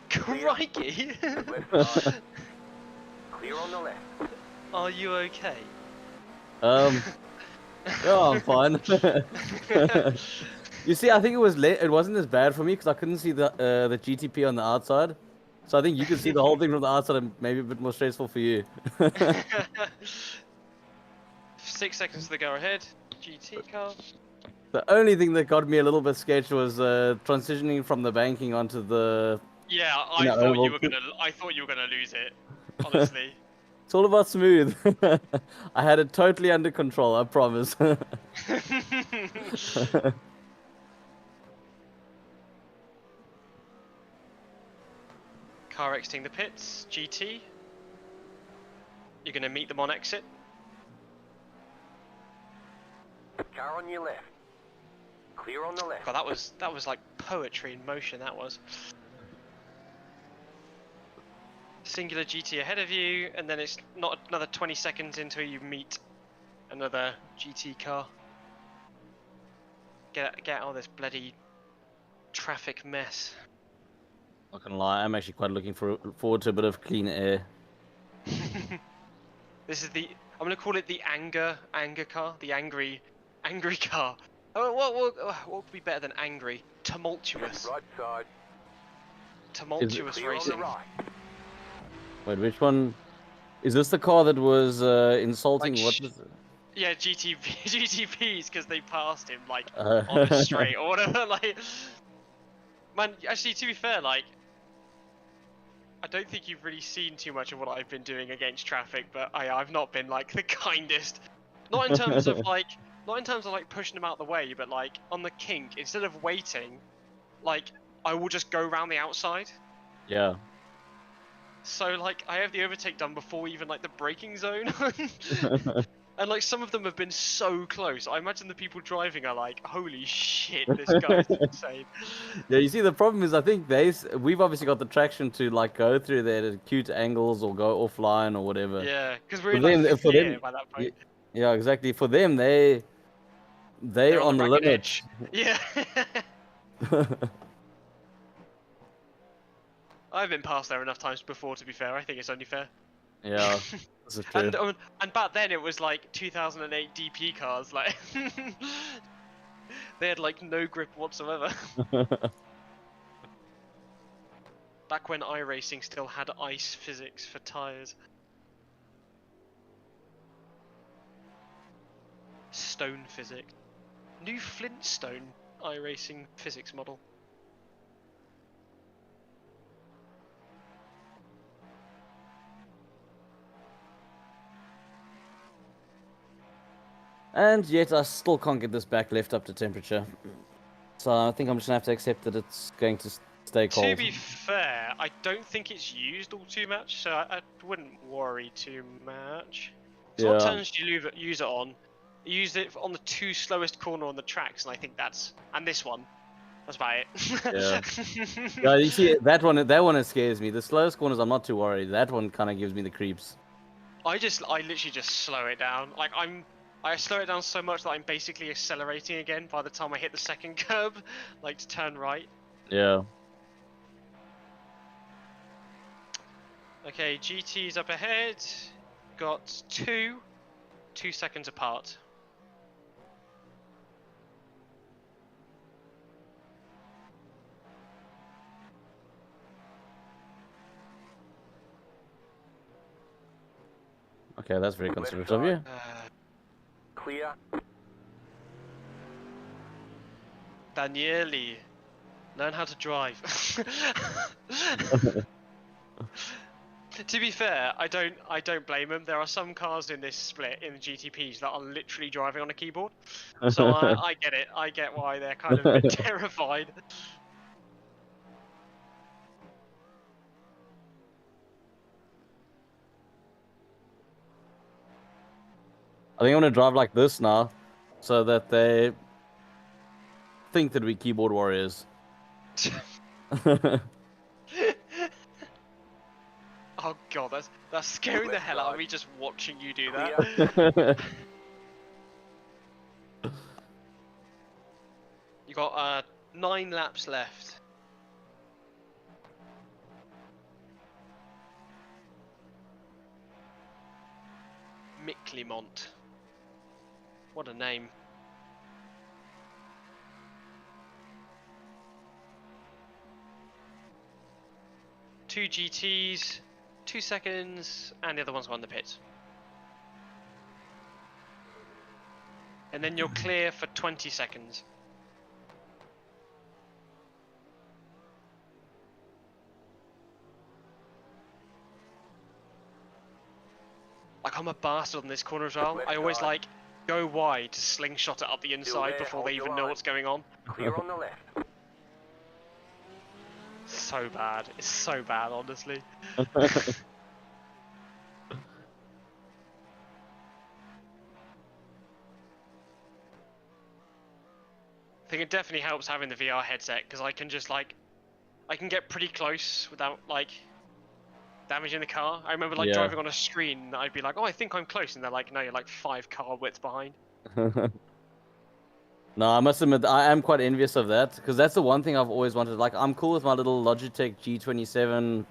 Crikey! Left side. Clear on the left. Are you okay? Yeah, I'm fine. You see, I think it wasn't as bad for me because I couldn't see the GTP on the outside. So I think you could see the whole thing from the outside and maybe a bit more stressful for you. 6 seconds to go ahead. GT car. The only thing that got me a little bit sketched was transitioning from the banking onto the. Yeah, I thought you were gonna lose it. Honestly. It's all about smooth. I had it totally under control, I promise. Car exiting the pits. GT. You're gonna meet them on exit. Car on your left. Clear on the left. God, that was like poetry in motion. That was. Singular GT ahead of you, and then it's not another 20 seconds until you meet another GT car. Get out of this bloody traffic mess. Not gonna lie, I'm actually quite looking forward to a bit of clean air. This is I'm gonna call it the anger car, the angry car. Oh, what would be better than angry? Tumultuous. Right side. Tumultuous racing. Right. Wait, which one? Is this the car that was insulting? Like what was it? Yeah, GTPs because they passed him like on the straight or whatever. Like, man, actually, to be fair, like, I don't think you've really seen too much of what I've been doing against traffic, but I've not been like the kindest. Not in terms of like pushing them out the way, but like on the kink, instead of waiting, like I will just go around the outside. Yeah. So like I have the overtake done before even like the braking zone. And like some of them have been so close. I imagine the people driving are like, holy shit, this guy's insane. Yeah, you see the problem is I think we've obviously got the traction to like go through there at acute angles or go offline or whatever. Yeah, because we're in like fifth gear by that point. Yeah, exactly. For them, they're on the limit. Edge. Yeah. I've been past there enough times before, to be fair. I think it's only fair. Yeah, this is true. And back then it was like 2008 DP cars, like they had like no grip whatsoever. Back when iRacing still had ice physics for tyres. Stone physics. New Flintstone iRacing physics model. And yet I still can't get this back left up to temperature. So I think I'm just gonna have to accept that it's going to stay cold. To be fair, I don't think it's used all too much, so I wouldn't worry too much. So what turns do you use it on? You use it on the 2 slowest corner on the tracks, and I think and this one. That's about it. Yeah. Yeah, you see that one scares me. The slowest corners I'm not too worried. That one kind of gives me the creeps. I literally just slow it down. Like I slow it down so much that I'm basically accelerating again by the time I hit the second curb, like to turn right. Yeah. Okay, GT's up ahead. Got 2 seconds apart. Okay, that's very considerate of you. Clear. Daniele, learn how to drive. To be fair, I don't blame him. There are some cars in this split in the GTPs that are literally driving on a keyboard. So I get it. I get why they're kind of a bit terrified. I think I'm gonna drive like this now, so that they think that we keyboard warriors. Oh god, that's scaring the hell out of me just watching you do that. You got 9 laps left. Micklimont. What a name. Two GTs, 2 seconds, and the other one's on the pits. And then you're clear for 20 seconds. Like, I'm a bastard on this corner as well. I always like go wide to slingshot it up the inside before they even know what's going on. Clear on the left. So bad. It's so bad, honestly. I think it definitely helps having the VR headset, because I can just I can get pretty close without damaging the car. I remember driving on a screen, I'd be like, oh, I think I'm close, and they're like, no, you're like 5 car widths behind. No, I must admit, I am quite envious of that, because that's the one thing I've always wanted. Like, I'm cool with my little Logitech G27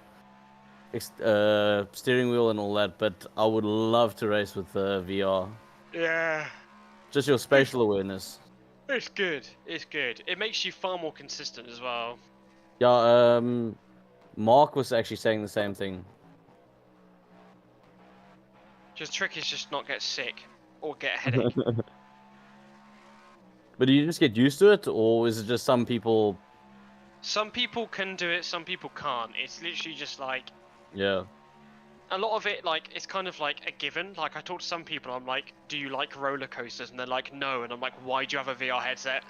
steering wheel and all that, but I would love to race with VR. Yeah. Just your spatial awareness. It's good. It's good. It makes you far more consistent as well. Yeah, Mark was actually saying the same thing. Just trick is just not get sick or get a headache. But do you just get used to it, or is it just some people? Some people can do it, some people can't. It's literally just Yeah. A lot of it, it's kind of like a given. Like, I talk to some people, I'm like, do you like roller coasters? And they're like, no. And I'm like, why do you have a VR headset?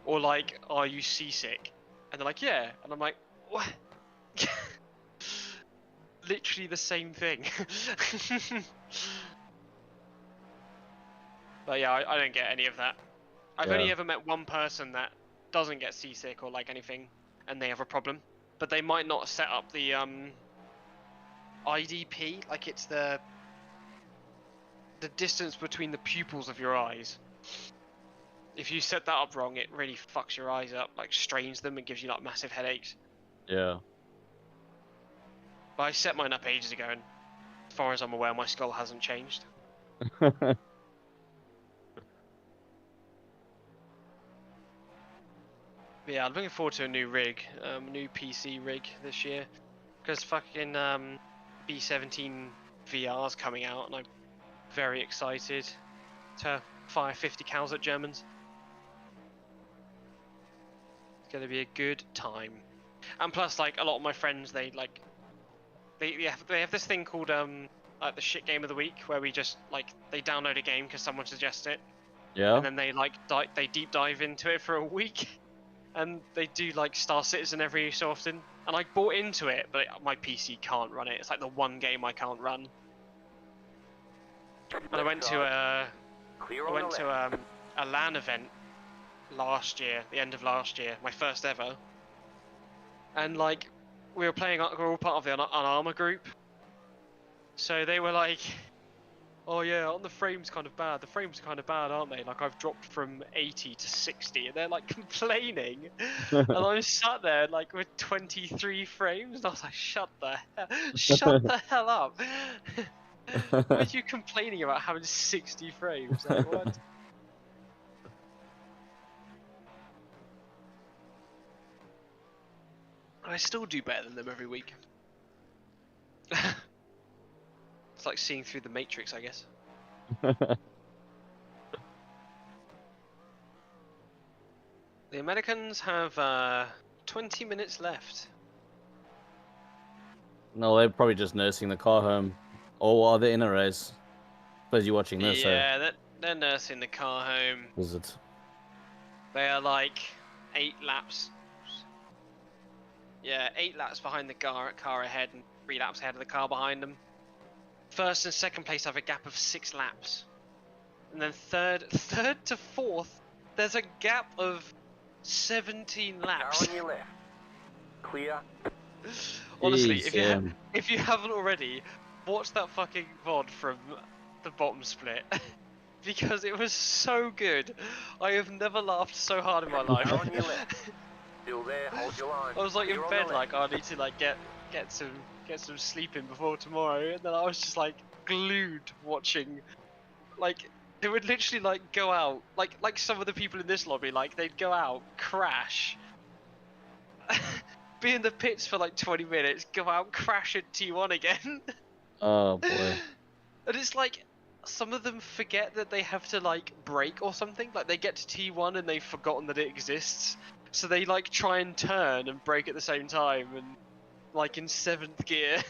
Or like, are you seasick? And they're like, yeah. And I'm like, what? Literally the same thing. But yeah, I don't get any of that. I've only ever met one person that doesn't get seasick or anything, and they have a problem. But they might not set up the IDP, it's the distance between the pupils of your eyes. If you set that up wrong, it really fucks your eyes up, strains them and gives you massive headaches. Yeah. But I set mine up ages ago, and as far as I'm aware, my skull hasn't changed. But yeah, I'm looking forward to a new rig, new PC rig this year, because fucking B17 VR's coming out, and I very excited to fire 50 cows at Germans. It's going to be a good time. And plus, like, a lot of my friends, they have this thing called like the shit game of the week, where we just like they download a game because someone suggests it, Yeah. and then they like they deep dive into it for a week, and they do like Star Citizen every so often. And I bought into it, but my PC can't run it. It's like the one game I can't run. And I went to a LAN event last year, the end of last year, my first ever. And like we were all part of an armor group. So they were like, oh yeah, on the frame's kind of bad. The frames are kind of bad, aren't they? Like I've dropped from 80 to 60, and they're like complaining. And I'm sat there like with 23 frames, and I was like, shut the hell up. What are you complaining about having 60 frames? Like, what? I still do better than them every week. It's like seeing through the Matrix, I guess. The Americans have 20 minutes left. No, they're probably just nursing the car home. Or while they're in a race. Suppose you're watching this, Yeah, they're nursing the car home. Is it? They are like 8 laps. Yeah, 8 laps behind the car ahead and 3 laps ahead of the car behind them. First and second place have a gap of 6 laps. And then third to fourth, there's a gap of 17 laps. Car on your left. Clear. Honestly, Jeez, if you haven't already, watch that fucking VOD from the bottom split. Because it was so good. I have never laughed so hard in my life. Car on your left. Still there, hold your line. I was like in Clear on bed, the like, left. oh, I need to like get some sleep in before tomorrow, and then I was just like glued watching. Like they would literally like go out, like some of the people in this lobby, like they'd go out, crash, be in the pits for like 20 minutes, go out, crash at T1 again. Oh boy. And it's like some of them forget that they have to like brake or something. Like they get to T1 and they've forgotten that it exists. So they like try and turn and brake at the same time, and like in 7th gear.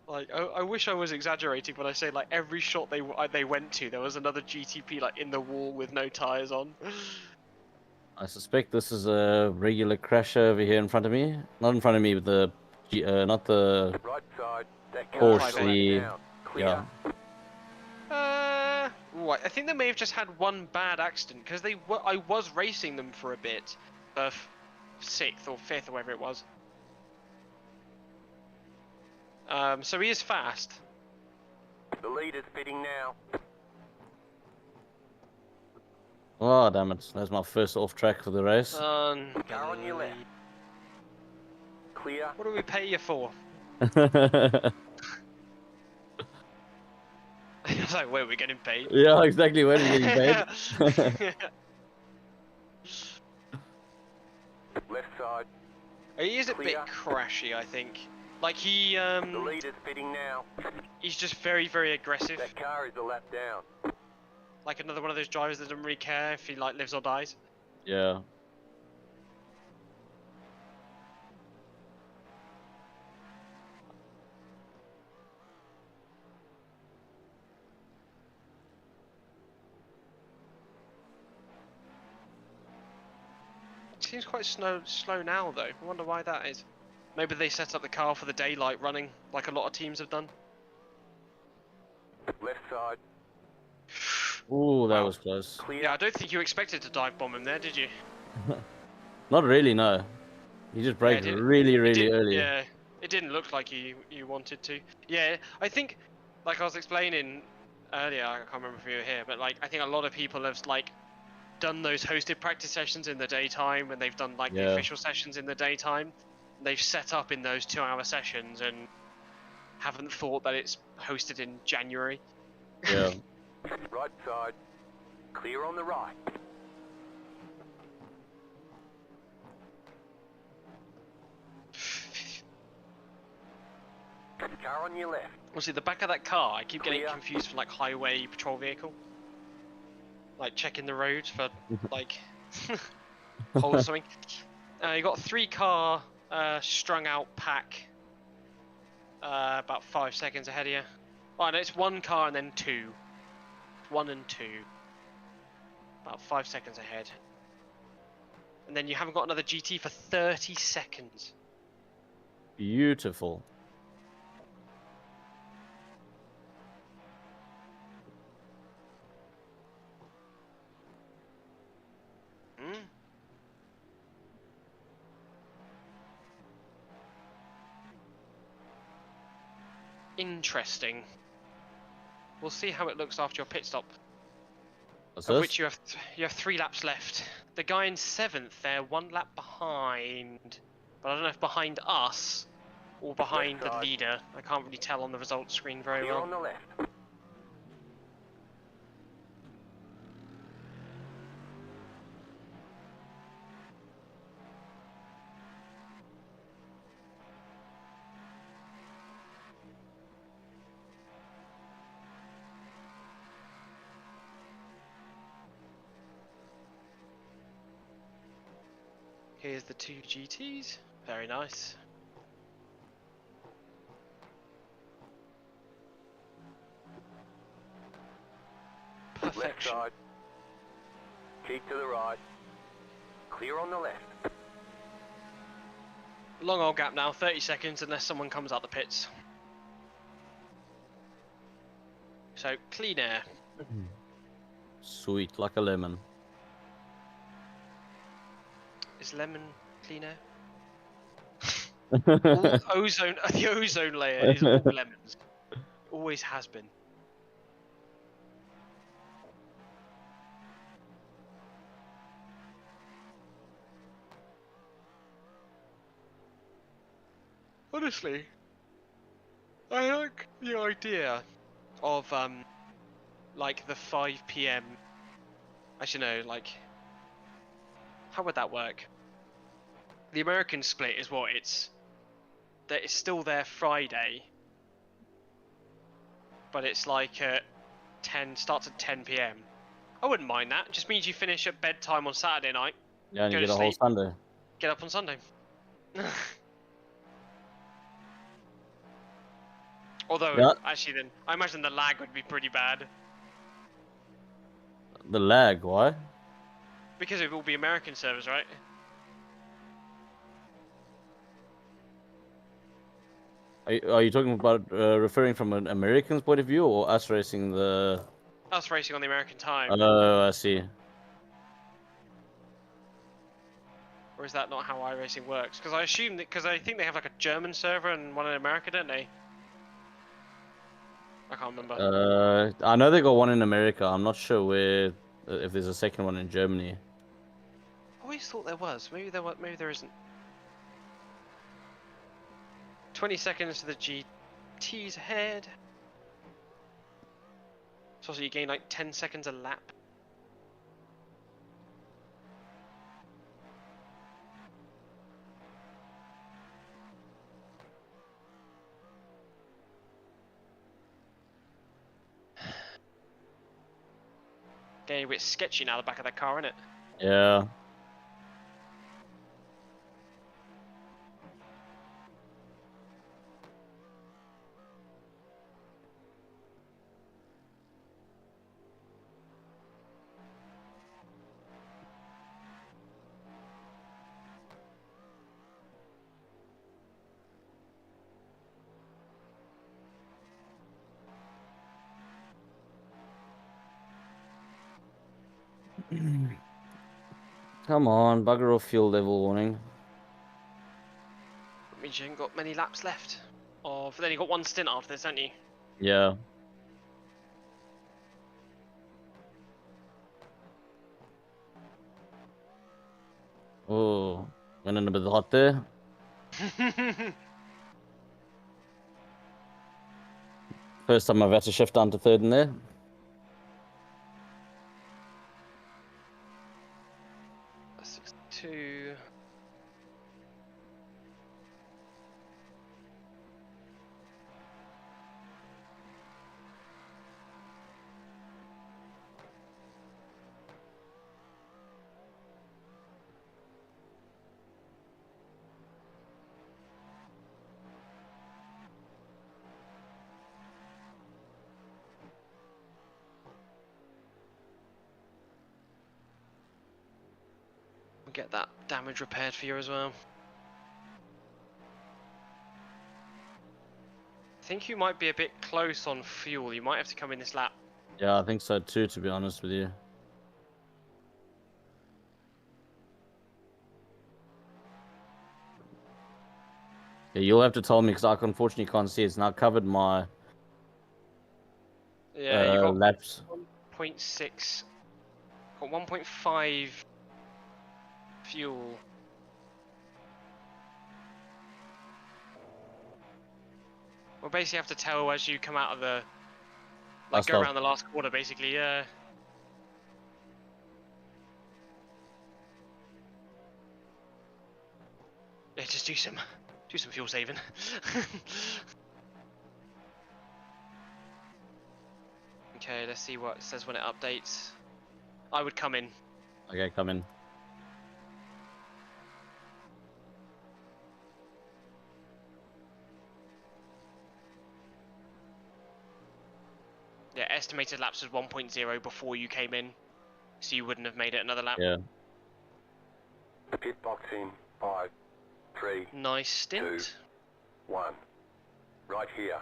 Like I wish I was exaggerating when I say like every shot they went to, there was another GTP like in the wall with no tires on. I suspect this is a regular crasher over here in front of me. Not in front of me, but not the Right side. That car Porsche. is The down. Clear. Right, I think they may have just had one bad accident because I was racing them for a bit, 6th or 5th or whatever it was. So he is fast. The lead is fitting now. Oh damn it! That's my first off track for the race. Car on your left. Clear. What do we pay you for? I was like, where are we getting paid? Yeah, exactly. Where are we getting paid? Left side. He is a Clear. bit crashy, I think. Like he The lead is fitting now. he's just very, very aggressive. That car is a lap down. Like another one of those drivers that doesn't really care if he like lives or dies. Yeah. It seems quite slow now though. I wonder why that is. Maybe they set up the car for the daylight running, like a lot of teams have done. Left side. Ooh, that was close. Clear. Yeah, I don't think you expected to dive bomb him there, did you? Not really, no. He just braked Yeah, really early. Yeah, it didn't look like you wanted to. Yeah, I think, like I was explaining earlier, I can't remember if you were here, but like I think a lot of people have like done those hosted practice sessions in the daytime, and they've done like the official sessions in the daytime. They've set up in those 2-hour sessions and haven't thought that it's hosted in January. Yeah. Right side. Clear on the right. Car on your left. Obviously, the back of that car, I keep getting Clear. confused for like highway patrol vehicle. Like checking the road for like holes or something. You got 3-car strung out pack. About 5 seconds ahead of you. Oh, no, it's 1 car and then 2. 1 and 2. About 5 seconds ahead. And then you haven't got another GT for 30 seconds. Beautiful. Hmm? Interesting. We'll see how it looks after your pit stop. What's Of this? which you have 3 laps left. The guy in 7th, they're 1 lap behind. But I don't know if behind us or behind the side. leader. I can't really tell on the results screen very Clear well. on the left. Here's the 2 GTs. Very nice. Left Perfection. side. Keep to the right. Clear on the left. Long old gap now, 30 seconds unless someone comes out the pits. So, clean air. Sweet, like a lemon. Is lemon clean air? All ozone, the ozone layer is all lemons. Always has been. Honestly, I like the idea of like the 5 PM. Actually, no, like, how would that work? The American split is what it's. That it's still there Friday, but it's like at 10. Starts at 10 PM. I wouldn't mind that. It just means you finish at bedtime on Saturday night. Yeah, and Go you to get a whole sleep. Sunday. Get up on Sunday. Although, Yeah. actually, then I imagine the lag would be pretty bad The lag, why? because it will be American servers, right? Are you talking about referring from an American's point of view or us racing the... Us racing on the American time, Oh, I see. or is that not how iRacing works? Because I assume that because I think they have like a German server and one in America, don't they? I can't remember. I know they got one in America. I'm not sure where, if there's a second one in Germany. I always thought there was. Maybe there was. Maybe there isn't. 20 seconds to the GTs ahead. So also you gain like 10 seconds a lap. Getting a bit sketchy now, the back of that car, isn't it? Yeah. Come on, bugger off fuel level warning. That means you haven't got many laps left. Then you got 1 stint after this, haven't you? Yeah. Oh, went in a bit hot there. First time I've had to shift down to third in there. That's 62. get that damage repaired for you as well. I think you might be a bit close on fuel. You might have to come in this lap. Yeah, I think so too, to be honest with you. Yeah, you'll have to tell me because I unfortunately can't see. It's now covered my Yeah, you got laps. 1.6. Got 1.5 fuel. We'll basically have to tell as you come out of the, like, go around the last quarter, basically. Yeah. Yeah, just do some fuel saving. Okay, let's see what it says when it updates. I would come in. Okay, come in. Yeah, estimated laps was 1.0 before you came in, so you wouldn't have made it another lap. Yeah. Pit box in 5, 3, Nice stint. 2, 1. Right here.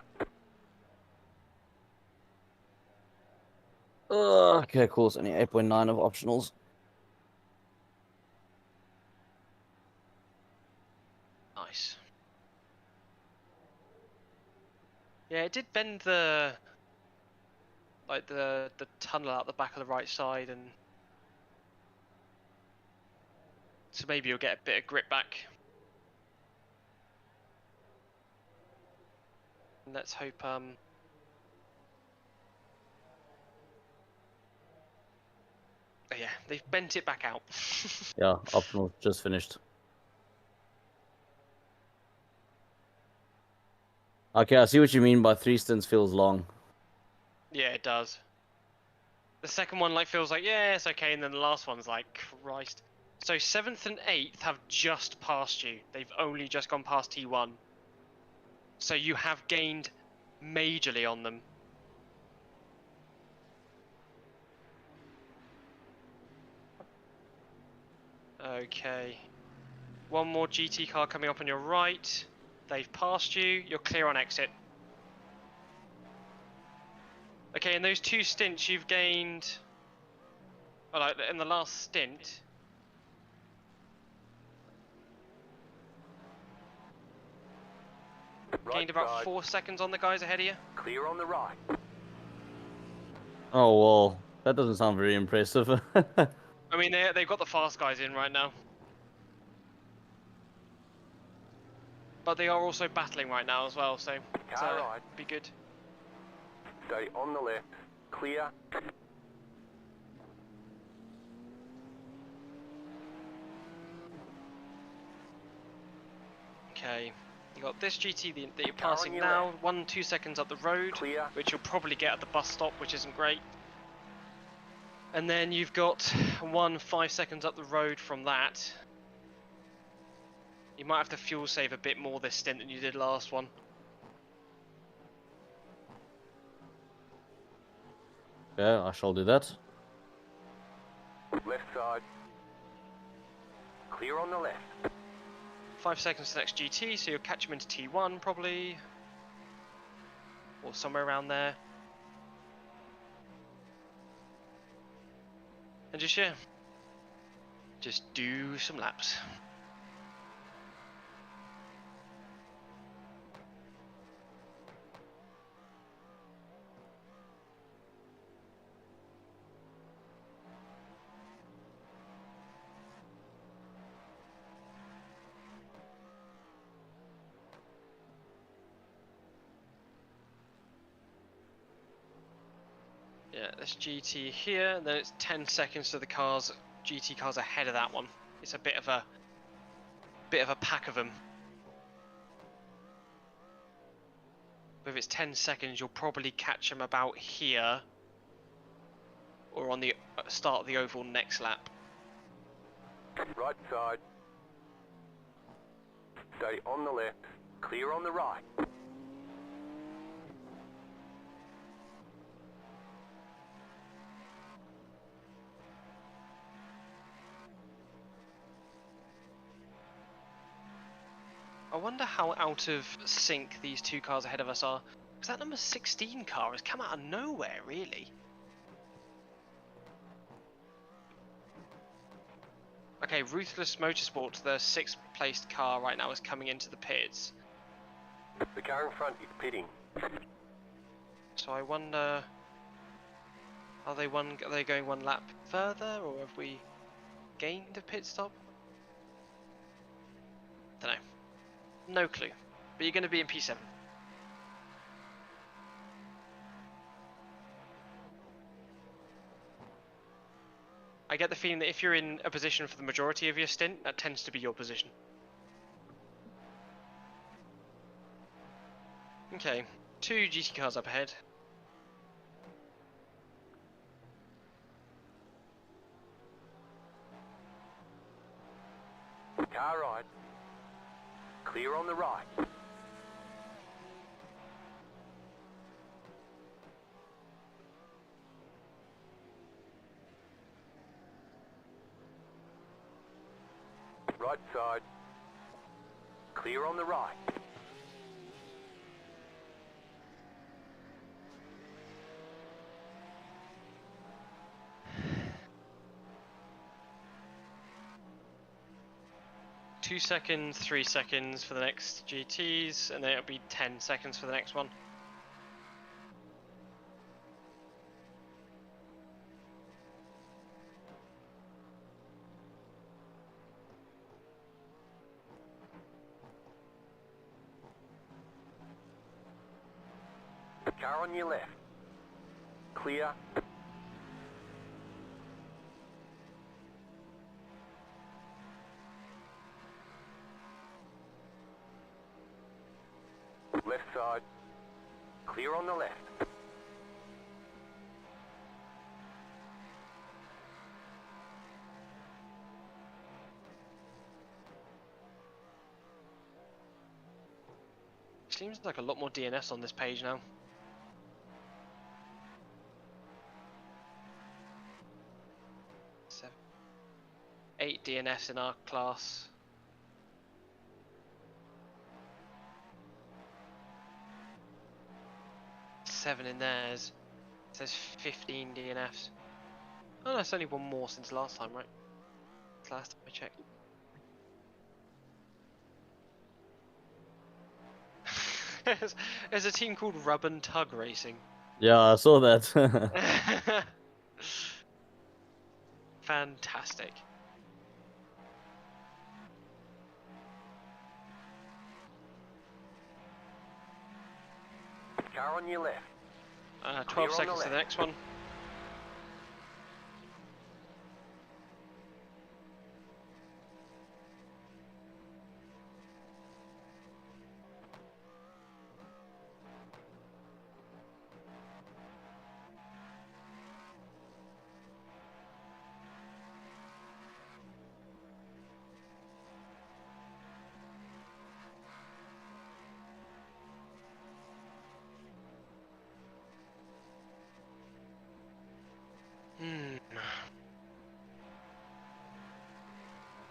Okay, cool. It's only 8.9 of optionals. Nice. Yeah, it did bend the, like the tunnel out the back of the right side, and so maybe you'll get a bit of grip back. And let's hope oh yeah, they've bent it back out. Yeah, optional just finished. Okay, I see what you mean by 3 stints feels long. Yeah, it does. The second one like feels like, yeah, it's okay, and then the last one's like, Christ. So 7th and 8th have just passed you. They've only just gone past T1. So you have gained majorly on them. Okay. One more GT car coming up on your right. They've passed you. You're clear on exit. Okay, in those 2 stints you've gained... Well, like in the last stint... Gained about 4 seconds on the guys ahead of you. Clear on the right. Oh, well, that doesn't sound very impressive. I mean, they've got the fast guys in right now. But they are also battling right now as well, so Right. be good. Stay on the left. Clear. Okay, you got this GT that you're passing now, 1-2 seconds up the road, Clear. which you'll probably get at the bus stop, which isn't great. And then you've got 5 seconds up the road from that. You might have to fuel save a bit more this stint than you did last one. Yeah, I shall do that. Left side. Clear on the left. 5 seconds to the next GT, so you'll catch him into T1 probably. Or somewhere around there. And just, yeah. Just do some laps. Yeah, this GT here, and then it's 10 seconds to the GT cars ahead of that one. It's a bit of a pack of them. But if it's 10 seconds, you'll probably catch them about here, or on the start of the oval next lap. Right side. Stay on the left. Clear on the right. I wonder how out of sync these two cars ahead of us are. Because that number 16 car has come out of nowhere, really. Okay, Ruthless Motorsports, the 6th placed car right now, is coming into the pits. The car in front is pitting. So I wonder, are they going one lap further, or have we gained a pit stop? Don't know. No clue. But you're going to be in P7. I get the feeling that if you're in a position for the majority of your stint, that tends to be your position. Okay, 2 GT cars up ahead. Car right. Clear on the right. Right side. Clear on the right. Two seconds, 3 seconds for the next GTs, and then it'll be 10 seconds for the next one. Car on your left. Clear. Left side. Clear on the left. Seems like a lot more DNS on this page now. 8 DNFs in our class. Seven in theirs. It says 15 DNFs. Oh, that's only one more since last time, right? Last time I checked. There's a team called Rub and Tug Racing. Yeah, I saw that. Fantastic. Car on your left. 12 seconds to the next one.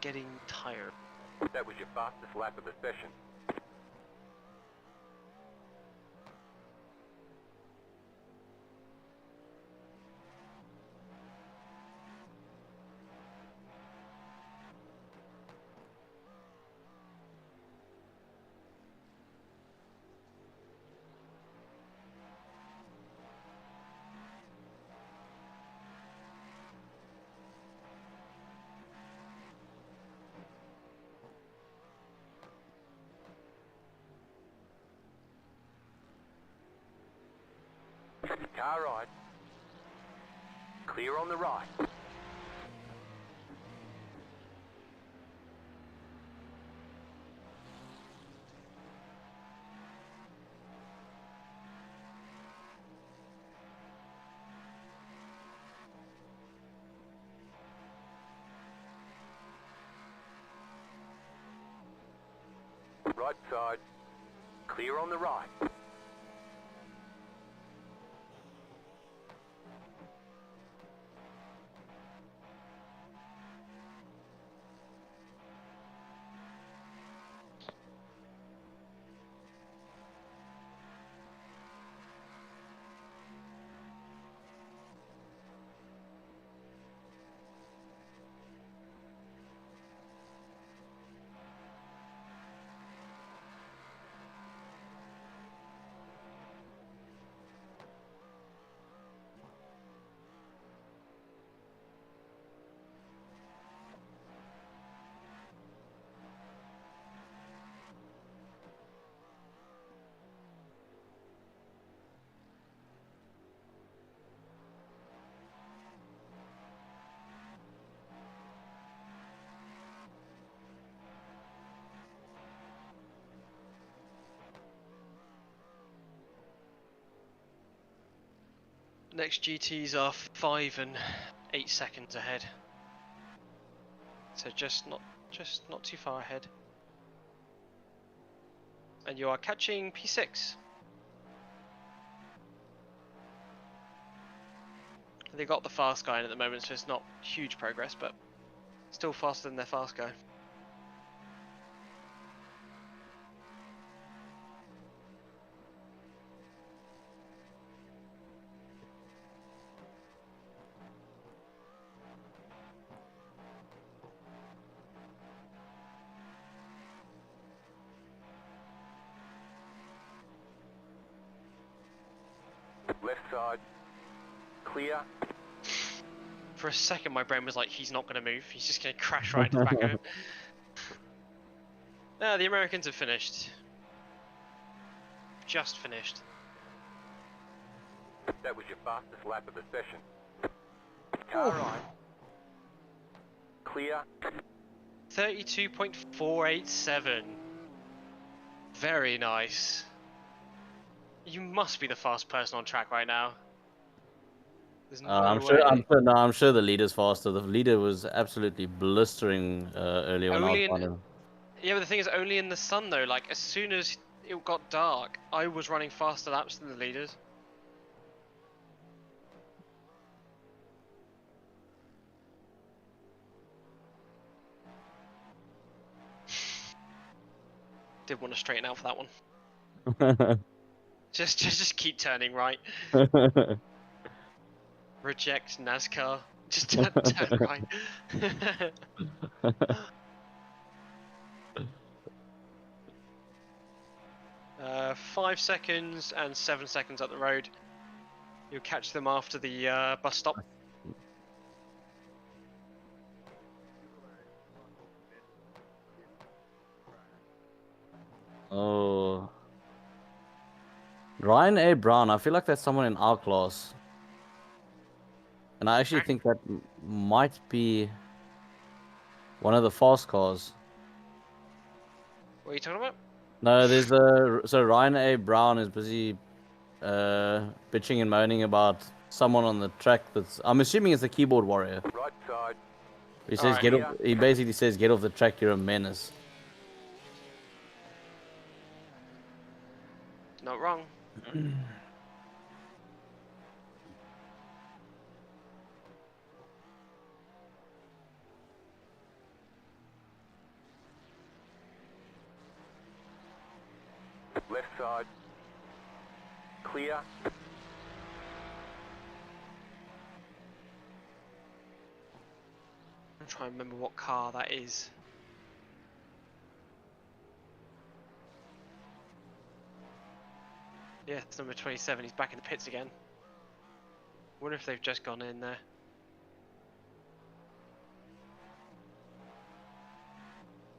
Getting tired. That was your fastest lap of the session. Car right. Clear on the right. Right side. Clear on the right. Next GTs are 5 and 8 seconds ahead. So just not too far ahead. And you are catching P6. They got the fast guy in at the moment, so it's not huge progress, but still faster than their fast guy. Left side. Clear. For a second, my brain was like, he's not going to move. He's just going to crash right into the back of him. No, the Americans have finished. Just finished. That was your fastest lap of the session. Car right. Clear. 32.487. Very nice. You must be the fast person on track right now. There's no I'm way. sure. I'm sure the leader's faster. The leader was absolutely blistering earlier when I was on him. Yeah, but the thing is, only in the sun though. Like as soon as it got dark, I was running faster laps than the leaders. Did want to straighten out for that one. Just keep turning right. Reject NASCAR. Just turn right. 5 seconds and 7 seconds up the road. You'll catch them after the bus stop. Oh. Ryan A. Brown, I feel like that's someone in our class. And I actually think that might be one of the fast cars. What are you talking about? No, there's so Ryan A. Brown is busy bitching and moaning about someone on the track that's, I'm assuming it's the keyboard warrior. Right side. He says he basically says get off the track, you're a menace. Not wrong. Left side. Clear. I'm trying to remember what car that is. Yeah, it's number 27. He's back in the pits again. Wonder if they've just gone in there.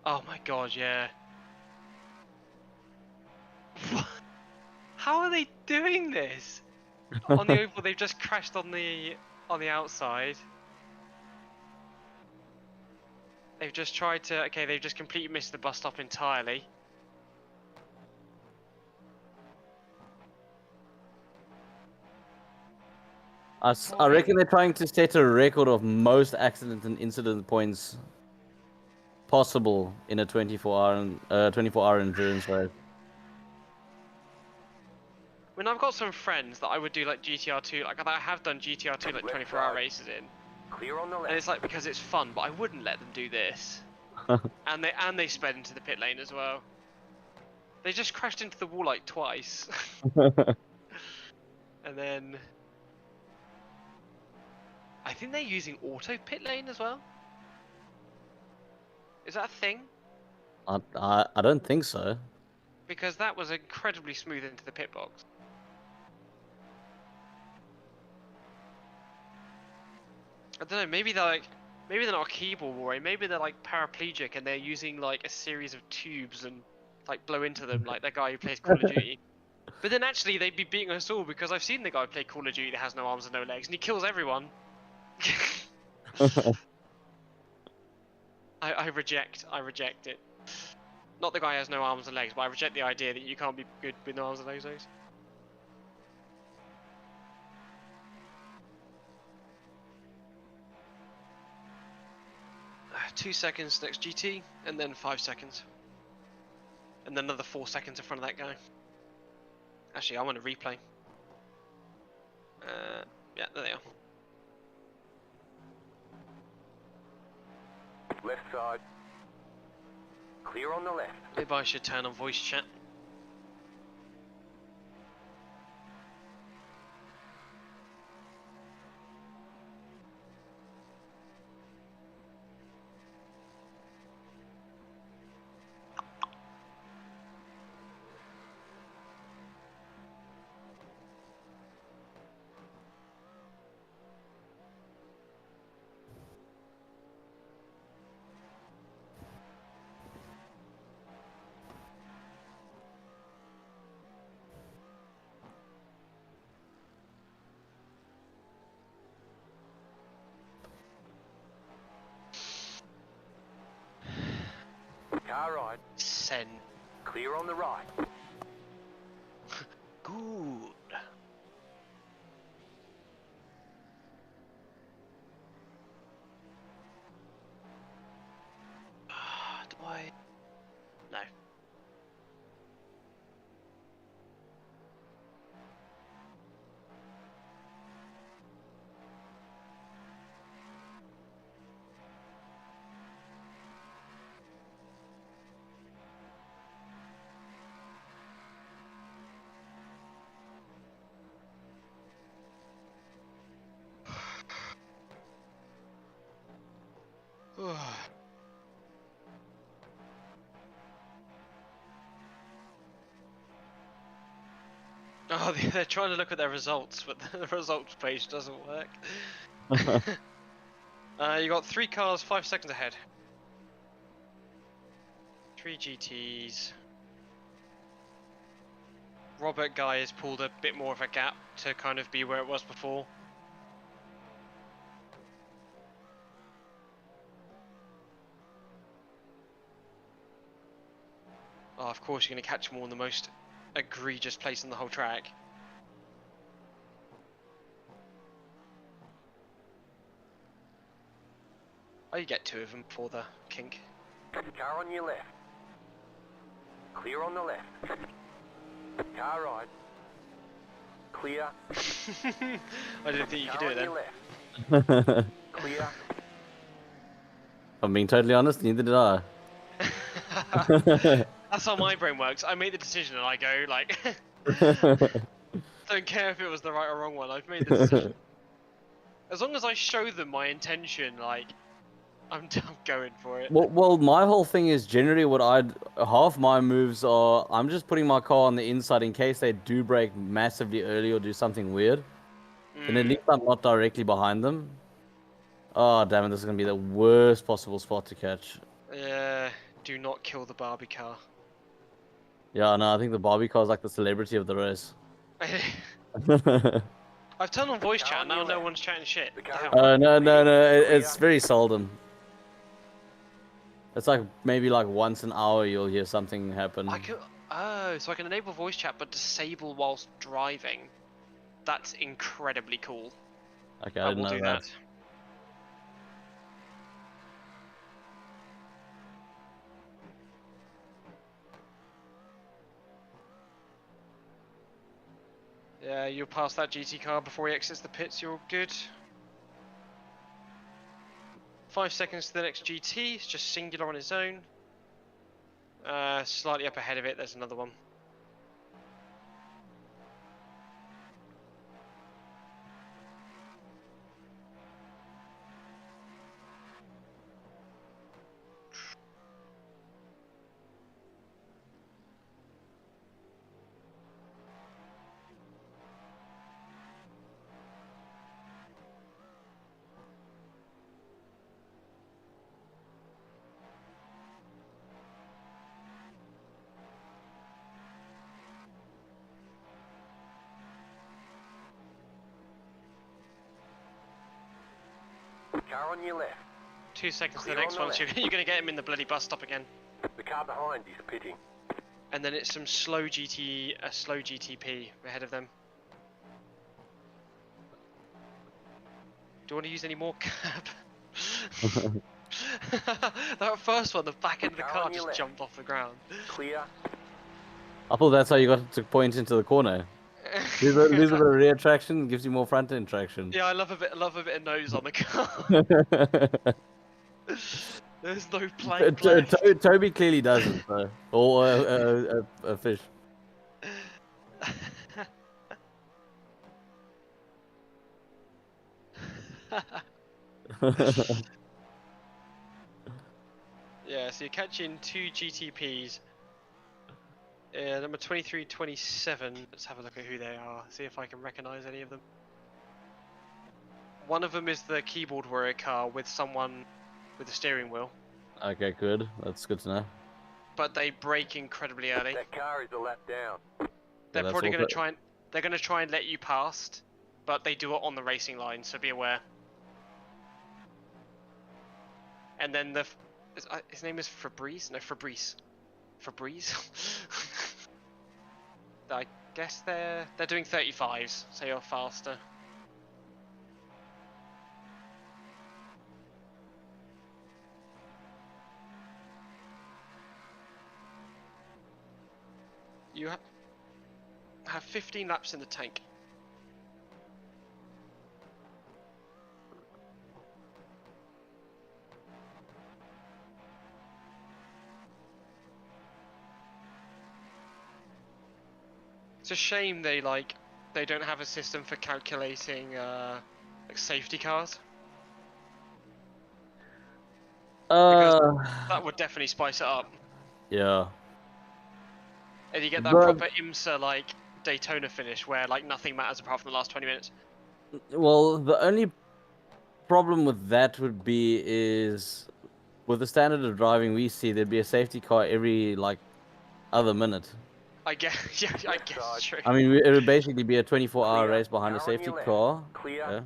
Oh my god, yeah. How are they doing this? On the oval, they've just crashed on the outside. They've just tried to. Okay, they've just completely missed the bus stop entirely. I reckon they're trying to set a record of most accident and incident points possible in a 24-hour endurance race. I mean, I've got some friends that I would do like GTR2, like I have done GTR2 like 24-hour races in. Clear on the left. And it's like because it's fun, but I wouldn't let them do this. and they sped into the pit lane as well. They just crashed into the wall like twice. And then I think they're using auto pit lane as well. Is that a thing? I don't think so. Because that was incredibly smooth into the pit box. I don't know, maybe they're not a keyboard warrior, maybe they're like paraplegic and they're using like a series of tubes and like blow into them like that guy who plays Call of Duty. But then actually they'd be beating us all because I've seen the guy play Call of Duty that has no arms and no legs and he kills everyone. I reject it. Not the guy who has no arms and legs, but I reject the idea that you can't be good with no arms and legs. 2 seconds next GT, and then 5 seconds. And then another 4 seconds in front of that guy. Actually, I want a replay. Yeah, there they are. Left side. Clear on the left. Maybe I should turn on voice chat. Car right. Send. Clear on the right. Good. Do I? No. Oh, they're trying to look at their results, but the results page doesn't work. You got 3 cars, 5 seconds ahead. 3 GTs. Robert Guy has pulled a bit more of a gap to kind of be where it was before. Oh, of course you're going to catch them all in the most egregious place in the whole track. Oh, you get 2 of them before the kink. Car on your left. Clear on the left. Car right. Clear. I didn't think you could do it then. Left. Clear. I'm being totally honest, neither did I. That's how my brain works. I make the decision and I go like, don't care if it was the right or wrong one. I've made the decision. As long as I show them my intention, like, I'm going for it. Well, my whole thing is generally half my moves are I'm just putting my car on the inside in case they do brake massively early or do something weird. Then at least I'm not directly behind them. Oh damn it! This is gonna be the worst possible spot to catch. Yeah, do not kill the Barbie car. Yeah, no, I think the Barbie car is like the celebrity of the race. I've turned on voice chat, now no one's chatting shit. What the hell? No, it's very seldom. It's like maybe like once an hour you'll hear something happen. Oh, so I can enable voice chat but disable whilst driving. That's incredibly cool. Okay, I didn't know that. Yeah, you'll pass that GT car before he exits the pits, you're all good. 5 seconds to the next GT, it's just singular on his own. Slightly up ahead of it, there's another one. Car on your left. 2 seconds to the Clear next on one, the so you're going to get him in the bloody bus stop again. The car behind is pitting. And then it's some slow GTP ahead of them. Do you want to use any more cab? That first one, the back end of the Car car on your just left. jumped off the ground. Clear. I thought that's how you got to point into the corner. Lose a bit of rear traction, gives you more front end traction. Yeah, I love a bit of nose on the car. There's no plank left. Toby clearly doesn't, though. Or a fish. Yeah, so you're catching 2 GTPs. Number 23, 27. Let's have a look at who they are. See if I can recognise any of them. One of them is the keyboard warrior car with someone with a steering wheel. Okay, good. That's good to know. But they brake incredibly early. That car is a lap down. They're that's probably all going to try and let you past, but they do it on the racing line, so be aware. And then his name is Fabrice. No, Fabrice. I guess they're doing 35s, so you're faster. You have 15 laps in the tank. It's a shame they don't have a system for calculating like safety cars. Because that would definitely spice it up. Yeah. And you get that proper IMSA like Daytona finish where like nothing matters apart from the last 20 minutes. Well, the only problem with that would be is with the standard of driving we see, there'd be a safety car every like other minute. I guess, yeah, I guess it's true. I mean, it would basically be a 24-hour Clear. race behind a Car on safety your left. car. Clear.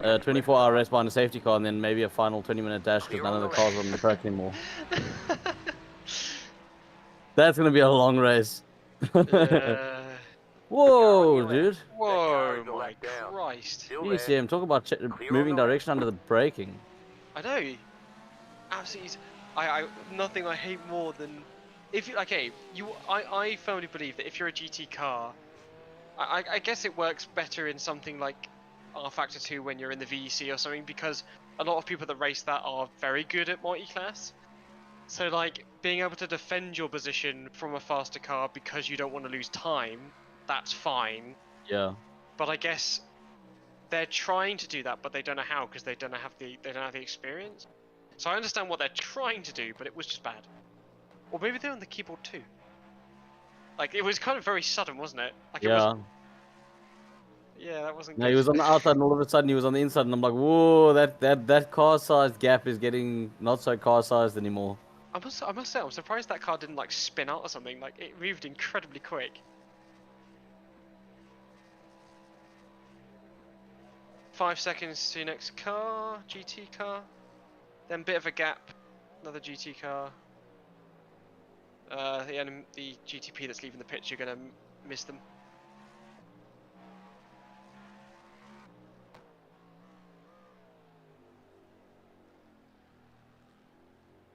Yeah. A 24-hour race behind a safety car, and then maybe a final 20-minute dash because Clear none on of the the cars are on the track anymore. That's gonna be a long race. Whoa, dude! Whoa, my Christ! You see him talk about moving direction under the braking. I know. Absolutely. Nothing I hate more than if you I firmly believe that if you're a GT car, I guess it works better in something like R Factor 2 when you're in the VEC or something, because a lot of people that race that are very good at multi-class. So like being able to defend your position from a faster car because you don't want to lose time, that's fine. Yeah. But I guess they're trying to do that, but they don't know how because they don't have the experience. So I understand what they're trying to do, but it was just bad. Or maybe they're on the keyboard too. Like it was kind of very sudden, wasn't it? Like Yeah. Yeah, that wasn't good. No, he was on the outside and all of a sudden he was on the inside and I'm like, whoa, that car size gap is getting not so car sized anymore. I must say, I'm surprised that car didn't like spin out or something. Like it moved incredibly quick. 5 seconds to your next car, GT car. Then bit of a gap, another GT car. The GTP that's leaving the pitch, you're gonna miss them.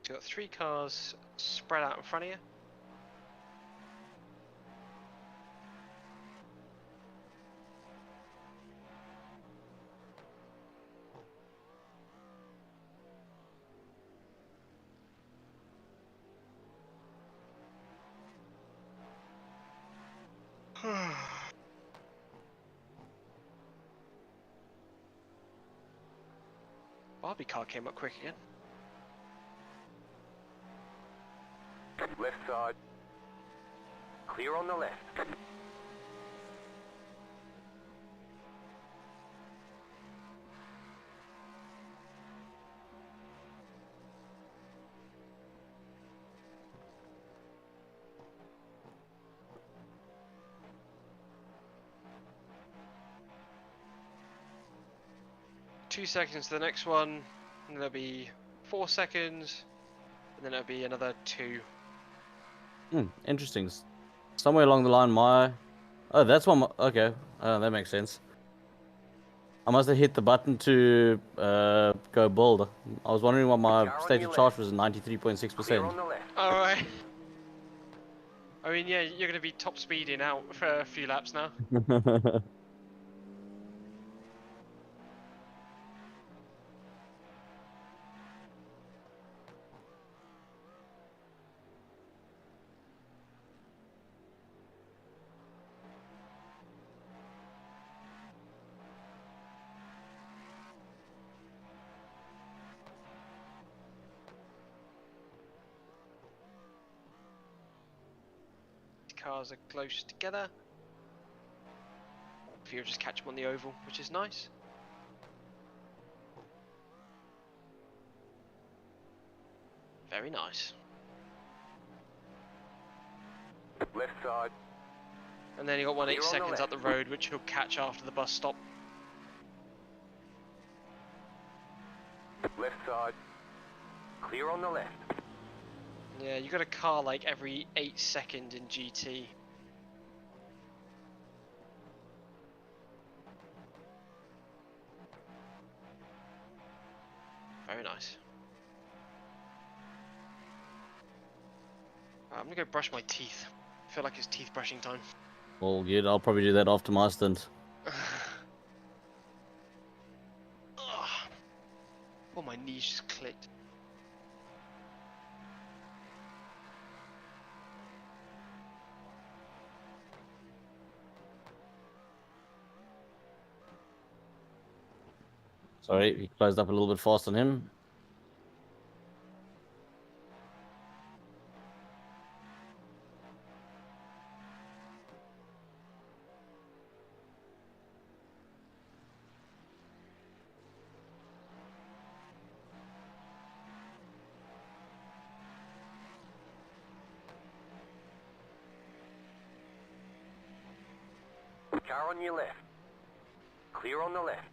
So you've got 3 cars spread out in front of you. Barbie car came up quick again. Left side. Clear on the left. Two seconds to the next one, and there'll be 4 seconds, and then there'll be another 2. Interesting. Somewhere along the line, oh, that's one. Okay, that makes sense. I must have hit the button to go bold. I was wondering why my Car on state your of charge left. was 93.6%. Clear on the left. Alright. I mean, yeah, you're going to be top speeding out for a few laps now. Cars are close together. Fflur just catch him on the oval, which is nice. Very nice. Left side. And then he got 1 8 Clear on the seconds up the left. road, which he'll catch after the bus stop. Left side. Clear on the left. Yeah, you got a car like every 8 seconds in GT. Very nice. I'm gonna go brush my teeth. I feel like it's teeth brushing time. All good. I'll probably do that after my stint. Oh, my knees just clicked. Sorry, he closed up a little bit fast on him. Car on your left. Clear on the left.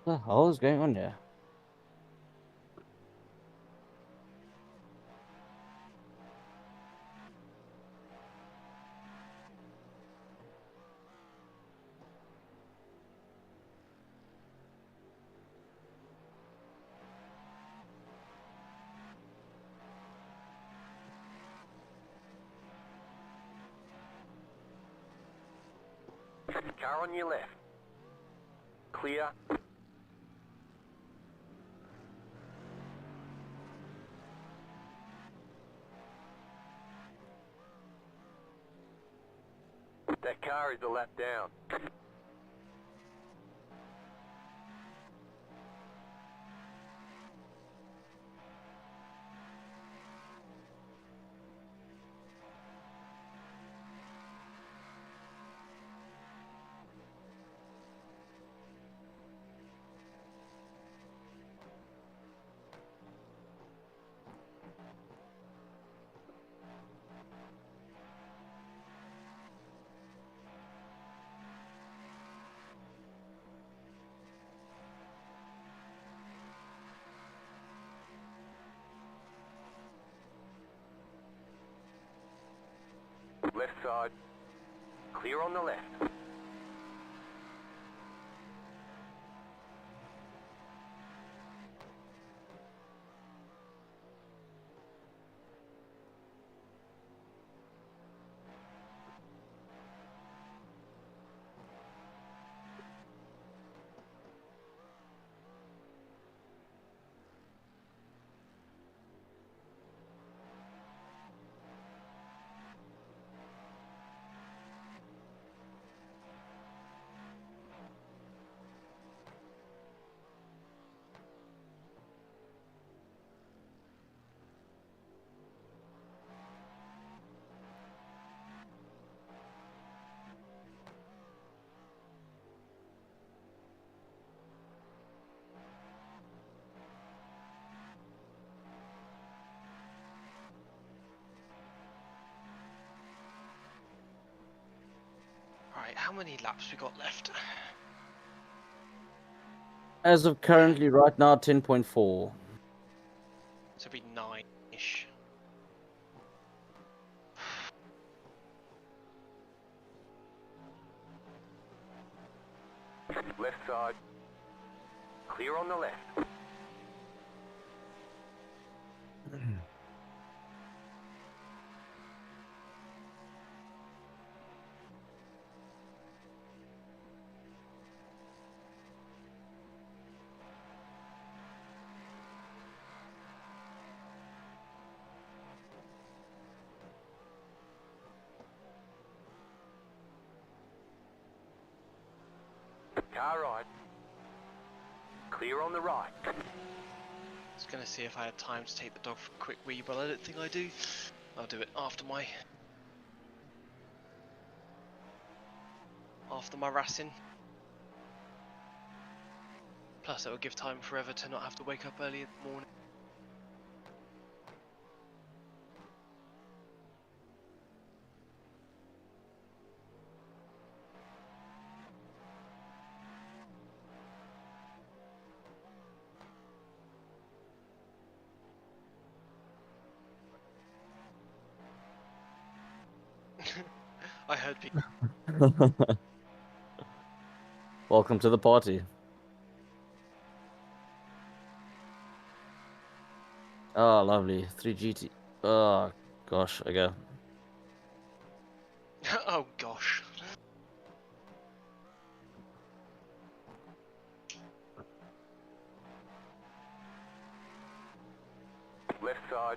What the hell is going on here? Car on your left. Clear. That car is a lap down. Left side. Clear on the left. Right, how many laps we got left? As of currently, right now, 10.4. So it'll be 9-ish. Left side. Clear on the left. Car right. Clear on the right. I was gonna see if I had time to take the dog for a quick wee, but I don't think I do. I'll do it after my racing. Plus it will give time forever to not have to wake up early in the morning. I heard people. Welcome to the party. Oh, lovely. 3 GT. Oh, gosh. Okay. Oh gosh. Left side.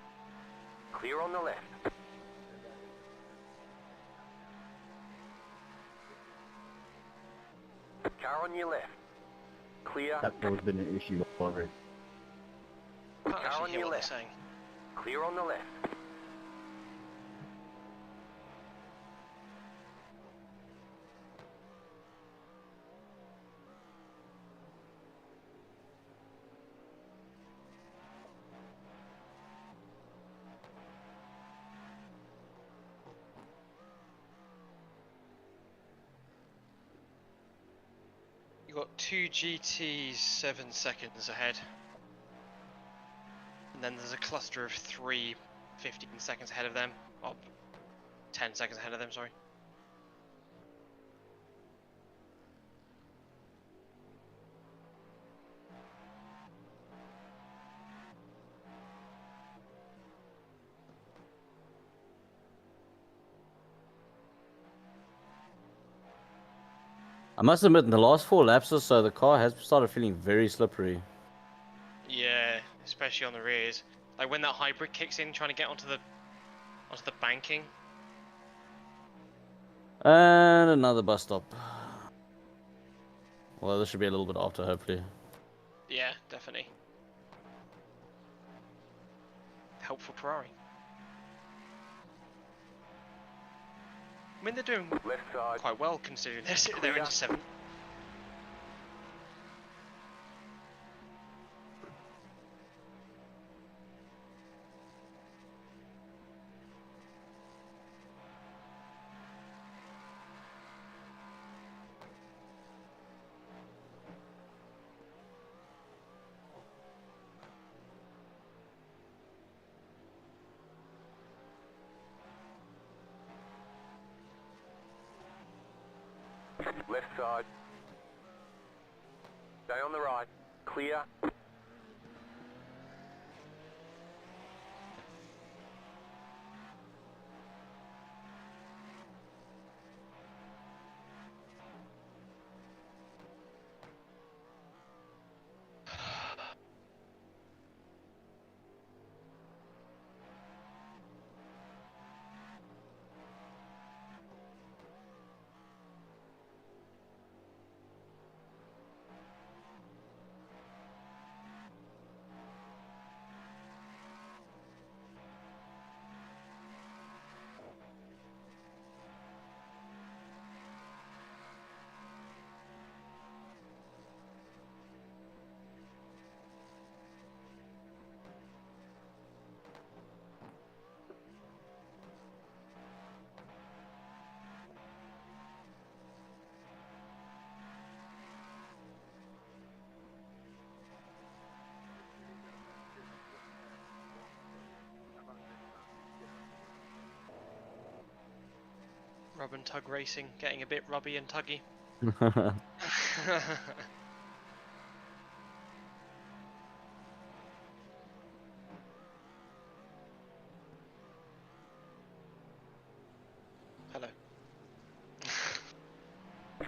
Clear on the left. Car on your left. Clear. That's always been an issue already. Can't Car actually on hear your what they're left. saying. Clear on the left. You got 2 GTs 7 seconds ahead. And then there's a cluster of 3 15 seconds ahead of them. Oh, 10 seconds ahead of them, sorry. I must admit, in the last 4 laps or so, the car has started feeling very slippery. Yeah, especially on the rears. Like when that hybrid kicks in, trying to get onto the banking. And another bus stop. Well, this should be a little bit after, hopefully. Yeah, definitely. Helpful Ferrari. I mean, they're doing Left side. quite well considering they're in 7th. Left side. Stay on the right. Clear. Rub and tug racing, getting a bit rubby and tuggy. Hello.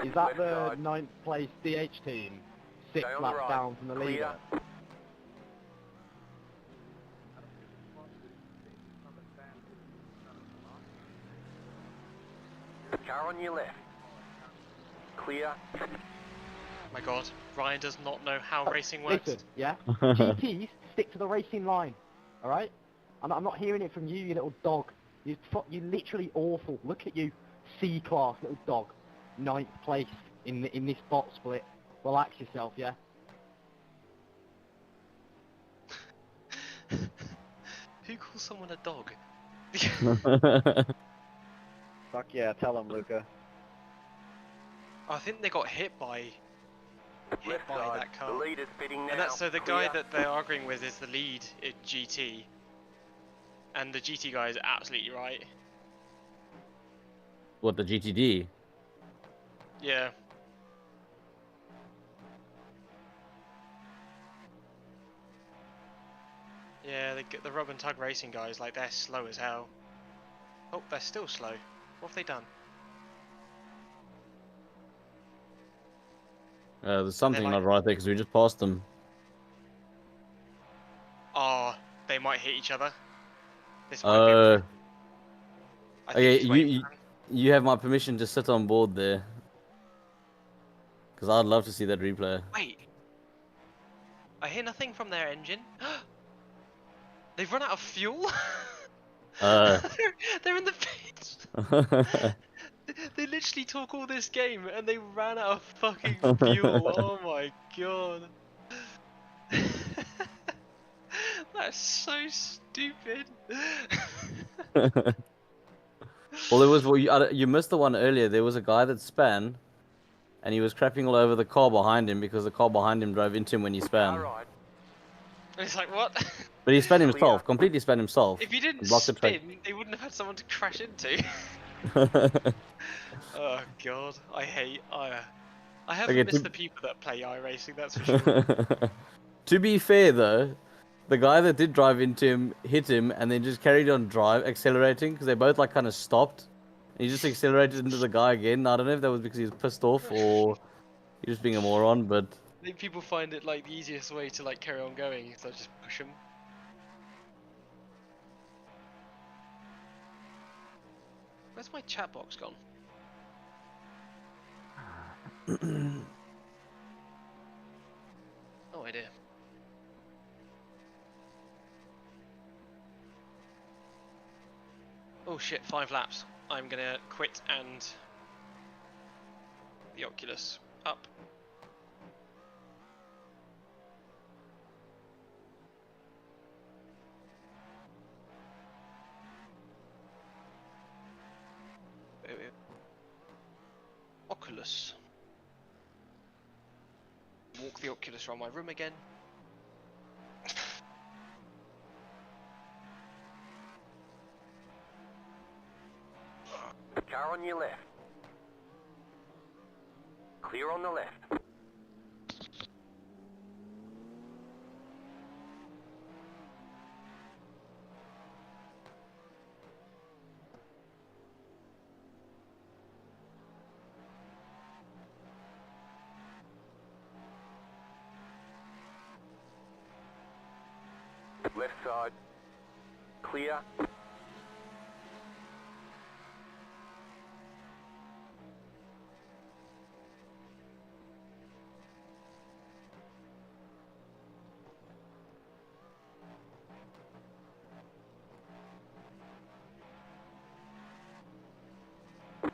Is that Left the side. 9th place DH team? 6 Stay on the laps right. down from the Clear. leader? Car on your left. Clear. My God, Ryan does not know how racing works. Listen, yeah? GTs stick to the racing line, alright? I'm not hearing it from you, you little dog. You're literally awful. Look at you, C-class little dog. 9th place in this bot split. Relax yourself, yeah? Who calls someone a dog? Fuck yeah, tell him, Luca. I think they got hit by Left side. that car. The leader's pitting now. And that's so the Clear. guy that they're arguing with is the lead in GT. And the GT guy is absolutely right. What, the GTD? Yeah. Yeah, the rub and tug racing guys, like, they're slow as hell. Oh, they're still slow. What have they done? There's something like- not right there because we just passed them. Oh, they might hit each other. This might be. I think Okay, he's waiting for them. you have my permission to sit on board there. Because I'd love to see that replay. Wait. I hear nothing from their engine. They've run out of fuel? They're in the pits. They literally took all this game and they ran out of fucking fuel. Oh my god. That's so stupid. Well, there was you missed the one earlier. There was a guy that span, and he was crapping all over the car behind him because the car behind him drove into him when he span. Alright. And it's like, what? But he span himself, completely span himself. If he didn't blocked the track. spin, they wouldn't have had someone to crash into. Oh god, I haven't Okay, missed the people that play iRacing, that's for sure. To be fair though, the guy that did drive into him hit him and then just carried on accelerating because they both like kind of stopped. And he just accelerated into the guy again. I don't know if that was because he was pissed off or he was being a moron, but I think people find it like the easiest way to like carry on going, so just push them. Where's my chat box gone? No idea. Oh shit, 5 laps. I'm gonna quit and the Oculus up. Oculus. Walk the Oculus around my room again. Car on your left. Clear on the left. Left side. Clear.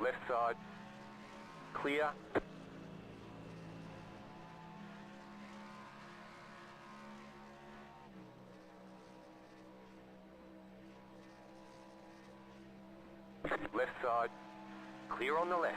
Left side. Clear. Left side. Clear on the left.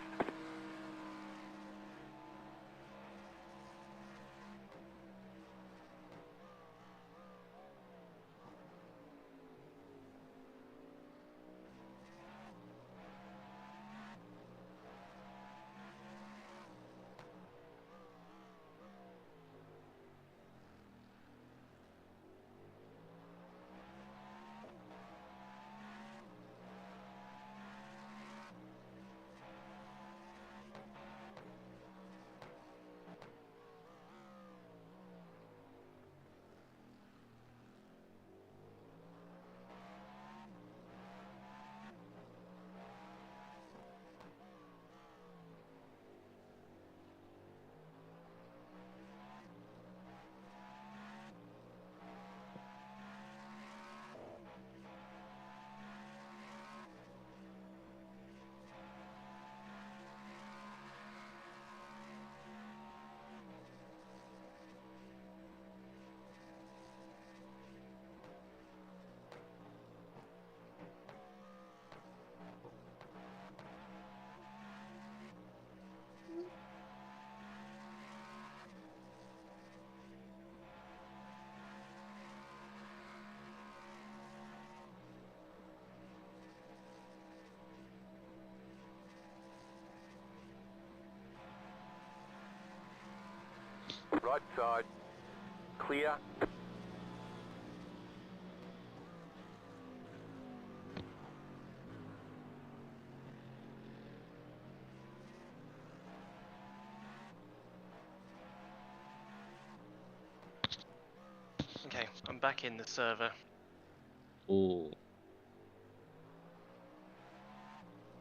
Right side. Clear. Okay, I'm back in the server. Ooh.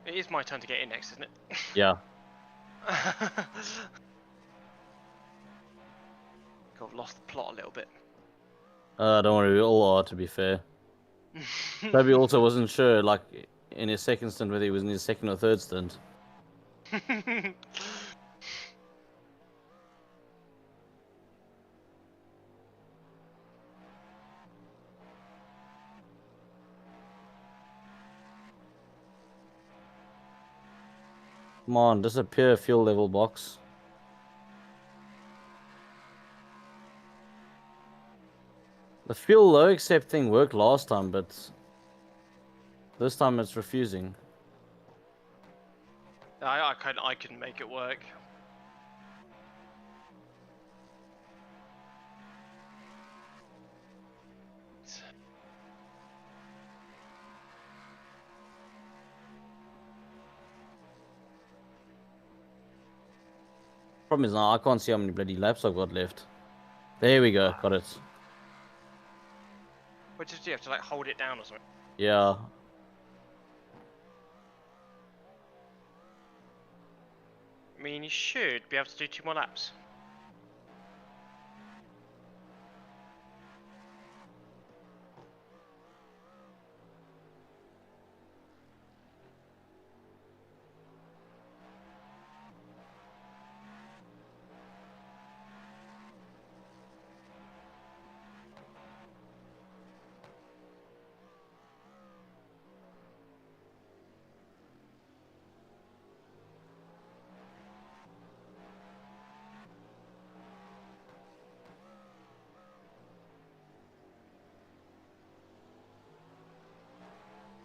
It is my turn to get in next, isn't it? Yeah. God, I've lost the plot a little bit. Don't worry, we all are, to be fair. Toby also wasn't sure, like, in his second stint, whether he was in his second or third stint. Come on, disappear, fuel level box. The fuel low accept thing worked last time, but this time it's refusing. I couldn't make it work. Problem is now I can't see how many bloody laps I've got left. There we go, got it. What did you have to like hold it down or something? Yeah. I mean, you should be able to do 2 more laps.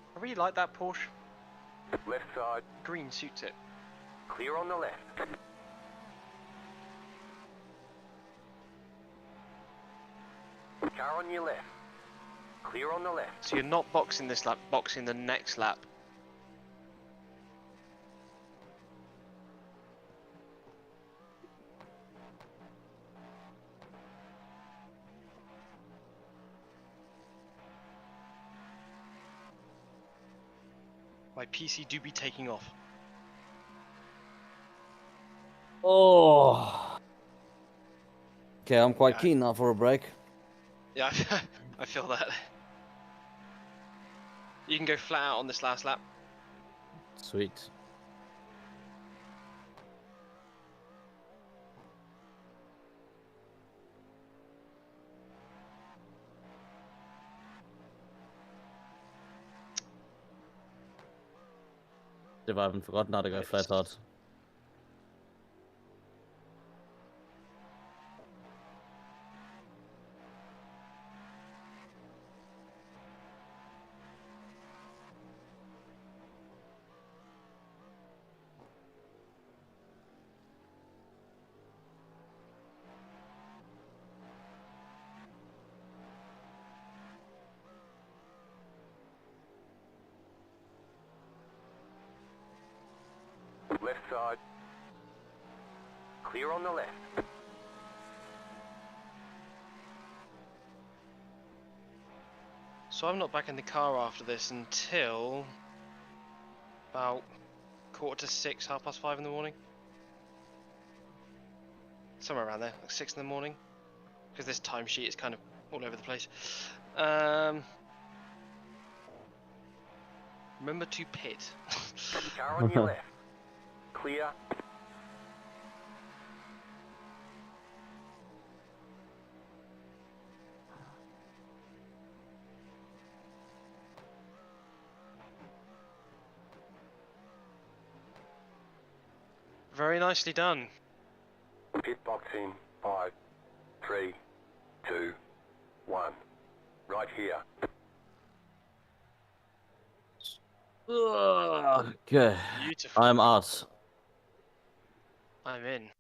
I really like that Porsche. Left side. Green suits it. Clear on the left. Car on your left. Clear on the left. So you're not boxing this lap, boxing the next lap. My PC do be taking off. Oh. Okay, I'm quite keen now for a break. Yeah, I feel that. You can go flat out on this last lap. Sweet. If I haven't forgotten how to go flat out. Left side. Clear on the left. So I'm not back in the car after this until about 5:45, 5:30 in the morning. Somewhere around there, like 6 in the morning. Because this timesheet is kind of all over the place. Remember to pit. Car on your left. Clear. Very nicely done. Pit box in 5, 3, 2, 1. Right here. Okay. Beautiful. I'm out. I'm in.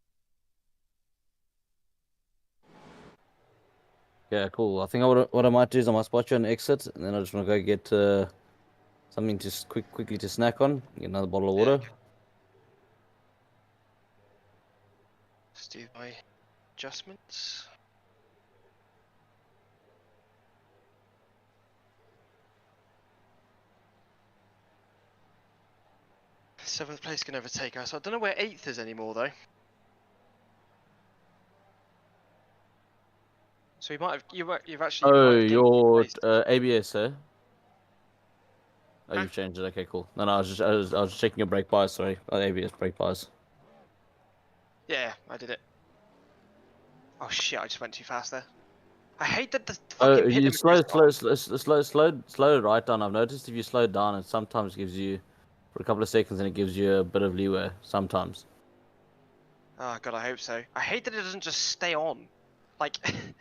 Yeah, cool. I think what I might do is I might spot you on exit, and then I just want to go get something to quickly to snack on. Get another bottle of Yeah, water. okay. Let's do my adjustments. Seventh place can overtake us. I don't know where eighth is anymore though. So you might have you've actually Oh, might have gained your place. ABS, eh? Oh, Huh? you've changed it. Okay, cool. No, I was checking your brake bars. Sorry, ABS brake bars. Yeah, I did it. Oh shit! I just went too fast there. I hate that the Oh, fucking pit you limiter is slow it right down. I've noticed if you slow it down, it sometimes gives you for a couple of seconds, and it gives you a bit of leeway sometimes. Oh god, I hope so. I hate that it doesn't just stay on. Like,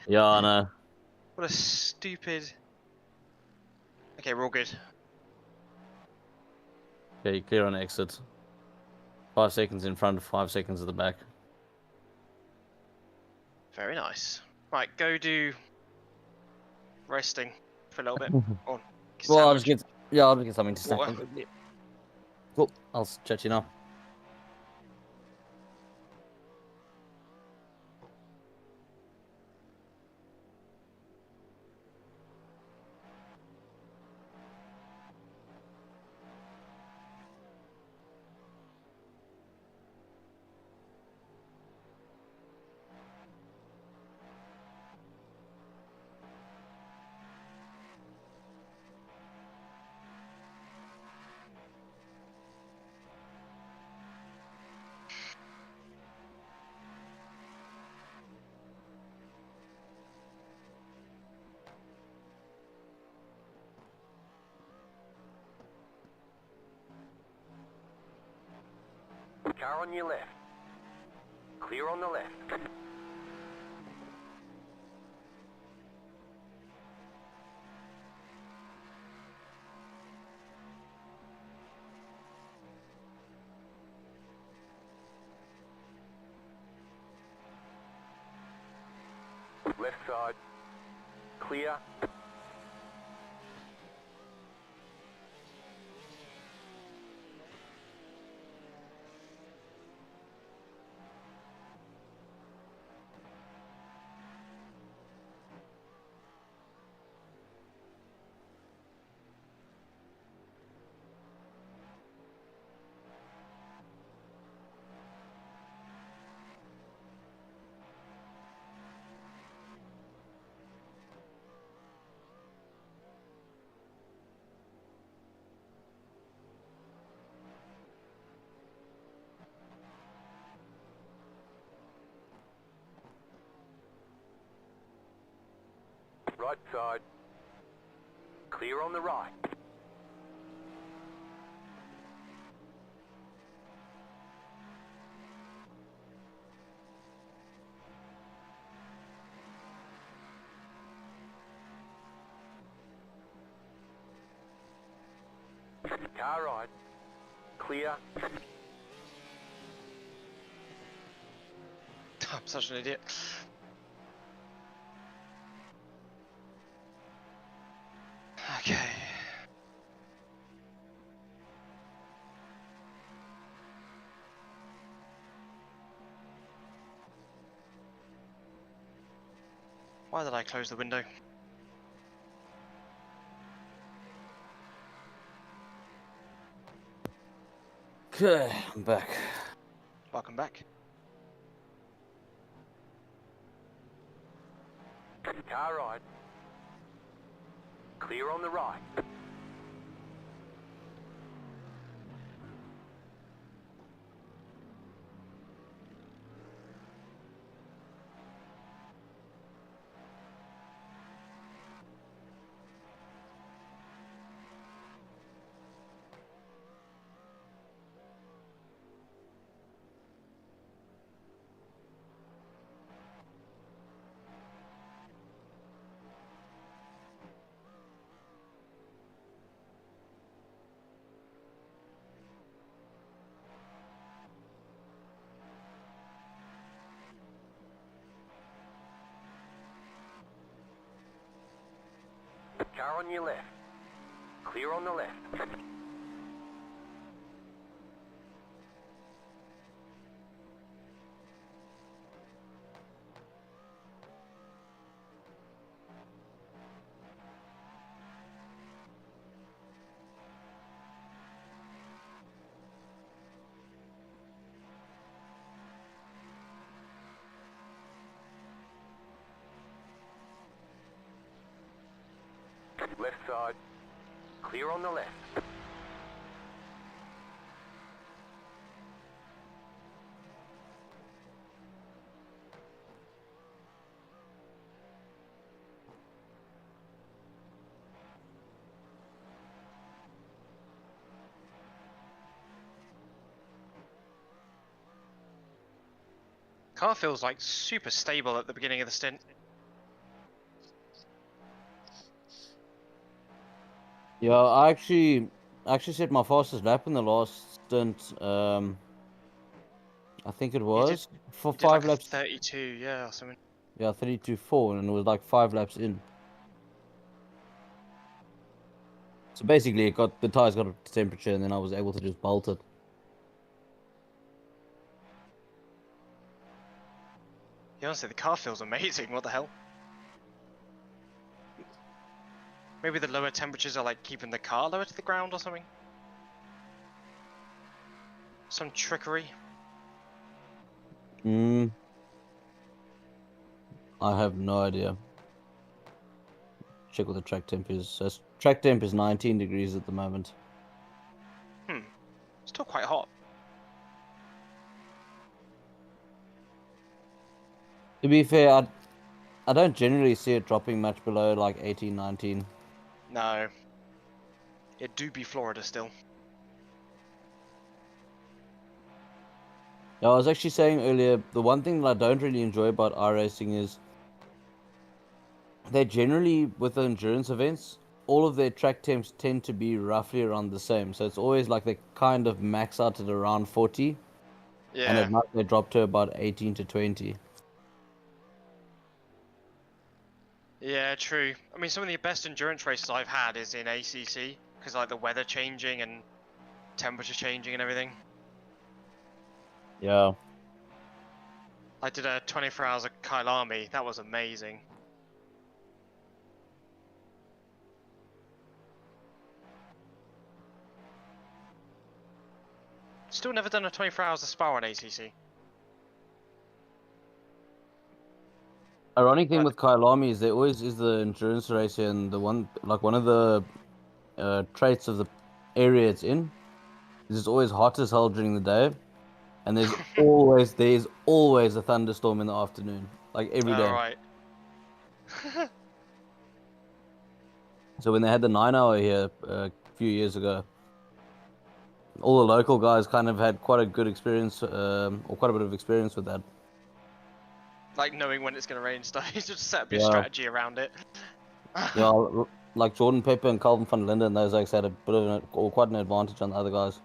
Yeah, I know. what a stupid. Okay, we're all good. Okay, clear on exit. 5 seconds in front, 5 seconds at the back. Very nice. Right, go do resting for a little bit. Or Well, I'll just sandwich. I'll just get something to snack Water. on quickly. Cool. I'll chat to you now. Car on your left. Clear on the left. Left side. Clear. Right side. Clear on the right. Car right. Clear. I'm such an idiot. Okay. Why did I close the window? Okay, I'm back. Welcome back. Car right. Clear on the right. Car on your left. Clear on the left. Left side. Clear on the left. Car feels like super stable at the beginning of the stint. Yeah, I actually set my fastest lap in the last stint. I think it was for You did like 5 a laps. 32, yeah, or something. Yeah, 32.4, and it was like 5 laps in. So basically, the tires got up to temperature, and then I was able to just bolt it. Yeah, honestly, the car feels amazing. What the hell? Maybe the lower temperatures are like keeping the car lower to the ground or something. Some trickery. I have no idea. Check what the track temp is. So track temp is 19 degrees at the moment. Still quite hot. To be fair, I don't generally see it dropping much below like 18, 19. No. It do be Florida still. Yeah, I was actually saying earlier, the one thing that I don't really enjoy about iRacing is they generally, with the endurance events, all of their track temps tend to be roughly around the same. So it's always like they kind of max out at around 40. Yeah. And at night they drop to about 18 to 20. Yeah, true. I mean, some of the best endurance races I've had is in ACC, because like the weather changing and temperature changing and everything. Yeah. I did a 24 hours of Kailami. That was amazing. Still never done a 24 hours of Spa on ACC. Ironic thing with Kailami is there always is the endurance race, and the one of the traits of the area it's in is it's always hot as hell during the day, and there's always a thunderstorm in the afternoon, like every day. Alright. So when they had the 9 hour here a few years ago, all the local guys kind of had quite a good experience, or quite a bit of experience with that. Like knowing when it's going to rain and stuff. You just set up your Yeah. strategy around it. Yeah, like Jordan Pepper and Calvin van Linden, those guys had a bit of or quite an advantage on the other guys.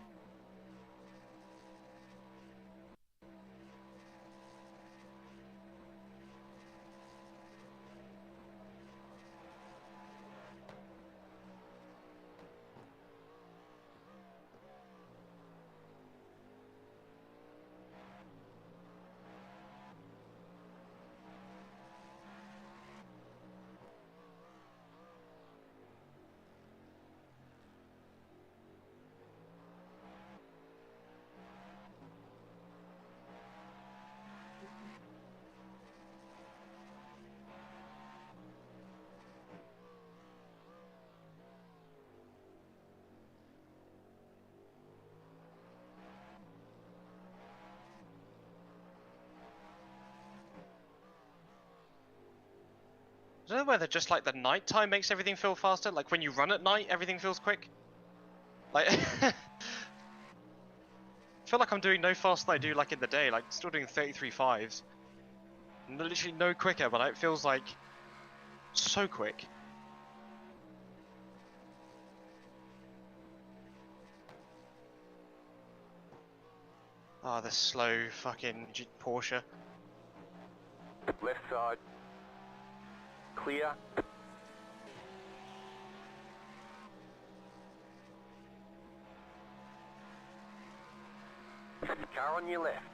I don't know whether just like the night time makes everything feel faster. Like when you run at night, everything feels quick. Like, I feel like I'm doing no faster than I do like in the day. Like still doing 33.5s. Literally no quicker, but it feels like so quick. Oh, the slow fucking Porsche. Left side. Clear. Car on your left.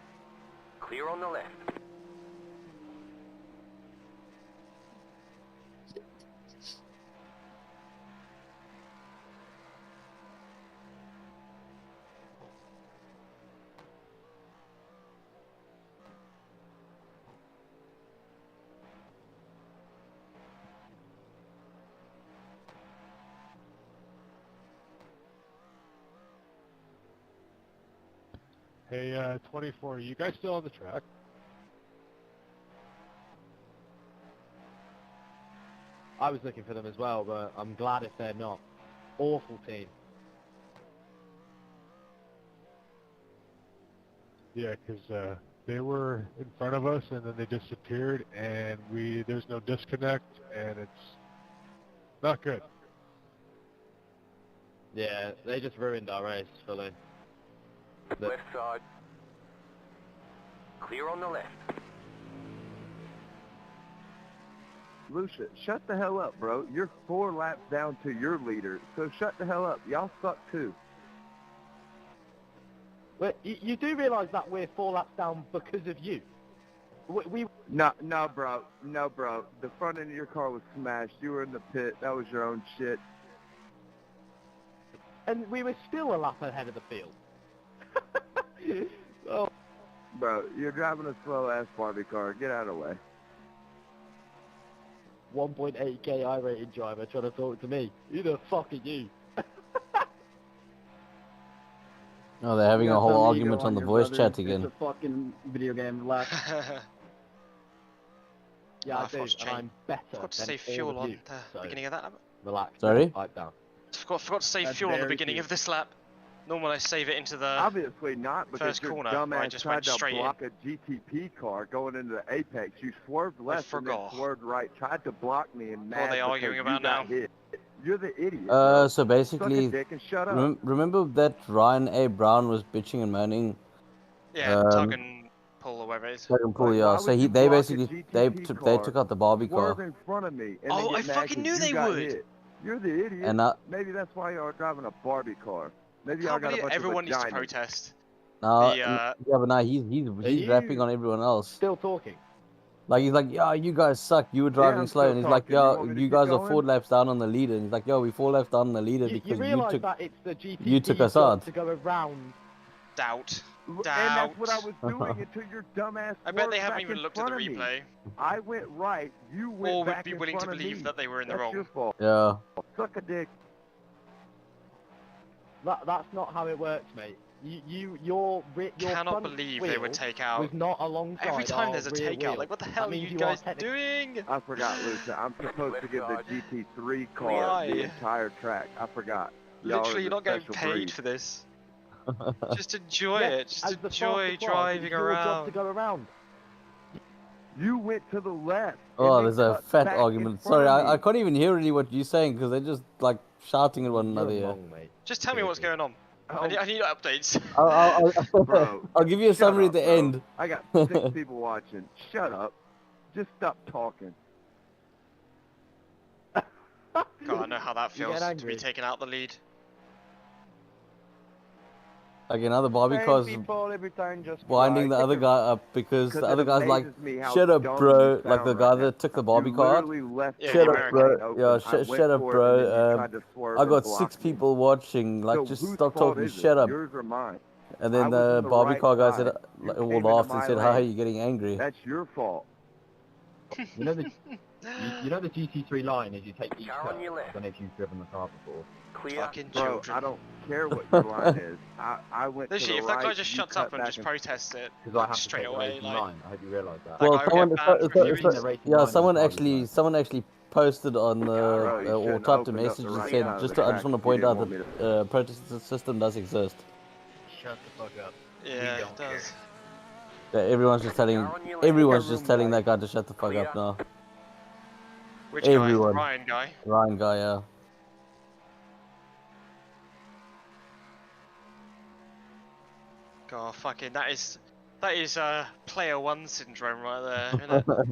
Clear on the left. Hey, 24, you guys still on the track? I was looking for them as well, but I'm glad if they're not. Awful team. Yeah, 'cause they were in front of us and then they disappeared, and there's no disconnect, and it's not good. Yeah, they just ruined our race, fully. Left side. Clear on the left. Lucia, shut the hell up, bro. You're 4 laps down to your leader, so shut the hell up. Y'all suck too. But you do realise that we're 4 laps down because of you. No, bro. No, bro. The front end of your car was smashed. You were in the pit. That was your own shit. And we were still a lap ahead of the field. Oh. Bro, you're driving a slow-ass Barbie car. Get out of the way. 1.8k iRacing driver trying to talk to me. Who the fuck are you? Oh, they're having a whole argument on the voice chat again. It's a fucking video game, relax. Yeah, I do, and I'm better Forgot to than say fuel all on of you, the so beginning of that lap. relax. Sorry? Pipe down. Forgot to say That's fuel on the very beginning cute. of this lap. Normally I save it into the Obviously not, because first your corner, dumbass where I just tried went to straight in. block a GTP car going into the apex. You swerved left and then forgot. swerved right. Tried to block me and What are mad they arguing because you about got now? hit. You're the idiot. Bro. So basically, Suck a dick and shut up. remember that Ryan A. Brown was bitching and moaning? Yeah, tug and pull or whatever it is. Tug and pull, Like, yeah. why So would you they block a basically GTP they car, took out the Barbie swerve car. in front of me, and Oh, then I get mad fucking 'cause knew you they got would. hit. You're the idiot. And Maybe that's why y'all are driving a Barbie car. Maybe y'all Can't got a believe bunch everyone of needs to vaginas. protest. No, The, yeah, but now he's rapping on everyone else. Still talking? Like he's like, yeah, you guys suck. You were driving I'm slow, still and he's like, talking. You yeah, want me to you keep guys are going? 4 laps down on the leader. And he's like, yo, we 4 laps down on the leader You because you realise took that it's the GTP's you took us job out. to go around. Doubt. And that's what I was doing until your dumbass I bet they swerved haven't back even in looked at the front of me. replay. I went right, you went Or would back be in willing to front of believe me. that they were in the That's wrong. your fault. Yeah. Suck a dick. That's not how it works, mate. Your Cannot front believe wheel they would take out. was not alongside Every time our there's a rear takeout, wheel. like what the That hell are means you are guys technically- doing? I forgot, Lucia. I'm supposed to give the GT3 car Why? the entire track. I forgot. Y'all Literally, are you're the not getting special paid breed. for this. Just enjoy Yeah, it. Just as the enjoy fastest class, driving it's your job to around. go around. You went to the left. Oh, and there's then a cut fat back in argument. front Sorry, of I me. can't even hear really what you're saying because they're just like shouting at one another You're here. wrong, mate. Just tell me what's going on. I need updates. Bro, I'll give you a shut summary up, at the bro. end. I got 6 people watching. Shut up. Just stop talking. God, I know how that You feels get to angry. be taken out the lead. Like another Barbie Same car's people every time, just winding the cry. other guy up because the other it guy's like, amazes me how shut up, dumb bro. you Like the sound guy right now. that took the Barbie You car. literally left Yeah, the Shut the up, right American. lane bro. open. Yeah, I went shut up, for it, and then you bro. tried to swerve I and got block 6 me. people watching. Like, So just whose stop fault talking. is it? Shut up. Yours or mine? And I then was the on the Barbie right car guy said, side. You like, came all into laughed and my said, "How are lane. you getting angry?" That's your fault. You know the you know the GT3 line is you take each Car on curve. your I left. don't know if you've driven the car before. Clear. Fucking Bro, children. I don't care what your line is. I went Literally, to the if that right, guy just you shuts cut up and back just protests it Because I have to straight take the away, racing like line. I hope you realise that. that Well, guy will get banned for a few You've seen the weeks. racing yeah, line someone on the car, someone actually posted on the Bro, you or shouldn't typed a opened up message the and right said, side of just the I just track want to if you point out didn't want that me to- protest system does exist. Shut the fuck up. Yeah, don't it does. Yeah, everyone's just telling that guy to shut the fuck up now. Which Everyone. guy? Ryan guy. Ryan guy, yeah. God, fucking that is player 1 syndrome right there, isn't it?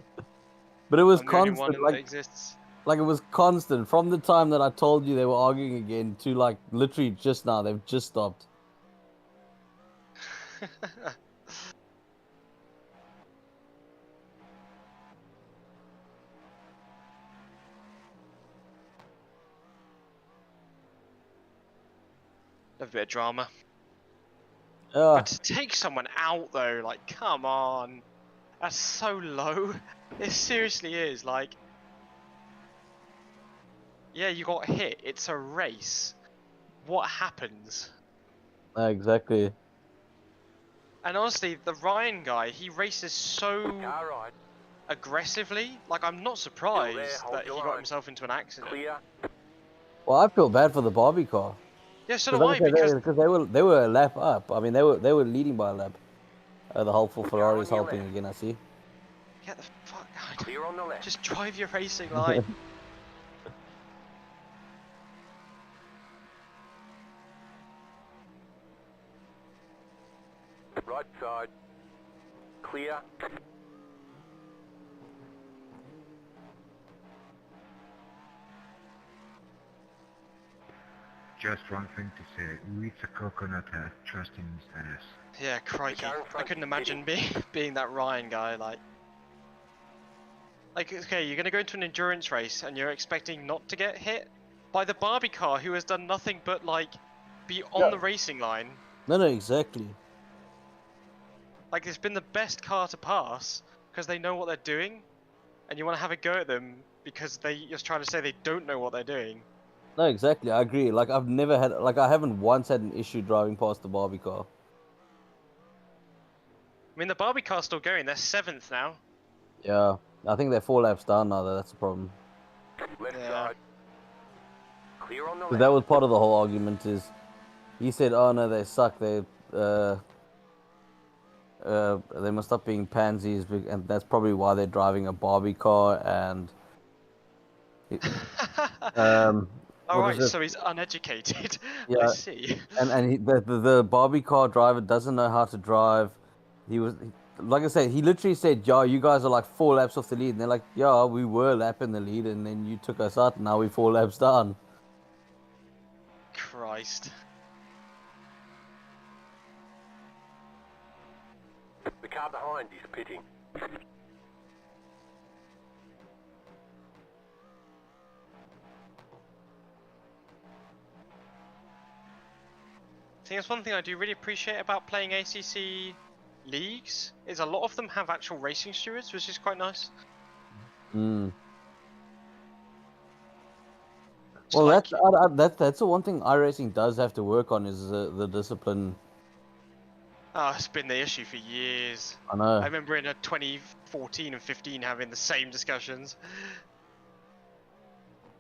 But it was I'm the only one constant, that like exists. it was constant from the time that I told you they were arguing again to like literally just now. They've just stopped. A bit of drama. Yeah. But to take someone out though, like, come on. That's so low. It seriously is, like... Yeah, you got hit. It's a race. What happens? Exactly. And honestly, the Ryan guy, he races so Car right. aggressively. Like, I'm not Still surprised there, hold that he your got line. himself into an accident. Clear. Well, I feel bad for the Barbie car. Yeah, so do I, Because because... they were a lap up. I mean, they were leading by a lap. The helpful Ferrari is Car on your helping left. again. I see. Get the fuck out. Clear on the left. Just drive your racing line. Right side. Clear. Just one thing to say, who eats a coconut has trust in his ass. Yeah, crikey. car in I front couldn't is imagine being that Ryan guy, like... Like, okay, you're gonna go into an endurance race and you're expecting not to get hit by the Barbie car who has done nothing but, like, be on the racing line. No, exactly. Like, it's been the best car to pass because they know what they're doing, and you want to have a go at them because they just trying to say they don't know what they're doing. No, exactly. I agree. Like, I haven't once had an issue driving past the Barbie car. I mean, the Barbie car's still going. They're 7th now. Yeah. I think they're 4 laps down now, though. That's the problem. Left Yeah. side. Clear on the Because left. that was part of the whole argument is... He said, oh, no, they suck. They must stop being pansies. And that's probably why they're driving a Barbie car and... Alright, so he's uneducated. Yeah, I see. and the Barbie car driver doesn't know how to drive. Like I said, he literally said, "Yeah, you guys are like 4 laps off the lead." And they're like, "Yeah, we were lapping the lead, and then you took us out, and now we're 4 laps down." Christ. The car behind is pitting. I think that's one thing I do really appreciate about playing ACC leagues, is a lot of them have actual racing stewards, which is quite nice. Mm. So Well, like, that's the one thing iRacing does have to work on is the discipline. it's been the issue for years. I know. I remember in 2014 and 15 having the same discussions.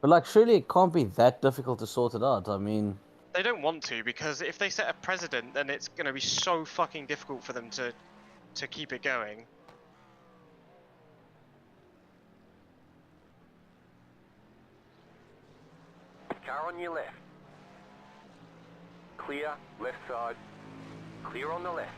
But like, surely it can't be that difficult to sort it out. I mean, They don't want to, because if they set a precedent, then it's going to be so fucking difficult for them to keep it going. Car on your left. Clear, left side. Clear on the left.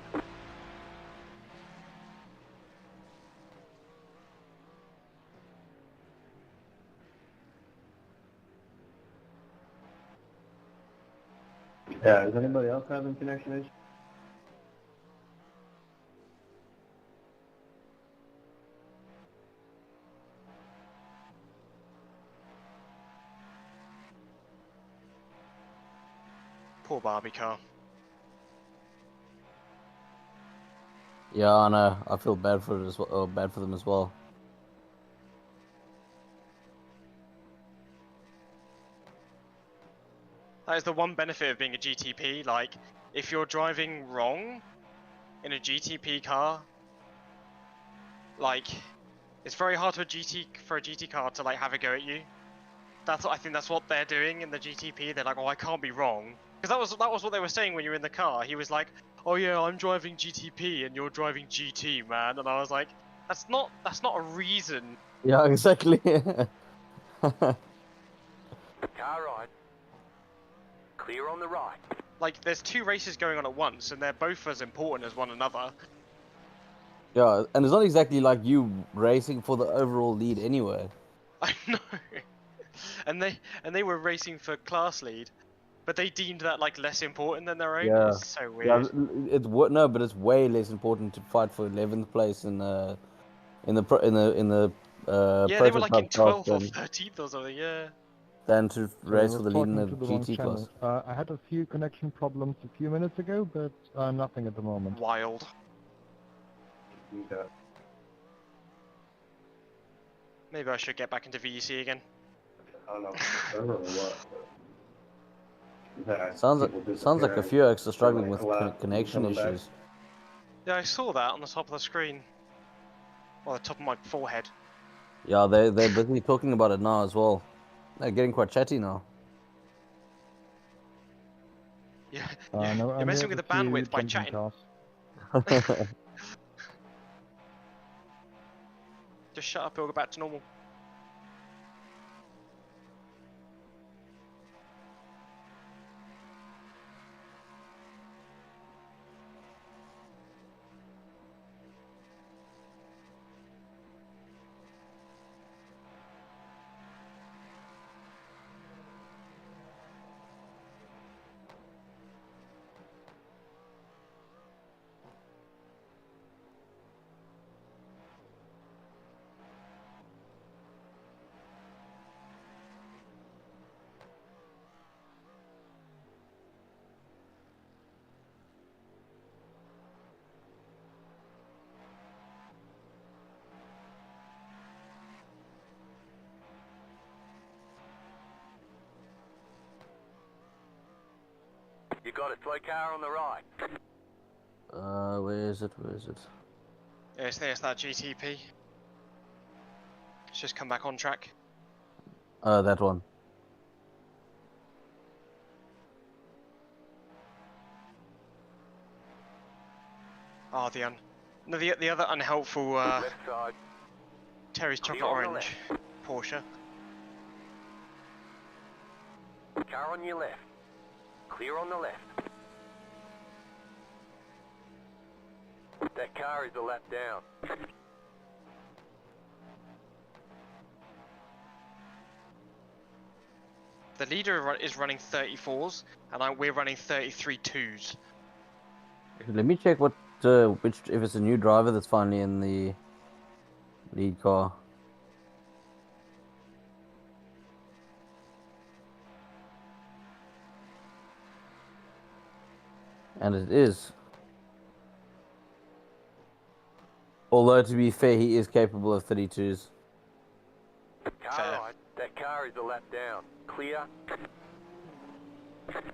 Yeah, is anybody else having connection issues? Poor Barbie car. yeah, I know. I feel bad for it as well. Bad for them as well. That is the one benefit of being a GTP. Like, if you're driving wrong in a GTP car, like, it's very hard for a GT car to like have a go at you. I think that's what they're doing in the GTP. They're like, oh, I can't be wrong, because that was what they were saying when you were in the car. He was like, oh yeah, I'm driving GTP and you're driving GT, man. And I was like, that's not a reason. Yeah, exactly. Car right. Clear on the right. Like, there's 2 races going on at once, and they're both as important as one another. Yeah, and it's not exactly like you racing for the overall lead anyway. I know. And they were racing for class lead, but they deemed that like less important than their own. Yeah. It's so weird. Yeah, but it's way less important to fight for 11th place in the Yeah, they were like in 12th or 13th or something. Yeah. than to race for the lead in the talking to the wrong GT class. channel. I had a few connection problems a few minutes ago, but nothing at the moment. Wild. Maybe I should get back into VEC again. I don't know. I don't know what. Sounds like a few extra struggling with connection coming back. issues. Yeah, I saw that on the top of the screen. Well, the top of my forehead. Yeah, they're busy talking about it now as well. They're getting quite chatty now. Yeah, No, you're I'm messing here with the to bandwidth by jumping chatting. cars. Just shut up, it'll go back to normal. You got a slow car on the right. Where is it? Where is it? Yeah, it's that GTP. It's just come back on track. That one. Oh, the other unhelpful Left side. Terry's Clear chocolate on the orange Porsche. Car on your left. Clear on the left. That car is a lap down. The leader is running 34s, and we're running 33 2s. Let me check what if it's a new driver that's finally in the lead car. And it is. Although to be fair, he is capable of 32s. Car right. That car is a lap down. Clear.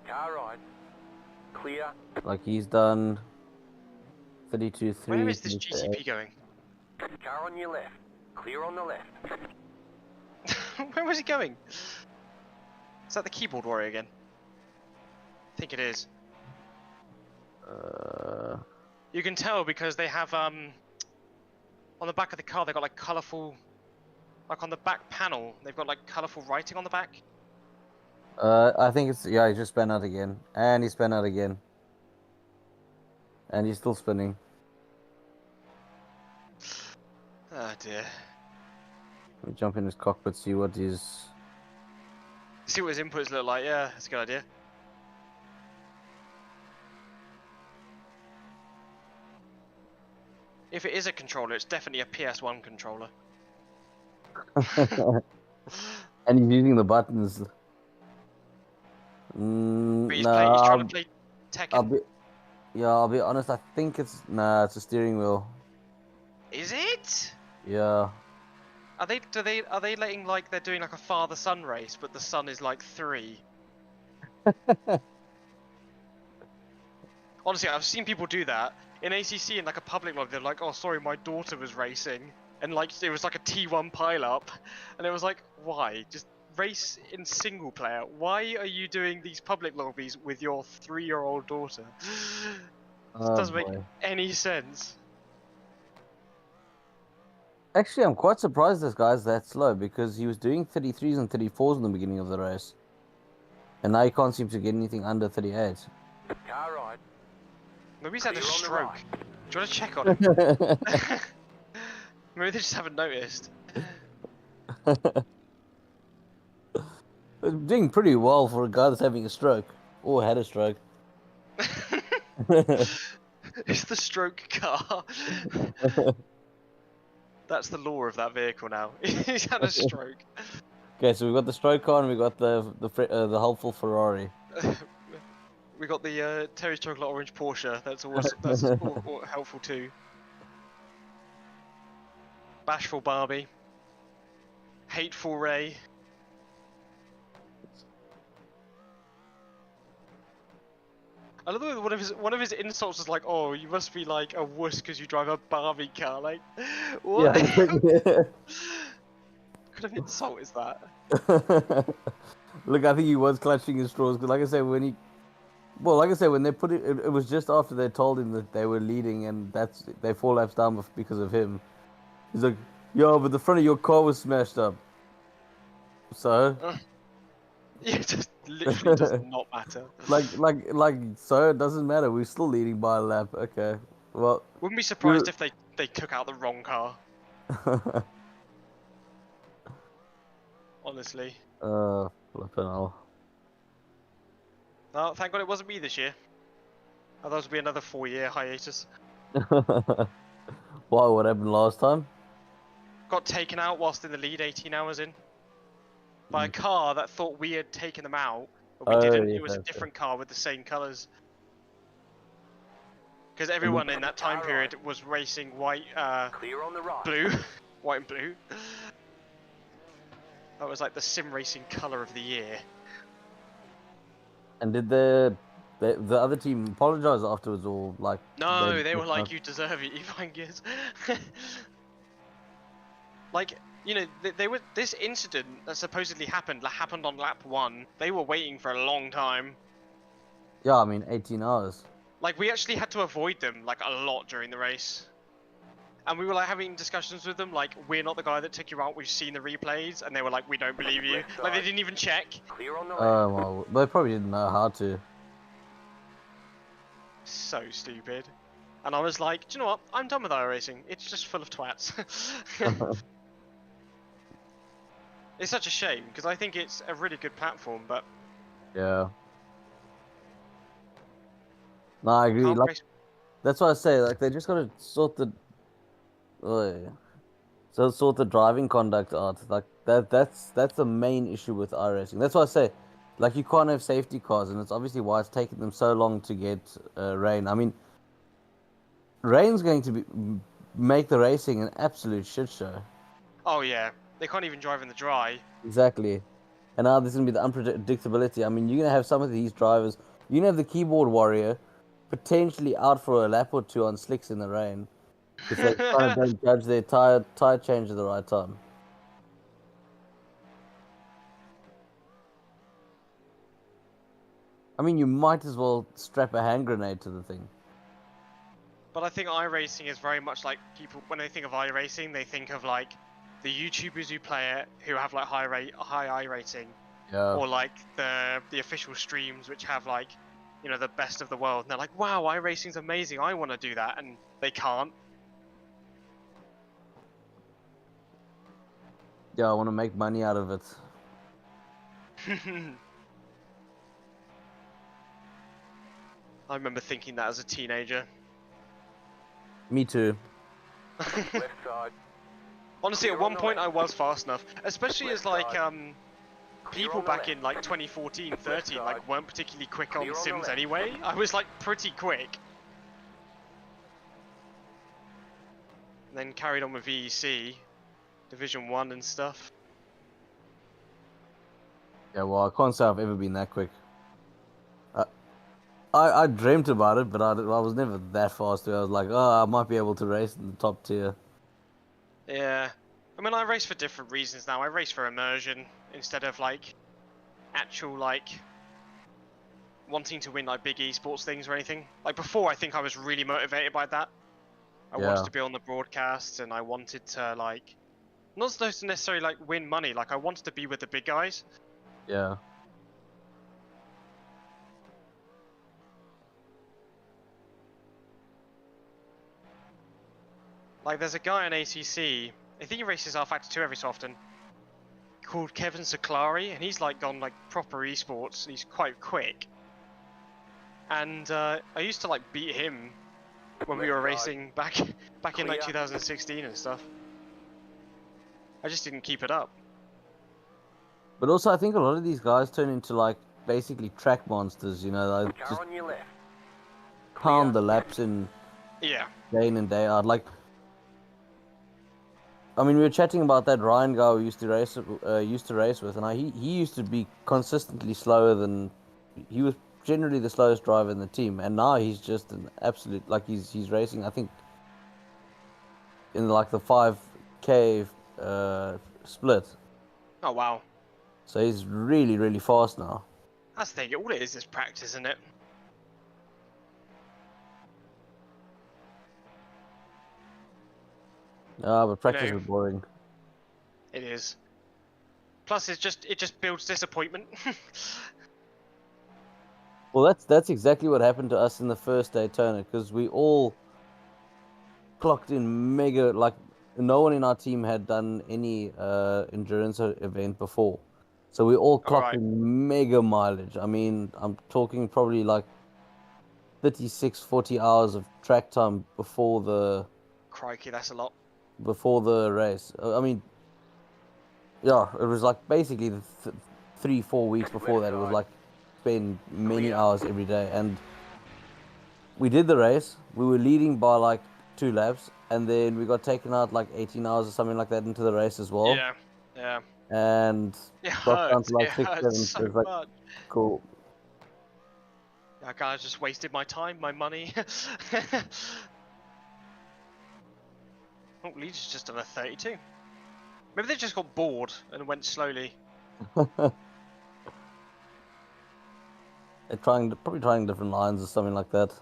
Car right. Clear. Like he's done 32.3. Where is this GTP going? Car on your left. Clear on the left. Where was he going? Is that the keyboard warrior again? I think it is. You can tell because they have on the back of the car they've got like colourful, like on the back panel they've got like colourful writing on the back. I think it's, yeah, he just spun out again. And he spun out again. And he's still spinning. Oh dear. Let me jump in his cockpit, see what his... See what his inputs look like, yeah, that's a good idea. If it is a controller, it's definitely a PS1 controller. And he's using the buttons. But he's Nah, trying to play Tekken. I'll be honest, I think it's... Nah, it's a steering wheel. Is it? Yeah. Are they letting like they're doing like a father-son race, but the son is like 3? Honestly, I've seen people do that in ACC in like a public lobby. They're like, "Oh, sorry, my daughter was racing," and like it was like a T1 pile-up, and it was like, why? Just race in single player. Why are you doing these public lobbies with your 3-year-old daughter? This doesn't make any sense. Actually, I'm quite surprised this guy's that slow because he was doing 33s and 34s in the beginning of the race. And now he can't seem to get anything under 38. Car right. Maybe he's had a stroke. Do you want to check on him? Maybe they just haven't noticed. Doing pretty well for a guy that's having a stroke. Or had a stroke. It's the stroke car. That's the law of that vehicle now. He's had a stroke. Okay, so we got the stroke car and we got the helpful Ferrari. We got the Terry's chocolate orange Porsche. That's all helpful too. Bashful Barbie. Hateful Ray. I love the way one of his insults is like, "Oh, you must be like a wuss because you drive a Barbie car." Like, what? Yeah. What kind of insult is that? Look, I think he was clutching his straws because, like I said, when they put it was just after they told him that they were leading and they 4 laps down because of him. He's like, "Yo, but the front of your car was smashed up." So. Yeah, it just literally does not matter. So it doesn't matter. We're still leading by a lap. Okay, well. Wouldn't be surprised if they took out the wrong car. Honestly. Flipping hell. Oh, thank God it wasn't me this year. Otherwise, it'd be another 4-year hiatus. Why? What happened last time? Got taken out whilst in the lead 18 hours in. By a car that thought we had taken them out, but we didn't. Yeah, It was a different car with the same colours. Because everyone in that time period was racing white, Clear on the right. blue, white and blue. That was like the sim racing colour of the year. And did the other team apologize afterwards, or like? No, they were like, "You deserve it, you bangers." Like, you know, they were. This incident that supposedly happened on lap 1. They were waiting for a long time. Yeah, I mean 18 hours. Like, we actually had to avoid them like a lot during the race. And we were like having discussions with them, like, "We're not the guy that took you out, we've seen the replays," and they were like, "We don't believe you." Like, they didn't even check. Clear on the Well, they probably didn't know how to. So stupid. And I was like, "Do you know what? I'm done with iRacing. It's just full of twats." It's such a shame, because I think it's a really good platform, but... Yeah. No, I agree. Like, that's why I say, like, they just gotta sort the driving conduct out. Like that's the main issue with iRacing. That's why I say, like, you can't have safety cars, and it's obviously why it's taken them so long to get rain. I mean, rain's going to make the racing an absolute shit show. Oh yeah, they can't even drive in the dry. Exactly. And now there's gonna be the unpredictability. I mean, you're gonna have some of these drivers. You gonna have the keyboard warrior potentially out for a lap or 2 on slicks in the rain. If they kind of don't judge their tire change at the right time. I mean, you might as well strap a hand grenade to the thing. But I think iRacing is very much like people, when they think of iRacing, they think of like the YouTubers who play it, who have like high iRating. Yeah. Or like the official streams which have like, you know, the best of the world. And they're like, "Wow, iRacing's amazing, I want to do that," and they can't. Yeah, I want to make money out of it. I remember thinking that as a teenager. Me too. Left side. Honestly, at one point I was fast enough, especially as like people back in like 2014, 13 like weren't particularly quick on sims anyway. I was like pretty quick. And then carried on with VEC, Division 1 and stuff. Yeah, well, I can't say I've ever been that quick. I dreamt about it, but I was never that fast. I was like, oh, I might be able to race in the top tier. Yeah. I mean, I race for different reasons now. I race for immersion instead of like actual like wanting to win like big esports things or anything. Like before, I think I was really motivated by that. I wanted to be on the broadcasts and I wanted to like not supposed to necessarily like win money. Like I wanted to be with the big guys. Yeah. Like there's a guy on ACC, I think he races R-Factor 2 every so often, called Kevin Saklari, and he's like gone like proper esports, and he's quite quick. And I used to like beat him when we were racing back in like 2016 and stuff. I just didn't keep it up. But also, I think a lot of these guys turn into like basically track monsters. You know, they Car just on your left. pound the laps in Yeah. day in and day out. Like, I mean, we were chatting about that Ryan guy we used to race with, and he used to be consistently slower than he was generally the slowest driver in the team, and now he's just an absolute like he's racing. I think in like the 5K split, Oh wow. so he's really fast now. That's the thing. All it is practice, isn't it? Ah, but practice know. is boring. It is. Plus, it just builds disappointment. Well, that's exactly what happened to us in the first Daytona, because we all clocked in mega, like no one in our team had done any endurance event before, so we all clocked Alright. in mega mileage. I mean, I'm talking probably like 36, 40 hours of track time before the Crikey, that's a lot. race. I mean, yeah, it was like basically the 3-4 weeks before that. It was like spend many hours every day, and we did the race. We were leading by like 2 laps, and then we got taken out like 18 hours or something like that into the race as well. Yeah. Yeah. And It got down hurts. to like It 6, 7. hurts It so was like, much. cool. That guy just wasted my time, my money. Oh, Leeds just done a 32. Maybe they just got bored and went slowly. They're probably trying different lines or something like that.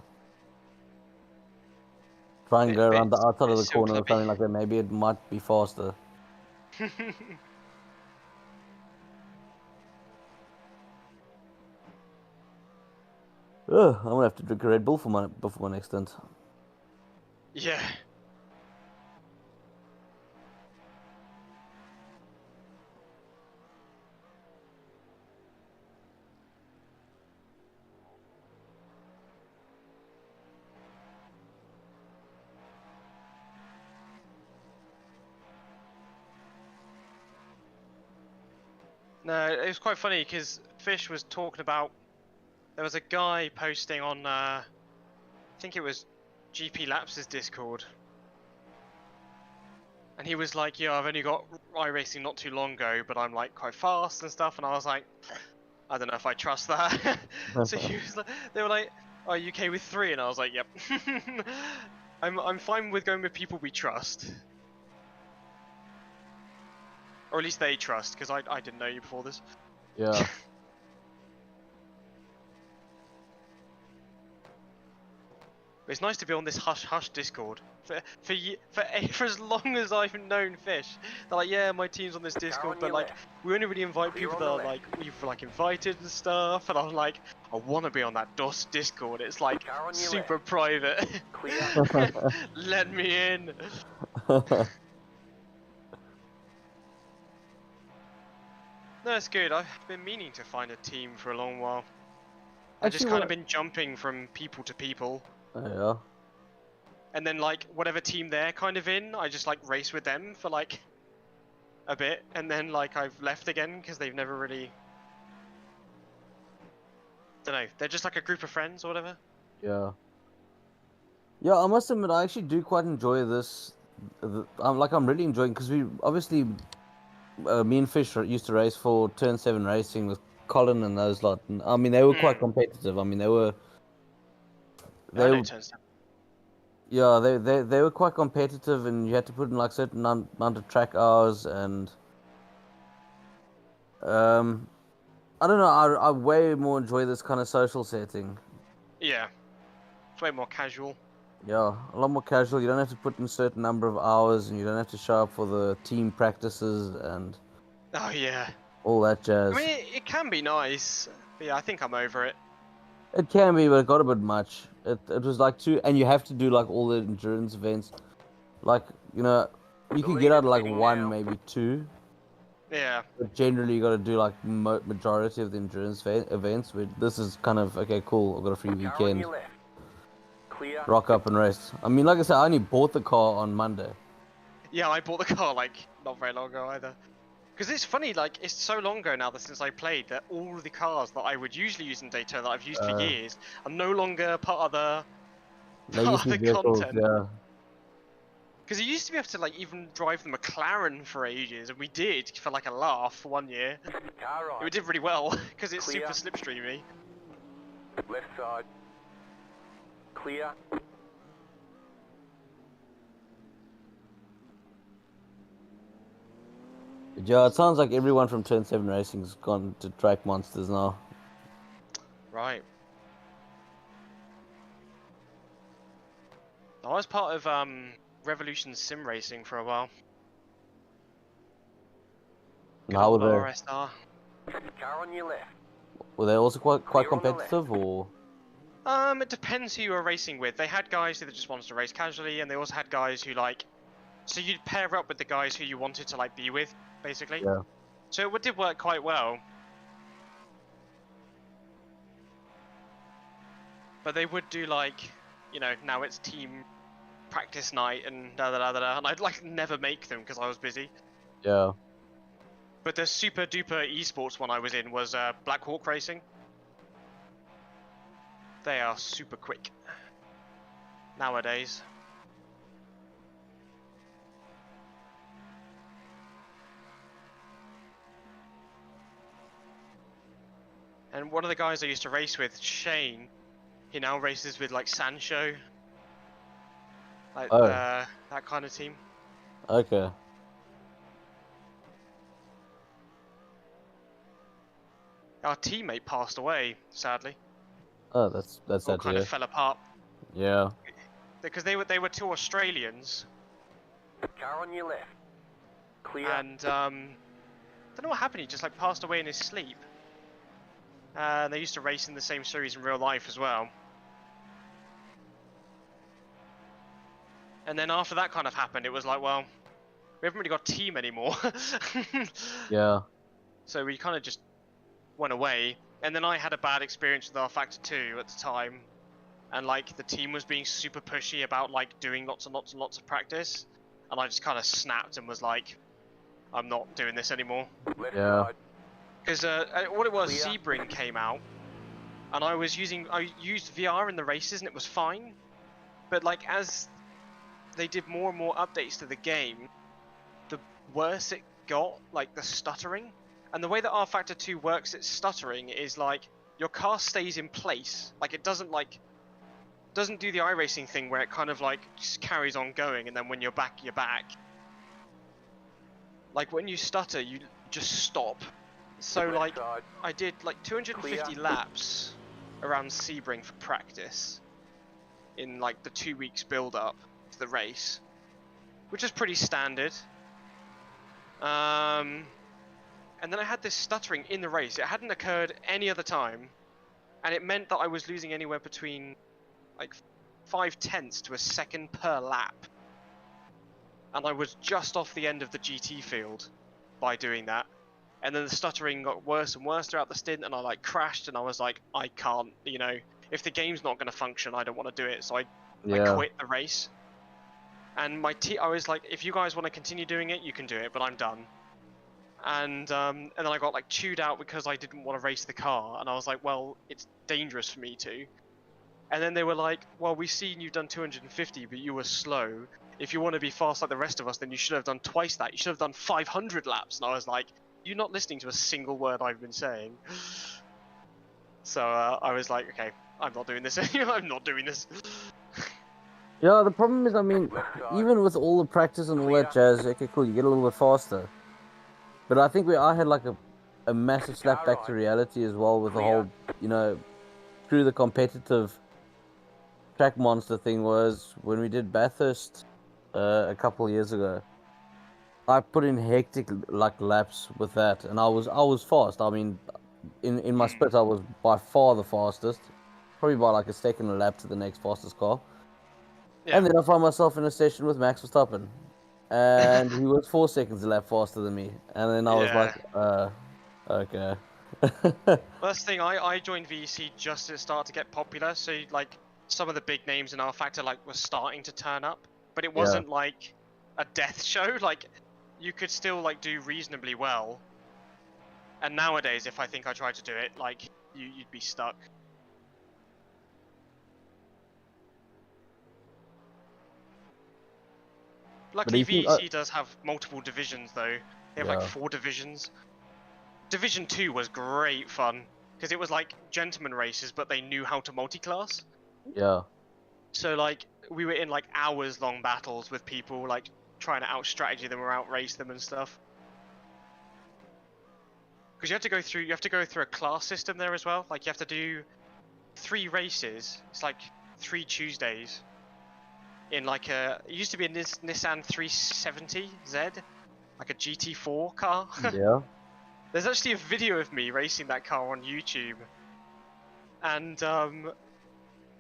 Try and go around the outside of the corner or something like that. Maybe it might be faster. Ugh, I'm gonna have to drink a Red Bull before my next stint. Yeah. No, it was quite funny because Fish was talking about. There was a guy posting on, I think it was GP Laps's Discord, and he was like, "Yeah, I've only got iRacing not too long ago, but I'm like quite fast and stuff." And I was like, "I don't know if I trust that." So he was like, they were like, "Are you okay with 3?" And I was like, "Yep." I'm fine with going with people we trust. Or at least they trust, because I didn't know you before this. Yeah. But it's nice to be on this hush Discord. For as long as I've known Fish, they're like, yeah, my team's on this Discord, but like, we only really invite people that are like, we've like invited and stuff, and I'm like, I want to be on that DOS Discord. It's like super private. Let me in. No, it's good. I've been meaning to find a team for a long while. I've just kind of been jumping from people to people. Oh, yeah. And then like whatever team they're kind of in, I just like race with them for like a bit, and then like I've left again because they've never really. Don't know. They're just like a group of friends or whatever. Yeah. Yeah, I must admit, I actually do quite enjoy this. I'm really enjoying, because we obviously, me and Fish used to race for Turn 7 Racing with Colin and those lot. And, I mean, they were quite competitive. I mean, they were. Yeah, they were quite competitive, and you had to put in like certain amount of track hours, and I don't know. I way more enjoy this kind of social setting. Yeah, it's way more casual. Yeah, a lot more casual. You don't have to put in a certain number of hours, and you don't have to show up for the team practices and Oh yeah. all that jazz. I mean, it can be nice, but yeah, I think I'm over it. It can be, but it got a bit much. It was like 2, and you have to do like all the endurance events. Like, you know, you can get out like 1, maybe 2. Yeah. But generally, you got to do like majority of the endurance events. Where this is kind of okay, cool. I've got a free weekend. Rock up and race. I mean, like I said, I only bought the car on Monday. Yeah, I bought the car like not very long ago either. Because it's funny, like, it's so long ago now that since I played that all of the cars that I would usually use in Daytona that I've used for years are no longer part of the Legacy vehicles, content. yeah. Because you used to be able to like even drive the McLaren for ages, and we did for like a laugh for 1 year. Car right. It did really well because it's Clear. super slipstreamy. Left side. Clear. Yeah, it sounds like everyone from Turn 7 Racing's gone to Track Monsters now. Right. I was part of Revolution Sim Racing for a while. And how were they? RSR. Car on your left. Were they also quite Clear on the competitive, or? It depends who you were racing with. They had guys that just wanted to race casually, and they also had guys who like. So you'd pair up with the guys who you wanted to like be with, basically. Yeah. So it did work quite well. But they would do like, you know, now it's team practice night and da da da da, and I'd like never make them because I was busy. Yeah. But the super duper esports one I was in was Black Hawk Racing. They are super quick nowadays. And one of the guys I used to race with, Shane, he now races with like Sancho, like that kind of team. Okay. Our teammate passed away, sadly. Oh, that's All sad to kind hear. of fell apart Yeah. because they were two Australians, Car on your left. Clear. and don't know what happened. He just like passed away in his sleep. They used to race in the same series in real life as well. And then after that kind of happened, it was like, well, we haven't really got a team anymore. Yeah. So we kind of just went away. And then I had a bad experience with R Factor 2 at the time. And like the team was being super pushy about like doing lots and lots and lots of practice. And I just kind of snapped and was like, I'm not doing this anymore. Left Yeah. side. Because what it was, Clear. Sebring came out, and I used VR in the races, and it was fine. But like as they did more and more updates to the game, the worse it got, like the stuttering. And the way that R Factor 2 works, its stuttering is like your car stays in place, like it doesn't do the iRacing thing where it kind of like just carries on going, and then when you're back, you're back. Like when you stutter, you just stop. So Left like side. I did like 250 Clear. laps around Sebring for practice in like the 2 weeks build up to the race, which is pretty standard. And then I had this stuttering in the race. It hadn't occurred any other time, and it meant that I was losing anywhere between like 0.5 to a second per lap, and I was just off the end of the GT field by doing that. And then the stuttering got worse and worse throughout the stint, and I like crashed, and I was like, I can't, you know, if the game's not going to function, I don't want to do it. So I quit the race. And I was like, if you guys want to continue doing it, you can do it, but I'm done. And then I got like chewed out because I didn't want to race the car, and I was like, well, it's dangerous for me to. And then they were like, well, we've seen you've done 250, but you were slow. If you want to be fast like the rest of us, then you should have done twice that. You should have done 500 laps. And I was like, you're not listening to a single word I've been saying. So I was like, okay, I'm not doing this anymore. I'm not doing this. Yeah, the problem is, I mean, even with all the practice and all that jazz, okay, cool, you get a little bit faster. But I think I had like a massive slap back to reality as well with the whole, you know, through the competitive track monster thing was when we did Bathurst a couple of years ago. I put in hectic like laps with that, and I was fast. I mean, in my split, I was by far the fastest, probably by like a second a lap to the next fastest car. Yeah. And then I found myself in a session with Max Verstappen, and he was 4 seconds a lap faster than me. And then I was like, okay. First thing, I joined VEC just to start to get popular, so like some of the big names in R Factor like were starting to turn up, but it wasn't like a death show. Like you could still like do reasonably well. And nowadays, if I think I tried to do it, like you'd be stuck. Luckily, do you think, VEC does have multiple divisions though. They have like Yeah. 4 divisions. Division 2 was great fun because it was like gentleman races, but they knew how to multi-class. Yeah. So like we were in like hours-long battles with people, like trying to out-strategy them or out-race them and stuff. Because you have to go through a class system there as well. Like you have to do 3 races. It's like 3 Tuesdays. In like it used to be a Nissan 370Z, like a GT4 car. Yeah. There's actually a video of me racing that car on YouTube, and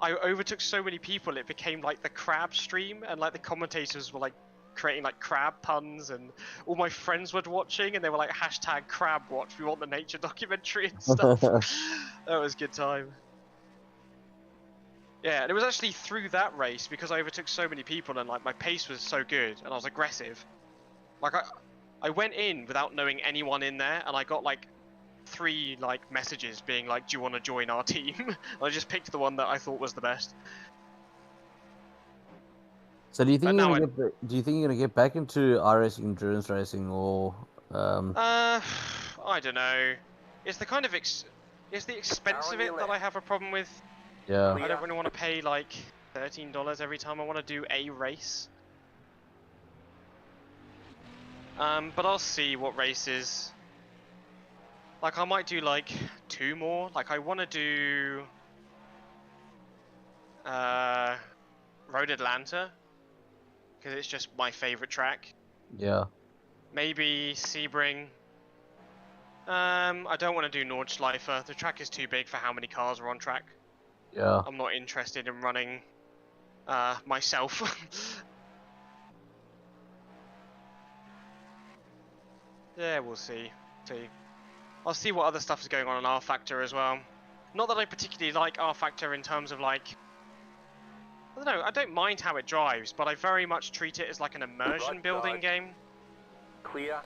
I overtook so many people it became like the Crabb stream, and like the commentators were like creating like crab puns, and all my friends were watching, and they were like hashtag Crabb watch, we want the nature documentary and stuff. That was a good time. Yeah, and it was actually through that race because I overtook so many people and like my pace was so good and I was aggressive. Like I went in without knowing anyone in there, and I got like 3 like messages being like, "Do you want to join our team?" And I just picked the one that I thought was the best. So do you think But do you think you're gonna get back into iRacing, endurance racing, or I don't know. It's the kind of it's the expense of it that I have a problem with. Yeah. I don't really want to pay like $13 every time I want to do a race. But I'll see what races. Like I might do like 2 more. Like I want to do Road Atlanta because it's just my favorite track. Yeah. Maybe Sebring. I don't want to do Nordschleife. The track is too big for how many cars are on track. Yeah. I'm not interested in running myself. Yeah, we'll see. I'll see what other stuff is going on in R Factor as well. Not that I particularly like R Factor in terms of like, I don't know, I don't mind how it drives, but I very much treat it as like an immersion building game. Clear.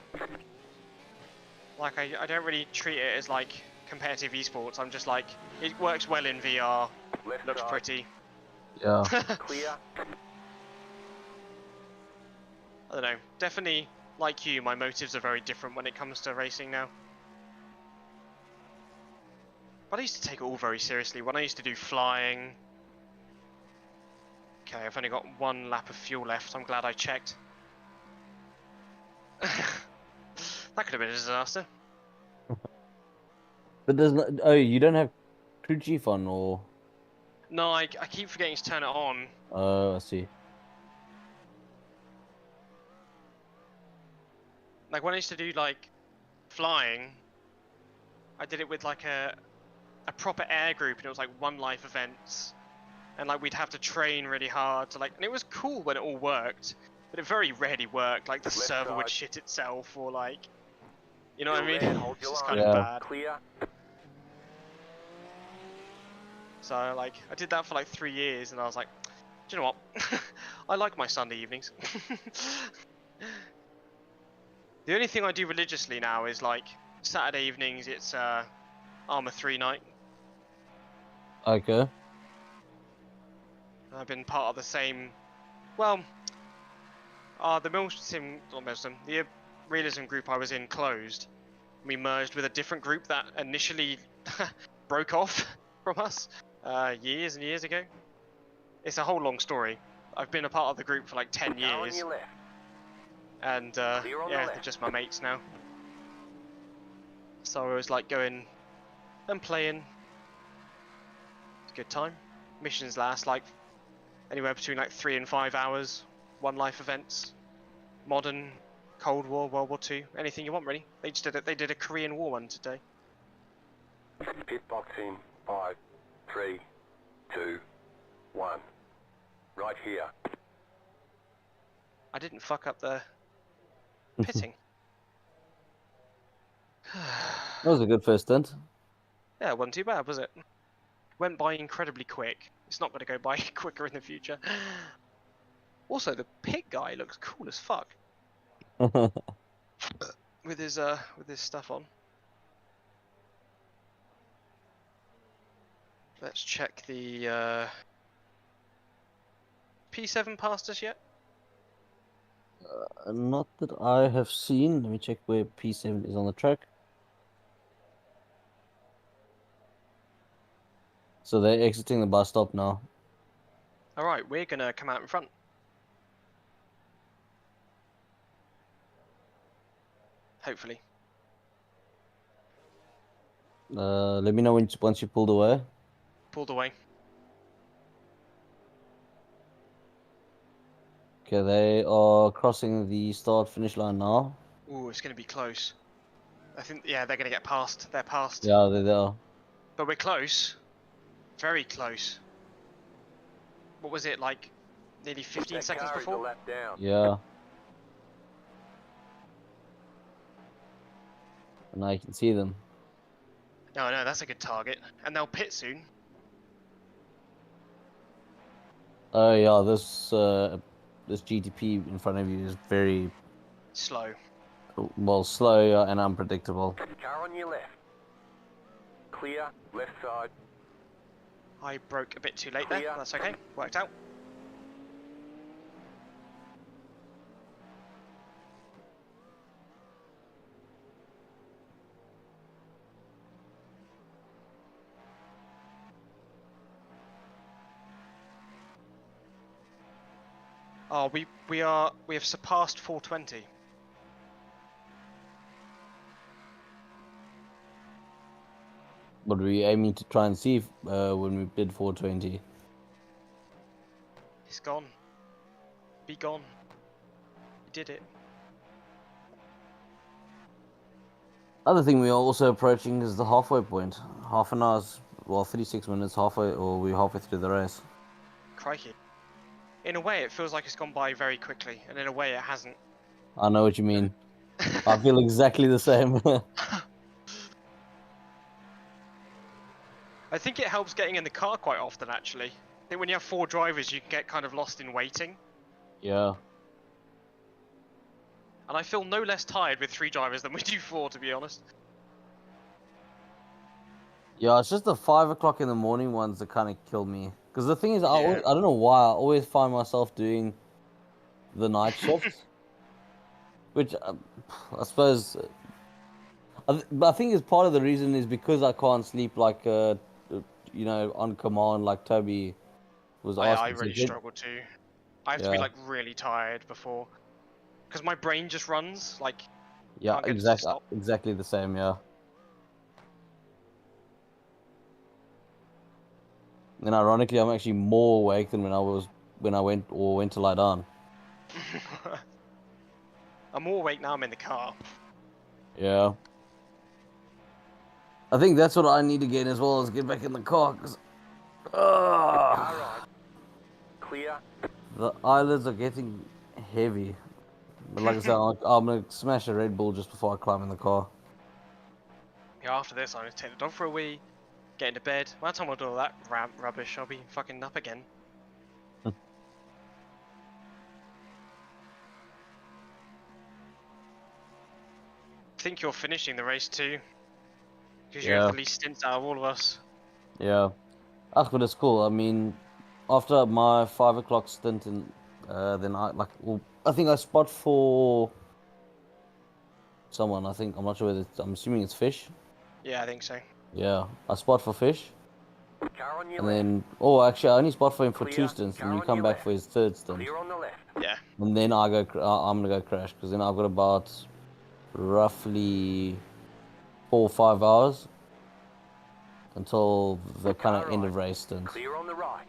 Like I don't really treat it as like competitive esports. I'm just like, it works well in VR, looks pretty. Yeah. Clear. I don't know, definitely like you, my motives are very different when it comes to racing now. But I used to take it all very seriously. When I used to do flying... Okay, I've only got 1 lap of fuel left. I'm glad I checked. That could have been a disaster. But there's no... Oh, you don't have crew chief on, or... No, I keep forgetting to turn it on. Oh, I see. Like when I used to do like flying, I did it with like a proper air group, and it was like 1 life events, and like we'd have to train really hard to like, and it was cool when it all worked, but it very rarely worked. Like the server would shit itself, or like, you know what I mean? It's just kind of bad. Clear. So like I did that for like 3 years, and I was like, do you know what? I like my Sunday evenings. The only thing I do religiously now is like Saturday evenings. It's Arma 3 night. Okay. I've been part of the same. Well, the the realism group I was in closed. We merged with a different group that initially broke off from us years and years ago. It's a whole long story. I've been a part of the group for like 10 years. And yeah, they're just my mates now. So I was like going and playing. It's a good time. Missions last like anywhere between like 3 and 5 hours. 1 life events. Modern, Cold War, World War II, anything you want really. They just did it. They did a Korean War one today. Pit box in 5, 3, 2, 1. Right here. I didn't fuck up the pitting. That was a good first stint. Yeah, it wasn't too bad, was it? Went by incredibly quick. It's not going to go by quicker in the future. Also, the pit guy looks cool as fuck. with his stuff on. Let's check the P7 past us yet? Not that I have seen. Let me check where P7 is on the track. So they're exiting the bus stop now. Alright, we're gonna come out in front. Hopefully. Let me know once you pulled away. Pulled away. Okay, they are crossing the start-finish line now. Ooh, it's gonna be close. I think, yeah, they're gonna get past. They're past. Yeah, they're there. But we're close. Very close. What was it, like, nearly 15 That seconds car is a before? lap down. Yeah. Now you can see them. No, no, that's a good target. And they'll pit soon. Oh yeah, this GTP in front of you is very Slow. well slow and unpredictable. Car on your left. Clear, left side. I broke a bit too late there. Clear. That's okay. Worked out. Oh, we have surpassed 420. But we aiming to try and see if, when we did 420. He's gone. Be gone. We did it. Other thing we are also approaching is the halfway point. Half an hour's, well, 36 minutes halfway, or we're halfway through the race. Crikey. In a way, it feels like it's gone by very quickly, and in a way, it hasn't. I know what you mean. I feel exactly the same. I think it helps getting in the car quite often, actually. I think when you have 4 drivers, you can get kind of lost in waiting. Yeah. And I feel no less tired with 3 drivers than we do 4, to be honest. Yeah, it's just the 5 o'clock in the morning ones that kind of kill me. Because the thing is, I Yeah. don't know why, I always find myself doing the night shift. Which, I suppose, I think is part of the reason is because I can't sleep like, you know, on command like Toby was I asking. really struggle too. I have to be like really tired before. Because my brain just runs, like, Yeah, can't get it to stop. exactly the same, yeah. And ironically, I'm actually more awake than when I went to lie down. I'm more awake now I'm in the car. Yeah. I think that's what I need to get as well, is get back in the car, because Clear. the eyelids are getting heavy. But like I said, I'm going to smash a Red Bull just before I climb in the car. Yeah, after this, I'm going to take the dog for a wee, get into bed. By the time I do all that rubbish, I'll be fucking up again. I think you're finishing the race too. Because you have the least stints out of all of us. Yeah. But it's cool. I mean, after my 5 o'clock stint, in, then I think I spot for someone. I'm not sure whether I'm assuming it's Fish. Yeah, I think so. Yeah, I spot for Fish. Car on your And left. then, actually, I only spot for him for Clear. 2 stints, Car and you on come your back left. for his 3rd stint. Clear on the left. Yeah. And then I'm gonna go crash, because then I've got about roughly 4 or 5 hours until the kind of end of race stint. Clear on the right.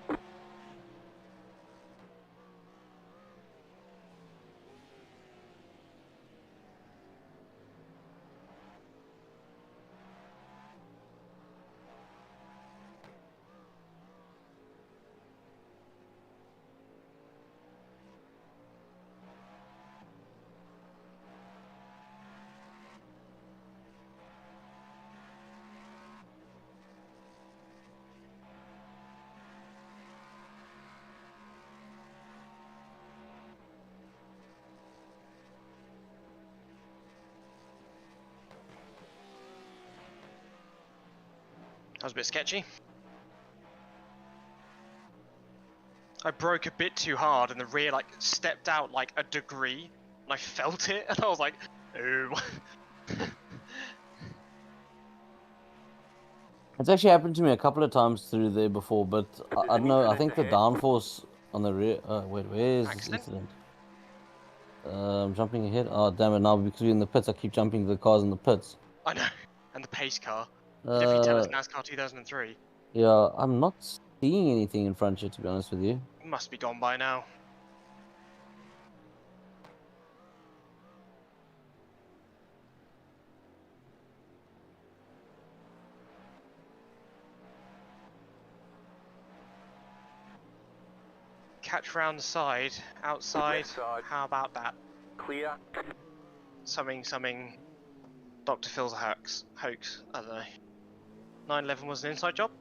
was a bit sketchy. I broke a bit too hard and the rear like stepped out like a degree and I felt it and I was like, oh. It's actually happened to me a couple of times through there before, but I don't know. I incident think the ahead. downforce on the rear. Wait, where is this Accident? incident? I'm jumping ahead. Oh, damn it! Now because we're in the pits, I keep jumping the cars in the pits. I know. And the pace car. You definitely tell us Uh, NASCAR 2003. yeah, I'm not seeing anything in front here, to be honest with you. It must be gone by now. Catch round the side, outside. Left side. How about that? Clear. Something. Dr. Phil's hoax. I don't know. 9/11 was an inside job.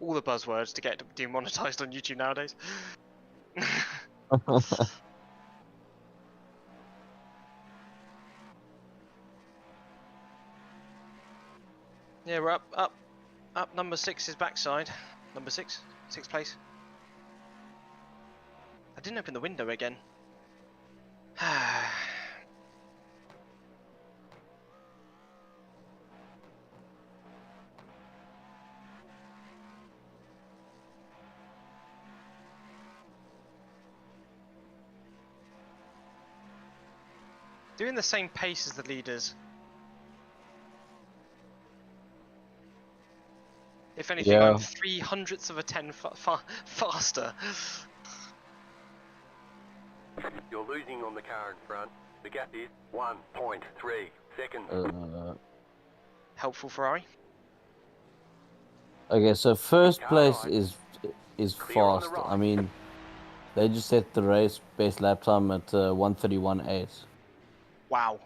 All the buzzwords to get demonetized on YouTube nowadays. Yeah, we're up. Number 6's backside. Number 6, 6th place. I didn't open the window again. Doing the same pace as the leaders. If anything, Yeah. I'm 3/100ths of a 10 faster. You're losing on the car in front. The gap is 1.3 seconds. Helpful Ferrari. Okay, so first place Alright. is Clear on the fast. right. I mean, they just set the race base lap time at 1:31.8. Wow.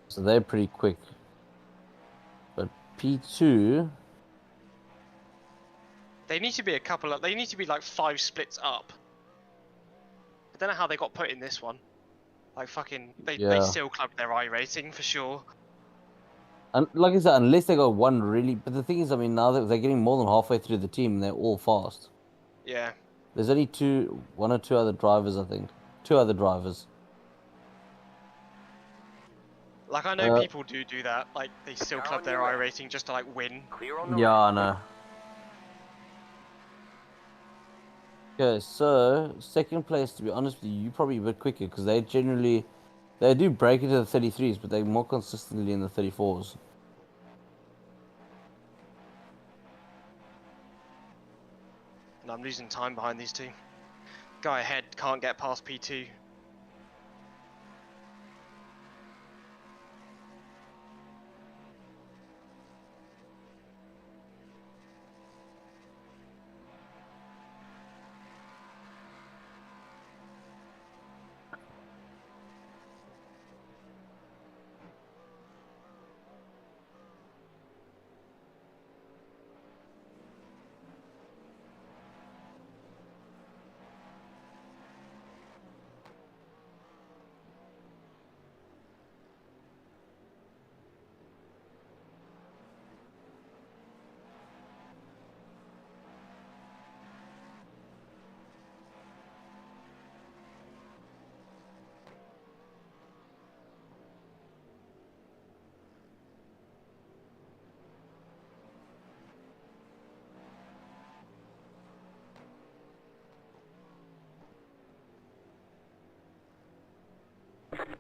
So they're pretty quick. But P2, They need to be they need to be like 5 splits up. I don't know how they got put in this one. Like fucking, they Yeah. still clubbed their iRacing for sure. and like I said, unless they got one really. But the thing is, I mean, now that they're getting more than halfway through the team, and they're all fast. Yeah. There's only one or two other drivers, I think. 2 other drivers. Like I know people do that. Like they still Car club on their your left. iRacing just to like win. Clear on the Yeah, right. I know. Okay, so second place, to be honest with you, probably a bit quicker because they do break into the 33s, but they're more consistently in the 34s. And I'm losing time behind these two. Guy ahead can't get past P2.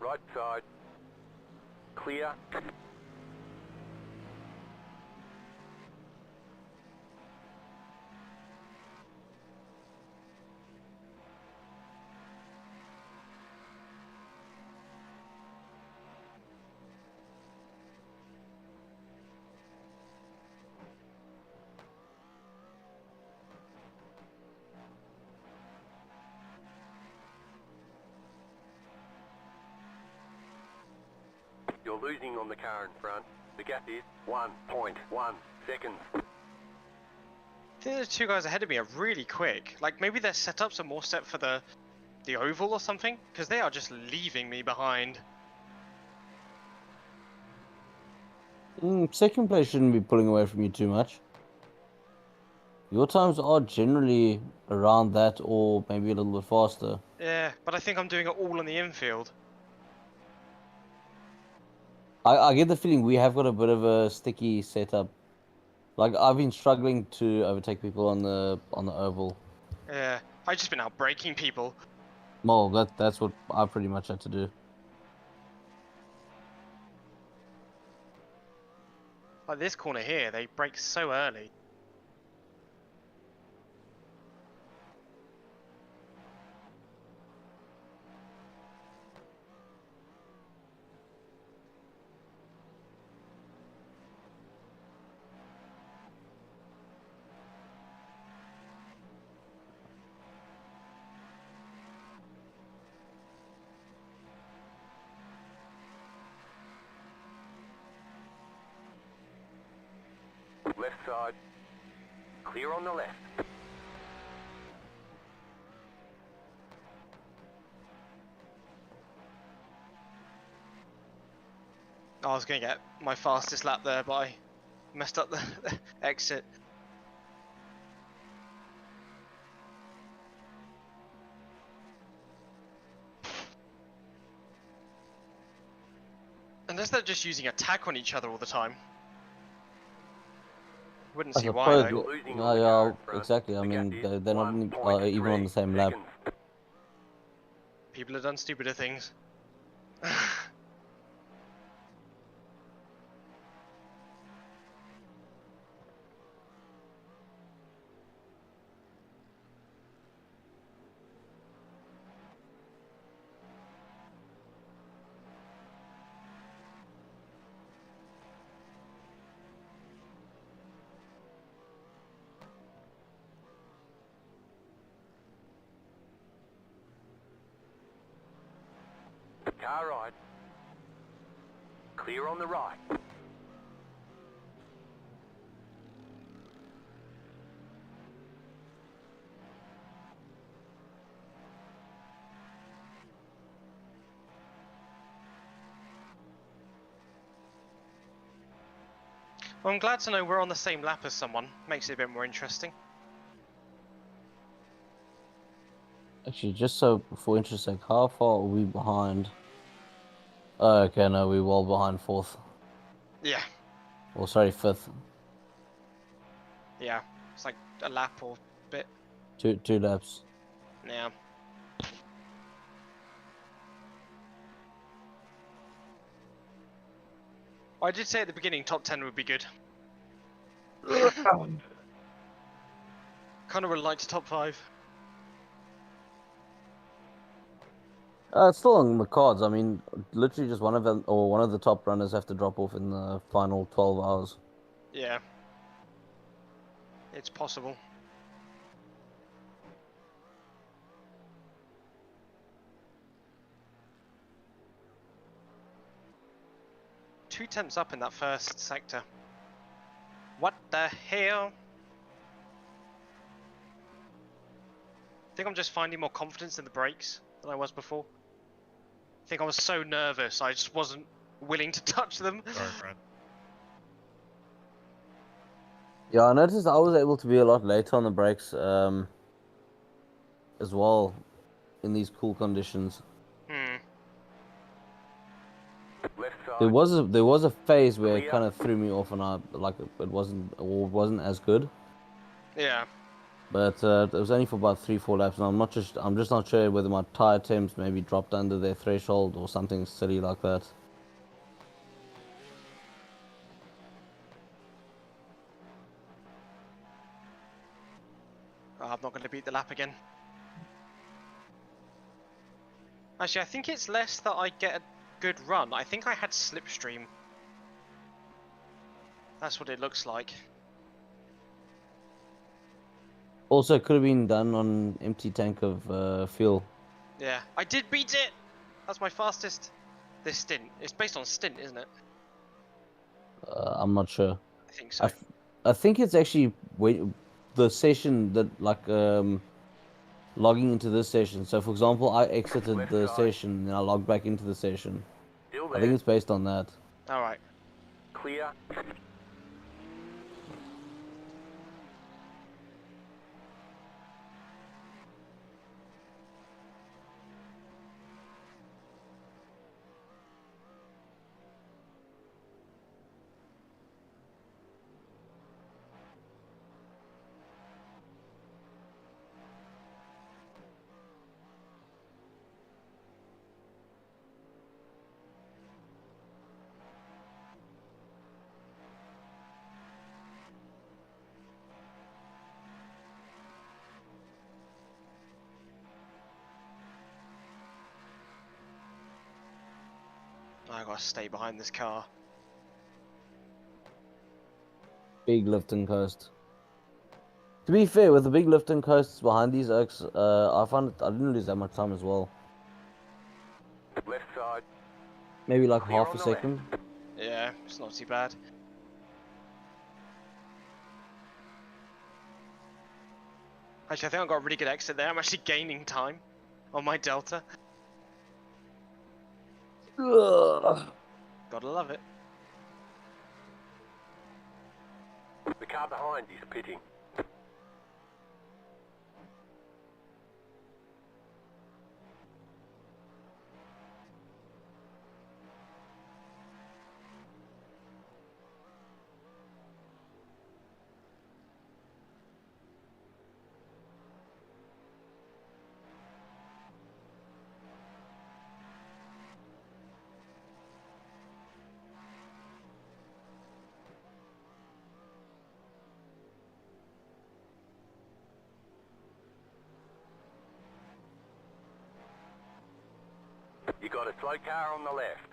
Right side. Clear. You're losing on the car in front. The gap is 1.1 seconds. I think the 2 guys ahead of me are really quick. Like maybe their setups are more set for the the oval or something? Because they are just leaving me behind. Second place shouldn't be pulling away from you too much. Your times are generally around that or maybe a little bit faster. Yeah, but I think I'm doing it all on the infield. I get the feeling we have got a bit of a sticky setup. Like I've been struggling to overtake people on the oval. Yeah, I've just been out breaking people. Well, that's what I pretty much had to do. Like this corner here, they break so early. Left side. Clear on the left. I was gonna get my fastest lap there, but I messed up the exit. Unless they're just using attack on each other all the time. Wouldn't see why though. Yeah, exactly. I mean, they're not even on the same lap. People have done stupider things. Car right. Clear on the right. Well, I'm glad to know we're on the same lap as someone. Makes it a bit more interesting. Actually, just so for interest sake, how far are we behind? Oh, okay, no, we're well behind fourth. Yeah. Or sorry, fifth. Yeah. It's like a lap or a bit. Two laps. Yeah. I did say at the beginning top 10 would be good. Kind of would like to top 5. It's still on the cards. I mean, literally just one of them or one of the top runners have to drop off in the final 12 hours. Yeah. It's possible. Two tenths up in that first sector. What the hell? I think I'm just finding more confidence in the brakes than I was before. I think I was so nervous, I just wasn't willing to touch them. Sorry, friend. Yeah, I noticed I was able to be a lot later on the brakes as well in these cool conditions. There was a phase where it kind of threw me off and I like it wasn't as good. Yeah. But it was only for about 3-4 laps, and I'm just not sure whether my tire temps maybe dropped under their threshold or something silly like that. Oh, I'm not going to beat the lap again. Actually, I think it's less that I get a good run. I think I had slipstream. That's what it looks like. Also, it could have been done on empty tank of fuel. Yeah, I did beat it! That's my fastest this stint. It's based on stint, isn't it? I'm not sure. I think so. I think it's actually the session that logging into this session. So, for example, I exited Left the side. session and then I logged back into the session. Still I there. think it's based on that. All right. Clear. I gotta stay behind this car. Big lift and coast. To be fair, with the big lift and coasts behind these oaks, I found I didn't lose that much time as well. Left side. Maybe like Clear half on a the left. second. Yeah, it's not too bad. Actually, I think I got a really good exit there. I'm actually gaining time on my Delta. Ugh. Gotta love it. The car behind is pitting. You got a slow car on the left.